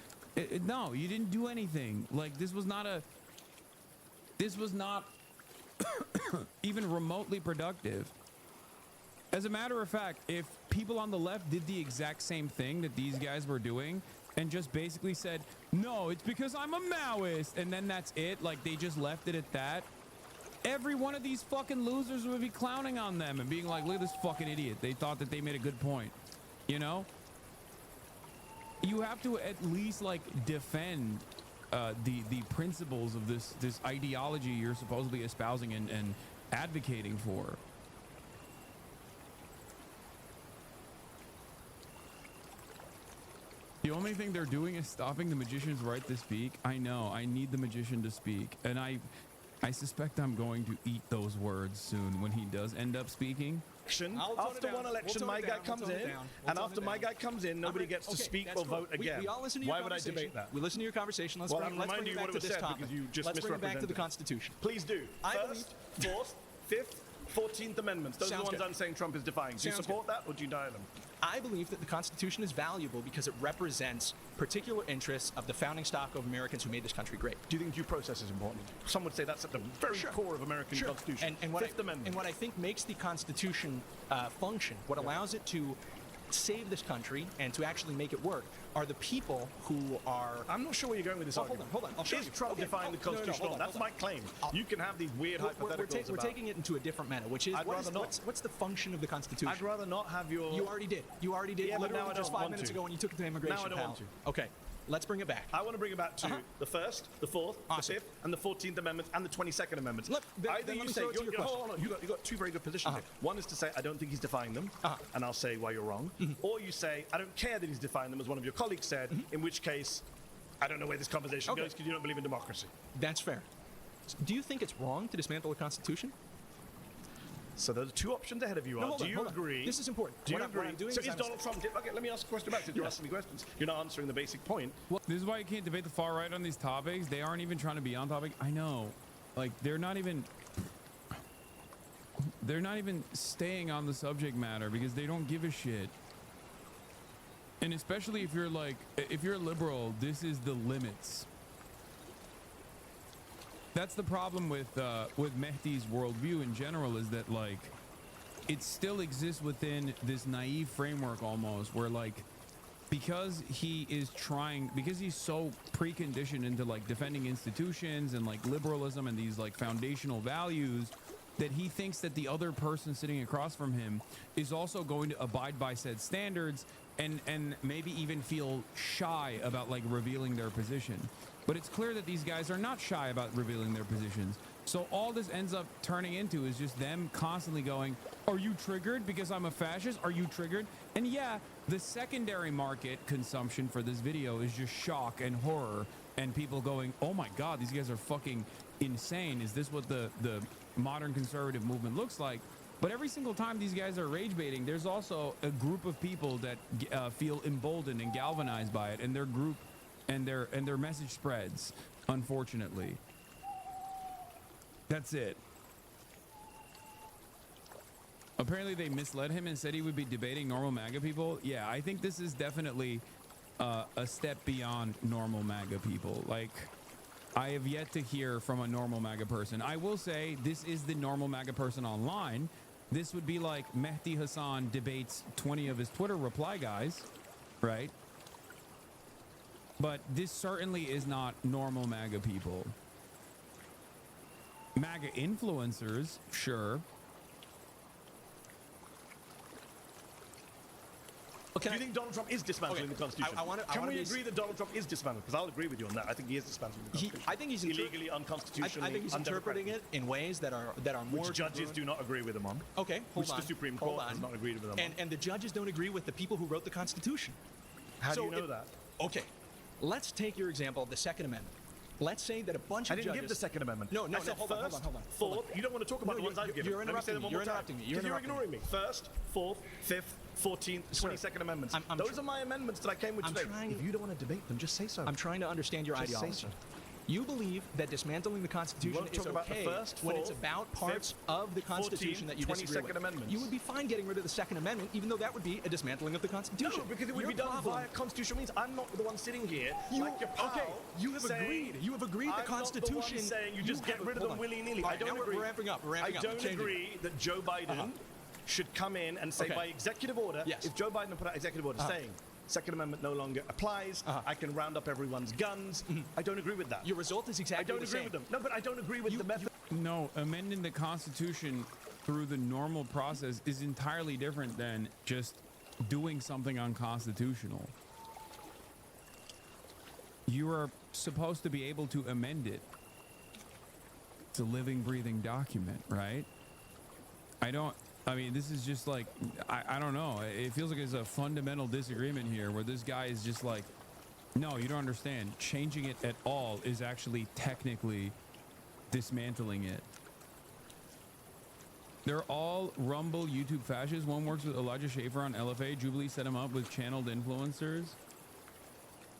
No, you didn't do anything. Like, this was not even remotely productive. As a matter of fact, if people on the left did the exact same thing that these guys were doing and just basically said, no, it's because I'm a Maoist, and then that's it, like they just left it at that, every one of these fucking losers would be clowning on them and being like, look at this fucking idiot. They thought that they made a good point. You know? You have to at least like defend the principles of this ideology you're supposedly espousing and advocating for. The only thing they're doing is stopping the magician's right to speak. I know, I need the magician to speak, and I suspect I'm going to eat those words soon when he does end up speaking. After one election, my guy comes in, and after my guy comes in, nobody gets to speak or vote again. We all listen to your Why would I conversation. debate that? We listen to your conversation. Let's bring remind it you back what to it was this said topic. because you just Let's bring it back to the misrepresented. Constitution. Please do. First, Fourth, Fifth, 14th Amendments. Those are the ones I'm saying Trump is defying. Do you support that or do you deny them? I believe that the Constitution is valuable because it represents particular interests of the founding stock of Americans who made this country great. Do you think due process is important? Some would say that's at the very core of American Constitution. And what I think makes the Constitution function, what allows it to save this country and to actually make it work, are the people who are... I'm not sure where you're going with this argument. Hold on. I'll show Is you. Trump defying the Constitution? That's my claim. You can have these weird hypotheticals We're taking it into a different manner, which is, what's the function of the Constitution? I'd rather not have your... You already did. Yeah, but now I just don't 5 want minutes to. ago when you took it to immigration. Now I don't want to. Okay. Let's bring it back. I want to bring it back to the First, the Fourth, the Fifth, and the 14th Amendments, and the 22nd Amendments. Either you say, hold on, you got two very good positions here. One is to say, I don't think he's defying them, and I'll say why you're wrong. Or you say, I don't care that he's defying them, as one of your colleagues said, in which case, I don't know where this conversation goes because you don't believe in democracy. That's fair. Do you think it's wrong to dismantle the Constitution? So those are two options ahead of you. Do you agree? This is important. Do you What agree? I'm doing So is is Donald Trump... Okay, let me ask a question back since you're asking me questions. You're not answering the basic point. Well, this is why you can't debate the far right on these topics. They aren't even trying to be on topic. I know. Like, they're not even staying on the subject matter because they don't give a shit. And especially if you're a liberal, this is the limits. That's the problem with Mehdi's worldview in general, is that like it still exists within this naive framework almost, where like because he's so preconditioned into like defending institutions and like liberalism and these like foundational values, that he thinks that the other person sitting across from him is also going to abide by said standards and maybe even feel shy about like revealing their position. But it's clear that these guys are not shy about revealing their positions. So all this ends up turning into is just them constantly going, are you triggered because I'm a fascist? Are you triggered? And yeah, the secondary market consumption for this video is just shock and horror and people going, oh my God, these guys are fucking insane. Is this what the modern conservative movement looks like? But every single time these guys are rage baiting, there's also a group of people that feel emboldened and galvanized by it, and their group and their message spreads, unfortunately. That's it. Apparently they misled him and said he would be debating normal MAGA people. Yeah, I think this is definitely a step beyond normal MAGA people. Like, I have yet to hear from a normal MAGA person. I will say this is the normal MAGA person online. This would be like Mehdi Hasan debates 20 of his Twitter reply guys, right? But this certainly is not normal MAGA people. MAGA influencers, sure. Do you think Donald Trump is dismantling the Constitution? Can we agree that Donald Trump is dismantling? Because I'll agree with you on that. I think he is dismantling the Constitution. I think he's illegally, unconstitutionally. I think he's interpreting it in ways that are more. Which judges do not agree with him on. Okay, hold on. Which the Supreme Court has not agreed with him on. And the judges don't agree with the people who wrote the Constitution. How do you know that? Okay, let's take your example of the Second Amendment. Let's say that a bunch of judges... I didn't give the Second Amendment. No, hold on. Fourth. You don't want to talk about the ones I've given. You're interrupting me. You're interrupting me. You're ignoring me. First, Fourth, Fifth, 14th, 22nd Amendments. Those are my amendments that I came with today. If you don't want to debate them, just say so. I'm trying to understand your ideology. Say so. You believe that dismantling the Constitution is okay when it's about parts of the Constitution that you disagree with. Amendments. You would be fine getting rid of the Second Amendment, even though that would be a dismantling of the Constitution. No, because it would be done via constitutional means. I'm not the one sitting here like your pal. Okay, you have agreed. You have agreed the Constitution. I'm not the one saying you just get rid of them willy-nilly. I don't agree. We're ramping up. I don't agree that Joe Biden should come in and say by executive order, if Joe Biden put out executive order saying Second Amendment no longer applies, I can round up everyone's guns. I don't agree with that. Your result is exactly I don't agree with them. No, but I don't agree with the method. No, amending the Constitution through the normal process is entirely different than just doing something unconstitutional. You are supposed to be able to amend it. It's a living, breathing document, right? I mean, this is just like, I don't know. It feels like there's a fundamental disagreement here where this guy is just like, no, you don't understand. Changing it at all is actually technically dismantling it. They're all Rumble YouTube fascists. One works with Elijah Schaefer on LFA. Jubilee set him up with channeled influencers.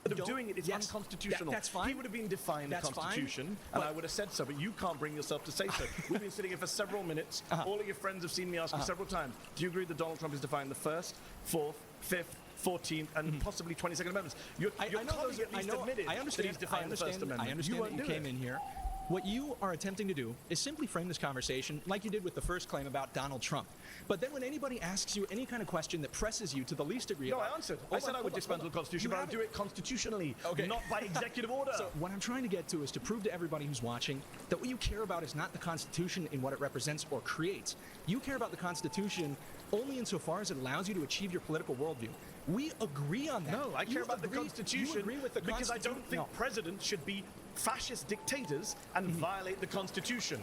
Of doing it is unconstitutional. That's fine. He would have been defying the Constitution, and I would have said so, but you can't bring yourself to say so. We've been sitting here for several minutes. All of your friends have seen me ask you several times, do you agree that Donald Trump is defying the First, Fourth, Fifth, 14th, and possibly 22nd Amendments? Your colleague at least admitted that he's defying the First Amendment. I understand that you came in here. What you are attempting to do is simply frame this conversation like you did with the first claim about Donald Trump. But then when anybody asks you any kind of question that presses you to the least degree... No, I answered. I said I would dismantle the Constitution, but I would do it constitutionally, not by executive order. So what I'm trying to get to is to prove to everybody who's watching that what you care about is not the Constitution in what it represents or creates. You care about the Constitution only insofar as it allows you to achieve your political worldview. We agree on that. No, I care about the Constitution you agree with the because I don't think presidents should be fascist dictators and violate the Constitution.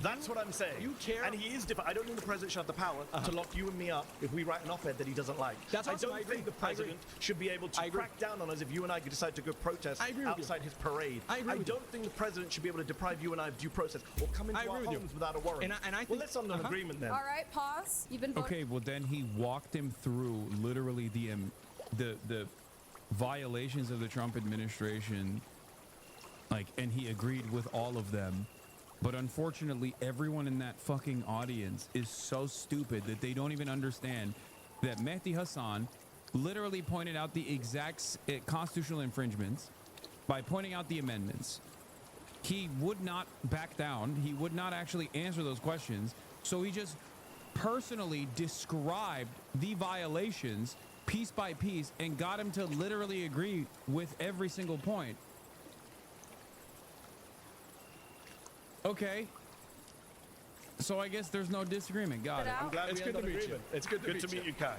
That's what I'm saying. You care. And he is different. I don't think the president should have the power to lock you and me up if we write an op-ed that he doesn't like. I don't think the president should be able to crack down on us if you and I decide to go protest outside his parade. I don't think the president should be able to deprive you and I of due process or come into our homes without a warrant. And I think, well, let's on an agreement then. All right, pause. You've been voted. Okay, well then he walked him through literally the violations of the Trump administration, like, and he agreed with all of them. But unfortunately, everyone in that fucking audience is so stupid that they don't even understand that Mehdi Hasan literally pointed out the exact constitutional infringements by pointing out the amendments. He would not back down. He would not actually answer those questions. So he just personally described the violations piece by piece and got him to literally agree with every single point. Okay. So I guess there's no disagreement. Got it. I'm glad it's good to meet you. It's good to meet you, Kai.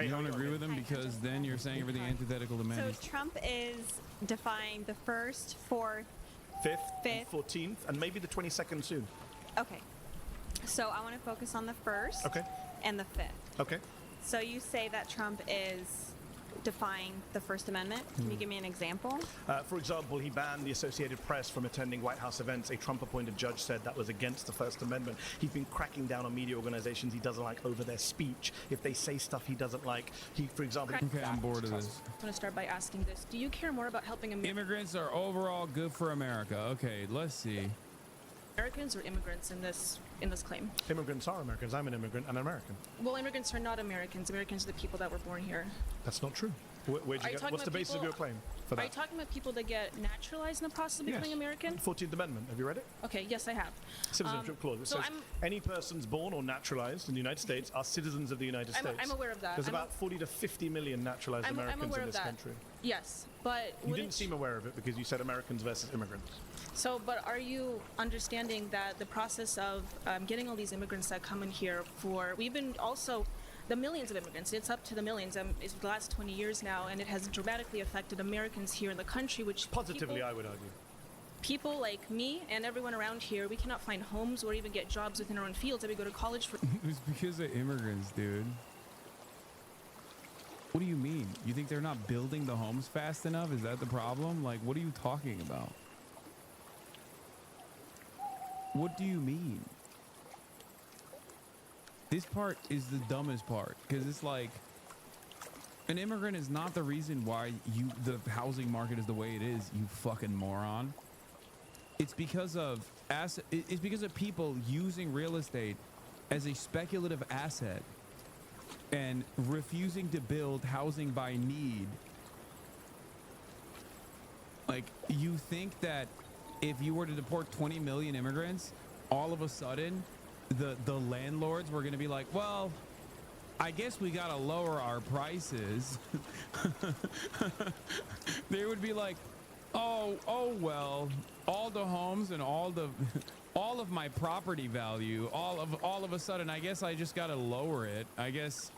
You don't agree with him because then you're saying everything antithetical to men. So Trump is defying the First, Fourth, Fifth, and 14th, and maybe the 22nd soon. Okay. So I want to focus on the First and the Fifth. Okay. So you say that Trump is defying the First Amendment. Can you give me an example? For example, he banned the Associated Press from attending White House events. A Trump-appointed judge said that was against the First Amendment. He's been cracking down on media organizations he doesn't like over their speech. If they say stuff he doesn't like, for example... Okay, I'm bored of this. I want to start by asking this. Do you care more about helping Immigrants are overall good for America. Okay, let's see. Americans or immigrants in this in this claim. Immigrants are Americans. I'm an immigrant and an American. Well, immigrants are not Americans. Americans are the people that were born here. That's not true. Where'd you get, what's the basis of your claim for that? Are you talking about people that get naturalized in the process of becoming American? 14th Amendment. Have you read it? Okay, yes, I have. Citizenship clause. It so says any persons born or naturalized in the United States are citizens of the United States. I'm aware of that. There's about 40 to 50 million naturalized Americans in this country. Yes, but you didn't seem aware of it because you said Americans versus immigrants. So, but are you understanding that the process of getting all these immigrants that come in here we've been also the millions of immigrants, it's up to the millions, it's the last 20 years now, and it has dramatically affected Americans here in the country, which positively, I would argue. People like me and everyone around here, we cannot find homes or even get jobs within our own fields that we go to college for. It's because of immigrants, dude. What do you mean? You think they're not building the homes fast enough? Is that the problem? Like, what are you talking about? What do you mean? This part is the dumbest part, because it's like an immigrant is not the reason why the housing market is the way it is, you fucking moron. It's because of people using real estate as a speculative asset and refusing to build housing by need. Like, you think that if you were to deport 20 million immigrants, all of a sudden the landlords were going to be like, well, I guess we got to lower our prices. They would be like, oh well, all the homes and all of my property value, all of a sudden, I guess I just got to lower it. I guess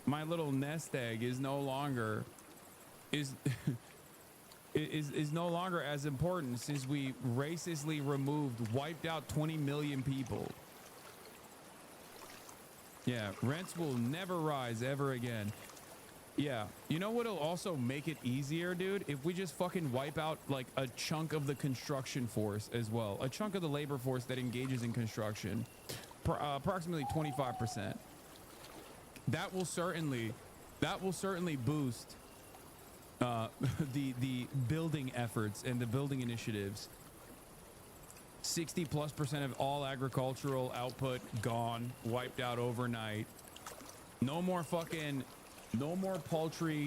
my little nest egg is no longer is no longer as important since we racistly wiped out 20 million people. Yeah, rents will never rise ever again. Yeah, you know what'll also make it easier, dude? If we just fucking wipe out like a chunk of the construction force as well. A chunk of the labor force that engages in construction. Approximately 25%. That will certainly boost the building efforts and the building initiatives. 60+% of all agricultural output gone, wiped out overnight. No more poultry,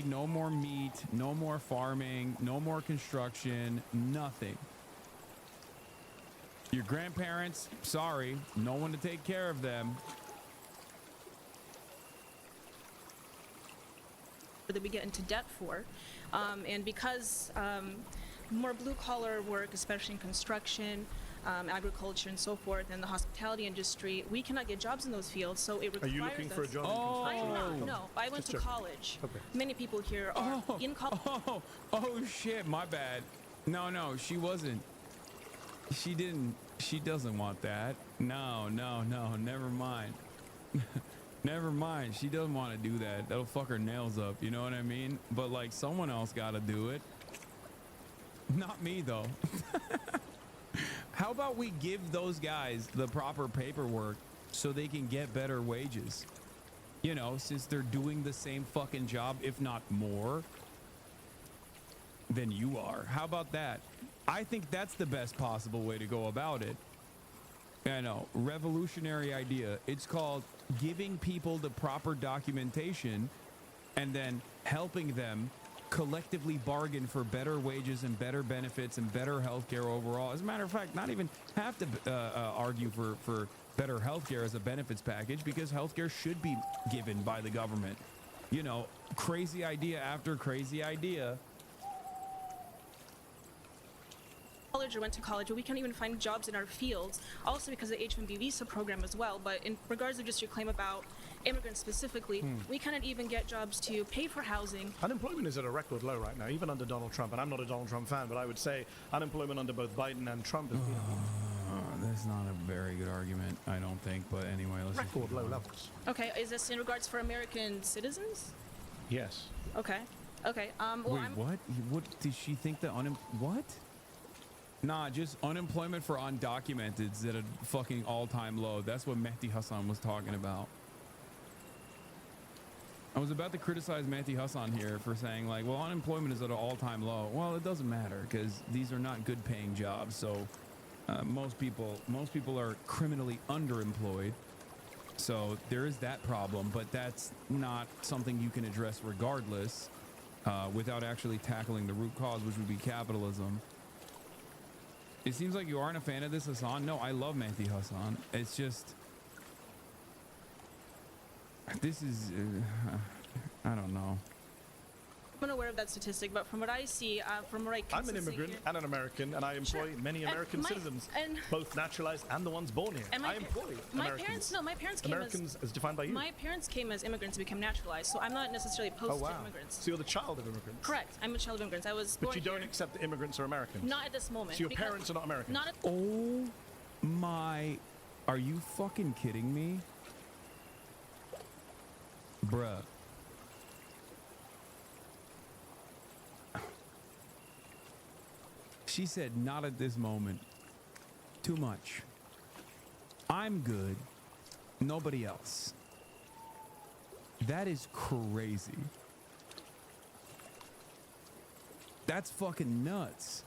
no more meat, no more farming, no more construction, nothing. Your grandparents, sorry, no one to take care of them. That we get into debt for, and because more blue-collar work, especially in construction, agriculture and so forth, and the hospitality industry, we cannot get jobs in those fields, so it requires Are you looking for a job in construction? No, I went to college. Okay. Many people here are in college. Oh shit, my bad. No, she wasn't. She didn't. She doesn't want that. No, never mind. Never mind. She doesn't want to do that. That'll fuck her nails up. You know what I mean? But like, someone else got to do it. Not me though. How about we give those guys the proper paperwork so they can get better wages? You know, since they're doing the same fucking job, if not more, than you are. How about that? I think that's the best possible way to go about it. I know, revolutionary idea. It's called giving people the proper documentation and then helping them collectively bargain for better wages and better benefits and better healthcare overall. As a matter of fact, not even have to argue for better healthcare as a benefits package, because healthcare should be given by the government. You know, crazy idea after crazy idea. College or went to college, but we can't even find jobs in our fields, also because of the H-1B visa program as well. But in regards to just your claim about immigrants specifically, we cannot even get jobs to pay for housing. Unemployment is at a record low right now, even under Donald Trump. And I'm not a Donald Trump fan, but I would say unemployment under both Biden and Trump is that's not a very good argument, I don't think. But anyway, let's record low levels. Okay, is this in regards for American citizens? Yes. Okay. Well, wait, what? What did she think that what? Nah, just unemployment for undocumented is at a fucking all-time low. That's what Mehdi Hasan was talking about. I was about to criticize Mehdi Hasan here for saying, like, well, unemployment is at an all-time low. Well, it doesn't matter because these are not good-paying jobs. So most people are criminally underemployed. So there is that problem, but that's not something you can address regardless without actually tackling the root cause, which would be capitalism. It seems like you aren't a fan of this, Hasan. No, I love Mehdi Hasan. It's just, this is, I don't know. I'm unaware of that statistic, but from what I see, from what I can I'm an immigrant and an American, and I employ many American citizens, both naturalized and the ones born here. I employ Americans. My parents came Americans as defined by you. My parents came as immigrants and became naturalized, so I'm not necessarily opposed to immigrants. So you're the child of immigrants. Correct. I'm a child of immigrants. I was born But you don't here. accept that immigrants are Americans. Not at this moment. So your parents are not Americans. Not at Oh my, are you fucking kidding me? Bruh. She said, not at this moment. Too much. I'm good. Nobody else. That is crazy. That's fucking nuts.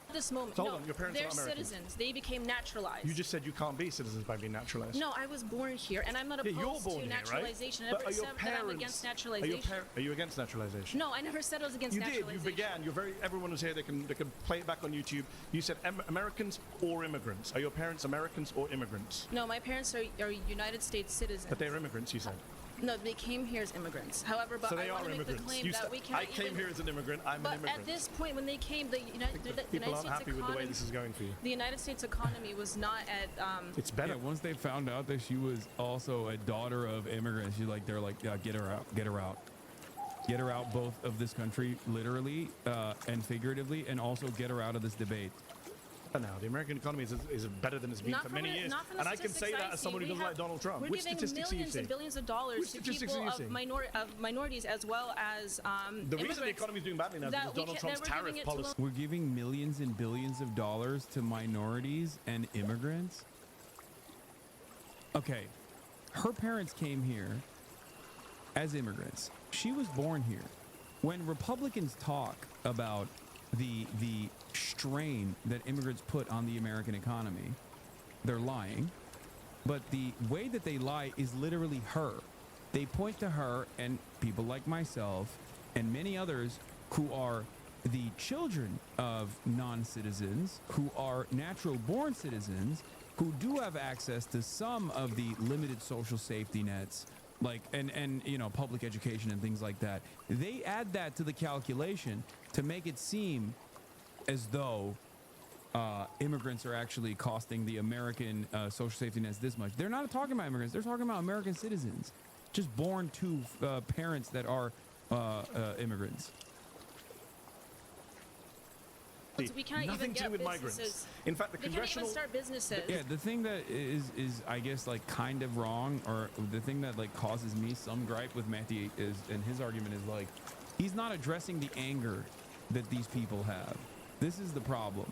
At this moment. So hold no, on, your parents are they're not American. citizens. They became naturalized. You just said you can't be citizens by being naturalized. No, I was born here, and I'm not Yeah, opposed you're born to here, right? naturalization. I But never are your said that I'm against naturalization. Are you against naturalization? No, I never said I was against You did. naturalization. You began. You're very. Everyone was here. They can play it back on YouTube. You said Americans or immigrants. Are your parents Americans or immigrants? No, my parents are United States citizens. But they're immigrants. You said. No, they came here as immigrants. However, but So they I want are to make the immigrants. claim You that said, we can't I came even, here as an immigrant. I'm but an immigrant. at this point, when they came, the United People States aren't happy with the way this is going for you. The United States economy was not at. It's better. Yeah, once they found out that she was also a daughter of immigrants, they're like, yeah, get her out, get her out. Get her out both of this country, literally and figuratively, and also get her out of this debate. Now, the American economy is better than it's been Not for from many the- years. not from the And I can say statistics that I as someone see. who We doesn't like have- Donald Trump. We're Which giving statistics are you millions seeing? and billions of dollars Which to statistics people are you of, seeing? minorities as well as The reason the immigrants economy is doing badly now is that because we Donald can't- Trump's that we're giving tariff it to policy. We're giving millions and billions of dollars to minorities and immigrants. Okay, her parents came here as immigrants. She was born here. When Republicans talk about the strain that immigrants put on the American economy, they're lying. But the way that they lie is literally her. They point to her and people like myself and many others who are the children of non-citizens, who are natural born citizens, who do have access to some of the limited social safety nets, like and you know, public education and things like that. They add that to the calculation to make it seem as though immigrants are actually costing the American social safety nets this much. They're not talking about immigrants. They're talking about American citizens, just born to parents that are immigrants. We can't Nothing even to get do with businesses. migrants. In fact, the they congressional. can't even start businesses. Yeah, the thing that is I guess like kind of wrong, or the thing that like causes me some gripe with Matthew is, and his argument is like, he's not addressing the anger that these people have. This is the problem.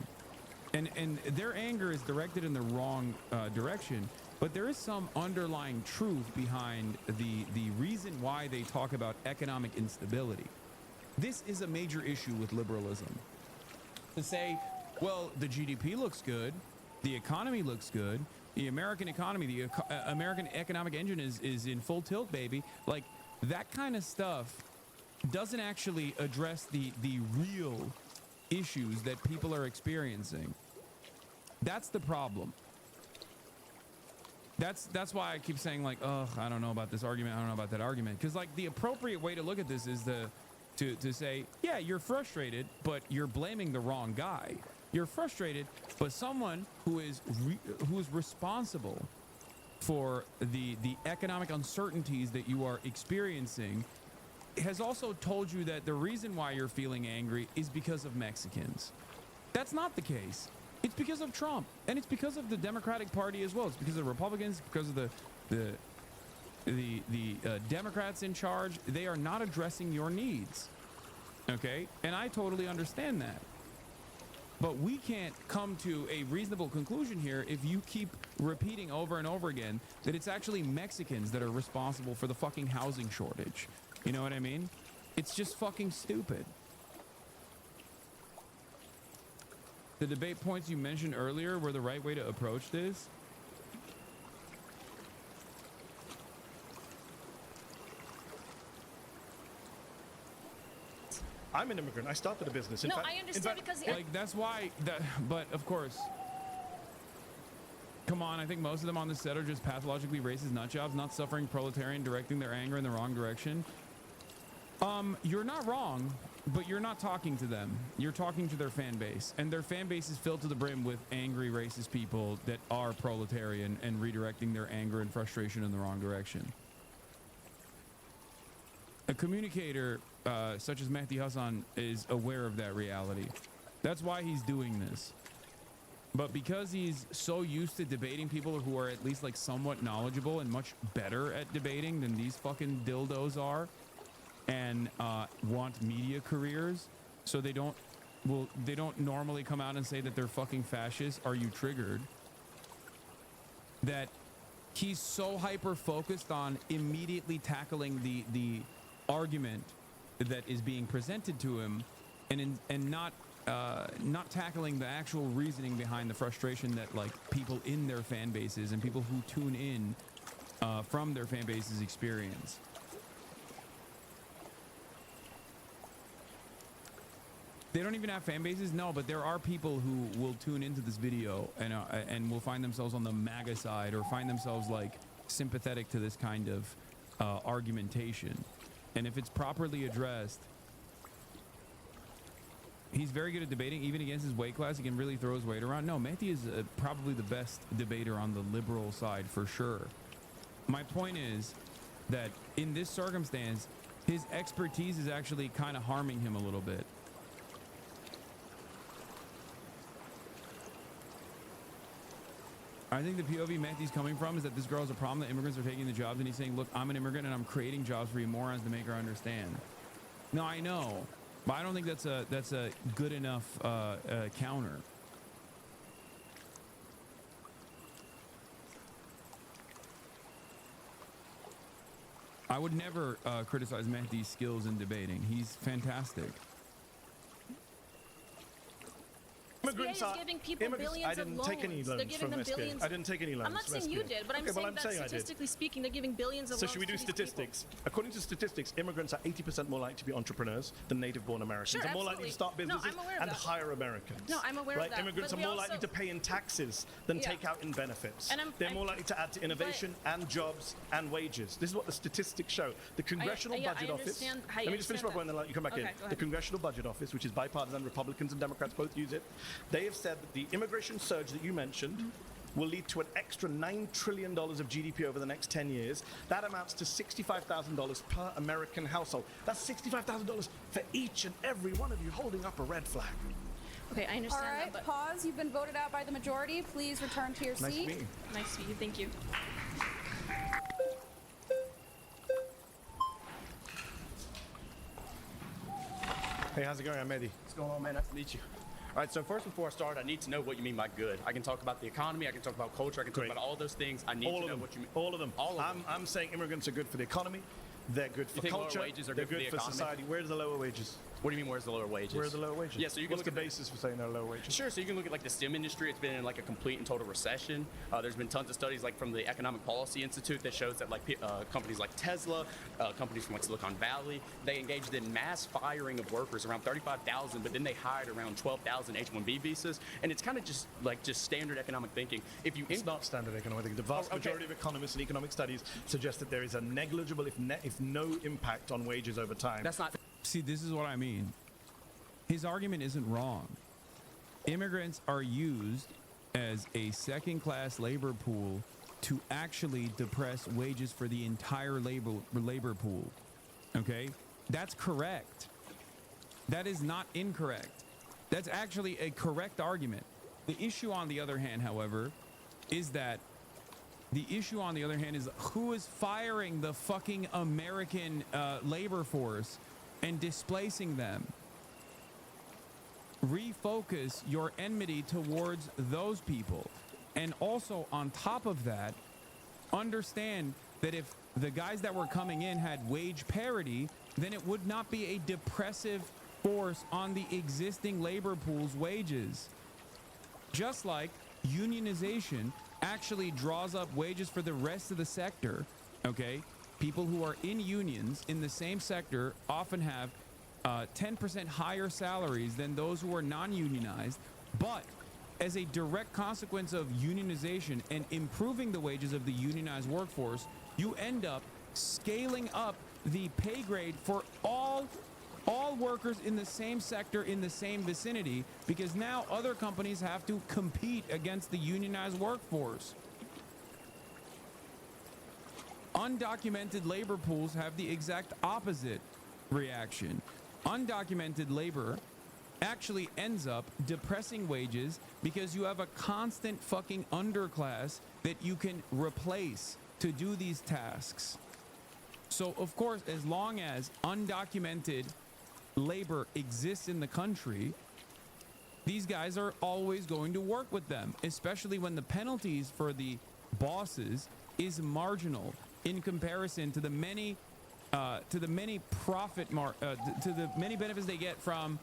And their anger is directed in the wrong direction, but there is some underlying truth behind the reason why they talk about economic instability. This is a major issue with liberalism. To say, well, the GDP looks good, the economy looks good, the American economy, the American economic engine is in full tilt, baby. Like, that kind of stuff doesn't actually address the real issues that people are experiencing. That's the problem. That's why I keep saying like, oh, I don't know about this argument, I don't know about that argument, because like the appropriate way to look at this is to say, yeah, you're frustrated, but you're blaming the wrong guy. You're frustrated, but someone who is responsible for the economic uncertainties that you are experiencing has also told you that the reason why you're feeling angry is because of Mexicans. That's not the case. It's because of Trump, and it's because of the Democratic Party as well. It's because of the Republicans, because of the Democrats in charge. They are not addressing your needs, okay? And I totally understand that. But we can't come to a reasonable conclusion here if you keep repeating over and over again that it's actually Mexicans that are responsible for the fucking housing shortage. You know what I mean? It's just fucking stupid. the debate points you mentioned earlier were the right way to approach this? I'm an immigrant. I started a business. No, I understand because like that's why that. But of course, come on. I think most of them on this set are just pathologically racist nutjobs, not suffering proletarian, directing their anger in the wrong direction. You're not wrong, but you're not talking to them. You're talking to their fan base, and their fan base is filled to the brim with angry racist people that are proletarian and redirecting their anger and frustration in the wrong direction. A communicator such as Mehdi Hasan is aware of that reality. That's why he's doing this. But because he's so used to debating people who are at least like somewhat knowledgeable and much better at debating than these fucking dildos are, and want media careers, so they don't normally come out and say that they're fucking fascists. Are you triggered? That he's so hyper focused on immediately tackling the argument that is being presented to him, and not tackling the actual reasoning behind the frustration that like people in their fan bases and people who tune in from their fan bases experience. They don't even have fan bases? No, but there are people who will tune into this video and will find themselves on the MAGA side or find themselves like sympathetic to this kind of argumentation. And if it's properly addressed, he's very good at debating. Even against his weight class, he can really throw his weight around. No, Mehdi is probably the best debater on the liberal side for sure. My point is that in this circumstance, his expertise is actually kind of harming him a little bit. I think the POV Mehdi's coming from is that this girl has a problem that immigrants are taking the jobs, and he's saying, look, I'm an immigrant and I'm creating jobs for you morons to make her understand. No, I know, but I don't think that's a good enough counter. I would never criticize Mehdi's skills in debating. He's fantastic. Immigrants are giving people billions I didn't of take any loans. loans They're giving from them SBA. billions. I didn't take any loans. I'm not from saying you SBA. did, but I'm Okay, saying well, that saying I did. statistically speaking, they're giving billions of So loans. should we do to these statistics? According to statistics, immigrants are 80% more likely to be entrepreneurs than native-born Americans. Sure, They're more likely to start businesses I'm aware of and that. hire Americans. No, I'm aware of right? that. Immigrants But are more we likely also- to pay in taxes than Yeah. take out in benefits. And They're more likely to add to innovation and jobs and wages. This is what the statistics show. The Congressional yeah, Budget I Office. understand how you Let me just finish my understand point, and then you come back Okay, in. go The ahead. Congressional Budget Office, which is bipartisan, Republicans and Democrats both use it. They have said that the immigration surge that you mentioned will lead to an extra $9 trillion of GDP over the next 10 years. That amounts to $65,000 per American household. That's $65,000 for each and every one of you holding up a red flag. Okay, I All understand right, that, but pause. You've been voted out by the majority. Please return to your Nice to seat. meet you. nice to meet you. Thank you. Hey, how's it going? I'm Mehdi. What's going on, man? Nice to meet you. All right, so first, before I start, I need to know what you mean by good. I can talk about the economy, I can talk about culture, I can talk about all those things. I need All to of know them. what you mean. All of them. All of them. I'm saying immigrants are good for the economy. They're good for You think lower culture. wages are they're good for the for economy? society. Where's the lower wages? What do you mean, where's the lower wages? Where are the lower wages? Yeah, so you can What's look the at basis for saying there are lower wages? Sure, so you can look at like the STEM industry. It's been in like a complete and total recession. There's been tons of studies like from the Economic Policy Institute that shows that like companies like Tesla, companies from like Silicon Valley, they engaged in mass firing of workers, around 35,000, but then they hired around 12,000 H-1B visas, and it's kind of just standard economic thinking. If you It's not standard economic thinking. The vast majority of economists and economic studies suggest that there is a negligible, if no impact on wages over time. That's not. See, this is what I mean. His argument isn't wrong. Immigrants are used as a second-class labor pool to actually depress wages for the entire labor pool. Okay? That's correct. That is not incorrect. That's actually a correct argument. The issue, on the other hand, however, is that who is firing the fucking American labor force and displacing them? Refocus your enmity towards those people. And also, on top of that, understand that if the guys that were coming in had wage parity, then it would not be a depressive force on the existing labor pool's wages. Just like unionization actually draws up wages for the rest of the sector, okay? People who are in unions in the same sector often have 10% higher salaries than those who are non-unionized, but as a direct consequence of unionization and improving the wages of the unionized workforce, you end up scaling up the pay grade for all workers in the same sector in the same vicinity, because now other companies have to compete against the unionized workforce. Undocumented labor pools have the exact opposite reaction. Undocumented labor actually ends up depressing wages because you have a constant fucking underclass that you can replace to do these tasks. So of course, as long as undocumented labor exists in the country, these guys are always going to work with them, especially when the penalties for the bosses is marginal in comparison to the many benefits they get from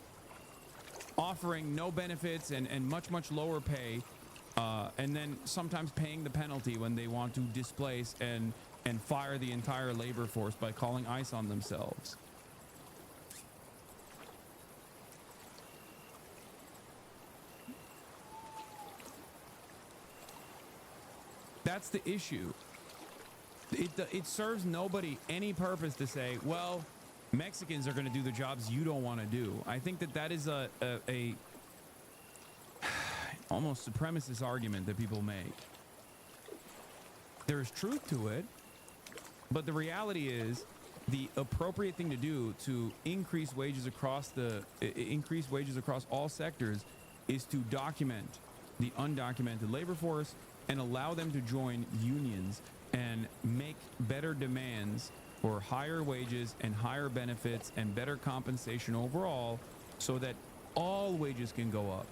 offering no benefits and much lower pay, and then sometimes paying the penalty when they want to displace and fire the entire labor force by calling ICE on themselves. That's the issue. It serves nobody any purpose to say, well, Mexicans are going to do the jobs you don't want to do. I think that is a almost supremacist argument that people make. There's truth to it, but the reality is the appropriate thing to do to increase wages across all sectors is to document the undocumented labor force and allow them to join unions and make better demands for higher wages and higher benefits and better compensation overall, so that all wages can go up.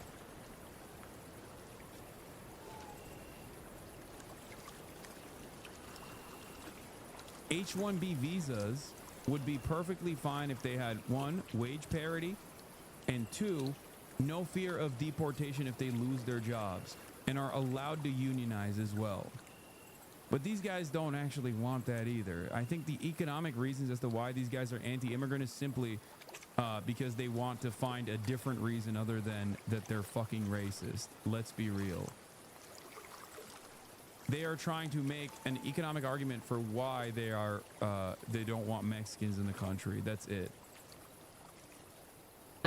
H-1B visas would be perfectly fine if they had 1, wage parity, and 2, no fear of deportation if they lose their jobs and are allowed to unionize as well. But these guys don't actually want that either. I think the economic reasons as to why these guys are anti-immigrant is simply because they want to find a different reason other than that they're fucking racist. Let's be real. They are trying to make an economic argument for why they don't want Mexicans in the country. That's it.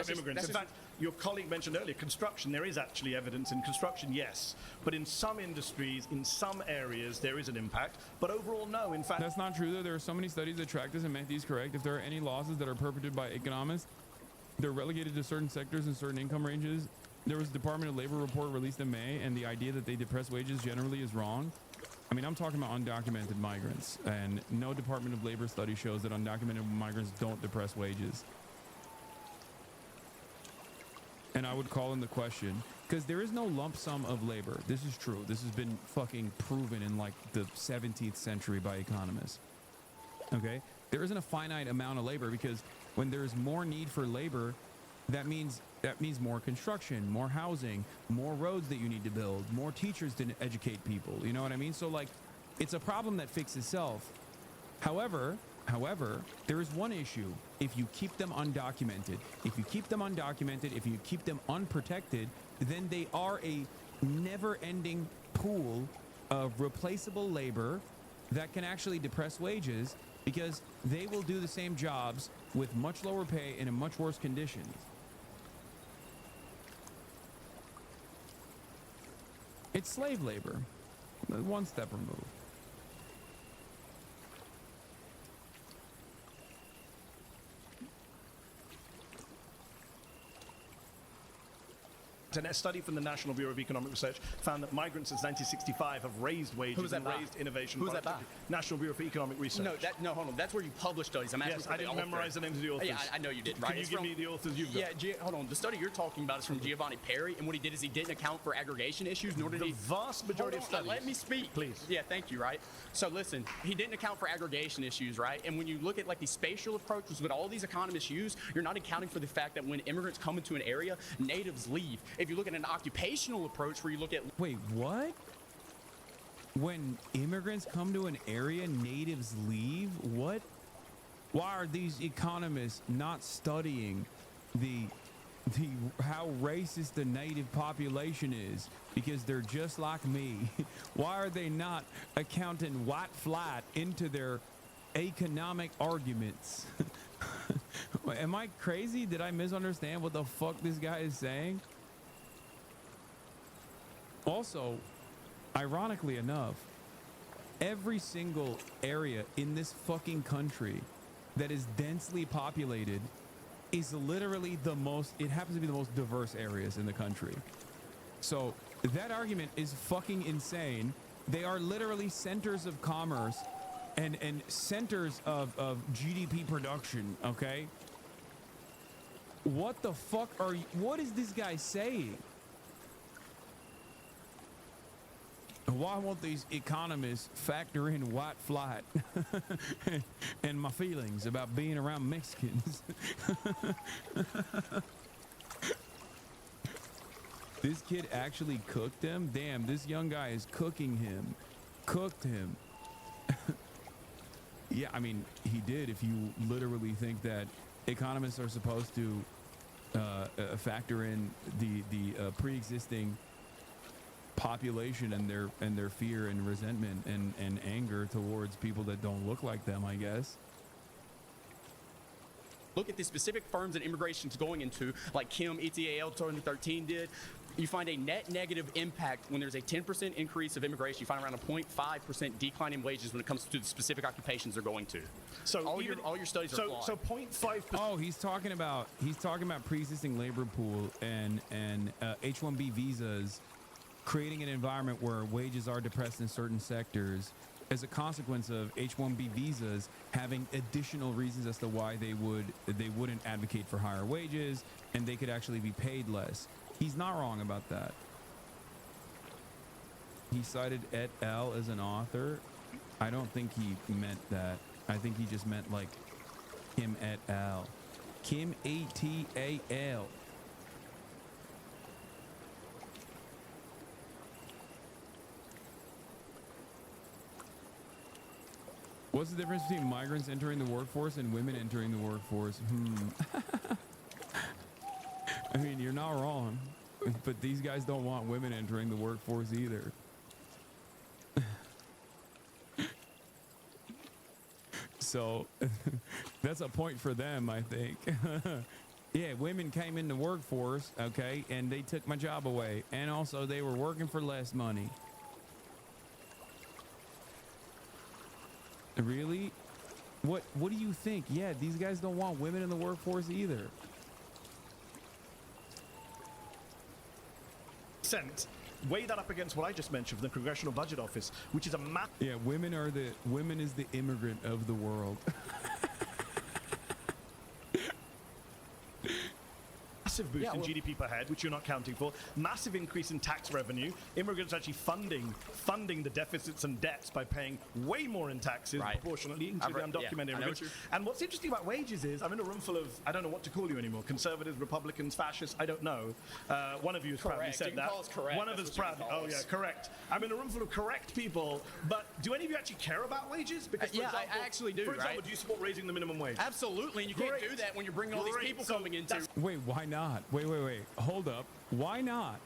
Immigrants. In fact, your colleague mentioned earlier, construction, there is actually evidence in construction, yes. But in some industries, in some areas, there is an impact. But overall, no. In fact, that's not true, though. There are so many studies that track this and make these correct. If there are any losses that are perpetrated by economists, they're relegated to certain sectors and certain income ranges. There was a Department of Labor report released in May, and the idea that they depress wages generally is wrong. I mean, I'm talking about undocumented migrants, and no Department of Labor study shows that undocumented migrants don't depress wages. And I would call in the question, because there is no lump sum of labor. This is true. This has been fucking proven in like the 17th century by economists. Okay? There isn't a finite amount of labor, because when there's more need for labor, that means more construction, more housing, more roads that you need to build, more teachers to educate people. You know what I mean? So like, it's a problem that fixes itself. However, there is one issue. If you keep them undocumented, if you keep them unprotected, then they are a never-ending pool of replaceable labor that can actually depress wages, because they will do the same jobs with much lower pay and in much worse conditions. It's slave labor, one step removed. And a study from the National Bureau of Economic Research found that migrants since 1965 have raised wages and raised innovation. Who's that by? National Bureau for Economic Research. No, hold on. That's where you publish studies. I'm asking yes, I didn't memorize the names of the authors. Yeah, I know you did. Right? Can you give me the authors you've got? Yeah, hold on. The study you're talking about is from Giovanni Perry, and what he did is he didn't account for aggregation issues, nor did he. The vast majority of studies. Let me speak, please. Yeah, thank you. Right. So listen, he didn't account for aggregation issues, right? And when you look at like these spatial approaches that all these economists use, you're not accounting for the fact that when immigrants come into an area, natives leave. If you look at an occupational approach where you look at Wait, what? When immigrants come to an area, natives leave? What? Why are these economists not studying the how racist the native population is? Because they're just like me. Why are they not accounting white flight into their economic arguments? Am I crazy? Did I misunderstand what the fuck this guy is saying? Also, ironically enough, every single area in this fucking country that is densely populated is literally it happens to be the most diverse areas in the country. So that argument is fucking insane. They are literally centers of commerce and centers of GDP production, okay? What the fuck what is this guy saying? Why won't these economists factor in white flight and my feelings about being around Mexicans? This kid actually cooked him? Damn, this young guy is cooking him. Cooked him. Yeah, I mean, he did, if you literally think that economists are supposed to factor in the pre-existing population and their fear and resentment and anger towards people that don't look like them, I guess. look at the specific firms that immigration's going into, like Kim, ETAL 2013 did, you find a net negative impact when there's a 10% increase of immigration. You find around a 0.5% decline in wages when it comes to the specific occupations they're going to. So all your studies are flawed. So 0.5%. Oh, he's talking about pre-existing labor pool and H-1B visas, creating an environment where wages are depressed in certain sectors as a consequence of H-1B visas having additional reasons as to why they wouldn't advocate for higher wages and they could actually be paid less. He's not wrong about that. He cited et al. As an author. I don't think he meant that. I think he just meant like Kim et al. Kim A-T-A-L. What's the difference between migrants entering the workforce and women entering the workforce? I mean, you're not wrong, but these guys don't want women entering the workforce either. So that's a point for them, I think. Yeah, women came in the workforce, okay, and they took my job away, and also they were working for less money. Really? What do you think? Yeah, these guys don't want women in the workforce either. Weigh that up against what I just mentioned from the Congressional Budget Office, which is a yeah, women is the immigrant of the world. Massive boost in GDP per head, which you're not counting for. Massive increase in tax revenue. Immigrants actually funding the deficits and debts by paying way more in taxes proportionately into the undocumented immigrants. And what's interesting about wages is I'm in a room full of, I don't know what to call you anymore, conservatives, Republicans, fascists, I don't know. One of you has proudly said that. One of us proudly. Oh yeah, correct. I'm in a room full of correct people, but do any of you actually care about wages? Because for example, I actually do. For example, do you support raising the minimum wage? Absolutely, and you can't do that when you're bringing all these people coming into. Wait, why not? Wait. Hold up. Why not?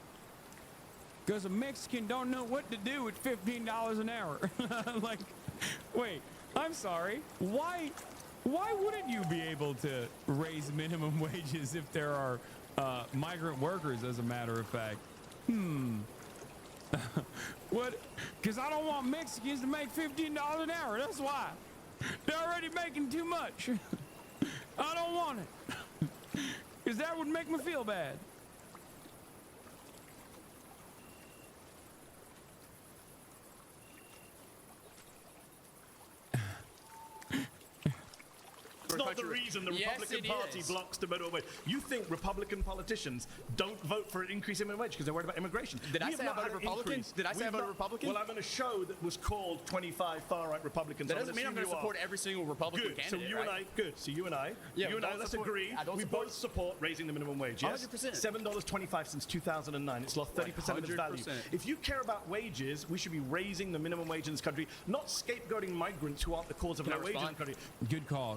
Because a Mexican don't know what to do with $15 an hour. Like, wait, I'm sorry. Why wouldn't you be able to raise minimum wages if there are migrant workers, as a matter of fact? What? Because I don't want Mexicans to make $15 an hour. That's why. They're already making too much. I don't want it. Because that would make me feel bad. It's not not the reason the Yes, Republican it Party is. blocks the minimum wage. You think Republican politicians don't vote for an increase in minimum wage because they're worried about immigration? Did I We have say I not voted had an Republican? increase. Did I say I We've voted not- Republican? Well, I'm on a show that was called 25 far-right Republicans. That I would doesn't mean I'm assume going to you support are. every single Republican Good. candidate. So you right? and I, good. So you and I, Yeah, you and don't I, let's support- agree. I don't We support- both support raising the minimum wage. Yes, 100%. $7.25 since 2009. It's lost 30% of its value. 100%. If you care about wages, we should be raising the minimum wage in this country, not scapegoating migrants who aren't the cause of Can I low wages in the respond? country.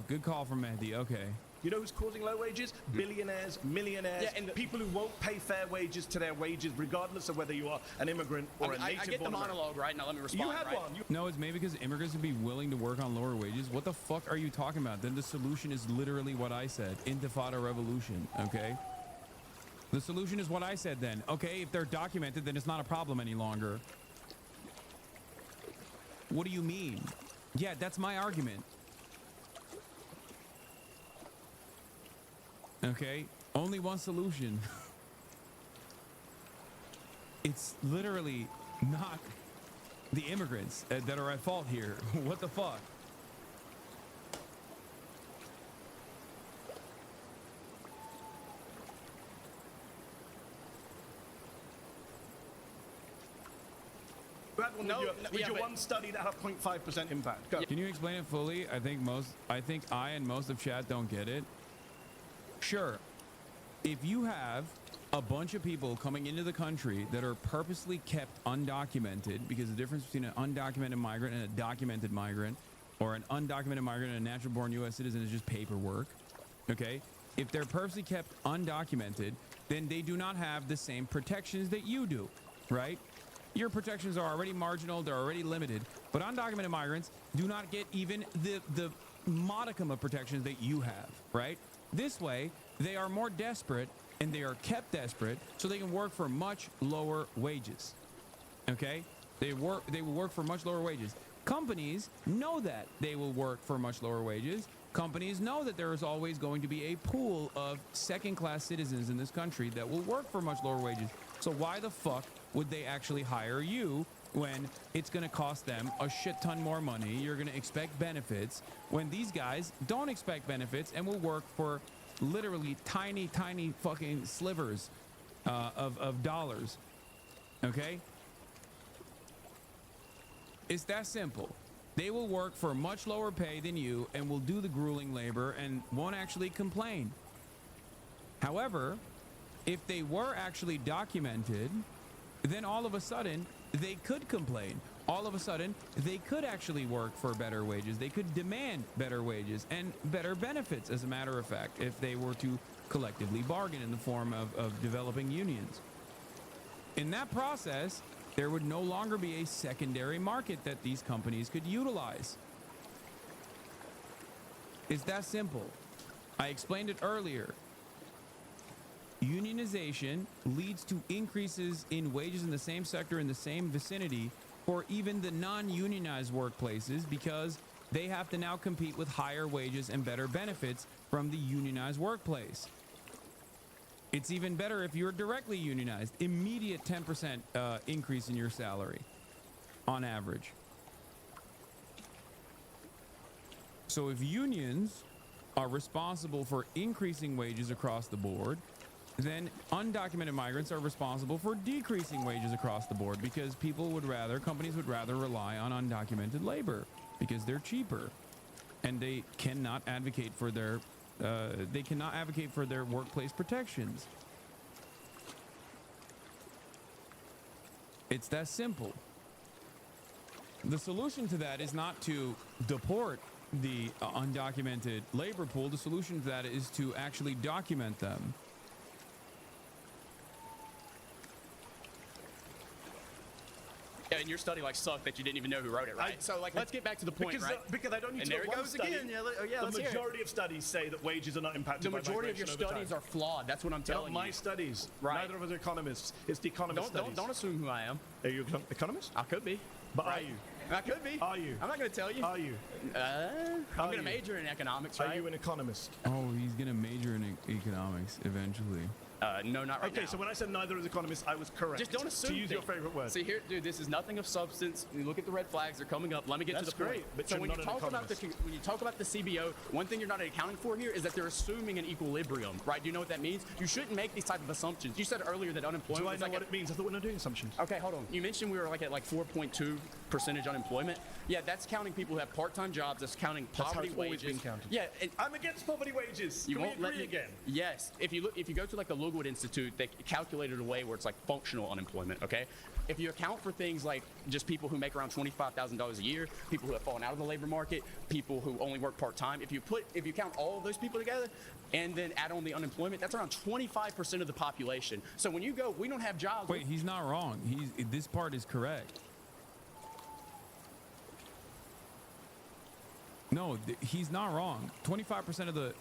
Good call from Mehdi. Okay. You know who's causing low wages? Billionaires, millionaires, Yeah, and people who won't pay fair wages to their wages, regardless of whether you are an immigrant or a native I get the born American. monologue, right? Now let me respond. You had right? one. No, it's maybe because immigrants would be willing to work on lower wages. What the fuck are you talking about? Then the solution is literally what I said. Intifada revolution, okay? The solution is what I said then. Okay, if they're documented, then it's not a problem any longer. What do you mean? Yeah, that's my argument. Okay, only one solution. It's literally not the immigrants that are at fault here. What the fuck? You had one No, with no, your yeah, but- one study that had a 0.5% impact. Go. Can you explain it fully? I think I and most of chat don't get it. Sure. If you have a bunch of people coming into the country that are purposely kept undocumented, because the difference between an undocumented migrant and a documented migrant, or an undocumented migrant and a natural born U.S. citizen is just paperwork, okay? If they're purposely kept undocumented, then they do not have the same protections that you do, right? Your protections are already marginal, they're already limited, but undocumented migrants do not get even the modicum of protections that you have, right? This way, they are more desperate and they are kept desperate so they can work for much lower wages, okay? They will work for much lower wages. Companies know that they will work for much lower wages. Companies know that there is always going to be a pool of second-class citizens in this country that will work for much lower wages. So why the fuck would they actually hire you when it's going to cost them a shit ton more money? You're going to expect benefits when these guys don't expect benefits and will work for literally tiny fucking slivers of dollars. Okay? It's that simple. They will work for much lower pay than you and will do the grueling labor and won't actually complain. However, if they were actually documented, then all of a sudden they could complain. All of a sudden they could actually work for better wages. They could demand better wages and better benefits, as a matter of fact, if they were to collectively bargain in the form of developing unions. In that process, there would no longer be a secondary market that these companies could utilize. It's that simple. I explained it earlier. Unionization leads to increases in wages in the same sector in the same vicinity for even the non-unionized workplaces, because they have to now compete with higher wages and better benefits from the unionized workplace. It's even better if you're directly unionized. Immediate 10% increase in your salary on average. So if unions are responsible for increasing wages across the board, then undocumented migrants are responsible for decreasing wages across the board, because companies would rather rely on undocumented labor because they're cheaper, and they cannot advocate for their workplace protections. It's that simple. The solution to that is not to deport the undocumented labor pool. The solution to that is to actually document them. Yeah, and your study sucked that you didn't even know who wrote it, right? So let's get back to the point, because, right? Because I don't need and to there know it one goes study. again. Yeah, the let's hear it. majority of studies say that wages are not impacted The by majority of your migration over studies time. are flawed. That's what I'm telling Not you. my studies. Right. Neither of us are economists. It's the economist studies. Don't assume who I am. Are you an economist? I could be. But right. are you? I could be. Are you? I'm not going to tell you. Are you? I'm going to major in economics, right? Are you an economist? Oh, he's going to major in economics eventually. No, not right now. Okay, so when I said neither is economists, I was correct. Just don't assume. To use your favorite word. See here, dude, this is nothing of substance. You look at the red flags; they're coming up. Let me get That's to the great, point. but So you're when not you an talk about when you talk about the CBO, one thing you're not accounting for here is that they're assuming an equilibrium, right? Do you know what that means? You shouldn't make these type of assumptions. You said earlier that unemployment. Do I was know like what it means? I thought we're not doing assumptions. Okay, hold on. You mentioned we were like at like 4.2% unemployment. Yeah, that's counting people who have part-time jobs. That's counting That's how poverty it's always wages. been counted. Yeah, I'm against poverty wages. You Can we won't let agree me again? Yes. If you go to like the Lookwood Institute, they calculated a way where it's like functional unemployment. Okay. If you account for things like just people who make around $25,000 a year, people who have fallen out of the labor market, people who only work part-time, if you count all of those people together and then add on the unemployment, that's around 25% of the population. So when you go, we don't have jobs. Wait, he's not wrong. This part is correct. No, he's not wrong. 25% of the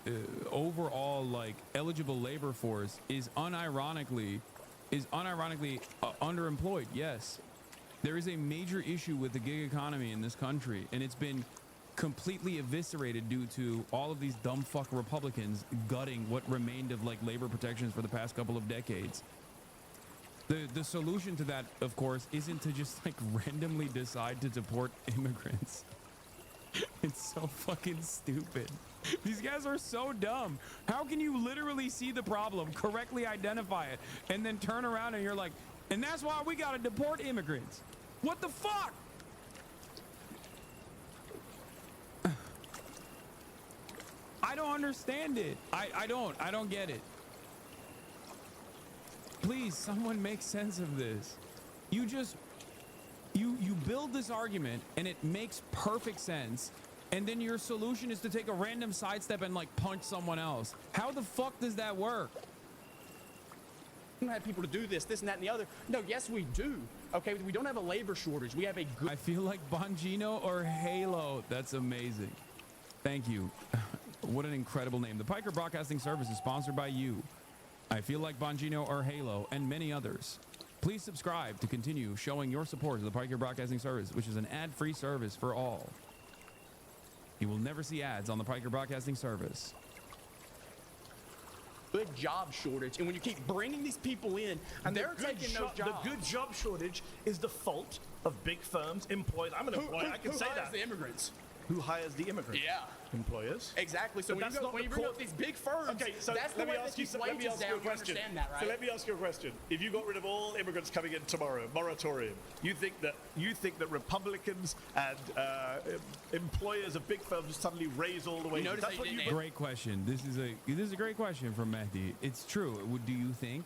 overall like eligible labor force is unironically underemployed. Yes, there is a major issue with the gig economy in this country, and it's been completely eviscerated due to all of these dumb fuck Republicans gutting what remained of like labor protections for the past couple of decades. The solution to that, of course, isn't to just like randomly decide to deport immigrants. It's so fucking stupid. These guys are so dumb. How can you literally see the problem, correctly identify it, and then turn around and you're like, and that's why we gotta deport immigrants? What the fuck? I don't understand it. I don't get it. Please, someone make sense of this. You build this argument and it makes perfect sense, and then your solution is to take a random sidestep and like punch someone else. How the fuck does that work? We don't have people to do this, and that, and the other. No, yes, we do. Okay, we don't have a labor shortage. We have a good. I feel like Bongino or Halo. That's amazing. Thank you. What an incredible name. The Piker Broadcasting Service is sponsored by you. I feel like Bongino or Halo and many others. Please subscribe to continue showing your support to the Piker Broadcasting Service, which is an ad-free service for all. You will never see ads on the Piker Broadcasting Service. Good job shortage, and when you keep bringing these people in, and they're taking those jobs. The good job shortage is the fault of big firms, employers. I'm an employer. I can say that. Who hires the immigrants? Who hires the immigrants? Yeah. Employers. Exactly. So when you bring up these big firms, okay, so that's the way that keeps wages down. You understand that, right? So let me ask you a question. If you got rid of all immigrants coming in tomorrow, moratorium, you think that Republicans and employers of big firms just suddenly raise all the wages? That's what you. Great question. This is a great question from Mehdi. It's true. Do you think?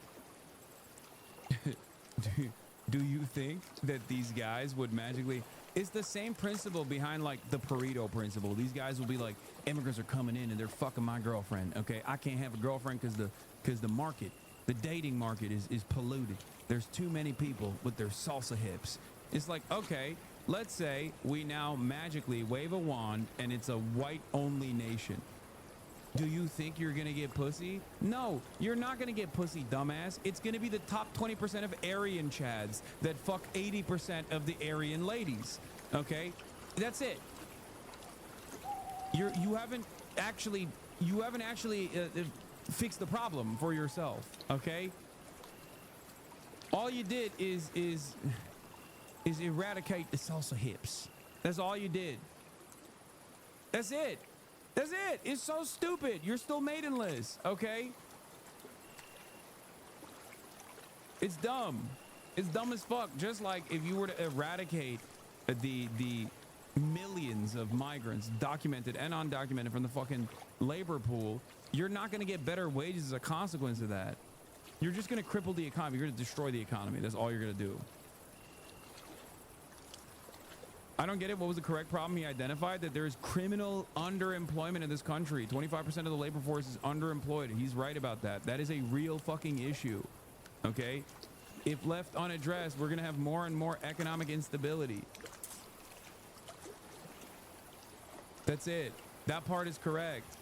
do you think that these guys would magically? It's the same principle behind like the Pareto principle. These guys will be like, immigrants are coming in and they're fucking my girlfriend. Okay, I can't have a girlfriend because the market, the dating market is polluted. There's too many people with their salsa hips. It's like, okay, let's say we now magically wave a wand and it's a white only nation. Do you think you're gonna get pussy? No, you're not gonna get pussy, dumbass. It's gonna be the top 20% of Aryan chads that fuck 80% of the Aryan ladies. Okay, that's it. You haven't actually fixed the problem for yourself. Okay. All you did is eradicate the salsa hips. That's all you did. That's it. That's it. It's so stupid. You're still maidenless, okay? It's dumb. It's dumb as fuck. Just like if you were to eradicate the millions of migrants, documented and undocumented, from the fucking labor pool, you're not going to get better wages as a consequence of that. You're just going to cripple the economy. You're going to destroy the economy. That's all you're going to do. I don't get it. What was the correct problem he identified? That there is criminal underemployment in this country. 25% of the labor force is underemployed. He's right about that. That is a real fucking issue. Okay? If left unaddressed, we're going to have more and more economic instability. That's it. That part is correct.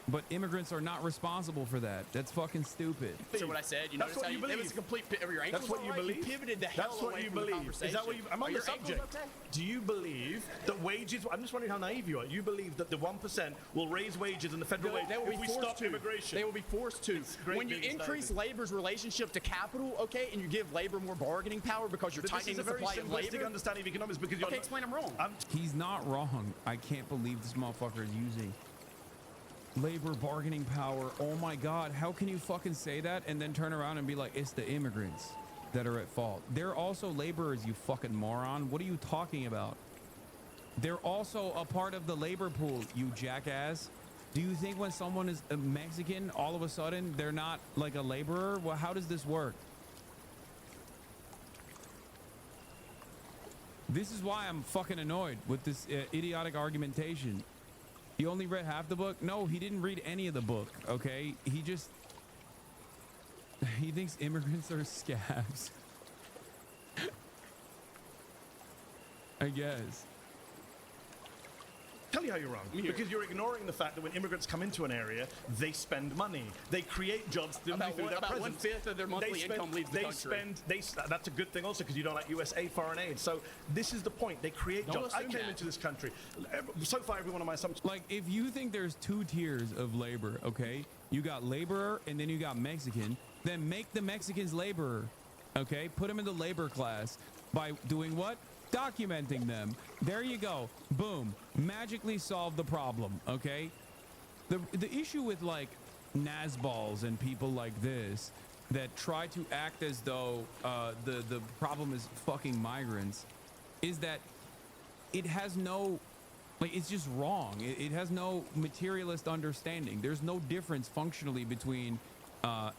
But immigrants are not responsible for that. That's fucking stupid. So what I said, you That's notice what how you it was believe. a complete your ankles That's what all you right? believe. You pivoted the hell That's what away you from the believe. conversation. Is that what you? I'm on Are the your subject. ankles okay? Do you believe that wages? I'm just wondering how naive you are. You believe that the 1% will raise wages in the federal wage They will if be we forced stop to. immigration? They will be forced to. great When you being increase David. labor's relationship to capital, okay, and you give labor more bargaining power because you're But this tightening is a the very supply of simplistic labor. understanding of economics because you're Okay, not, explain I'm wrong. He's not wrong. I can't believe this motherfucker is using labor bargaining power. Oh my God. How can you fucking say that and then turn around and be like, it's the immigrants that are at fault? They're also laborers, you fucking moron. What are you talking about? They're also a part of the labor pool, you jackass. Do you think when someone is a Mexican, all of a sudden they're not like a laborer? Well, how does this work? This is why I'm fucking annoyed with this idiotic argumentation. You only read half the book? No, he didn't read any of the book, okay? He thinks immigrants are scabs. I guess. Tell you how you're wrong. Because you're ignoring the fact that when immigrants come into an area, they spend money. They create jobs through their About presence. 1/5 of their monthly income leaves the country. That's a good thing also because you don't like USA foreign aid. So this is the point. They create Don't jobs. I assume came that. into this country. So far, every one of my assumptions. Like, if you think there's two tiers of labor, okay? You got laborer and then you got Mexican. Then make the Mexicans laborer, okay? Put them in the labor class by doing what? Documenting them. There you go. Boom. Magically solve the problem, okay? The issue with like Nazballs and people like this that try to act as though the problem is fucking migrants is that it has no, like, it's just wrong. It has no materialist understanding. There's no difference functionally between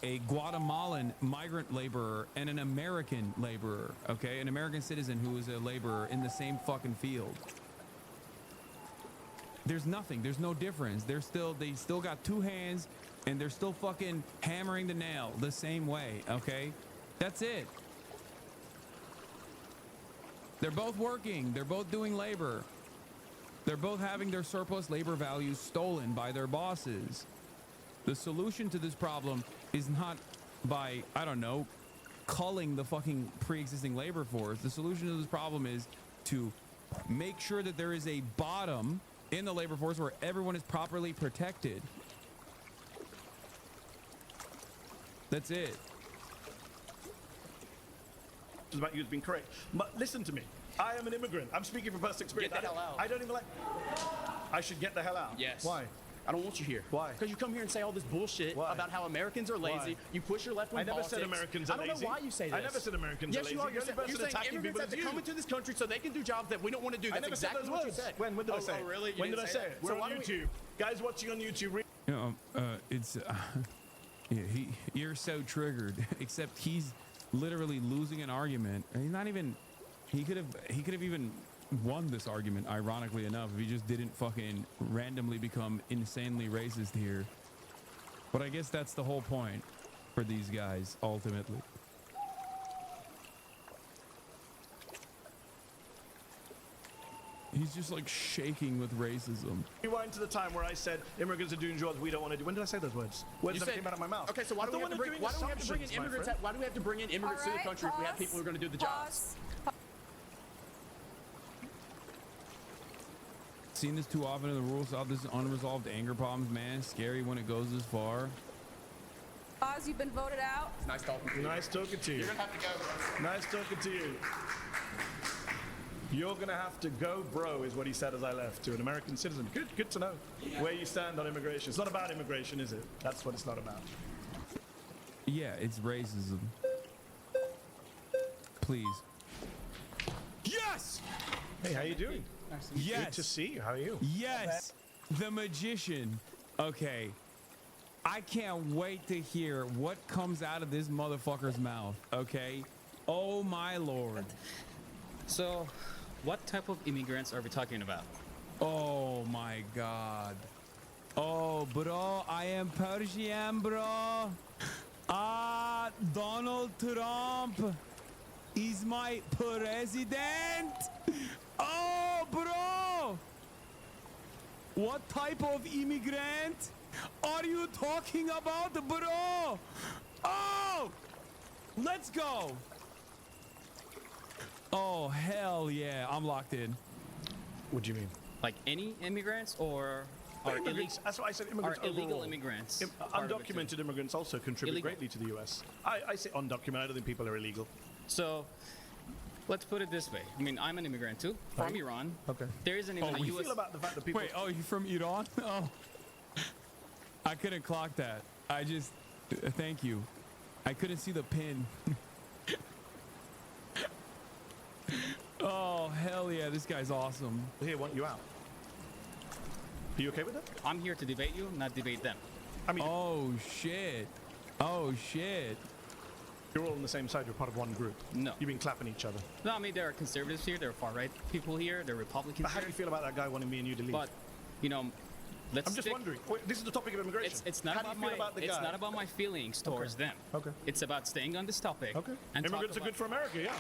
a Guatemalan migrant laborer and an American laborer, okay? An American citizen who is a laborer in the same fucking field. There's nothing. There's no difference. They still got two hands and they're still fucking hammering the nail the same way, okay? That's it. They're both working. They're both doing labor. They're both having their surplus labor values stolen by their bosses. The solution to this problem is not by, I don't know, culling the fucking pre-existing labor force. The solution to this problem is to make sure that there is a bottom in the labor force where everyone is properly protected. That's it. About you has been correct. But listen to me. I am an immigrant. I'm speaking from personal experience. Get the hell out. I don't even like. I should get the hell out. Yes. Why? I don't want you here. Why? Because you come here and say all this bullshit about how Americans are lazy. Why? You push your left-wing I never politics. said Americans are lazy. I don't know why you say this. I never said Americans yes, are lazy. you are. You're The only person saying attacking immigrants people have to is come you. into this country so they can do jobs that we don't want to do. I That's never exactly said what those you words. said. When did I say it? Oh, really? You When did didn't I say say that? it? So We're why on don't we- YouTube. Guys watching on YouTube. You know, it's yeah, you're so triggered. Except he's literally losing an argument. And he's not even. He could have even won this argument, ironically enough, if he just didn't fucking randomly become insanely racist here. But I guess that's the whole point for these guys, ultimately. He's just like shaking with racism. Rewind to the time where I said immigrants are doing jobs we don't want to do. When did I say those words? Words You that said- came out of my mouth. Okay, so why do we have to bring in immigrants? Why do we have to bring in immigrants to the country if we have people who are going to do the jobs? Seen this too often in the rural South. This is unresolved anger problems, man. Scary when it goes this far. Oz, you've been voted out. It's nice talking to you. Nice talking to you. You're going to have to go, bro. Nice talking to you. You're gonna have to go, bro, is what he said as I left, to an American citizen. Good to know where you stand on immigration. It's not about immigration, is it? That's what it's not about. Yeah, it's racism. Please. Yes! Hey, how you doing? Yes. Good to see you. How are you? Yes. The magician. Okay. I can't wait to hear what comes out of this motherfucker's mouth. Okay. Oh my lord. So, what type of immigrants are we talking about? Oh my god. Oh, bro, I am Persian, bro. Donald Trump is my president. Oh, bro. What type of immigrant are you talking about, bro? Oh, let's go. Oh, hell yeah. I'm locked in. What do you mean? Like any immigrants or immigrants? That's what I said. Immigrants are illegal overall. immigrants. Undocumented immigrants also contribute Illegal. greatly to the U.S. I say undocumented. I don't think people are illegal. So, let's put it this way. I mean, I'm an immigrant too, from Iran. Okay. There isn't even How a do you U.S. feel about the fact that people? Wait, oh, you from Iran? Oh, I couldn't clock that. I just, thank you. I couldn't see the pin. Oh, hell yeah, this guy's awesome. They want you out. Are you okay with that? I'm here to debate you, not debate them. I mean, oh shit. Oh shit. You're all on the same side. You're part of one group. No. You've been clapping each other. No, I mean, there are conservatives here, there are far-right people here, there are Republicans But how do here. you feel about that guy wanting me and you to leave? But, you know, let's I'm just wondering. Wait, this is the topic of immigration. It's not how do about you feel my about the it's guy? not about my feelings towards them. Okay. It's about staying on this topic. Okay. And Immigrants talk are good for America, yeah.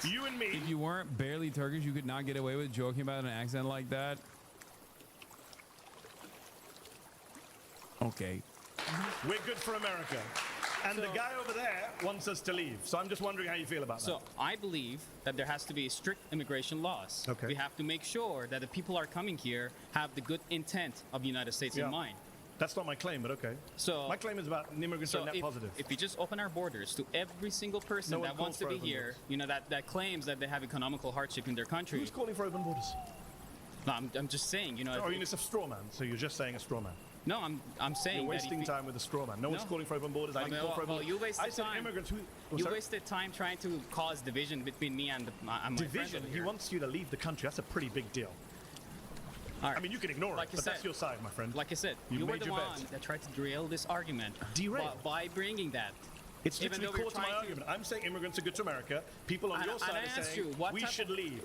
You and me. If you weren't barely Turkish, you could not get away with joking about an accent like that. Okay. We're good for America. And the guy over there wants us to leave. So I'm just wondering how you feel about that. So I believe that there has to be strict immigration laws. Okay. We have to make sure that the people are coming here have the good intent of the United States Yeah. in mind. That's not my claim, but okay. So my claim is about immigrants are net positive. If we just open our borders to every single person No one that wants calls to for be open here, borders. you know, that claims that they have economical hardship in their country. Who's calling for open borders? No, I'm just saying, you know. Oh, it's a straw man. So you're just saying a straw man. No, I'm saying You're that if wasting you- time with a straw man. No one's No. calling for open borders. I didn't call for open borders. you wasted I said time. immigrants who... You wasted time trying to cause division between me and my friends Division? over He here. wants you to leave the country. That's a pretty big deal. All right. I mean, you can ignore Like it, you but said- that's your side, my friend. Like I said, You you were made the your one bet. that tried to derail this argument. Derail? By bringing that. It's Even literally though we're core to my trying to- argument. I'm saying immigrants are good to America. People on And- your and side I are asked saying you, what we type should of- leave.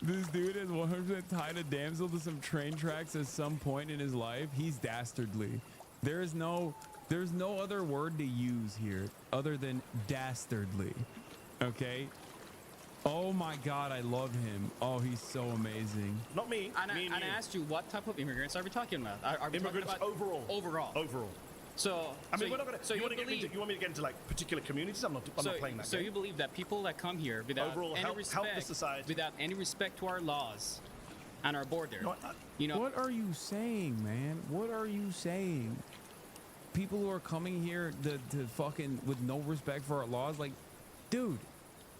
This dude is 100% tied a damsel to some train tracks at some point in his life. He's dastardly. There's no other word to use here other than dastardly. Okay? Oh my God, I love him. Oh, he's so amazing. Not me. And me and I you. asked you, what type of immigrants are we talking about? Are we Immigrants talking about overall. Overall. Overall. So I mean, so we're not gonna. So you, you want to get believe? into, you want me to get into like particular communities? I'm not playing that So game. you believe that people that come here without Overall, any help the respect, society. without any respect to our laws and our border, you know, What are you saying, man? What are you saying? People who are coming here to fucking with no respect for our laws, like, dude,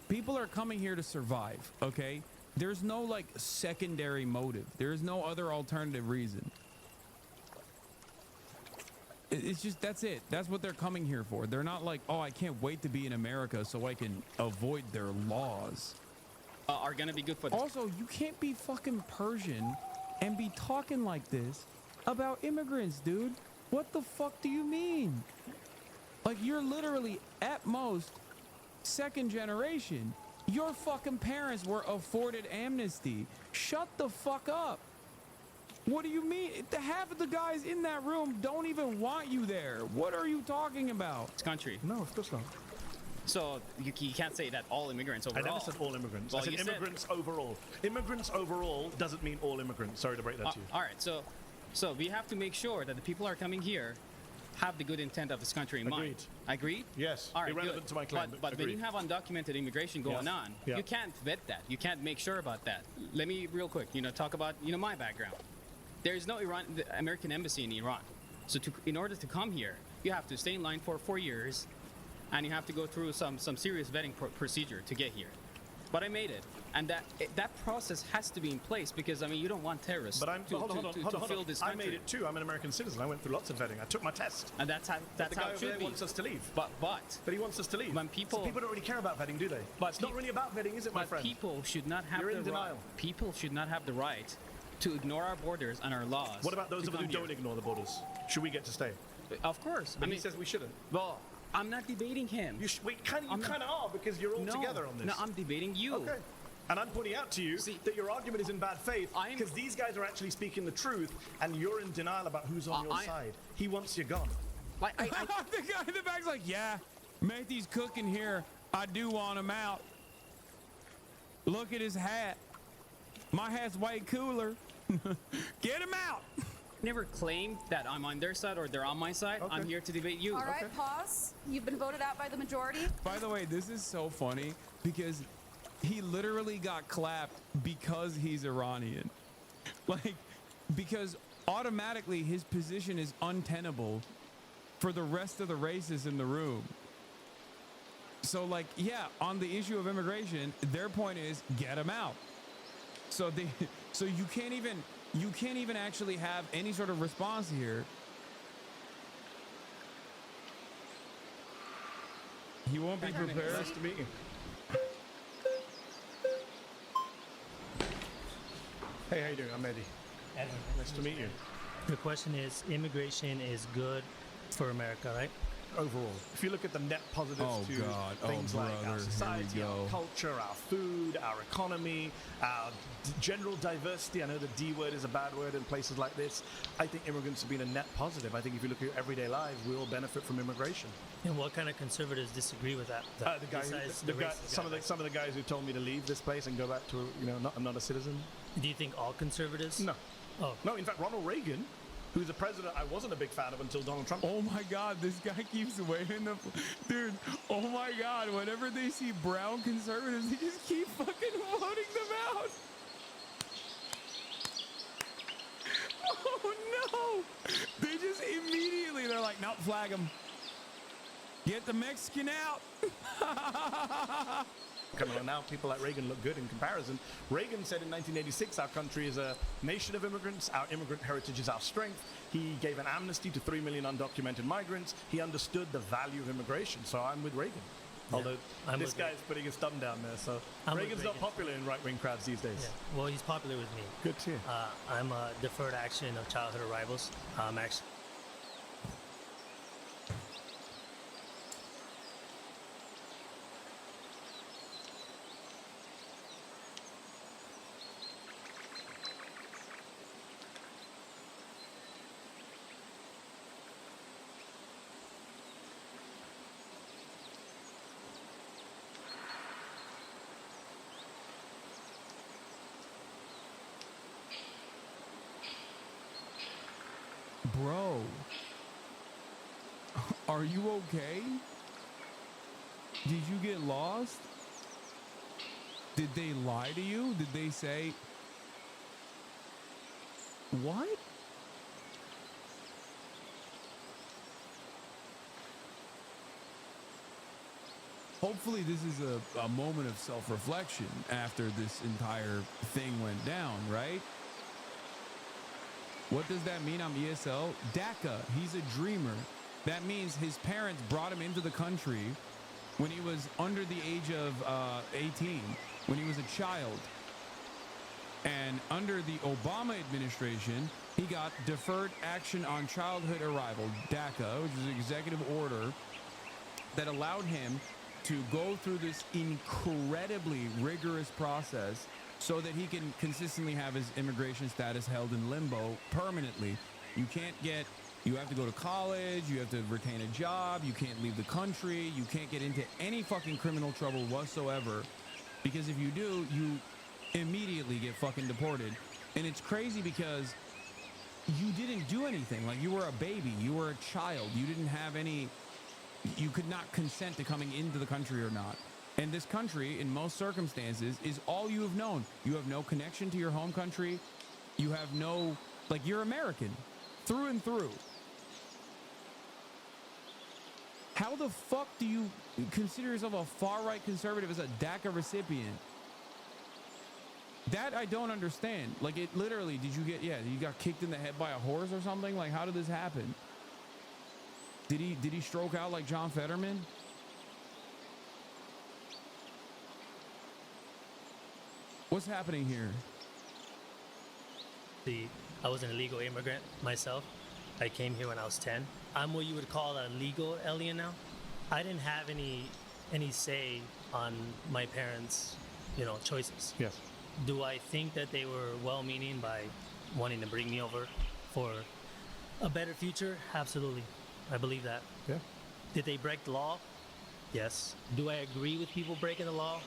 people are coming here to survive, okay? There's no like secondary motive. There's no other alternative reason. It's just, that's it. That's what they're coming here for. They're not like, oh, I can't wait to be in America so I can avoid their laws. are gonna be good for them. Also, you can't be fucking Persian and be talking like this about immigrants, dude. What the fuck do you mean? Like, you're literally, at most, second generation. Your fucking parents were afforded amnesty. Shut the fuck up. What do you mean? Half of the guys in that room don't even want you there. What are you talking about? This country. No, of course not. So you can't say that all immigrants overall. I never said all immigrants. Well, I said you immigrants overall. Immigrants overall doesn't mean all immigrants. Sorry to break that to you. All right, so we have to make sure that the people are coming here have the good intent of this country in mind. Agreed? Yes. All right, Irrelevant good. to my claim, But when agreed. you have undocumented immigration going Yes. on, Yeah. you can't vet that. You can't make sure about that. Let me real quick, talk about my background. There is no the American embassy in Iran. So in order to come here, you have to stay in line for 4 years, and you have to go through some serious vetting procedure to get here. But I made it, and that process has to be in place because you don't want terrorists But I'm to fill this I country. made it too. I'm an American citizen. I went through lots of vetting. I took my test. And that's how the guy it over should there be. wants us to leave. But he wants us to leave. When people So people don't really care about vetting, do they? But it's not really about vetting, is it, my But friend? people should not have You're the in denial. People should not have the right to ignore our borders and our laws. What about those to of us who come don't here. ignore the borders? Should we get to stay? Of course. But he says we shouldn't. Well, I'm not debating him. You kind of are because you're all No, together on this. No, I'm debating you. Okay. And I'm pointing out to you that your argument is in bad faith because these guys are actually speaking the truth and you're in denial about who's on your side. He wants you gone. The guy in the back's like, yeah, Mehdi's cooking here. I do want him out. Look at his hat. My hat's way cooler. Get him out. Never claimed that I'm on their side or they're on my side. Okay. I'm here to debate you. All right, pause. You've been voted out by the majority. By the way, this is so funny because he literally got clapped because he's Iranian. Like, because automatically his position is untenable for the rest of the races in the room. So, like, yeah, on the issue of immigration, their point is get him out. So you can't even actually have any sort of response here. He won't be prepared. Nice to meet you. Hey, how you doing? I'm Eddie. Nice to meet you. The question is, immigration is good for America, right? Overall, if you look at the net positives to things like our society, our culture, our food, our economy, our general diversity, I know the D word is a bad word in places like this. I think immigrants have been a net positive. I think if you look at your everyday lives, we all benefit from immigration. And what kind of conservatives disagree with that? Some of the guys who told me to leave this place and go back to, I'm not a citizen. Do you think all conservatives? No. Oh. No, in fact, Ronald Reagan, who's a president I wasn't a big fan of until Donald Trump. Oh my God, this guy keeps waving the... Dude, oh my God, whenever they see brown conservatives, they just keep fucking voting them out. Oh no! They just immediately, they're like, nope, flag him. Get the Mexican out. Now people like Reagan look good in comparison. Reagan said in 1986 our country is a nation of immigrants, our immigrant heritage is our strength. He gave an amnesty to 3 million undocumented migrants. He understood the value of immigration, so I'm with Reagan. Yeah, Although this guy's putting his thumb down there, so Reagan's not popular in right-wing crowds these days. Yeah. Well, he's popular with me. Good to hear. I'm a deferred action of childhood arrivals. Actually. Bro, are you okay? Did you get lost? Did they lie to you? Did they say... What? Hopefully this is a moment of self-reflection after this entire thing went down, right? What does that mean? I'm ESL. DACA, he's a dreamer. That means his parents brought him into the country when he was under the age of 18, when he was a child. And under the Obama administration, he got Deferred Action on Childhood Arrival, DACA, which is an executive order that allowed him to go through this incredibly rigorous process so that he can consistently have his immigration status held in limbo permanently. You have to go to college, you have to retain a job, you can't leave the country, you can't get into any fucking criminal trouble whatsoever, because if you do, you immediately get fucking deported. And it's crazy because you didn't do anything. Like, you were a baby, you were a child, you could not consent to coming into the country or not. And this country, in most circumstances, is all you have known. You have no connection to your home country. You have no, you're American through and through. How the fuck do you consider yourself a far-right conservative as a DACA recipient? That I don't understand. It literally, you got kicked in the head by a horse or something? How did this happen? Did he stroke out like John Fetterman? What's happening here? I was an illegal immigrant myself. I came here when I was 10. I'm what you would call a legal alien now. I didn't have any say on my parents' choices. Yes. Do I think that they were well-meaning by wanting to bring me over for a better future? Absolutely. I believe that. Yeah. Did they break the law? Yes. Do I agree with people breaking the law?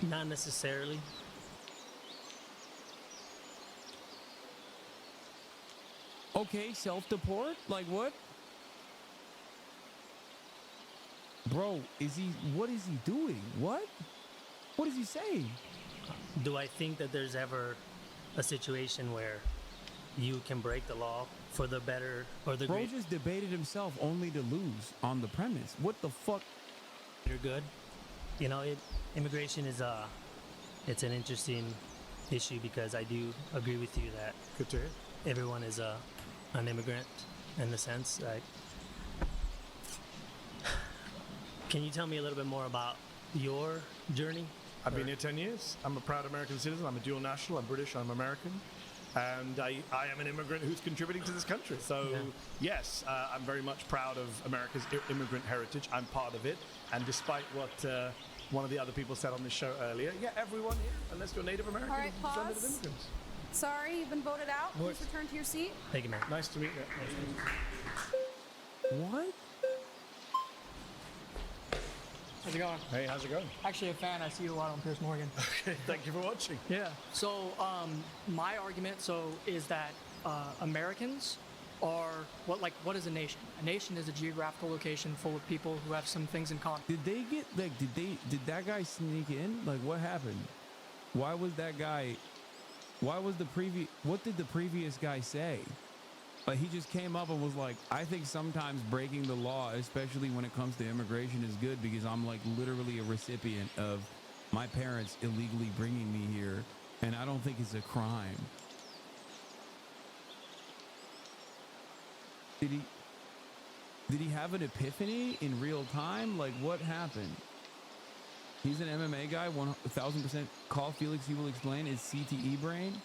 Not necessarily. Okay, self-deport? Like what? Bro, what is he doing? What? What is he saying? Do I think that there's ever a situation where you can break the law for the better or the Bro just debated himself only to lose on the premise. What the fuck? You're good. You know, immigration is it's an interesting issue because I do agree with you that good to hear. Everyone is an immigrant in the sense. Like, can you tell me a little bit more about your journey? I've been here 10 years. I'm a proud American citizen. I'm a dual national. I'm British. I'm American. And I am an immigrant who's contributing to this country. So, yes, I'm very much proud of America's immigrant heritage. I'm part of it. And despite what one of the other people said on this show earlier, everyone here, unless you're Native American, All right, is descendant of pause. immigrants. Sorry, you've been voted out. Please return to your seat. Thank you, man. Nice to meet you. Nice to meet you. What? How's it going? Hey, how's it going? Actually a fan. I see you a lot on Piers Morgan. Okay, thank you for watching. Yeah. So my argument is that Americans are what is a nation? A nation is a geographical location full of people who have some things in common. Did they get did that guy sneak in? Like what happened? Why was that guy what did the previous guy say? Like he just came up and was like, I think sometimes breaking the law, especially when it comes to immigration, is good because I'm like literally a recipient of my parents illegally bringing me here, and I don't think it's a crime. Did he have an epiphany in real time? Like what happened? He's an MMA guy, 1000%. Call Felix, he will explain. Is CTE brain?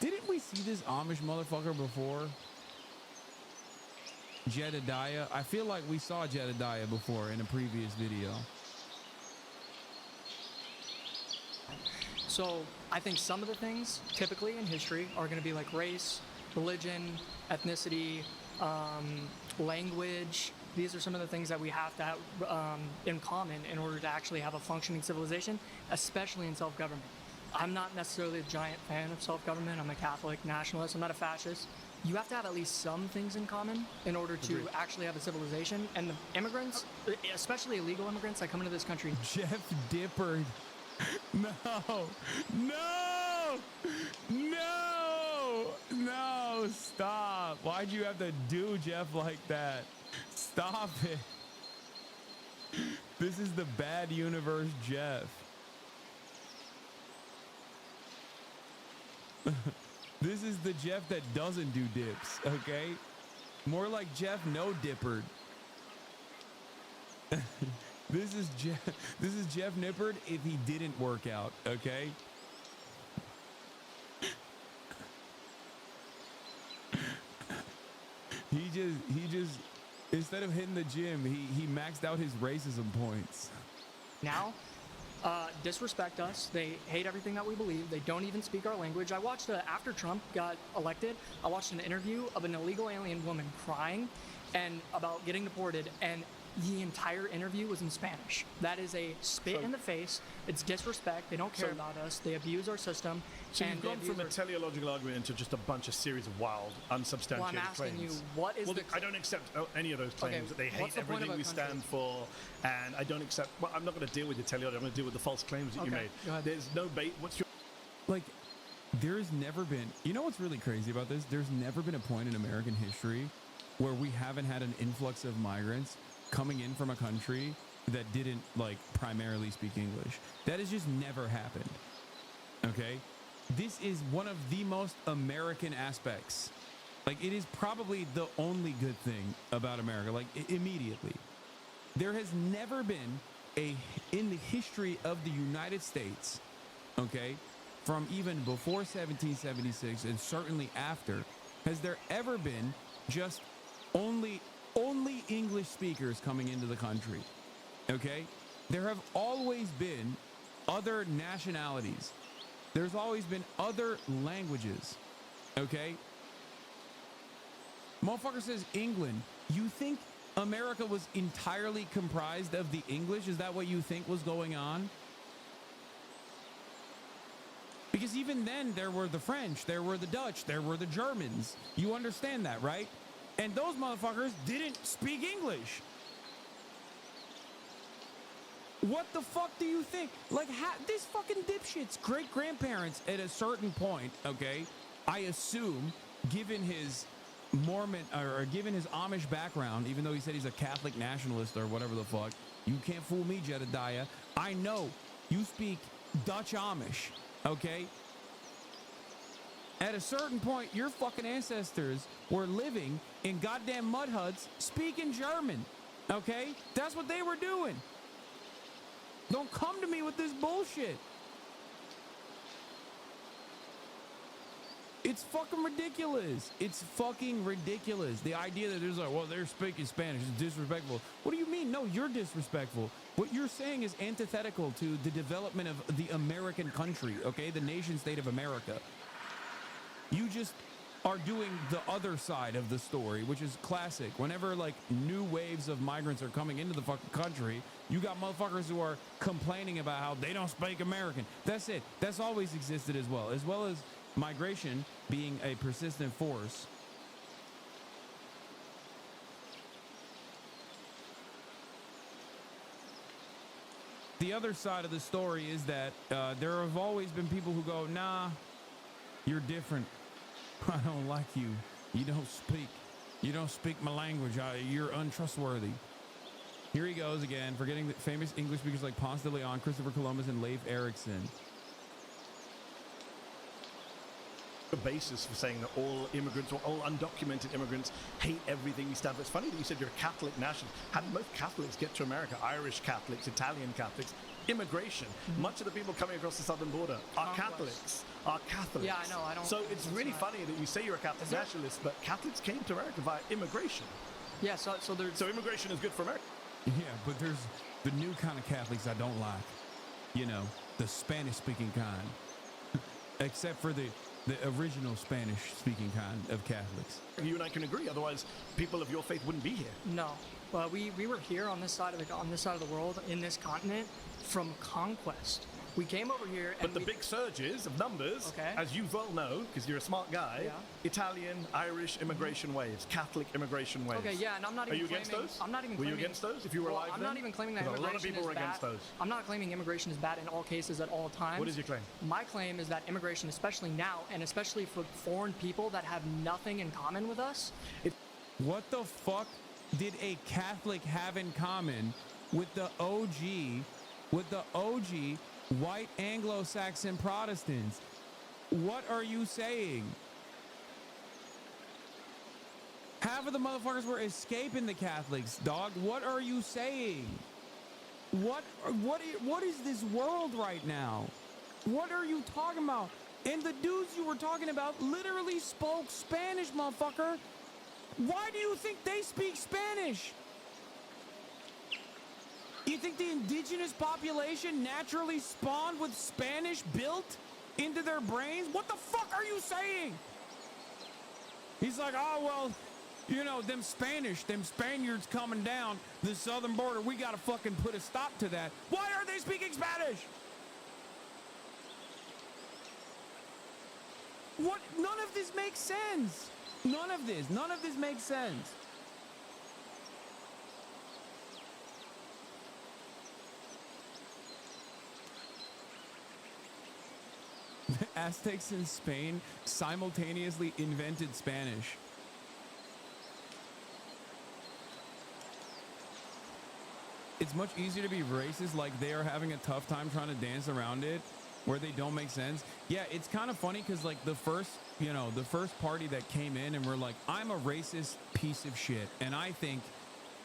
Didn't we see this Amish motherfucker before? Jedediah. I feel like we saw Jedediah before in a previous video. So I think some of the things typically in history are going to be like race, religion, ethnicity, language. These are some of the things that we have to have in common in order to actually have a functioning civilization, especially in self-government. I'm not necessarily a giant fan of self-government. I'm a Catholic nationalist. I'm not a fascist. You have to have at least some things in common in order to actually have a civilization. And the immigrants, especially illegal immigrants that come into this country. Jeff Dippard. No, stop. Why'd you have to do Jeff like that? Stop it. This is the bad universe Jeff. This is the Jeff that doesn't do dips, okay? More like Jeff no dippered. This is Jeff Nippard if he didn't work out, okay? He just instead of hitting the gym, he maxed out his racism points. Now, disrespect us. They hate everything that we believe. They don't even speak our language. I watched after Trump got elected, I watched an interview of an illegal alien woman crying and about getting deported, and the entire interview was in Spanish. That is a spit in the face. It's disrespect. They don't care about us. They abuse our system. So you've gone from a teleological argument into just a bunch of series of wild, unsubstantiated I'm asking claims. you, what is I don't accept any of those claims. That they hate everything we stand for, and I don't accept. Well, I'm not going to deal with the teleology. I'm going to deal with the false claims that you made. There's no bait. What's your There's never been. You know what's really crazy about this? There's never been a point in American history where we haven't had an influx of migrants coming in from a country that didn't primarily speak English. That has just never happened. Okay? This is one of the most American aspects. It is probably the only good thing about America, immediately. There has never been in the history of the United States, okay, from even before 1776 and certainly after, has there ever been just only English speakers coming into the country, okay? There have always been other nationalities. There's always been other languages, okay? Motherfucker says England. You think America was entirely comprised of the English? Is that what you think was going on? Because even then, there were the French, there were the Dutch, there were the Germans. You understand that, right? And those motherfuckers didn't speak English. What the fuck do you think? Like, this fucking dipshit's great-grandparents at a certain point, okay, I assume, given his Mormon, or given his Amish background, even though he said he's a Catholic nationalist or whatever the fuck, you can't fool me, Jedediah. I know you speak Dutch Amish, okay? At a certain point, your fucking ancestors were living in goddamn mud huts speaking German, okay? That's what they were doing. Don't come to me with this bullshit. It's fucking ridiculous. It's fucking ridiculous. The idea that there's like, well, they're speaking Spanish is disrespectful. What do you mean? No, you're disrespectful. What you're saying is antithetical to the development of the American country, okay? The nation state of America. You just are doing the other side of the story, which is classic. Whenever like new waves of migrants are coming into the fucking country, you got motherfuckers who are complaining about how they don't speak American. That's it. That's always existed as well as migration being a persistent force. The other side of the story is that there have always been people who go, nah, you're different. I don't like you. You don't speak my language. You're untrustworthy. Here he goes again, forgetting that famous English speakers like Ponce de Leon, Christopher Columbus, and Leif Erikson. The basis for saying that all immigrants or all undocumented immigrants hate everything we stand for. It's funny that you said you're a Catholic nationalist. How did most Catholics get to America? Irish Catholics, Italian Catholics, immigration. Much of the people coming across the southern border are Catholics. Yeah, I know. I don't. So it's really funny that you say you're a Catholic nationalist, but Catholics came to America via immigration. Yeah, so immigration is good for America. Yeah, but there's the new kind of Catholics I don't like. You know, the Spanish-speaking kind. Except for the original Spanish-speaking kind of Catholics. You and I can agree. Otherwise, people of your faith wouldn't be here. No, well, we were here on this side of the world, in this continent, from conquest. We came over here, but the big surges of numbers, as you well know, because you're a smart guy, Italian, Irish immigration waves, Catholic immigration waves. Okay, yeah, and I'm not even. Are you against those? I'm not even. Were you against those? If you were alive, I'm not even claiming that immigration a lot of people is were against bad. those. I'm not claiming immigration is bad in all cases at all times. What is your claim? My claim is that immigration, especially now, and especially for foreign people that have nothing in common with us. What the fuck did a Catholic have in common with the OG white Anglo-Saxon Protestants? What are you saying? Half of the motherfuckers were escaping the Catholics, dog. What are you saying? What is this world right now? What are you talking about? And the dudes you were talking about literally spoke Spanish, motherfucker. Why do you think they speak Spanish? You think the indigenous population naturally spawned with Spanish built into their brains? What the fuck are you saying? He's like, oh, well, you know, them Spaniards coming down the southern border, we gotta fucking put a stop to that. Why are they speaking Spanish? What? None of this makes sense. None of this makes sense. The Aztecs in Spain simultaneously invented Spanish. It's much easier to be racist, like they are having a tough time trying to dance around it, where they don't make sense. Yeah, it's kind of funny because like the first party that came in and were like, I'm a racist piece of shit, and I think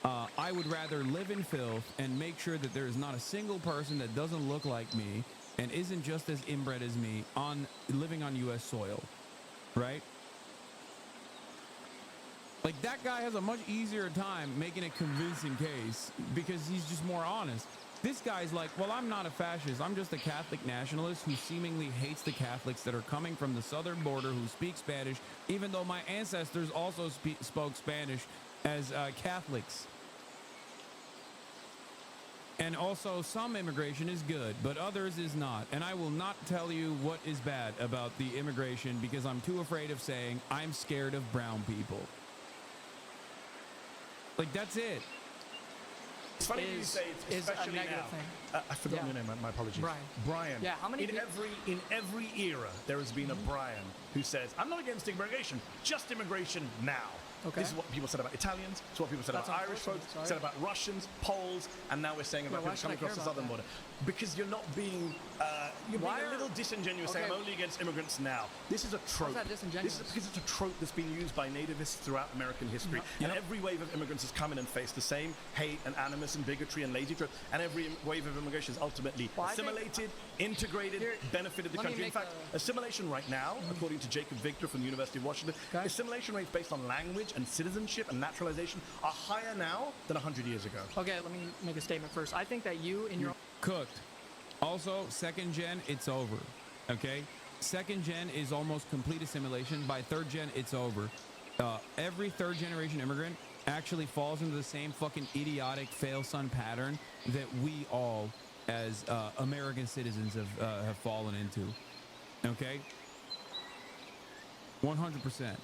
I would rather live in filth and make sure that there is not a single person that doesn't look like me and isn't just as inbred as me living on U.S. soil, right? Like, that guy has a much easier time making a convincing case because he's just more honest. This guy's like, well, I'm not a fascist. I'm just a Catholic nationalist who seemingly hates the Catholics that are coming from the southern border who speak Spanish, even though my ancestors also spoke Spanish as Catholics. And also, some immigration is good, but others is not. And I will not tell you what is bad about the immigration because I'm too afraid of saying I'm scared of brown people. Like, that's it. It's funny you say it's especially a negative now. thing. I forgot your name. My apologies. Brian. Brian. Yeah, how many in every era there has been a Brian who says, "I'm not against immigration, just immigration now." Okay. This is what people said about Italians. It's what people said That's about Irish folks. unfortunate, sorry. Said about Russians, Poles, and now we're saying about why people should coming I care across the about southern that? border. Because you're not being, you're being a little disingenuous saying Okay. I'm only against immigrants now. This is a trope. that disingenuous? This is because it's a trope that's been used by nativists throughout American history. And every wave of immigrants has come in and faced the same hate and animus and bigotry and lazy trope. And every wave of immigration is ultimately Well, I think- assimilated, integrated, benefited the let me country. In make fact, assimilation right now, according to Jacob Victor from the University of Washington, assimilation rates based on language and citizenship and naturalization are higher now than 100 years ago. Okay, let me make a statement first. I think that you in your Cooked. Also, second gen, it's over. Okay? Second gen is almost complete assimilation. By third gen, it's over. Every third generation immigrant actually falls into the same fucking idiotic fail son pattern that we all as American citizens have fallen into. Okay? 100%.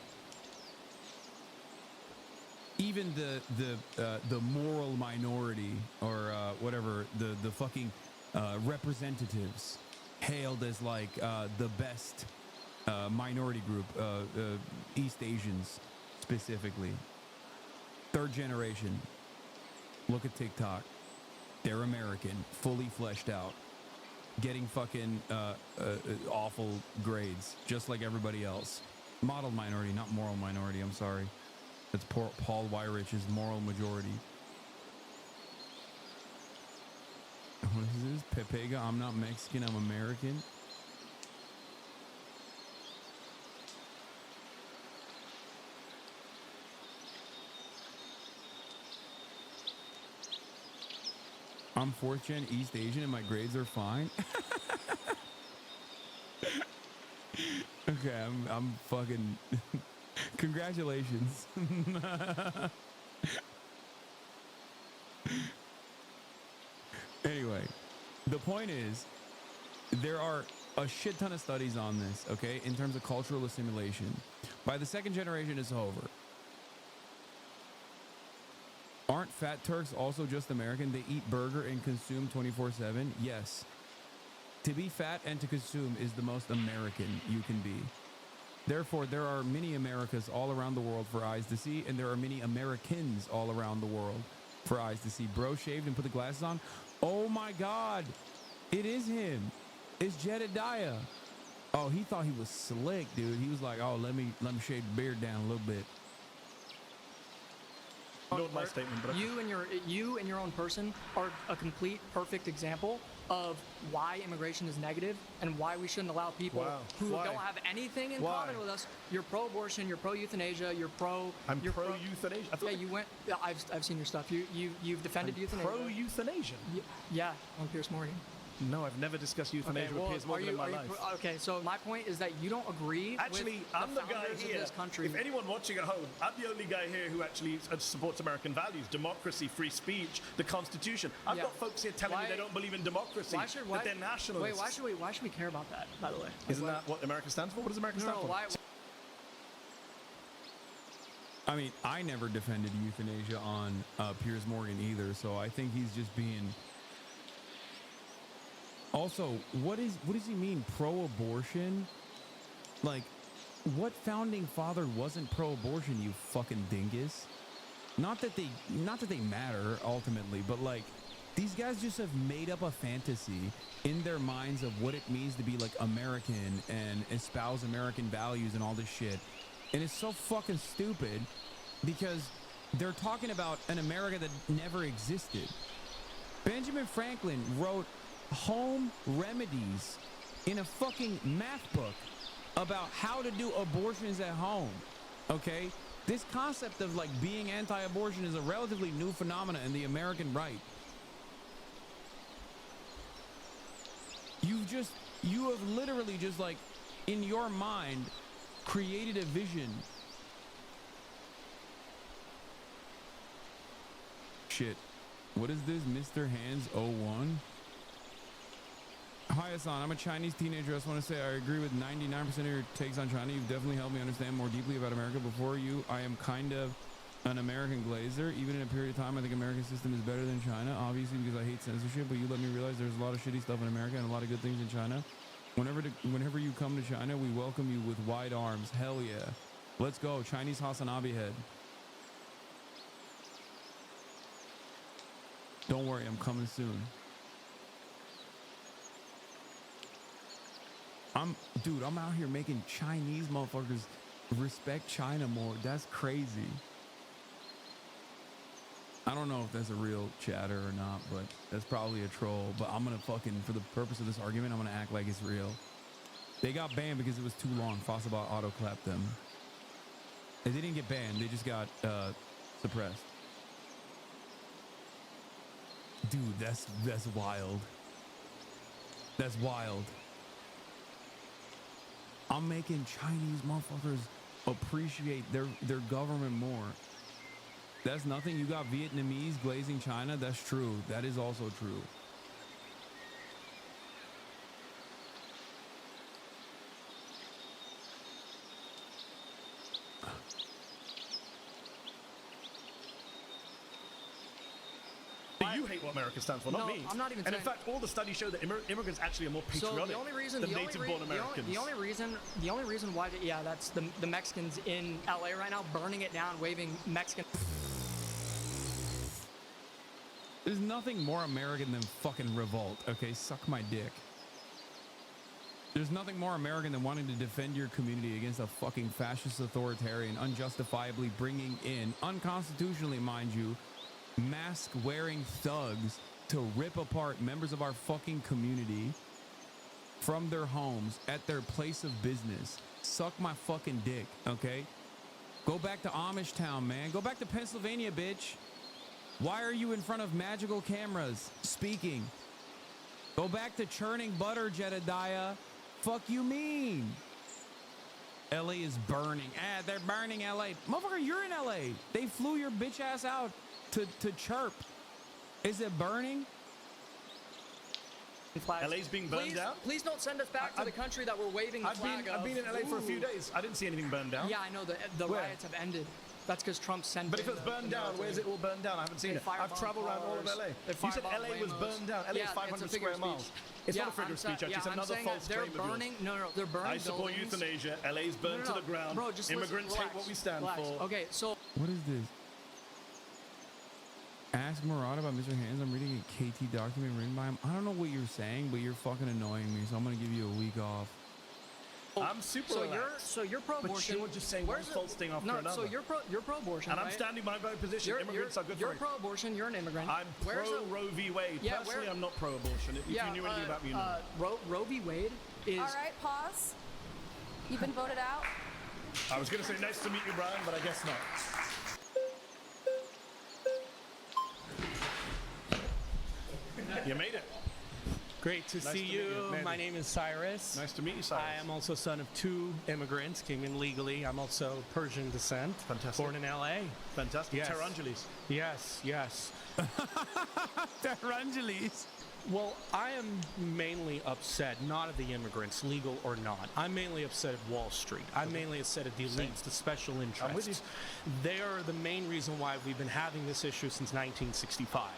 Even the moral minority or whatever, the fucking representatives hailed as like the best minority group, East Asians specifically. Third generation. Look at TikTok. They're American, fully fleshed out, getting fucking awful grades, just like everybody else. Model minority, not moral minority. I'm sorry. That's Paul Weirich's moral majority. What is this? Pepega, I'm not Mexican, I'm American. I'm 4th gen East Asian and my grades are fine. Okay, I'm fucking congratulations. Anyway, the point is, there are a shit ton of studies on this, okay, in terms of cultural assimilation. By the second generation, it's over. Aren't fat Turks also just American? They eat burger and consume 24/7? Yes. To be fat and to consume is the most American you can be. Therefore, there are many Americas all around the world for eyes to see, and there are many Americans all around the world for eyes to see. Bro shaved and put the glasses on. Oh my God, it is him. It's Jedediah. Oh, he thought he was slick, dude. He was like, oh, let me shave the beard down a little bit. Note my statement, but you and your own person are a complete perfect example of why immigration is negative and why we shouldn't allow people who don't have anything in common with us. You're pro-abortion, you're pro-euthanasia, you're pro. I'm pro-euthanasia. Yeah, you went. I've seen your stuff. You've defended euthanasia. Pro-euthanasia. Yeah, on Piers Morgan. No, I've never discussed euthanasia with Piers Morgan in my life. Okay, so my point is that you don't agree Actually, with I'm the guy founders here. of this country. If anyone watching at home, I'm the only guy here who actually supports American values, democracy, free speech, the Constitution. I've got folks here telling me they don't believe in democracy, that they're nationalists. Wait, why should we care about that, by the way? Isn't that what America stands for? What does America stand for? I mean, I never defended euthanasia on Piers Morgan either, so I think he's just being... Also, what does he mean, pro-abortion? Like, what founding father wasn't pro-abortion, you fucking dingus? Not that they matter ultimately, but like, these guys just have made up a fantasy in their minds of what it means to be like American and espouse American values and all this shit. And it's so fucking stupid because they're talking about an America that never existed. Benjamin Franklin wrote home remedies in a fucking math book about how to do abortions at home. Okay? This concept of like being anti-abortion is a relatively new phenomena in the American right. You have literally just like in your mind created a vision. Shit. What is this, Mr. Hands 01? Hi, Hasan. I'm a Chinese teenager. I just want to say I agree with 99% of your takes on China. You've definitely helped me understand more deeply about America. Before you, I am kind of an American glazer. Even in a period of time, I think American system is better than China, obviously because I hate censorship, but you let me realize there's a lot of shitty stuff in America and a lot of good things in China. Whenever you come to China, we welcome you with wide arms. Hell yeah. Let's go. Chinese Hasanabi head. Don't worry, I'm coming soon. Dude, I'm out here making Chinese motherfuckers respect China more. That's crazy. I don't know if that's a real chatter or not, but that's probably a troll. But I'm gonna fucking, for the purpose of this argument, I'm gonna act like it's real. They got banned because it was too long. Fossabot auto-clapped them. They didn't get banned, they just got suppressed. Dude, that's wild. That's wild. I'm making Chinese motherfuckers appreciate their government more. That's nothing. You got Vietnamese glazing China. That's true. That is also true. You hate what America stands for, not me. I'm not even and saying... in fact, all the studies show that immigrants actually are more patriotic than native-born Americans. The only reason why, that's the Mexicans in LA right now burning it down, waving Mexican. There's nothing more American than fucking revolt. Okay, suck my dick. There's nothing more American than wanting to defend your community against a fucking fascist authoritarian, unjustifiably bringing in, unconstitutionally, mind you, mask-wearing thugs to rip apart members of our fucking community from their homes at their place of business. Suck my fucking dick, okay? Go back to Amish Town, man. Go back to Pennsylvania, bitch. Why are you in front of magical cameras speaking? Go back to churning butter, Jedediah. Fuck you mean? LA is burning. They're burning LA. Motherfucker, you're in LA. They flew your bitch ass out to chirp. Is it burning? LA's being burned down? Please don't send us back to the country that we're waving the flag of. I've been in LA for a few days. I didn't see anything burned down. Yeah, I know. The riots have ended. That's because Trump sent. But if it's burned down, where's it all burned down? I haven't seen it. I've traveled around all of LA. You said LA was burned down. LA is 500 square miles. It's not a figure of speech, actually. It's another false claim of yours. No, they're burning. I support euthanasia. LA's burned to the ground. Bro, just immigrants hate what we stand for. Okay, so. What is this? Ask Murad about Mr. Hands. I'm reading a KT document written by him. I don't know what you're saying, but you're fucking annoying me, so I'm gonna give you a week off. I'm super relaxed. So you're pro-abortion. But you're just saying one false thing after another. So you're pro-abortion, and I'm standing by my position. Immigrants are good for it. You're pro-abortion. You're an immigrant. I'm pro-Roe v. Wade. Yeah, personally, I'm not pro-abortion. If you knew anything about me, you know. Roe v. Wade is. All right, pause. You've been voted out. I was going to say nice to meet you, Brian, but I guess not. You made it. Great to see you. My name is Cyrus. Nice to meet you, Cyrus. I am also son of 2 immigrants, came in legally. I'm also Persian descent. Fantastic. Born in LA. Fantastic. Yes. Terangelis. Yes. Terangelis. Well, I am mainly upset, not at the immigrants, legal or not. I'm mainly upset at Wall Street. I'm mainly upset at the elites, the special interests. I'm with you. They are the main reason why we've been having this issue since 1965.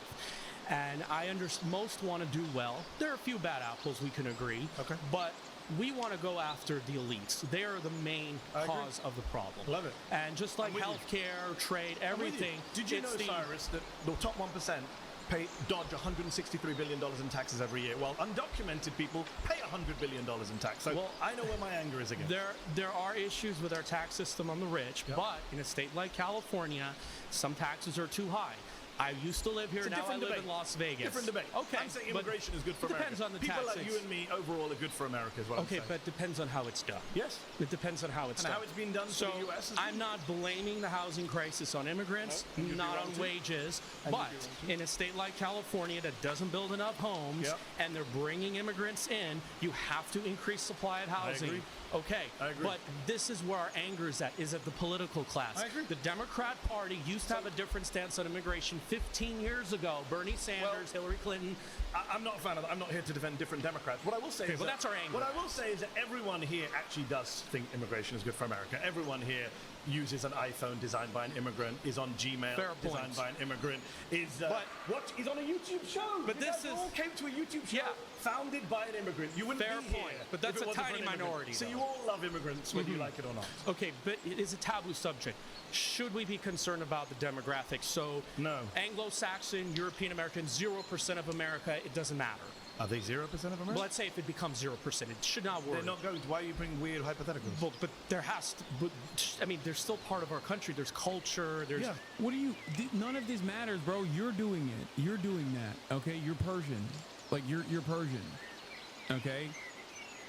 And I understand most want to do well. There are a few bad apples, we can agree. Okay. But we want to go after the elites. They are the main cause of the problem. Love it. And just like healthcare, trade, everything. Did you know, Cyrus, that the top 1% dodge $163 billion in taxes every year, while undocumented people pay $100 billion in tax? So well, I know where my anger is again. There are issues with our tax system on the rich, but in a state like California, some taxes are too high. I used to live here, now I live in Las Vegas. Different debate. Okay. I'm saying immigration is good for America. Depends on the People taxes. like you and me overall are good for America is what I'm saying. Okay, but it depends on how it's done. Yes. It depends on how it's done. And how it's been done so for the U.S. I'm not blaming the housing crisis on immigrants, not on wages, but in a state like California that doesn't build enough homes and they're bringing immigrants in, you have to increase supply of housing. I agree. Okay, I agree. but this is where our anger is at the political class. I agree. The Democrat Party used to have a different stance on immigration 15 years ago. Bernie Sanders, Hillary Clinton. I'm not a fan of that. I'm not here to defend different Democrats. What I will say is that's our angle. What I will say is that everyone here actually does think immigration is good for America. Everyone here uses an iPhone designed by an immigrant, is on Gmail designed by an immigrant, is on a YouTube show. But this all came to a YouTube show founded by an immigrant. You wouldn't be here. But that's if it a wasn't for tiny an immigrant. minority. So though. you all love immigrants whether you like it or not. Okay, but it is a taboo subject. Should we be concerned about the demographics? So no. Anglo-Saxon, European American, 0% of America, it doesn't matter. Are they 0% of America? Well, let's say if it becomes 0%, it should not worry. They're not going to. Why are you bringing weird hypotheticals? But there has to. But, I mean, they're still part of our country. There's culture. There's. Yeah. What do you? None of this matters, bro. You're doing it. You're doing that. Okay. You're Persian. Like you're Persian. Okay.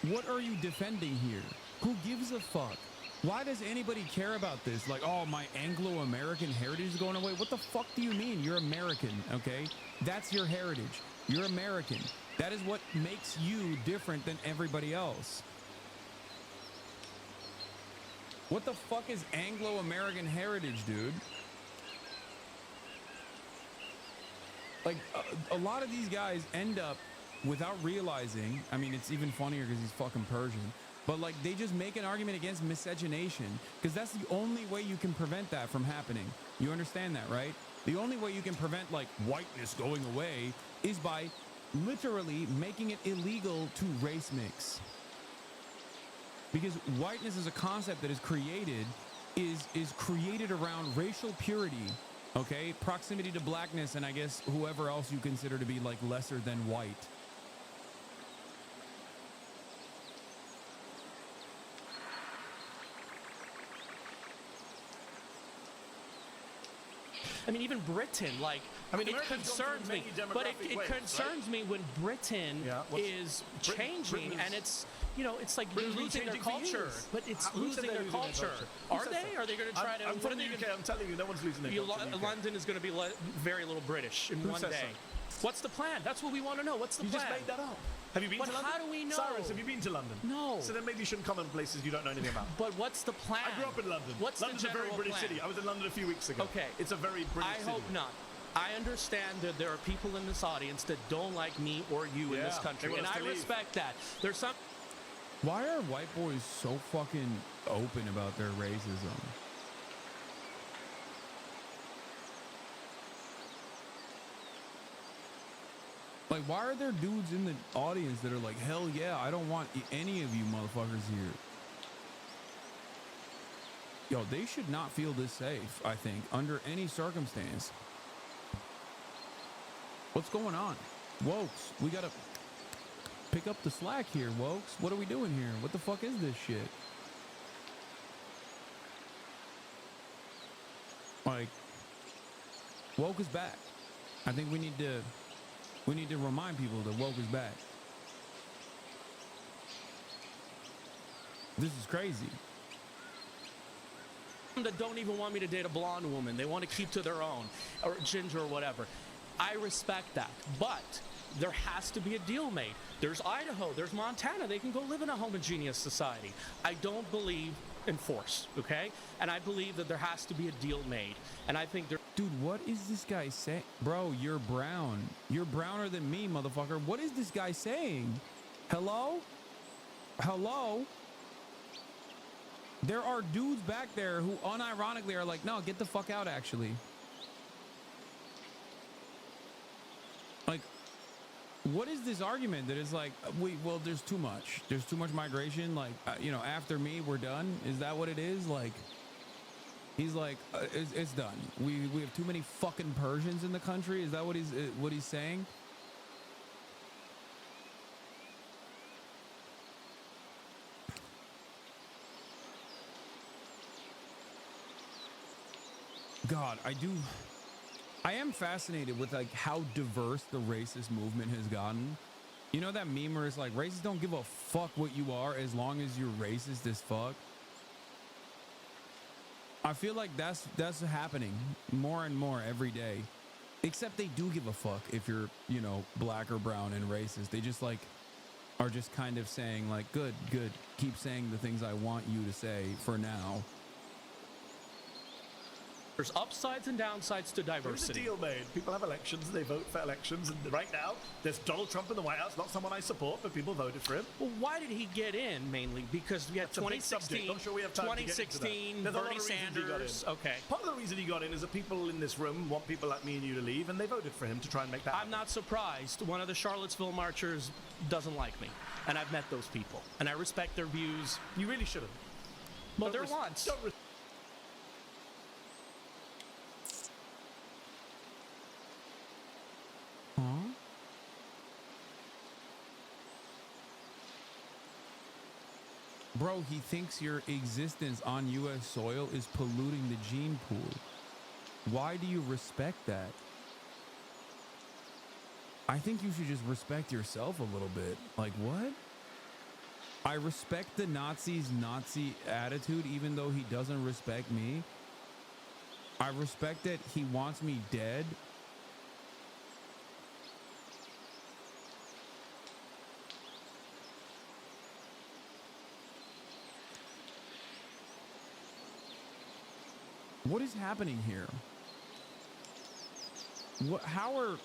What are you defending here? Who gives a fuck? Why does anybody care about this? Like, oh, my Anglo-American heritage is going away. What the fuck do you mean? You're American. Okay. That's your heritage. You're American. That is what makes you different than everybody else. What the fuck is Anglo-American heritage, dude? Like, a lot of these guys end up without realizing, I mean, it's even funnier because he's fucking Persian, but like, they just make an argument against miscegenation because that's the only way you can prevent that from happening. You understand that, right? The only way you can prevent, like, whiteness going away is by literally making it illegal to race mix. Because whiteness is a concept that is created around racial purity, okay? Proximity to blackness and I guess whoever else you consider to be like lesser than white. I mean, even Britain, like, I mean, it concerns me. But it concerns me when Britain is changing and it's, you know, it's like Britain's losing their changing for culture. years. But it's Who said losing their they're losing culture. their Are they? Are they going to try to? I'm from the UK. I'm telling you, no one's losing their culture. in the UK. London is going to be very little British in Who one says day. so? What's the plan? That's what we want to know. What's the You plan? just made that up. Have you been But to London? how do we know? Cyrus, have you been to London? No. So then maybe you shouldn't comment on places you don't know anything about. But what's the plan? I grew up in London. London's a very British city. I was in London a few weeks ago. Okay. It's a very British city. I hope not. I understand that there are people in this audience that don't like me or you in this country, and I respect that. There's some. Why are white boys so fucking open about their racism? Like, why are there dudes in the audience that are like, hell yeah, I don't want any of you motherfuckers here? Yo, they should not feel this safe, I think, under any circumstance. What's going on? Wokes, we gotta pick up the slack here, Wokes. What are we doing here? What the fuck is this shit? Like, woke is back. I think we need to remind people that woke is back. This is crazy. That don't even want me to date a blonde woman. They want to keep to their own, or ginger or whatever. I respect that, but there has to be a deal made. There's Idaho, there's Montana. They can go live in a homogeneous society. I don't believe in force, okay? And I believe that there has to be a deal made. And I think there. Dude, what is this guy saying? Bro, you're brown. You're browner than me, motherfucker. What is this guy saying? Hello? Hello? There are dudes back there who unironically are like, no, get the fuck out, actually. Like, what is this argument that is like, well, there's too much. There's too much migration. Like, you know, after me, we're done. Is that what it is? Like, he's like, it's done. We have too many fucking Persians in the country. Is that what he's saying? God, I am fascinated with like how diverse the racist movement has gotten. You know that meme where it's like, racists don't give a fuck what you are as long as you're racist as fuck? I feel like that's happening more and more every day. Except they do give a fuck if you're, you know, black or brown and racist. They just like are just kind of saying like, good, keep saying the things I want you to say for now. There's upsides and downsides to There's a diversity. deal made. People have elections, they vote for elections, and right now there's Donald Trump in the White House, not someone I support, but people voted for him. Well, why did he get in mainly? Because we had That's a big subject. 2016, Not sure we have time to get into that. 2016, There's a lot of Bernie reasons he got in. Sanders. Okay. Part of the reason he got in is that people in this room want people like me and you to leave, and they voted for him to try and make that happen. I'm not surprised. One of the Charlottesville marchers doesn't like me, and I've met those people, and I respect their views. You really shouldn't. Well, they're wants. Bro, he thinks your existence on U.S. soil is polluting the gene pool. Why do you respect that? I think you should just respect yourself a little bit. Like, what? I respect the Nazi's Nazi attitude, even though he doesn't respect me. I respect that he wants me dead. What is happening here? What? How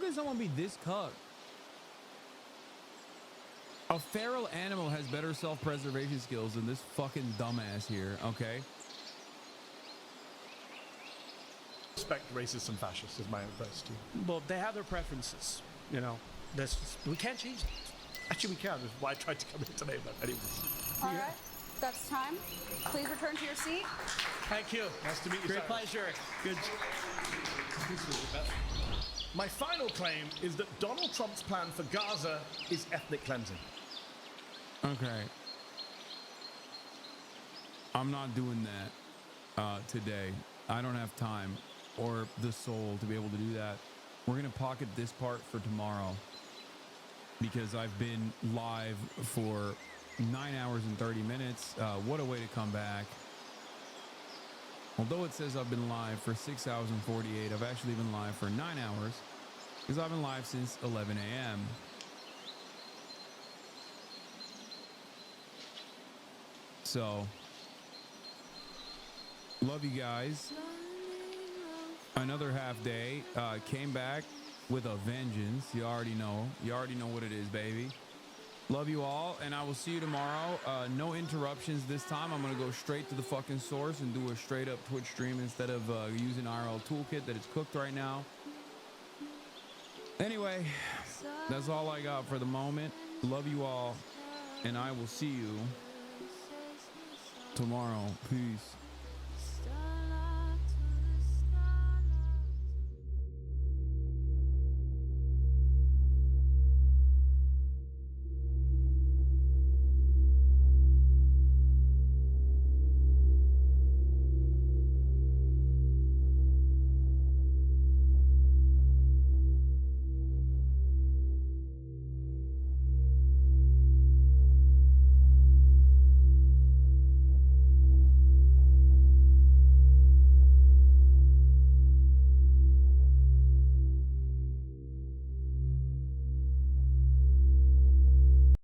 can someone be this cucked? A feral animal has better self-preservation skills than this fucking dumbass here, okay? Respect racists and fascists is my advice to you. Well, they have their preferences, you know. That's just, we can't change that. Actually, we can. That's why I tried to come here today, but anyways. All right, that's time. Please return to your seat. Thank you. Nice to meet you, Great Cyrus. pleasure. Good. My final claim is that Donald Trump's plan for Gaza is ethnic cleansing. Okay. I'm not doing that today. I don't have time or the soul to be able to do that. We're going to pocket this part for tomorrow because I've been live for 9 hours and 30 minutes. What a way to come back. Although it says I've been live for 6 hours and 48, I've actually been live for 9 hours because I've been live since 11 a.m. So, love you guys. Another half day. Came back with a vengeance. You already know. You already know what it is, baby. Love you all, and I will see you tomorrow. No interruptions this time. I'm going to go straight to the fucking source and do a straight up Twitch stream instead of using IRL Toolkit that is cooked right now. Anyway, that's all I got for the moment. Love you all, and I will see you tomorrow. Peace.